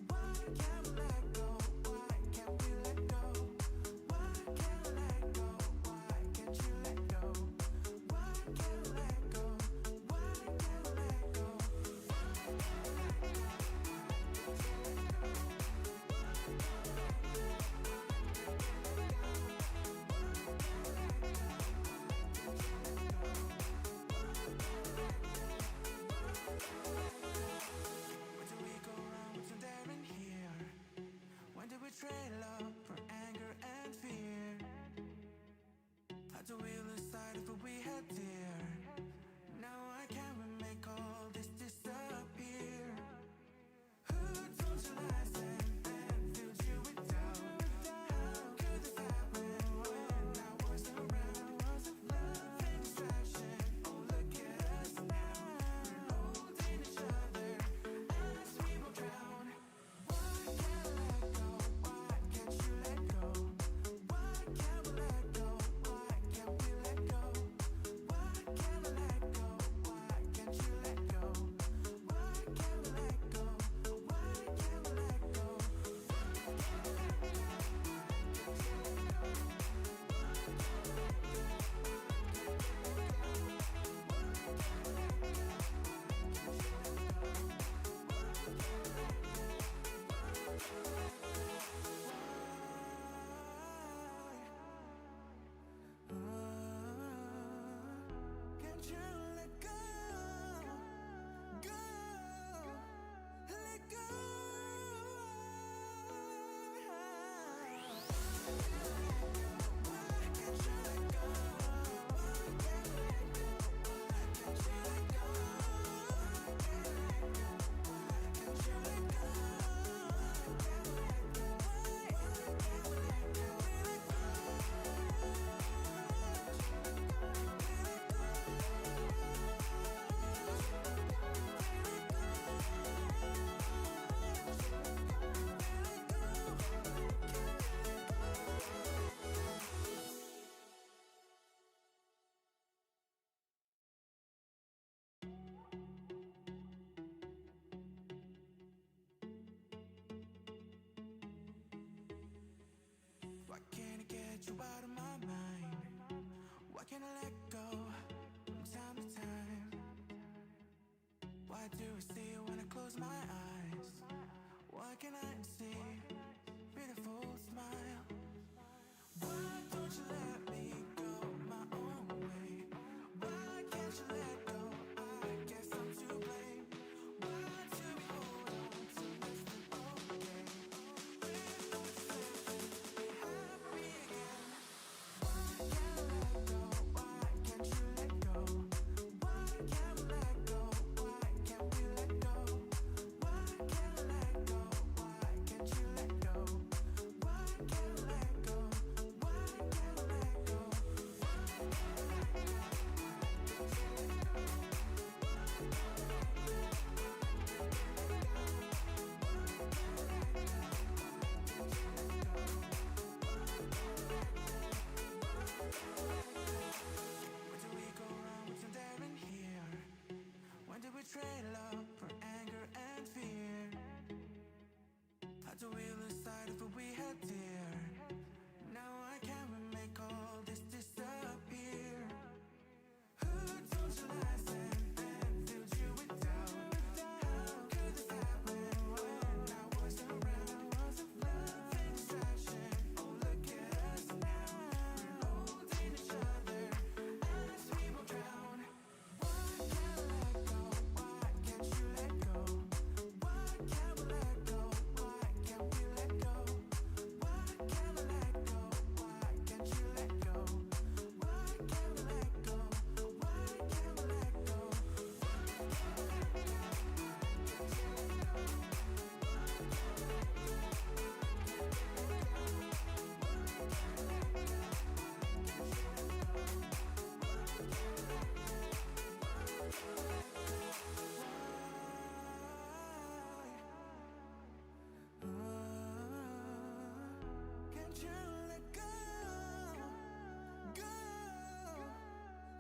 Why can't we let go? Why can't we let go? Why can't I let go? Why can't you let go? Why can't we let go? Why can't we let go? Where do we go wrong? What's in there in here? When did we trade love for anger and fear? How do we lose sight of what we had dear? Now I can't make all this disappear. Who told you lies and filled you with doubt? How could this happen when I wasn't around? Love and distraction, oh look at us now. We're holding each other as we will drown. Why can't I let go? Why can't you let go? Why can't we let go? Why can't we get you out of my mind? Why can't I let go from time to time? Why do I see you when I close my eyes? Why can't I see beautiful smile? Why don't you let me go my own way? Why can't you let go? I guess I'm to blame. Why do we hold on to less than okay? We're not certain to be happy again. Why can't I let go? Why can't you let go? Why can't we let go? Why can't we let go? Why can't I let go? Why can't you let go? Why can't I let go? Why can't I let go? Where do we go wrong? What's in there in here? When did we trade love for anger and fear? How do we lose sight of what we had dear? Now I can't make all this disappear. Who told you lies and filled you with doubt? How could this happen when I wasn't around? Love and distraction, oh look at us now. We're holding each other as we will drown. Why can't I let go? Why can't you let go? Why can't we let go? Why can't we let go? Why can't we let go? Why can't you let go? Why can't we let go? Why can't we let go? Can't you let go? Go,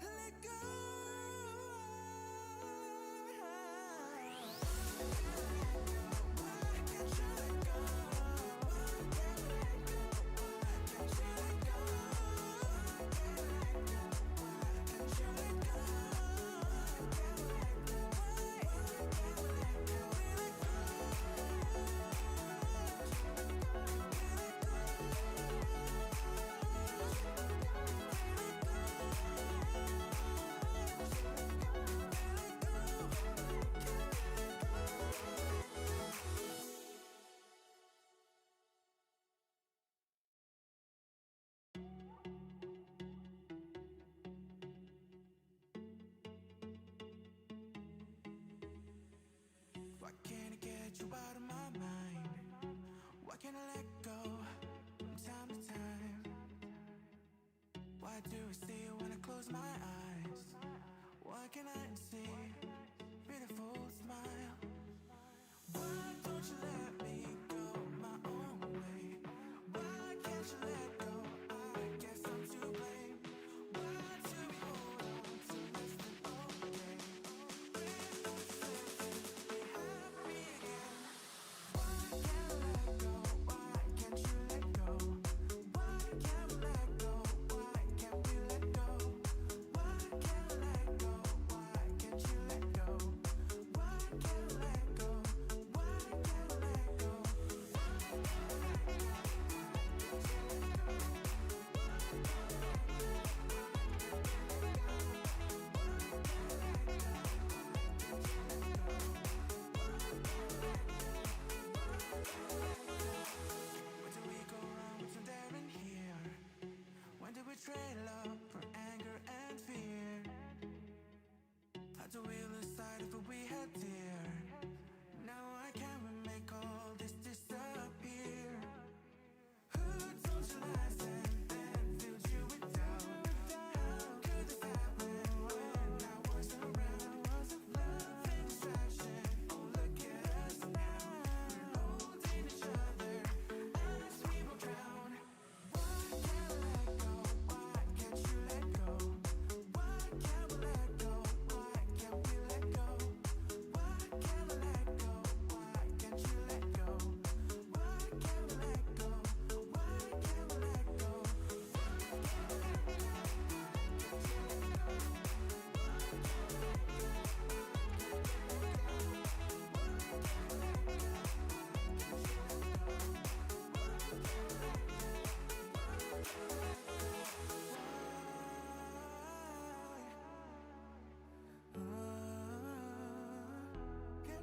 let go. Why can't you let go? Why can't we let go? Why can't you let go? Why can't we let go? Why can't you let go? Why can't we let go? Why can't we let go? Why can't I get you out of my mind? Why can't I let go from time to time? Why do I see you when I close my eyes? Why can't I see beautiful smile? Why don't you let me go my own way? Why can't you let go? I guess I'm to blame. Why do we hold on to less than okay? We're not certain to be happy again. Why can't I let go? Why can't you let go? Why can't we let go? Why can't we let go? Why can't I let go? Why can't you let go? Why can't I let go? Why can't I let go? Where do we go wrong? What's in there in here? When did we trade love for anger and fear? How do we lose sight of what we had dear? Now I can't make all this disappear. Who told you lies and filled you with doubt? How could this happen when I wasn't around? Love and distraction, oh look at us now. We're holding each other as we will drown. Why can't I let go? Why can't you let go? Why can't we let go? Why can't we let go? Why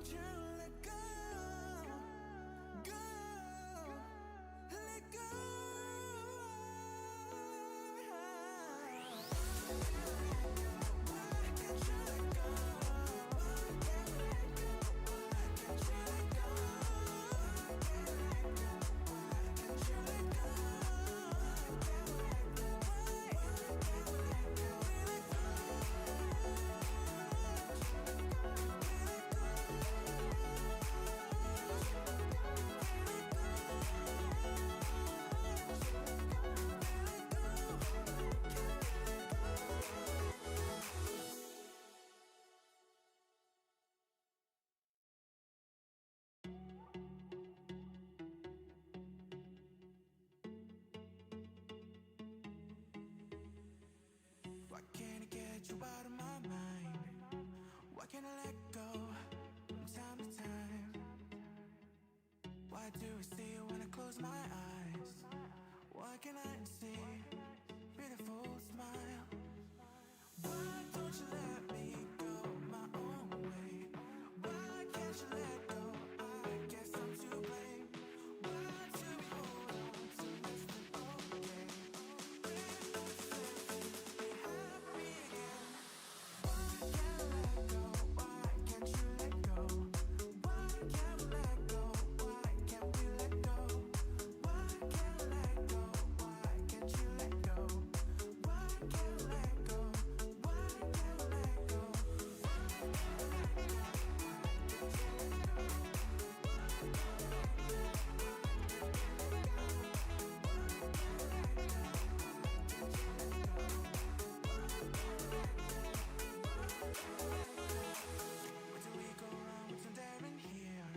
Can't you let go? Go, let go. Why can't you let go? Why can't we let go? Why can't you let go? Why can't we let go? Why can't you let go? Why can't we let go? Why can't we let go? We let go. Why can't I get you out of my mind? Why can't I let go from time to time? Why do I see you when I close my eyes? Why can't I see beautiful smile? Why don't you let me go my own way? Why can't you let go? I guess I'm to blame. Why do we hold on to less than okay? We're not supposed to be happy again. Why can't I let go? Why can't you let go? Why can't we let go? Why can't we let go? Why can't we let go? Why can't you let go? Why can't we let go? Why can't we let go? Where do we go wrong? What's there in here?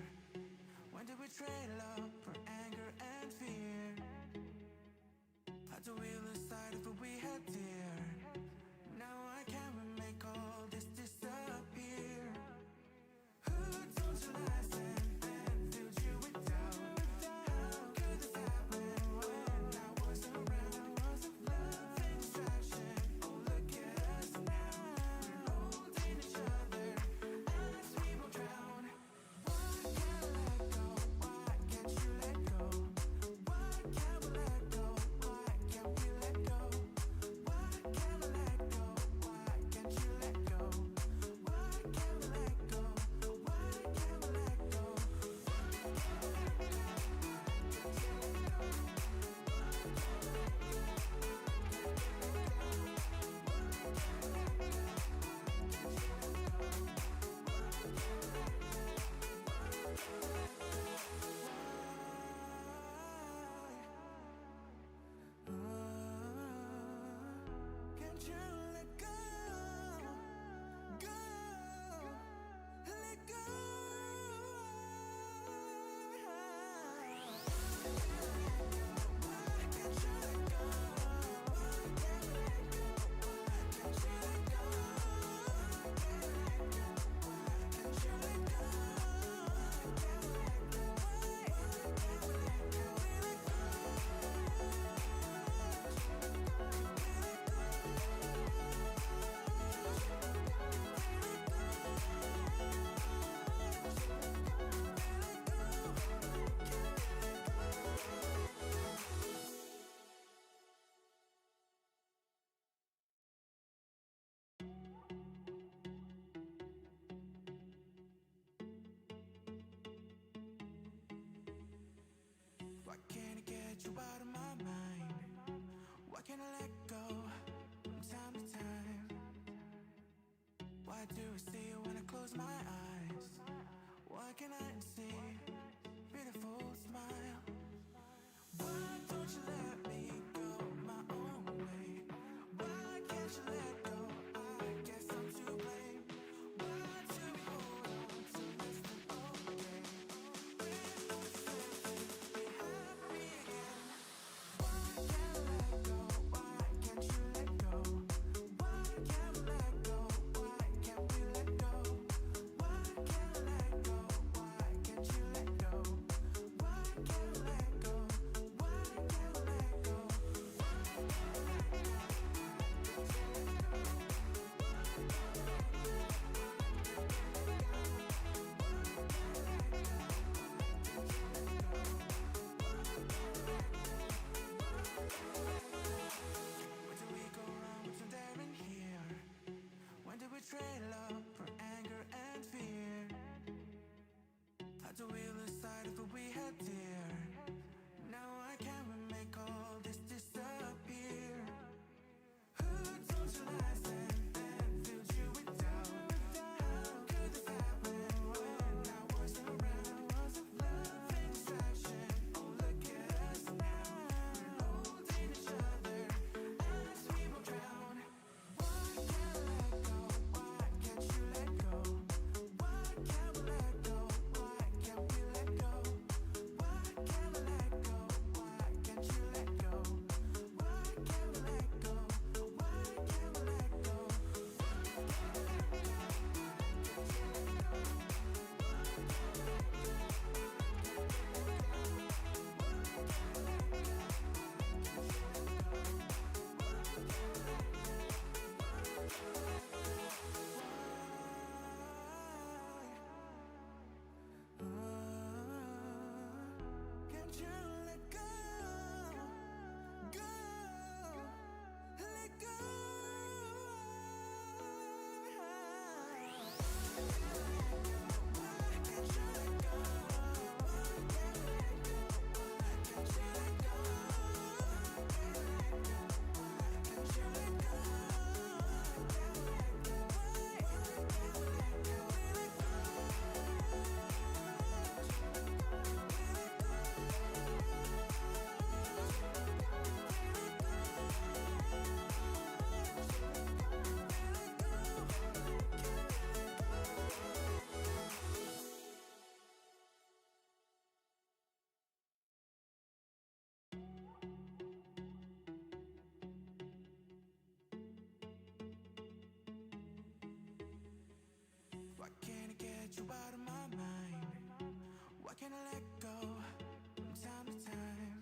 When did we trade love for anger and fear? How do we lose sight of what we had dear? Now I can't make all this disappear. Who told you lies and filled you with doubt? How could this happen when I wasn't around? Love and distraction, oh look at us now. We're holding each other as we will drown. Why can't we let go? Why can't you let go? Why can't we let go? Why can't we let go? Why can't we let go? Why can't you let go? Why can't we let go? Why can't we let go? Can't you let go? Go, let go. Why can't you let go? Why can't we let go? Why can't you let go? Why can't we let go? Why can't you let go? Why can't we let go? Why can't we let go? We let go. Why can't I get you out of my mind? Why can't I let go from time to time? Why do I see you when I close my eyes? Why can't I see beautiful smile? Why don't you let me go my own way? Why can't you let go? I guess I'm to blame. Why do we hold on to less than okay? We're not supposed to be happy again. Why can't we let go? Why can't you let go? Why can't we let go? Why can't we let go? Why can't we let go? Why can't you let go? Why can't we let go? Why can't we let the wheel aside of what we had dear. Now I can't make all this disappear. Who told you lies and filled you with doubt? How could this happen when I wasn't around? Love and distraction, oh look at us now. We're holding each other as we will drown. Why can't I let go? Why can't you let go? Why can't we let go? Why can't we let go? Why can't we let go? Why can't you let go? Why can't we let go? Why can't we let go? Can't you let go? Go, let go. Why can't you let go? Why can't we let go? Why can't you let go? Why can't you let go? Why can't we let go? Why can't we let go? Why can't I get you out of my mind? Why can't I let go from time to time?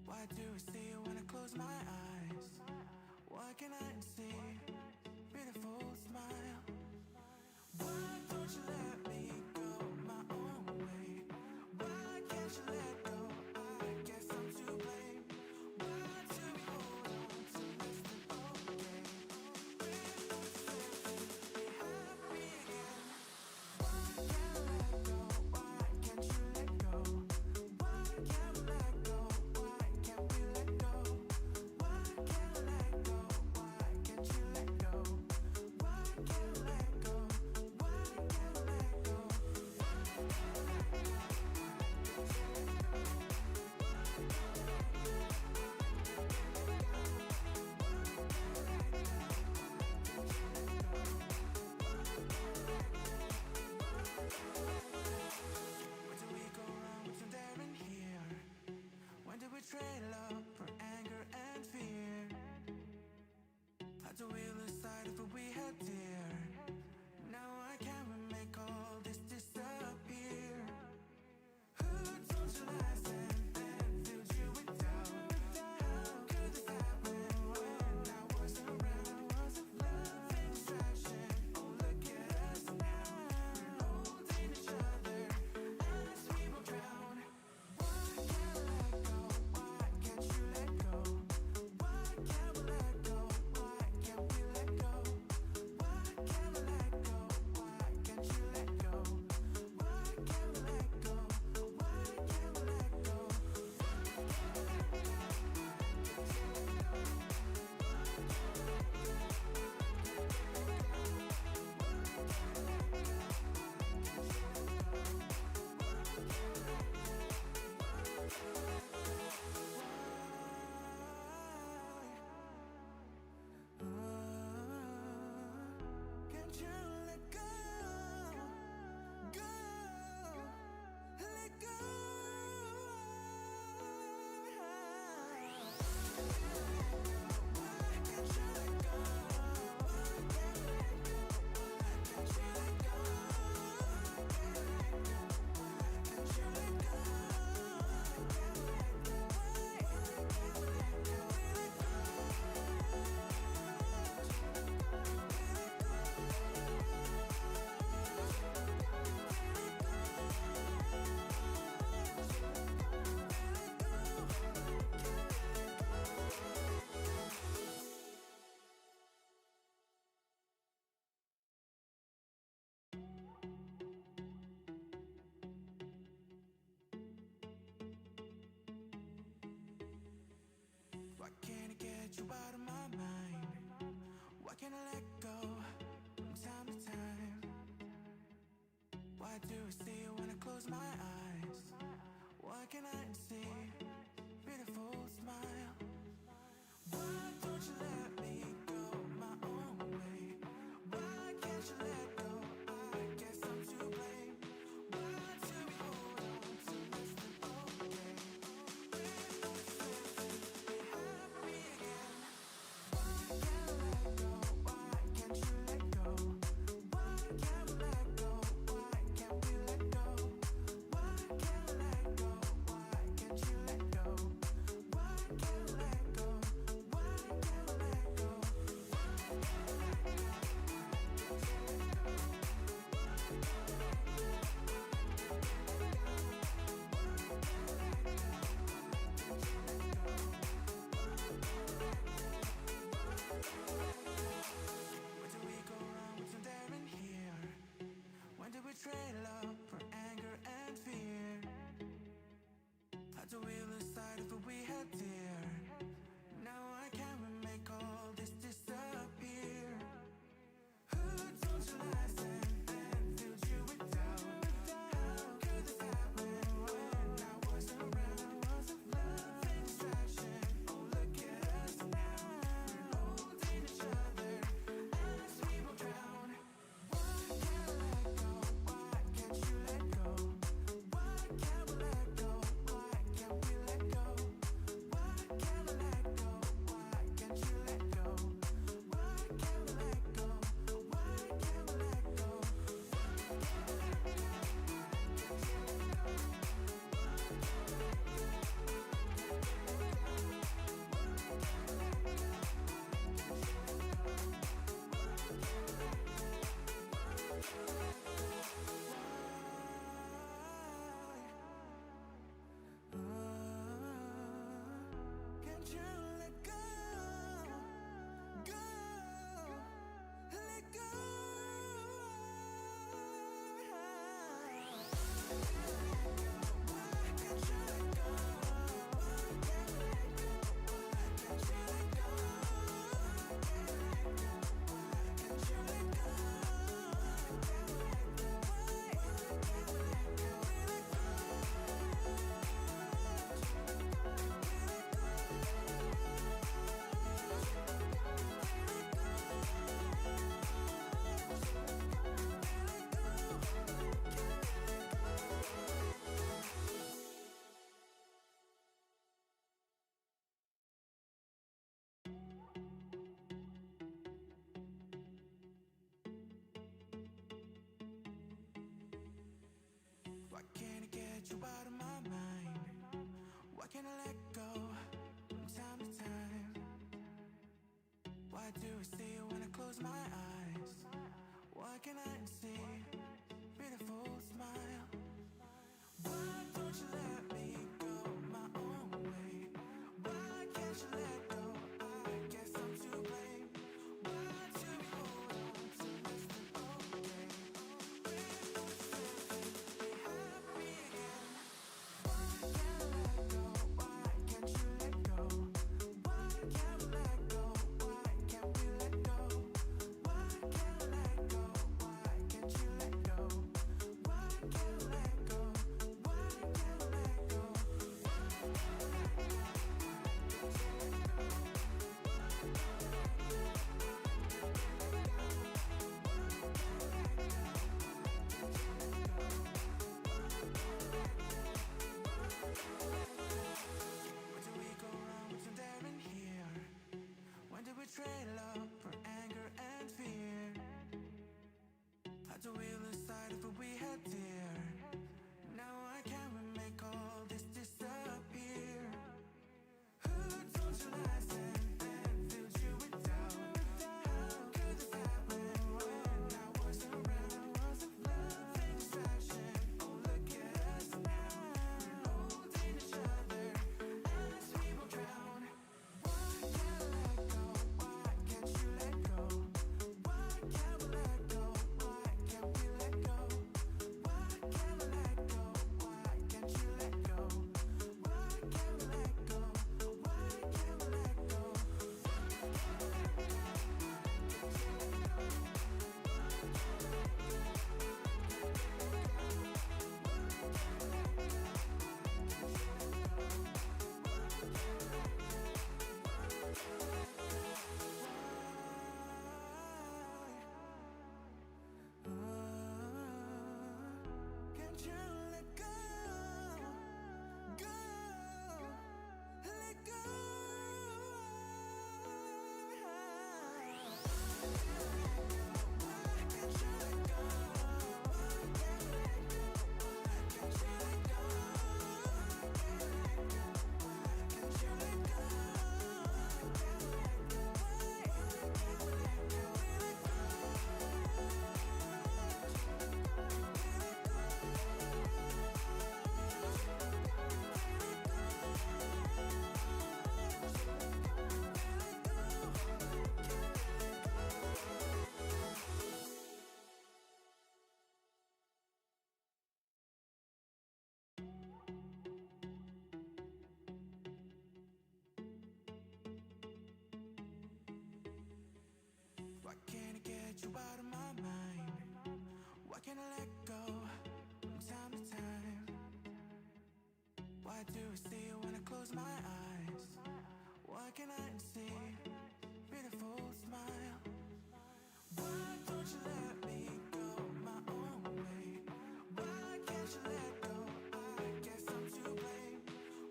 Why do I see you when I close my eyes? Why can't I see beautiful smile? Why don't you let me go my own way? Why can't you let go? I guess I'm to blame. Why do we hold on to less than okay? We're not safe to be happy again. Why can't I let go? Why can't you let go? Why can't we let go? Why can't we let go? get you out of my mind? Why can't I let go from time to time? Why do I see you when I close my eyes? Why can't I see beautiful smile? Why don't you let me go my own way? Why can't you let go? I guess I'm to blame. Why do we hold on to less than okay? We're not supposed to be happy again. Why can't I let go? Why can't you let go? Why can't we let go? Why can't we let go? Why can't I let go? Why can't you let go? Why can't I let go? Why can't I let go? Where do we go wrong? What's in there in here? When did we trade love for anger and fear? How do we lose sight of what we had dear? Now I can't make all this disappear. Who told you lies and filled you with doubt? How could this happen when I wasn't around? Love and distraction, oh look at us now. We're holding each other as we will drown. Why can't I let go? Why can't you let go? Why can't we let go? Why can't we let go? Why can't I let go? Why can't you let go? Why can't we let go? Why can't we let go? Can't you let go? Go, let go. Why can't you let go? Why can't we let go? Why can't you let go? Why can't you let go? Why can't we let go? Why can't we let go? Why can't I get you out of my mind? Why can't I let go from time to time? Why do I see you when I close my eyes? Why can't I see beautiful smile? Why don't you let me go my own way? Why can't you let go? I guess I'm to blame. Why do we hold on to less than okay? We're not supposed to be happy again. Why can't I let go? Why can't you let go? Why can't we let go? Why can't we let go? Why can't I let go? Why can't you let go? Why can't we let go? Why can't we let go? Where do we go wrong? What's in there in here? When did we trade love for anger and fear? How do we lose sight of what we had dear? Now I can't make all this disappear. Who told you lies and filled you with doubt? How could this happen when I wasn't around? Love and distraction, oh look at us now. We're holding each other as we will drown. Why can't I let go? Why can't you let go? Why can't we let go? Why can't we let go? Why can't we let go? Why can't you let go? Why can't we let go? Why can't we let go? you out of my mind? Why can't I let go from time to time? Why do I see you when I close my eyes? Why can't I see beautiful smile? Why don't you let me go my own way? Why can't you let go? I guess I'm to blame.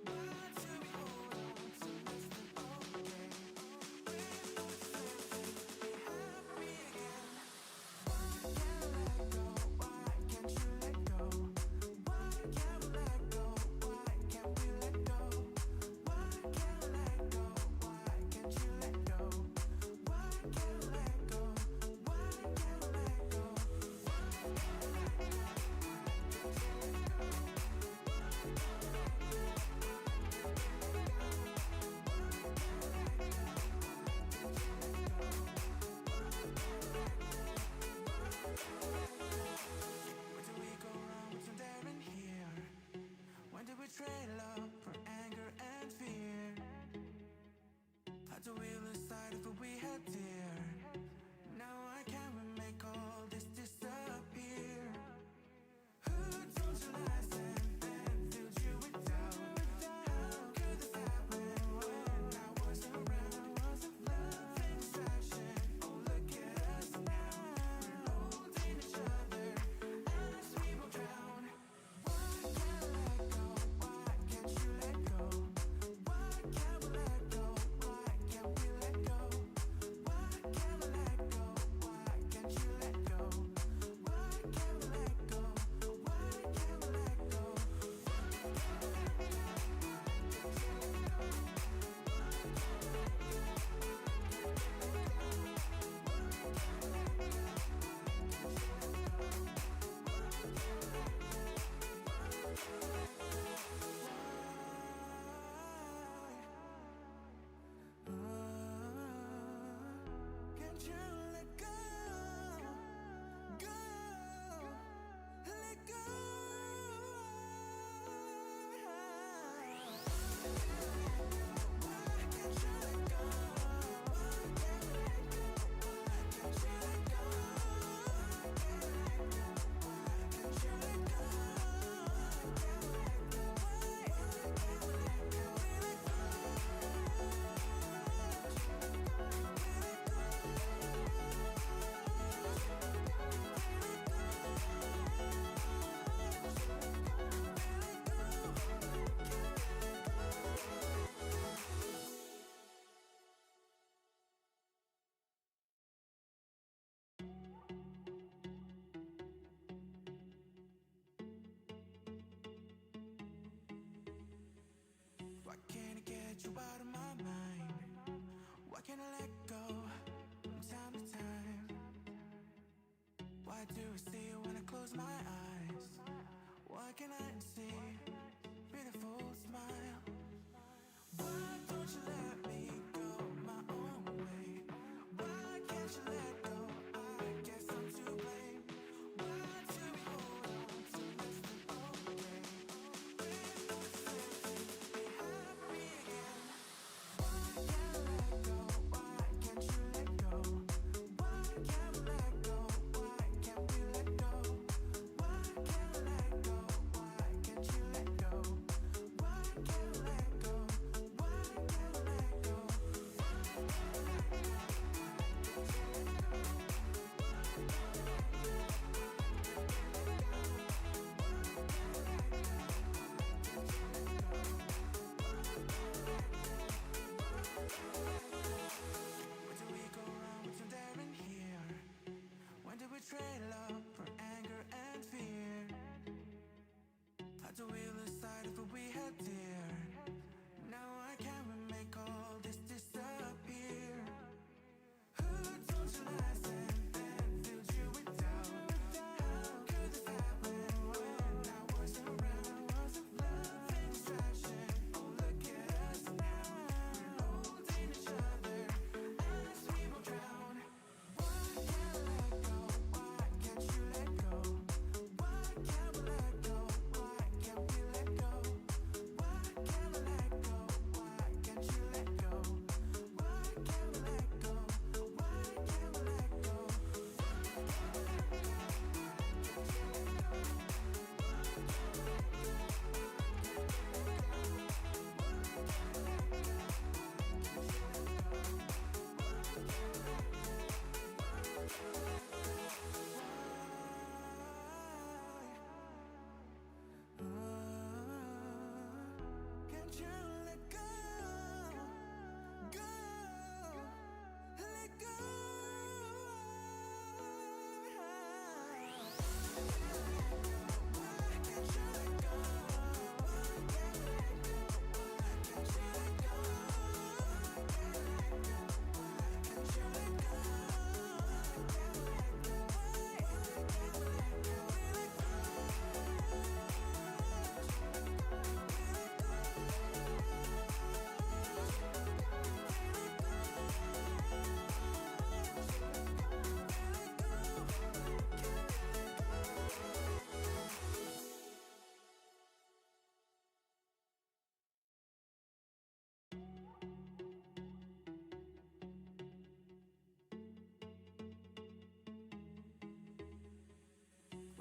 Why do we hold on to less than okay? We're not certain to be happy again. Why can't I let go? Why can't you let go? Why can't we let go? Why can't we let go? Why can't I let go? Why can't you let go? Why can't I let go? Why can't I let go? Where do we go wrong? What's in there in here? When did we trade love for anger and fear? How do we lose sight of what we had dear? Now I can't make all this disappear. Who told you lies and then filled you with doubt? How could this happen when I wasn't around? Love and distraction, oh look at us now. We're holding each other as we will drown. Why can't I let go? Why can't you let go? Why can't we let go? Why can't we let go? Why can't we let go? Why can't you let go? Why can't we let go? Why can't we let go? Can't you let go? Go, let go. Why can't you let go? Why can't we let go? Why can't you let go? Why can't you let go? Why can't we let go? Why can't we let go? Why can't I get you out of my mind? Why can't I let go from time to time? Why do I see you when I close my eyes? Why can't I see beautiful smile? Why don't you let me go my own way? Why can't you let go? I guess I'm to blame. Why do we hold on to less than okay? We're not certain to be happy again. Why can't I let go? Why can't you let go? Why can't we let go? Why can't we let go? Why can't I let go? Why can't you let go? Why can't I let go? Why can't I let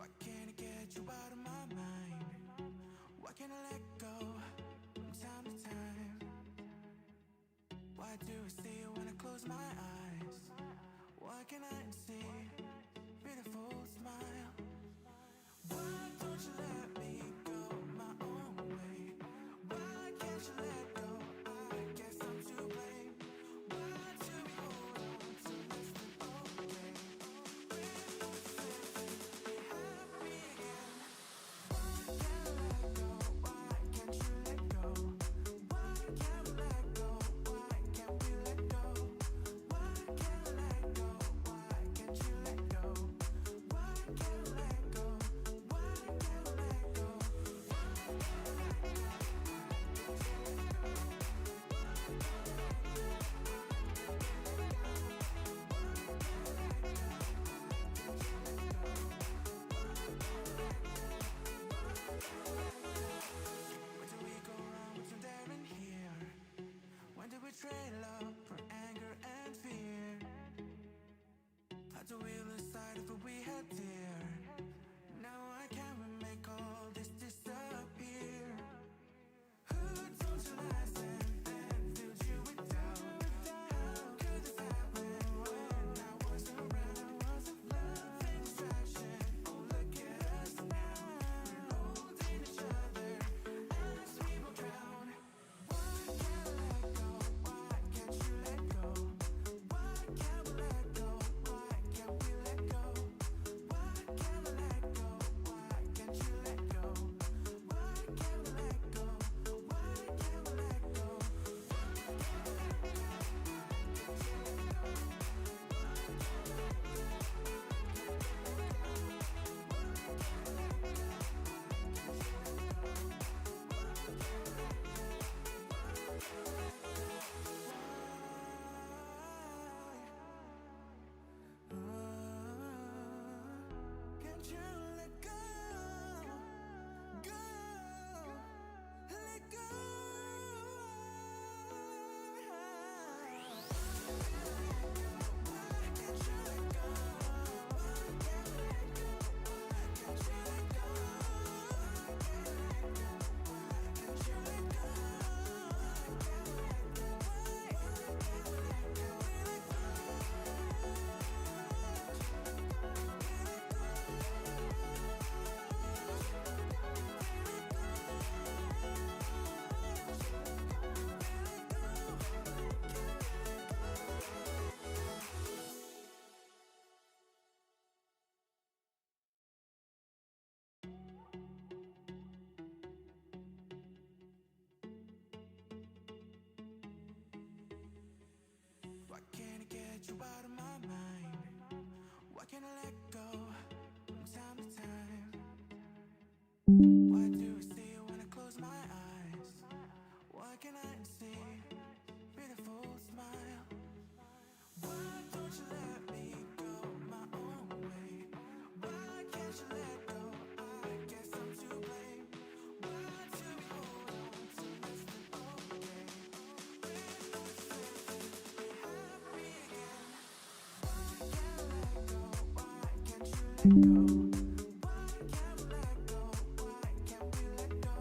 Why can't I get you out of my mind? Why can't I let go from time to time? Why do I see you when I close my eyes? Why can't I see beautiful smile? Why don't you let me go my own way? Why can't you let go? I guess I'm to blame. Why do we hold on to less than okay? When those feelings happy again. Why can't I let go? Why can't you let go? Why can't we let go? Why can't we let go? Why can't I let go? Why can't you let go? Why can't I let go? Why can't I let go? Where do we go wrong? What's in there in here? When did we trade love for anger and fear? How do we lose sight of what we had dear? Now I can't make all this disappear. Who told you lies and filled you with doubt? How could this happen when I wasn't around? Love and distraction, oh look at us now. We're holding each other as we will drown. Why can't I let go? Why can't you let go? Why can't we let go? Why can't we let go? Why can't I let go? Why can't you let go? Why can't we let go? Why can't we let go? Can't you let go? Go, let go. Why can't you let go? Why can't we let go? Why can't you let go? Why can't we let go? Why can't you let go? Why can't we let go? Why can't we let go? Why can't I get you out of my mind? Why can't I let go from time to time? Why do I see you when I close my eyes? Why can't I see beautiful smile? Why don't you let me go my own way? Why can't you let go? I guess I'm to blame. Why do we hold on to less than okay? When those feelings happy again. Why can't I let go? Why can't you let go? Why can't we let go? Why can't we let go?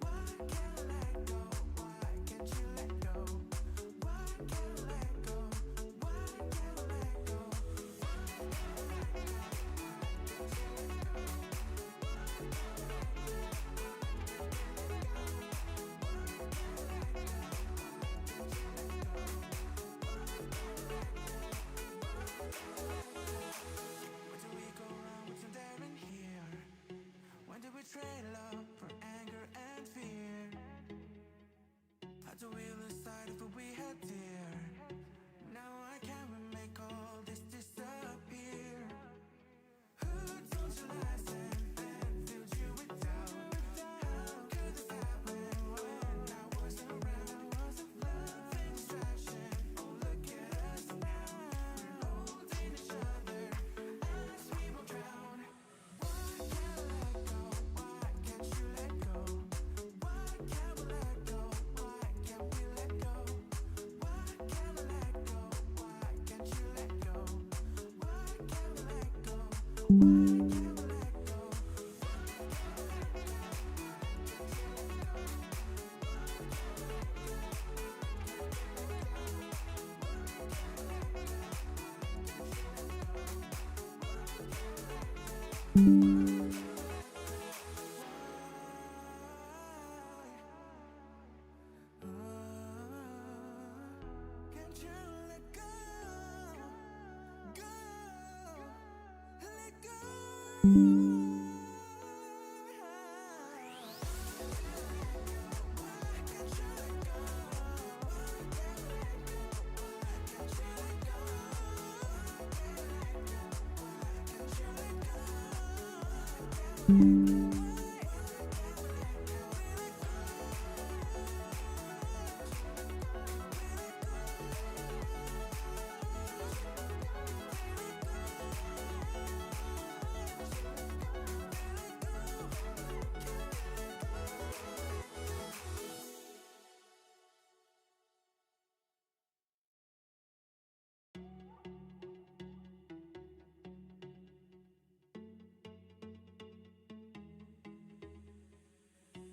Why can't I let go? Why can't you let go? Why can't we let go? Why can't we let go? Where do we go wrong? What's in there in here? When did we trade love for anger and fear? How do we lose sight of what we had dear? Now I can't make all this disappear. Who told you lies and filled you with doubt? How could this happen when I wasn't around? Love and distraction, oh look at us now. We're holding each other as we will drown. Why can't I let go? Why can't you let go? Why can't we let go? Why can't we let go? Why can't I let go? Why can't you let go? Why can't we let go? Why can't we let go? Can't you let go? Go, let go.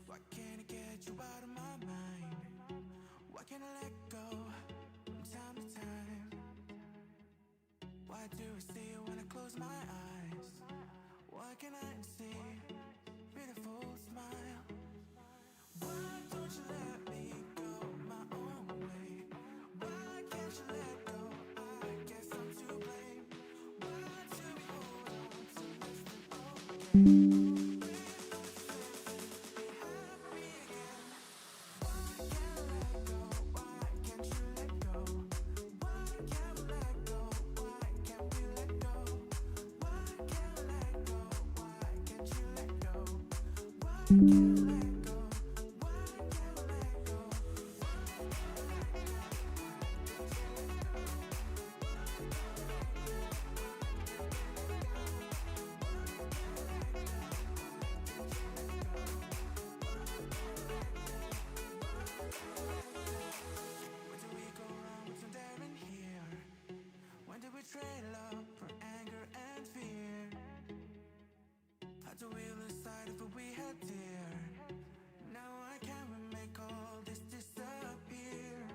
Why can't I get you out of my mind? Why can't I let go from time to time? Why do I see you when I close my eyes? Why can't I see beautiful smile? Why don't you let me go my own way? Why can't you let go? I guess I'm to blame. Why do we hold on to less than okay? Trade love for anger and fear. Had to wheel aside if we had dear. Now I can't make all this disappear.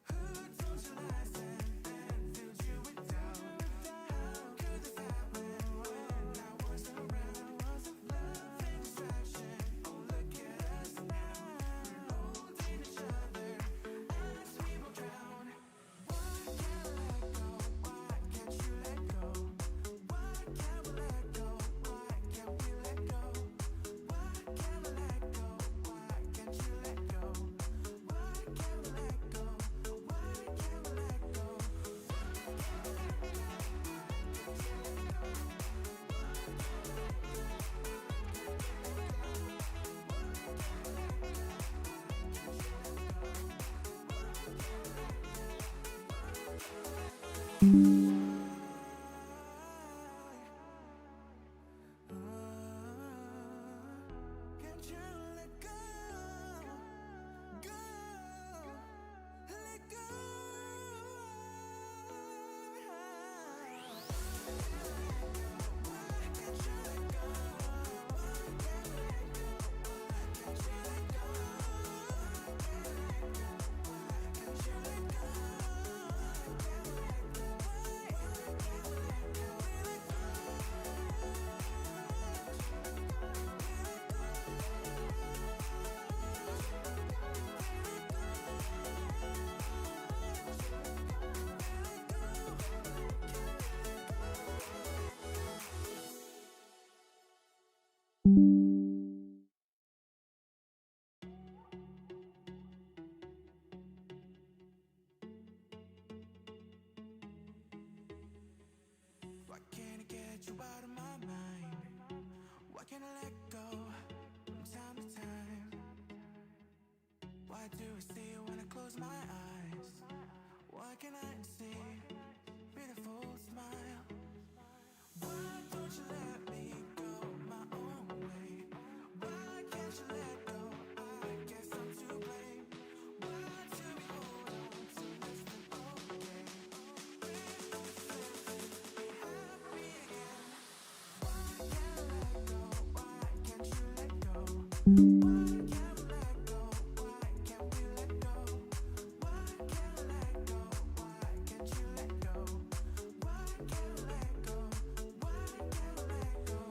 Who told you lies and filled you with doubt? How could this happen when I was around? Love and distraction, oh look at us now. Holding each other as we will drown. Why can't I let go? Why can't you let go? Why can't we let go? Why can't we let go? Why can't we let go? Why can't you let go? Why can't we let go? Why can't we let go? Can't you let go? Go, let go. Why can't you let go? Why can't we let go? Why can't you let go? Why can't you let go? Why can't I get you out of my mind? Why can't I let go from time to time? Why do I see you when I close my eyes? Why can't I see beautiful smile? Why don't you let me go my own way? Why can't you let go? I guess I'm to blame. Why do we hold on to less than okay? Why can't we let go? Why can't we let go? Why can't we let go?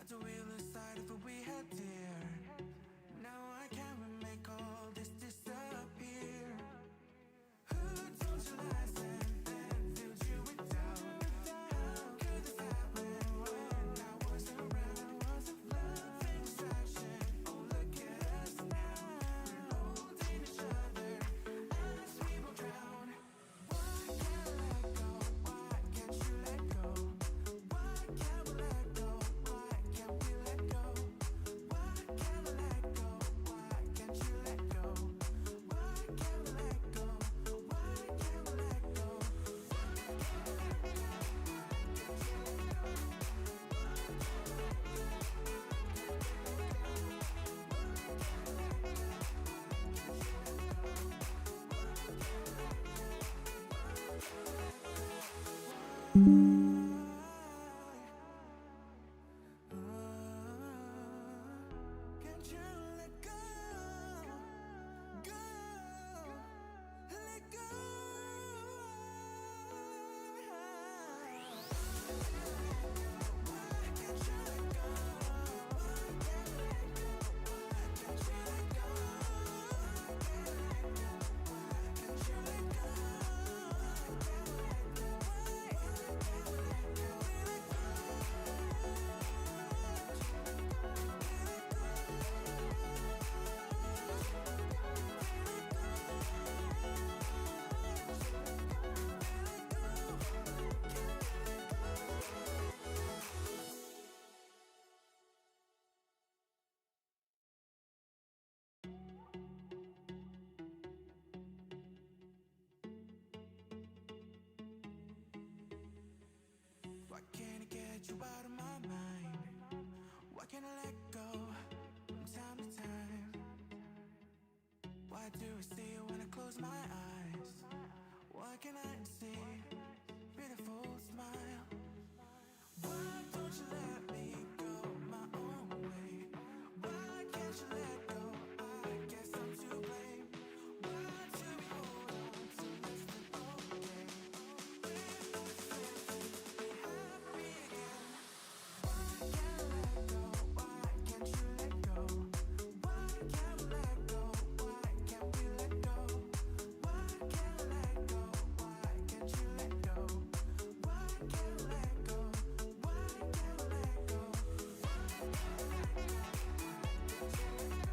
Tried to wheel aside of what we had dear. Now I can't make all this disappear. Who told you lies and then filled you with doubt? How could this happen when I wasn't around? Love and distraction, oh look at us now. Holding each other as we will drown. Why can't I let go? Why can't you let go? Why can't we let go? Why can't we let go? Why can't we let go? Why can't you let go? Why can't we let go? Why can't we let go? Can't you let go? Go, let go. Why can't you let go? Why can't we let go? Why can't you let go? Why can't you let go? Why can't we let go? Why can't I get you out of my mind? Why can't I let go from time to time? Why do I see you when I close my eyes? Why can't I see beautiful smile? Why don't you let me go my own way? Why can't you let go? I guess I'm to blame. Why do we hold on to less than okay? We're not meant to be happy again. Why can't I let go? Why can't you let go? Why can't we let go? Why can't we let go? Why can't I let go? Why can't you let go? Why can't we let go? Why can't we let go? Why can't we let go?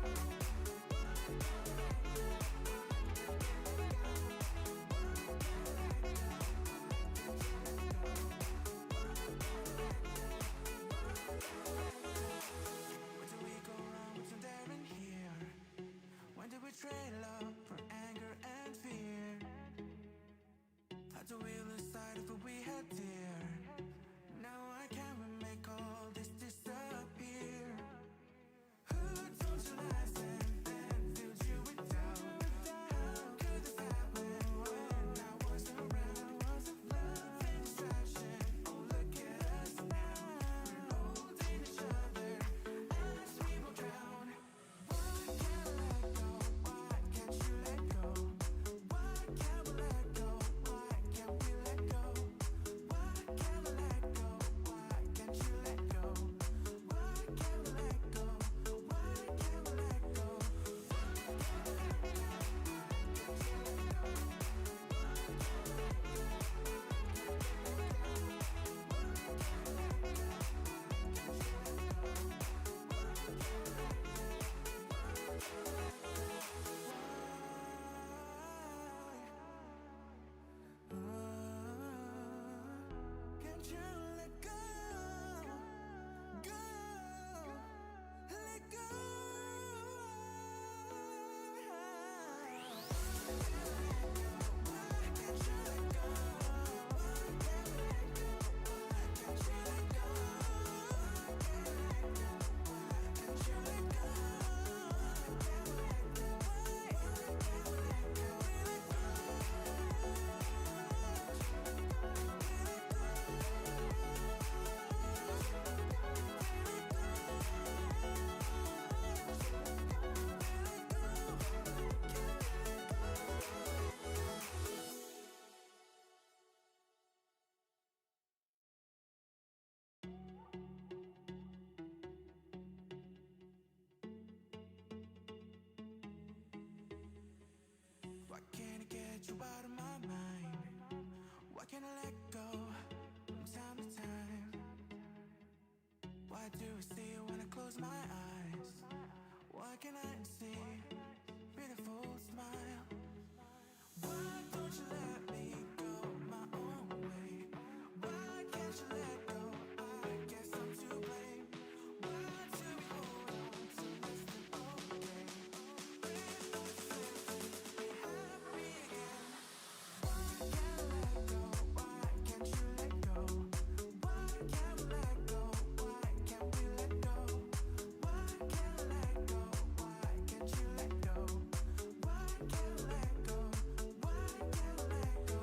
get you out of my mind? Why can't I let go from time to time? Why do I see you when I close my eyes? Why can't I see beautiful smile? Why don't you let me go my own way? Why can't you let go? I guess I'm to blame. Why do we hold on to less than okay? We're not safe to be happy again. Why can't I let go? Why can't you let go? Why can't we let go? Why can't we let go? Why can't I let go? Why can't you let go? Why can't I let go? Why can't I let go?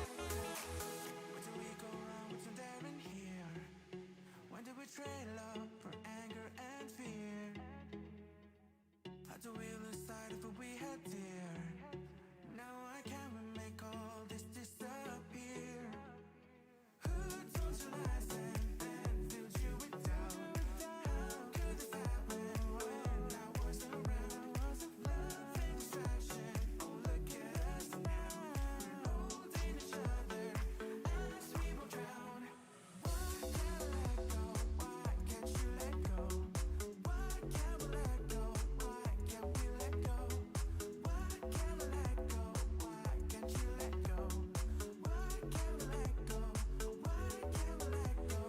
Where do we go wrong? What's in there in here? When did we trade love for anger and fear? How do we lose sight of what we had dear? Now I can't make all this disappear. Who told you lies and filled you with doubt? How could this happen when I wasn't around? Love and distraction, oh look at us now. We're holding each other as we will drown. Why can't I let go? Why can't you let go? Why can't we let go? Why can't we let go? Why can't I let go? Why can't you let go? Why can't we let go? Why can't we let go?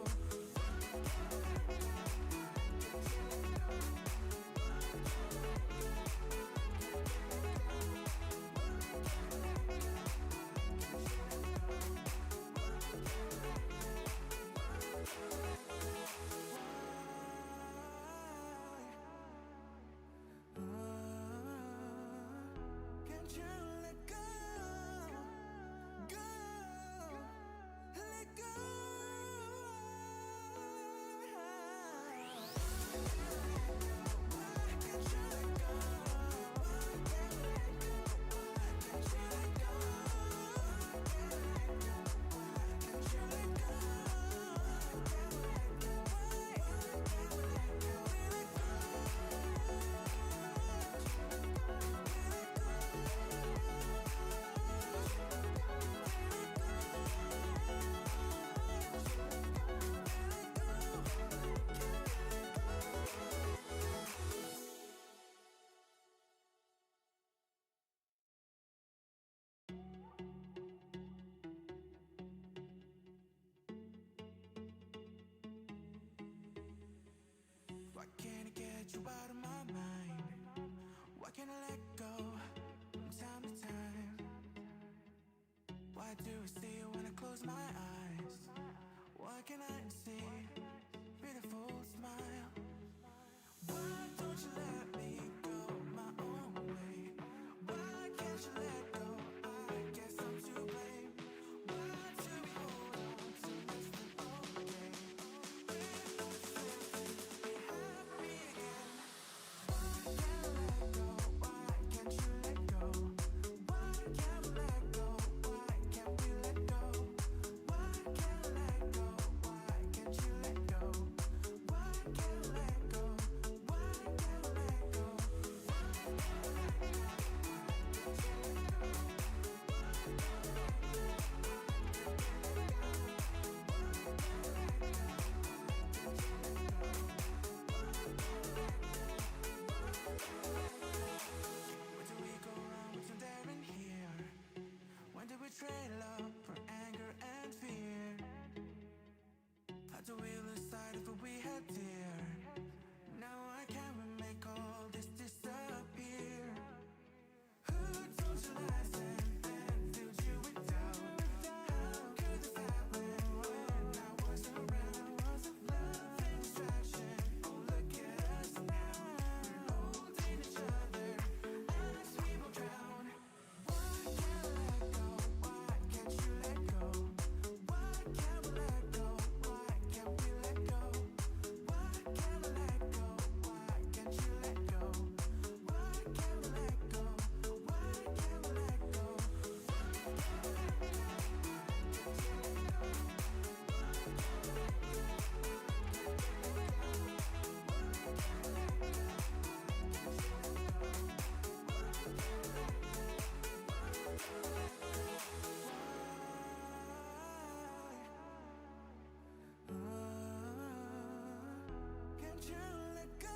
Can't you let go? Go, let go. Why can't you let go? Why can't we let go? Why can't you let go? Why can't we let go? Why can't you let go? Why can't we let go? Why can't we let go? Why can't I get you out of my mind? Why can't I let go from time to time? Why do I see you when I close my eyes? Why can't I see beautiful smile? Why don't you let me go my own way? Why can't you let go? I guess I'm to blame. Why do we hold on to less than okay? We're not safe to be happy again. Why can't I let go? Why can't you let go? Why can't we let go? Why can't we let go? Why can't I let go? Why can't you let go? Why can't I let go? Why can't we let go? Why can't I let go? Why can't you let go? Can't you let go?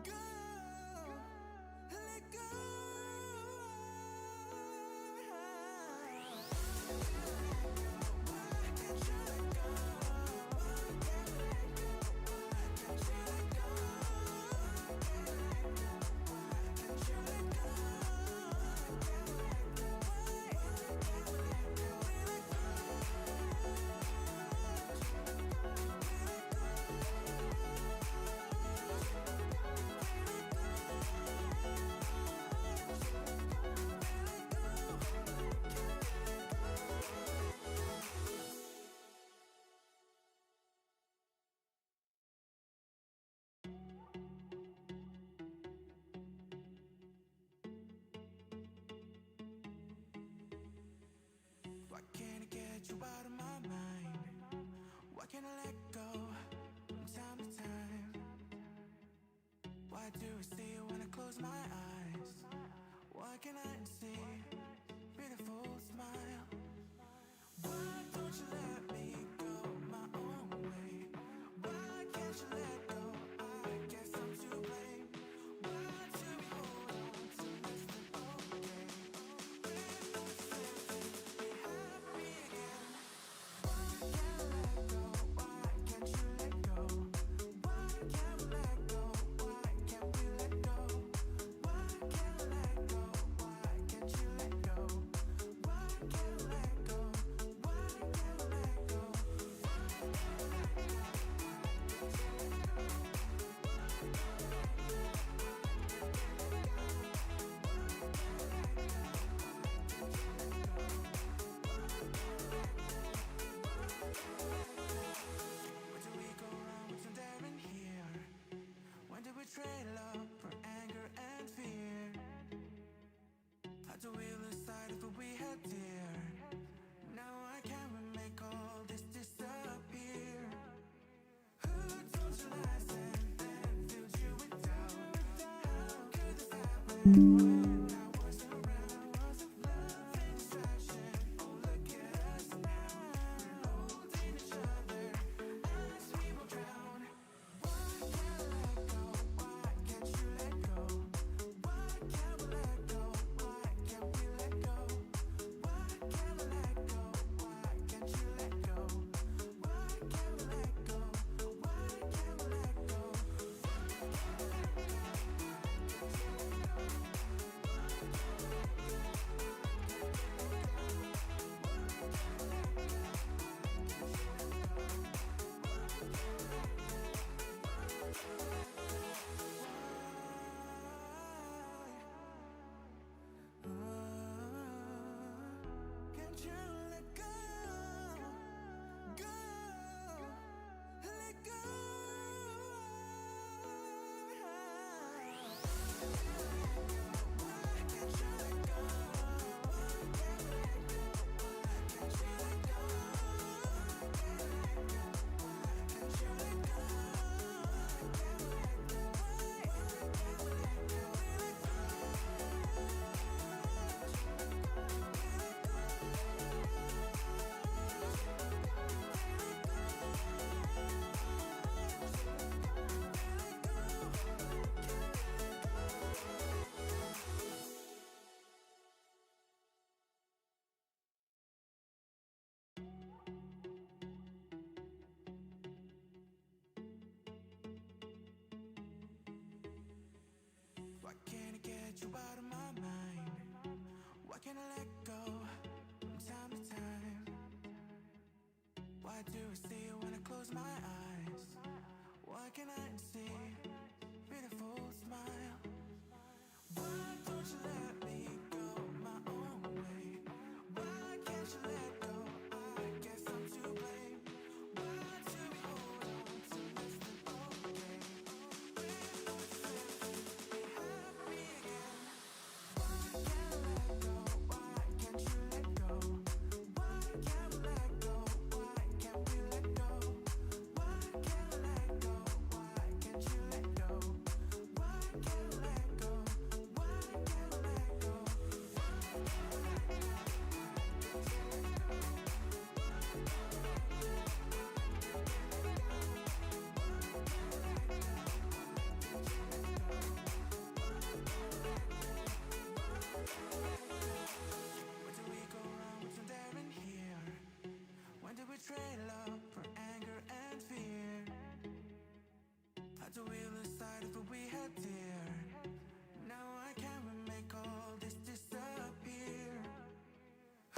Go. Let go. Why can't I get you out of my mind? Why can't I let go from time to time? Why do I see you when I close my eyes? Why can't I see beautiful smile? Why don't you let me go my own way? Why can't you let go? I guess I'm to blame. Why do we hold on to less than okay? When no sense be happy again. Why can't I let go? Why can't you let go? Why can't we let go? Why can't we let go? Why can't I let go? Why can't you let go? Why can't I let go? Why can't I let go? Where do we go wrong? What's in there in here? When did we trade love for anger and fear? How do we lose sight of what we had dear? Now I can't make all this disappear. Who told you lies and then filled you with doubt? How could this happen when I wasn't around? Love and distraction, oh look at us now, holding each other as we will drown. Why can't I let go? Why can't you let go? Why can't we let go? Why can't we let go? Why can't I let go? Why can't you let go? Why can't we let go? Why can't we let go? Can't you let go? Go. Let go. Why can't you let go? Why can't we let go? Why can't you let go? Why can't you let go? Why can't we let go? Why can't we let go? Why can't I get you out of my mind? Why can't I let go from time to time? Why do I see you when I close my eyes? Why can't I see beautiful smile? Why don't you let me go my own way? Why can't you let go? I guess I'm to blame. Why do we hold on to less than okay? When no sense be happy again. Why can't I let go? Why can't you let go? Why can't we let go? Why can't we let go? Why Had to wheel aside if we had dear. Now I can't make all this disappear.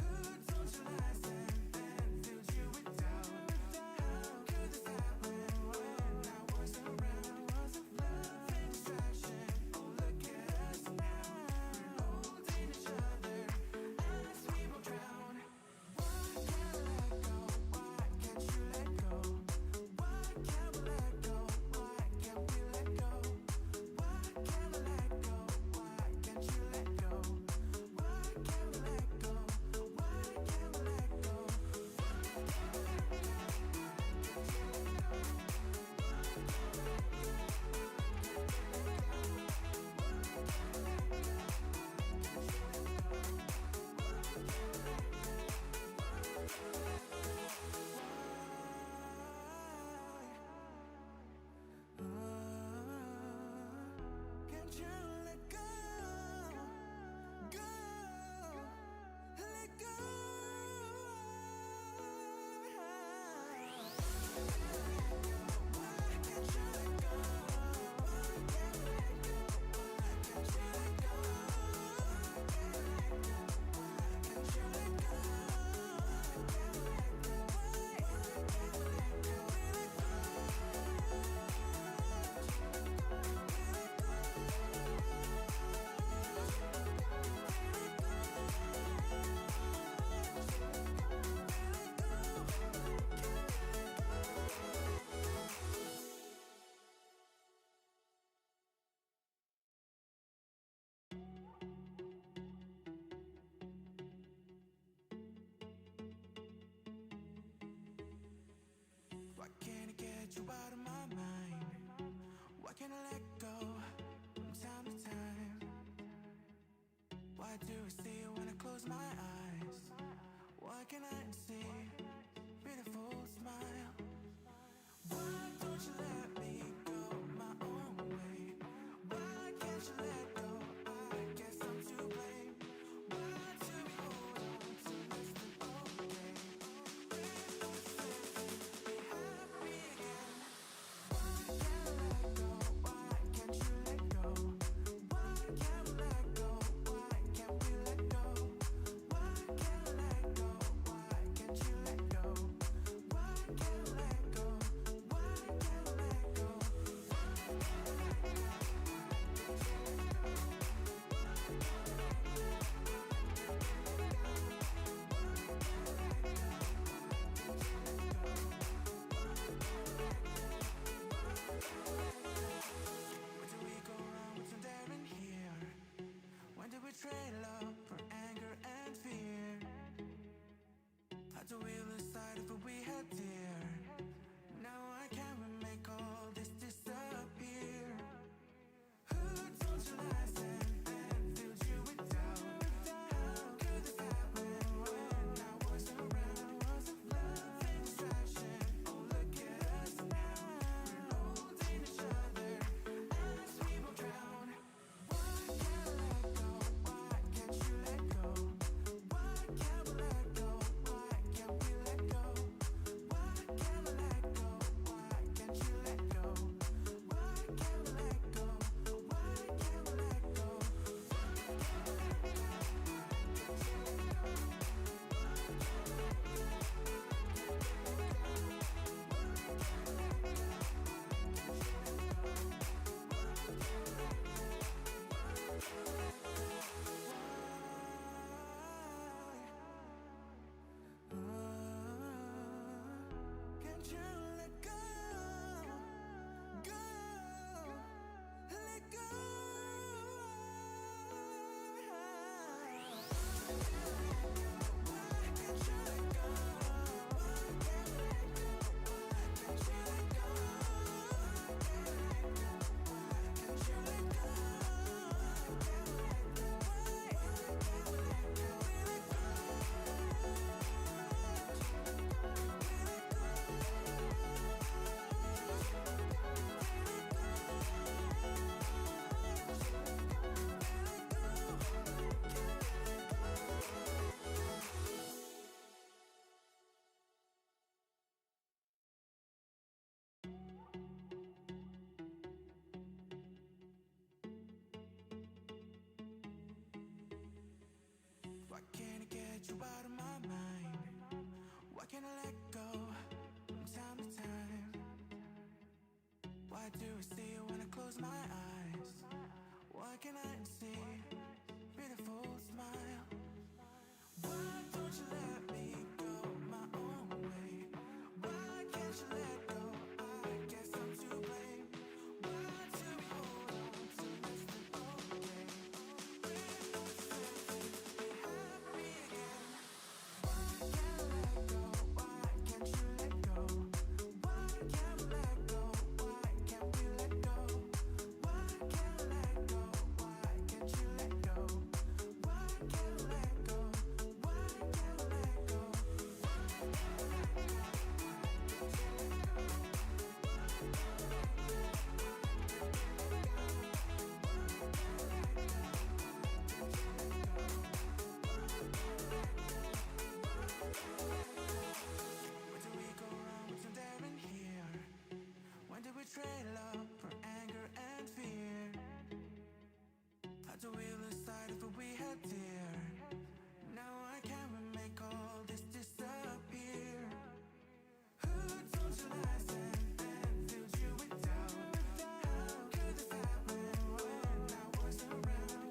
Who told you lies and filled you with doubt? How could this happen when I wasn't around? Love and distraction, oh look at us now. We're holding each other as we will drown. Why can't I let go? Why can't you let go? Why can't we let go? Why can't we let go? Why can't we let go? Why can't you let go? Why can't we let go? Why can't we let go? Can't you let go? Go, let go. Why can't you let go? Why can't we let go? Why can't you let go? Why can't you let go? Why can't we let go? Why can't we let go? Why can't I get you out of my mind? Why can't I let go from time to time? Why do I see you when I close my eyes? Why can't I see beautiful smile? Why don't you let me go my own way? Why can't you let go? I guess I'm to blame. Why do we hold on to less than okay? When no sense be happy again. Why can't I let go? Why can't you let go? Why can't we let go? Why can't we let go? Why can't we let go? Why can't you let go? Why can't we let go? Why can't we let go? Where do we go wrong? What's there in here? When did we trade love for anger and fear? Had to wheel aside if we had dear. Now I can't make all this disappear. Who told you lies and filled you with doubt? How could this happen when I wasn't around? Love and distraction, oh look at us now. We're holding each other as we will drown. Why can't I let go? Why can't you let go? Why can't we let go? Why can't we let get you out of my mind? Why can't I let go from time to time? Why do I see you when I close my eyes? Why can't I see beautiful smile? Why don't you let me go my own way? Why can't you let go? I guess I'm to blame. Why do we hold on to less than okay? We're not supposed to be happy again. Why can't I let go? Why can't you let go? Why can't we let go? Why can't we let go? Why can't I let go? Why can't you let go? Why can't we let go? Why can't we let go? Where do we go wrong? What's in there in here? When did we trade love for anger and fear? How do we lose sight of what we had dear? Now I can't make all this disappear. Who told you lies and filled you with doubt? How could this happen when I wasn't around?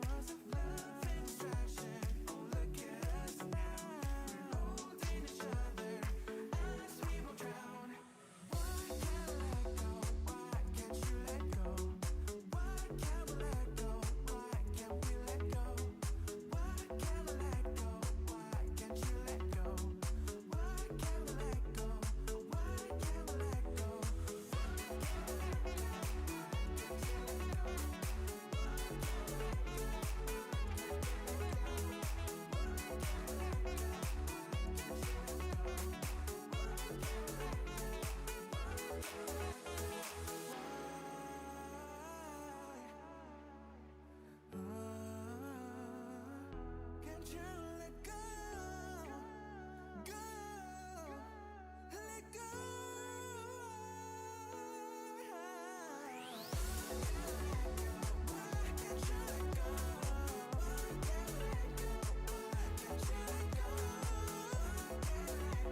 Love and distraction, oh look at us now. We're holding each other as we will drown. Why can't I let go? Why can't you let go? Why can't we let go? Why can't we let go? Why can't we let go? Why can't you let go? Why can't we let go? Why can't we let go? Can't you let go? Go, let go. Why can't you let go? Why can't we let go? Why can't you let go? Why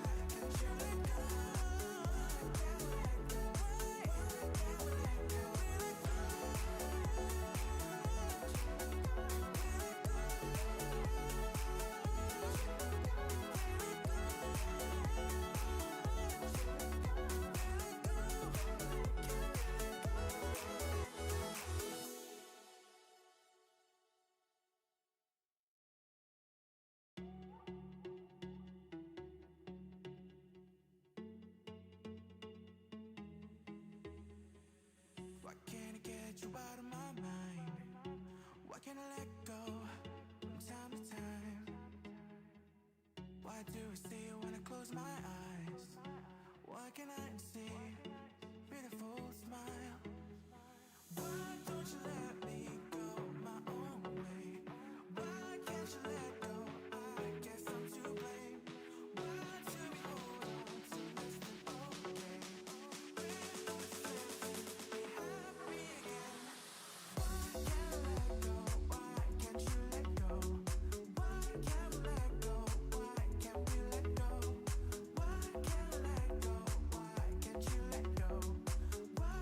can't you let go? Why can't we let go? Why can't we let go? Why can't I get you out of my mind? Why can't I let go from time to time? Why do I see you when I close my eyes? Why can't I see beautiful smile? Why don't you let me go my own way? Why can't you let go? I guess I'm to blame. Why do we hold on to less than okay? We're not supposed to be happy again. Why can't I let go? Why can't you let go? Why can't we let go? Why can't we let go? Why can't I let go? Why can't you let go? Why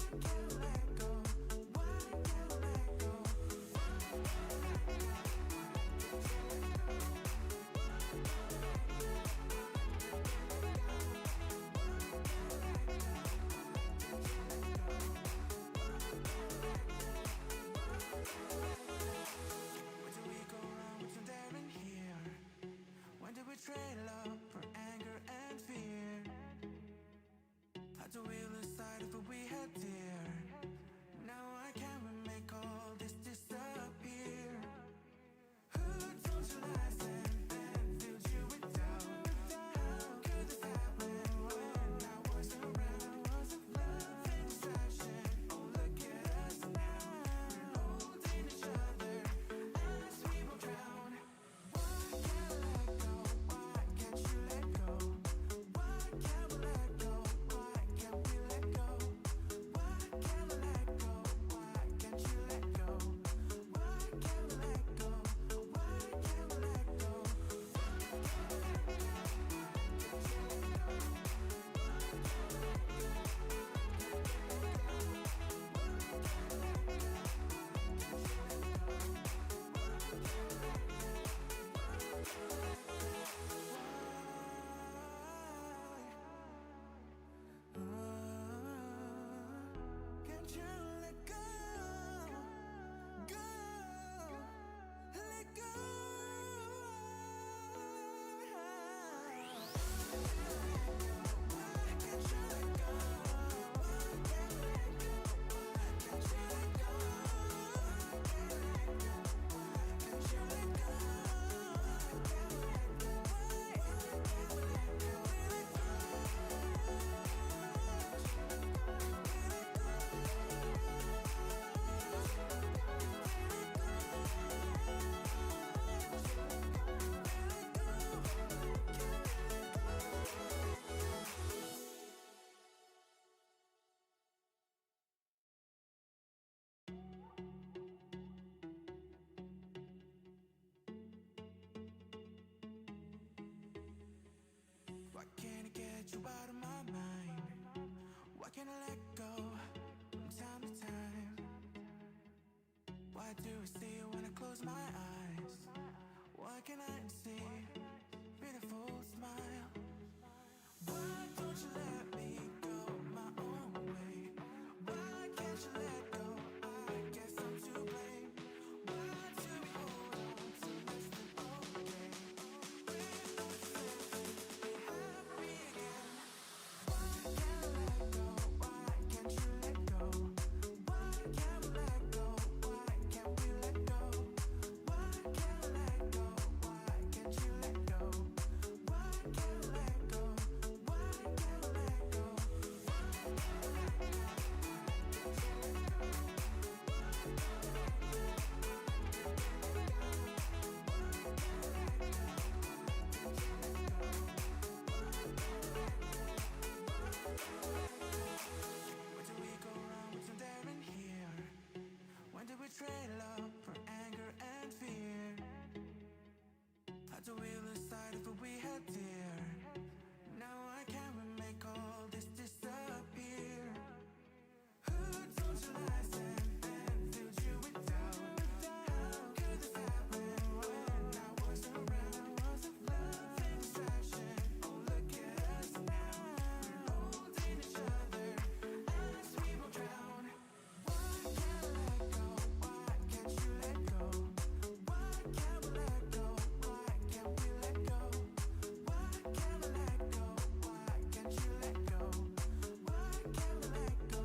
can't I get you out of my mind? Why can't I let go from time to time? Why do I see you when I close my eyes? Why can't I see beautiful smile? Why don't you let me go my own way? Why can't you let go? I guess I'm to blame. Why do we hold on to less than okay? We're not supposed to be happy again. Why can't I let go? Why can't you let go? Why can't we let go? Why can't we let go? Why can't I let go? Why can't you let go? Why can't I let go? Why can't I let go? Where do we go wrong? What's there in here? When did we trade love for anger and fear? How do we lose sight of what we had dear? Now I can't make all this disappear. Who told you lies and filled you with doubt? How could this happen when I wasn't around? Love and distraction, oh look at us now. We're holding each other as we will drown. Why can't I let go? Why can't you let go? Why can't we let go? Why can't we let go? Why can't I let go? Why can't you let go? Why can't we let go?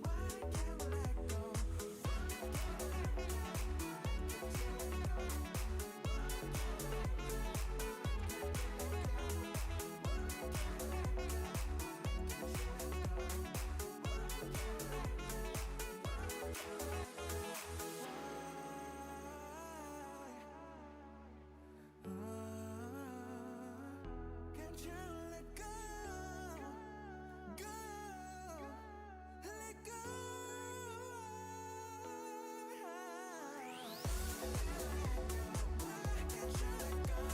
Why can't we let go? Can't you let go? Go, let go. Why can't you let go? Why can't we let go? Why can't you let go? Why can't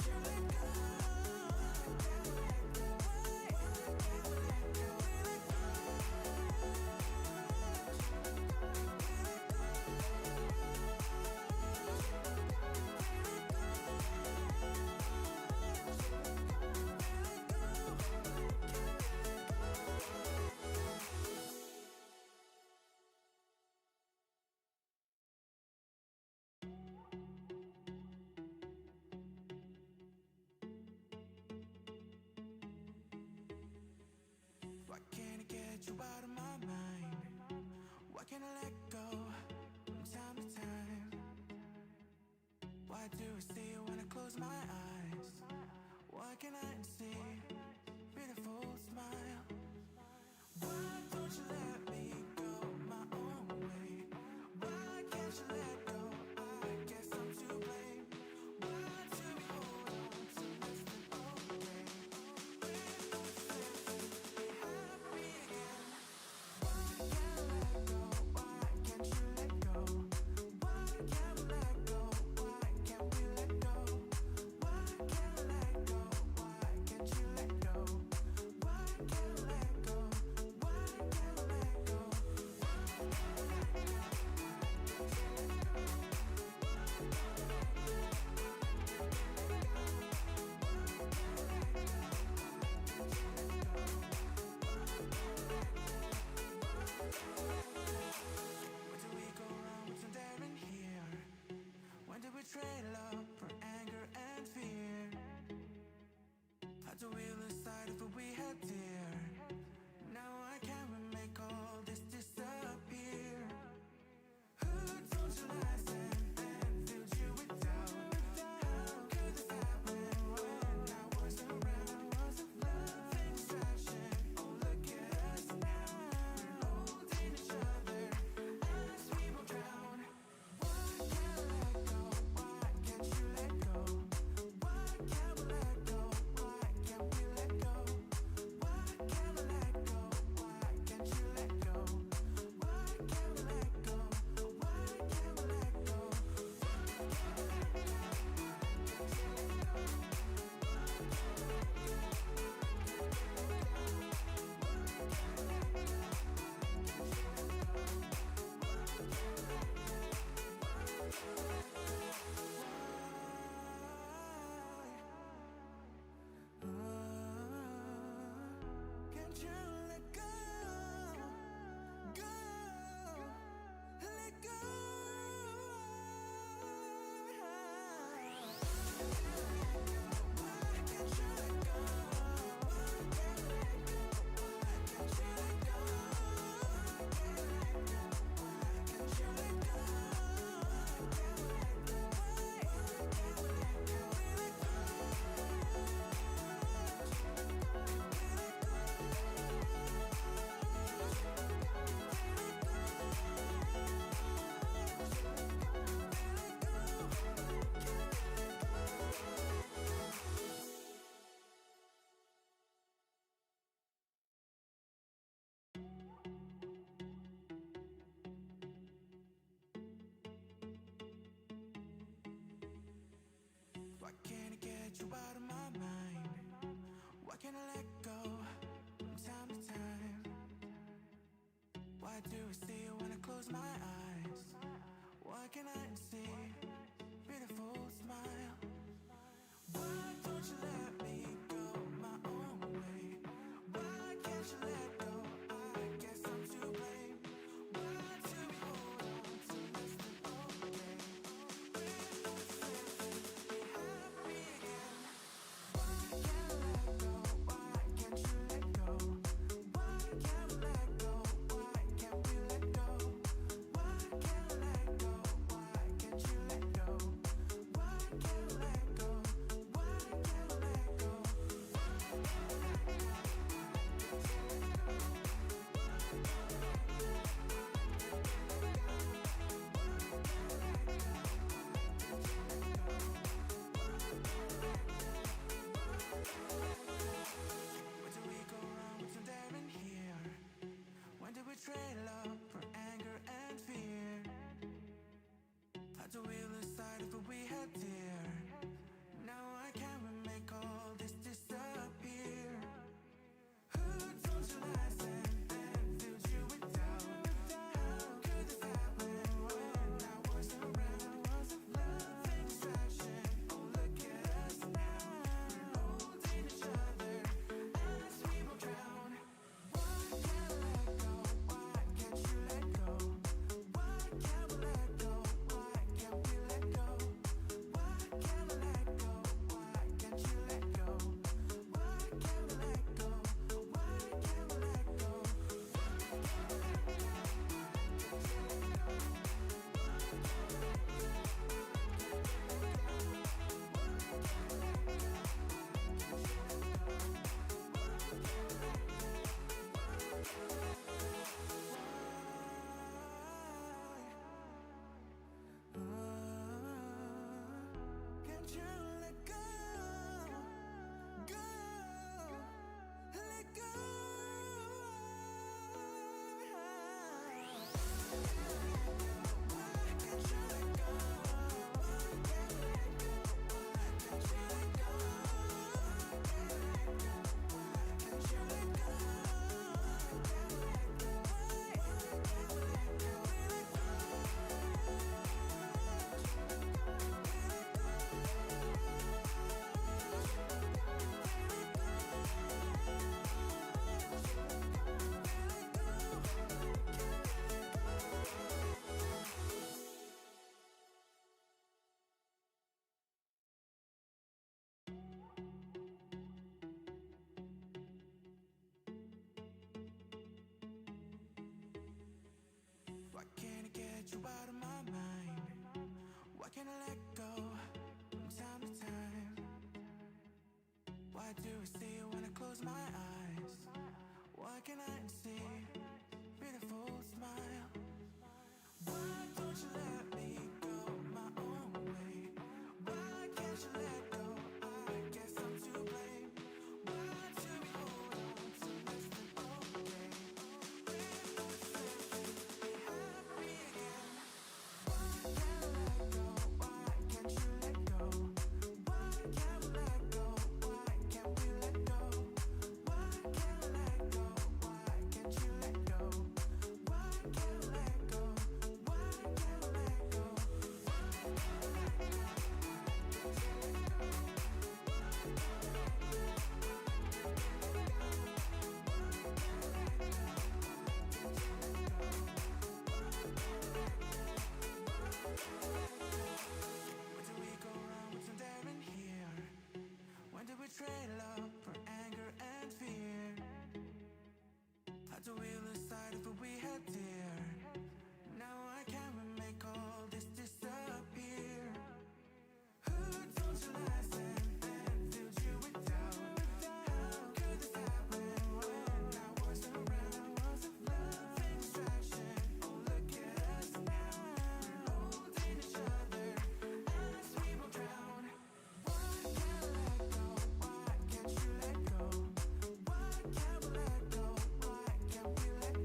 you let go? Why can't we let go? Why can't we let go? Why can't I get you out of my mind? Why can't I let go from time to time? Why do I see you when I close my eyes? Why can't I see beautiful smile? Why don't you let me go my own way? Why can't you let go? I guess I'm to blame. Why do we hold on to less than okay? We're not supposed to be happy again. Why can't I let go? Why can't you let go? Why can't we let go? Why can't we let go? Why can't I let go? Why can't you let go? Why can't I let go? Why can't we let go? Where do we go wrong? What's there in here? When did we trade love for anger and fear? How do we lose sight of what we had dear? Now I can't make all this disappear. Who told you lies and filled you with doubt? How could this happen when I wasn't around? Love and distraction, oh look at us now. We're holding each other as we will drown. Why can't I let go? Why can't you let go? Why can't we let go? Why can't we can't I get you out of my mind? Why can't I let go from time to time? Why do I see you when I close my eyes? Why can't I see beautiful smile? Why don't you let me go my own way? Why can't you let go? I guess I'm to blame. Why do we hold on to less than okay? We're not supposed to be happy again. Why can't I let go? Why can't you let go? Why can't we let go? Why can't we let go? Why can't I let go? Why can't you let go? Why can't we let go? Why can't we let go? Where do we go wrong? What's in there in here? When did we trade love for anger and fear? How do we lose sight of what we had dear? Now I can't make all this disappear. Who told you lies and filled you with doubt? How could this happen when I wasn't around? Love and distraction, oh look at us now. We're holding each other as we will drown. Why can't I let go? Why can't you let go? Why can't we let go? Why can't we let go? Why can't we let go? Why can't you let go? Why can't we let go? Why can't we let go? Can't you let go? Go, let go. Why can't you let go? Why can't we let go? Why can't you let go? Why can't you let go? Why can't we let go? Why can't we let go? Why can't I get you out of my mind? Why can't I let go from time to time? Why do I see you when I close my eyes? Why can't I see beautiful smile? Why don't you let me go my own way? Why can't you let go? I guess I'm to blame. Why do we hold on to less than okay? We're not supposed to be happy again. Why can't I let go? Why can't you let go? Why can't we let go? Why can't we let go? Why can't we let go? Why can't you let go? Why can't we let go? Why can't we let go? Where do we go wrong? What's in there in here? When did we trade love for anger and fear? How do we lose sight of what we had dear? Now I can't make all this disappear. Who told you lies and filled you with doubt? How could this happen when I wasn't around? Love and distraction, oh look at us now. We're holding each other as we will drown. Why can't I let go? Why can't you let go? Why can't we let go? Why can't we let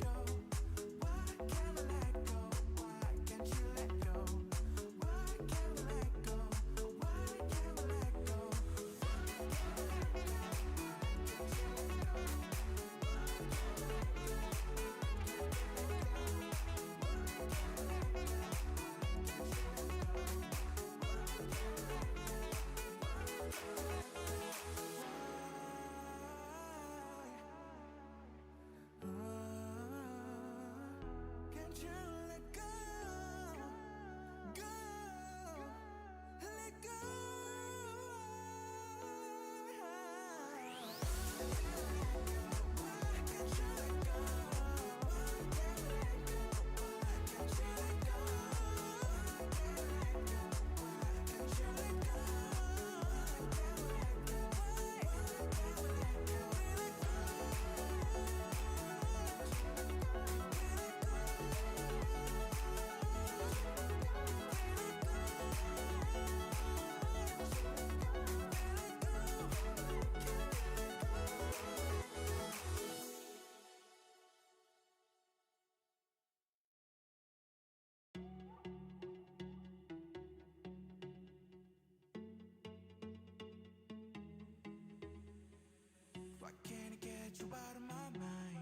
get you out of my mind?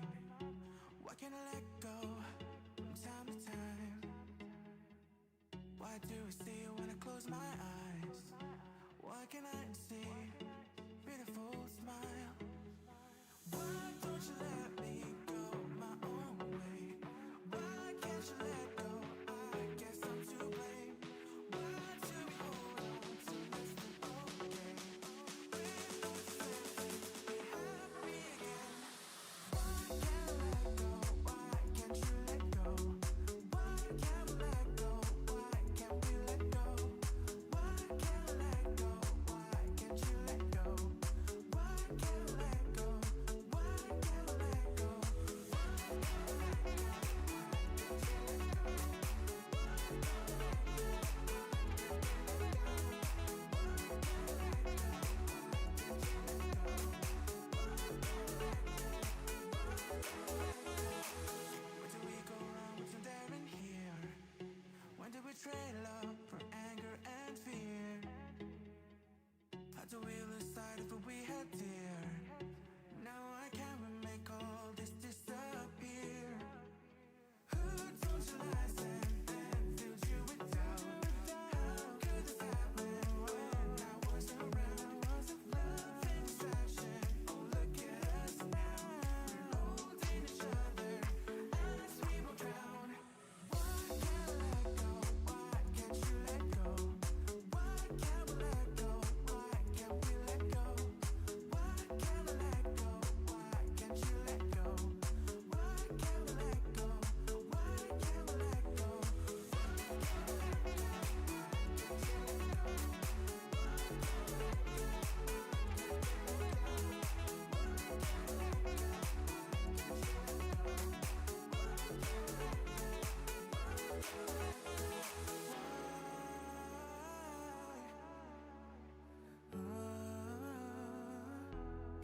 Why can't I let go from time to time? Why do I see you when I close my eyes? Why can't I see beautiful smile? Why don't you let me go my own way? Why can't you let go? I guess I'm to blame. Why do we hold on to less than okay? When no sense, be happy again. Why can't I let go? Why can't you let go? Why can't we let go? Why can't we let go? Why can't I let go? Why can't you let go? Why can't I let go? Why can't I let go? Where did we go wrong? What's in there in here? When did we trade love for anger and fear? How do we lose sight of what we had dear? Now I can't make all this disappear. Who told you lies and filled you with doubt? How could this happen when I wasn't around? Love and distraction, oh look at us now. We're holding each other as we will drown. Why can't I let go? Why can't you let go? Why can't we let go? Why can't we let go? Why can't I let go? Why can't you let go? Why can't we let go? Why can't we let go?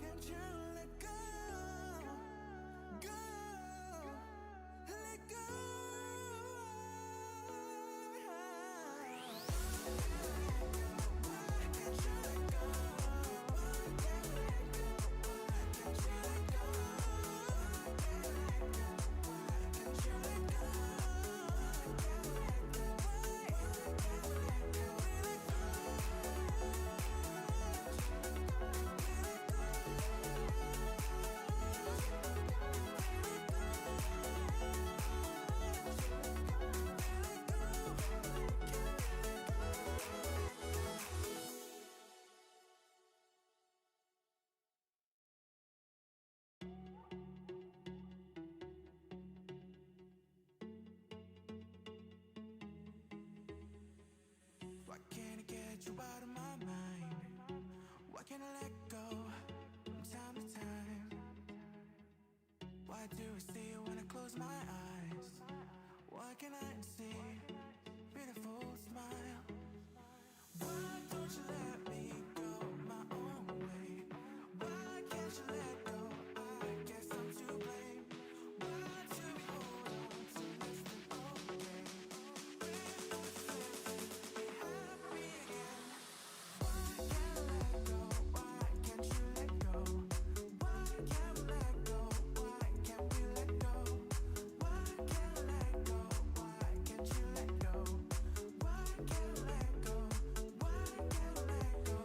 Can't you let go? Go, let go. Why can't you let go? Why can't we let go? Why can't you let go? Why can't you let go? Why can't we let go? Why can't we let go? We let go. Why can't I get you out of my mind? Why can't I let go from time to time? Why do I see you when I close my eyes? Why can't I see beautiful smile? Why don't you let me go my own way? Why can't you let go? I guess I'm to blame. Why do we hold on to less than okay? When no sense, be happy again. Why can't I let go? Why can't you let go? Why can't we let go? Why can't we let go? Why can't I let go? Why can't you let go? Why can't I let go? Why can't I let go?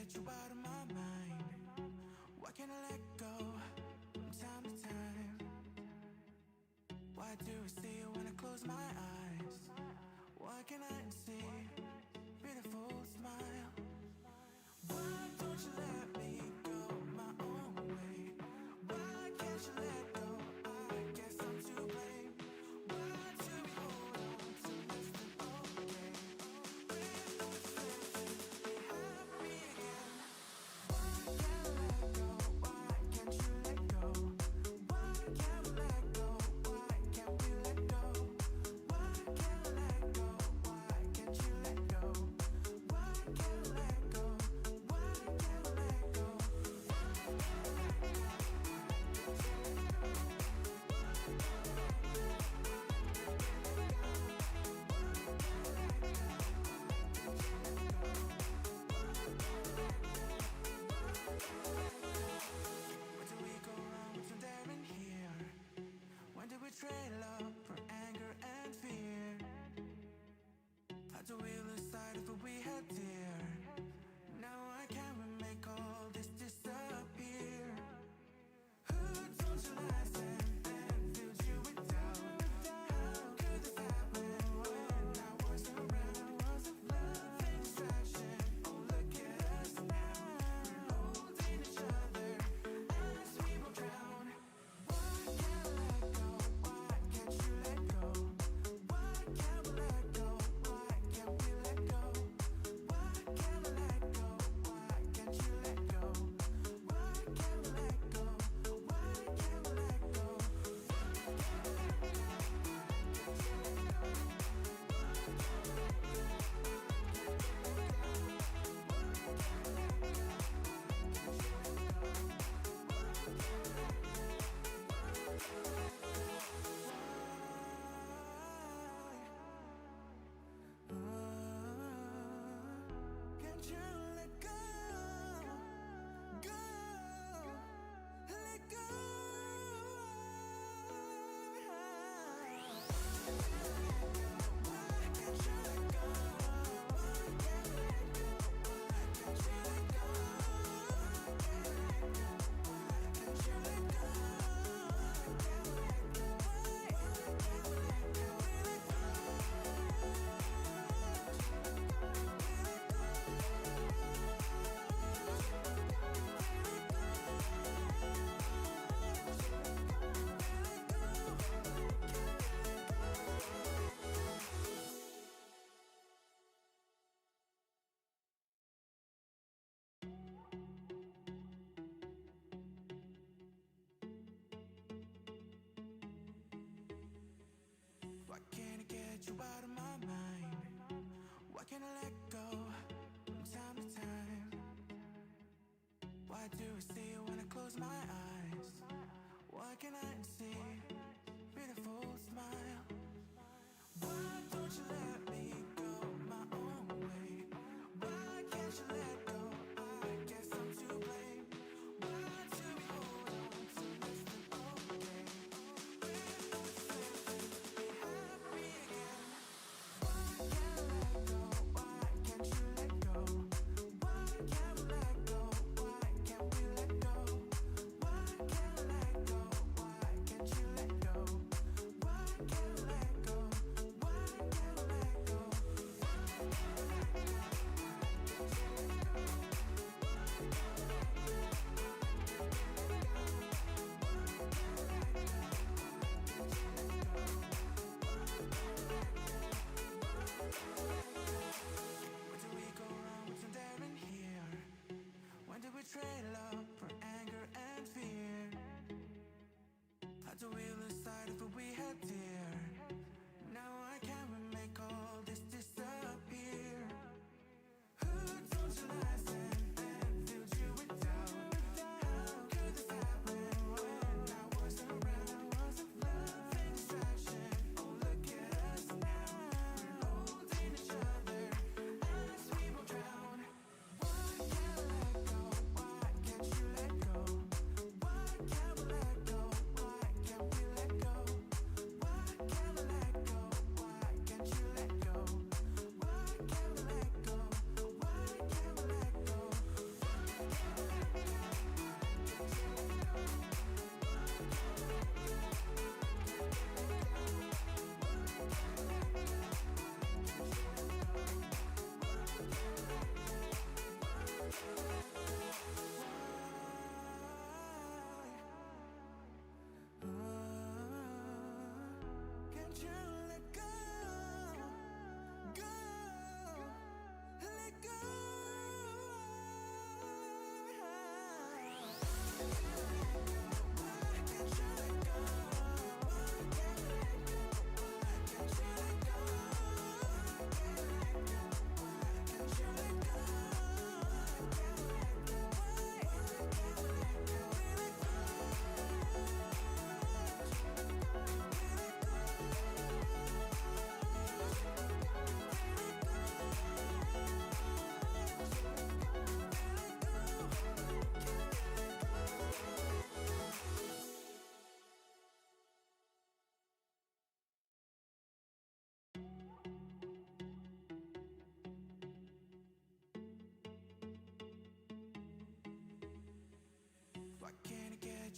get you out of my mind? Why can't I let go from time to time? Why do I see you when I close my eyes? Why can't I see beautiful smile? Why don't you let me go my own way? Why can't you let go? I guess I'm to blame. Why do we hold on to less than okay? When no expect to be happy again. Why can't I let go? Why can't you let go? Why can't we let go? Why can't we let go? Why can't I let go? Why can't you let go? Why can't I let go? Why can't I let go? Where do we go wrong? What's in there in here? When did we trade love for anger and fear? How do we lose sight of what we had dear? Now I can't make all this disappear. Who told you lies and filled you with doubt? How could this happen when I was around? Love and distraction, oh look at us now. We're holding each other as we will drown. Why can't I let go? Why can't you let go? Why can't we let go? Why can't we let go? Why can't I let go? Why can't you let go? Why can't we let go? Why can't we let go? Can't you let go? Go, let go. Why can't you let go? Why can't we let go? Why can't you let go? Why can't you let go? Why can't we let go? Why can't we let go? Why can't I get you out of my mind? Why can't I let go from time to time? Why do I see you when I close my eyes? Why can't I see beautiful smile? Why don't you let me go my own way? Why can't you let go? I guess I'm to blame. Why do we hold on to less than okay? When no expect to be happy again. Why can't I let go? Why can't you let go? Why can't we let go? Why can't we let go? Why can't I let go? Why can't you let go? Why can't we let go? Why can't we let go? Why can't we let go?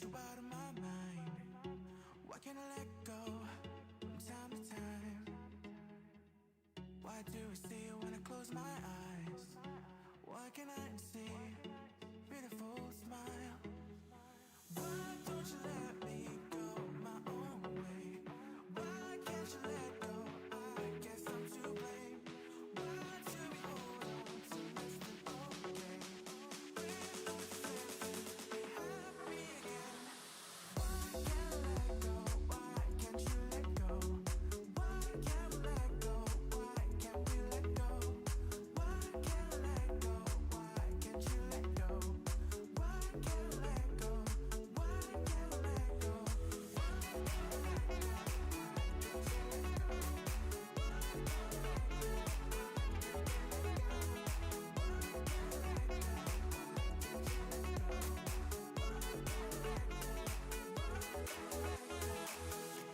get you out of my mind? Why can't I let go from time to time? Why do I see you when I close my eyes? Why can't I see beautiful smile? Why don't you let me go my own way? Why can't you let go? I guess I'm to blame. Why do we hold on to less than okay? We're not certain we have me again. Why can't I let go? Why can't you let go? Why can't we let go? Why can't we let go? Why can't I let go? Why can't you let go? Why can't I let go? Why can't I let go?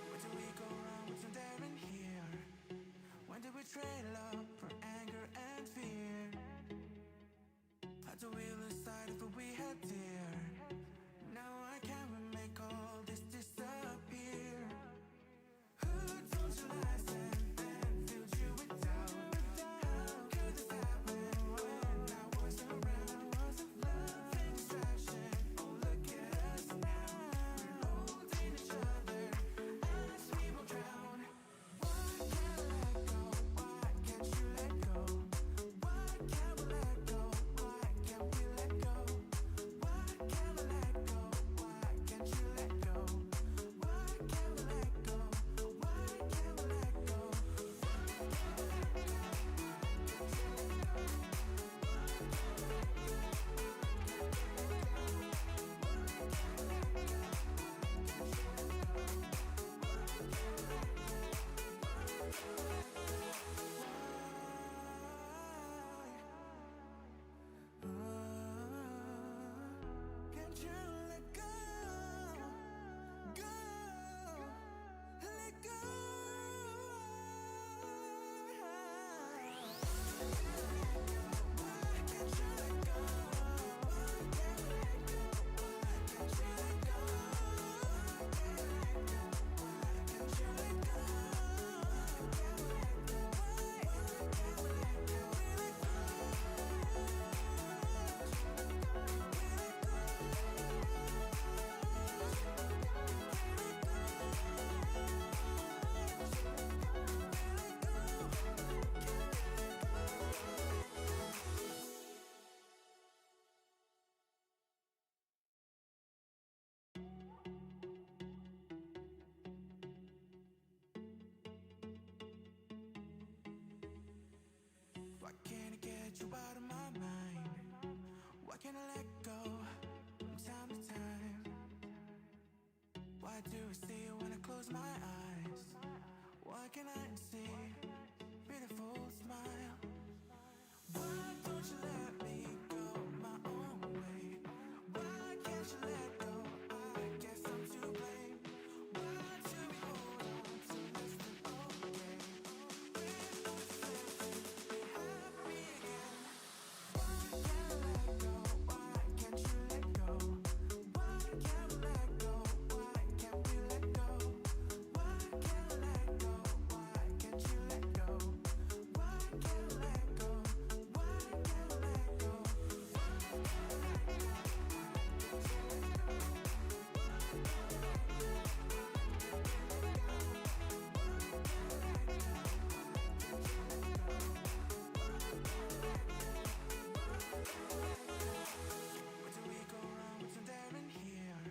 Where did we go wrong? What's in there in here? When did we trade love for anger and fear? Had to wheel aside if we had dear. Now I can't make all this disappear. Who told you lies and filled you with doubt? How could this happen when I wasn't around? Love and distraction, oh look at us now. We're holding each other as we will drown. Why can't I let go? Why can't you let go? Why can't we let go? Why can't we let go? Why can't we let go? Why can't you let go? Why can't we let go? Why can't we let go? Can't you let go? Go, let go. Why can't you let go? Why can't we let go? Why can't you let go? Why can't you let go? Why can't we let go? Why can't we let go? We let go. Why can't I get you out of my mind? Why can't I let go from time to time? Why do I see you when I close my eyes? Why can't I see beautiful smile? Why don't you let me go my own way? Why can't you let go? I guess I'm to blame. Why do we hold on to less than okay? We're not certain we have me again. Why can't I let go? Why can't you let go? Why can't we let go? Why can't we let go? Why can't I let go? Why can't you let go? Why can't we let go? Why can't we let go? Where did we go wrong? What's in there in here?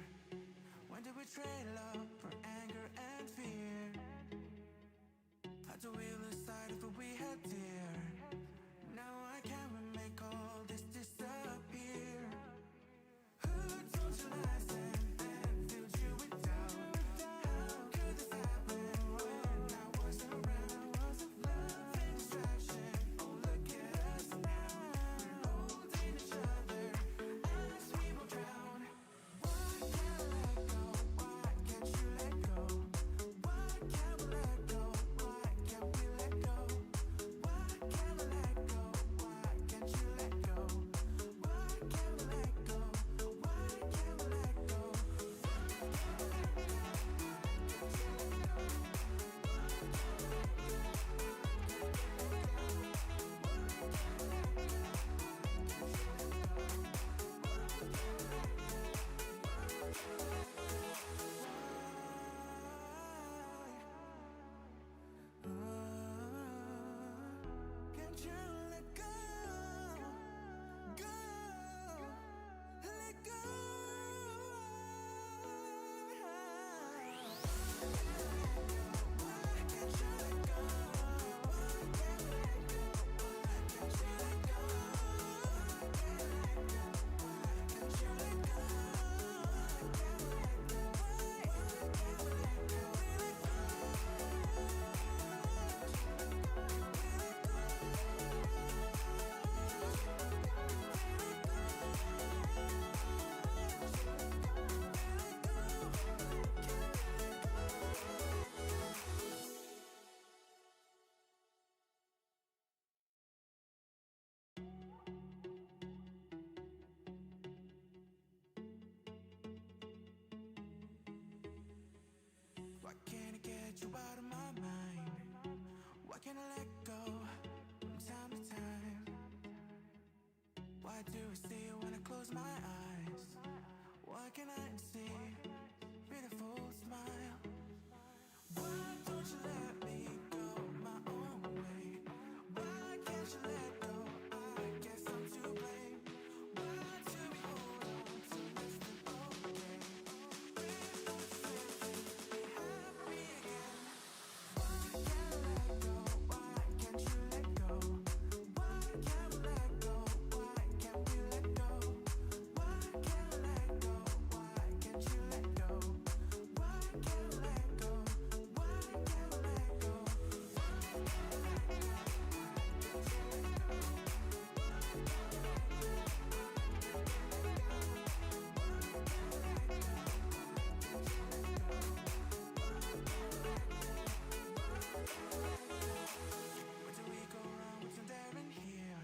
When did we trade love for anger and fear? Had to wheel aside if we had dear. Now I can't make all this disappear. Who told you lies and filled you with doubt? How could this happen when I wasn't around? Love and distraction, oh look at us now. We're holding each other as we will drown. Why can't I let go? Why can't you let go? Why can't we let go? Why can't we let go? Why Can't you let go? Go, let go. Why can't you let go? Why can't we let go? Why can't you let go? Why can't we let go? Why can't you let go? Why can't we let go? Why can't we let go? We let go. Why can't I get you out of my mind? Why can't I let go from time to time? Why do I see you when I close my eyes? Why can't I see beautiful smile? Why don't you let me go my own way? Why can't you let go? I guess I'm to blame. Why do we hold on to less than okay? We're not supposed to be happy again. Why can't I let go? Why can't you let go? Why can't we let go? Why can't we let go? Why can't we let go? Why can't you let go? Why can't we let go? Why can't we let go? Where do we go wrong? What's in there in here?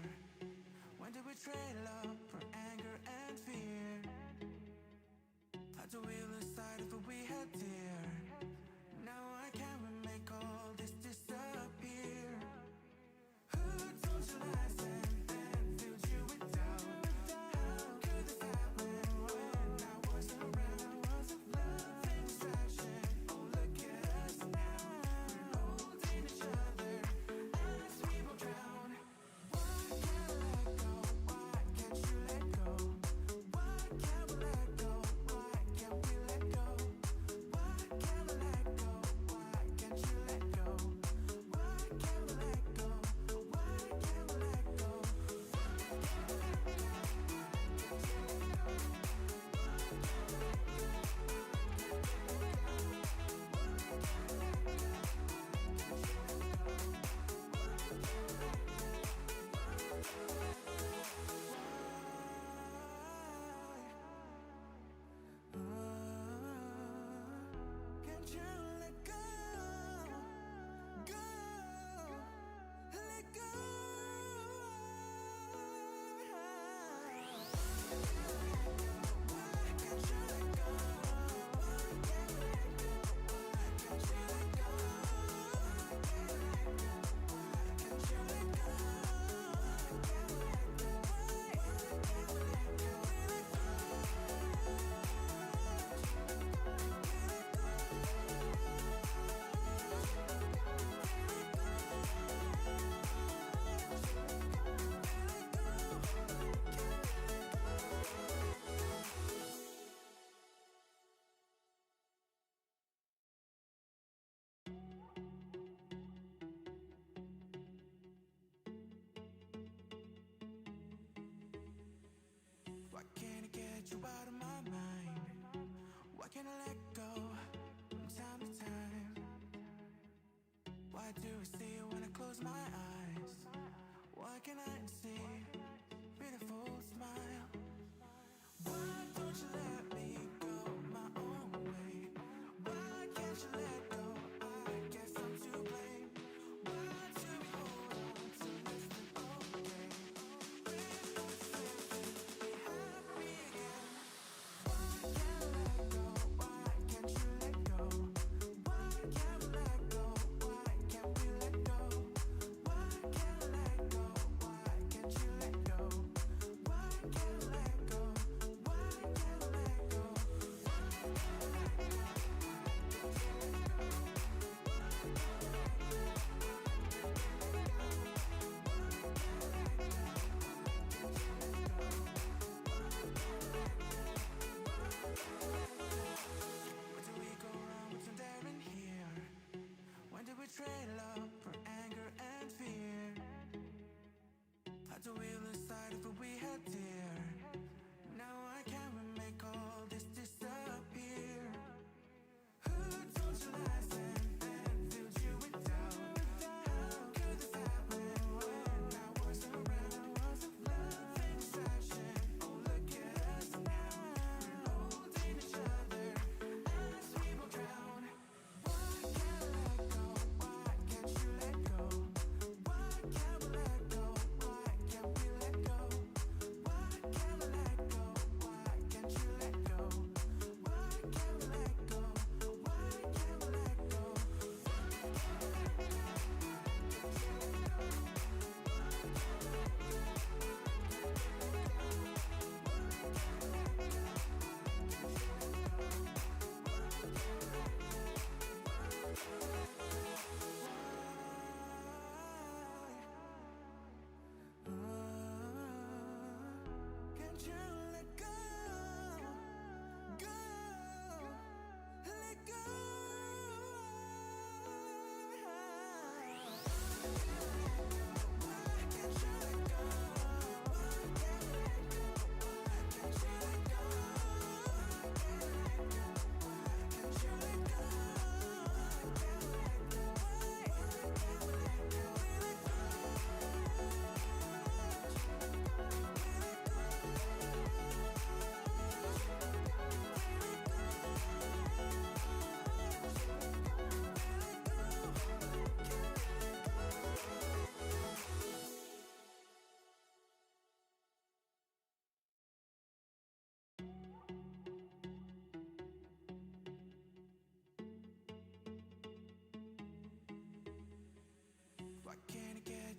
When did we trade love for anger and fear? How do we lose sight of what we had dear? Now I can't make all this disappear. Who told you lies and filled you with doubt? How could this happen when I wasn't around? Love and distraction, oh look at us now. We're holding each other as we will drown. Why can't I let go? Why can't you let go? Why can't we let go? Why can't we let go? Why can't we let go? Why can't you let go? Why can't we let go? Why can't we let go? Can't you let go? Go, let go. Why can't you let go? Why can't we let go? Why can't you let go? Why can't we let go? Why can't you let go? Why can't we let go? Why can't we let go? We let go. Why can't I get you out of my mind? Why can't I let go from time to time? Why do I see you when I close my eyes? Why can't I see beautiful smile? Why don't you let me go my own way? Why can't you let go? I guess I'm to blame. Why do we hold on to less than okay? We're not supposed to be happy again. Why can't I let go? Why can't you let go? Why can't we let go? Why can't we let go?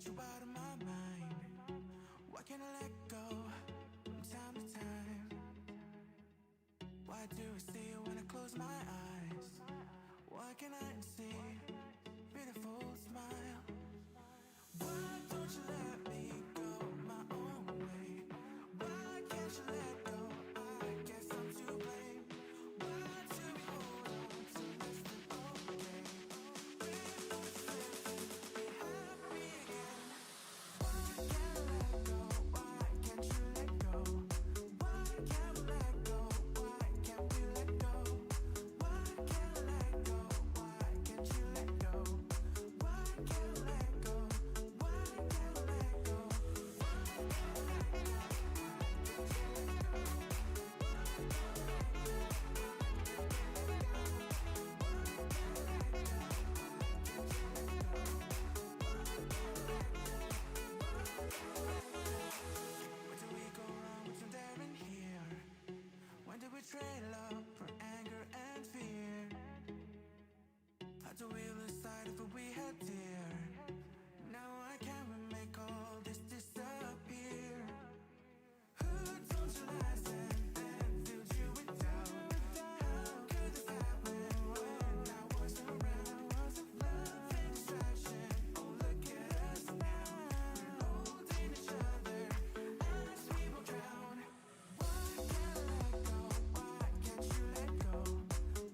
get you out of my mind? Why can't I let go from time to time? Why do I see you when I close my eyes? Why can't I see beautiful smile? Why don't you let me go my own way? Why can't you let go? I guess I'm to blame. Why do we hold on to less than okay? We're not supposed to be happy again. Why can't I let go? Why can't you let go? Why can't we let go? Why can't we let go? Why can't I let go? Why can't you let go? Why can't I let go? Why can't I let go? Where do we go wrong? What's in there in here? When did we trade love for anger and fear? How do we lose sight of what we had dear? Now I can't make all this disappear. Who told you lies and filled you with doubt? How could this happen when I wasn't around? Love and distraction, oh look at us now. We're holding each other as we will drown. Why can't I let go? Why can't you let go?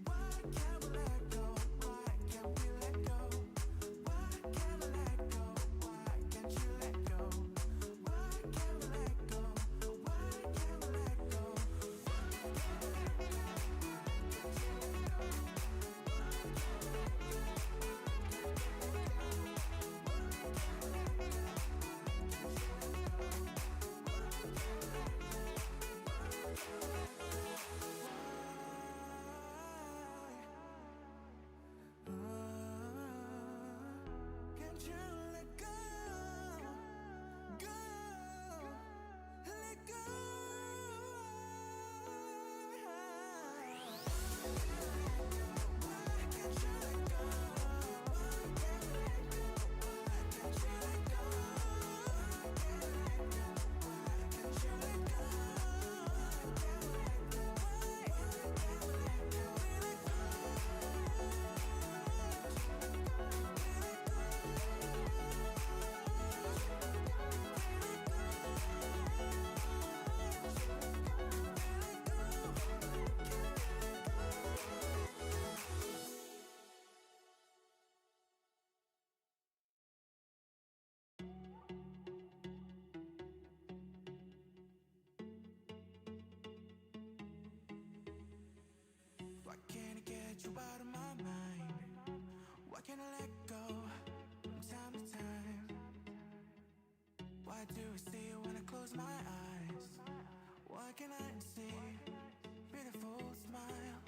Why can't we let go? Why can't we let go? Why can't I let go? Why can't you let go? Why can't we let go? Why can't we let go? Can't you let go? Go, let go. Why can't you let go? Why can't we let go? Why can't you let go? Why can't you let go? Why can't we let go? Why can't I get you out of my mind? Why can't I let go from time to time? Why do I see you when I close my eyes? Why can't I see beautiful smile?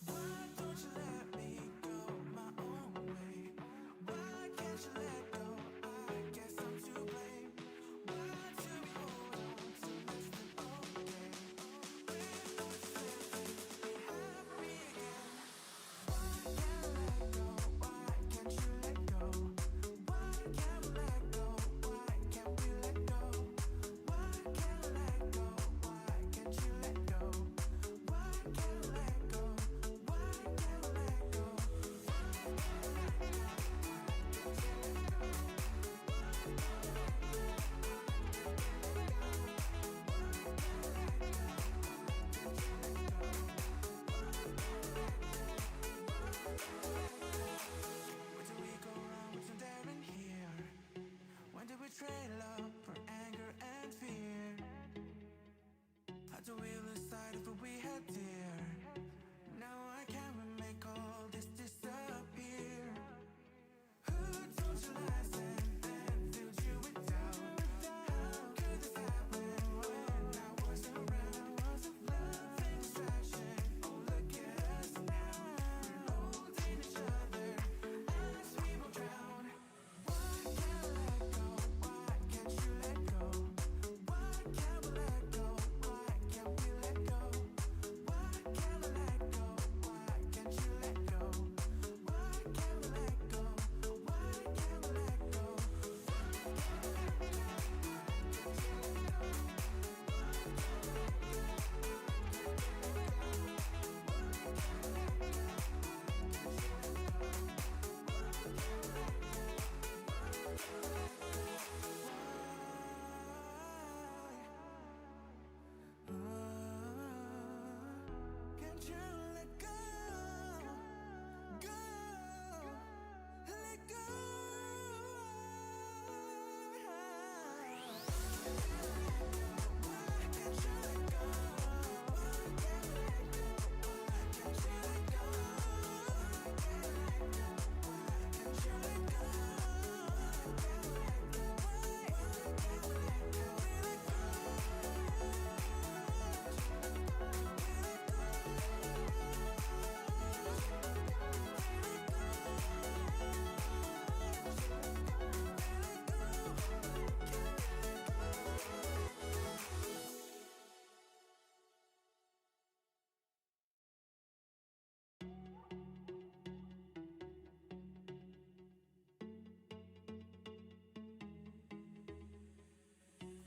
Why don't you let me go my own way? Why can't you let go? I guess I'm to blame. Why do we hold on to less than okay? We're not supposed to be happy again. Why can't I let go? Why can't you let go? Why can't we let go? Why can't we let go? Why can't I let go? Why can't you let go? Why can't I let go? Why can't we let go?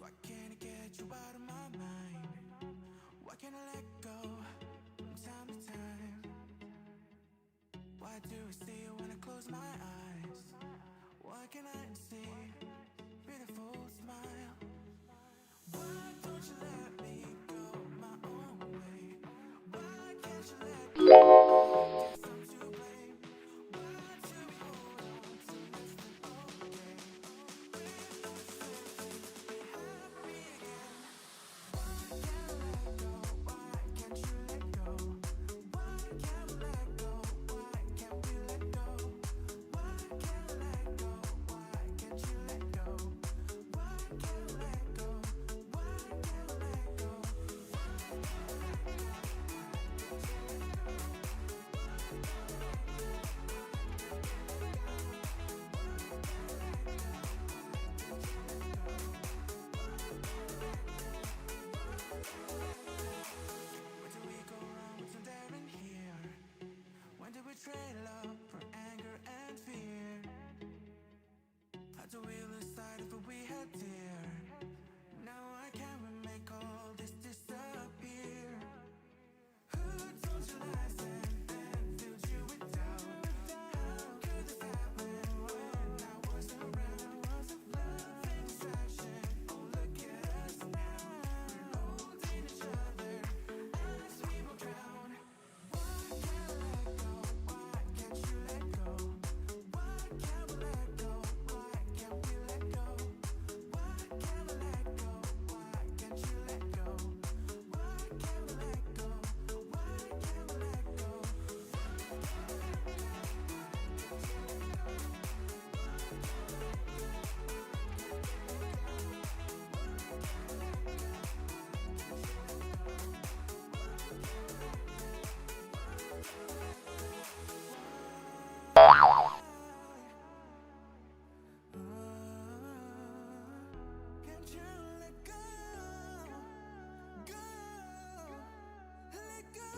Why can't I get you out of my mind? Why can't I let go from time to time? Why do I see you when I close my eyes? Why can't I see beautiful smile? Why don't you let me go my own way? Why can't you let go? Guess I'm to blame. Why do we hold on to less than okay? We're not supposed to be happy again. Why can't I let go? Why can't you let go? Why can't we let go? Why can't we let go? Why can't I let go? Why can't you let go? Why can't I let go? Why can't I let go? Where do we go wrong? What's in there in here? When did we trade love for anger and fear? How do we lose sight of what we had dear? Now I can't make all this disappear. Who told you lies and filled you with doubt? How could this happen when I wasn't around? Love and distraction, oh look at us now. We're holding each other as we will drown. Why can't I let go? Why can't you let go? Why can't we let go? Why can't we let go? Why can't we let go? Why can't you let go? Why can't we let go? Why can't we let go? Can't you let go? Go, let go.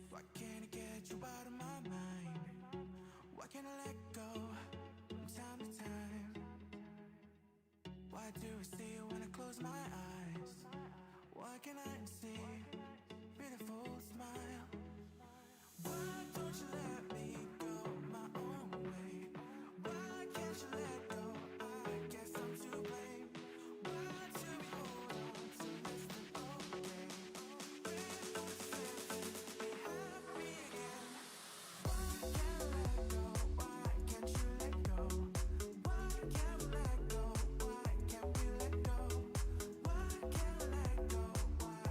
Why can't I get you out of my mind? Why can't I let go from time to time? Why do I see you when I close my eyes? Why can't I see beautiful smile? Why don't you let me go my own way? Why can't you let go? I guess I'm to blame. Why do we hold on to less than okay? We're not supposed to be happy again. Why can't I let go? Why can't you let go? Why can't we let go? Why can't we let go? Why can't I let go? Why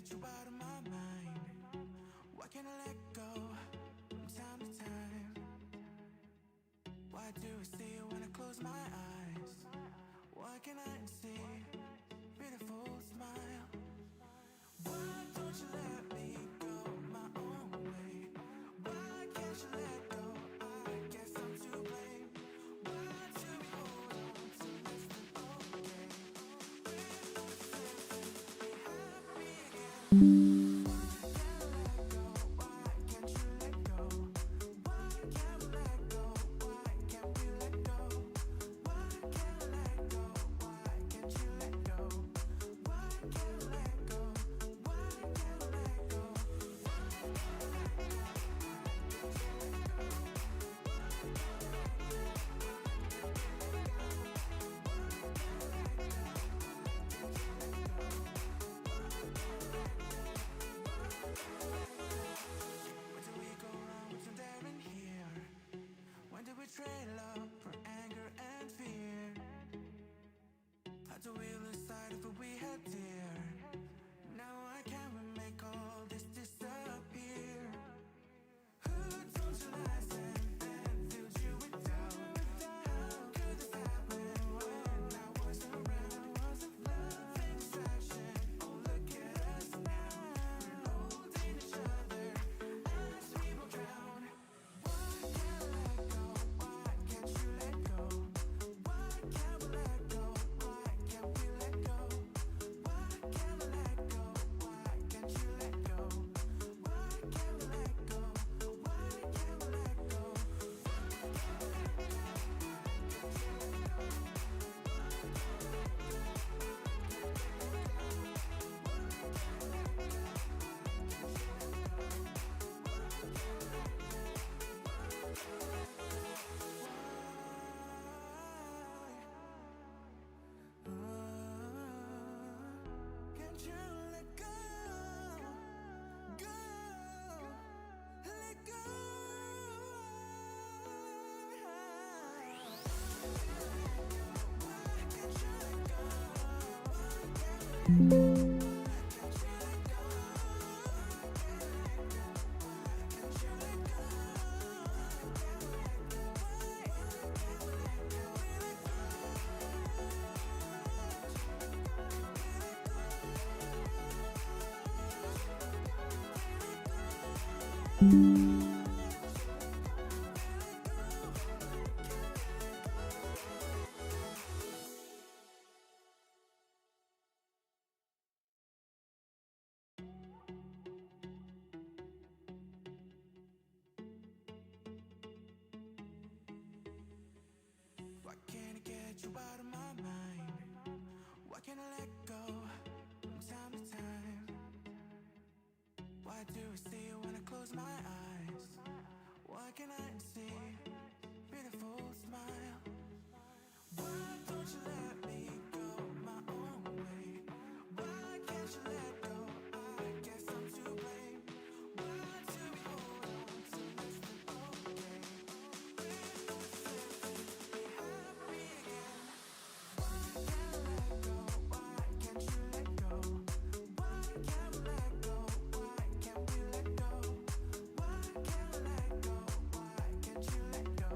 get you out of my mind? Why can't I let go from time to time? Why do I see you when I close my eyes? Why can't I see beautiful smile? Why don't you let me go my own way? Why can't you let go? I guess I'm to blame. Why do we hold on to less than okay? We're not certain we happy again. Why can't you let go? Why can't we let go? Why can't we let go? Why can't I let go? Why can't you let go? Why can't I let go? Why can't I let go? Where do we go wrong? What's in there in here? When did we trade love for anger and fear? How do we lose sight of what we had dear? Now I can't make all this disappear. Who told you lies and filled you with doubt? How could this happen when I wasn't around? Nothing distraction. Oh, look at us now. We're holding each other as we will drown. Why can't I let go? Why can't you let go? Why can't we let go? Why can't we let go? Why can't I let go? Why can't you let go? Why can't we let go? Why can't we let go? Can't you let go? Go, let go. Why can't you let go? Why can't you let go? Why can't I get you out of my mind? Why can't I let go from time to time? Why do I see you when I close my eyes? Why can't I see beautiful smile? Why don't you let me go my own way? Why can't you let go? I guess I'm to blame. Why do we hold on to less than okay? We're not certain we happy again. Why can't I let go? Why can't you let go? Why can't we let go? Why can't we let go? Why can't I let go? Why can't you let go?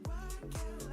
Why can't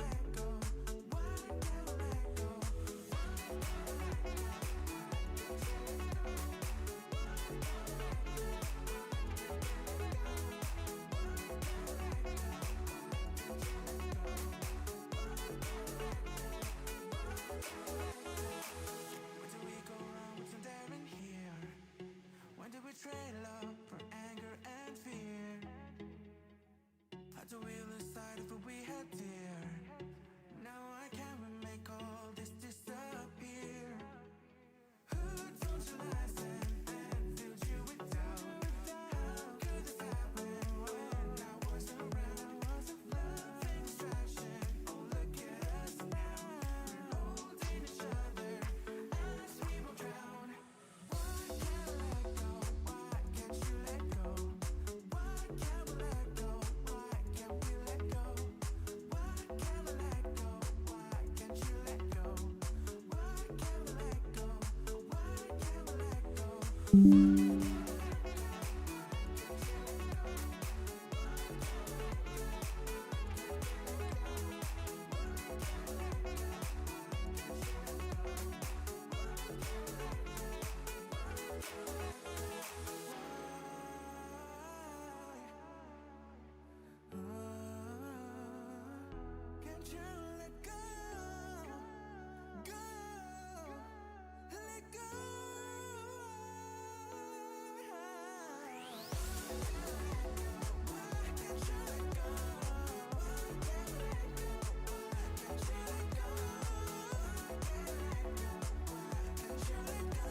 Can't you let go? Go, let go. Why can't you let go? Why can't you let go? Why can't you let go? Can't you let go?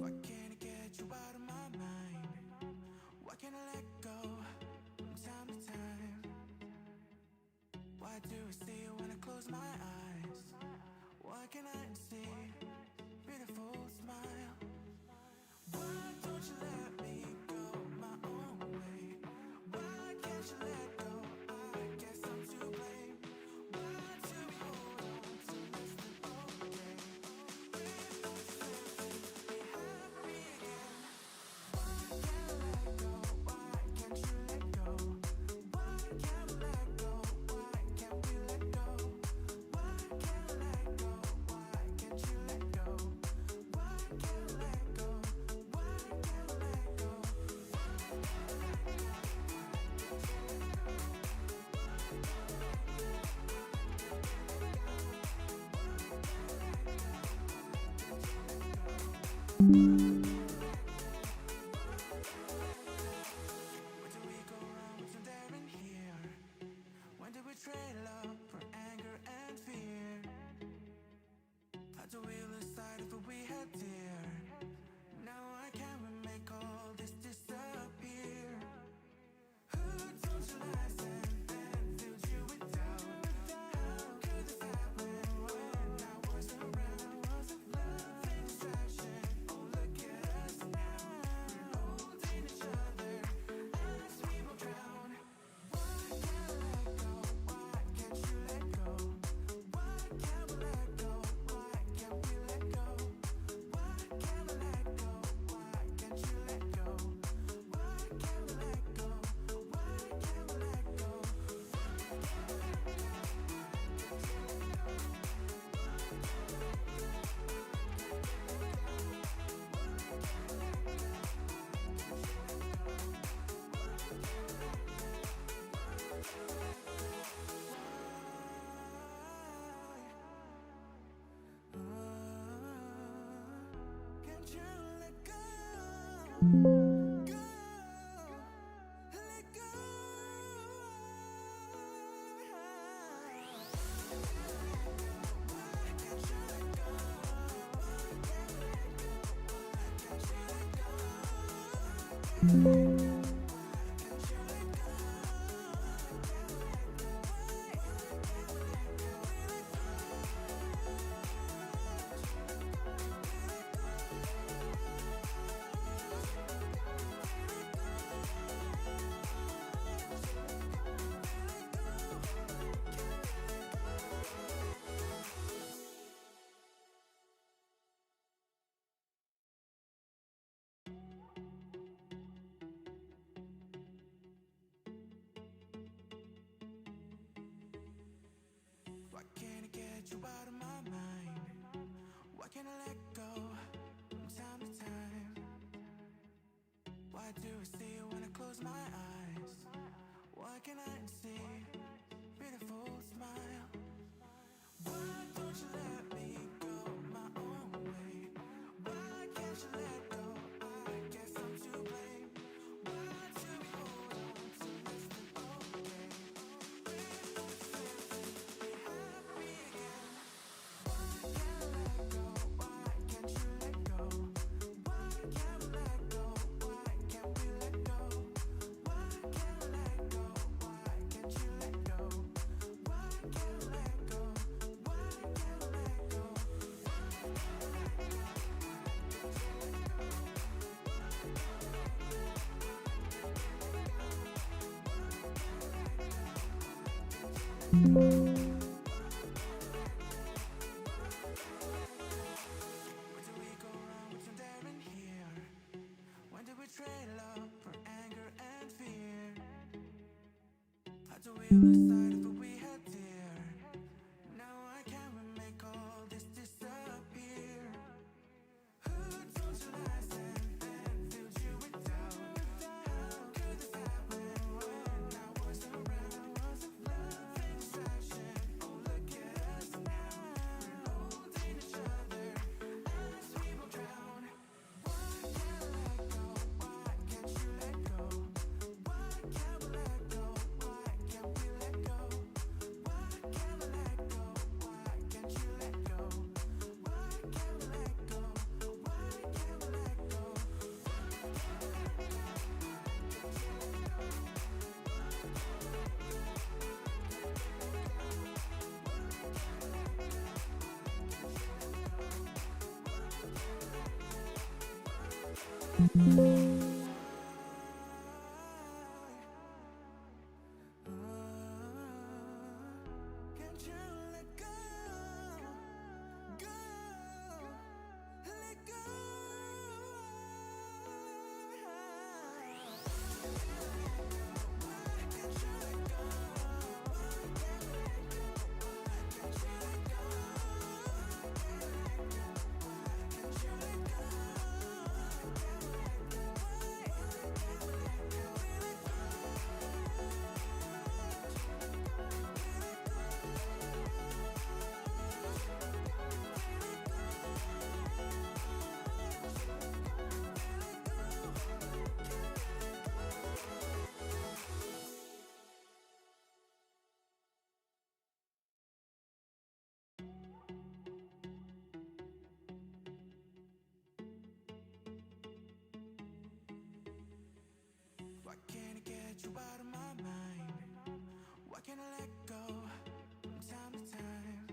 Why can't I get you out of my mind? Why can't I let go from time to time? Why do I see you when I close my eyes? Why can't I see beautiful smile? Why don't you let me go my own way? Why can't you let go? I guess I'm to blame. Why do we hold on to less than okay? Be happy again. Why can't I let go? Why can't you let go? Why can't we let go? Why can't we let go? Why can't I let go? Why can't you let go? Why can't I let go? Why can't I let go? Where do we go wrong? What's in there in here? When did we trade love for anger and fear? How do we lose sight of what we had dear? Now I can't make all this disappear. Who told you lies and filled you with doubt? How could this happen when I wasn't around? Love and distraction, oh look at us now. We're holding each other as we will drown. Why can't I let go? Why can't you let go? Why can't we let go? Why can't we let go? Why can't I let go? Why can't you let go? Why can't we let go? Why can't we let go? Can't you let go? Go, let go. Why can't you let go? Why can't we let go? Why can't you let go? Can't you let go? Why can't I get you out of my mind? Why can't I let go from time to time? Why do I see you when I close my eyes? Why can't I see beautiful smile? Why don't you let me go my own way? Why can't you let go? I guess I'm to blame. Why do we hold on to less than okay? Be happy again. Why can't I let go? we go wrong? What's in there in here? When did we trade love for anger and fear? How do we decide if we had dear? Now I can't make all this disappear. Who told you lies and then filled you with doubt? How could this happen when I was around? Love and distraction, oh look at us now. We're holding each other as we will drown. Why can't I let go? Why can't you let go? Why can't we let go? Why can't we let go? Why can't we let go? Why can't you let go? Why can't we let go? Why can't we let go? Can't you let go? Go, let go. Why can't you let go? Why can't we let go? Why can't you let go? Why can't you let go? Why can't I get you out of my mind? Why can't I let go from time to time?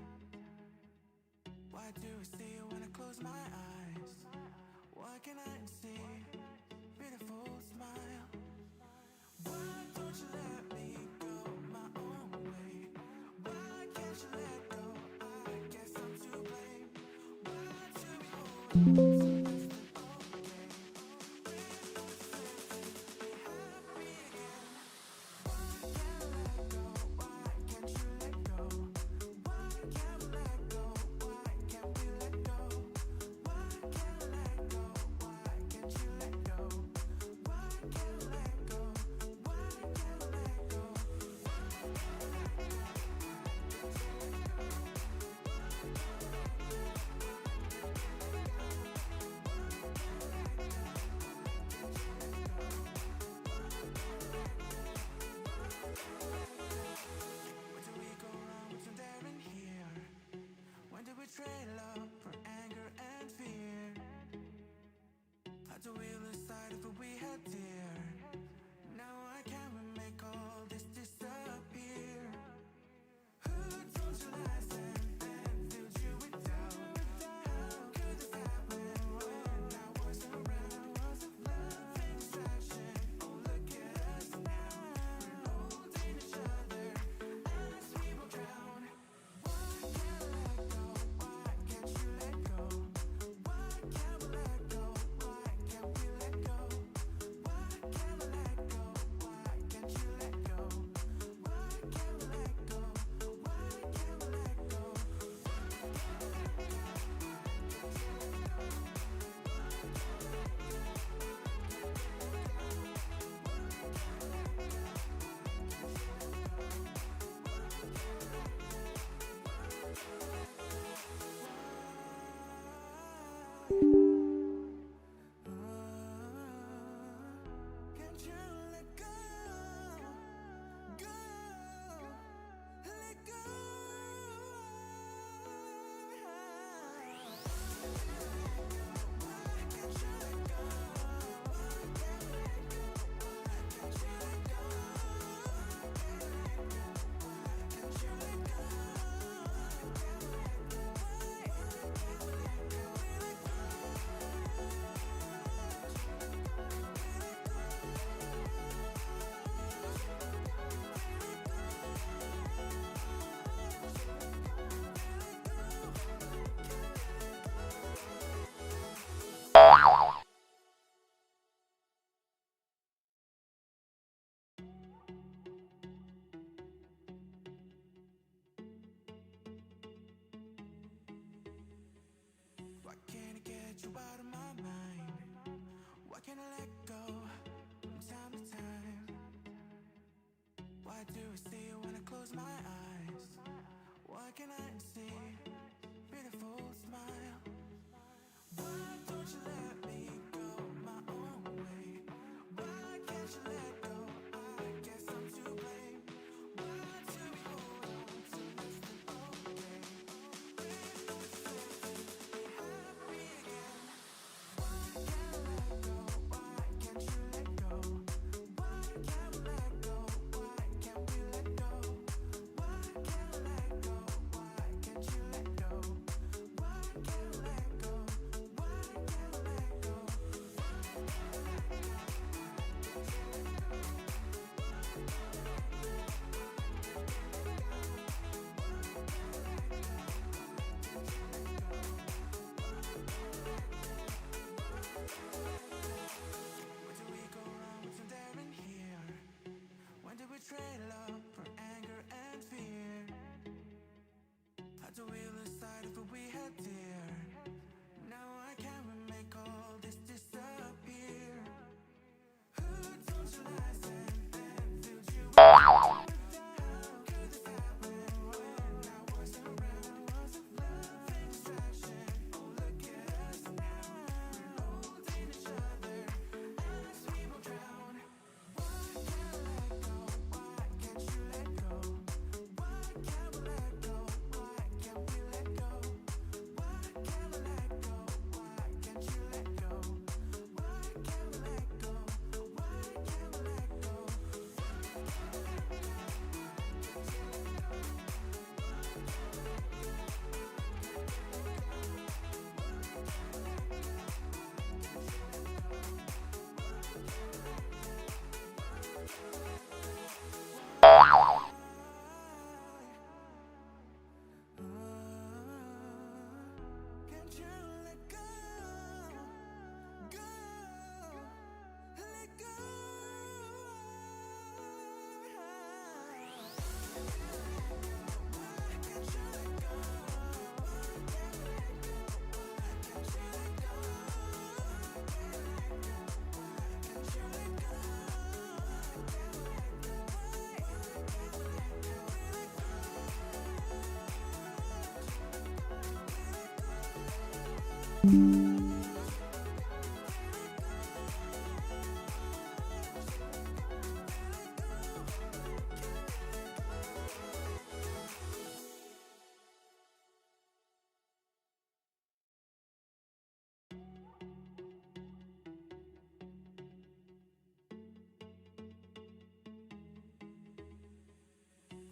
Why do I see you when I close my eyes? Why can't I see beautiful smile? Why don't you let me go my own way? Why can't you let go? I guess I'm to blame. Why do we hold on? Trade love for anger and fear. How do we decide if we had dear? Now I can't make all this disappear. Who told you lies and then filled you with doubt? How could this happen when I was around? Love and distraction, oh look at us now. We're holding each other as we will drown. Why can't I let go? Why can't you let go? Why can't we let go? Why can't we can't I get you out of my mind? Why can't I let go from time to time? Why do I see you when I close my eyes? Why can't I see beautiful smile? Why don't you let me go my own way? Why can't you let go? I guess I'm to blame. Why do we hold on to less than okay? There's no chance to be happy again. Why can't I let go? Why can't you let go? Why can't we let go? Why can't we let go? Why can't I let go? Why can't you let go? Why can't I let go? Why can't I let go? Where do we go wrong? What's in there in here? When did we trade love for anger and fear? How do we lose sight of what we had dear? Now I can't make all this disappear. Who told you lies and filled you with doubt? How could this happen when I wasn't around? Love and distraction, oh look at us now. We're holding each other as we will drown. Why can't I let go? Why can't you let go? Why can't we let go? Why can't we let go? Why can't we let go? Why can't you let go? Why can't we let go? Why can't we let go? Can't you let go? Go, let go. Why can't you let go? Why can't we let go? Why can't you let go? Why can't you let go?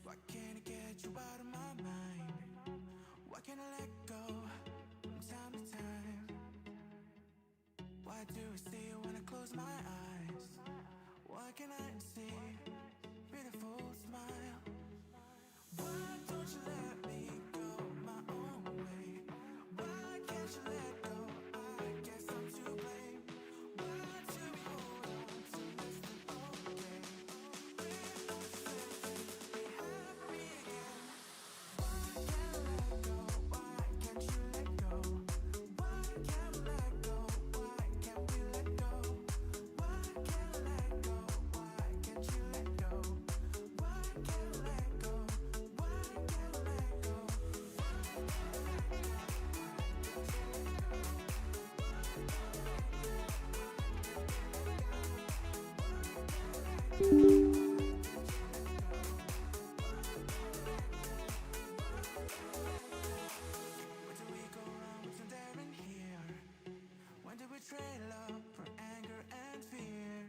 Why can't I get you out of my mind? Why can't I let go from time to time? Why do I see you when I close my eyes? Why can't I see beautiful smile? Why don't you let me go my own way? Why can't you let go? I guess I'm to blame. Why do we hold on to less than okay? There's no chance to be happy again. Why can't I let go? Why can't you let go? Why can't we let go? Why can't we let go? Why can't I let go? Why can't you let go? Why can't we let go? Why can't we let go? Where do we go wrong? What's in there in here? When did we trade love for anger and fear?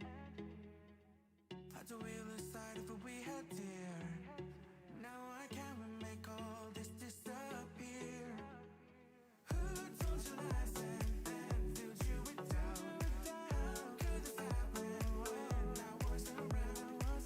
How do we lose sight of what we had dear? Now I can't make all this disappear. Who told you lies and filled you with doubt? How could this happen when I wasn't around?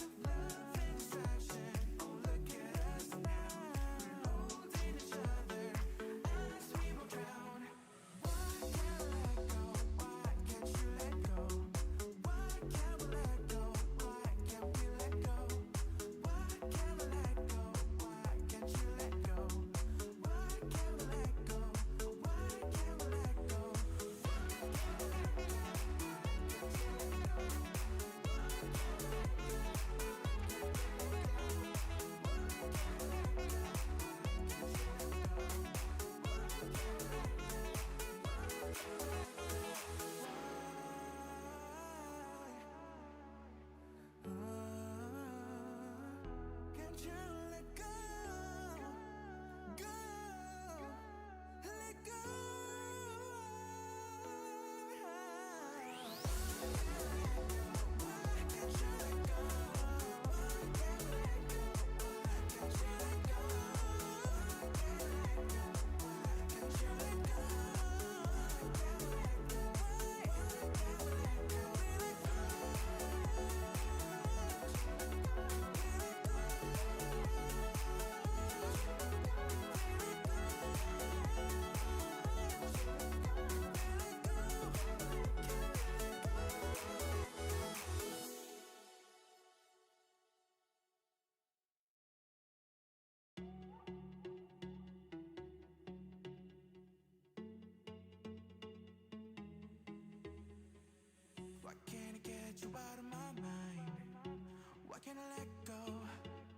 can't I get you out of my mind? Why can't I let go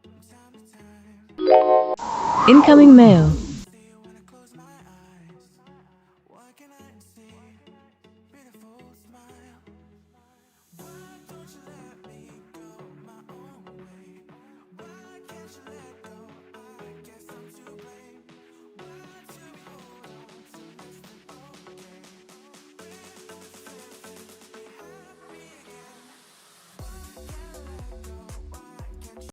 from time to time? Incoming mail. See you when I close my eyes. Why can't I see beautiful smile? Why don't you let me go my own way? Why can't you let